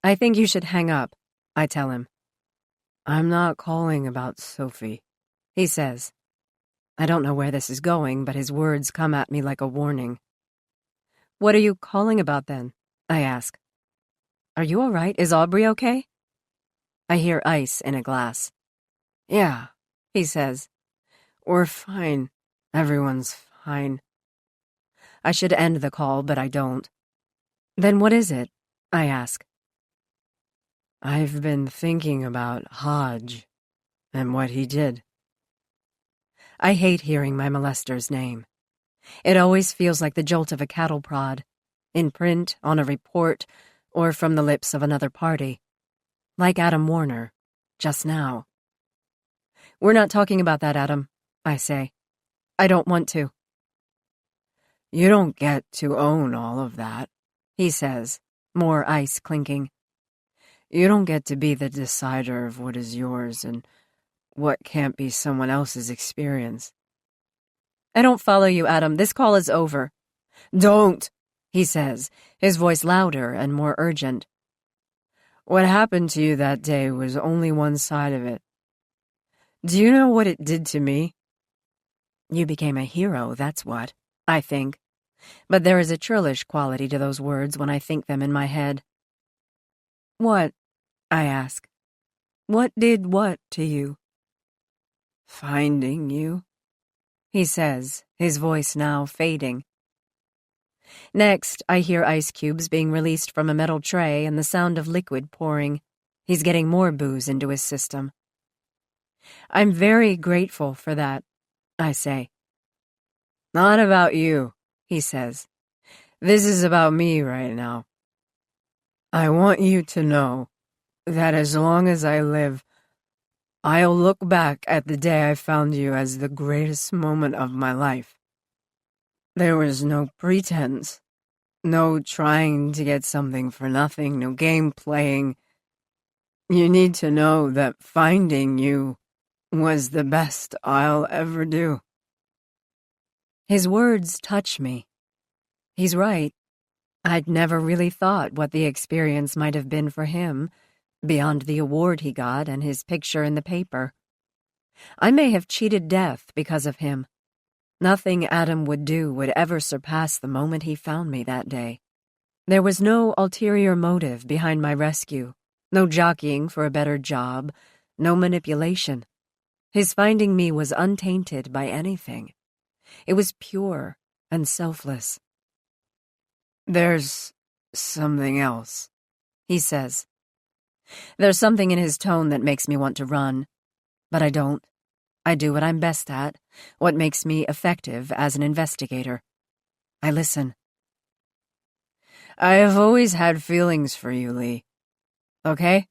"I think you should hang up," I tell him. "I'm not calling about Sophie," he says. I don't know where this is going, but his words come at me like a warning. "What are you calling about then?" I ask. "Are you all right? Is Aubrey okay?" I hear ice in a glass. "Yeah," he says. "We're fine. Everyone's fine." I should end the call, but I don't. "Then what is it?" I ask. "I've been thinking about Hodge and what he did." I hate hearing my molester's name. It always feels like the jolt of a cattle prod, in print, on a report, or from the lips of another party. Like Adam Warner, just now. "We're not talking about that, Adam," I say. "I don't want to." "You don't get to own all of that," he says, more ice clinking. "You don't get to be the decider of what is yours and what can't be someone else's experience." "I don't follow you, Adam. This call is over." "Don't," he says, his voice louder and more urgent. "What happened to you that day was only one side of it. Do you know what it did to me?" "You became a hero, that's what," I think. But there is a churlish quality to those words when I think them in my head. "What?" I ask. "What did what to you?" "Finding you," he says, his voice now fading. Next, I hear ice cubes being released from a metal tray and the sound of liquid pouring. He's getting more booze into his system. "I'm very grateful for that," I say. "Not about you," he says. "This is about me right now. I want you to know that as long as I live, I'll look back at the day I found you as the greatest moment of my life. There was no pretense, no trying to get something for nothing, no game playing. You need to know that finding you was the best I'll ever do." His words touch me. He's right. I'd never really thought what the experience might have been for him, beyond the award he got and his picture in the paper. I may have cheated death because of him. Nothing Adam would do would ever surpass the moment he found me that day. There was no ulterior motive behind my rescue, no jockeying for a better job, no manipulation. His finding me was untainted by anything. It was pure and selfless. "There's something else," he says. There's something in his tone that makes me want to run. But I don't. I do what I'm best at, what makes me effective as an investigator. I listen. "I have always had feelings for you, Lee. Okay?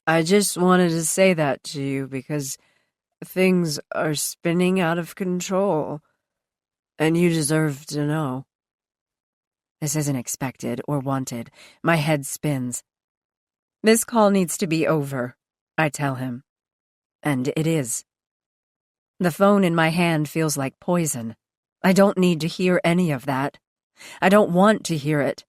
I just wanted to say that to you because things are spinning out of control, and you deserve to know." This isn't expected or wanted. My head spins. "This call needs to be over," I tell him. And it is. The phone in my hand feels like poison. I don't need to hear any of that. I don't want to hear it.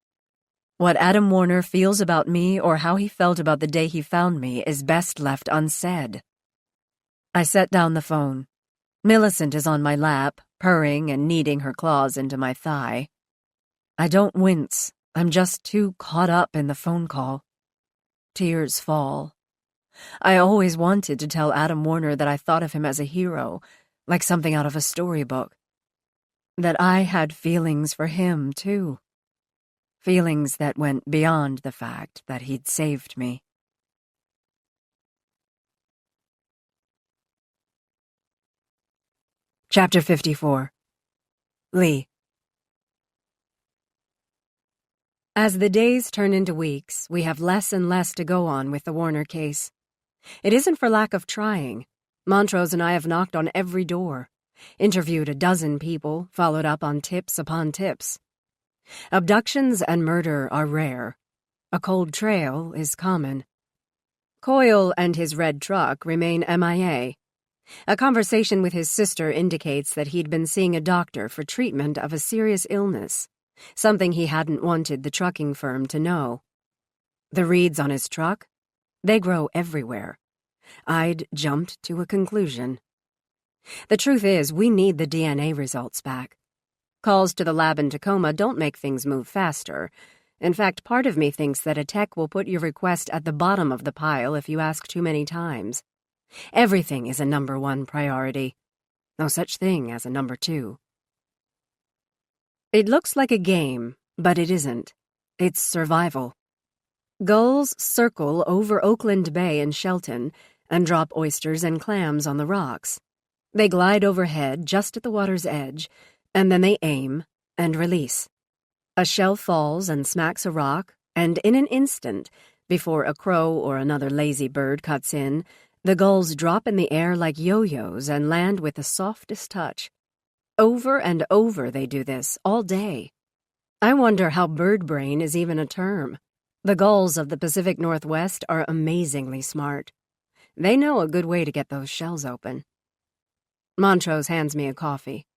What Adam Warner feels about me or how he felt about the day he found me is best left unsaid. I set down the phone. Millicent is on my lap, purring and kneading her claws into my thigh. I don't wince. I'm just too caught up in the phone call. Tears fall. I always wanted to tell Adam Warner that I thought of him as a hero, like something out of a storybook. That I had feelings for him, too. Feelings that went beyond the fact that he'd saved me. Chapter 54. Lee. As the days turn into weeks, we have less and less to go on with the Warner case. It isn't for lack of trying. Montrose and I have knocked on every door, interviewed a dozen people, followed up on tips upon tips. Abductions and murder are rare. A cold trail is common. Coyle and his red truck remain MIA. A conversation with his sister indicates that he'd been seeing a doctor for treatment of a serious illness, something he hadn't wanted the trucking firm to know. The reeds on his truck? They grow everywhere. I'd jumped to a conclusion. The truth is, we need the DNA results back. Calls to the lab in Tacoma don't make things move faster. In fact, part of me thinks that a tech will put your request at the bottom of the pile if you ask too many times. Everything is a number 1 priority. No such thing as a number 2. It looks like a game, but it isn't. It's survival. Gulls circle over Oakland Bay in Shelton and drop oysters and clams on the rocks. They glide overhead just at the water's edge, and then they aim and release. A shell falls and smacks a rock, and in an instant, before a crow or another lazy bird cuts in, the gulls drop in the air like yo-yos and land with the softest touch. Over and over they do this, all day. I wonder how bird brain is even a term. The gulls of the Pacific Northwest are amazingly smart. They know a good way to get those shells open. Montrose hands me a coffee.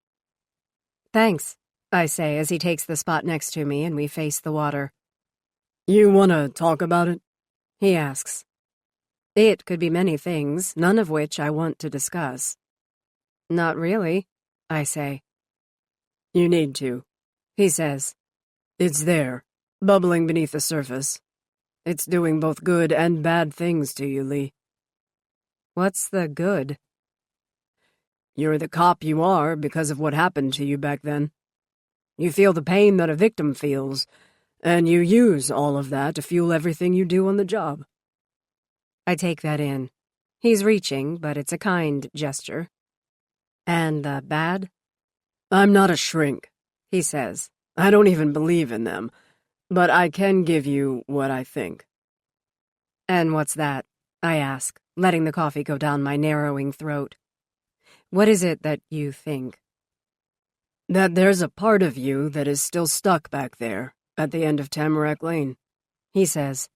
Thanks, I say as he takes the spot next to me and we face the water. You want to talk about it? He asks. It could be many things, none of which I want to discuss. Not really, I say. You need to, he says. It's there, bubbling beneath the surface. It's doing both good and bad things to you, Lee. What's the good? You're the cop you are because of what happened to you back then. You feel the pain that a victim feels, and you use all of that to fuel everything you do on the job. I take that in. He's reaching, but it's a kind gesture. And the bad? I'm not a shrink, he says. I don't even believe in them, but I can give you what I think. And what's that? I ask, letting the coffee go down my narrowing throat. What is it that you think? That there's a part of you that is still stuck back there at the end of Tamarack Lane, he says.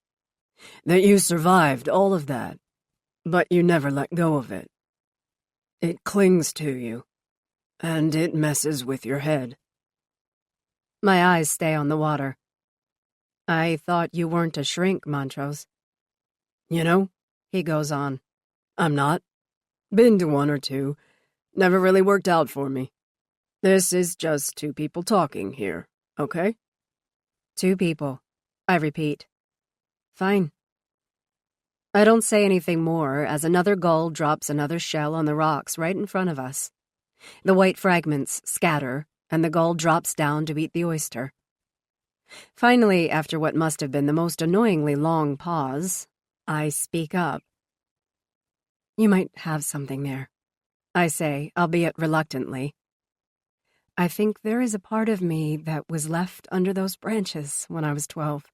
That you survived all of that, but you never let go of it. It clings to you, and it messes with your head. My eyes stay on the water. I thought you weren't a shrink, Montrose. You know, he goes on, I'm not. Been to one or two. Never really worked out for me. This is just 2 people talking here, okay? 2 people, I repeat. Fine. I don't say anything more as another gull drops another shell on the rocks right in front of us. The white fragments scatter, and the gull drops down to eat the oyster. Finally, after what must have been the most annoyingly long pause, I speak up. You might have something there, I say, albeit reluctantly. I think there is a part of me that was left under those branches when I was 12.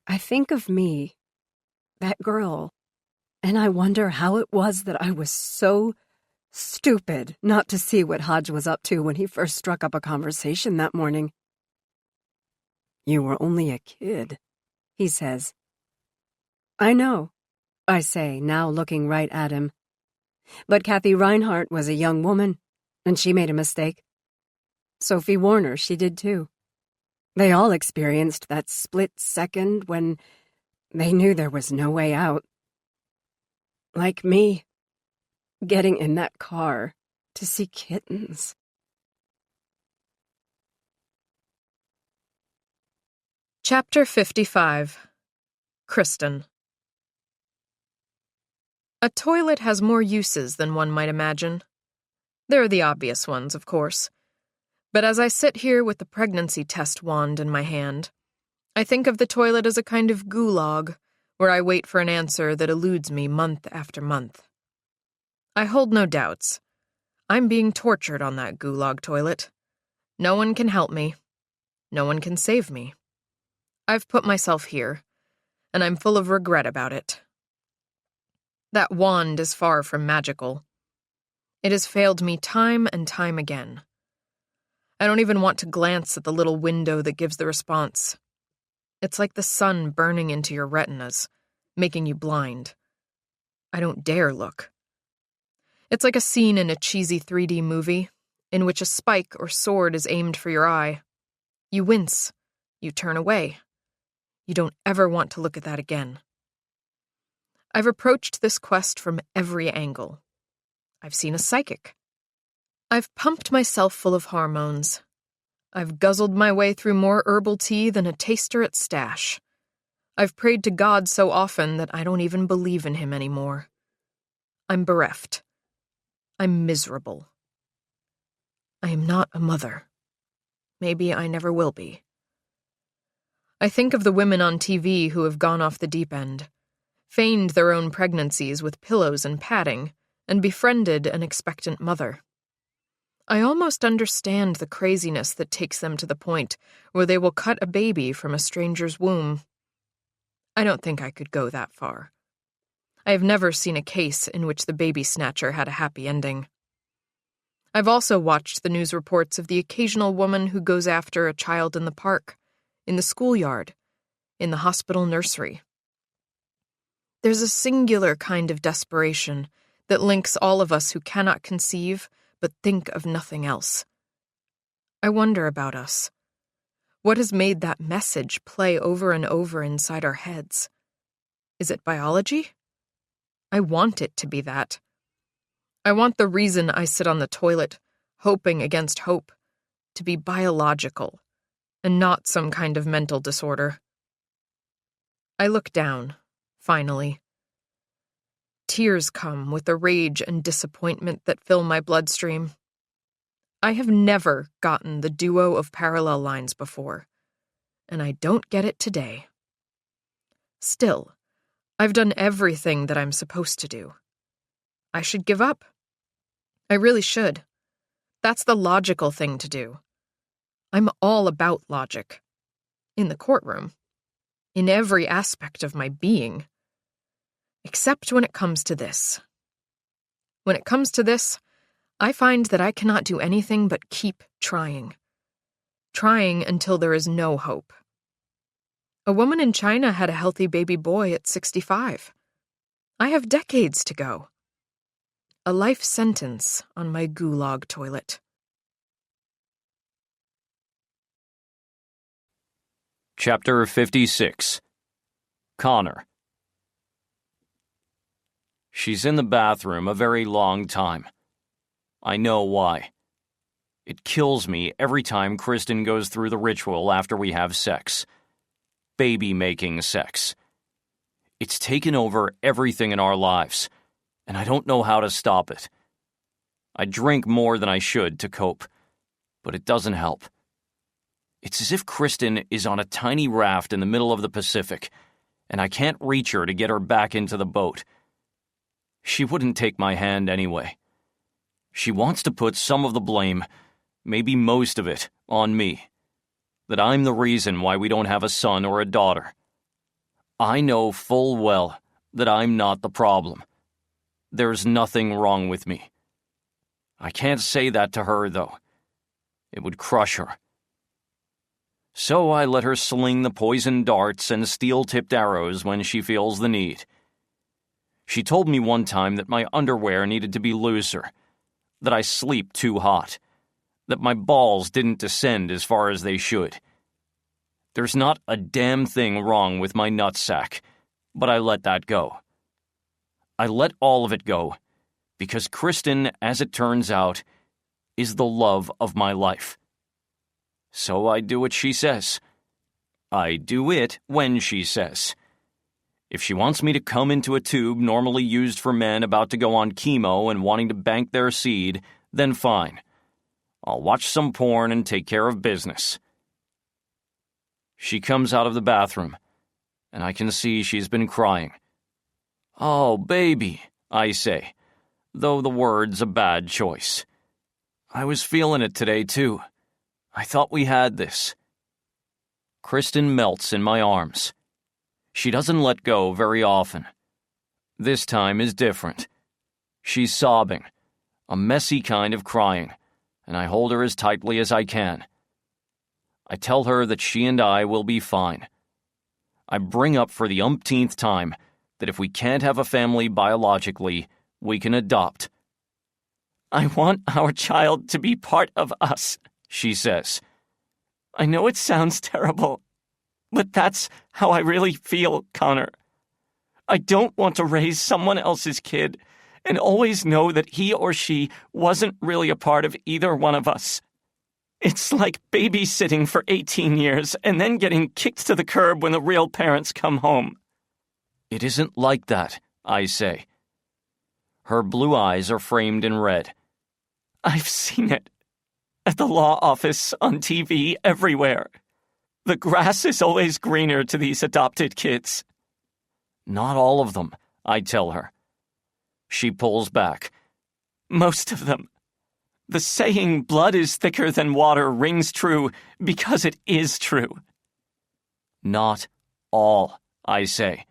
I think of me, that girl, and I wonder how it was that I was so stupid not to see what Hodge was up to when he first struck up a conversation that morning. You were only a kid, he says. I know, I say, now looking right at him. But Kathy Reinhardt was a young woman, and she made a mistake. Sophie Warner, she did too. They all experienced that split second when they knew there was no way out. Like me, getting in that car to see kittens. Chapter 55. Kristen. A toilet has more uses than one might imagine. There are the obvious ones, of course. But as I sit here with the pregnancy test wand in my hand, I think of the toilet as a kind of gulag, where I wait for an answer that eludes me month after month. I hold no doubts. I'm being tortured on that gulag toilet. No one can help me. No one can save me. I've put myself here, and I'm full of regret about it. That wand is far from magical. It has failed me time and time again. I don't even want to glance at the little window that gives the response. It's like the sun burning into your retinas, making you blind. I don't dare look. It's like a scene in a cheesy 3D movie, in which a spike or sword is aimed for your eye. You wince. You turn away. You don't ever want to look at that again. I've approached this quest from every angle. I've seen a psychic. I've pumped myself full of hormones. I've guzzled my way through more herbal tea than a taster at Stash. I've prayed to God so often that I don't even believe in him anymore. I'm bereft. I'm miserable. I am not a mother. Maybe I never will be. I think of the women on TV who have gone off the deep end, feigned their own pregnancies with pillows and padding, and befriended an expectant mother. I almost understand the craziness that takes them to the point where they will cut a baby from a stranger's womb. I don't think I could go that far. I have never seen a case in which the baby snatcher had a happy ending. I've also watched the news reports of the occasional woman who goes after a child in the park, in the schoolyard, in the hospital nursery. There's a singular kind of desperation that links all of us who cannot conceive but think of nothing else. I wonder about us. What has made that message play over and over inside our heads? Is it biology? I want it to be that. I want the reason I sit on the toilet, hoping against hope, to be biological, and not some kind of mental disorder. I look down, finally. Tears come with the rage and disappointment that fill my bloodstream. I have never gotten the duo of parallel lines before, and I don't get it today. Still, I've done everything that I'm supposed to do. I should give up. I really should. That's the logical thing to do. I'm all about logic. In the courtroom. In every aspect of my being. Except when it comes to this. When it comes to this, I find that I cannot do anything but keep trying. Trying until there is no hope. A woman in China had a healthy baby boy at 65. I have decades to go. A life sentence on my gulag toilet. Chapter 56. Connor. She's in the bathroom a very long time. I know why. It kills me every time Kristen goes through the ritual after we have sex. Baby-making sex. It's taken over everything in our lives, and I don't know how to stop it. I drink more than I should to cope, but it doesn't help. It's as if Kristen is on a tiny raft in the middle of the Pacific, and I can't reach her to get her back into the boat. She wouldn't take my hand anyway. She wants to put some of the blame, maybe most of it, on me. That I'm the reason why we don't have a son or a daughter. I know full well that I'm not the problem. There's nothing wrong with me. I can't say that to her, though. It would crush her. So I let her sling the poisoned darts and steel-tipped arrows when she feels the need. She told me one time that my underwear needed to be looser, that I sleep too hot, that my balls didn't descend as far as they should. There's not a damn thing wrong with my nutsack, but I let that go. I let all of it go because Kristen, as it turns out, is the love of my life. So I do what she says. I do it when she says. If she wants me to come into a tube normally used for men about to go on chemo and wanting to bank their seed, then fine. I'll watch some porn and take care of business. She comes out of the bathroom, and I can see she's been crying. "Oh, baby," I say, though the word's a bad choice. I was feeling it today, too. I thought we had this. Kristen melts in my arms. She doesn't let go very often. This time is different. She's sobbing, a messy kind of crying, and I hold her as tightly as I can. I tell her that she and I will be fine. I bring up for the umpteenth time that if we can't have a family biologically, we can adopt. "I want our child to be part of us," she says. "I know it sounds terrible, but that's how I really feel, Connor. I don't want to raise someone else's kid and always know that he or she wasn't really a part of either one of us. It's like babysitting for 18 years and then getting kicked to the curb when the real parents come home." "It isn't like that," I say. Her blue eyes are framed in red. "I've seen it. At the law office, on TV, everywhere. The grass is always greener to these adopted kids." "Not all of them," I tell her. She pulls back. "Most of them. The saying, blood is thicker than water, rings true because it is true." "Not all," I say.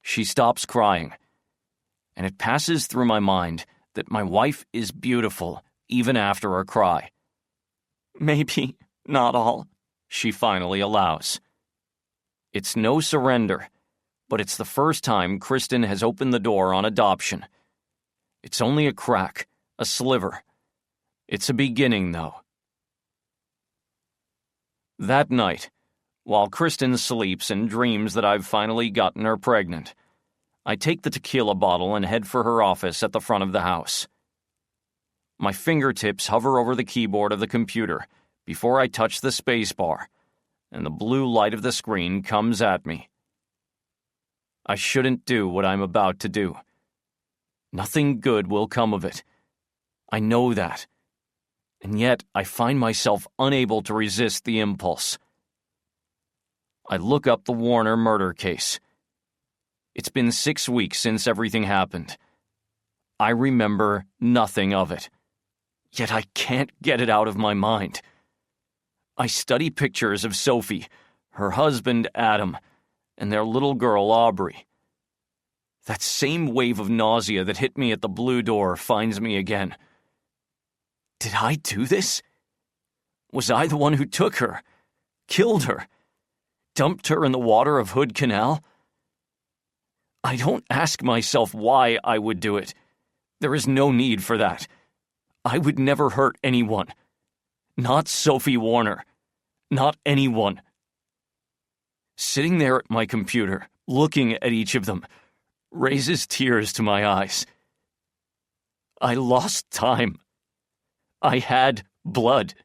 She stops crying, and it passes through my mind that my wife is beautiful even after her cry. "Maybe not all," she finally allows. It's no surrender, but it's the first time Kristen has opened the door on adoption. It's only a crack, a sliver. It's a beginning, though. That night, while Kristen sleeps and dreams that I've finally gotten her pregnant, I take the tequila bottle and head for her office at the front of the house. My fingertips hover over the keyboard of the computer before I touch the space bar, and the blue light of the screen comes at me. I shouldn't do what I'm about to do. Nothing good will come of it. I know that. And yet I find myself unable to resist the impulse. I look up the Warner murder case. It's been 6 weeks since everything happened. I remember nothing of it. Yet I can't get it out of my mind. I study pictures of Sophie, her husband Adam, and their little girl Aubrey. That same wave of nausea that hit me at the blue door finds me again. Did I do this? Was I the one who took her, killed her, dumped her in the water of Hood Canal? I don't ask myself why I would do it. There is no need for that. I would never hurt anyone. Not Sophie Warner. Not anyone. Sitting there at my computer, looking at each of them, raises tears to my eyes. I lost time. I had blood.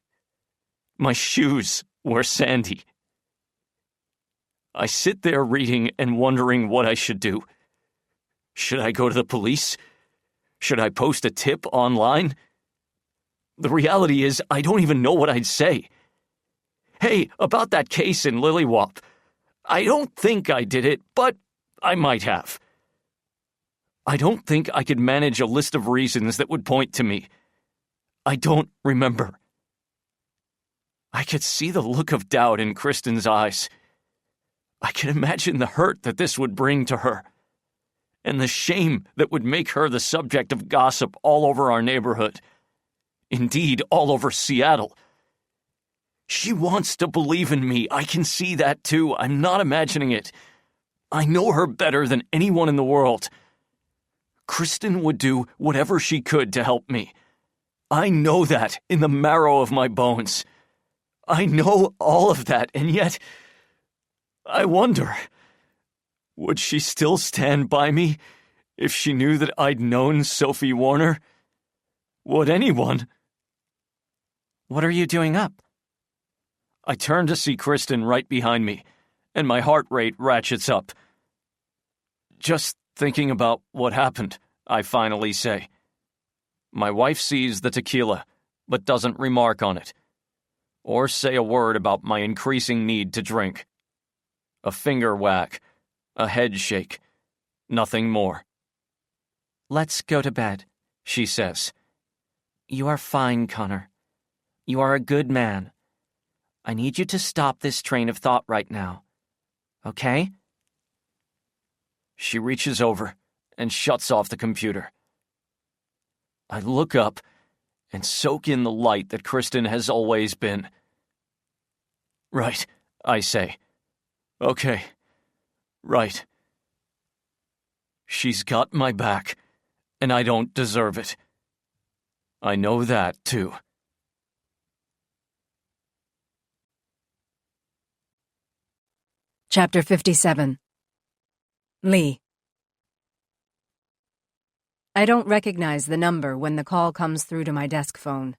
My shoes were sandy. I sit there reading and wondering what I should do. Should I go to the police? Should I post a tip online? The reality is, I don't even know what I'd say. Hey, about that case in Lillywop. I don't think I did it, but I might have. I don't think I could manage a list of reasons that would point to me. I don't remember. I could see the look of doubt in Kristen's eyes. I could imagine the hurt that this would bring to her, and the shame that would make her the subject of gossip all over our neighborhood. Indeed, all over Seattle. She wants to believe in me. I can see that too. I'm not imagining it. I know her better than anyone in the world. Kristen would do whatever she could to help me. I know that in the marrow of my bones. I know all of that, and yet I wonder, would she still stand by me if she knew that I'd known Sophie Warner? Would anyone? What are you doing up? I turn to see Kristen right behind me, and my heart rate ratchets up. Just thinking about what happened, I finally say. My wife sees the tequila, but doesn't remark on it, or say a word about my increasing need to drink. A finger whack, a head shake, nothing more. Let's go to bed, she says. You are fine, Connor. You are a good man. I need you to stop this train of thought right now. Okay? She reaches over and shuts off the computer. I look up and soak in the light that Kristen has always been. Right, I say. Okay, right. She's got my back, and I don't deserve it. I know that, too. Chapter 57. Lee. I don't recognize the number when the call comes through to my desk phone.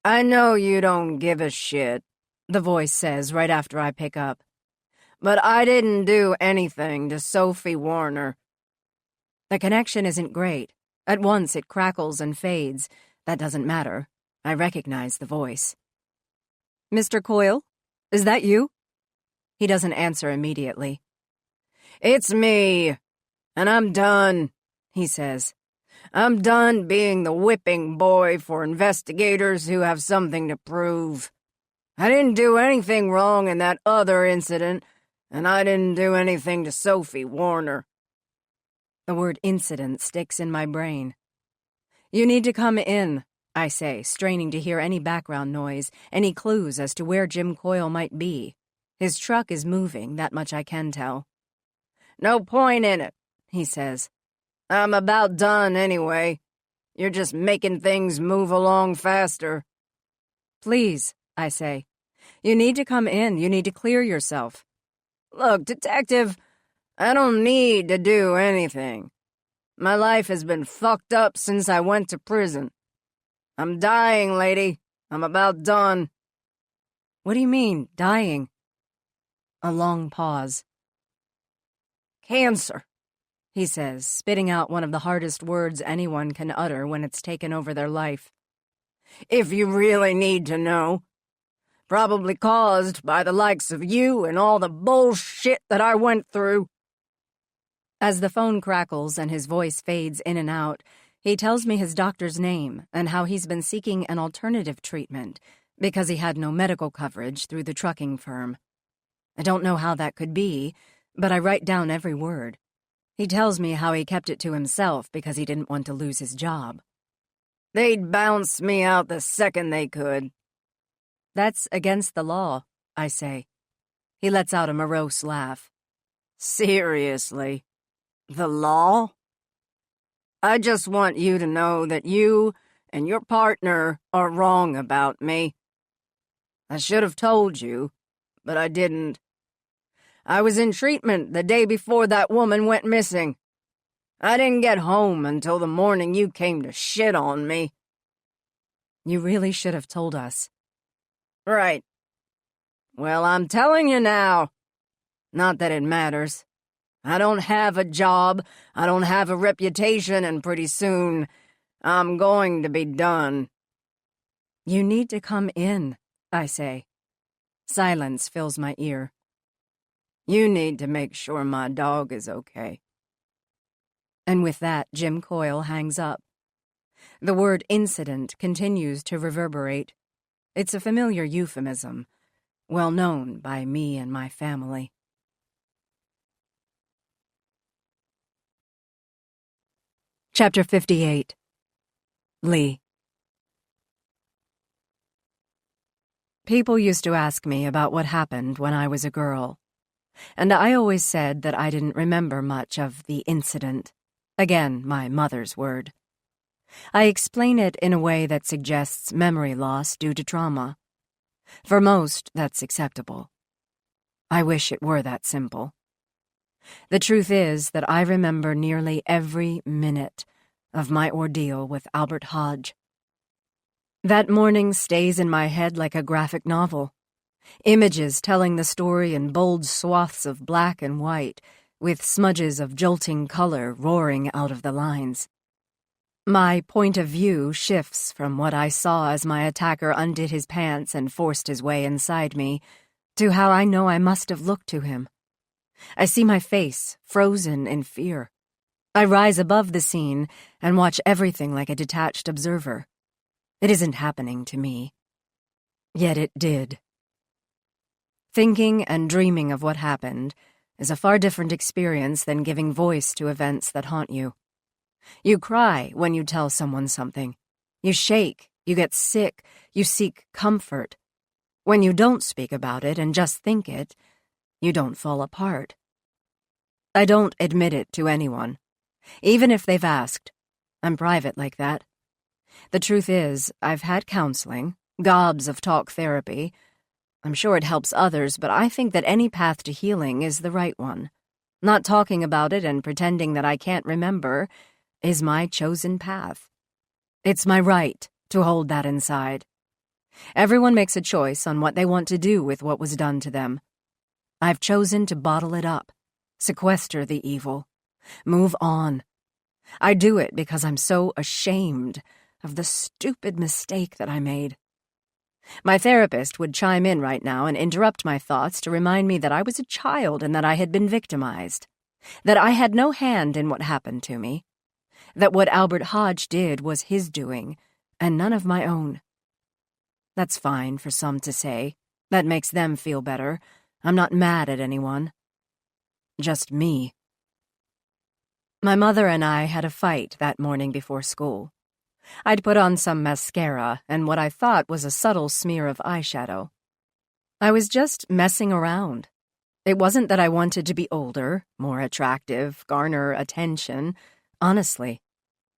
I know you don't give a shit, The voice says right after I pick up. but I didn't do anything to Sophie Warner. The connection isn't great. At once it crackles and fades. That doesn't matter. I recognize the voice. Mr. Coyle? Is that you? He doesn't answer immediately. It's me, and I'm done, he says. I'm done being the whipping boy for investigators who have something to prove. I didn't do anything wrong in that other incident, and I didn't do anything to Sophie Warner. The word incident sticks in my brain. You need to come in, I say, straining to hear any background noise, any clues as to where Jim Coyle might be. His truck is moving, that much I can tell. No point in it, he says. I'm about done anyway. You're just making things move along faster. Please, I say. You need to come in. You need to clear yourself. Look, Detective, I don't need to do anything. My life has been fucked up since I went to prison. I'm dying, lady. I'm about done. What do you mean, dying? A long pause. Cancer, he says, spitting out one of the hardest words anyone can utter when it's taken over their life. If you really need to know. Probably caused by the likes of you and all the bullshit that I went through. As the phone crackles and his voice fades in and out, he tells me his doctor's name and how he's been seeking an alternative treatment because he had no medical coverage through the trucking firm. I don't know how that could be, but I write down every word. He tells me how he kept it to himself because he didn't want to lose his job. They'd bounce me out the second they could. That's against the law, I say. He lets out a morose laugh. Seriously? The law? I just want you to know that you and your partner are wrong about me. I should have told you, but I didn't. I was in treatment the day before that woman went missing. I didn't get home until the morning you came to shit on me. You really should have told us. Right. Well, I'm telling you now. Not that it matters. I don't have a job, I don't have a reputation, and pretty soon I'm going to be done. You need to come in, I say. Silence fills my ear. You need to make sure my dog is okay. And with that, Jim Coyle hangs up. The word incident continues to reverberate. It's a familiar euphemism, well known by me and my family. Chapter 58. Lee. People used to ask me about what happened when I was a girl, and I always said that I didn't remember much of the incident. Again, my mother's word. I explain it in a way that suggests memory loss due to trauma. For most, that's acceptable. I wish it were that simple. The truth is that I remember nearly every minute of my ordeal with Albert Hodge. That morning stays in my head like a graphic novel. Images telling the story in bold swaths of black and white, with smudges of jolting color roaring out of the lines. My point of view shifts from what I saw as my attacker undid his pants and forced his way inside me, to how I know I must have looked to him. I see my face, frozen in fear. I rise above the scene and watch everything like a detached observer. It isn't happening to me. Yet it did. Thinking and dreaming of what happened is a far different experience than giving voice to events that haunt you. You cry when you tell someone something. You shake, you get sick, you seek comfort. When you don't speak about it and just think it, you don't fall apart. I don't admit it to anyone, even if they've asked. I'm private like that. The truth is, I've had counseling, gobs of talk therapy. I'm sure it helps others, but I think that any path to healing is the right one. Not talking about it and pretending that I can't remember is my chosen path. It's my right to hold that inside. Everyone makes a choice on what they want to do with what was done to them. I've chosen to bottle it up, sequester the evil, move on. I do it because I'm so ashamed of the stupid mistake that I made. My therapist would chime in right now and interrupt my thoughts to remind me that I was a child and that I had been victimized, that I had no hand in what happened to me, that what Albert Hodge did was his doing and none of my own. That's fine for some to say. That makes them feel better. I'm not mad at anyone. Just me. My mother and I had a fight that morning before school. I'd put on some mascara and what I thought was a subtle smear of eyeshadow. I was just messing around. It wasn't that I wanted to be older, more attractive, garner attention. Honestly,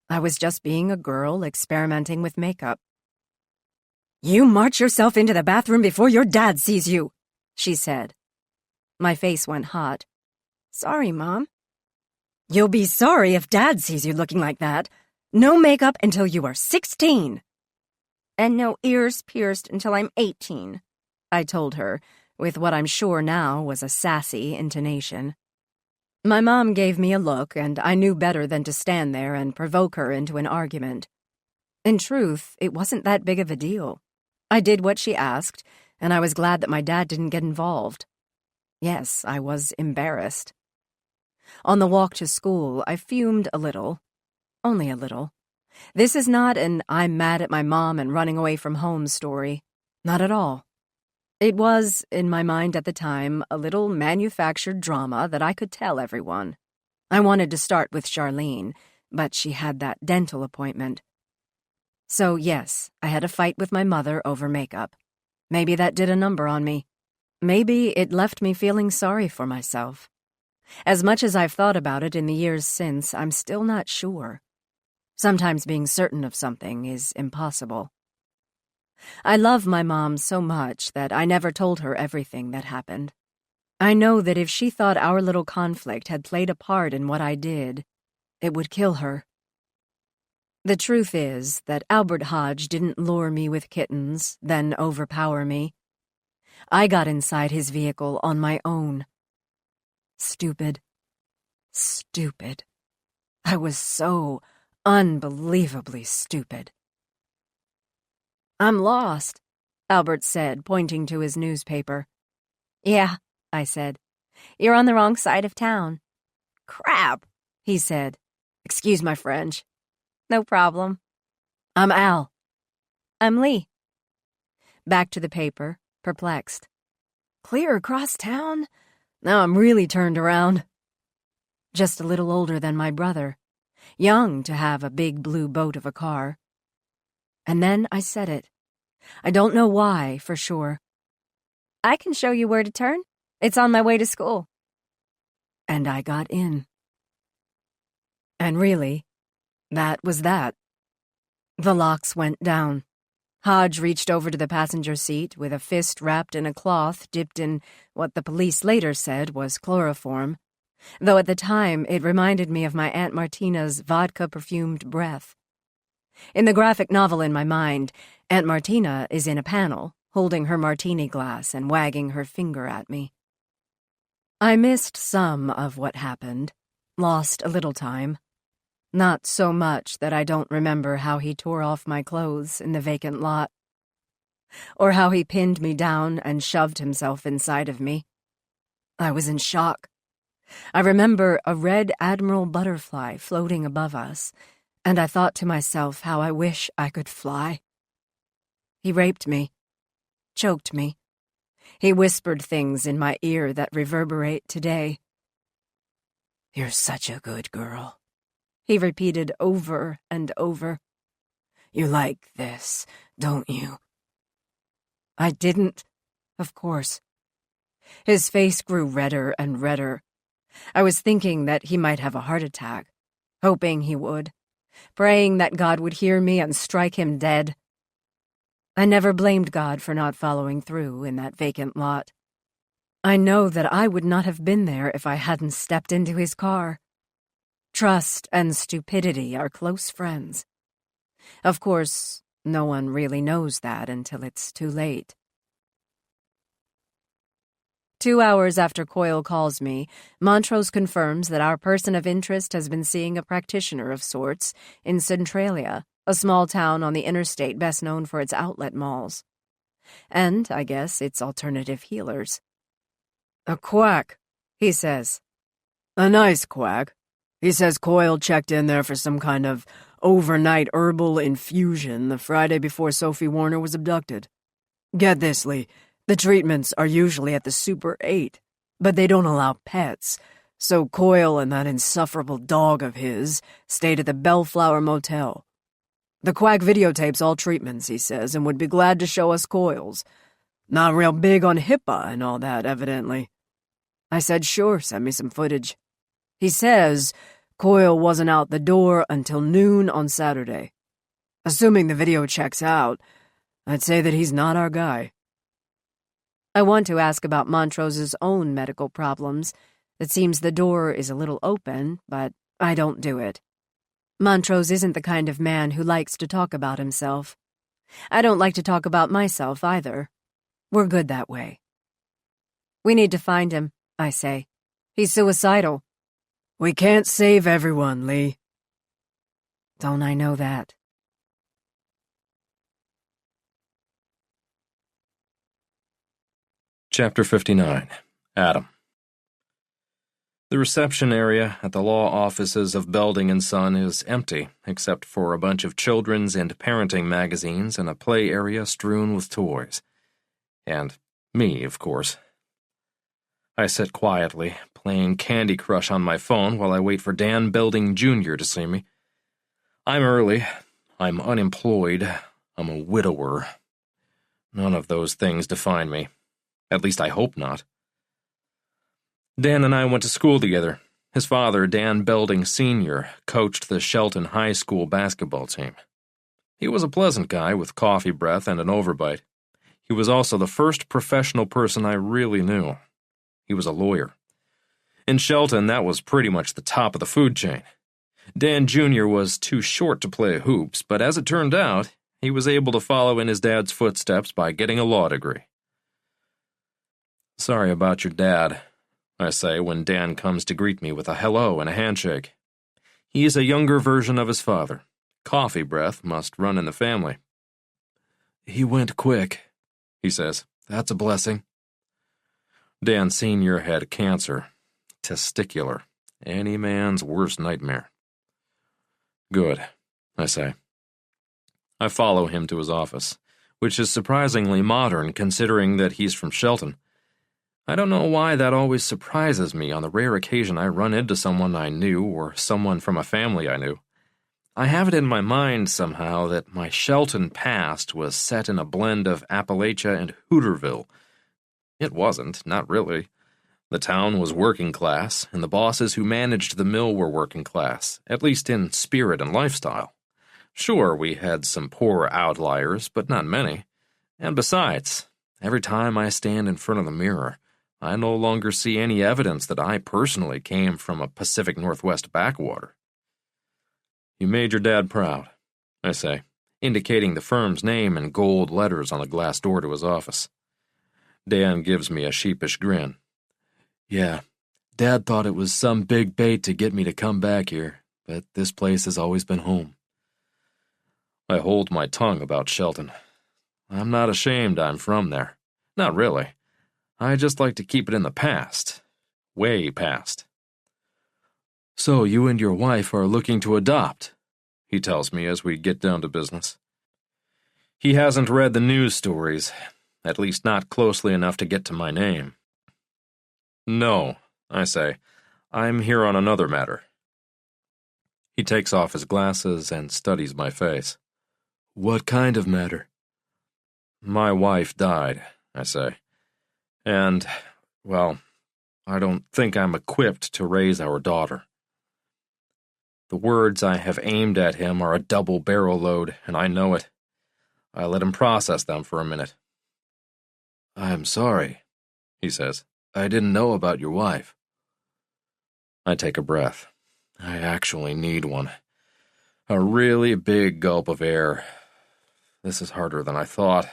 I was just being a girl experimenting with makeup. "You march yourself into the bathroom before your dad sees you," she said. My face went hot. "Sorry, Mom." "You'll be sorry if Dad sees you looking like that. No makeup until you are 16. "And no ears pierced until I'm 18, I told her, with what I'm sure now was a sassy intonation. My mom gave me a look, and I knew better than to stand there and provoke her into an argument. In truth, it wasn't that big of a deal. I did what she asked, and I was glad that my dad didn't get involved. Yes, I was embarrassed. On the walk to school, I fumed a little. Only a little. This is not an I'm mad at my mom and running away from home story. Not at all. It was, in my mind at the time, a little manufactured drama that I could tell everyone. I wanted to start with Charlene, but she had that dental appointment. So, yes, I had a fight with my mother over makeup. Maybe that did a number on me. Maybe it left me feeling sorry for myself. As much as I've thought about it in the years since, I'm still not sure. Sometimes being certain of something is impossible. I love my mom so much that I never told her everything that happened. I know that if she thought our little conflict had played a part in what I did, it would kill her. The truth is that Albert Hodge didn't lure me with kittens, then overpower me. I got inside his vehicle on my own. Stupid. Stupid. I was so unbelievably stupid. "I'm lost," Albert said, pointing to his newspaper. "Yeah," I said. "You're on the wrong side of town." "Crap," he said. "Excuse my French." "No problem." "I'm Al." "I'm Lee." Back to the paper, perplexed. Clear across town? Now I'm really turned around. Just a little older than my brother. Young to have a big blue boat of a car. And then I said it. I don't know why, for sure. "I can show you where to turn. It's on my way to school." And I got in. And really, that was that. The locks went down. Hodge reached over to the passenger seat with a fist wrapped in a cloth dipped in what the police later said was chloroform, though at the time it reminded me of my Aunt Martina's vodka-perfumed breath. In the graphic novel in my mind, Aunt Martina is in a panel, holding her martini glass and wagging her finger at me. I missed some of what happened, lost a little time. Not so much that I don't remember how he tore off my clothes in the vacant lot, or how he pinned me down and shoved himself inside of me. I was in shock. I remember a red admiral butterfly floating above us, and I thought to myself how I wish I could fly. He raped me, choked me. He whispered things in my ear that reverberate today. "You're such a good girl," he repeated over and over. "You like this, don't you?" I didn't, of course. His face grew redder and redder. I was thinking that he might have a heart attack, hoping he would, praying that God would hear me and strike him dead. I never blamed God for not following through in that vacant lot. I know that I would not have been there if I hadn't stepped into his car. Trust and stupidity are close friends. Of course, no one really knows that until it's too late. 2 hours after Coyle calls me, Montrose confirms that our person of interest has been seeing a practitioner of sorts in Centralia, a small town on the interstate best known for its outlet malls. And, I guess, its alternative healers. "A quack," he says. "A nice quack. He says Coyle checked in there for some kind of overnight herbal infusion the Friday before Sophie Warner was abducted. Get this, Lee. The treatments are usually at the Super 8, but they don't allow pets, so Coyle and that insufferable dog of his stayed at the Bellflower Motel. The quack videotapes all treatments, he says, and would be glad to show us Coyle's. Not real big on HIPAA and all that, evidently. I said, sure, send me some footage. He says Coyle wasn't out the door until noon on Saturday. Assuming the video checks out, I'd say that he's not our guy." I want to ask about Montrose's own medical problems. It seems the door is a little open, but I don't do it. Montrose isn't the kind of man who likes to talk about himself. I don't like to talk about myself either. We're good that way. "We need to find him," I say. "He's suicidal." "We can't save everyone, Lee." Don't I know that? Chapter 59. Adam. The reception area at the law offices of Belding & Son is empty, except for a bunch of children's and parenting magazines and a play area strewn with toys. And me, of course. I sit quietly, playing Candy Crush on my phone while I wait for Dan Belding Jr. to see me. I'm early. I'm unemployed. I'm a widower. None of those things define me. At least I hope not. Dan and I went to school together. His father, Dan Belding Sr., coached the Shelton High School basketball team. He was a pleasant guy with coffee breath and an overbite. He was also the first professional person I really knew. He was a lawyer. In Shelton, that was pretty much the top of the food chain. Dan Jr. was too short to play hoops, but as it turned out, he was able to follow in his dad's footsteps by getting a law degree. "Sorry about your dad," I say when Dan comes to greet me with a hello and a handshake. He's a younger version of his father. Coffee breath must run in the family. "He went quick," he says. "That's a blessing." Dan Sr. had cancer. Testicular. Any man's worst nightmare. "Good," I say. I follow him to his office, which is surprisingly modern considering that he's from Shelton. I don't know why that always surprises me on the rare occasion I run into someone I knew or someone from a family I knew. I have it in my mind somehow that my Shelton past was set in a blend of Appalachia and Hooterville. It wasn't, not really. The town was working class, and the bosses who managed the mill were working class, at least in spirit and lifestyle. Sure, we had some poor outliers, but not many. And besides, every time I stand in front of the mirror, I no longer see any evidence that I personally came from a Pacific Northwest backwater. You made your dad proud, I say, indicating the firm's name in gold letters on the glass door to his office. Dan gives me a sheepish grin. Yeah, Dad thought it was some big bait to get me to come back here, but this place has always been home. I hold my tongue about Shelton. I'm not ashamed I'm from there. Not really. I just like to keep it in the past. Way past. So you and your wife are looking to adopt, he tells me as we get down to business. He hasn't read the news stories, at least not closely enough to get to my name. No, I say. I'm here on another matter. He takes off his glasses and studies my face. What kind of matter? My wife died, I say. And, well, I don't think I'm equipped to raise our daughter. The words I have aimed at him are a double barrel load, and I know it. I let him process them for a minute. I'm sorry, he says. I didn't know about your wife. I take a breath. I actually need one. A really big gulp of air. This is harder than I thought.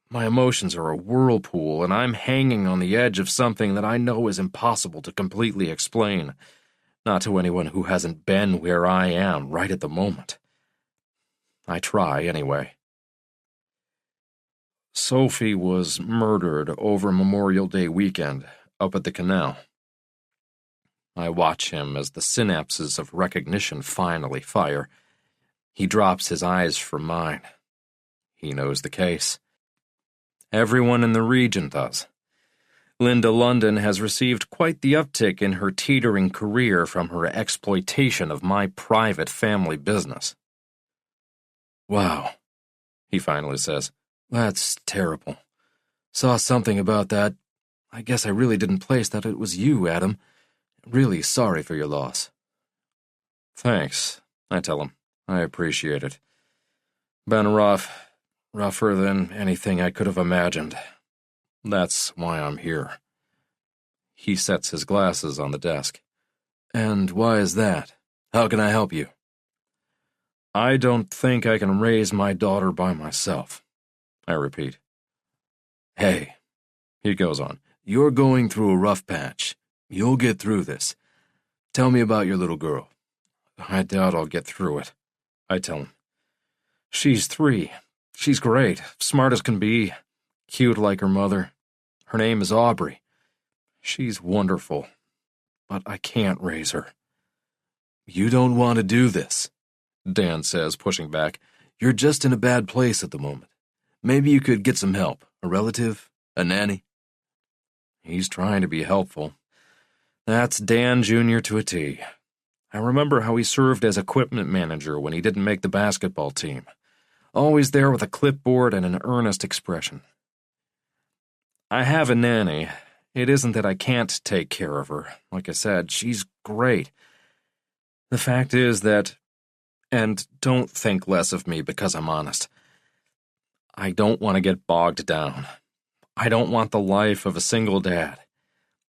My emotions are a whirlpool, and I'm hanging on the edge of something that I know is impossible to completely explain. Not to anyone who hasn't been where I am right at the moment. I try, anyway. Sophie was murdered over Memorial Day weekend, up at the canal. I watch him as the synapses of recognition finally fire. He drops his eyes from mine. He knows the case. Everyone in the region does. Linda London has received quite the uptick in her teetering career from her exploitation of my private family business. Wow, he finally says. That's terrible. Saw something about that. I guess I really didn't place that it was you, Adam. Really sorry for your loss. Thanks, I tell him. I appreciate it. Been rough. Rougher than anything I could have imagined. That's why I'm here. He sets his glasses on the desk. And why is that? How can I help you? I don't think I can raise my daughter by myself, I repeat. Hey, he goes on, you're going through a rough patch. You'll get through this. Tell me about your little girl. I doubt I'll get through it, I tell him. She's 3. She's great, smart as can be, cute like her mother. Her name is Aubrey. She's wonderful, but I can't raise her. You don't want to do this, Dan says, pushing back. You're just in a bad place at the moment. Maybe you could get some help, a relative, a nanny. He's trying to be helpful. That's Dan Jr. to a T. I remember how he served as equipment manager when he didn't make the basketball team. Always there with a clipboard and an earnest expression. I have a nanny. It isn't that I can't take care of her. Like I said, she's great. The fact is that, and don't think less of me because I'm honest, I don't want to get bogged down. I don't want the life of a single dad.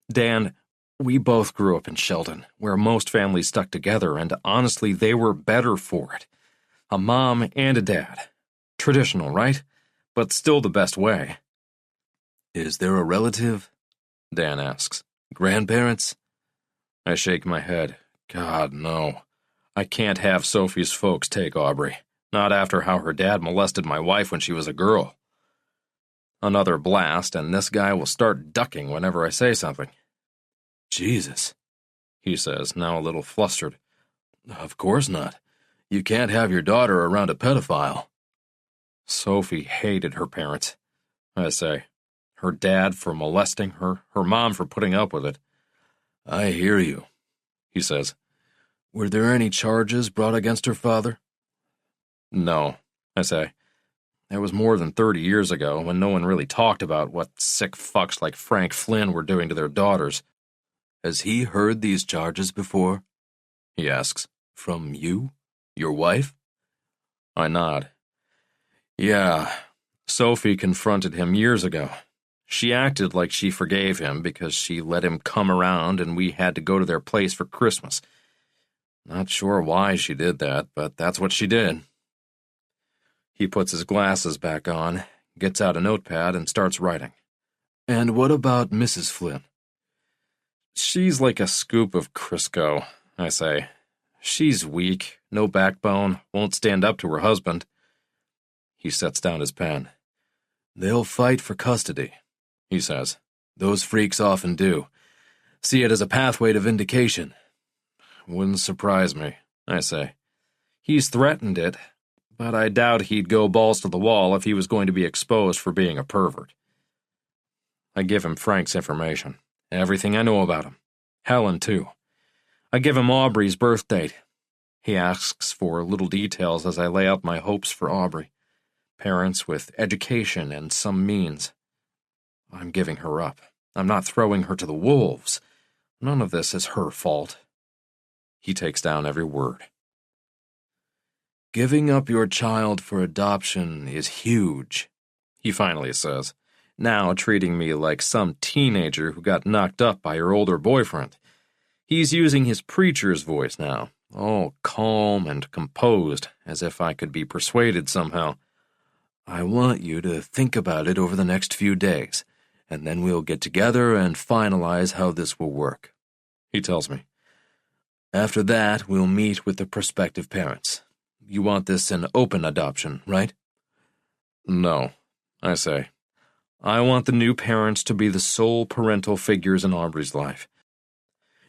Dan, we both grew up in Sheldon, where most families stuck together, and honestly, they were better for it. A mom and a dad. Traditional, right? But still the best way. Is there a relative? Dan asks. Grandparents? I shake my head. God, no. I can't have Sophie's folks take Aubrey. Not after how her dad molested my wife when she was a girl. Another blast, and this guy will start ducking whenever I say something. Jesus, he says, now a little flustered. Of course not. You can't have your daughter around a pedophile. Sophie hated her parents, I say. Her dad for molesting her, her mom for putting up with it. I hear you, he says. Were there any charges brought against her father? No, I say. It was more than 30 years ago, when no one really talked about what sick fucks like Frank Flynn were doing to their daughters. Has he heard these charges before? He asks. From you? Your wife? I nod. Yeah, Sophie confronted him years ago. She acted like she forgave him because she let him come around and we had to go to their place for Christmas. Not sure why she did that, but that's what she did. He puts his glasses back on, gets out a notepad, and starts writing. And what about Mrs. Flynn? She's like a scoop of Crisco, I say. She's weak, no backbone, won't stand up to her husband. He sets down his pen. They'll fight for custody, he says. Those freaks often do. See it as a pathway to vindication. Wouldn't surprise me, I say. He's threatened it, but I doubt he'd go balls to the wall if he was going to be exposed for being a pervert. I give him Frank's information, everything I know about him. Helen, too. I give him Aubrey's birth date. He asks for little details as I lay out my hopes for Aubrey. Parents with education and some means. I'm giving her up. I'm not throwing her to the wolves. None of this is her fault. He takes down every word. Giving up your child for adoption is huge, he finally says, now treating me like some teenager who got knocked up by her older boyfriend. He's using his preacher's voice now, all calm and composed, as if I could be persuaded somehow. I want you to think about it over the next few days, and then we'll get together and finalize how this will work, he tells me. After that, we'll meet with the prospective parents. You want this an open adoption, right? No, I say. I want the new parents to be the sole parental figures in Aubrey's life.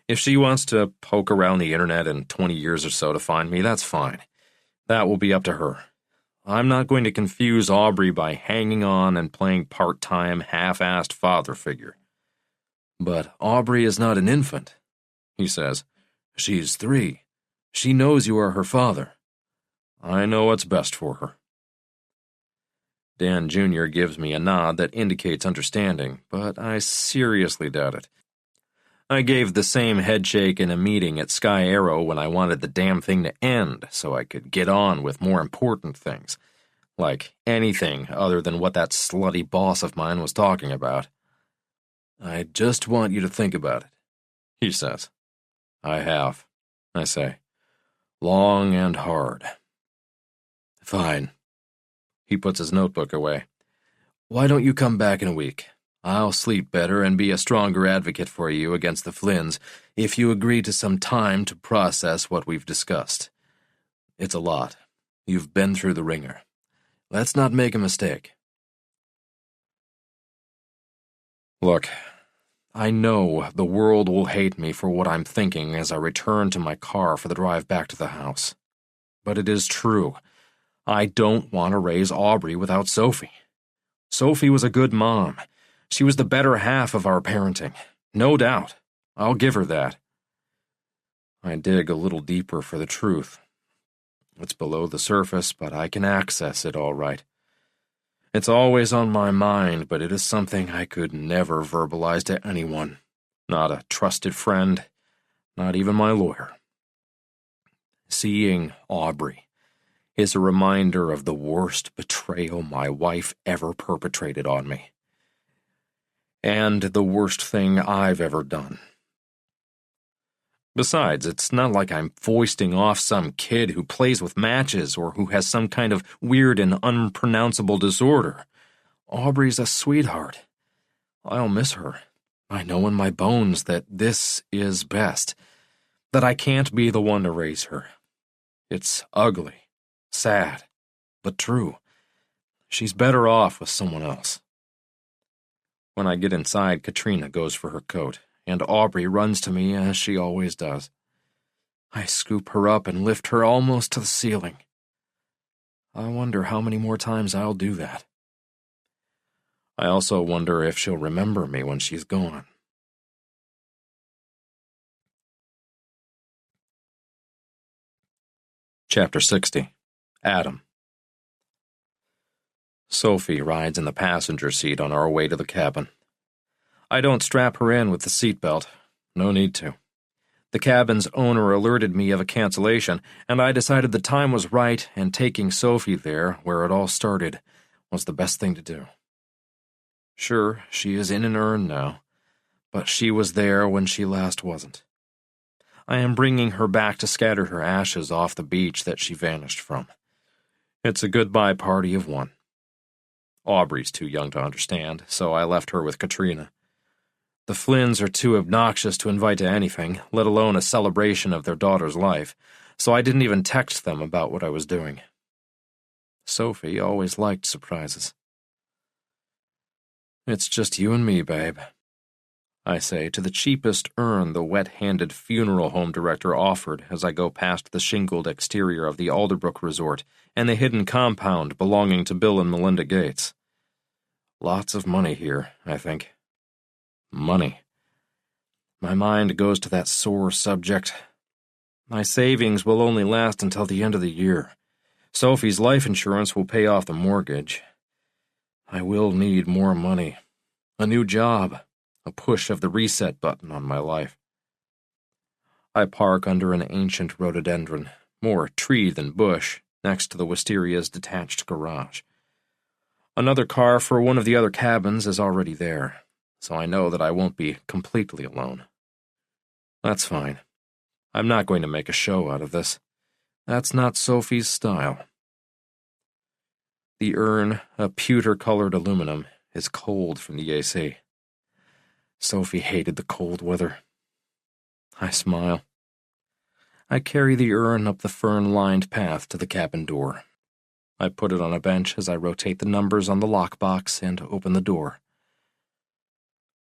If she wants to poke around the internet in 20 years or so to find me, that's fine. That will be up to her. I'm not going to confuse Aubrey by hanging on and playing part-time, half-assed father figure. But Aubrey is not an infant, he says. She's 3. She knows you are her father. I know what's best for her. Dan Jr. gives me a nod that indicates understanding, but I seriously doubt it. I gave the same headshake in a meeting at Sky Arrow when I wanted the damn thing to end so I could get on with more important things, like anything other than what that slutty boss of mine was talking about. I just want you to think about it, he says. I have, I say. Long and hard. Fine. He puts his notebook away. Why don't you come back in a week? I'll sleep better and be a stronger advocate for you against the Flynns if you agree to some time to process what we've discussed. It's a lot. You've been through the ringer. Let's not make a mistake. Look, I know the world will hate me for what I'm thinking as I return to my car for the drive back to the house. But it is true. I don't want to raise Aubrey without Sophie. Sophie was a good mom. She was the better half of our parenting. No doubt. I'll give her that. I dig a little deeper for the truth. It's below the surface, but I can access it all right. It's always on my mind, but it is something I could never verbalize to anyone. Not a trusted friend, not even my lawyer. Seeing Aubrey is a reminder of the worst betrayal my wife ever perpetrated on me. And the worst thing I've ever done. Besides, it's not like I'm foisting off some kid who plays with matches or who has some kind of weird and unpronounceable disorder. Aubrey's a sweetheart. I'll miss her. I know in my bones that this is best, that I can't be the one to raise her. It's ugly, sad, but true. She's better off with someone else. When I get inside, Katrina goes for her coat, and Aubrey runs to me as she always does. I scoop her up and lift her almost to the ceiling. I wonder how many more times I'll do that. I also wonder if she'll remember me when she's gone. Chapter 60. Adam. Sophie rides in the passenger seat on our way to the cabin. I don't strap her in with the seatbelt. No need to. The cabin's owner alerted me of a cancellation, and I decided the time was right, and taking Sophie there, where it all started, was the best thing to do. Sure, she is in an urn now, but she was there when she last wasn't. I am bringing her back to scatter her ashes off the beach that she vanished from. It's a goodbye party of one. Aubrey's too young to understand, so I left her with Katrina. The Flynns are too obnoxious to invite to anything, let alone a celebration of their daughter's life, so I didn't even text them about what I was doing. Sophie always liked surprises. It's just you and me, babe, I say to the cheapest urn the wet-handed funeral home director offered as I go past the shingled exterior of the Alderbrook Resort and the hidden compound belonging to Bill and Melinda Gates. Lots of money here, I think. Money. My mind goes to that sore subject. My savings will only last until the end of the year. Sophie's life insurance will pay off the mortgage. I will need more money. A new job. A push of the reset button on my life. I park under an ancient rhododendron, more tree than bush, next to the Wisteria's detached garage. Another car for one of the other cabins is already there, so I know that I won't be completely alone. That's fine. I'm not going to make a show out of this. That's not Sophie's style. The urn, a pewter-colored aluminum, is cold from the AC. Sophie hated the cold weather. I smile. I carry the urn up the fern-lined path to the cabin door. I put it on a bench as I rotate the numbers on the lockbox and open the door.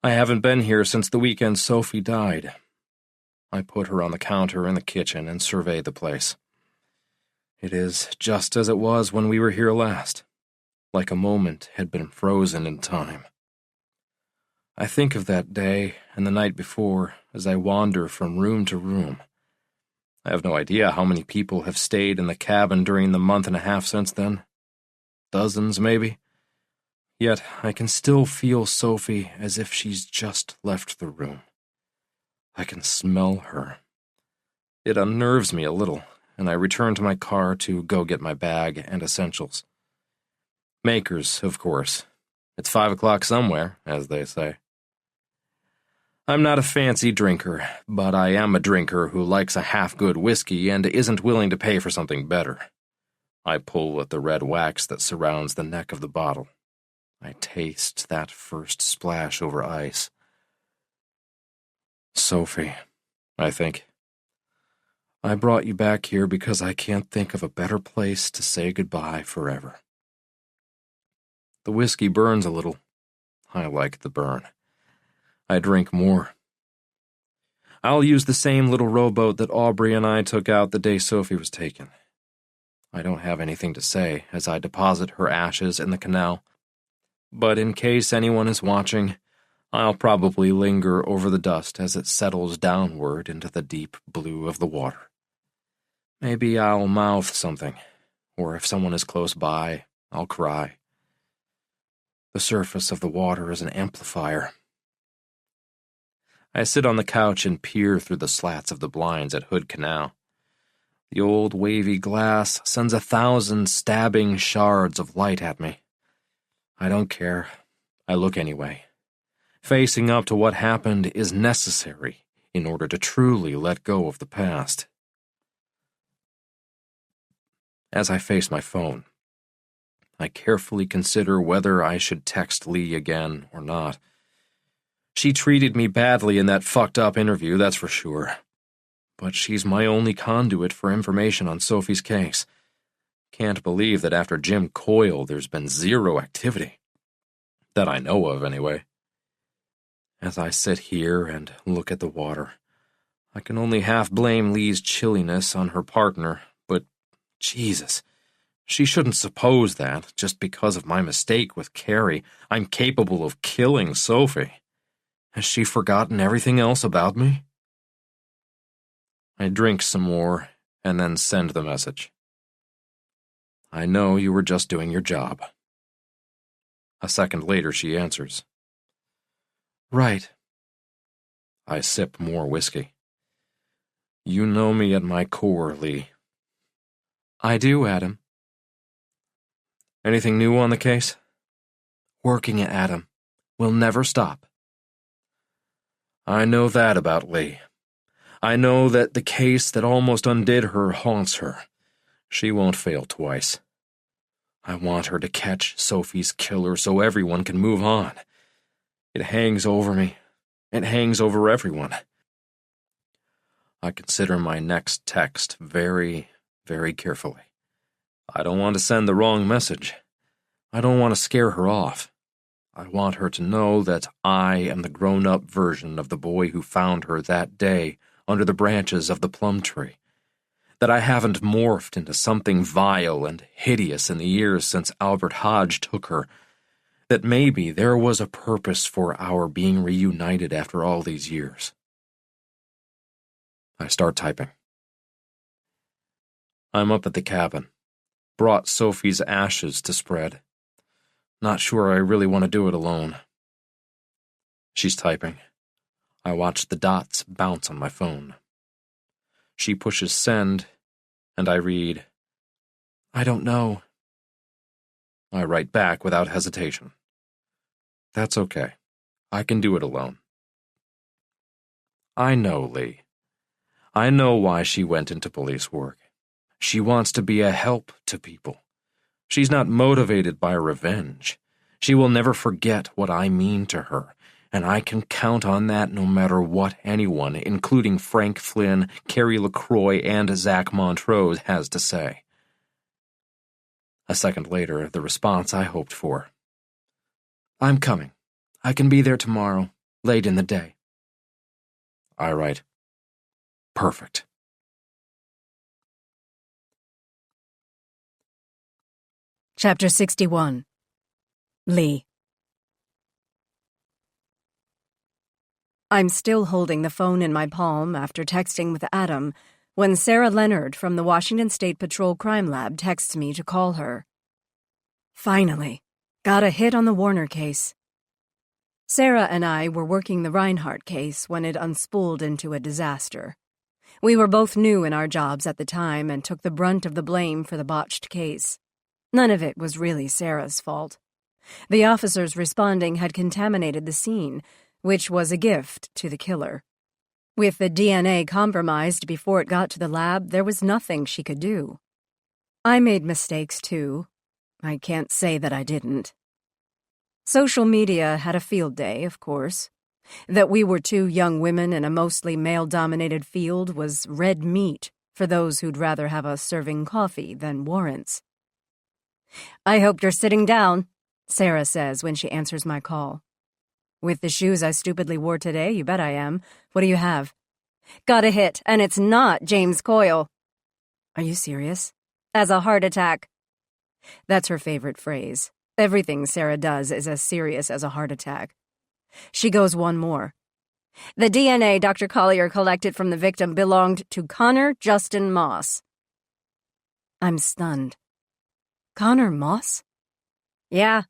I haven't been here since the weekend Sophie died. I put her on the counter in the kitchen and survey the place. It is just as it was when we were here last, like a moment had been frozen in time. I think of that day and the night before as I wander from room to room. I have no idea how many people have stayed in the cabin during the month and a half since then. Dozens, maybe. Yet I can still feel Sophie as if she's just left the room. I can smell her. It unnerves me a little, and I return to my car to go get my bag and essentials. Makers, of course. It's 5 o'clock somewhere, as they say. I'm not a fancy drinker, but I am a drinker who likes a half-good whiskey and isn't willing to pay for something better. I pull at the red wax that surrounds the neck of the bottle. I taste that first splash over ice. Sophie, I think. I brought you back here because I can't think of a better place to say goodbye forever. The whiskey burns a little. I like the burn. I drink more. I'll use the same little rowboat that Aubrey and I took out the day Sophie was taken. I don't have anything to say as I deposit her ashes in the canal, but in case anyone is watching, I'll probably linger over the dust as it settles downward into the deep blue of the water. Maybe I'll mouth something, or if someone is close by, I'll cry. The surface of the water is an amplifier. I sit on the couch and peer through the slats of the blinds at Hood Canal. The old wavy glass sends 1,000 stabbing shards of light at me. I don't care. I look anyway. Facing up to what happened is necessary in order to truly let go of the past. As I face my phone, I carefully consider whether I should text Lee again or not. She treated me badly in that fucked-up interview, that's for sure. But she's my only conduit for information on Sophie's case. Can't believe that after Jim Coyle there's been zero activity. That I know of, anyway. As I sit here and look at the water, I can only half blame Lee's chilliness on her partner, but Jesus, she shouldn't suppose that, just because of my mistake with Carrie, I'm capable of killing Sophie. Has she forgotten everything else about me? I drink some more and then send the message. I know you were just doing your job. A second later, she answers. Right. I sip more whiskey. You know me at my core, Lee. I do, Adam. Anything new on the case? Working it, Adam. We'll never stop. I know that about Lee. I know that the case that almost undid her haunts her. She won't fail twice. I want her to catch Sophie's killer so everyone can move on. It hangs over me. It hangs over everyone. I consider my next text very, very carefully. I don't want to send the wrong message. I don't want to scare her off. I want her to know that I am the grown-up version of the boy who found her that day under the branches of the plum tree. That I haven't morphed into something vile and hideous in the years since Albert Hodge took her. That maybe there was a purpose for our being reunited after all these years. I start typing. I'm up at the cabin. Brought Sophie's ashes to spread. Not sure I really want to do it alone. She's typing. I watch the dots bounce on my phone. She pushes send, and I read, I don't know. I write back without hesitation. That's okay. I can do it alone. I know Lee. I know why she went into police work. She wants to be a help to people. She's not motivated by revenge. She will never forget what I mean to her, and I can count on that no matter what anyone, including Frank Flynn, Carrie LaCroix, and Zach Montrose, has to say. A second later, the response I hoped for. I'm coming. I can be there tomorrow, late in the day. I write, perfect. Chapter 61. Lee. I'm still holding the phone in my palm after texting with Adam when Sarah Leonard from the Washington State Patrol Crime Lab texts me to call her. Finally, got a hit on the Warner case. Sarah and I were working the Reinhardt case when it unspooled into a disaster. We were both new in our jobs at the time and took the brunt of the blame for the botched case. None of it was really Sarah's fault. The officers responding had contaminated the scene, which was a gift to the killer. With the DNA compromised before it got to the lab, there was nothing she could do. I made mistakes, too. I can't say that I didn't. Social media had a field day, of course. That we were two young women in a mostly male-dominated field was red meat for those who'd rather have us serving coffee than warrants. I hope you're sitting down, Sarah says when she answers my call. With the shoes I stupidly wore today, you bet I am. What do you have? Got a hit, and it's not James Coyle. Are you serious? As a heart attack. That's her favorite phrase. Everything Sarah does is as serious as a heart attack. She goes one more. The DNA Dr. Collier collected from the victim belonged to Connor Justin Moss. I'm stunned. Connor Moss? Yeah.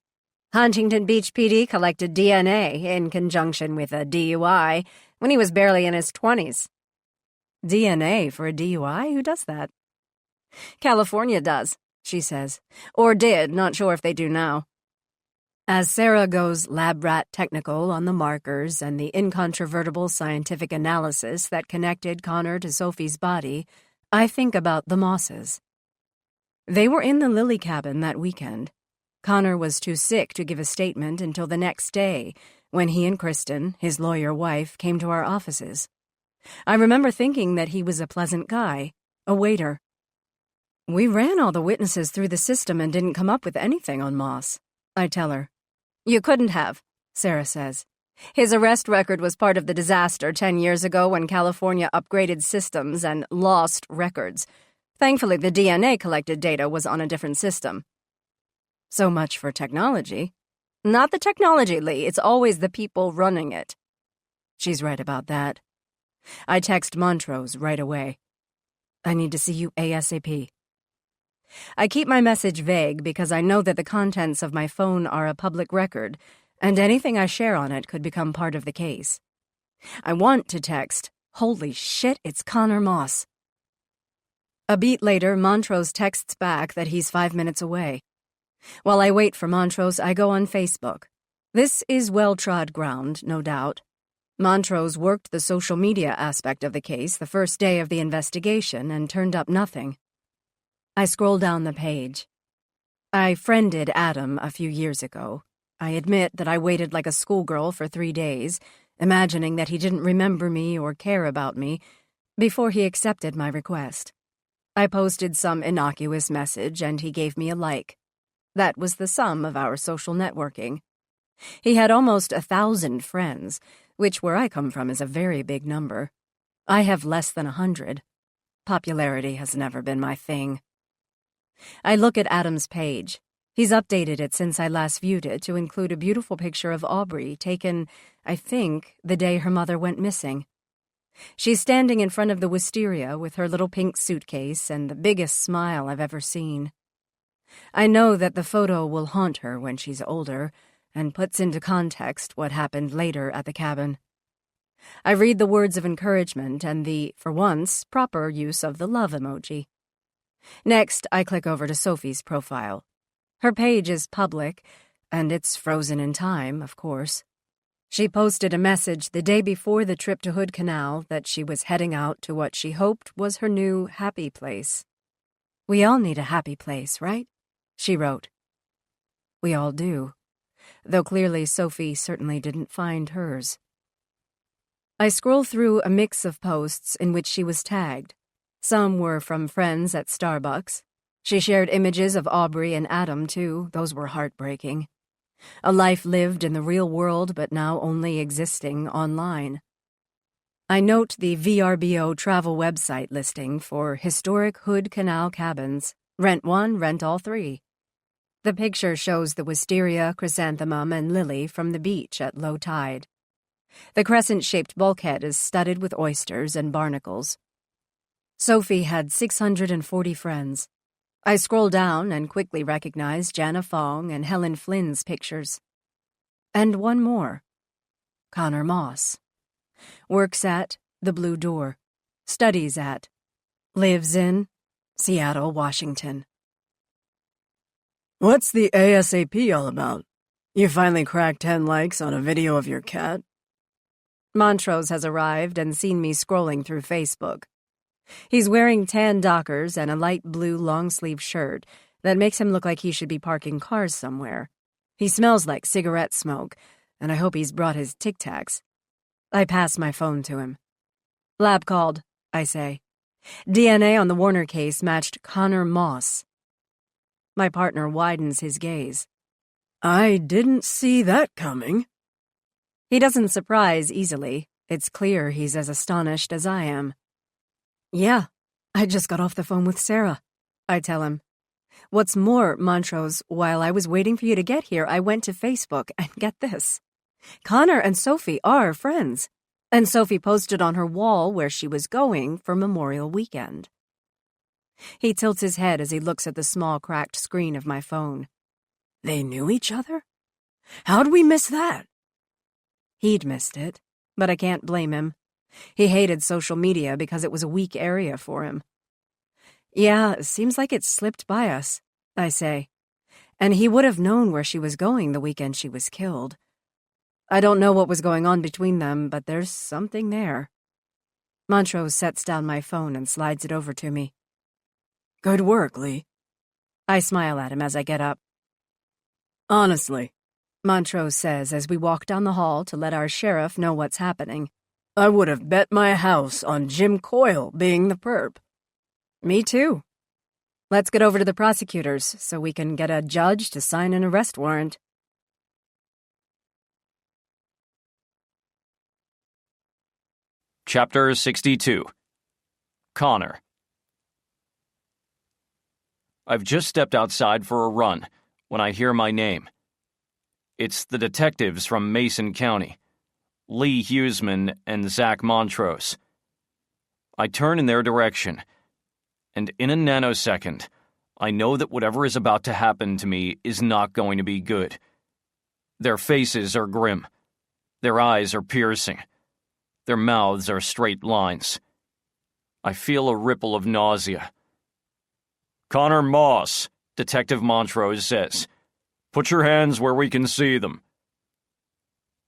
Huntington Beach PD collected DNA in conjunction with a DUI when he was barely in his 20s. DNA for a DUI? Who does that? California does, she says. Or did, not sure if they do now. As Sarah goes lab rat technical on the markers and the incontrovertible scientific analysis that connected Connor to Sophie's body, I think about the Mosses. They were in the Lily cabin that weekend. Connor was too sick to give a statement until the next day, when he and Kristen, his lawyer wife, came to our offices. I remember thinking that he was a pleasant guy, a waiter. We ran all the witnesses through the system and didn't come up with anything on Moss, I tell her. You couldn't have, Sarah says. His arrest record was part of the disaster 10 years ago when California upgraded systems and lost records. Thankfully, the DNA collected data was on a different system. So much for technology. Not the technology, Lee. It's always the people running it. She's right about that. I text Montrose right away. I need to see you ASAP. I keep my message vague because I know that the contents of my phone are a public record, and anything I share on it could become part of the case. I want to text, Holy shit, it's Connor Moss. A beat later, Montrose texts back that he's 5 minutes away. While I wait for Montrose, I go on Facebook. This is well-trod ground, no doubt. Montrose worked the social media aspect of the case the first day of the investigation and turned up nothing. I scroll down the page. I friended Adam a few years ago. I admit that I waited like a schoolgirl for 3 days, imagining that he didn't remember me or care about me, before he accepted my request. I posted some innocuous message and he gave me a like. That was the sum of our social networking. He had almost 1,000 friends, which where I come from is a very big number. I have less than 100. Popularity has never been my thing. I look at Adam's page. He's updated it since I last viewed it to include a beautiful picture of Aubrey taken, I think, the day her mother went missing. She's standing in front of the wisteria with her little pink suitcase and the biggest smile I've ever seen. I know that the photo will haunt her when she's older and puts into context what happened later at the cabin. I read the words of encouragement and the, for once, proper use of the love emoji. Next, I click over to Sophie's profile. Her page is public, and it's frozen in time, of course. She posted a message the day before the trip to Hood Canal that she was heading out to what she hoped was her new happy place. "We all need a happy place, right?" she wrote. We all do, though clearly Sophie certainly didn't find hers. I scroll through a mix of posts in which she was tagged. Some were from friends at Starbucks. She shared images of Aubrey and Adam, too. Those were heartbreaking. A life lived in the real world, but now only existing online. I note the VRBO travel website listing for historic Hood Canal cabins. Rent one, rent all three. The picture shows the wisteria, chrysanthemum, and lily from the beach at low tide. The crescent-shaped bulkhead is studded with oysters and barnacles. Sophie had 640 friends. I scroll down and quickly recognize Jana Fong and Helen Flynn's pictures. And one more. Connor Moss. Works at the Blue Door. Studies at. Lives in Seattle, Washington. What's the ASAP all about? You finally cracked 10 likes on a video of your cat? Montrose has arrived and seen me scrolling through Facebook. He's wearing tan Dockers and a light blue long-sleeve shirt that makes him look like he should be parking cars somewhere. He smells like cigarette smoke, and I hope he's brought his Tic Tacs. I pass my phone to him. Lab called, I say. DNA on the Warner case matched Connor Moss. My partner widens his gaze. I didn't see that coming. He doesn't surprise easily. It's clear he's as astonished as I am. Yeah, I just got off the phone with Sarah, I tell him. What's more, Montrose, while I was waiting for you to get here, I went to Facebook, and get this. Connor and Sophie are friends, and Sophie posted on her wall where she was going for Memorial Weekend. He tilts his head as he looks at the small cracked screen of my phone. They knew each other? How'd we miss that? He'd missed it, but I can't blame him. He hated social media because it was a weak area for him. Yeah, it seems like it slipped by us, I say. And he would have known where she was going the weekend she was killed. I don't know what was going on between them, but there's something there. Montrose sets down my phone and slides it over to me. Good work, Lee. I smile at him as I get up. Honestly, Montrose says as we walk down the hall to let our sheriff know what's happening. I would have bet my house on Jim Coyle being the perp. Me too. Let's get over to the prosecutors so we can get a judge to sign an arrest warrant. Chapter 62. Connor. I've just stepped outside for a run when I hear my name. It's the detectives from Mason County, Lee Huseman and Zach Montrose. I turn in their direction, and in a nanosecond, I know that whatever is about to happen to me is not going to be good. Their faces are grim. Their eyes are piercing. Their mouths are straight lines. I feel a ripple of nausea. "Connor Moss," Detective Montrose says. "Put your hands where we can see them."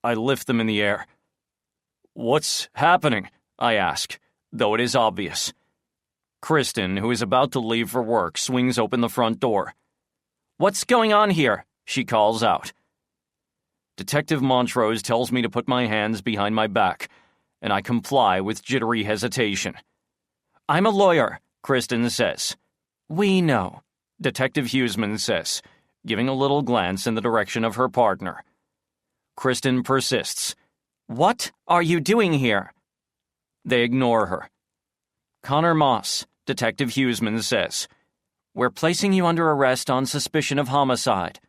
I lift them in the air. "What's happening?" I ask, though it is obvious. Kristen, who is about to leave for work, swings open the front door. "What's going on here?" she calls out. Detective Montrose tells me to put my hands behind my back, and I comply with jittery hesitation. "I'm a lawyer," Kristen says. "We know," Detective Huseman says, giving a little glance in the direction of her partner. Kristen persists. "What are you doing here?" They ignore her. "Connor Moss," Detective Huseman says. "We're placing you under arrest on suspicion of homicide."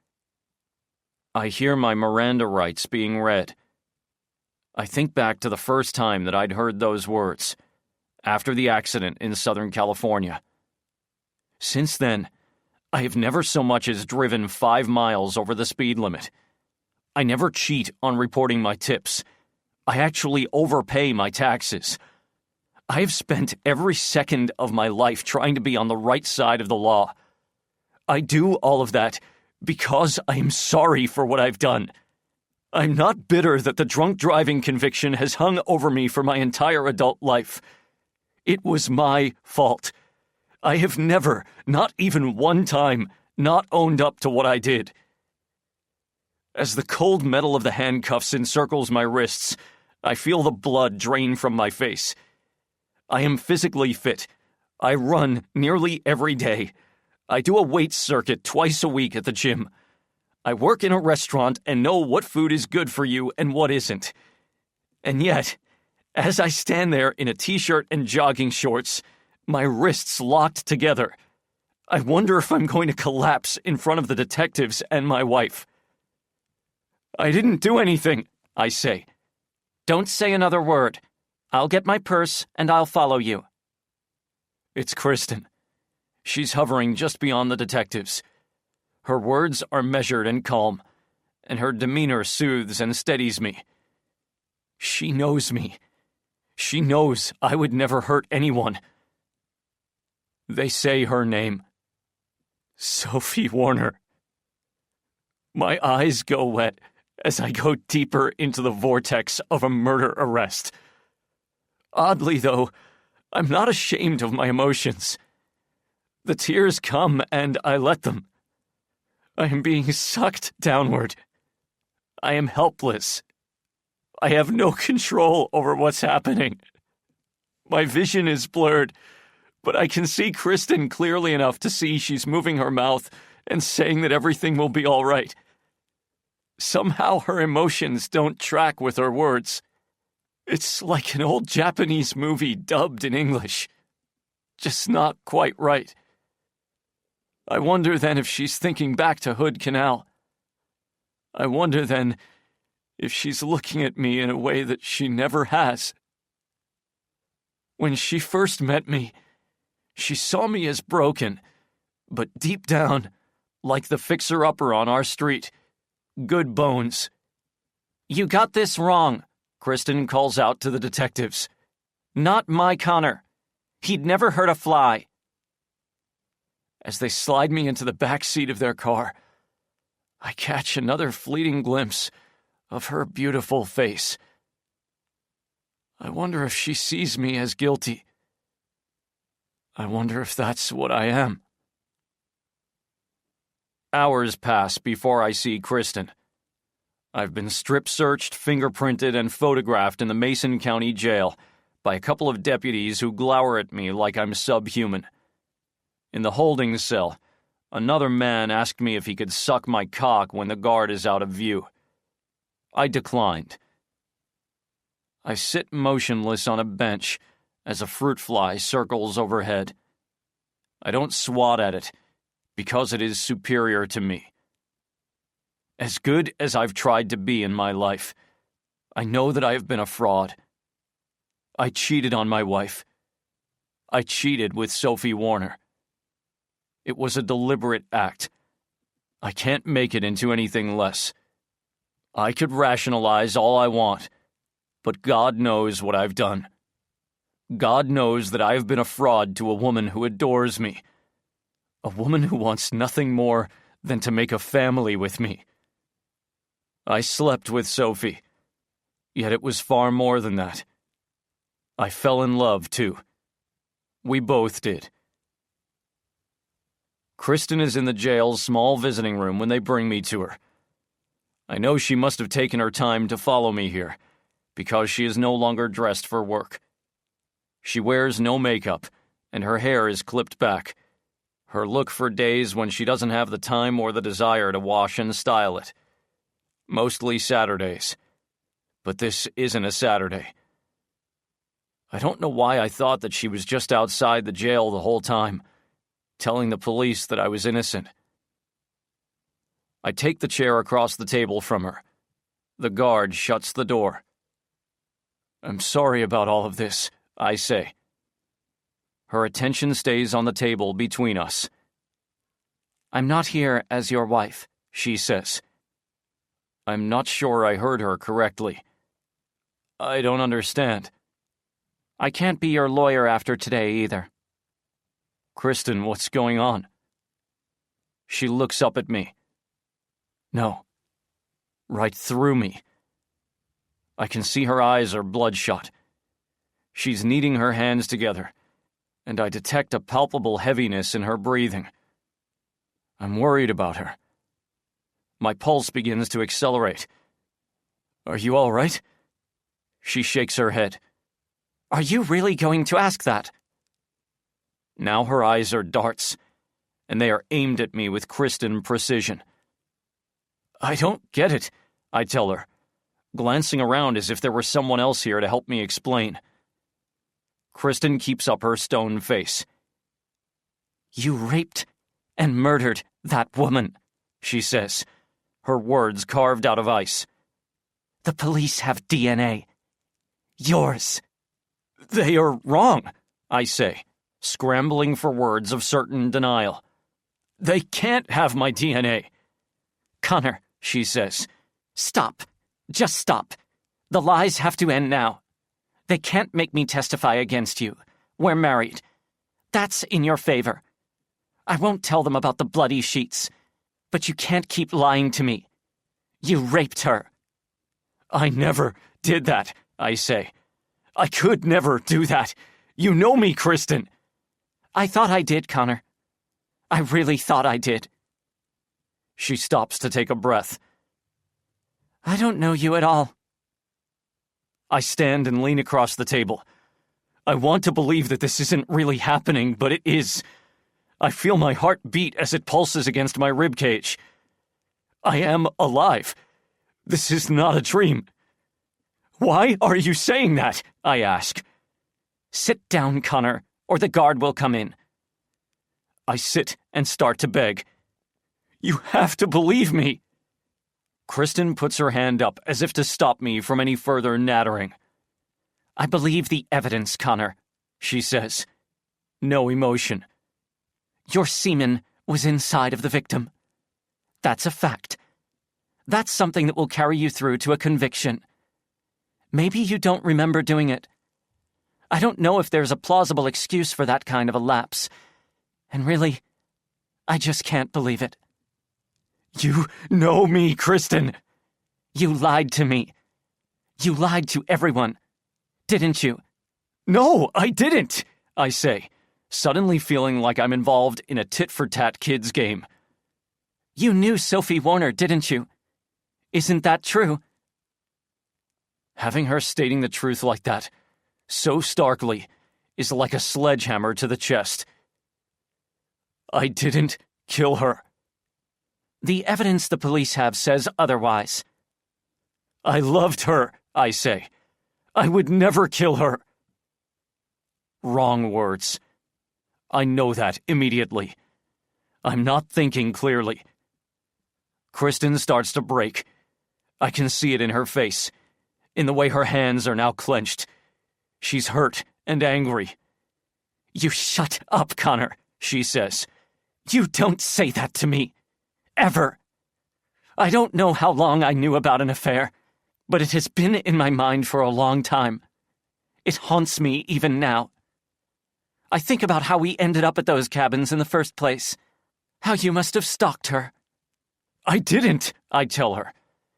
I hear my Miranda rights being read. I think back to the first time that I'd heard those words, after the accident in Southern California. Since then, I have never so much as driven 5 miles over the speed limit. I never cheat on reporting my tips. I actually overpay my taxes. I have spent every second of my life trying to be on the right side of the law. I do all of that because I am sorry for what I've done. I'm not bitter that the drunk driving conviction has hung over me for my entire adult life. It was my fault. I have never, not even one time, not owned up to what I did. As the cold metal of the handcuffs encircles my wrists, I feel the blood drain from my face. I am physically fit. I run nearly every day. I do a weights circuit twice a week at the gym. I work in a restaurant and know what food is good for you and what isn't. And yet, as I stand there in a t-shirt and jogging shorts, my wrists locked together, I wonder if I'm going to collapse in front of the detectives and my wife. "I didn't do anything," I say. "Don't say another word. I'll get my purse and I'll follow you." It's Kristen. She's hovering just beyond the detectives. Her words are measured and calm, and her demeanor soothes and steadies me. She knows me. She knows I would never hurt anyone. They say her name. Sophie Warner. My eyes go wet as I go deeper into the vortex of a murder arrest. Oddly, though, I'm not ashamed of my emotions. The tears come and I let them. I am being sucked downward. I am helpless. I have no control over what's happening. My vision is blurred, but I can see Kristen clearly enough to see she's moving her mouth and saying that everything will be all right. Somehow her emotions don't track with her words. It's like an old Japanese movie dubbed in English. Just not quite right. I wonder then if she's thinking back to Hood Canal. I wonder then if she's looking at me in a way that she never has. When she first met me, she saw me as broken, but deep down, like the fixer-upper on our street, good bones. "You got this wrong," Kristen calls out to the detectives. "Not my Connor. He'd never hurt a fly." As they slide me into the back seat of their car, I catch another fleeting glimpse of her beautiful face. I wonder if she sees me as guilty. I wonder if that's what I am. Hours pass before I see Kristen. I've been strip-searched, fingerprinted, and photographed in the Mason County Jail by a couple of deputies who glower at me like I'm subhuman. In the holding cell, another man asked me if he could suck my cock when the guard is out of view. I declined. I sit motionless on a bench as a fruit fly circles overhead. I don't swat at it, because it is superior to me. As good as I've tried to be in my life, I know that I have been a fraud. I cheated on my wife. I cheated with Sophie Warner. It was a deliberate act. I can't make it into anything less. I could rationalize all I want. But God knows what I've done. God knows that I have been a fraud to a woman who adores me. A woman who wants nothing more than to make a family with me. I slept with Sophie, yet it was far more than that. I fell in love, too. We both did. Kristen is in the jail's small visiting room when they bring me to her. I know she must have taken her time to follow me here, because she is no longer dressed for work. She wears no makeup, and her hair is clipped back. Her look for days when she doesn't have the time or the desire to wash and style it. Mostly Saturdays. But this isn't a Saturday. I don't know why I thought that she was just outside the jail the whole time, telling the police that I was innocent. I take the chair across the table from her. The guard shuts the door. I'm sorry about all of this, I say. Her attention stays on the table between us. I'm not here as your wife, she says. I'm not sure I heard her correctly. I don't understand. I can't be your lawyer after today either. Kristen, what's going on? She looks up at me. No. Right through me. I can see her eyes are bloodshot. She's kneading her hands together, and I detect a palpable heaviness in her breathing. I'm worried about her. My pulse begins to accelerate. Are you all right? She shakes her head. Are you really going to ask that? Now her eyes are darts, and they are aimed at me with Kristen precision. I don't get it, I tell her, glancing around as if there were someone else here to help me explain. Kristen keeps up her stone face. You raped and murdered that woman, she says, her words carved out of ice. The police have DNA. Yours. They are wrong, I say, scrambling for words of certain denial. They can't have my DNA. Connor, she says, stop. Just stop. The lies have to end now. They can't make me testify against you. We're married. That's in your favor. I won't tell them about the bloody sheets, but you can't keep lying to me. You raped her. I never did that, I say. I could never do that. You know me, Kristen. I thought I did, Connor. I really thought I did. She stops to take a breath. I don't know you at all. I stand and lean across the table. I want to believe that this isn't really happening, but it is. I feel my heart beat as it pulses against my ribcage. I am alive. This is not a dream. Why are you saying that? I ask. Sit down, Connor, or the guard will come in. I sit and start to beg. You have to believe me. Kristen puts her hand up as if to stop me from any further nattering. I believe the evidence, Connor, she says. No emotion. Your semen was inside of the victim. That's a fact. That's something that will carry you through to a conviction. Maybe you don't remember doing it. I don't know if there's a plausible excuse for that kind of a lapse. And really, I just can't believe it. You know me, Kristen. You lied to me. You lied to everyone, didn't you? No, I didn't, I say, suddenly feeling like I'm involved in a tit-for-tat kids game. You knew Sophie Warner, didn't you? Isn't that true? Having her stating the truth like that, so starkly, is like a sledgehammer to the chest. I didn't kill her. The evidence the police have says otherwise. I loved her, I say. I would never kill her. Wrong words. I know that immediately. I'm not thinking clearly. Kristen starts to break. I can see it in her face, in the way her hands are now clenched. She's hurt and angry. You shut up, Connor, she says. You don't say that to me. Ever. I don't know how long I knew about an affair. but it has been in my mind for a long time. It haunts me even now. I think about how we ended up at those cabins in the first place. How you must have stalked her. I didn't, I tell her.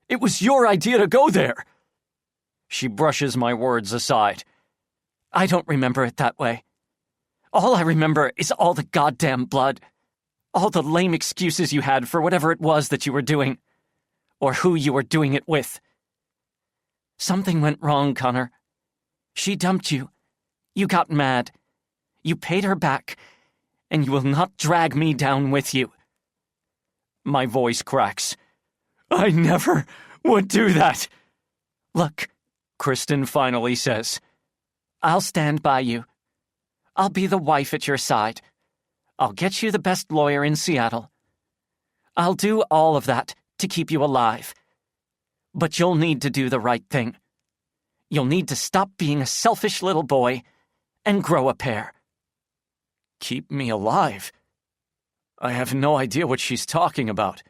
It was your idea to go there. She brushes my words aside. I don't remember it that way. All I remember is all the goddamn blood. All the lame excuses you had for whatever it was that you were doing. Or who you were doing it with. Something went wrong, Connor. She dumped you. You got mad. You paid her back, and you will not drag me down with you. My voice cracks. I never would do that. Look, Kristen finally says, I'll stand by you. I'll be the wife at your side. I'll get you the best lawyer in Seattle. I'll do all of that to keep you alive. But you'll need to do the right thing. You'll need to stop being a selfish little boy and grow a pair. Keep me alive? I have no idea what she's talking about.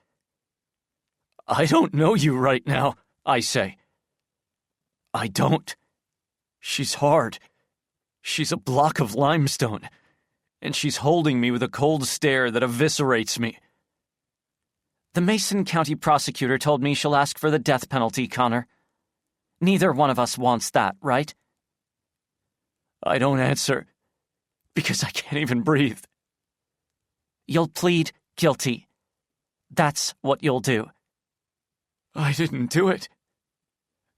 I don't know you right now, I say. I don't. She's hard. She's a block of limestone, and she's holding me with a cold stare that eviscerates me. The Mason County prosecutor told me she'll ask for the death penalty, Connor. Neither one of us wants that, right? I don't answer, because I can't even breathe. You'll plead guilty. That's what you'll do. I didn't do it.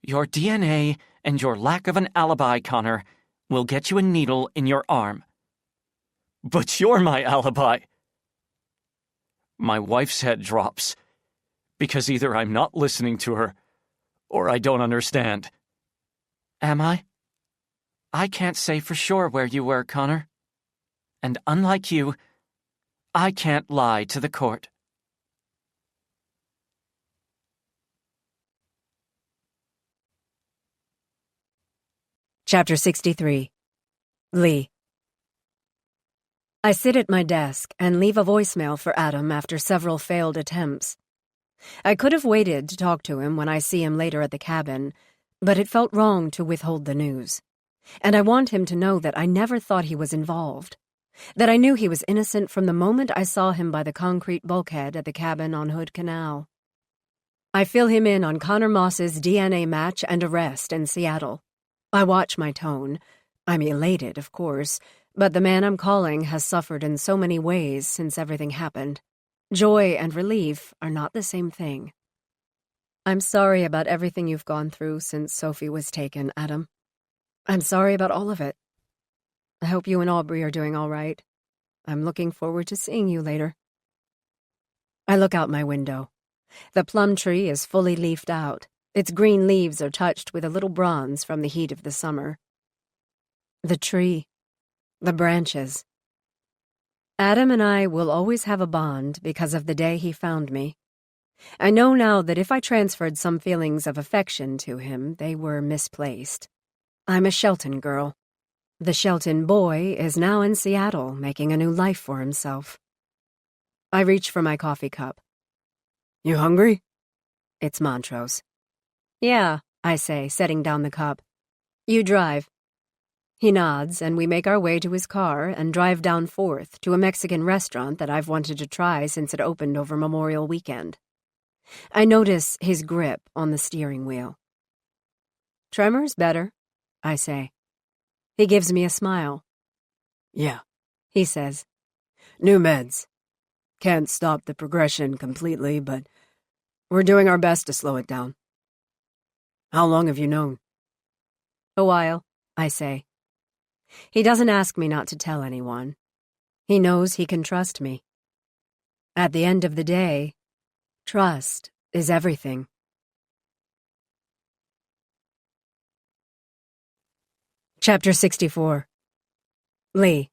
Your DNA and your lack of an alibi, Connor, will get you a needle in your arm. But you're my alibi. My wife's head drops, because either I'm not listening to her, or I don't understand. Am I? I can't say for sure where you were, Connor. And unlike you, I can't lie to the court. Chapter 63. Lee. I sit at my desk and leave a voicemail for Adam after several failed attempts. I could have waited to talk to him when I see him later at the cabin, but it felt wrong to withhold the news. And I want him to know that I never thought he was involved. That I knew he was innocent from the moment I saw him by the concrete bulkhead at the cabin on Hood Canal. I fill him in on Connor Moss's DNA match and arrest in Seattle. I watch my tone. I'm elated, of course, but the man I'm calling has suffered in so many ways since everything happened. Joy and relief are not the same thing. I'm sorry about everything you've gone through since Sophie was taken, Adam. I'm sorry about all of it. I hope you and Aubrey are doing all right. I'm looking forward to seeing you later. I look out my window. The plum tree is fully leafed out. Its green leaves are touched with a little bronze from the heat of the summer. The tree. The branches. Adam and I will always have a bond because of the day he found me. I know now that if I transferred some feelings of affection to him, they were misplaced. I'm a Shelton girl. The Shelton boy is now in Seattle, making a new life for himself. I reach for my coffee cup. You hungry? It's Montrose. Yeah, I say, setting down the cup. You drive. He nods, and we make our way to his car and drive down 4th to a Mexican restaurant that I've wanted to try since it opened over Memorial Weekend. I notice his grip on the steering wheel. Tremors better, I say. He gives me a smile. Yeah, he says. New meds. Can't stop the progression completely, but we're doing our best to slow it down. How long have you known? A while, I say. He doesn't ask me not to tell anyone. He knows he can trust me. At the end of the day, trust is everything. Chapter 64. Lee.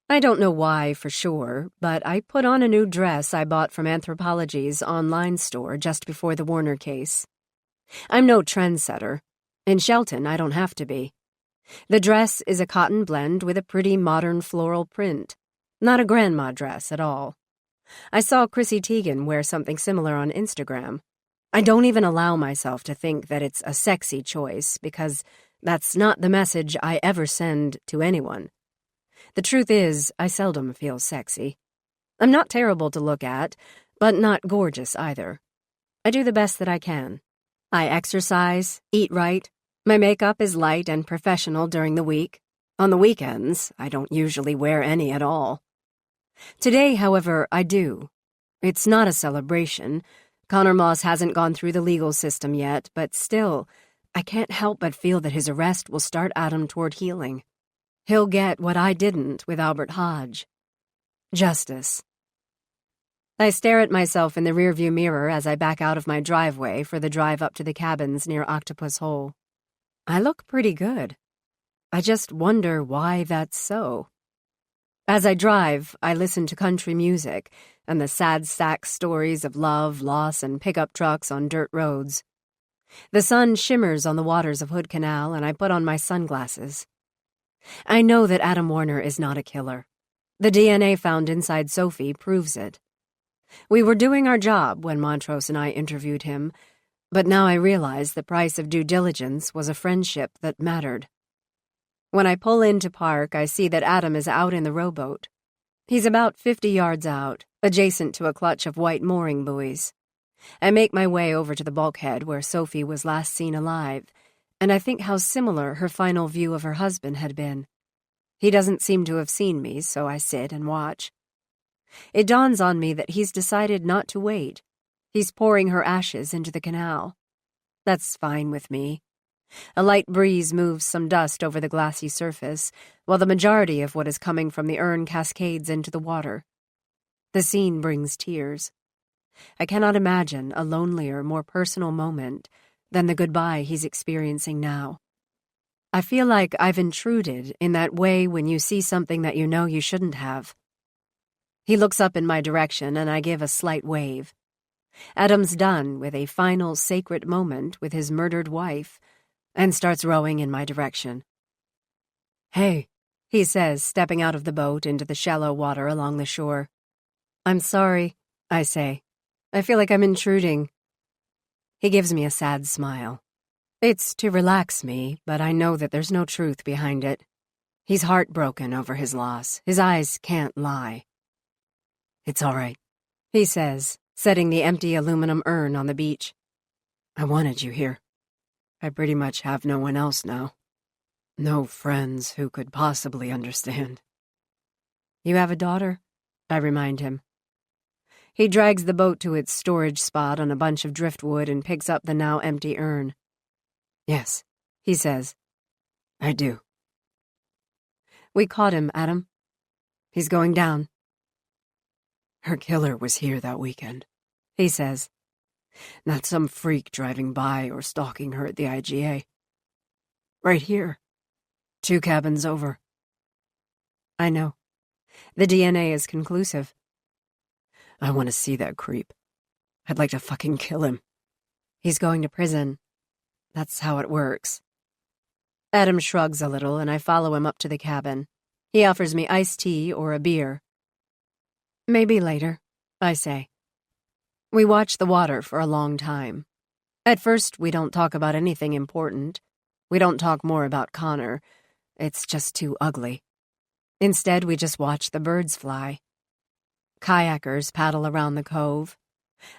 I don't know why for sure, but I put on a new dress I bought from Anthropologie's online store just before the Warner case. I'm no trendsetter. In Shelton, I don't have to be. The dress is a cotton blend with a pretty modern floral print. Not a grandma dress at all. I saw Chrissy Teigen wear something similar on Instagram. I don't even allow myself to think that it's a sexy choice, because that's not the message I ever send to anyone. The truth is, I seldom feel sexy. I'm not terrible to look at, but not gorgeous either. I do the best that I can. I exercise, eat right. My makeup is light and professional during the week. On the weekends, I don't usually wear any at all. Today, however, I do. It's not a celebration. Connor Moss hasn't gone through the legal system yet, but still, I can't help but feel that his arrest will start Adam toward healing. He'll get what I didn't with Albert Hodge. Justice. I stare at myself in the rearview mirror as I back out of my driveway for the drive up to the cabins near Octopus Hole. I look pretty good. I just wonder why that's so. As I drive, I listen to country music and the sad sack stories of love, loss, and pickup trucks on dirt roads. The sun shimmers on the waters of Hood Canal, and I put on my sunglasses. I know that Adam Warner is not a killer. The DNA found inside Sophie proves it. We were doing our job when Montrose and I interviewed him, but now I realize the price of due diligence was a friendship that mattered. When I pull into park, I see that Adam is out in the rowboat. He's about 50 yards out, adjacent to a clutch of white mooring buoys. I make my way over to the bulkhead where Sophie was last seen alive, and I think how similar her final view of her husband had been. He doesn't seem to have seen me, so I sit and watch. It dawns on me that he's decided not to wait. He's pouring her ashes into the canal. That's fine with me. A light breeze moves some dust over the glassy surface, while the majority of what is coming from the urn cascades into the water. The scene brings tears. I cannot imagine a lonelier, more personal moment than the goodbye he's experiencing now. I feel like I've intruded in that way when you see something that you know you shouldn't have. He looks up in my direction, and I give a slight wave. Adam's done with a final sacred moment with his murdered wife and starts rowing in my direction. "Hey," he says, stepping out of the boat into the shallow water along the shore. "I'm sorry," I say. "I feel like I'm intruding." He gives me a sad smile. It's to relax me, but I know that there's no truth behind it. He's heartbroken over his loss. His eyes can't lie. "It's all right," he says, setting the empty aluminum urn on the beach. "I wanted you here. I pretty much have no one else now. No friends who could possibly understand." "You have a daughter?" I remind him. He drags the boat to its storage spot on a bunch of driftwood and picks up the now empty urn. "Yes," he says. "I do." "We caught him, Adam. He's going down." "Her killer was here that weekend," he says. "Not some freak driving by or stalking her at the IGA. Right here. 2 cabins over." "I know. The DNA is conclusive." "I want to see that creep. I'd like to fucking kill him." "He's going to prison. That's how it works." Adam shrugs a little, and I follow him up to the cabin. He offers me iced tea or a beer. "Maybe later," I say. We watch the water for a long time. At first, we don't talk about anything important. We don't talk more about Connor. It's just too ugly. Instead, we just watch the birds fly. Kayakers paddle around the cove.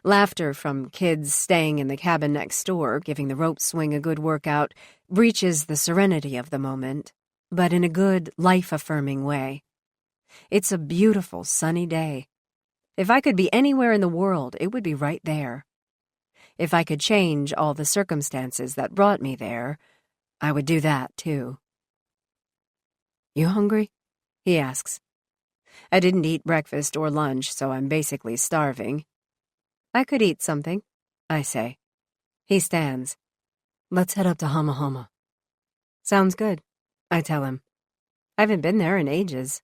Laughter from kids staying in the cabin next door, giving the rope swing a good workout, breaches the serenity of the moment, but in a good, life-affirming way. It's a beautiful, sunny day. If I could be anywhere in the world, it would be right there. If I could change all the circumstances that brought me there, I would do that, too. "You hungry?" he asks. I didn't eat breakfast or lunch, so I'm basically starving. "I could eat something," I say. He stands. "Let's head up to Hama Hama." "Sounds good," I tell him. I haven't been there in ages.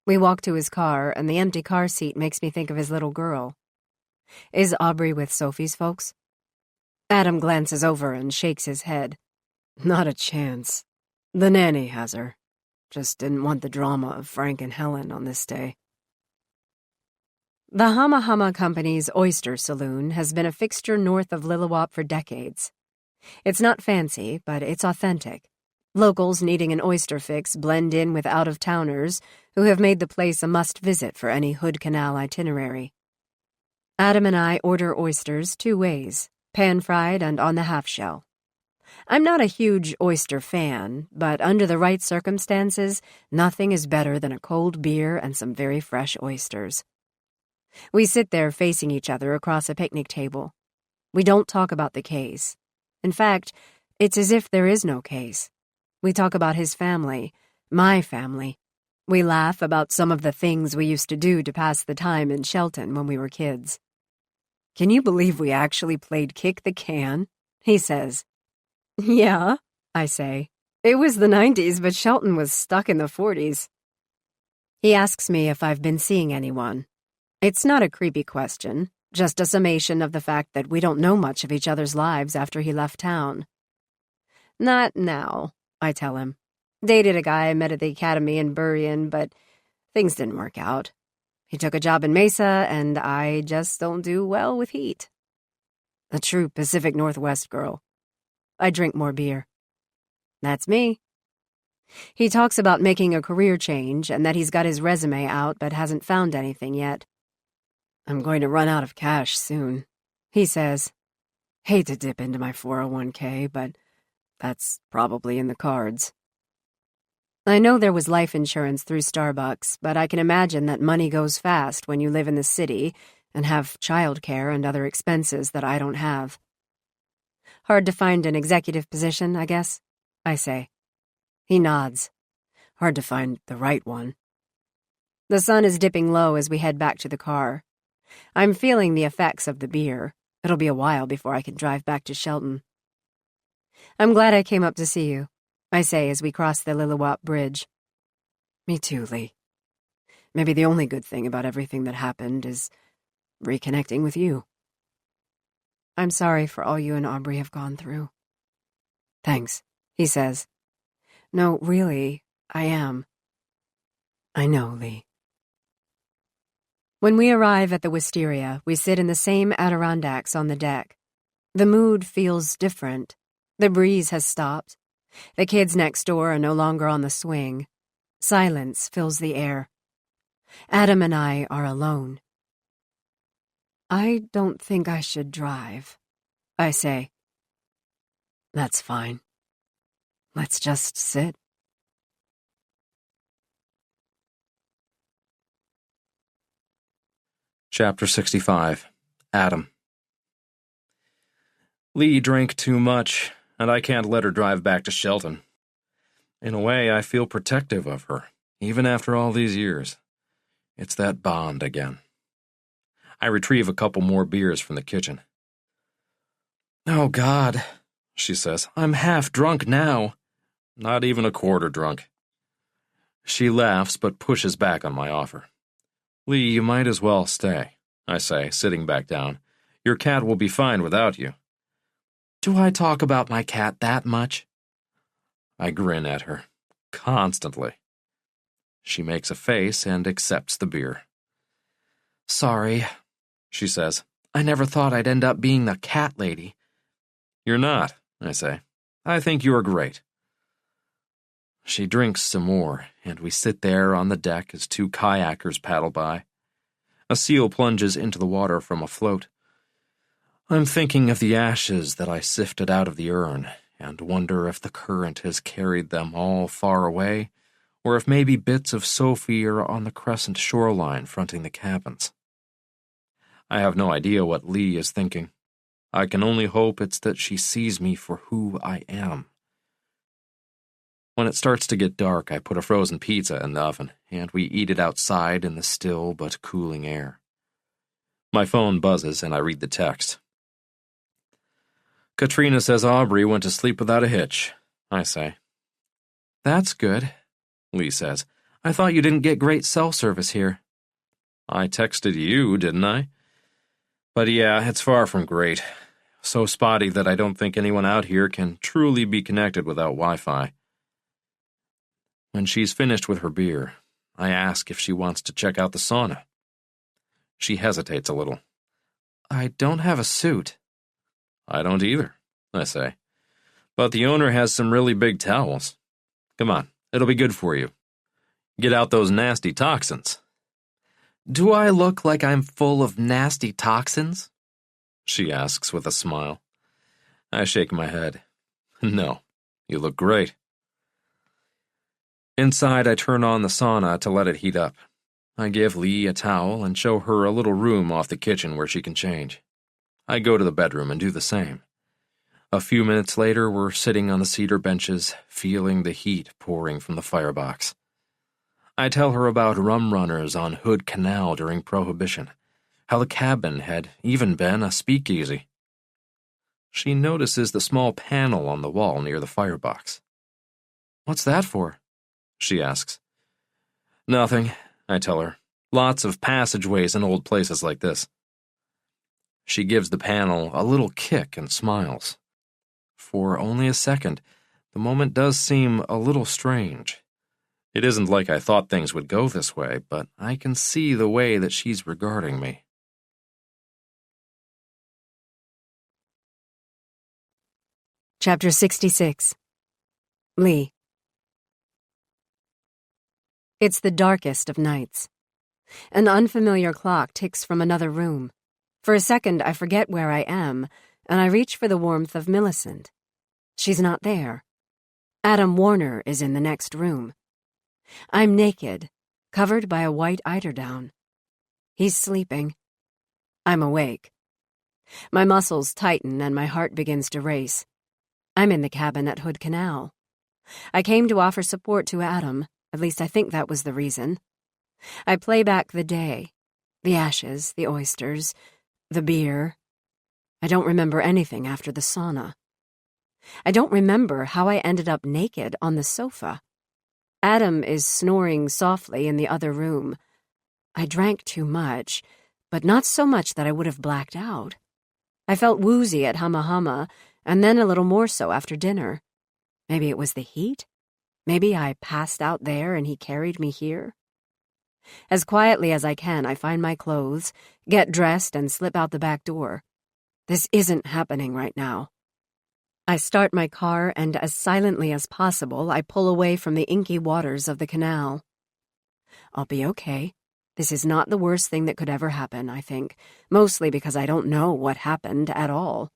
We walk to his car, and the empty car seat makes me think of his little girl. Is Aubrey with Sophie's folks? Adam glances over and shakes his head. "Not a chance. The nanny has her. Just didn't want the drama of Frank and Helen on this day." The Hama Hama Company's oyster saloon has been a fixture north of Lillywop for decades. It's not fancy, but it's authentic. Locals needing an oyster fix blend in with out-of-towners who have made the place a must-visit for any Hood Canal itinerary. Adam and I order oysters 2 ways, pan-fried and on the half-shell. I'm not a huge oyster fan, but under the right circumstances, nothing is better than a cold beer and some very fresh oysters. We sit there facing each other across a picnic table. We don't talk about the case. In fact, it's as if there is no case. We talk about his family, my family. We laugh about some of the things we used to do to pass the time in Shelton when we were kids. "Can you believe we actually played kick the can?" he says. "Yeah," I say. "It was the 90s, but Shelton was stuck in the 40s. He asks me if I've been seeing anyone. It's not a creepy question, just a summation of the fact that we don't know much of each other's lives after he left town. "Not now," I tell him. "Dated a guy I met at the academy in Burien, but things didn't work out. He took a job in Mesa, and I just don't do well with heat. A true Pacific Northwest girl." I drink more beer. That's me. He talks about making a career change and that he's got his resume out but hasn't found anything yet. "I'm going to run out of cash soon," he says. "Hate to dip into my 401k, but that's probably in the cards." I know there was life insurance through Starbucks, but I can imagine that money goes fast when you live in the city and have childcare and other expenses that I don't have. "Hard to find an executive position, I guess," I say. He nods. "Hard to find the right one." The sun is dipping low as we head back to the car. I'm feeling the effects of the beer. It'll be a while before I can drive back to Shelton. "I'm glad I came up to see you," I say as we cross the Lillywop Bridge. "Me too, Lee. Maybe the only good thing about everything that happened is reconnecting with you. I'm sorry for all you and Aubrey have gone through." "Thanks," he says. "No, really, I am." "I know, Lee." When we arrive at the wisteria, we sit in the same Adirondacks on the deck. The mood feels different. The breeze has stopped. The kids next door are no longer on the swing. Silence fills the air. Adam and I are alone. "I don't think I should drive," I say. "That's fine. Let's just sit." Chapter 65. Adam. Lee drank too much, and I can't let her drive back to Shelton. In a way, I feel protective of her, even after all these years. It's that bond again. I retrieve a couple more beers from the kitchen. "Oh, God," she says, "I'm half drunk now." "Not even a quarter drunk." She laughs but pushes back on my offer. "Lee, you might as well stay," I say, sitting back down. "Your cat will be fine without you." Do I talk about my cat that much? I grin at her. Constantly. She makes a face and accepts the beer. "Sorry," she says. "I never thought I'd end up being the cat lady." "You're not," I say. "I think you are great." She drinks some more, and we sit there on the deck as 2 kayakers paddle by. A seal plunges into the water from a float. I'm thinking of the ashes that I sifted out of the urn, and wonder if the current has carried them all far away, or if maybe bits of Sophie are on the crescent shoreline fronting the cabins. I have no idea what Lee is thinking. I can only hope it's that she sees me for who I am. When it starts to get dark, I put a frozen pizza in the oven, and we eat it outside in the still but cooling air. My phone buzzes, and I read the text. "Katrina says Aubrey went to sleep without a hitch," I say. "That's good," Lee says. "I thought you didn't get great cell service here." "I texted you, didn't I? But yeah, it's far from great. So spotty that I don't think anyone out here can truly be connected without Wi-Fi." When she's finished with her beer, I ask if she wants to check out the sauna. She hesitates a little. I don't have a suit. I don't either, I say. But the owner has some really big towels. Come on, it'll be good for you. Get out those nasty toxins. Do I look like I'm full of nasty toxins? She asks with a smile. I shake my head. No, you look great. Inside, I turn on the sauna to let it heat up. I give Lee a towel and show her a little room off the kitchen where she can change. I go to the bedroom and do the same. A few minutes later, we're sitting on the cedar benches, feeling the heat pouring from the firebox. I tell her about rum runners on Hood Canal during Prohibition, how the cabin had even been a speakeasy. She notices the small panel on the wall near the firebox. What's that for? She asks. Nothing, I tell her. Lots of passageways in old places like this. She gives the panel a little kick and smiles. For only a second, the moment does seem a little strange. It isn't like I thought things would go this way, but I can see the way that she's regarding me. Chapter 66. Lee. It's the darkest of nights. An unfamiliar clock ticks from another room. For a second, I forget where I am, and I reach for the warmth of Millicent. She's not there. Adam Warner is in the next room. I'm naked, covered by a white eiderdown. He's sleeping. I'm awake. My muscles tighten and my heart begins to race. I'm in the cabin at Hood Canal. I came to offer support to Adam, at least I think that was the reason. I play back the day, the ashes, the oysters, the beer. I don't remember anything after the sauna. I don't remember how I ended up naked on the sofa. Adam is snoring softly in the other room. I drank too much, but not so much that I would have blacked out. I felt woozy at Hama Hama, and then a little more so after dinner. Maybe it was the heat? Maybe I passed out there and he carried me here? As quietly as I can, I find my clothes, get dressed, and slip out the back door. This isn't happening right now. I start my car, and as silently as possible, I pull away from the inky waters of the canal. I'll be okay. This is not the worst thing that could ever happen, I think, mostly because I don't know what happened at all.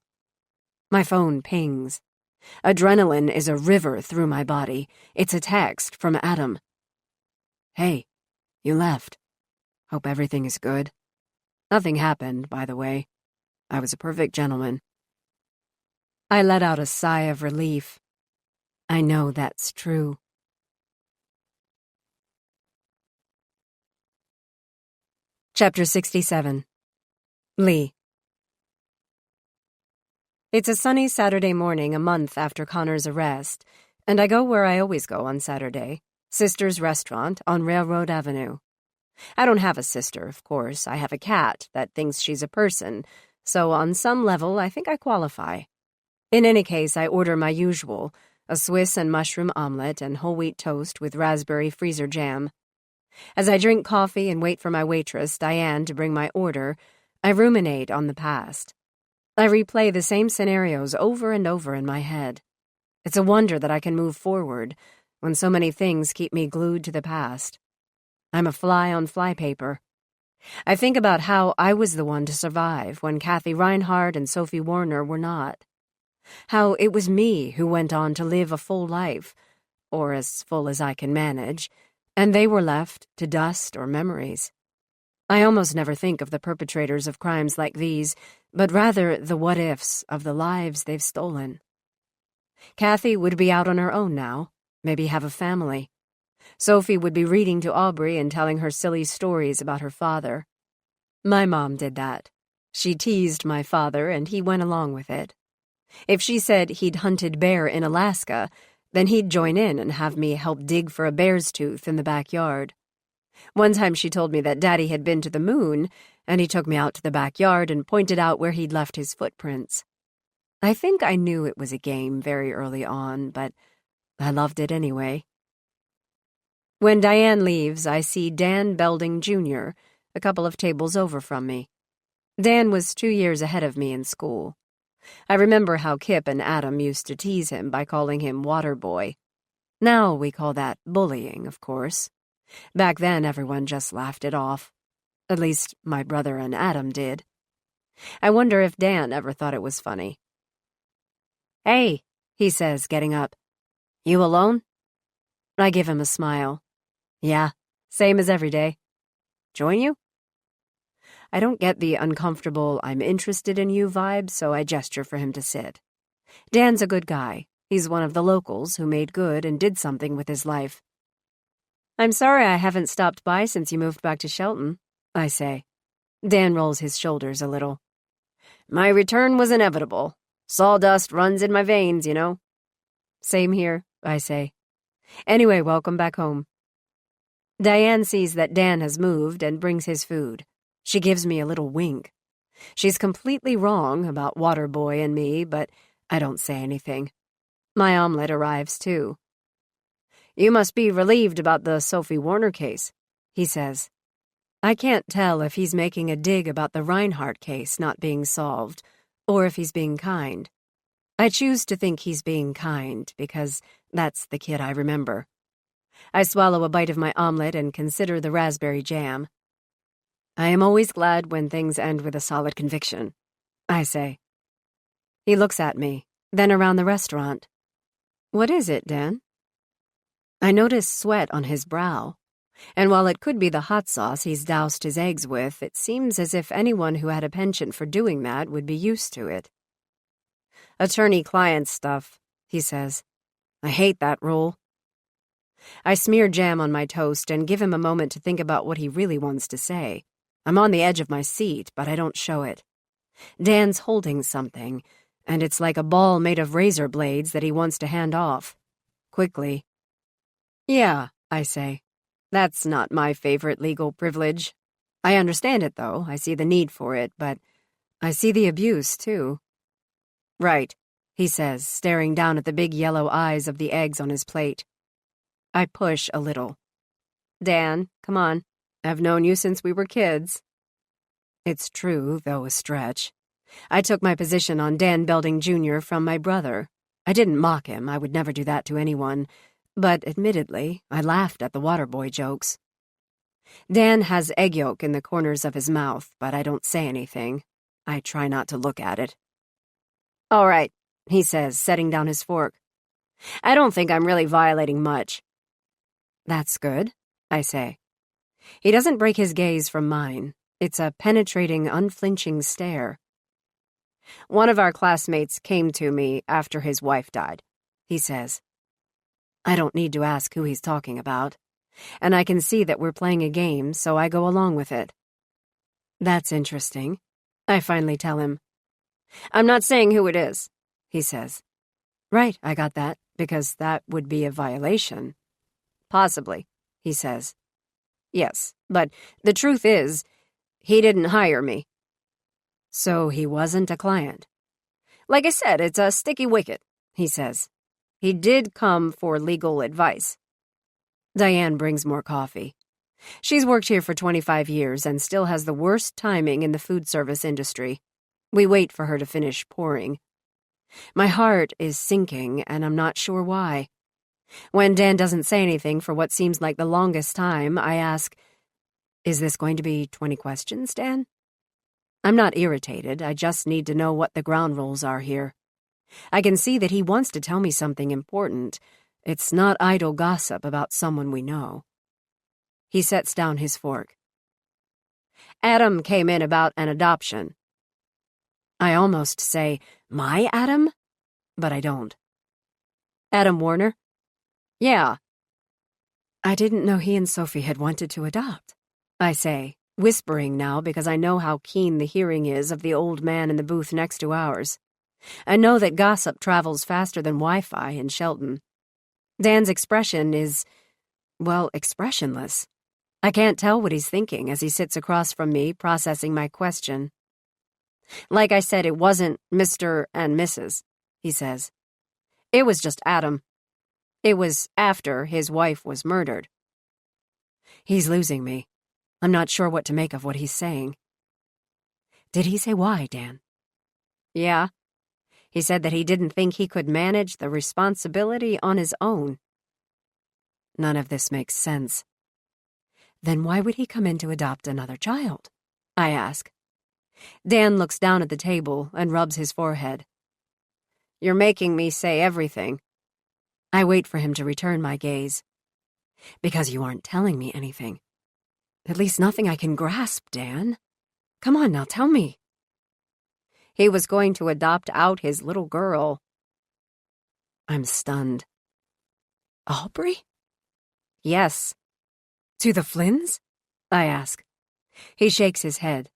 My phone pings. Adrenaline is a river through my body. It's a text from Adam. Hey, you left. Hope everything is good. Nothing happened, by the way. I was a perfect gentleman. I let out a sigh of relief. I know that's true. Chapter 67. Lee. It's a sunny Saturday morning a month after Connor's arrest, and I go where I always go on Saturday, Sister's Restaurant on Railroad Avenue. I don't have a sister, of course. I have a cat that thinks she's a person, so on some level I think I qualify. In any case, I order my usual, a Swiss and mushroom omelet and whole wheat toast with raspberry freezer jam. As I drink coffee and wait for my waitress, Diane, to bring my order, I ruminate on the past. I replay the same scenarios over and over in my head. It's a wonder that I can move forward when so many things keep me glued to the past. I'm a fly on flypaper. I think about how I was the one to survive when Kathy Reinhardt and Sophie Warner were not. How it was me who went on to live a full life, or as full as I can manage, and they were left to dust or memories. I almost never think of the perpetrators of crimes like these, but rather the what-ifs of the lives they've stolen. Kathy would be out on her own now, maybe have a family. Sophie would be reading to Aubrey and telling her silly stories about her father. My mom did that. She teased my father, and he went along with it. If she said he'd hunted bear in Alaska, then he'd join in and have me help dig for a bear's tooth in the backyard. One time she told me that Daddy had been to the moon, and he took me out to the backyard and pointed out where he'd left his footprints. I think I knew it was a game very early on, but I loved it anyway. When Diane leaves, I see Dan Belding Jr., a couple of tables over from me. Dan was 2 years ahead of me in school. I remember how Kip and Adam used to tease him by calling him Water Boy. Now we call that bullying, of course. Back then, everyone just laughed it off. At least my brother and Adam did. I wonder if Dan ever thought it was funny. "Hey," he says, getting up. "You alone?" I give him a smile. "Yeah, same as every day. Join you?" I don't get the uncomfortable "I'm interested in you" vibe, so I gesture for him to sit. Dan's a good guy. He's one of the locals who made good and did something with his life. "I'm sorry I haven't stopped by since you moved back to Shelton," I say. Dan rolls his shoulders a little. "My return was inevitable. Sawdust runs in my veins, you know." "Same here," I say. "Anyway, welcome back home." Diane sees that Dan has moved and brings his food. She gives me a little wink. She's completely wrong about Waterboy and me, but I don't say anything. My omelet arrives, too. "You must be relieved about the Sophie Warner case," he says. I can't tell if he's making a dig about the Reinhardt case not being solved, or if he's being kind. I choose to think he's being kind, because that's the kid I remember. I swallow a bite of my omelet and consider the raspberry jam. I am always glad when things end with a solid conviction, I say. He looks at me, then around the restaurant. "What is it, Dan?" I notice sweat on his brow, and while it could be the hot sauce he's doused his eggs with, it seems as if anyone who had a penchant for doing that would be used to it. "Attorney-client stuff," he says. "I hate that rule." I smear jam on my toast and give him a moment to think about what he really wants to say. I'm on the edge of my seat, but I don't show it. Dan's holding something, and it's like a ball made of razor blades that he wants to hand off. Quickly. "Yeah," I say. "That's not my favorite legal privilege. I understand it, though. I see the need for it, but I see the abuse, too." "Right," he says, staring down at the big yellow eyes of the eggs on his plate. I push a little. "Dan, come on. I've known you since we were kids." It's true, though a stretch. I took my position on Dan Belding Jr. from my brother. I didn't mock him. I would never do that to anyone. But admittedly, I laughed at the Waterboy jokes. Dan has egg yolk in the corners of his mouth, but I don't say anything. I try not to look at it. "All right," he says, setting down his fork. "I don't think I'm really violating much." "That's good," I say. He doesn't break his gaze from mine. It's a penetrating, unflinching stare. "One of our classmates came to me after his wife died," he says. I don't need to ask who he's talking about, and I can see that we're playing a game, so I go along with it. "That's interesting," I finally tell him. "I'm not saying who it is," he says. "Right, I got that, because that would be a violation." "Possibly," he says. "Yes, but the truth is, he didn't hire me." "So he wasn't a client?" "Like I said, it's a sticky wicket," he says. "He did come for legal advice." Diane brings more coffee. She's worked here for 25 years and still has the worst timing in the food service industry. We wait for her to finish pouring. My heart is sinking, and I'm not sure why. When Dan doesn't say anything for what seems like the longest time, I ask, "Is this going to be 20 questions, Dan?" I'm not irritated, I just need to know what the ground rules are here. I can see that he wants to tell me something important. It's not idle gossip about someone we know. He sets down his fork. "Adam came in about an adoption." I almost say, "My Adam?" But I don't. "Adam Warner?" "Yeah." "I didn't know he and Sophie had wanted to adopt," I say, whispering now because I know how keen the hearing is of the old man in the booth next to ours. I know that gossip travels faster than Wi-Fi in Shelton. Dan's expression is, well, expressionless. I can't tell what he's thinking as he sits across from me processing my question. "Like I said, it wasn't Mr. and Mrs., he says. "It was just Adam. It was after his wife was murdered." He's losing me. I'm not sure what to make of what he's saying. Did he say why, Dan? Yeah. He said that he didn't think he could manage the responsibility on his own. None of this makes sense. Then why would he come in to adopt another child? I ask. Dan looks down at the table and rubs his forehead. You're making me say everything. I wait for him to return my gaze. Because you aren't telling me anything. At least nothing I can grasp, Dan. Come on now, tell me. He was going to adopt out his little girl. I'm stunned. Aubrey? Yes. To the Flynns? I ask. He shakes his head.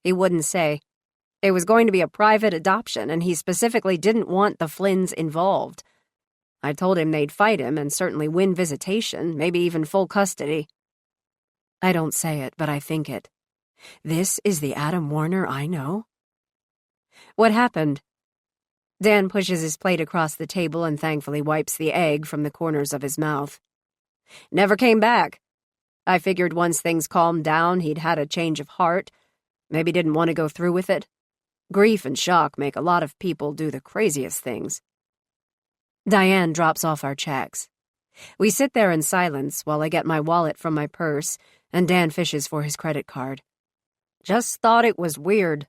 He wouldn't say. It was going to be a private adoption, and he specifically didn't want the Flynns involved. I told him they'd fight him and certainly win visitation, maybe even full custody. I don't say it, but I think it. This is the Adam Warner I know? What happened? Dan pushes his plate across the table and thankfully wipes the egg from the corners of his mouth. Never came back. I figured once things calmed down, he'd had a change of heart. Maybe didn't want to go through with it. Grief and shock make a lot of people do the craziest things. Diane drops off our checks. We sit there in silence while I get my wallet from my purse and Dan fishes for his credit card. Just thought it was weird,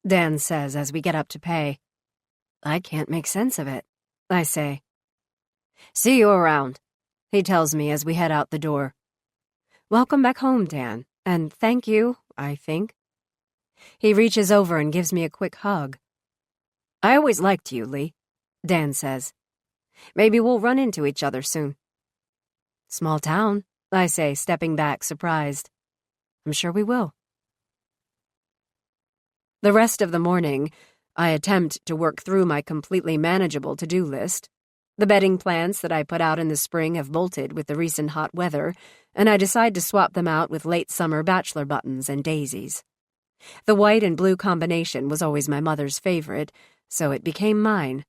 Dan says as we get up to pay. I can't make sense of it, I say. See you around, he tells me as we head out the door. Welcome back home, Dan, and thank you, I think. He reaches over and gives me a quick hug. I always liked you, Lee, Dan says. Maybe we'll run into each other soon. Small town, I say, stepping back, surprised. I'm sure we will. The rest of the morning, I attempt to work through my completely manageable to-do list. The bedding plants that I put out in the spring have bolted with the recent hot weather, and I decide to swap them out with late summer bachelor buttons and daisies. The white and blue combination was always my mother's favorite, so it became mine.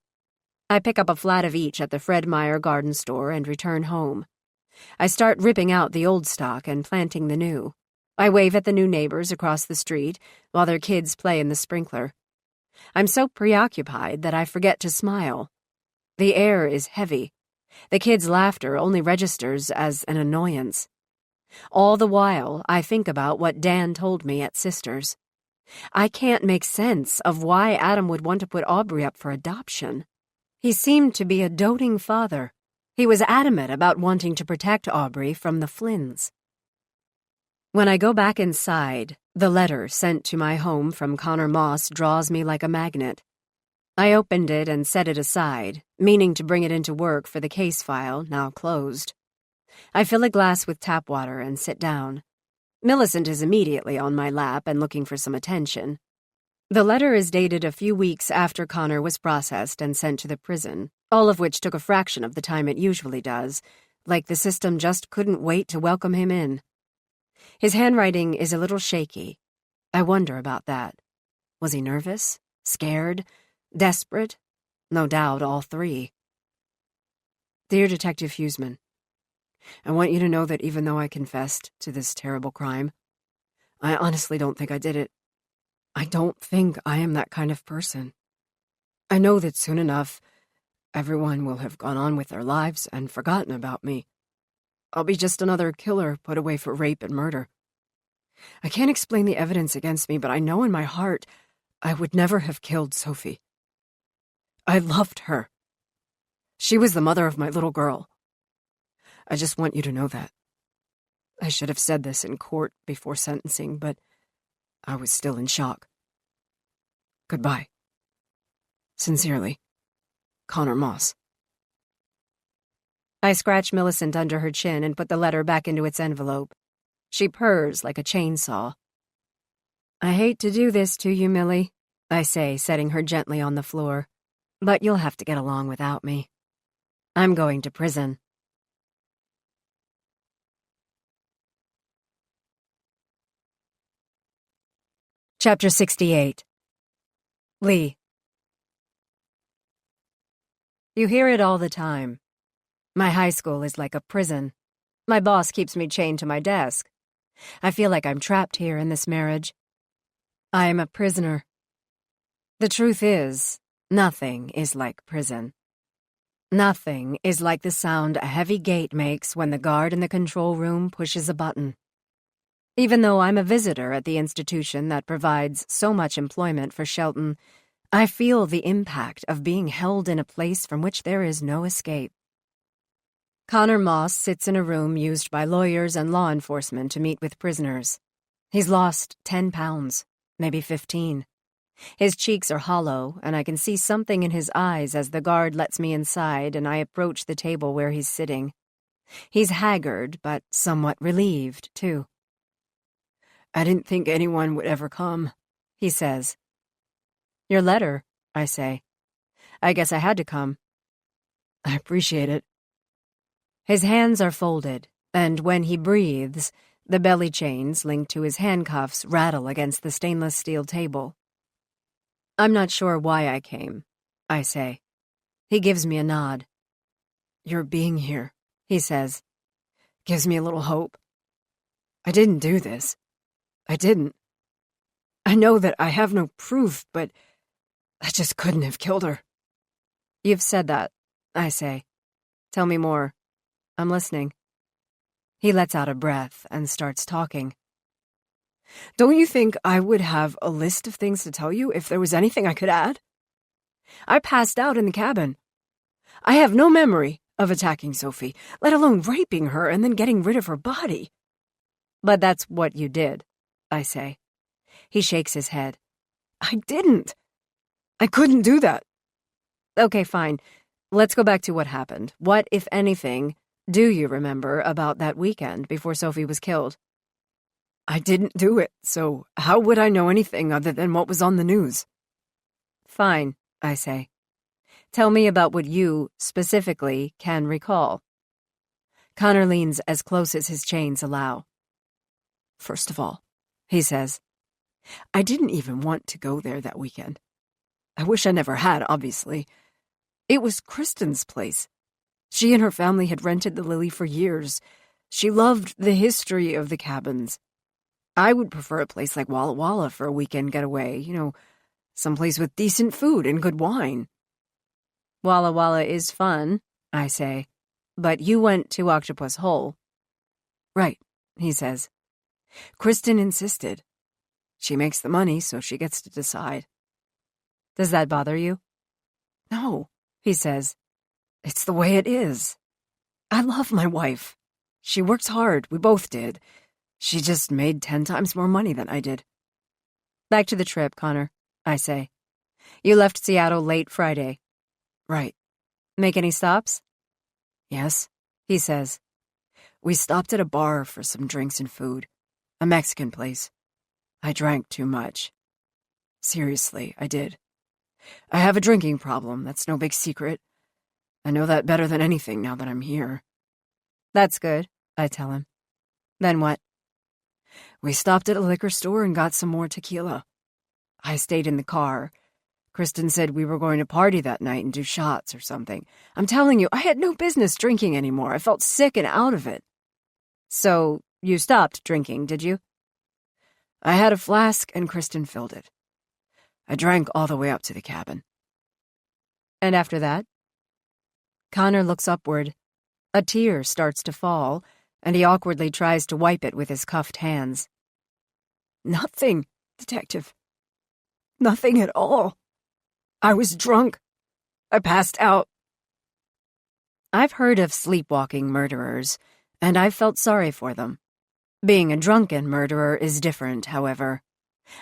I pick up a flat of each at the Fred Meyer garden store and return home. I start ripping out the old stock and planting the new. I wave at the new neighbors across the street while their kids play in the sprinkler. I'm so preoccupied that I forget to smile. The air is heavy. The kids' laughter only registers as an annoyance. All the while, I think about what Dan told me at Sisters. I can't make sense of why Adam would want to put Aubrey up for adoption. He seemed to be a doting father. He was adamant about wanting to protect Aubrey from the Flynns. When I go back inside, the letter sent to my home from Connor Moss draws me like a magnet. I opened it and set it aside, meaning to bring it into work for the case file, now closed. I fill a glass with tap water and sit down. Millicent is immediately on my lap and looking for some attention. The letter is dated a few weeks after Connor was processed and sent to the prison, all of which took a fraction of the time it usually does, like the system just couldn't wait to welcome him in. His handwriting is a little shaky. I wonder about that. Was he nervous? Scared? Desperate? No doubt all three. Dear Detective Huseman, I want you to know that even though I confessed to this terrible crime, I honestly don't think I did it. I don't think I am that kind of person. I know that soon enough, everyone will have gone on with their lives and forgotten about me. I'll be just another killer put away for rape and murder. I can't explain the evidence against me, but I know in my heart I would never have killed Sophie. I loved her. She was the mother of my little girl. I just want you to know that. I should have said this in court before sentencing, but I was still in shock. Goodbye. Sincerely, Connor Moss. I scratch Millicent under her chin and put the letter back into its envelope. She purrs like a chainsaw. I hate to do this to you, Millie, I say, setting her gently on the floor, but you'll have to get along without me. I'm going to prison. Chapter 68. Lee. You hear it all the time. My high school is like a prison. My boss keeps me chained to my desk. I feel like I'm trapped here in this marriage. I am a prisoner. The truth is, nothing is like prison. Nothing is like the sound a heavy gate makes when the guard in the control room pushes a button. Even though I'm a visitor at the institution that provides so much employment for Shelton, I feel the impact of being held in a place from which there is no escape. Connor Moss sits in a room used by lawyers and law enforcement to meet with prisoners. He's lost 10 pounds, maybe 15. His cheeks are hollow, and I can see something in his eyes as the guard lets me inside and I approach the table where he's sitting. He's haggard, but somewhat relieved, too. I didn't think anyone would ever come, he says. Your letter, I say. I guess I had to come. I appreciate it. His hands are folded, and when he breathes, the belly chains linked to his handcuffs rattle against the stainless steel table. I'm not sure why I came, I say. He gives me a nod. Your being here, he says, gives me a little hope. I didn't do this. I didn't. I know that I have no proof, but I just couldn't have killed her. You've said that, I say. Tell me more. I'm listening. He lets out a breath and starts talking. Don't you think I would have a list of things to tell you if there was anything I could add? I passed out in the cabin. I have no memory of attacking Sophie, let alone raping her and then getting rid of her body. But that's what you did, I say. He shakes his head. I didn't. I couldn't do that. Okay, fine. Let's go back to what happened. What, if anything, do you remember about that weekend before Sophie was killed? I didn't do it, so how would I know anything other than what was on the news? Fine, I say. Tell me about what you, specifically, can recall. Connor leans as close as his chains allow. First of all, he says, I didn't even want to go there that weekend. I wish I never had, obviously. It was Kristen's place. She and her family had rented the Lily for years. She loved the history of the cabins. I would prefer a place like Walla Walla for a weekend getaway, someplace with decent food and good wine. Walla Walla is fun, I say, but you went to Octopus Hole. Right, he says. Kristen insisted. She makes the money, so she gets to decide. Does that bother you? No, he says. It's the way it is. I love my wife. She works hard, we both did. She just made 10 times more money than I did. Back to the trip, Connor, I say. You left Seattle late Friday. Right. Make any stops? Yes, he says. We stopped at a bar for some drinks and food. A Mexican place. I drank too much. Seriously, I did. I have a drinking problem, that's no big secret. I know that better than anything now that I'm here. That's good, I tell him. Then what? We stopped at a liquor store and got some more tequila. I stayed in the car. Kristen said we were going to party that night and do shots or something. I'm telling you, I had no business drinking anymore. I felt sick and out of it. So, you stopped drinking, did you? I had a flask and Kristen filled it. I drank all the way up to the cabin. And after that? Connor looks upward. A tear starts to fall, and he awkwardly tries to wipe it with his cuffed hands. Nothing, Detective. Nothing at all. I was drunk. I passed out. I've heard of sleepwalking murderers, and I've felt sorry for them. Being a drunken murderer is different, however.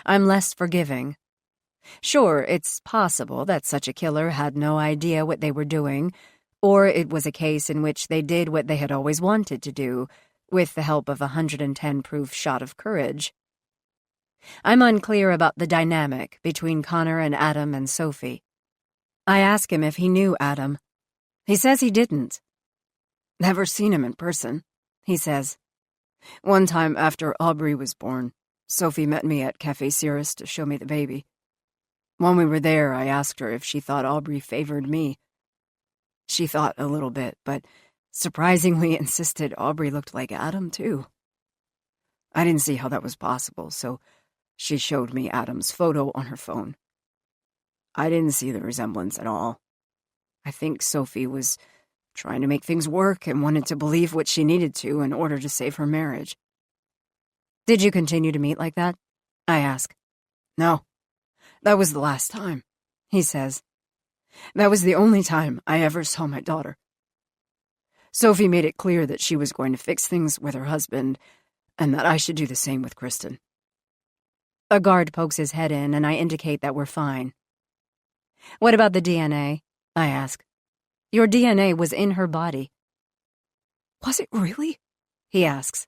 I'm less forgiving. Sure, it's possible that such a killer had no idea what they were doing, or it was a case in which they did what they had always wanted to do, with the help of a 110-proof shot of courage. I'm unclear about the dynamic between Connor and Adam and Sophie. I ask him if he knew Adam. He says he didn't. Never seen him in person, he says. One time after Aubrey was born, Sophie met me at Cafe Cirrus to show me the baby. When we were there, I asked her if she thought Aubrey favored me. She thought a little bit, but surprisingly insisted Aubrey looked like Adam, too. I didn't see how that was possible, so she showed me Adam's photo on her phone. I didn't see the resemblance at all. I think Sophie was trying to make things work and wanted to believe what she needed to in order to save her marriage. Did you continue to meet like that? I ask. No, that was the last time, he says. That was the only time I ever saw my daughter. Sophie made it clear that she was going to fix things with her husband and that I should do the same with Kristen. A guard pokes his head in and I indicate that we're fine. What about the DNA? I ask. Your DNA was in her body. Was it really? He asks.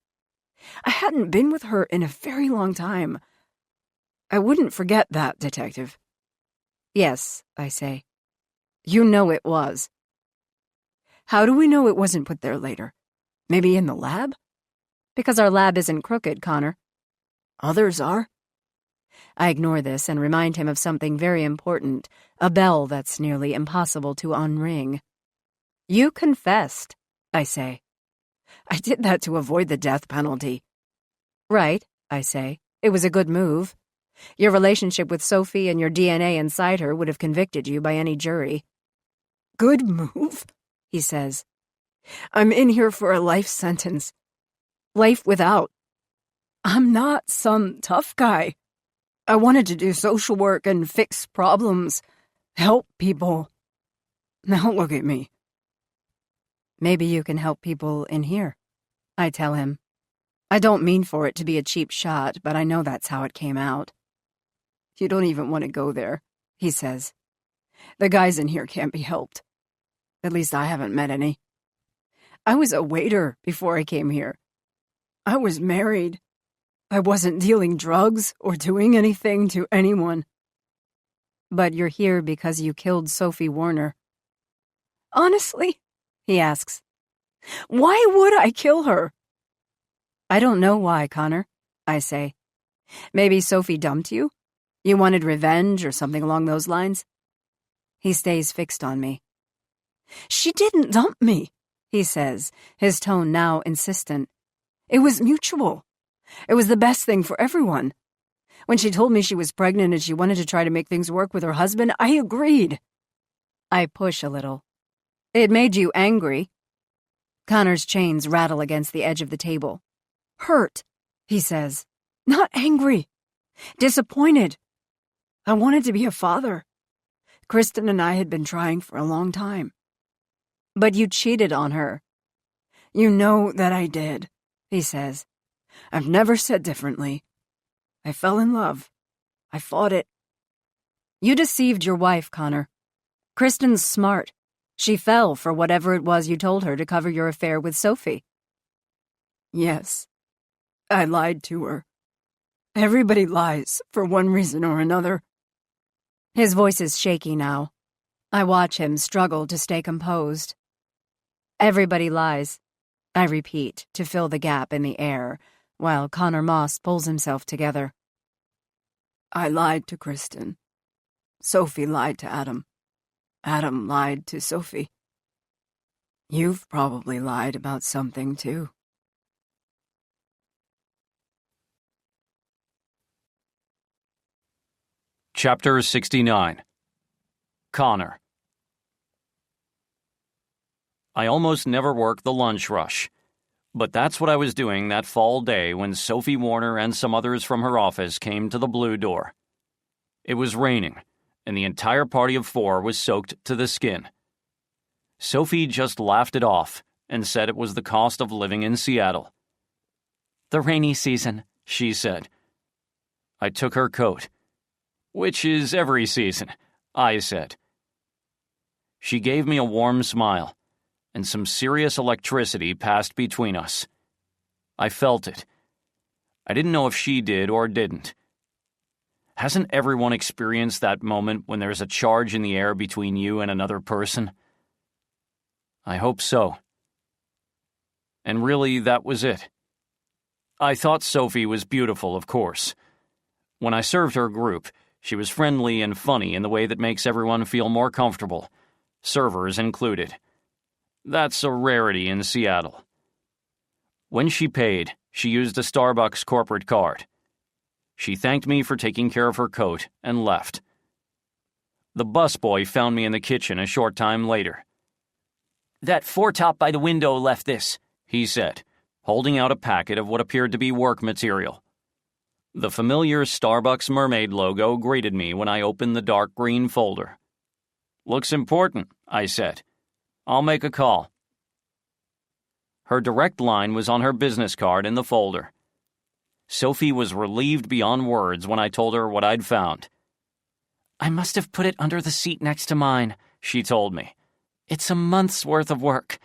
I hadn't been with her in a very long time. I wouldn't forget that, Detective. Yes, I say. You know it was. How do we know it wasn't put there later? Maybe in the lab? Because our lab isn't crooked, Connor. Others are. I ignore this and remind him of something very important, a bell that's nearly impossible to unring. You confessed, I say. I did that to avoid the death penalty. Right, I say. It was a good move. Your relationship with Sophie and your DNA inside her would have convicted you by any jury. Good move, he says. I'm in here for a life sentence. Life without. I'm not some tough guy. I wanted to do social work and fix problems, help people. Now look at me. Maybe you can help people in here, I tell him. I don't mean for it to be a cheap shot, but I know that's how it came out. You don't even want to go there, he says. The guys in here can't be helped. At least I haven't met any. I was a waiter before I came here. I was married. I wasn't dealing drugs or doing anything to anyone. But you're here because you killed Sophie Warner. Honestly, he asks, why would I kill her? I don't know why, Connor, I say. Maybe Sophie dumped you? You wanted revenge or something along those lines? He stays fixed on me. She didn't dump me, he says, his tone now insistent. It was mutual. It was the best thing for everyone. When she told me she was pregnant and she wanted to try to make things work with her husband, I agreed. I push a little. It made you angry. Connor's chains rattle against the edge of the table. Hurt, he says. Not angry. Disappointed. I wanted to be a father. Kristen and I had been trying for a long time. But you cheated on her. You know that I did, he says. I've never said differently. I fell in love. I fought it. You deceived your wife, Connor. Kristen's smart. She fell for whatever it was you told her to cover your affair with Sophie. Yes, I lied to her. Everybody lies for one reason or another. His voice is shaky now. I watch him struggle to stay composed. Everybody lies, I repeat to fill the gap in the air, while Connor Moss pulls himself together. I lied to Kristen. Sophie lied to Adam. Adam lied to Sophie. You've probably lied about something, too. Chapter 69. Connor. I almost never work the lunch rush, but that's what I was doing that fall day when Sophie Warner and some others from her office came to the Blue Door. It was raining, and the entire party of 4 was soaked to the skin. Sophie just laughed it off and said it was the cost of living in Seattle. The rainy season, she said. I took her coat. Which is every season, I said. She gave me a warm smile, and some serious electricity passed between us. I felt it. I didn't know if she did or didn't. Hasn't everyone experienced that moment when there's a charge in the air between you and another person? I hope so. And really, that was it. I thought Sophie was beautiful, of course. When I served her group, she was friendly and funny in the way that makes everyone feel more comfortable, servers included. That's a rarity in Seattle. When she paid, she used a Starbucks corporate card. She thanked me for taking care of her coat and left. The busboy found me in the kitchen a short time later. "That foretop by the window left this," he said, holding out a packet of what appeared to be work material. The familiar Starbucks mermaid logo greeted me when I opened the dark green folder. "Looks important," I said. "I'll make a call." Her direct line was on her business card in the folder. Sophie was relieved beyond words when I told her what I'd found. "I must have put it under the seat next to mine," she told me. "It's a month's worth of work.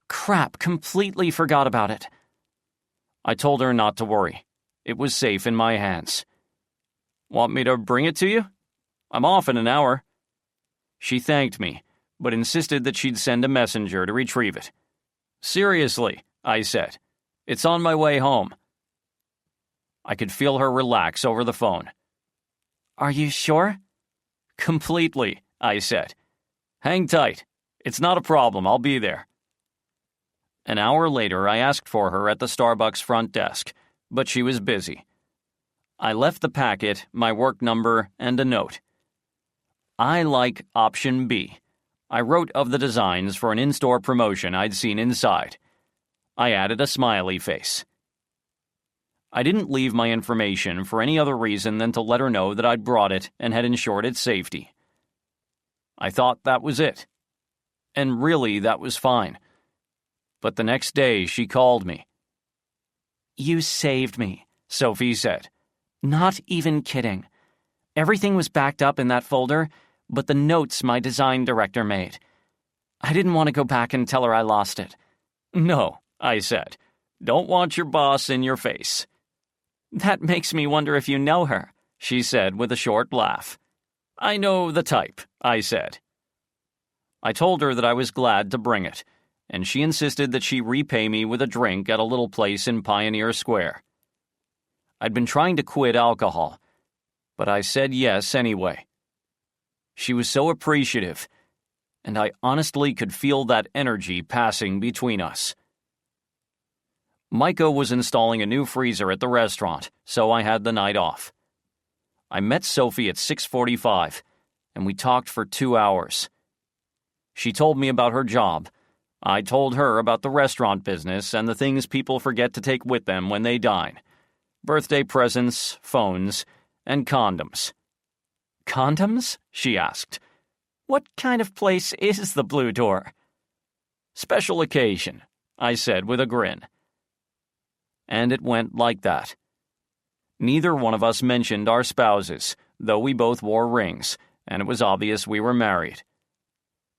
Crap, completely forgot about it." I told her not to worry. It was safe in my hands. "Want me to bring it to you? I'm off in an hour." She thanked me, but insisted that she'd send a messenger to retrieve it. "Seriously," I said. "It's on my way home." I could feel her relax over the phone. "Are you sure?" "Completely," I said. "Hang tight. It's not a problem. I'll be there." An hour later, I asked for her at the Starbucks front desk, but she was busy. I left the packet, my work number, and a note. I like option B. I wrote of the designs for an in-store promotion I'd seen inside. I added a smiley face. I didn't leave my information for any other reason than to let her know that I'd brought it and had ensured its safety. I thought that was it. And really, that was fine. But the next day, she called me. "You saved me," Sophie said. "Not even kidding. Everything was backed up in that folder, but the notes my design director made. I didn't want to go back and tell her I lost it." "No," I said. "Don't want your boss in your face." "That makes me wonder if you know her," she said with a short laugh. "I know the type," I said. I told her that I was glad to bring it, and she insisted that she repay me with a drink at a little place in Pioneer Square. I'd been trying to quit alcohol, but I said yes anyway. She was so appreciative, and I honestly could feel that energy passing between us. Micah was installing a new freezer at the restaurant, so I had the night off. I met Sophie at 6:45, and we talked for 2 hours. She told me about her job. I told her about the restaurant business and the things people forget to take with them when they dine. Birthday presents, phones, and condoms. "Condoms?" she asked. "What kind of place is the Blue Door?" "Special occasion," I said with a grin. And it went like that. Neither one of us mentioned our spouses, though we both wore rings, and it was obvious we were married.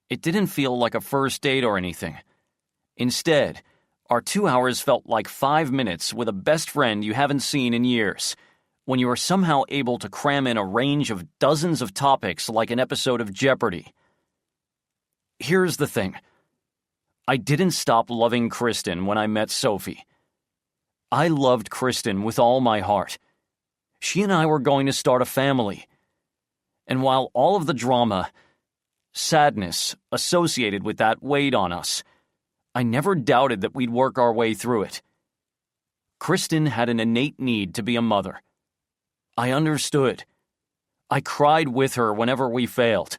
It didn't feel like a first date or anything. Instead, our 2 hours felt like 5 minutes with a best friend you haven't seen in years, when you are somehow able to cram in a range of dozens of topics like an episode of Jeopardy. Here's the thing. I didn't stop loving Kristen when I met Sophie. I loved Kristen with all my heart. She and I were going to start a family. And while all of the drama, sadness associated with that weighed on us, I never doubted that we'd work our way through it. Kristen had an innate need to be a mother. I understood. I cried with her whenever we failed.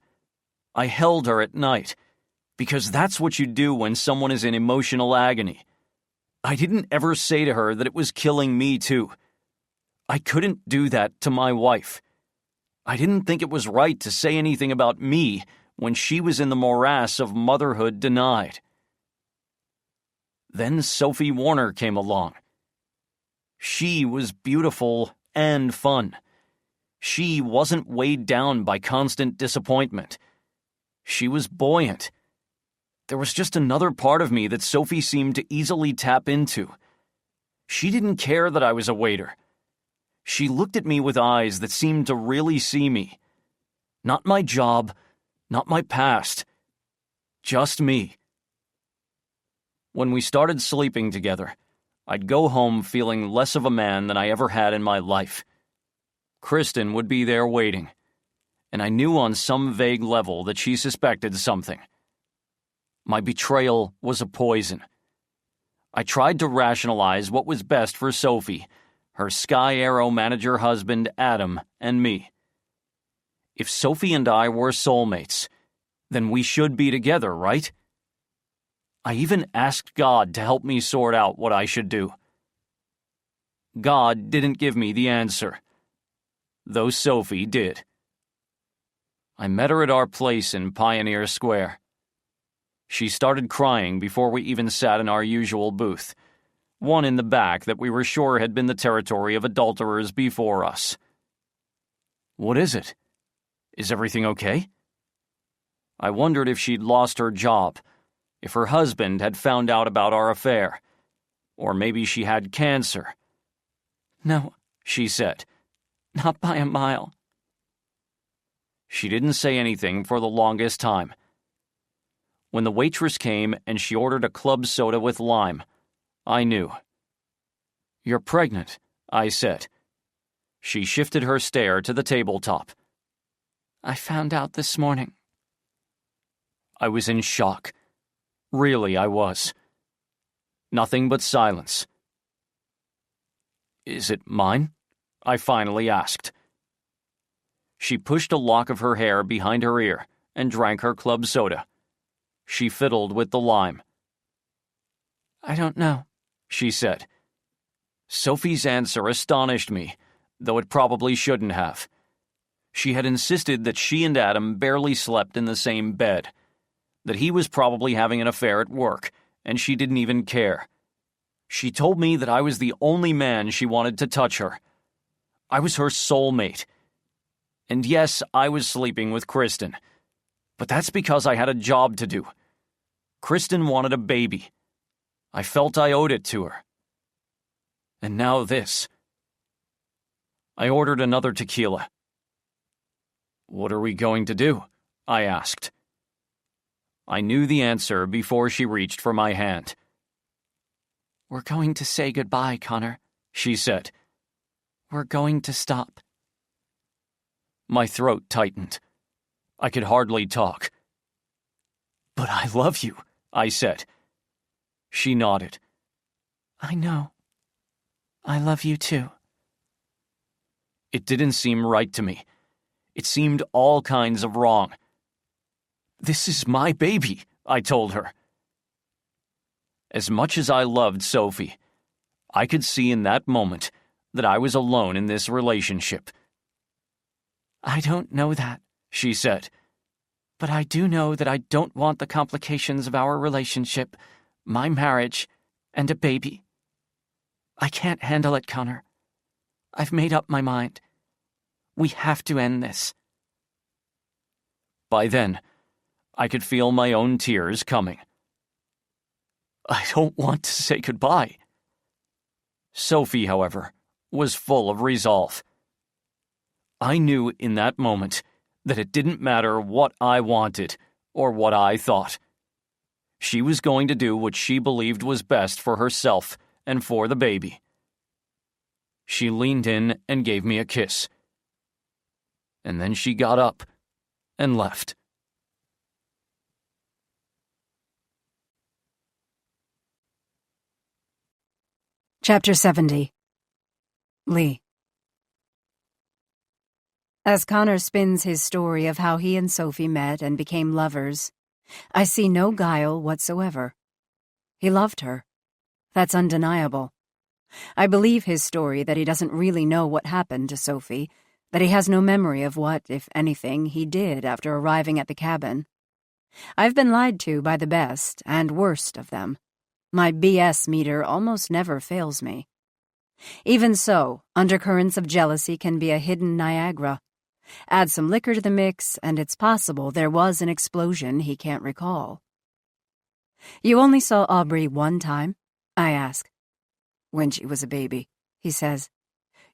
I held her at night, because that's what you do when someone is in emotional agony. I didn't ever say to her that it was killing me too. I couldn't do that to my wife. I didn't think it was right to say anything about me when she was in the morass of motherhood denied. Then Sophie Warner came along. She was beautiful and fun. She wasn't weighed down by constant disappointment. She was buoyant. There was just another part of me that Sophie seemed to easily tap into. She didn't care that I was a waiter. She looked at me with eyes that seemed to really see me. Not my job, not my past. Just me. When we started sleeping together, I'd go home feeling less of a man than I ever had in my life. Kristen would be there waiting, and I knew on some vague level that she suspected something. My betrayal was a poison. I tried to rationalize what was best for Sophie, her Sky Arrow manager husband Adam, and me. If Sophie and I were soulmates, then we should be together, right? I even asked God to help me sort out what I should do. God didn't give me the answer, though Sophie did. I met her at our place in Pioneer Square. She started crying before we even sat in our usual booth, one in the back that we were sure had been the territory of adulterers before us. What is it? Is everything okay? I wondered if she'd lost her job, if her husband had found out about our affair, or maybe she had cancer. No, she said. Not by a mile. She didn't say anything for the longest time. When the waitress came and she ordered a club soda with lime, I knew. You're pregnant, I said. She shifted her stare to the tabletop. I found out this morning. I was in shock. Really, I was. Nothing but silence. Is it mine? I finally asked. She pushed a lock of her hair behind her ear and drank her club soda. She fiddled with the lime. I don't know, she said. Sophie's answer astonished me, though it probably shouldn't have. She had insisted that she and Adam barely slept in the same bed, that he was probably having an affair at work, and she didn't even care. She told me that I was the only man she wanted to touch her. I was her soulmate. And yes, I was sleeping with Kristen. But that's because I had a job to do. Kristen wanted a baby. I felt I owed it to her. And now this. I ordered another tequila. What are we going to do? I asked. I knew the answer before she reached for my hand. We're going to say goodbye, Connor, she said. We're going to stop. My throat tightened. I could hardly talk. But I love you, I said. She nodded. I know. I love you too. It didn't seem right to me. It seemed all kinds of wrong. This is my baby, I told her. As much as I loved Sophie, I could see in that moment that I was alone in this relationship. I don't know that, she said. But I do know that I don't want the complications of our relationship, my marriage, and a baby. I can't handle it, Connor. I've made up my mind. We have to end this. By then, I could feel my own tears coming. I don't want to say goodbye. Sophie, however, was full of resolve. I knew in that moment that it didn't matter what I wanted or what I thought. She was going to do what she believed was best for herself and for the baby. She leaned in and gave me a kiss. And then she got up and left. Chapter 70. Lee. As Connor spins his story of how he and Sophie met and became lovers, I see no guile whatsoever. He loved her. That's undeniable. I believe his story that he doesn't really know what happened to Sophie, that he has no memory of what, if anything, he did after arriving at the cabin. I've been lied to by the best and worst of them. My BS meter almost never fails me. Even so, undercurrents of jealousy can be a hidden Niagara. Add some liquor to the mix, and it's possible there was an explosion he can't recall. You only saw Aubrey one time? I ask. When she was a baby, he says.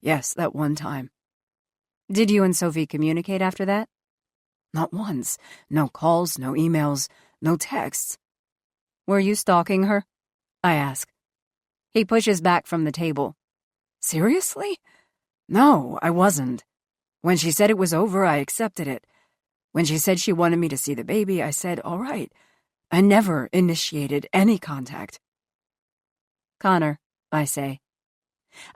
Yes, that one time. Did you and Sophie communicate after that? Not once. No calls, no emails, no texts. Were you stalking her? I ask. He pushes back from the table. Seriously? No, I wasn't. When she said it was over, I accepted it. When she said she wanted me to see the baby, I said, all right. I never initiated any contact. Connor, I say.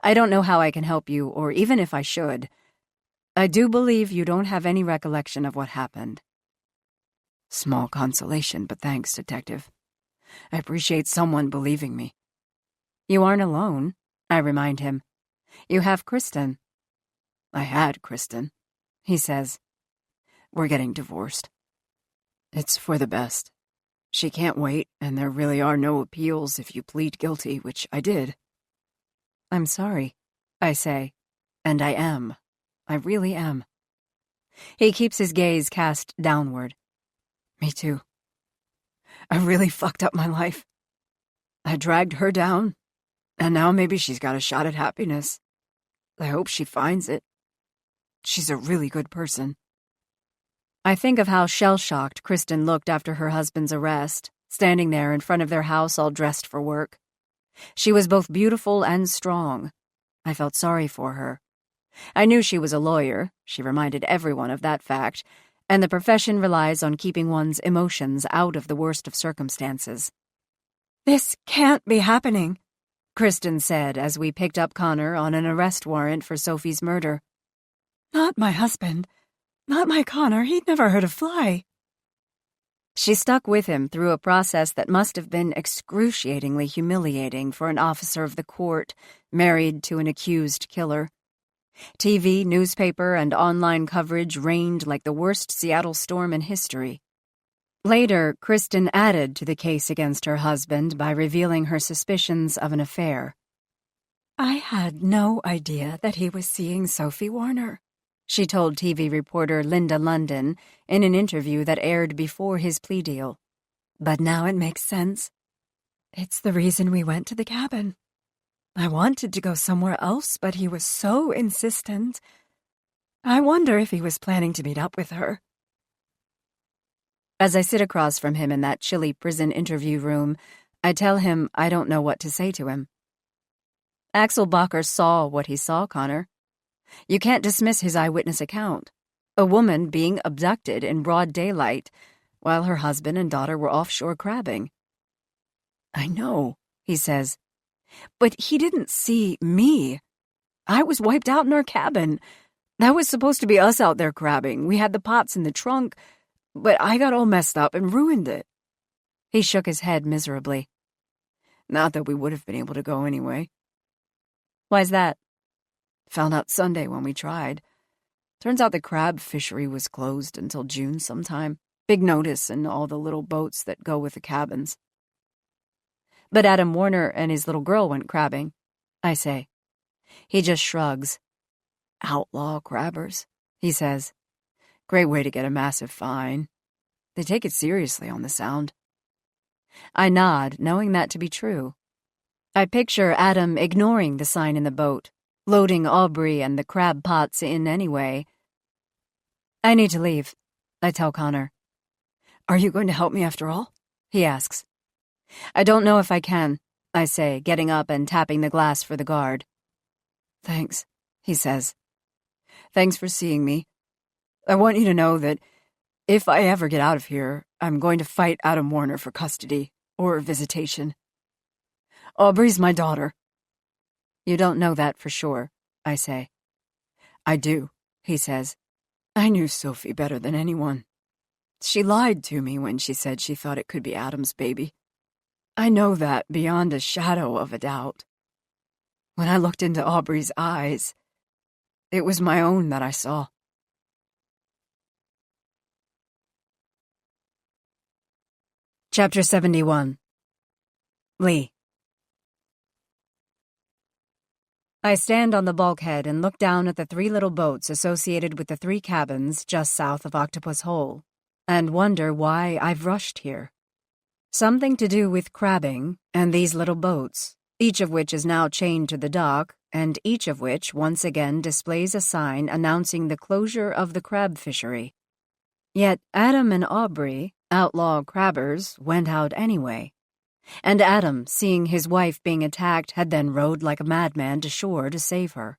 I don't know how I can help you, or even if I should. I do believe you don't have any recollection of what happened. Small consolation, but thanks, Detective. I appreciate someone believing me. You aren't alone, I remind him. You have Kristen. I had Kristen, he says. We're getting divorced. It's for the best. She can't wait, and there really are no appeals if you plead guilty, which I did. I'm sorry, I say, and I am. I really am. He keeps his gaze cast downward. Me too. I really fucked up my life. I dragged her down, and now maybe she's got a shot at happiness. I hope she finds it. She's a really good person. I think of how shell-shocked Kristen looked after her husband's arrest, standing there in front of their house all dressed for work. She was both beautiful and strong. I felt sorry for her. I knew she was a lawyer, she reminded everyone of that fact, and the profession relies on keeping one's emotions out of the worst of circumstances. This can't be happening, Kristen said as we picked up Connor on an arrest warrant for Sophie's murder. Not my husband. Not my Connor. He'd never hurt a fly. She stuck with him through a process that must have been excruciatingly humiliating for an officer of the court married to an accused killer. TV, newspaper, and online coverage rained like the worst Seattle storm in history. Later, Kristen added to the case against her husband by revealing her suspicions of an affair. I had no idea that he was seeing Sophie Warner, she told TV reporter Linda London in an interview that aired before his plea deal. But now it makes sense. It's the reason we went to the cabin. I wanted to go somewhere else, but he was so insistent. I wonder if he was planning to meet up with her. As I sit across from him in that chilly prison interview room, I tell him I don't know what to say to him. Axel Bacher saw what he saw, Connor. You can't dismiss his eyewitness account. A woman being abducted in broad daylight while her husband and daughter were offshore crabbing. I know, he says. But he didn't see me. I was wiped out in our cabin. That was supposed to be us out there crabbing. We had the pots in the trunk, but I got all messed up and ruined it. He shook his head miserably. Not that we would have been able to go anyway. Why's that? Found out Sunday when we tried. Turns out the crab fishery was closed until June sometime. Big notice in all the little boats that go with the cabins. But Adam Warner and his little girl went crabbing, I say. He just shrugs. Outlaw crabbers, he says. Great way to get a massive fine. They take it seriously on the Sound. I nod, knowing that to be true. I picture Adam ignoring the sign in the boat, loading Aubrey and the crab pots in anyway. I need to leave, I tell Connor. Are you going to help me after all? He asks. I don't know if I can, I say, getting up and tapping the glass for the guard. Thanks, he says. Thanks for seeing me. I want you to know that if I ever get out of here, I'm going to fight Adam Warner for custody or visitation. Aubrey's my daughter. You don't know that for sure, I say. I do, he says. I knew Sophie better than anyone. She lied to me when she said she thought it could be Adam's baby. I know that beyond a shadow of a doubt. When I looked into Aubrey's eyes, it was my own that I saw. Chapter 71. Lee. I stand on the bulkhead and look down at the 3 little boats associated with the 3 cabins just south of Octopus Hole, and wonder why I've rushed here. Something to do with crabbing and these little boats, each of which is now chained to the dock, and each of which once again displays a sign announcing the closure of the crab fishery. Yet Adam and Aubrey, outlaw crabbers, went out anyway. And Adam, seeing his wife being attacked, had then rowed like a madman to shore to save her,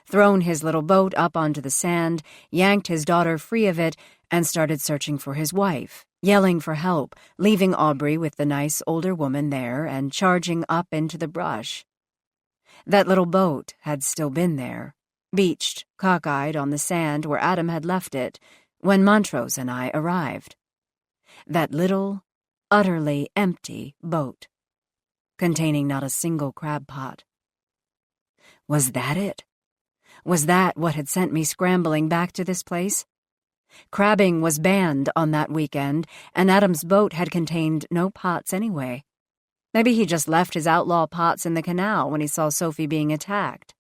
thrown his little boat up onto the sand, yanked his daughter free of it, and started searching for his wife, yelling for help, leaving Aubrey with the nice older woman there and charging up into the brush. That little boat had still been there, beached, cockeyed on the sand where Adam had left it when Montrose and I arrived. That little, utterly empty boat, containing not a single crab pot. Was that it? Was that what had sent me scrambling back to this place? Crabbing was banned on that weekend, and Adam's boat had contained no pots anyway. Maybe he just left his outlaw pots in the canal when he saw Sophie being attacked.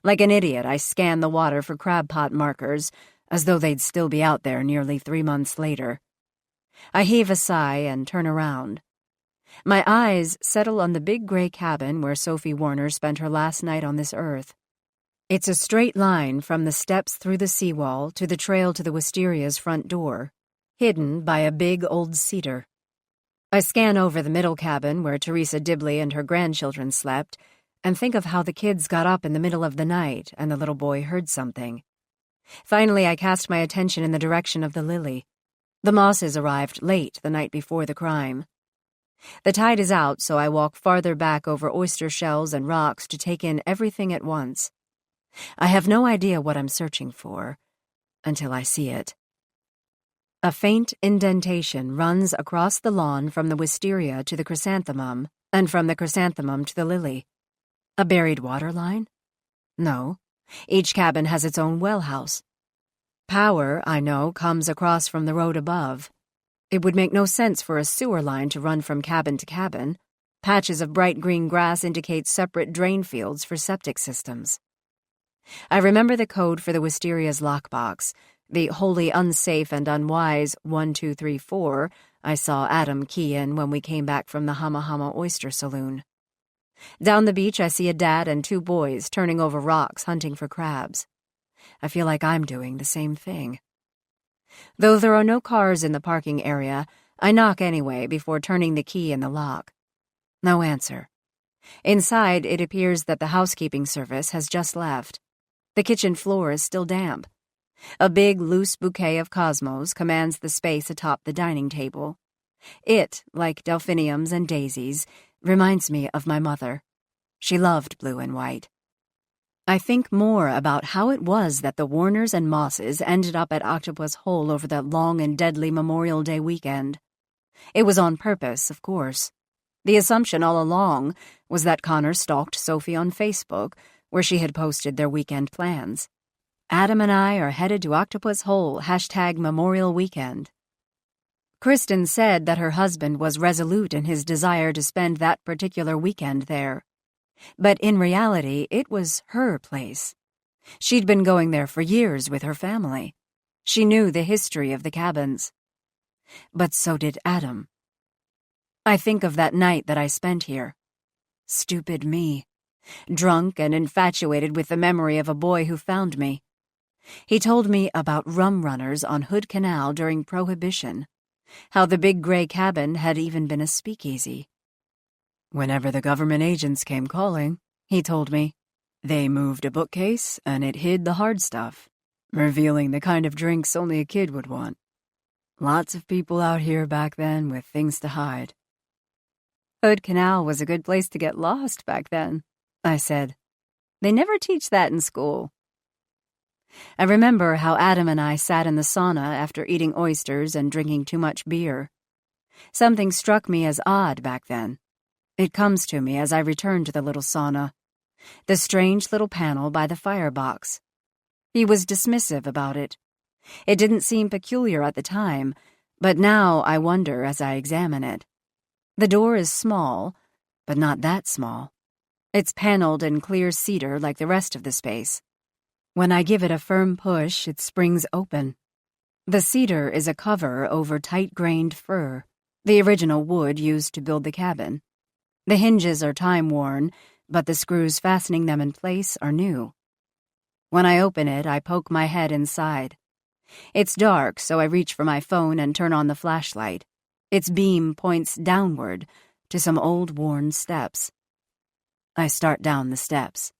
Like an idiot, I scanned the water for crab pot markers, as though they'd still be out there nearly 3 months later. I heave a sigh and turn around. My eyes settle on the big gray cabin where Sophie Warner spent her last night on this earth. It's a straight line from the steps through the seawall to the trail to the Wistaria's front door, hidden by a big old cedar. I scan over the middle cabin where Teresa Dibley and her grandchildren slept and think of how the kids got up in the middle of the night and the little boy heard something. Finally, I cast my attention in the direction of the Lily. The Mosses arrived late the night before the crime. The tide is out, so I walk farther back over oyster shells and rocks to take in everything at once. I have no idea what I'm searching for until I see it. A faint indentation runs across the lawn from the wisteria to the chrysanthemum, and from the chrysanthemum to the lily. A buried water line? No. Each cabin has its own well house. Power, I know, comes across from the road above. It would make no sense for a sewer line to run from cabin to cabin. Patches of bright green grass indicate separate drain fields for septic systems. I remember the code for the Wistaria's lockbox, the wholly unsafe and unwise 1234 I saw Adam key in when we came back from the Hama Hama Oyster Saloon. Down the beach I see a dad and 2 boys turning over rocks hunting for crabs. I feel like I'm doing the same thing. Though there are no cars in the parking area, I knock anyway before turning the key in the lock. No answer. Inside, it appears that the housekeeping service has just left. The kitchen floor is still damp. A big, loose bouquet of cosmos commands the space atop the dining table. It, like delphiniums and daisies, reminds me of my mother. She loved blue and white. I think more about how it was that the Warners and Mosses ended up at Octopus Hole over that long and deadly Memorial Day weekend. It was on purpose, of course. The assumption all along was that Connor stalked Sophie on Facebook, where she had posted their weekend plans. Adam and I are headed to Octopus Hole, #Memorial Weekend. Kristen said that her husband was resolute in his desire to spend that particular weekend there. But in reality, it was her place. She'd been going there for years with her family. She knew the history of the cabins. But so did Adam. I think of that night that I spent here. Stupid me. Drunk and infatuated with the memory of a boy who found me. He told me about rum runners on Hood Canal during Prohibition, how the big gray cabin had even been a speakeasy. Whenever the government agents came calling, he told me, they moved a bookcase and it hid the hard stuff, revealing the kind of drinks only a kid would want. Lots of people out here back then with things to hide. Hood Canal was a good place to get lost back then, I said. They never teach that in school. I remember how Adam and I sat in the sauna after eating oysters and drinking too much beer. Something struck me as odd back then. It comes to me as I return to the little sauna, the strange little panel by the firebox. He was dismissive about it. It didn't seem peculiar at the time, but now I wonder as I examine it. The door is small, but not that small. It's paneled in clear cedar like the rest of the space. When I give it a firm push, it springs open. The cedar is a cover over tight-grained fir, the original wood used to build the cabin. The hinges are time-worn, but the screws fastening them in place are new. When I open it, I poke my head inside. It's dark, so I reach for my phone and turn on the flashlight. Its beam points downward to some old, worn steps. I start down the steps.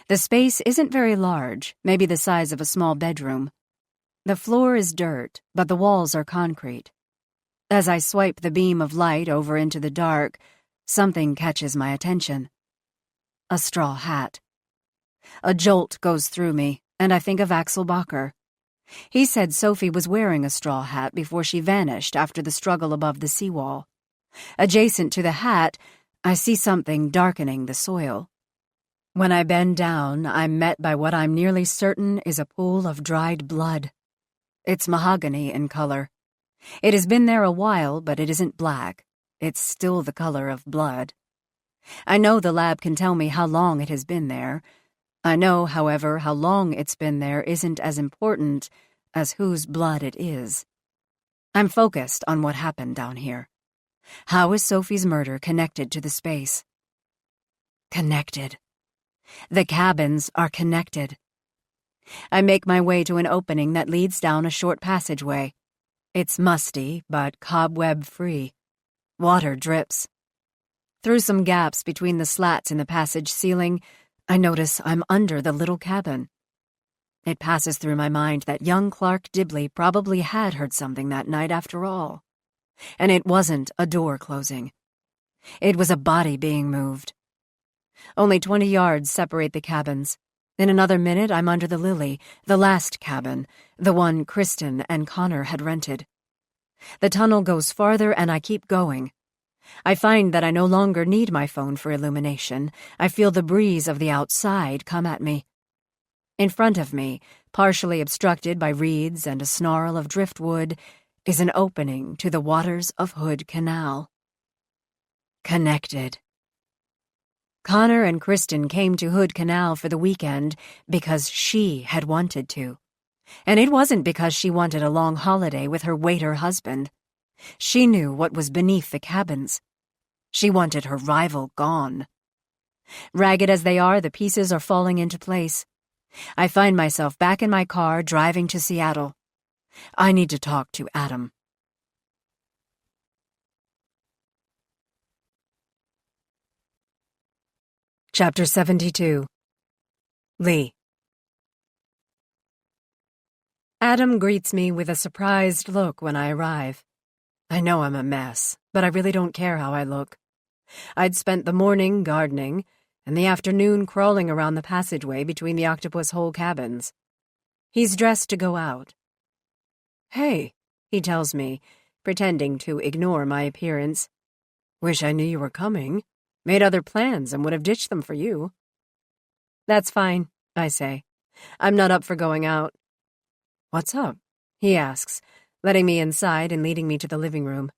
The space isn't very large, maybe the size of a small bedroom. The floor is dirt, but the walls are concrete. As I swipe the beam of light over into the dark, something catches my attention. A straw hat. A jolt goes through me, and I think of Axel Bacher. He said Sophie was wearing a straw hat before she vanished after the struggle above the seawall. Adjacent to the hat, I see something darkening the soil. When I bend down, I'm met by what I'm nearly certain is a pool of dried blood. It's mahogany in color. It has been there a while, but it isn't black. It's still the color of blood. I know the lab can tell me how long it has been there. I know, however, how long it's been there isn't as important as whose blood it is. I'm focused on what happened down here. How is Sophie's murder connected to the space? Connected. The cabins are connected. I make my way to an opening that leads down a short passageway. It's musty, but cobweb-free. Water drips. Through some gaps between the slats in the passage ceiling, I notice I'm under the little cabin. It passes through my mind that young Clark Dibley probably had heard something that night after all. And it wasn't a door closing. It was a body being moved. Only 20 yards separate the cabins. In another minute, I'm under the Lily, the last cabin, the one Kristen and Connor had rented. The tunnel goes farther and I keep going. I find that I no longer need my phone for illumination. I feel the breeze of the outside come at me. In front of me, partially obstructed by reeds and a snarl of driftwood, is an opening to the waters of Hood Canal. Connected. Connor and Kristen came to Hood Canal for the weekend because she had wanted to. And it wasn't because she wanted a long holiday with her waiter husband. She knew what was beneath the cabins. She wanted her rival gone. Ragged as they are, the pieces are falling into place. I find myself back in my car driving to Seattle. I need to talk to Adam. Chapter 72. Lee. Adam greets me with a surprised look when I arrive. I know I'm a mess, but I really don't care how I look. I'd spent the morning gardening and the afternoon crawling around the passageway between the octopus hole cabins. He's dressed to go out. "Hey," he tells me, pretending to ignore my appearance. "Wish I knew you were coming. Made other plans and would have ditched them for you." "That's fine," I say. "I'm not up for going out." "What's up?" he asks, letting me inside and leading me to the living room.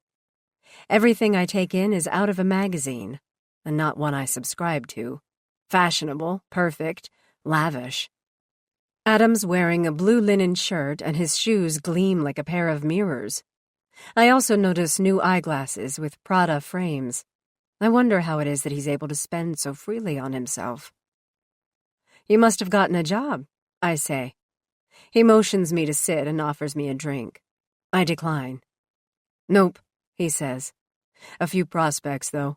Everything I take in is out of a magazine, and not one I subscribe to. Fashionable, perfect, lavish. Adam's wearing a blue linen shirt and his shoes gleam like a pair of mirrors. I also notice new eyeglasses with Prada frames. I wonder how it is that he's able to spend so freely on himself. "You must have gotten a job," I say. He motions me to sit and offers me a drink. I decline. "Nope," he says. "A few prospects, though."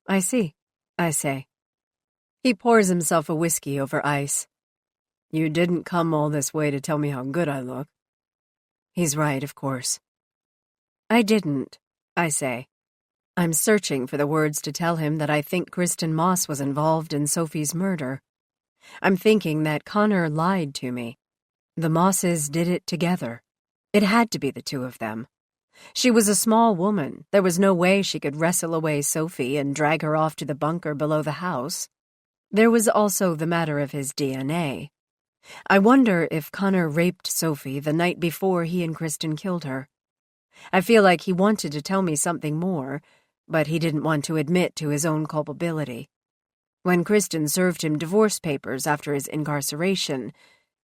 "I see," I say. He pours himself a whiskey over ice. "You didn't come all this way to tell me how good I look." He's right, of course. "I didn't," I say. I'm searching for the words to tell him that I think Kristen Moss was involved in Sophie's murder. I'm thinking that Connor lied to me. The Mosses did it together. It had to be the two of them. She was a small woman. There was no way she could wrestle away Sophie and drag her off to the bunker below the house. There was also the matter of his DNA. I wonder if Connor raped Sophie the night before he and Kristen killed her. I feel like he wanted to tell me something more, but he didn't want to admit to his own culpability. When Kristen served him divorce papers after his incarceration,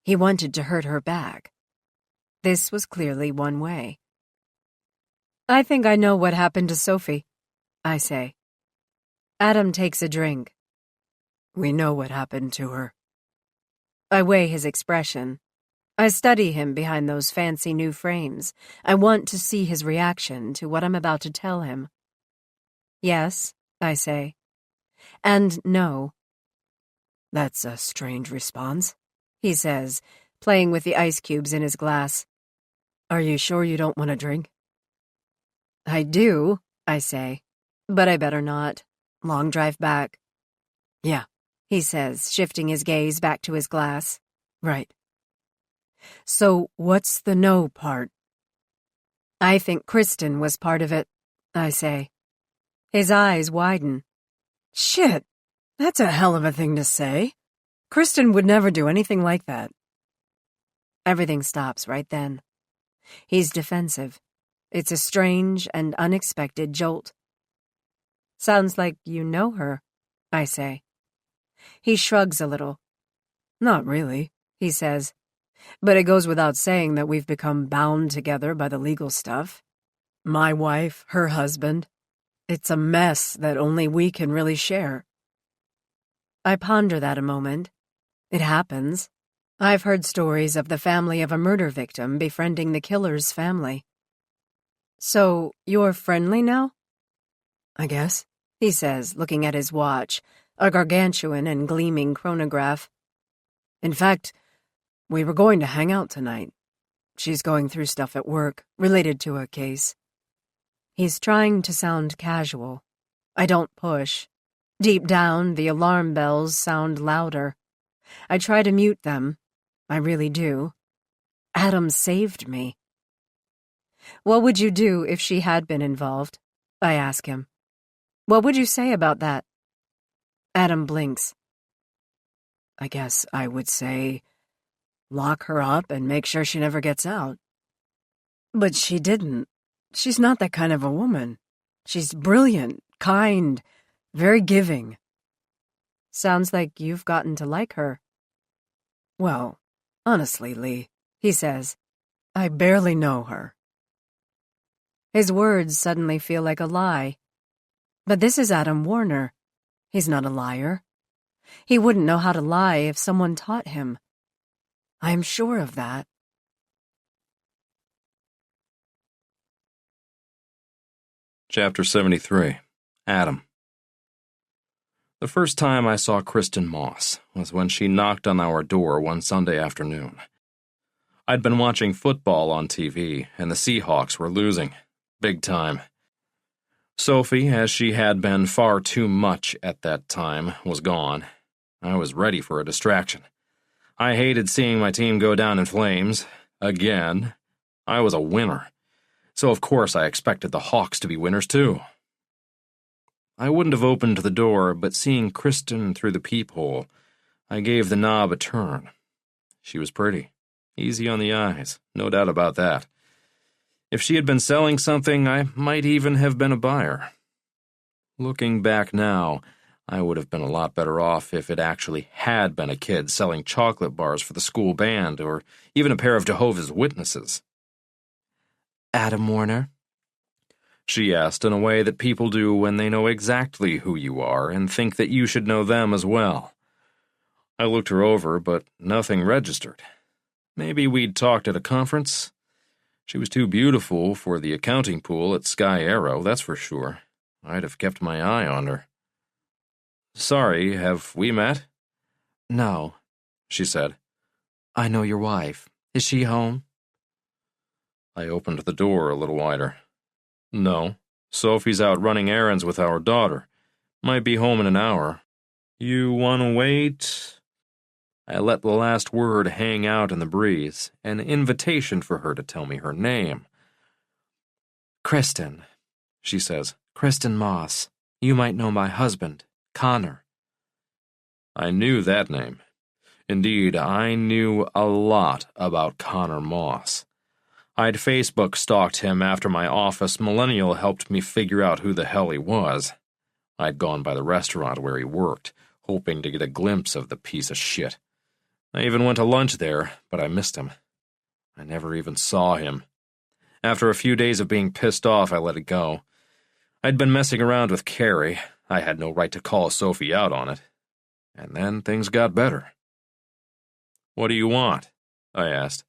he wanted to hurt her back. This was clearly one way. "I think I know what happened to Sophie," I say. Adam takes a drink. "We know what happened to her." I weigh his expression. I study him behind those fancy new frames. I want to see his reaction to what I'm about to tell him. "Yes," I say. "And no." "That's a strange response," he says, playing with the ice cubes in his glass. "Are you sure you don't want a drink?" "I do," I say, "but I better not. Long drive back." "Yeah," he says, shifting his gaze back to his glass. "Right. So what's the no part?" "I think Kristen was part of it," I say. His eyes widen. "Shit, that's a hell of a thing to say. Kristen would never do anything like that." Everything stops right then. He's defensive. It's a strange and unexpected jolt. "Sounds like you know her," I say. He shrugs a little. "Not really," he says. "But it goes without saying that we've become bound together by the legal stuff. My wife, her husband. It's a mess that only we can really share." I ponder that a moment. It happens. I've heard stories of the family of a murder victim befriending the killer's family. "So, you're friendly now?" "I guess," he says, looking at his watch, a gargantuan and gleaming chronograph. "In fact, we were going to hang out tonight. She's going through stuff at work, related to a case." He's trying to sound casual. I don't push. Deep down, the alarm bells sound louder. I try to mute them. I really do. Adam saved me. "What would you do if she had been involved?" I ask him. "What would you say about that?" Adam blinks. "I guess I would say, lock her up and make sure she never gets out." "But she didn't. She's not that kind of a woman. She's brilliant, kind, very giving." "Sounds like you've gotten to like her." "Well, honestly, Lee," he says, "I barely know her." His words suddenly feel like a lie. But this is Adam Warner. He's not a liar. He wouldn't know how to lie if someone taught him. I am sure of that. Chapter 73. Adam. The first time I saw Kristen Moss was when she knocked on our door one Sunday afternoon. I'd been watching football on TV, and the Seahawks were losing. Big time. Sophie, as she had been far too much at that time, was gone. I was ready for a distraction. I hated seeing my team go down in flames. Again. I was a winner. So of course I expected the Hawks to be winners too. I wouldn't have opened the door, but seeing Kristen through the peephole, I gave the knob a turn. She was pretty. Easy on the eyes, no doubt about that. If she had been selling something, I might even have been a buyer. Looking back now, I would have been a lot better off if it actually had been a kid selling chocolate bars for the school band, or even a pair of Jehovah's Witnesses. "Adam Warner?" she asked in a way that people do when they know exactly who you are and think that you should know them as well. I looked her over, but nothing registered. Maybe we'd talked at a conference. She was too beautiful for the accounting pool at Sky Arrow, that's for sure. I'd have kept my eye on her. "Sorry, have we met?" "No," she said. "I know your wife. Is she home?" I opened the door a little wider. "No, Sophie's out running errands with our daughter. Might be home in an hour. You want to wait?" I let the last word hang out in the breeze, an invitation for her to tell me her name. "Kristen," she says. "Kristen Moss. You might know my husband, Connor." I knew that name. Indeed, I knew a lot about Connor Moss. I'd Facebook stalked him after my office millennial helped me figure out who the hell he was. I'd gone by the restaurant where he worked, hoping to get a glimpse of the piece of shit. I even went to lunch there, but I missed him. I never even saw him. After a few days of being pissed off, I let it go. I'd been messing around with Carrie. I had no right to call Sophie out on it. And then things got better. "What do you want?" I asked.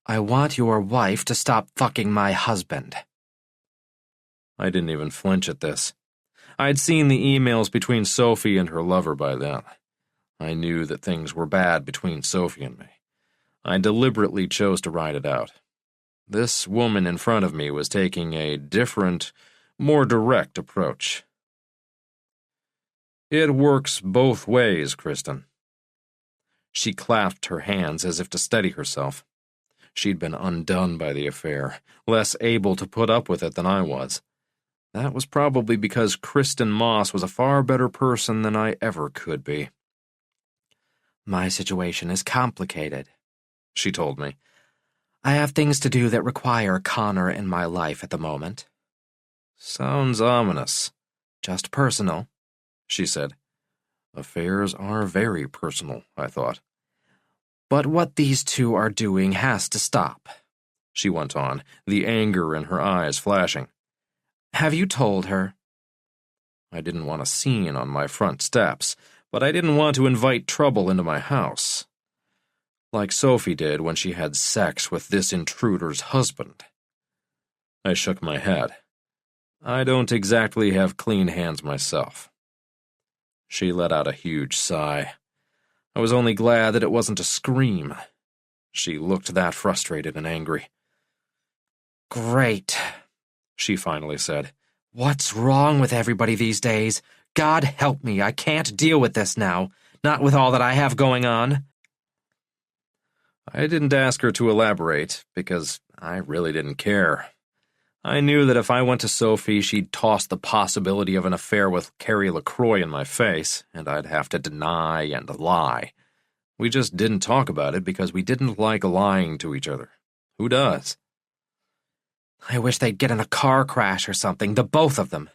"I want your wife to stop fucking my husband." I didn't even flinch at this. I'd seen the emails between Sophie and her lover by then. I knew that things were bad between Sophie and me. I deliberately chose to ride it out. This woman in front of me was taking a different, more direct approach. It works both ways, Kristen. She clasped her hands as if to steady herself. She'd been undone by the affair, less able to put up with it than I was. That was probably because Kristen Moss was a far better person than I ever could be. My situation is complicated, she told me. I have things to do that require Connor in my life at the moment. Sounds ominous. Just personal, she said. Affairs are very personal, I thought. But what these two are doing has to stop, she went on, the anger in her eyes flashing. Have you told her? I didn't want a scene on my front steps, but I didn't want to invite trouble into my house. Like Sophie did when she had sex with this intruder's husband. I shook my head. I don't exactly have clean hands myself. She let out a huge sigh. I was only glad that it wasn't a scream. She looked that frustrated and angry. Great, she finally said. What's wrong with everybody these days? God help me, I can't deal with this now. Not with all that I have going on. I didn't ask her to elaborate, because I really didn't care. I knew that if I went to Sophie, she'd toss the possibility of an affair with Carrie LaCroix in my face, and I'd have to deny and lie. We just didn't talk about it because we didn't like lying to each other. Who does? I wish they'd get in a car crash or something, the both of them,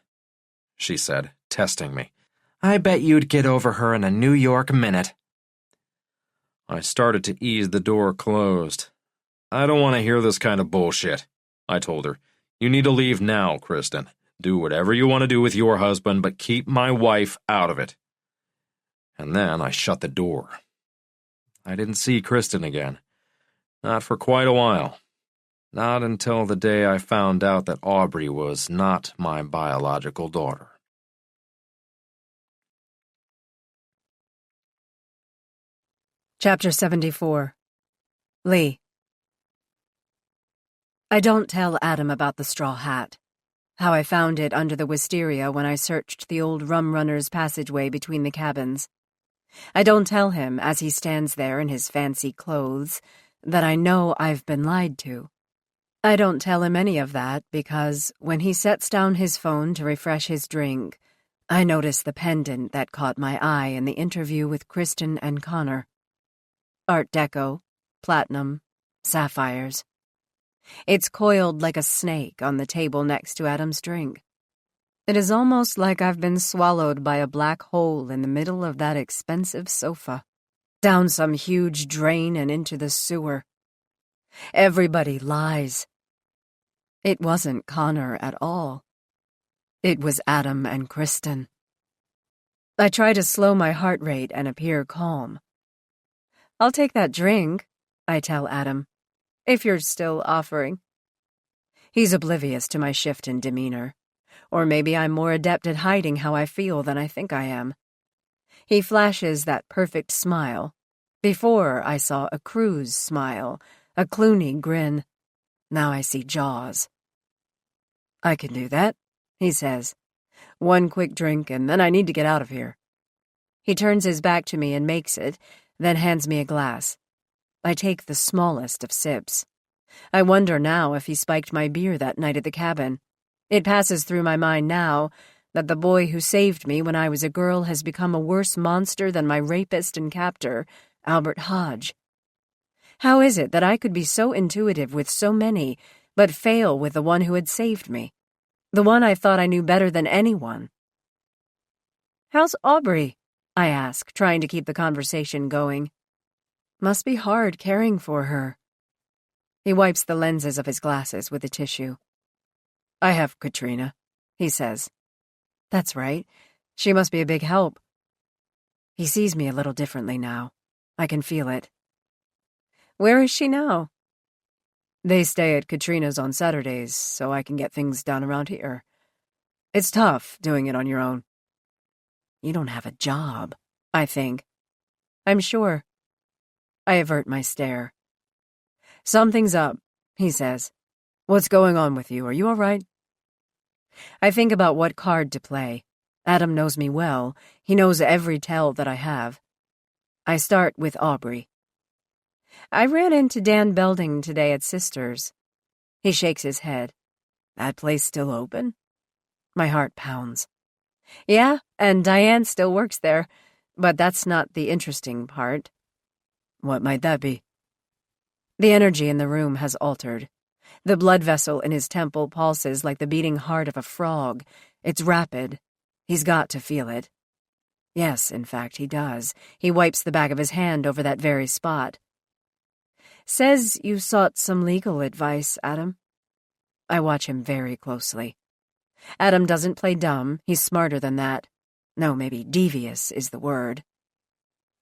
she said, testing me. I bet you'd get over her in a New York minute. I started to ease the door closed. I don't want to hear this kind of bullshit, I told her. You need to leave now, Kristen. Do whatever you want to do with your husband, but keep my wife out of it. And then I shut the door. I didn't see Kristen again. Not for quite a while. Not until the day I found out that Aubrey was not my biological daughter. Chapter 74. Lee. I don't tell Adam about the straw hat. How I found it under the wisteria when I searched the old rum runner's passageway between the cabins. I don't tell him, as he stands there in his fancy clothes, that I know I've been lied to. I don't tell him any of that because, when he sets down his phone to refresh his drink, I notice the pendant that caught my eye in the interview with Kristen and Connor. Art Deco, platinum, sapphires. It's coiled like a snake on the table next to Adam's drink. It is almost like I've been swallowed by a black hole in the middle of that expensive sofa, down some huge drain and into the sewer. Everybody lies. It wasn't Connor at all. It was Adam and Kristen. I try to slow my heart rate and appear calm. I'll take that drink, I tell Adam, if you're still offering. He's oblivious to my shift in demeanor. Or maybe I'm more adept at hiding how I feel than I think I am. He flashes that perfect smile. Before, I saw a Cruise smile, a Clooney grin. Now I see Jaws. I can do that, he says. One quick drink, and then I need to get out of here. He turns his back to me and makes it, then hands me a glass. I take the smallest of sips. I wonder now if he spiked my beer that night at the cabin. It passes through my mind now that the boy who saved me when I was a girl has become a worse monster than my rapist and captor, Albert Hodge. How is it that I could be so intuitive with so many, but fail with the one who had saved me? The one I thought I knew better than anyone. How's Aubrey? I ask, trying to keep the conversation going. Must be hard caring for her. He wipes the lenses of his glasses with a tissue. I have Katrina, he says. That's right. She must be a big help. He sees me a little differently now. I can feel it. Where is she now? They stay at Katrina's on Saturdays, so I can get things done around here. It's tough doing it on your own. You don't have a job, I think. I'm sure. I avert my stare. Something's up, he says. What's going on with you? Are you all right? I think about what card to play. Adam knows me well. He knows every tell that I have. I start with Aubrey. I ran into Dan Belding today at Sisters. He shakes his head. That place still open? My heart pounds. Yeah, and Diane still works there, but that's not the interesting part. What might that be? The energy in the room has altered. The blood vessel in his temple pulses like the beating heart of a frog. It's rapid. He's got to feel it. Yes, in fact, he does. He wipes the back of his hand over that very spot. Says you sought some legal advice, Adam. I watch him very closely. Adam doesn't play dumb. He's smarter than that. No, maybe devious is the word.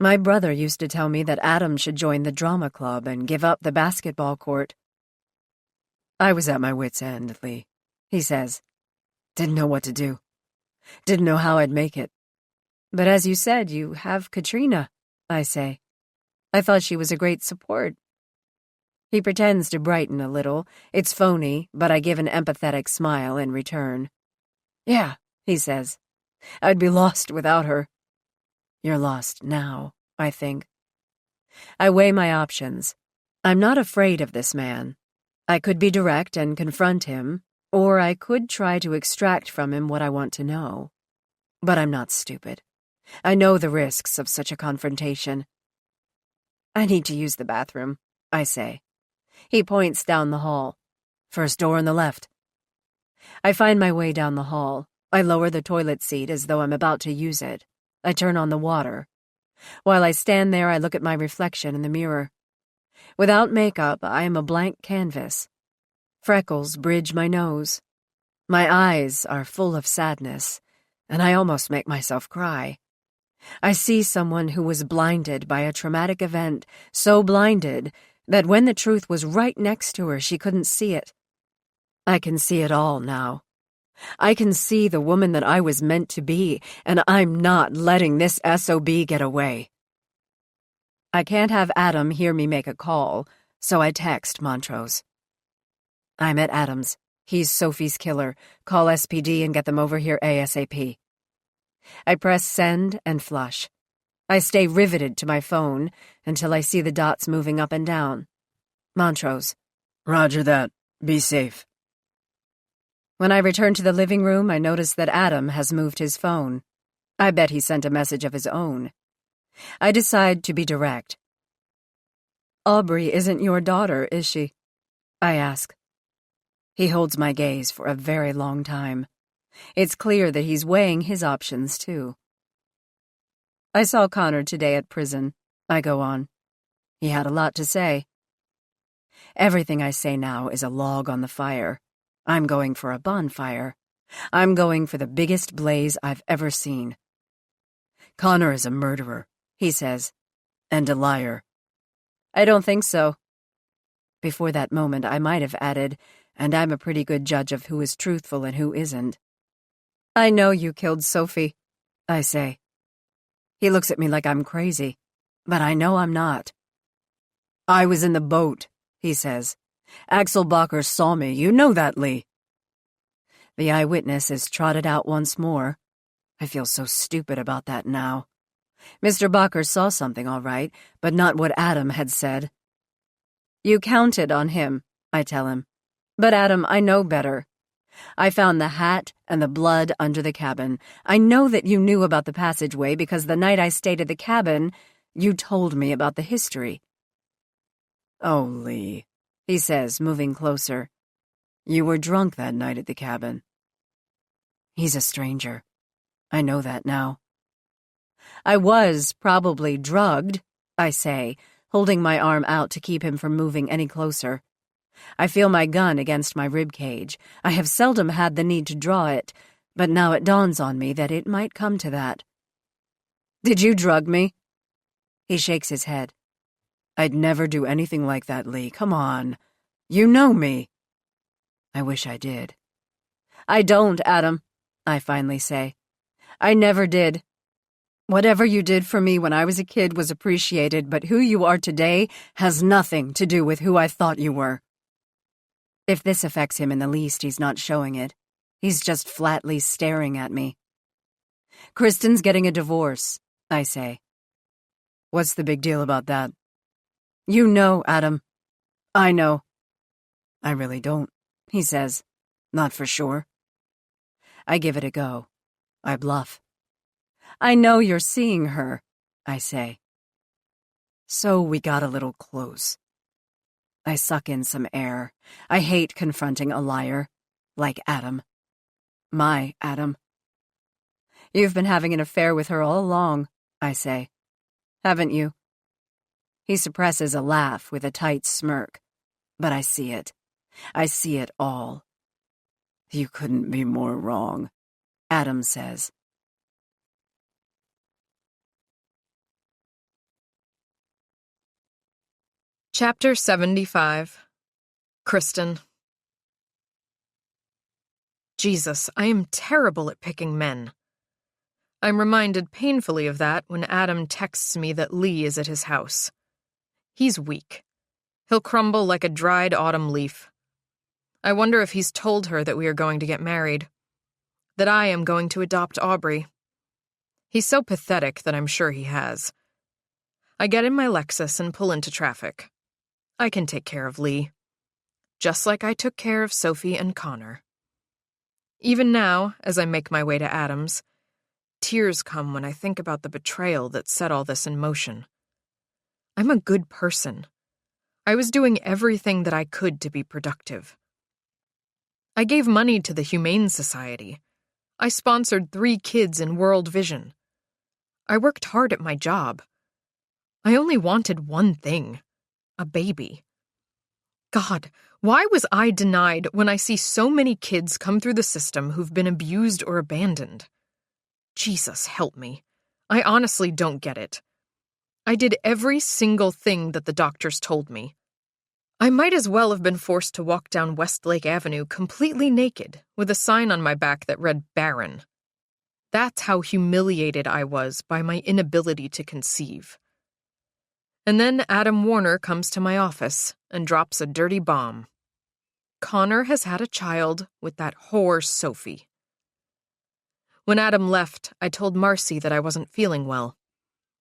My brother used to tell me that Adam should join the drama club and give up the basketball court. I was at my wit's end, Lee, he says. Didn't know what to do. Didn't know how I'd make it. But as you said, you have Katrina, I say. I thought she was a great support. He pretends to brighten a little. It's phony, but I give an empathetic smile in return. Yeah, he says. I'd be lost without her. You're lost now, I think. I weigh my options. I'm not afraid of this man. I could be direct and confront him, or I could try to extract from him what I want to know. But I'm not stupid. I know the risks of such a confrontation. I need to use the bathroom, I say. He points down the hall. First door on the left. I find my way down the hall. I lower the toilet seat as though I'm about to use it. I turn on the water. While I stand there, I look at my reflection in the mirror. Without makeup, I am a blank canvas. Freckles bridge my nose. My eyes are full of sadness, and I almost make myself cry. I see someone who was blinded by a traumatic event, so blinded that when the truth was right next to her, she couldn't see it. I can see it all now. I can see the woman that I was meant to be, and I'm not letting this SOB get away. I can't have Adam hear me make a call, so I text Montrose. I'm at Adam's. He's Sophie's killer. Call SPD and get them over here ASAP. I press send and flush. I stay riveted to my phone until I see the dots moving up and down. Montrose. Roger that. Be safe. When I return to the living room, I notice that Adam has moved his phone. I bet he sent a message of his own. I decide to be direct. Aubrey isn't your daughter, is she? I ask. He holds my gaze for a very long time. It's clear that he's weighing his options, too. I saw Connor today at prison. I go on. He had a lot to say. Everything I say now is a log on the fire. I'm going for a bonfire. I'm going for the biggest blaze I've ever seen. Connor is a murderer, he says, and a liar. I don't think so. Before that moment, I might have added, and I'm a pretty good judge of who is truthful and who isn't. I know you killed Sophie, I say. He looks at me like I'm crazy, but I know I'm not. I was in the boat, he says. Axel Bacher saw me. You know that, Lee. The eyewitness is trotted out once more. I feel so stupid about that now. Mr. Bacher saw something, all right, but not what Adam had said. You counted on him, I tell him. But, Adam, I know better. I found the hat and the blood under the cabin. I know that you knew about the passageway because the night I stayed at the cabin, you told me about the history. Oh, Lee, he says, moving closer. You were drunk that night at the cabin. He's a stranger. I know that now. I was probably drugged, I say, holding my arm out to keep him from moving any closer. I feel my gun against my rib cage. I have seldom had the need to draw it, but now it dawns on me that it might come to that. Did you drug me? He shakes his head. I'd never do anything like that, Lee. Come on. You know me. I wish I did. I don't, Adam, I finally say. I never did. Whatever you did for me when I was a kid was appreciated, but who you are today has nothing to do with who I thought you were. If this affects him in the least, he's not showing it. He's just flatly staring at me. Kristen's getting a divorce, I say. What's the big deal about that? You know, Adam. I know. I really don't, he says. Not for sure. I give it a go. I bluff. I know you're seeing her, I say. So we got a little close. I suck in some air. I hate confronting a liar, like Adam. My Adam. You've been having an affair with her all along, I say. Haven't you? He suppresses a laugh with a tight smirk. But I see it. I see it all. You couldn't be more wrong, Adam says. Chapter 75. Kristen. Jesus, I am terrible at picking men. I'm reminded painfully of that when Adam texts me that Lee is at his house. He's weak. He'll crumble like a dried autumn leaf. I wonder if he's told her that we are going to get married, that I am going to adopt Aubrey. He's so pathetic that I'm sure he has. I get in my Lexus and pull into traffic. I can take care of Lee, just like I took care of Sophie and Connor. Even now, as I make my way to Adam's, tears come when I think about the betrayal that set all this in motion. I'm a good person. I was doing everything that I could to be productive. I gave money to the Humane Society. I sponsored 3 kids in World Vision. I worked hard at my job. I only wanted one thing. A baby. God, why was I denied when I see so many kids come through the system who've been abused or abandoned? Jesus, help me. I honestly don't get it. I did every single thing that the doctors told me. I might as well have been forced to walk down Westlake Avenue completely naked with a sign on my back that read barren. That's how humiliated I was by my inability to conceive. And then Adam Warner comes to my office and drops a dirty bomb. Connor has had a child with that whore Sophie. When Adam left, I told Marcy that I wasn't feeling well,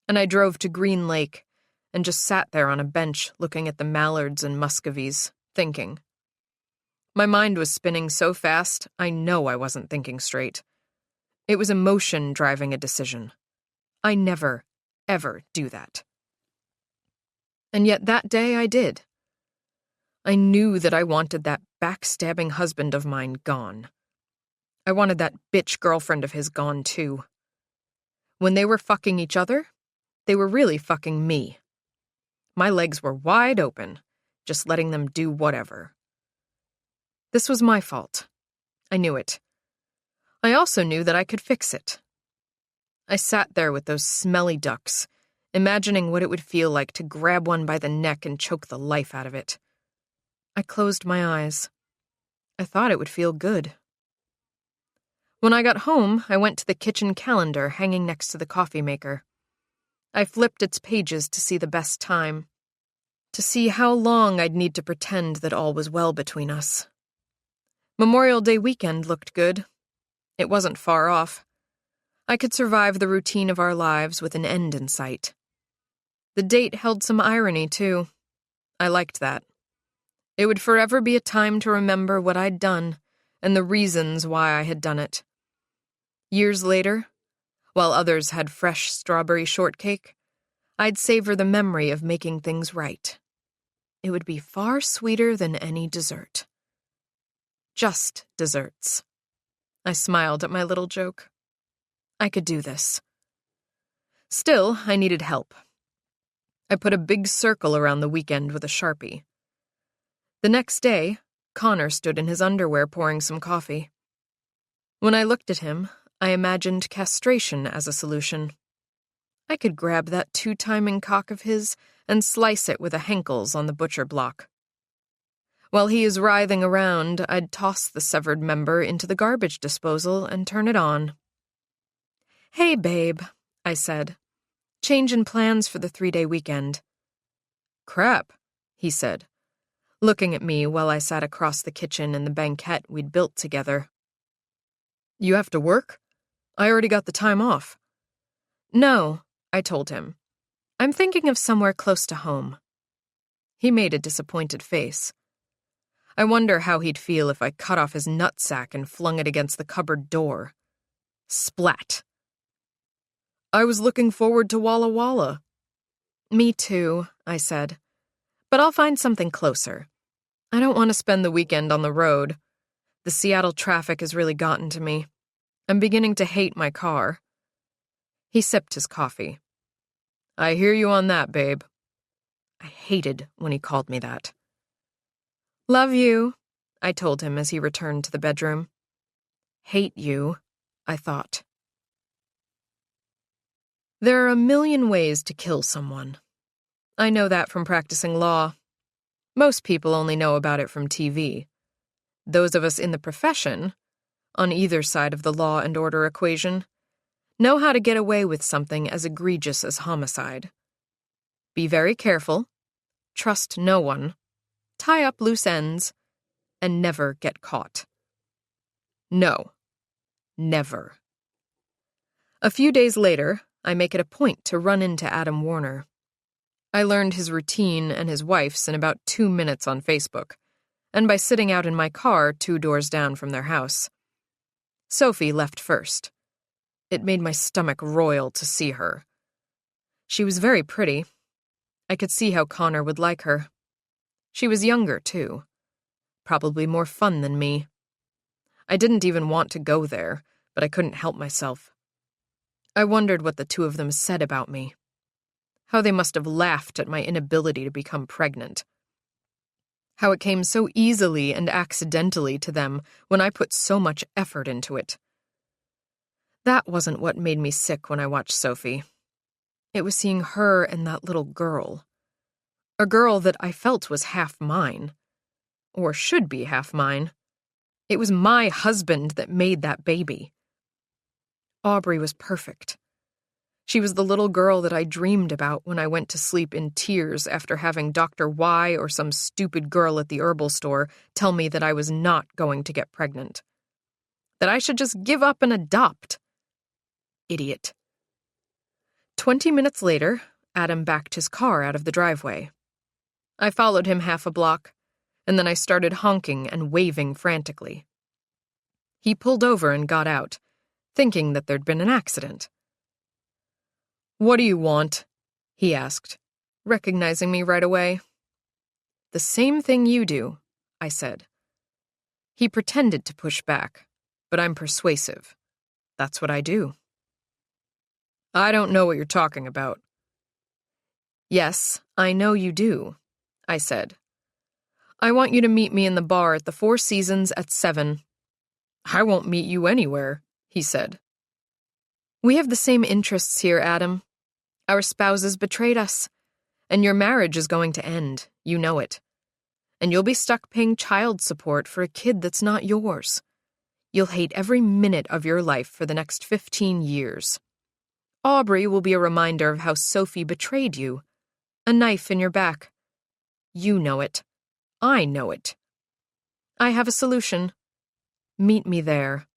and I drove to Green Lake and just sat there on a bench looking at the mallards and muscovies, thinking. My mind was spinning so fast, I know I wasn't thinking straight. It was emotion driving a decision. I never, ever do that. And yet that day I did. I knew that I wanted that backstabbing husband of mine gone. I wanted that bitch girlfriend of his gone too. When they were fucking each other, they were really fucking me. My legs were wide open, just letting them do whatever. This was my fault. I knew it. I also knew that I could fix it. I sat there with those smelly ducks, imagining what it would feel like to grab one by the neck and choke the life out of it. I closed my eyes. I thought it would feel good. When I got home, I went to the kitchen calendar hanging next to the coffee maker. I flipped its pages to see the best time, to see how long I'd need to pretend that all was well between us. Memorial Day weekend looked good. It wasn't far off. I could survive the routine of our lives with an end in sight. The date held some irony, too. I liked that. It would forever be a time to remember what I'd done and the reasons why I had done it. Years later, while others had fresh strawberry shortcake, I'd savor the memory of making things right. It would be far sweeter than any dessert. Just desserts. I smiled at my little joke. I could do this. Still, I needed help. I put a big circle around the weekend with a Sharpie. The next day, Connor stood in his underwear pouring some coffee. When I looked at him, I imagined castration as a solution. I could grab that 2-timing cock of his and slice it with a Henkel's on the butcher block. While he is writhing around, I'd toss the severed member into the garbage disposal and turn it on. "Hey, babe," I said. Change in plans for the 3-day weekend. Crap, he said, looking at me while I sat across the kitchen in the banquette we'd built together. You have to work? I already got the time off. No, I told him. I'm thinking of somewhere close to home. He made a disappointed face. I wonder how he'd feel if I cut off his nutsack and flung it against the cupboard door. Splat. I was looking forward to Walla Walla. Me too, I said. But I'll find something closer. I don't want to spend the weekend on the road. The Seattle traffic has really gotten to me. I'm beginning to hate my car. He sipped his coffee. I hear you on that, babe. I hated when he called me that. Love you, I told him as he returned to the bedroom. Hate you, I thought. There are a million ways to kill someone. I know that from practicing law. Most people only know about it from TV. Those of us in the profession, on either side of the law and order equation, know how to get away with something as egregious as homicide. Be very careful, trust no one, tie up loose ends, and never get caught. No, never. A few days later, I make it a point to run into Adam Warner. I learned his routine and his wife's in about 2 minutes on Facebook, and by sitting out in my car 2 doors down from their house. Sophie left first. It made my stomach roil to see her. She was very pretty. I could see how Connor would like her. She was younger, too. Probably more fun than me. I didn't even want to go there, but I couldn't help myself. I wondered what the two of them said about me. How they must have laughed at my inability to become pregnant. How it came so easily and accidentally to them when I put so much effort into it. That wasn't what made me sick when I watched Sophie. It was seeing her and that little girl. A girl that I felt was half mine. Or should be half mine. It was my husband that made that baby. Aubrey was perfect. She was the little girl that I dreamed about when I went to sleep in tears after having Dr. Y or some stupid girl at the herbal store tell me that I was not going to get pregnant. That I should just give up and adopt. Idiot. 20 minutes later, Adam backed his car out of the driveway. I followed him half a block, and then I started honking and waving frantically. He pulled over and got out, thinking that there'd been an accident. What do you want? He asked, recognizing me right away. The same thing you do, I said. He pretended to push back, but I'm persuasive. That's what I do. I don't know what you're talking about. Yes, I know you do, I said. I want you to meet me in the bar at the Four Seasons at 7. I won't meet you anywhere, he said. We have the same interests here, Adam. Our spouses betrayed us, and your marriage is going to end, you know it. And you'll be stuck paying child support for a kid that's not yours. You'll hate every minute of your life for the next 15 years. Aubrey will be a reminder of how Sophie betrayed you. A knife in your back. You know it. I know it. I have a solution. Meet me there.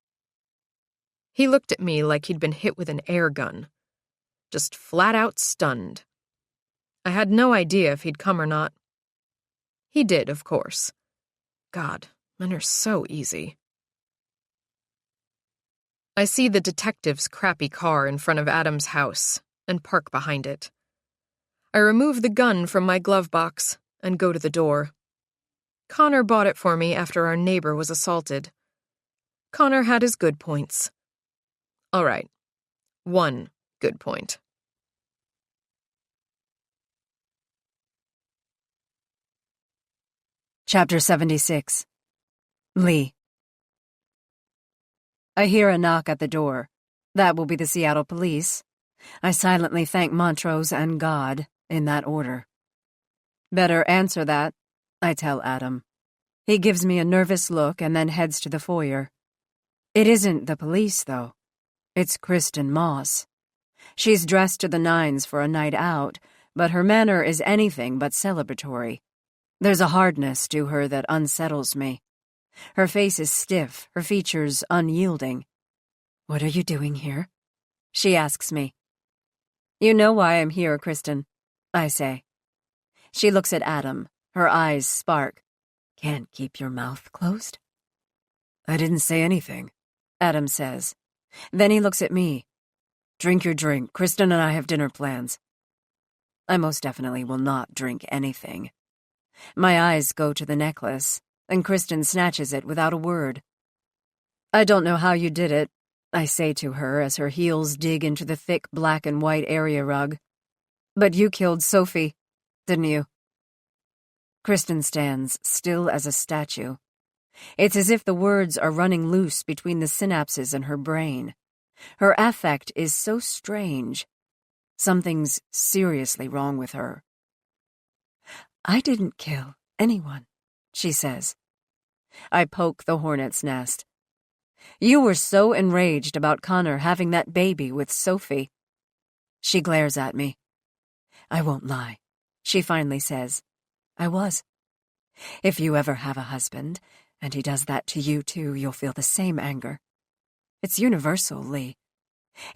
He looked at me like he'd been hit with an air gun. Just flat out stunned. I had no idea if he'd come or not. He did, of course. God, men are so easy. I see the detective's crappy car in front of Adam's house and park behind it. I remove the gun from my glove box and go to the door. Connor bought it for me after our neighbor was assaulted. Connor had his good points. All right, one good point. Chapter 76. Lee. I hear a knock at the door. That will be the Seattle police. I silently thank Montrose and God, in that order. Better answer that, I tell Adam. He gives me a nervous look and then heads to the foyer. It isn't the police, though. It's Kristen Moss. She's dressed to the nines for a night out, but her manner is anything but celebratory. There's a hardness to her that unsettles me. Her face is stiff, her features unyielding. "What are you doing here?" she asks me. "You know why I'm here, Kristen," I say. She looks at Adam. Her eyes spark. "Can't keep your mouth closed?" "I didn't say anything," Adam says. Then he looks at me. "Drink your drink. Kristen and I have dinner plans." I most definitely will not drink anything. My eyes go to the necklace, and Kristen snatches it without a word. "I don't know how you did it," I say to her as her heels dig into the thick black and white area rug. "But you killed Sophie, didn't you?" Kristen stands still as a statue. It's as if the words are running loose between the synapses in her brain. Her affect is so strange. Something's seriously wrong with her. "I didn't kill anyone," she says. I poke the hornet's nest. "You were so enraged about Connor having that baby with Sophie." She glares at me. "I won't lie," she finally says. "I was. If you ever have a husband, and he does that to you too, you'll feel the same anger. It's universal, Lee.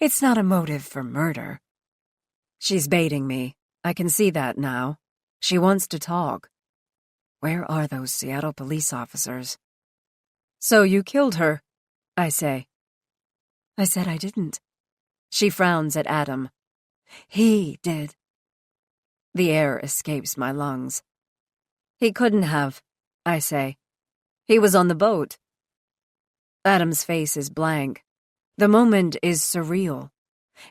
It's not a motive for murder." She's baiting me. I can see that now. She wants to talk. Where are those Seattle police officers? "So you killed her," I say. "I said I didn't." She frowns at Adam. "He did." The air escapes my lungs. "He couldn't have," I say. "He was on the boat." Adam's face is blank. The moment is surreal.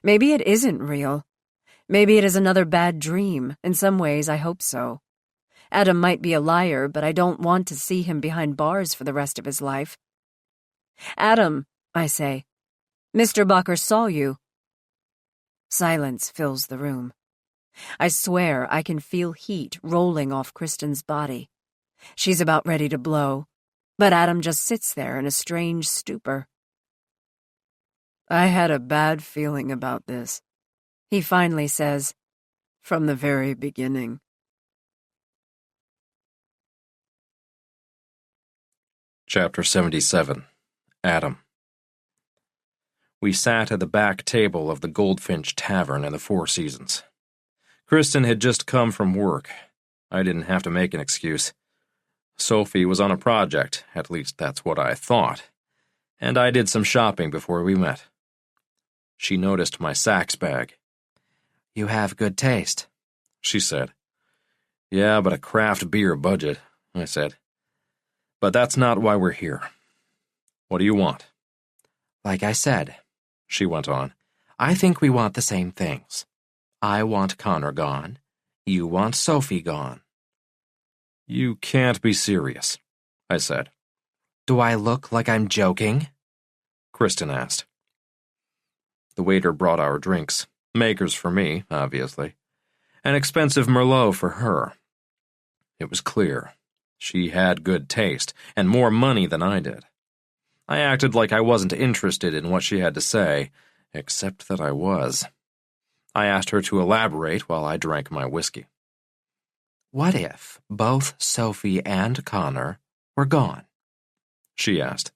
Maybe it isn't real. Maybe it is another bad dream. In some ways, I hope so. Adam might be a liar, but I don't want to see him behind bars for the rest of his life. "Adam," I say, "Mr. Bacher saw you." Silence fills the room. I swear I can feel heat rolling off Kristen's body. She's about ready to blow, but Adam just sits there in a strange stupor. "I had a bad feeling about this," he finally says, "from the very beginning." Chapter 77. Adam. We sat at the back table of the Goldfinch Tavern in the Four Seasons. Kristen had just come from work. I didn't have to make an excuse. Sophie was on a project, at least that's what I thought, and I did some shopping before we met. She noticed my Saks bag. "You have good taste," she said. "Yeah, but a craft beer budget," I said. "But that's not why we're here. What do you want?" "Like I said," she went on, "I think we want the same things. I want Connor gone. You want Sophie gone." "You can't be serious," I said. "Do I look like I'm joking?" Kristen asked. The waiter brought our drinks, makers for me, obviously, an expensive Merlot for her. It was clear. She had good taste, and more money than I did. I acted like I wasn't interested in what she had to say, except that I was. I asked her to elaborate while I drank my whiskey. "What if both Sophie and Connor were gone?" she asked.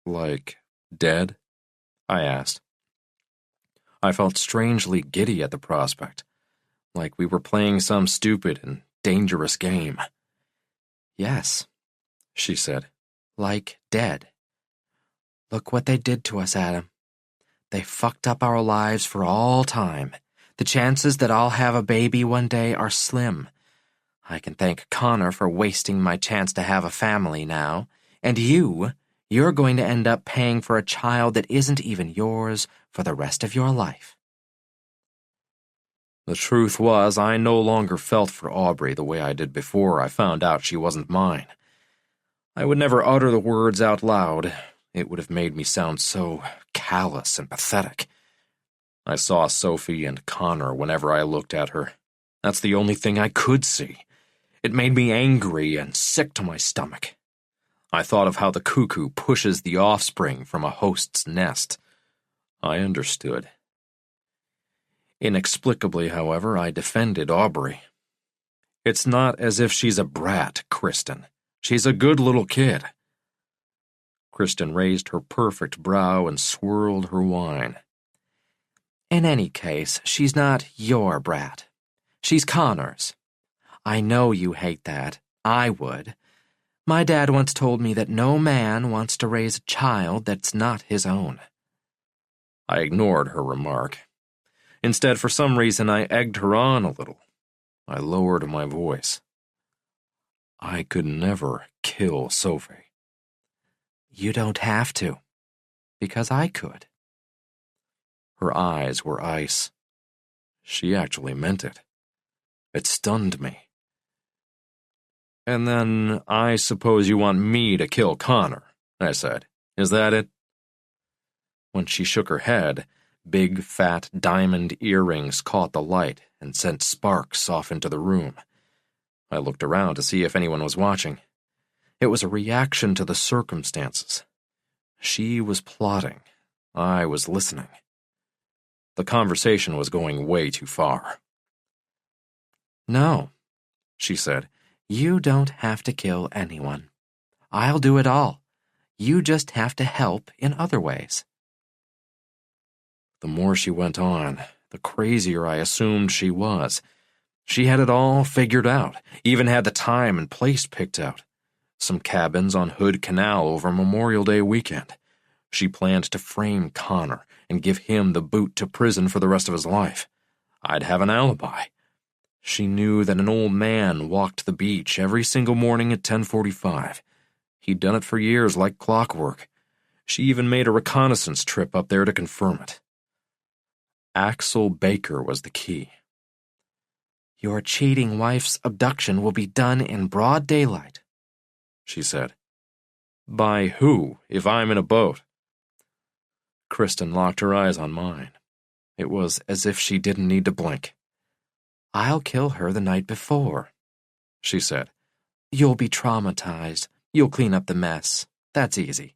"Like dead?" I asked. I felt strangely giddy at the prospect, like we were playing some stupid and dangerous game. "Yes," she said. "Like dead. Look what they did to us, Adam. They fucked up our lives for all time. The chances that I'll have a baby one day are slim. I can thank Connor for wasting my chance to have a family now. And you're going to end up paying for a child that isn't even yours for the rest of your life." The truth was, I no longer felt for Aubrey the way I did before I found out she wasn't mine. I would never utter the words out loud. It would have made me sound so callous and pathetic. I saw Sophie and Connor whenever I looked at her. That's the only thing I could see. It made me angry and sick to my stomach. I thought of how the cuckoo pushes the offspring from a host's nest. I understood. Inexplicably, however, I defended Aubrey. It's not as if she's a brat, Kristen. She's a good little kid. Kristen raised her perfect brow and swirled her wine. In any case, she's not your brat. She's Connor's. I know you hate that. I would. My dad once told me that no man wants to raise a child that's not his own. I ignored her remark. Instead, for some reason, I egged her on a little. I lowered my voice. I could never kill Sophie. You don't have to, because I could. Her eyes were ice. She actually meant it. It stunned me. And then, I suppose you want me to kill Connor, I said. Is that it? When she shook her head, big, fat diamond earrings caught the light and sent sparks off into the room. I looked around to see if anyone was watching. It was a reaction to the circumstances. She was plotting. I was listening. The conversation was going way too far. No, she said. You don't have to kill anyone. I'll do it all. You just have to help in other ways. The more she went on, the crazier I assumed she was. She had it all figured out, even had the time and place picked out. Some cabins on Hood Canal over Memorial Day weekend. She planned to frame Connor and give him the boot to prison for the rest of his life. I'd have an alibi. She knew that an old man walked the beach every single morning at 10:45. He'd done it for years like clockwork. She even made a reconnaissance trip up there to confirm it. Axel Baker was the key. Your cheating wife's abduction will be done in broad daylight, she said. By who, if I'm in a boat? Kristen locked her eyes on mine. It was as if she didn't need to blink. I'll kill her the night before, she said. You'll be traumatized. You'll clean up the mess. That's easy.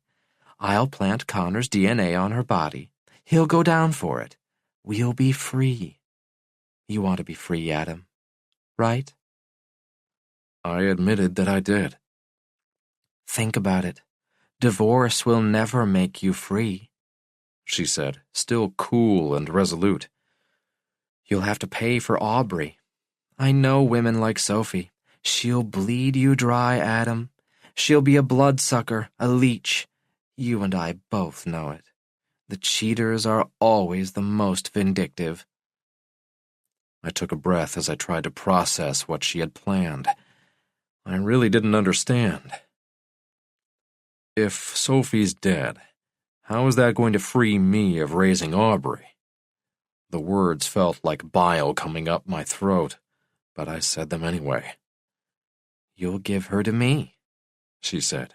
I'll plant Connor's DNA on her body. He'll go down for it. We'll be free. You want to be free, Adam, right? I admitted that I did. Think about it. Divorce will never make you free, she said, still cool and resolute. You'll have to pay for Aubrey. I know women like Sophie. She'll bleed you dry, Adam. She'll be a bloodsucker, a leech. You and I both know it. The cheaters are always the most vindictive. I took a breath as I tried to process what she had planned. I really didn't understand. If Sophie's dead, how is that going to free me of raising Aubrey? The words felt like bile coming up my throat, but I said them anyway. You'll give her to me, she said.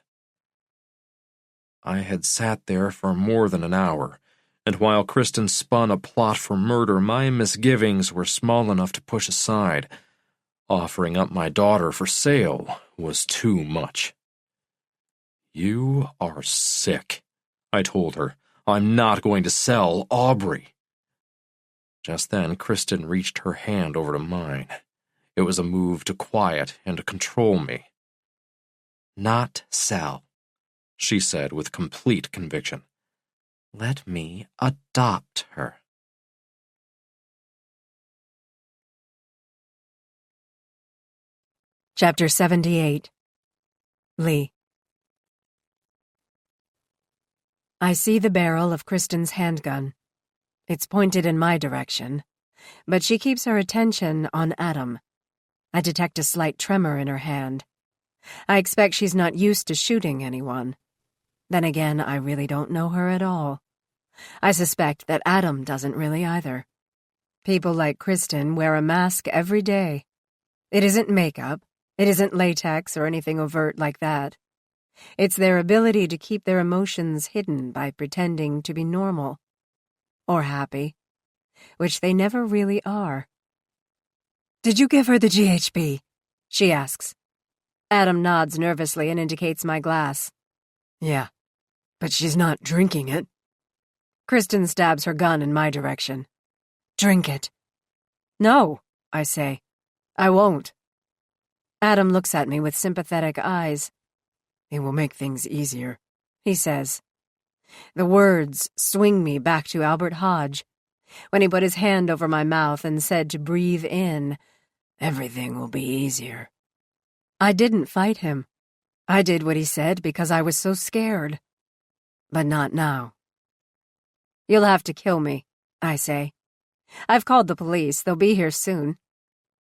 I had sat there for more than an hour, and while Kristen spun a plot for murder, my misgivings were small enough to push aside. Offering up my daughter for sale was too much. You are sick, I told her. I'm not going to sell Aubrey. Just then, Kristen reached her hand over to mine. It was a move to quiet and to control me. Not sell, she said with complete conviction. Let me adopt her. Chapter 78. Lee. I see the barrel of Kristen's handgun. It's pointed in my direction, but she keeps her attention on Adam. I detect a slight tremor in her hand. I expect she's not used to shooting anyone. Then again, I really don't know her at all. I suspect that Adam doesn't really either. People like Kristen wear a mask every day. It isn't makeup, it isn't latex or anything overt like that. It's their ability to keep their emotions hidden by pretending to be normal. Or happy, which they never really are. "Did you give her the GHB?" she asks. Adam nods nervously and indicates my glass. Yeah, but she's not drinking it. Kristen stabs her gun in my direction. Drink it, No, I say. I won't. Adam looks at me with sympathetic eyes. It will make things easier, he says. The words swing me back to Albert Hodge, when he put his hand over my mouth and said to breathe in, "Everything will be easier." I didn't fight him. I did what he said because I was so scared. But not now. You'll have to kill me, I say. I've called the police. They'll be here soon.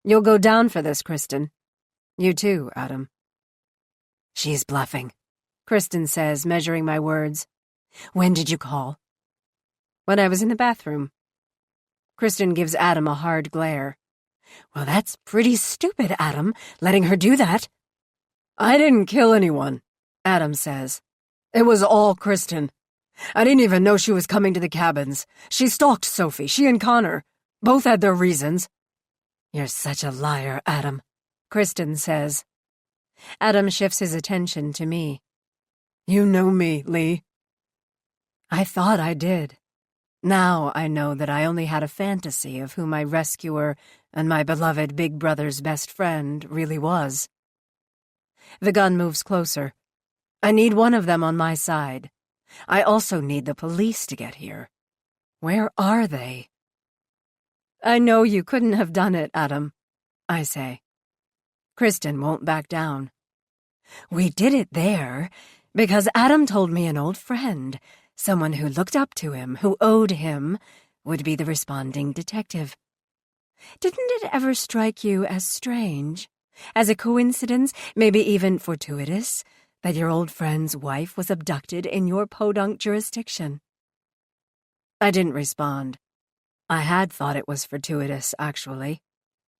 You'll go down for this, Kristen. You too, Adam. She's bluffing, Kristen says, measuring my words. When did you call? When I was in the bathroom. Kristen gives Adam a hard glare. Well, that's pretty stupid, Adam, letting her do that. I didn't kill anyone, Adam says. It was all Kristen. I didn't even know she was coming to the cabins. She stalked Sophie, she and Connor. Both had their reasons. You're such a liar, Adam, Kristen says. Adam shifts his attention to me. You know me, Lee. I thought I did. Now I know that I only had a fantasy of who my rescuer and my beloved big brother's best friend really was. The gun moves closer. I need one of them on my side. I also need the police to get here. Where are they? I know you couldn't have done it, Adam, I say. Kristen won't back down. We did it there because Adam told me an old friend, someone who looked up to him, who owed him, would be the responding detective. Didn't it ever strike you as strange, as a coincidence, maybe even fortuitous, that your old friend's wife was abducted in your podunk jurisdiction? I didn't respond. I had thought it was fortuitous, actually.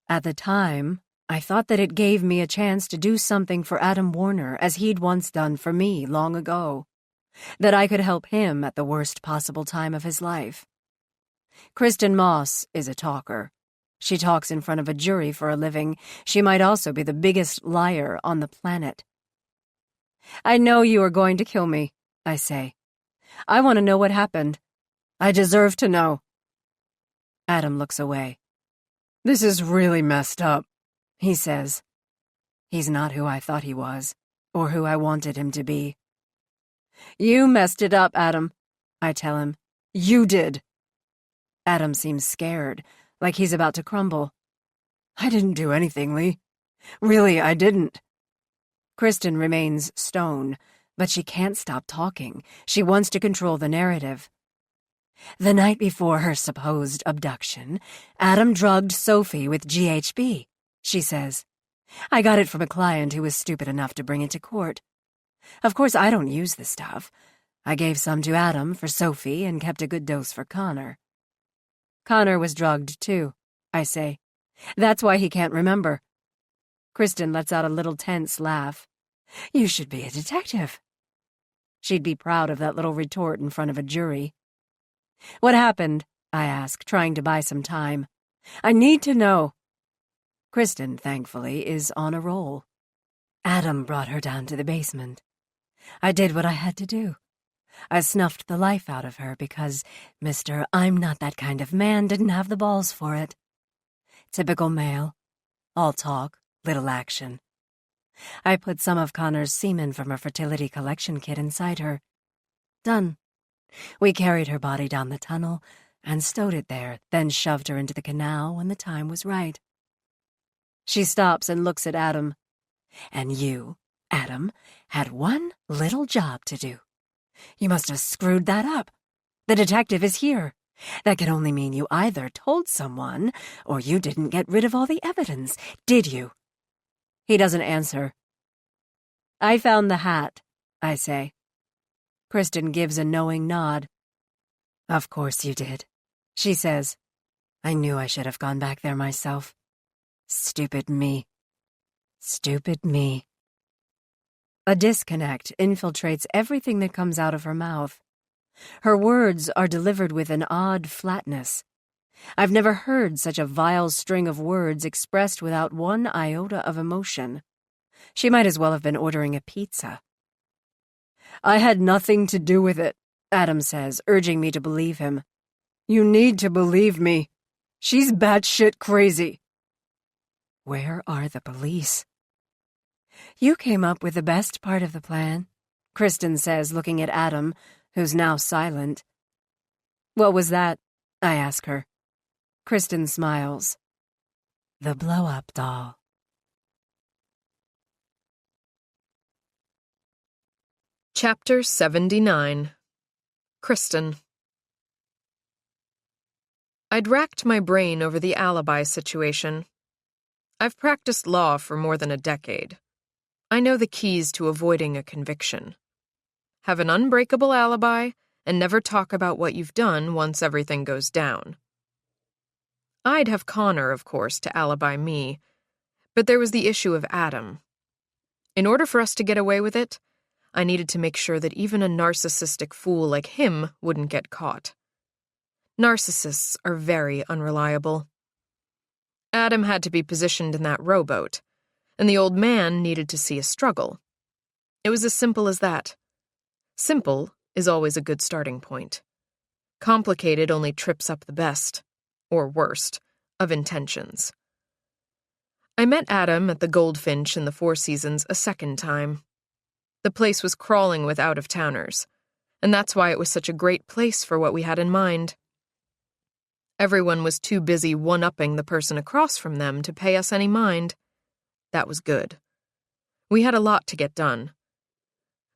At the time, I thought that it gave me a chance to do something for Adam Warner as he'd once done for me long ago. That I could help him at the worst possible time of his life. Kristen Moss is a talker. She talks in front of a jury for a living. She might also be the biggest liar on the planet. I know you are going to kill me, I say. I want to know what happened. I deserve to know. Adam looks away. This is really messed up, he says. He's not who I thought he was, or who I wanted him to be. You messed it up, Adam, I tell him. You did. Adam seems scared, like he's about to crumble. I didn't do anything, Lee. Really, I didn't. Kristen remains stone, but she can't stop talking. She wants to control the narrative. The night before her supposed abduction, Adam drugged Sophie with GHB, she says. I got it from a client who was stupid enough to bring it to court. Of course, I don't use the stuff. I gave some to Adam for Sophie and kept a good dose for Connor. Connor was drugged, too, I say. That's why he can't remember. Kristen lets out a little tense laugh. You should be a detective. She'd be proud of that little retort in front of a jury. What happened? I ask, trying to buy some time. I need to know. Kristen, thankfully, is on a roll. Adam brought her down to the basement. I did what I had to do. I snuffed the life out of her because Mr. I'm not that kind of man didn't have the balls for it. Typical male. All talk, little action. I put some of Connor's semen from a fertility collection kit inside her. Done. We carried her body down the tunnel and stowed it there, then shoved her into the canal when the time was right. She stops and looks at Adam. And you, Adam, had one little job to do. You must have screwed that up. The detective is here. That can only mean you either told someone or you didn't get rid of all the evidence, did you? He doesn't answer. I found the hat, I say. Kristen gives a knowing nod. Of course you did, she says. I knew I should have gone back there myself. Stupid me. Stupid me. A disconnect infiltrates everything that comes out of her mouth. Her words are delivered with an odd flatness. I've never heard such a vile string of words expressed without one iota of emotion. She might as well have been ordering a pizza. I had nothing to do with it, Adam says, urging me to believe him. You need to believe me. She's batshit crazy. Where are the police? You came up with the best part of the plan, Kristen says, looking at Adam, who's now silent. What was that? I ask her. Kristen smiles. The blow-up doll. Chapter 79. Kristen. I'd racked my brain over the alibi situation. I've practiced law for more than a decade. I know the keys to avoiding a conviction. Have an unbreakable alibi and never talk about what you've done once everything goes down. I'd have Connor, of course, to alibi me, but there was the issue of Adam. In order for us to get away with it, I needed to make sure that even a narcissistic fool like him wouldn't get caught. Narcissists are very unreliable. Adam had to be positioned in that rowboat, and the old man needed to see a struggle. It was as simple as that. Simple is always a good starting point. Complicated only trips up the best, or worst, of intentions. I met Adam at the Goldfinch in the Four Seasons a second time. The place was crawling with out-of-towners, and that's why it was such a great place for what we had in mind. Everyone was too busy one-upping the person across from them to pay us any mind. That was good. We had a lot to get done.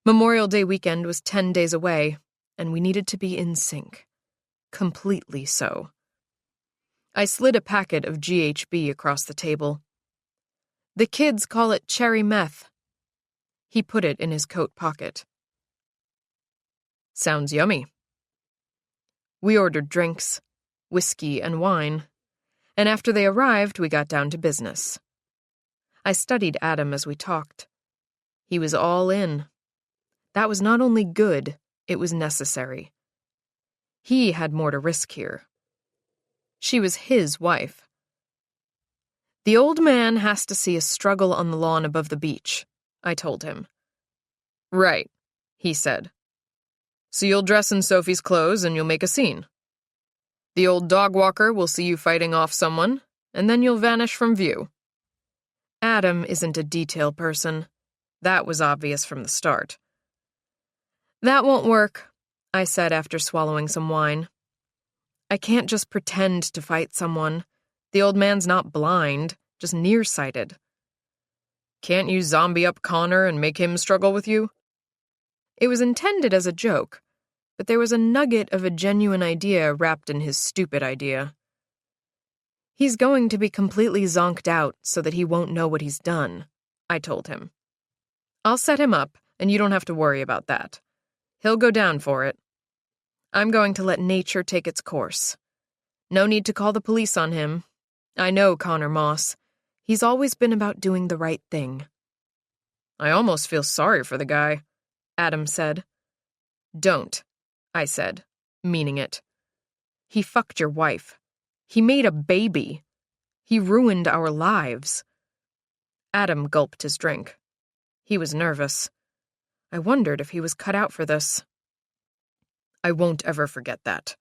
Memorial Day weekend was 10 days away, and we needed to be in sync. Completely so. I slid a packet of GHB across the table. The kids call it cherry meth. He put it in his coat pocket. Sounds yummy. We ordered drinks, whiskey and wine, and after they arrived, we got down to business. I studied Adam as we talked. He was all in. That was not only good, it was necessary. He had more to risk here. She was his wife. The old man has to see a struggle on the lawn above the beach, I told him. Right, he said. So you'll dress in Sophie's clothes and you'll make a scene. The old dog walker will see you fighting off someone, and then you'll vanish from view. Adam isn't a detail person. That was obvious from the start. That won't work, I said after swallowing some wine. I can't just pretend to fight someone. The old man's not blind, just nearsighted. Can't you zombie up Connor and make him struggle with you? It was intended as a joke, but there was a nugget of a genuine idea wrapped in his stupid idea. He's going to be completely zonked out so that he won't know what he's done, I told him. I'll set him up, and you don't have to worry about that. He'll go down for it. I'm going to let nature take its course. No need to call the police on him. I know Connor Moss. He's always been about doing the right thing. I almost feel sorry for the guy, Adam said. Don't, I said, meaning it. He fucked your wife. He made a baby. He ruined our lives. Adam gulped his drink. He was nervous. I wondered if he was cut out for this. I won't ever forget that,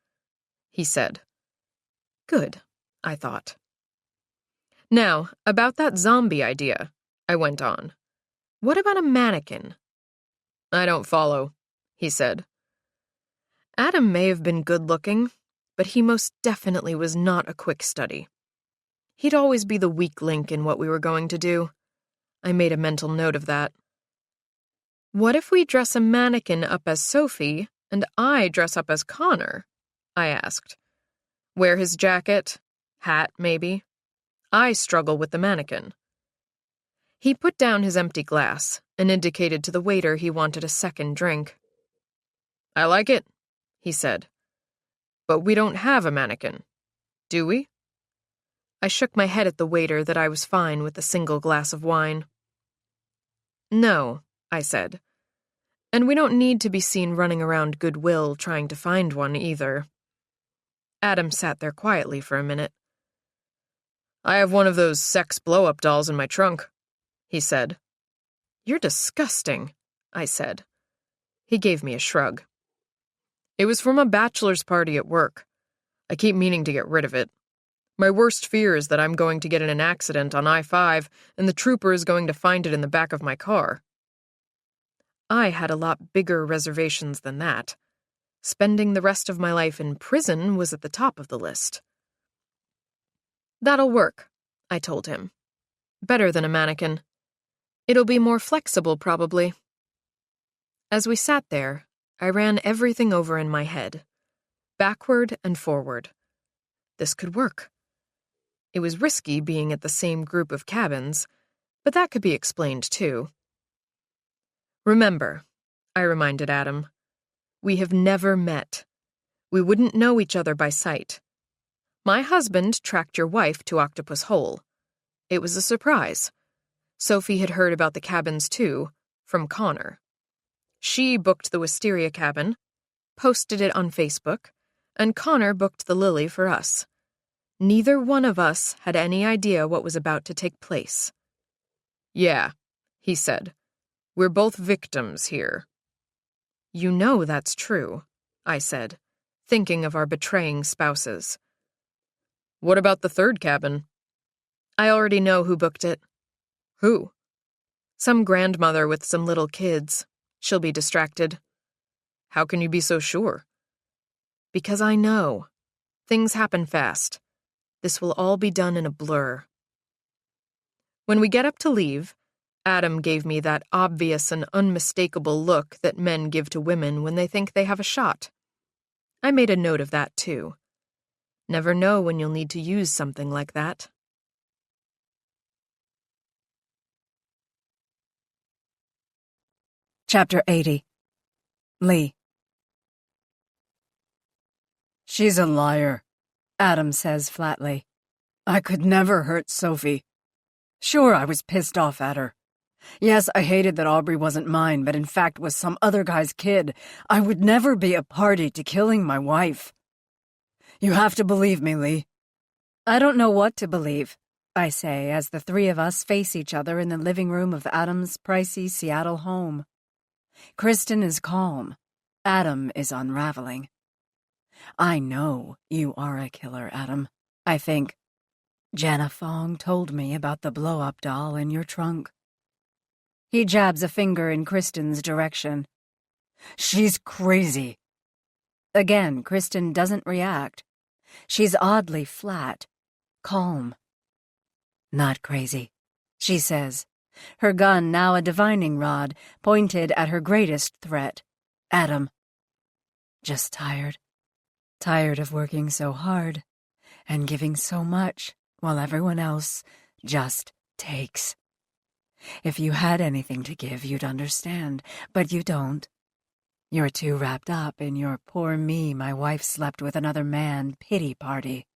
he said. Good, I thought. Now, about that zombie idea, I went on. What about a mannequin? I don't follow, he said. Adam may have been good-looking, but he most definitely was not a quick study. He'd always be the weak link in what we were going to do. I made a mental note of that. What if we dress a mannequin up as Sophie, and I dress up as Connor? I asked. Wear his jacket, hat, maybe. I struggle with the mannequin. He put down his empty glass and indicated to the waiter he wanted a second drink. I like it, he said. But we don't have a mannequin, do we? I shook my head at the waiter that I was fine with a single glass of wine. No, I said. And we don't need to be seen running around Goodwill trying to find one either. Adam sat there quietly for a minute. I have one of those sex blow-up dolls in my trunk, he said. You're disgusting, I said. He gave me a shrug. It was from a bachelor's party at work. I keep meaning to get rid of it. My worst fear is that I'm going to get in an accident on I-5 and the trooper is going to find it in the back of my car. I had a lot bigger reservations than that. Spending the rest of my life in prison was at the top of the list. That'll work, I told him. Better than a mannequin. It'll be more flexible, probably. As we sat there, I ran everything over in my head, backward and forward. This could work. It was risky being at the same group of cabins, but that could be explained too. Remember, I reminded Adam, we have never met. We wouldn't know each other by sight. My husband tracked your wife to Octopus Hole. It was a surprise. Sophie had heard about the cabins too, from Connor. She booked the Wisteria cabin, posted it on Facebook, and Connor booked the Lily for us. Neither one of us had any idea what was about to take place. Yeah, he said. We're both victims here. You know that's true, I said, thinking of our betraying spouses. What about the third cabin? I already know who booked it. Who? Some grandmother with some little kids. She'll be distracted. How can you be so sure? Because I know. Things happen fast. This will all be done in a blur. When we get up to leave, Adam gave me that obvious and unmistakable look that men give to women when they think they have a shot. I made a note of that, too. Never know when you'll need to use something like that. Chapter 80. Lee. She's a liar, Adam says flatly. I could never hurt Sophie. Sure, I was pissed off at her. Yes, I hated that Aubrey wasn't mine, but in fact was some other guy's kid. I would never be a party to killing my wife. You have to believe me, Lee. I don't know what to believe, I say as the three of us face each other in the living room of Adam's pricey Seattle home. Kristen is calm. Adam is unraveling. I know you are a killer, Adam. I think. Jana Fong told me about the blow-up doll in your trunk. He jabs a finger in Kristen's direction. She's crazy. Again, Kristen doesn't react. She's oddly flat, calm. Not crazy, she says, her gun now a divining rod pointed at her greatest threat, Adam. Just tired. Tired of working so hard and giving so much while everyone else just takes. If you had anything to give, you'd understand, but you don't. You're too wrapped up in your poor me, my wife slept with another man pity party.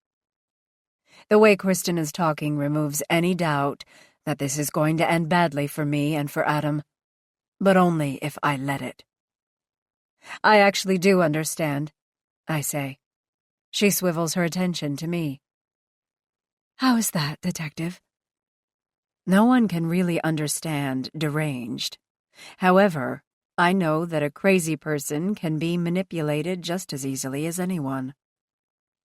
The way Kristen is talking removes any doubt that this is going to end badly for me and for Adam, but only if I let it. I actually do understand, I say. She swivels her attention to me. How is that, Detective? No one can really understand deranged. However, I know that a crazy person can be manipulated just as easily as anyone.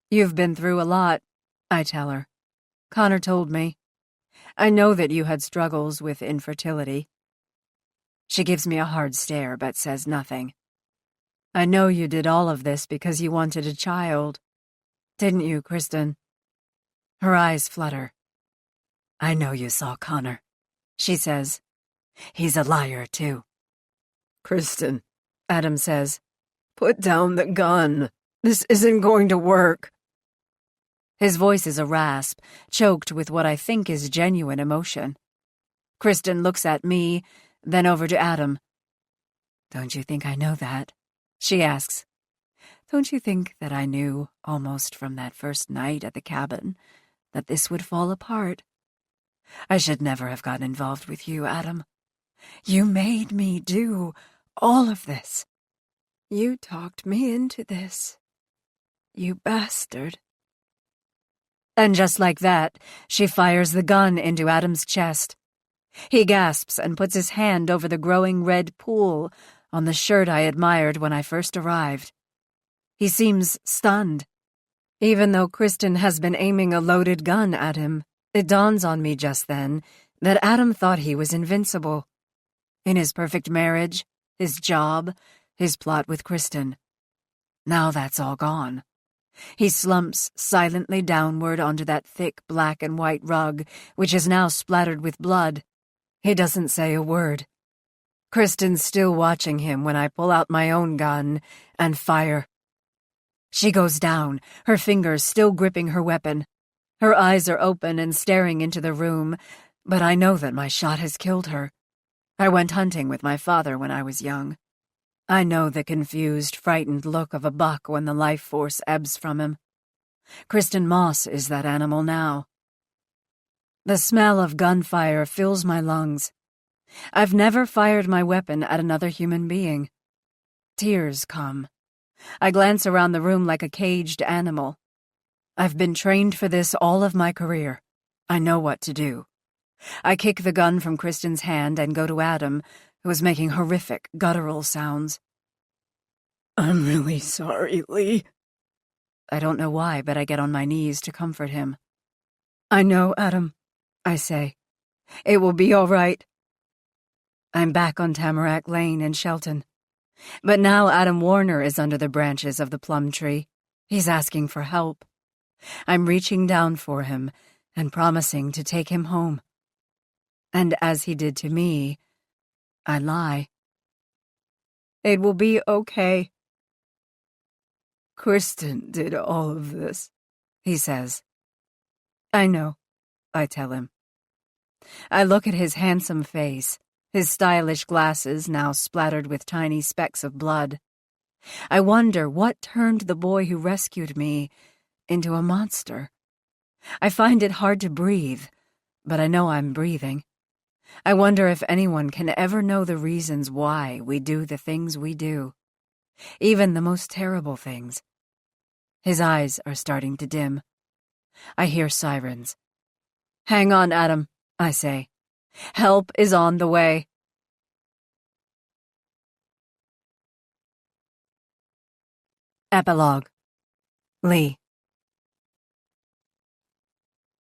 You've been through a lot, I tell her. Connor told me. I know that you had struggles with infertility. She gives me a hard stare but says nothing. I know you did all of this because you wanted a child. Didn't you, Kristen? Her eyes flutter. I know you saw Connor, she says. He's a liar, too. Kristen, Adam says, put down the gun. This isn't going to work. His voice is a rasp, choked with what I think is genuine emotion. Kristen looks at me, then over to Adam. Don't you think I know that? She asks. Don't you think that I knew, almost from that first night at the cabin, that this would fall apart? I should never have gotten involved with you, Adam. You made me do all of this. You talked me into this. You bastard. And just like that, she fires the gun into Adam's chest. He gasps and puts his hand over the growing red pool on the shirt I admired when I first arrived. He seems stunned. Even though Kristen has been aiming a loaded gun at him, it dawns on me just then that Adam thought he was invincible. In his perfect marriage, his job, his plot with Kristen. Now that's all gone. He slumps silently downward onto that thick black and white rug, which is now splattered with blood. He doesn't say a word. Kristen's still watching him when I pull out my own gun and fire. She goes down, her fingers still gripping her weapon. Her eyes are open and staring into the room, but I know that my shot has killed her. I went hunting with my father when I was young. I know the confused, frightened look of a buck when the life force ebbs from him. Kristen Moss is that animal now. The smell of gunfire fills my lungs. I've never fired my weapon at another human being. Tears come. I glance around the room like a caged animal. I've been trained for this all of my career. I know what to do. I kick the gun from Kristen's hand and go to Adam, who is making horrific, guttural sounds. I'm really sorry, Lee. I don't know why, but I get on my knees to comfort him. I know, Adam, I say. It will be all right. I'm back on Tamarack Lane in Shelton. But now Adam Warner is under the branches of the plum tree. He's asking for help. I'm reaching down for him and promising to take him home. And as he did to me, I lie. It will be okay. Kristen did all of this, he says. I know, I tell him. I look at his handsome face, his stylish glasses now splattered with tiny specks of blood. I wonder what turned the boy who rescued me into a monster. I find it hard to breathe, but I know I'm breathing. I wonder if anyone can ever know the reasons why we do the things we do, even the most terrible things. His eyes are starting to dim. I hear sirens. Hang on, Adam, I say. Help is on the way. Epilogue. Lee.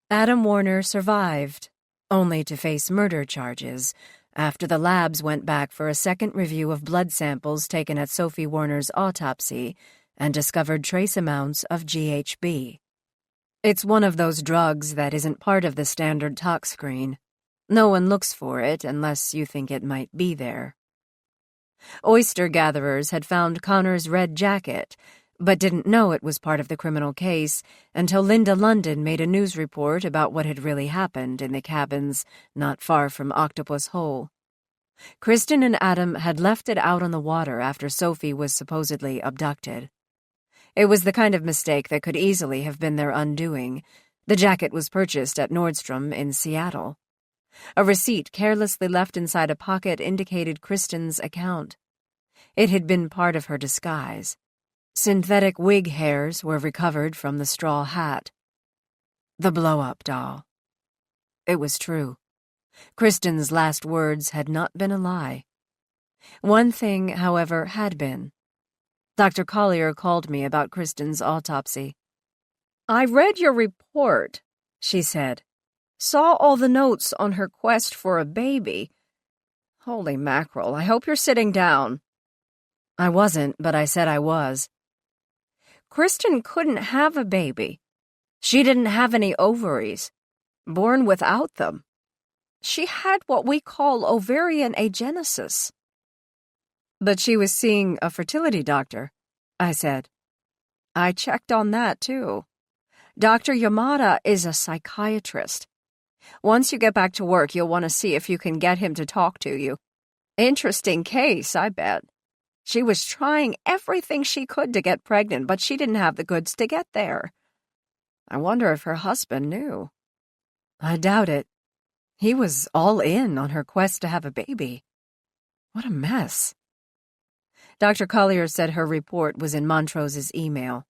Adam Warner survived, only to face murder charges after the labs went back for a second review of blood samples taken at Sophie Warner's autopsy and discovered trace amounts of GHB. It's one of those drugs that isn't part of the standard tox screen. No one looks for it unless you think it might be there. Oyster gatherers had found Connor's red jacket, but didn't know it was part of the criminal case until Linda London made a news report about what had really happened in the cabins not far from Octopus Hole. Kristen and Adam had left it out on the water after Sophie was supposedly abducted. It was the kind of mistake that could easily have been their undoing. The jacket was purchased at Nordstrom in Seattle. A receipt carelessly left inside a pocket indicated Kristen's account. It had been part of her disguise. Synthetic wig hairs were recovered from the straw hat. The blow-up doll. It was true. Kristen's last words had not been a lie. One thing, however, had been. Dr. Collier called me about Kristen's autopsy. I read your report, she said. Saw all the notes on her quest for a baby. Holy mackerel, I hope you're sitting down. I wasn't, but I said I was. Kristen couldn't have a baby. She didn't have any ovaries. Born without them. She had what we call ovarian agenesis. But she was seeing a fertility doctor, I said. I checked on that, too. Dr. Yamada is a psychiatrist. Once you get back to work, you'll want to see if you can get him to talk to you. Interesting case, I bet. She was trying everything she could to get pregnant, but she didn't have the goods to get there. I wonder if her husband knew. I doubt it. He was all in on her quest to have a baby. What a mess. Dr. Collier said her report was in Montrose's email.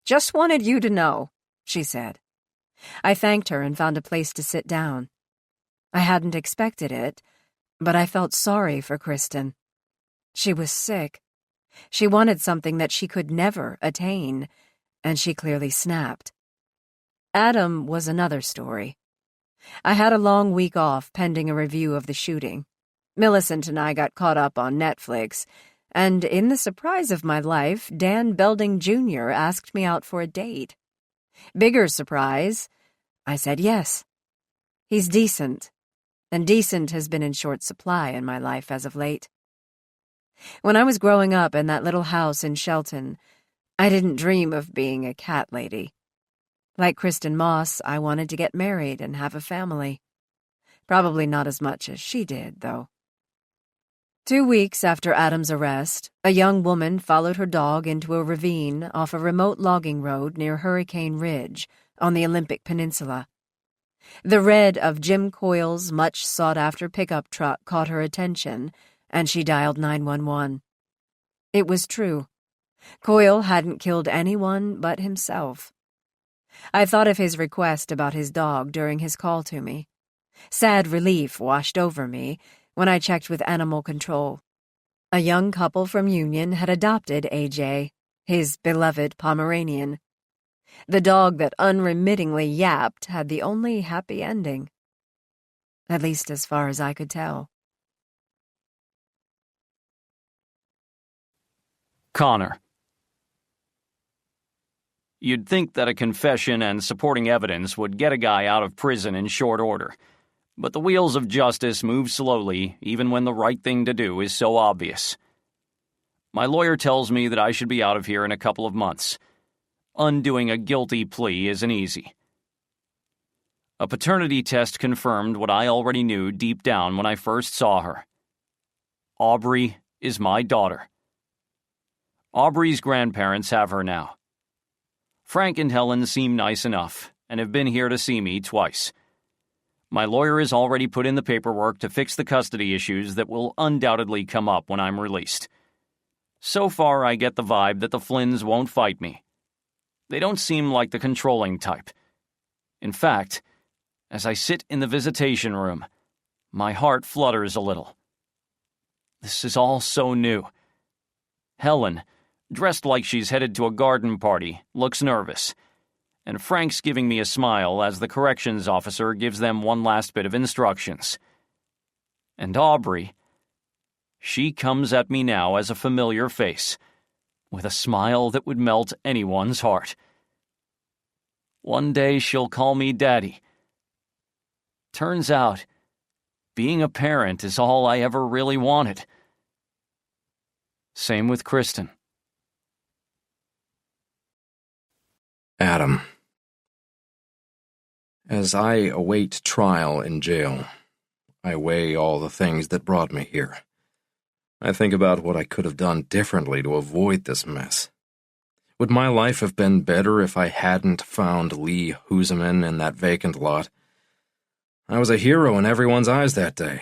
Just wanted you to know, she said. I thanked her and found a place to sit down. I hadn't expected it, but I felt sorry for Kristen. She was sick. She wanted something that she could never attain, and she clearly snapped. Adam was another story. I had a long week off pending a review of the shooting. Millicent and I got caught up on Netflix, and in the surprise of my life, Dan Belding Jr. asked me out for a date. Bigger surprise, I said yes. He's decent, and decent has been in short supply in my life as of late. When I was growing up in that little house in Shelton, I didn't dream of being a cat lady. Like Kristen Moss, I wanted to get married and have a family. Probably not as much as she did, though. 2 weeks after Adam's arrest, a young woman followed her dog into a ravine off a remote logging road near Hurricane Ridge on the Olympic Peninsula. The red of Jim Coyle's much-sought-after pickup truck caught her attention, and she dialed 911. It was true. Coyle hadn't killed anyone but himself. I thought of his request about his dog during his call to me. Sad relief washed over me when I checked with animal control. A young couple from Union had adopted AJ, his beloved Pomeranian. The dog that unremittingly yapped had the only happy ending. At least as far as I could tell. Connor. You'd think that a confession and supporting evidence would get a guy out of prison in short order. But the wheels of justice move slowly, even when the right thing to do is so obvious. My lawyer tells me that I should be out of here in a couple of months. Undoing a guilty plea isn't easy. A paternity test confirmed what I already knew deep down when I first saw her. Aubrey is my daughter. Aubrey's grandparents have her now. Frank and Helen seem nice enough and have been here to see me twice. My lawyer has already put in the paperwork to fix the custody issues that will undoubtedly come up when I'm released. So far, I get the vibe that the Flynns won't fight me. They don't seem like the controlling type. In fact, as I sit in the visitation room, my heart flutters a little. This is all so new. Helen, dressed like she's headed to a garden party, looks nervous, and Frank's giving me a smile as the corrections officer gives them one last bit of instructions. And Aubrey, she comes at me now as a familiar face, with a smile that would melt anyone's heart. One day she'll call me Daddy. Turns out, being a parent is all I ever really wanted. Same with Kristen. Adam. As I await trial in jail, I weigh all the things that brought me here. I think about what I could have done differently to avoid this mess. Would my life have been better if I hadn't found Lee Huseman in that vacant lot? I was a hero in everyone's eyes that day.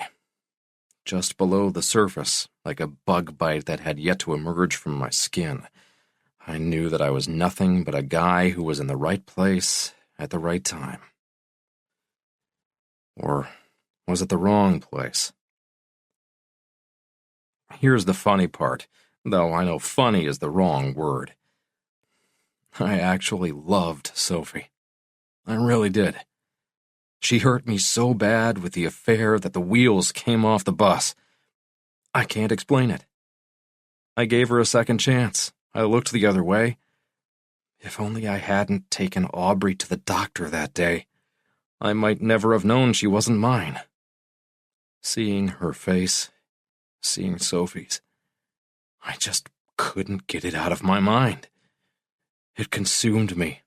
Just below the surface, like a bug bite that had yet to emerge from my skin, I knew that I was nothing but a guy who was in the right place at the right time. Or was it the wrong place? Here's the funny part, though I know funny is the wrong word. I actually loved Sophie. I really did. She hurt me so bad with the affair that the wheels came off the bus. I can't explain it. I gave her a second chance. I looked the other way. If only I hadn't taken Aubrey to the doctor that day, I might never have known she wasn't mine. Seeing her face, seeing Sophie's, I just couldn't get it out of my mind. It consumed me.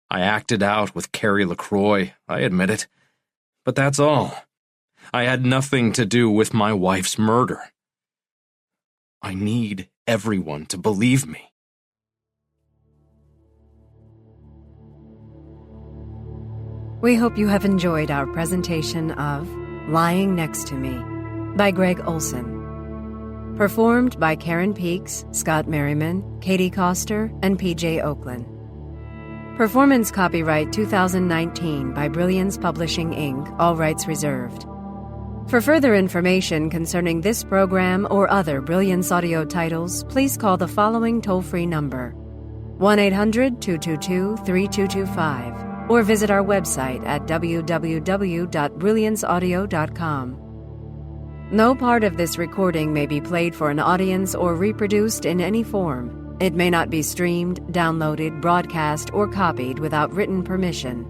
I acted out with Carrie LaCroix, I admit it. But that's all. I had nothing to do with my wife's murder. I need everyone to believe me. We hope you have enjoyed our presentation of Lying Next to Me by Gregg Olsen. Performed by Karen Peaks, Scott Merriman, Katie Coster, and P.J. Oakland. Performance copyright 2019 by Brilliance Publishing, Inc., all rights reserved. For further information concerning this program or other Brilliance audio titles, please call the following toll-free number, 1-800-222-3225, or visit our website at www.brillianceaudio.com. No part of this recording may be played for an audience or reproduced in any form. It may not be streamed, downloaded, broadcast, or copied without written permission.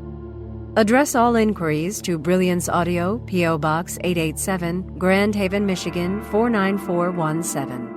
Address all inquiries to Brilliance Audio, P.O. Box 887, Grand Haven, Michigan 49417.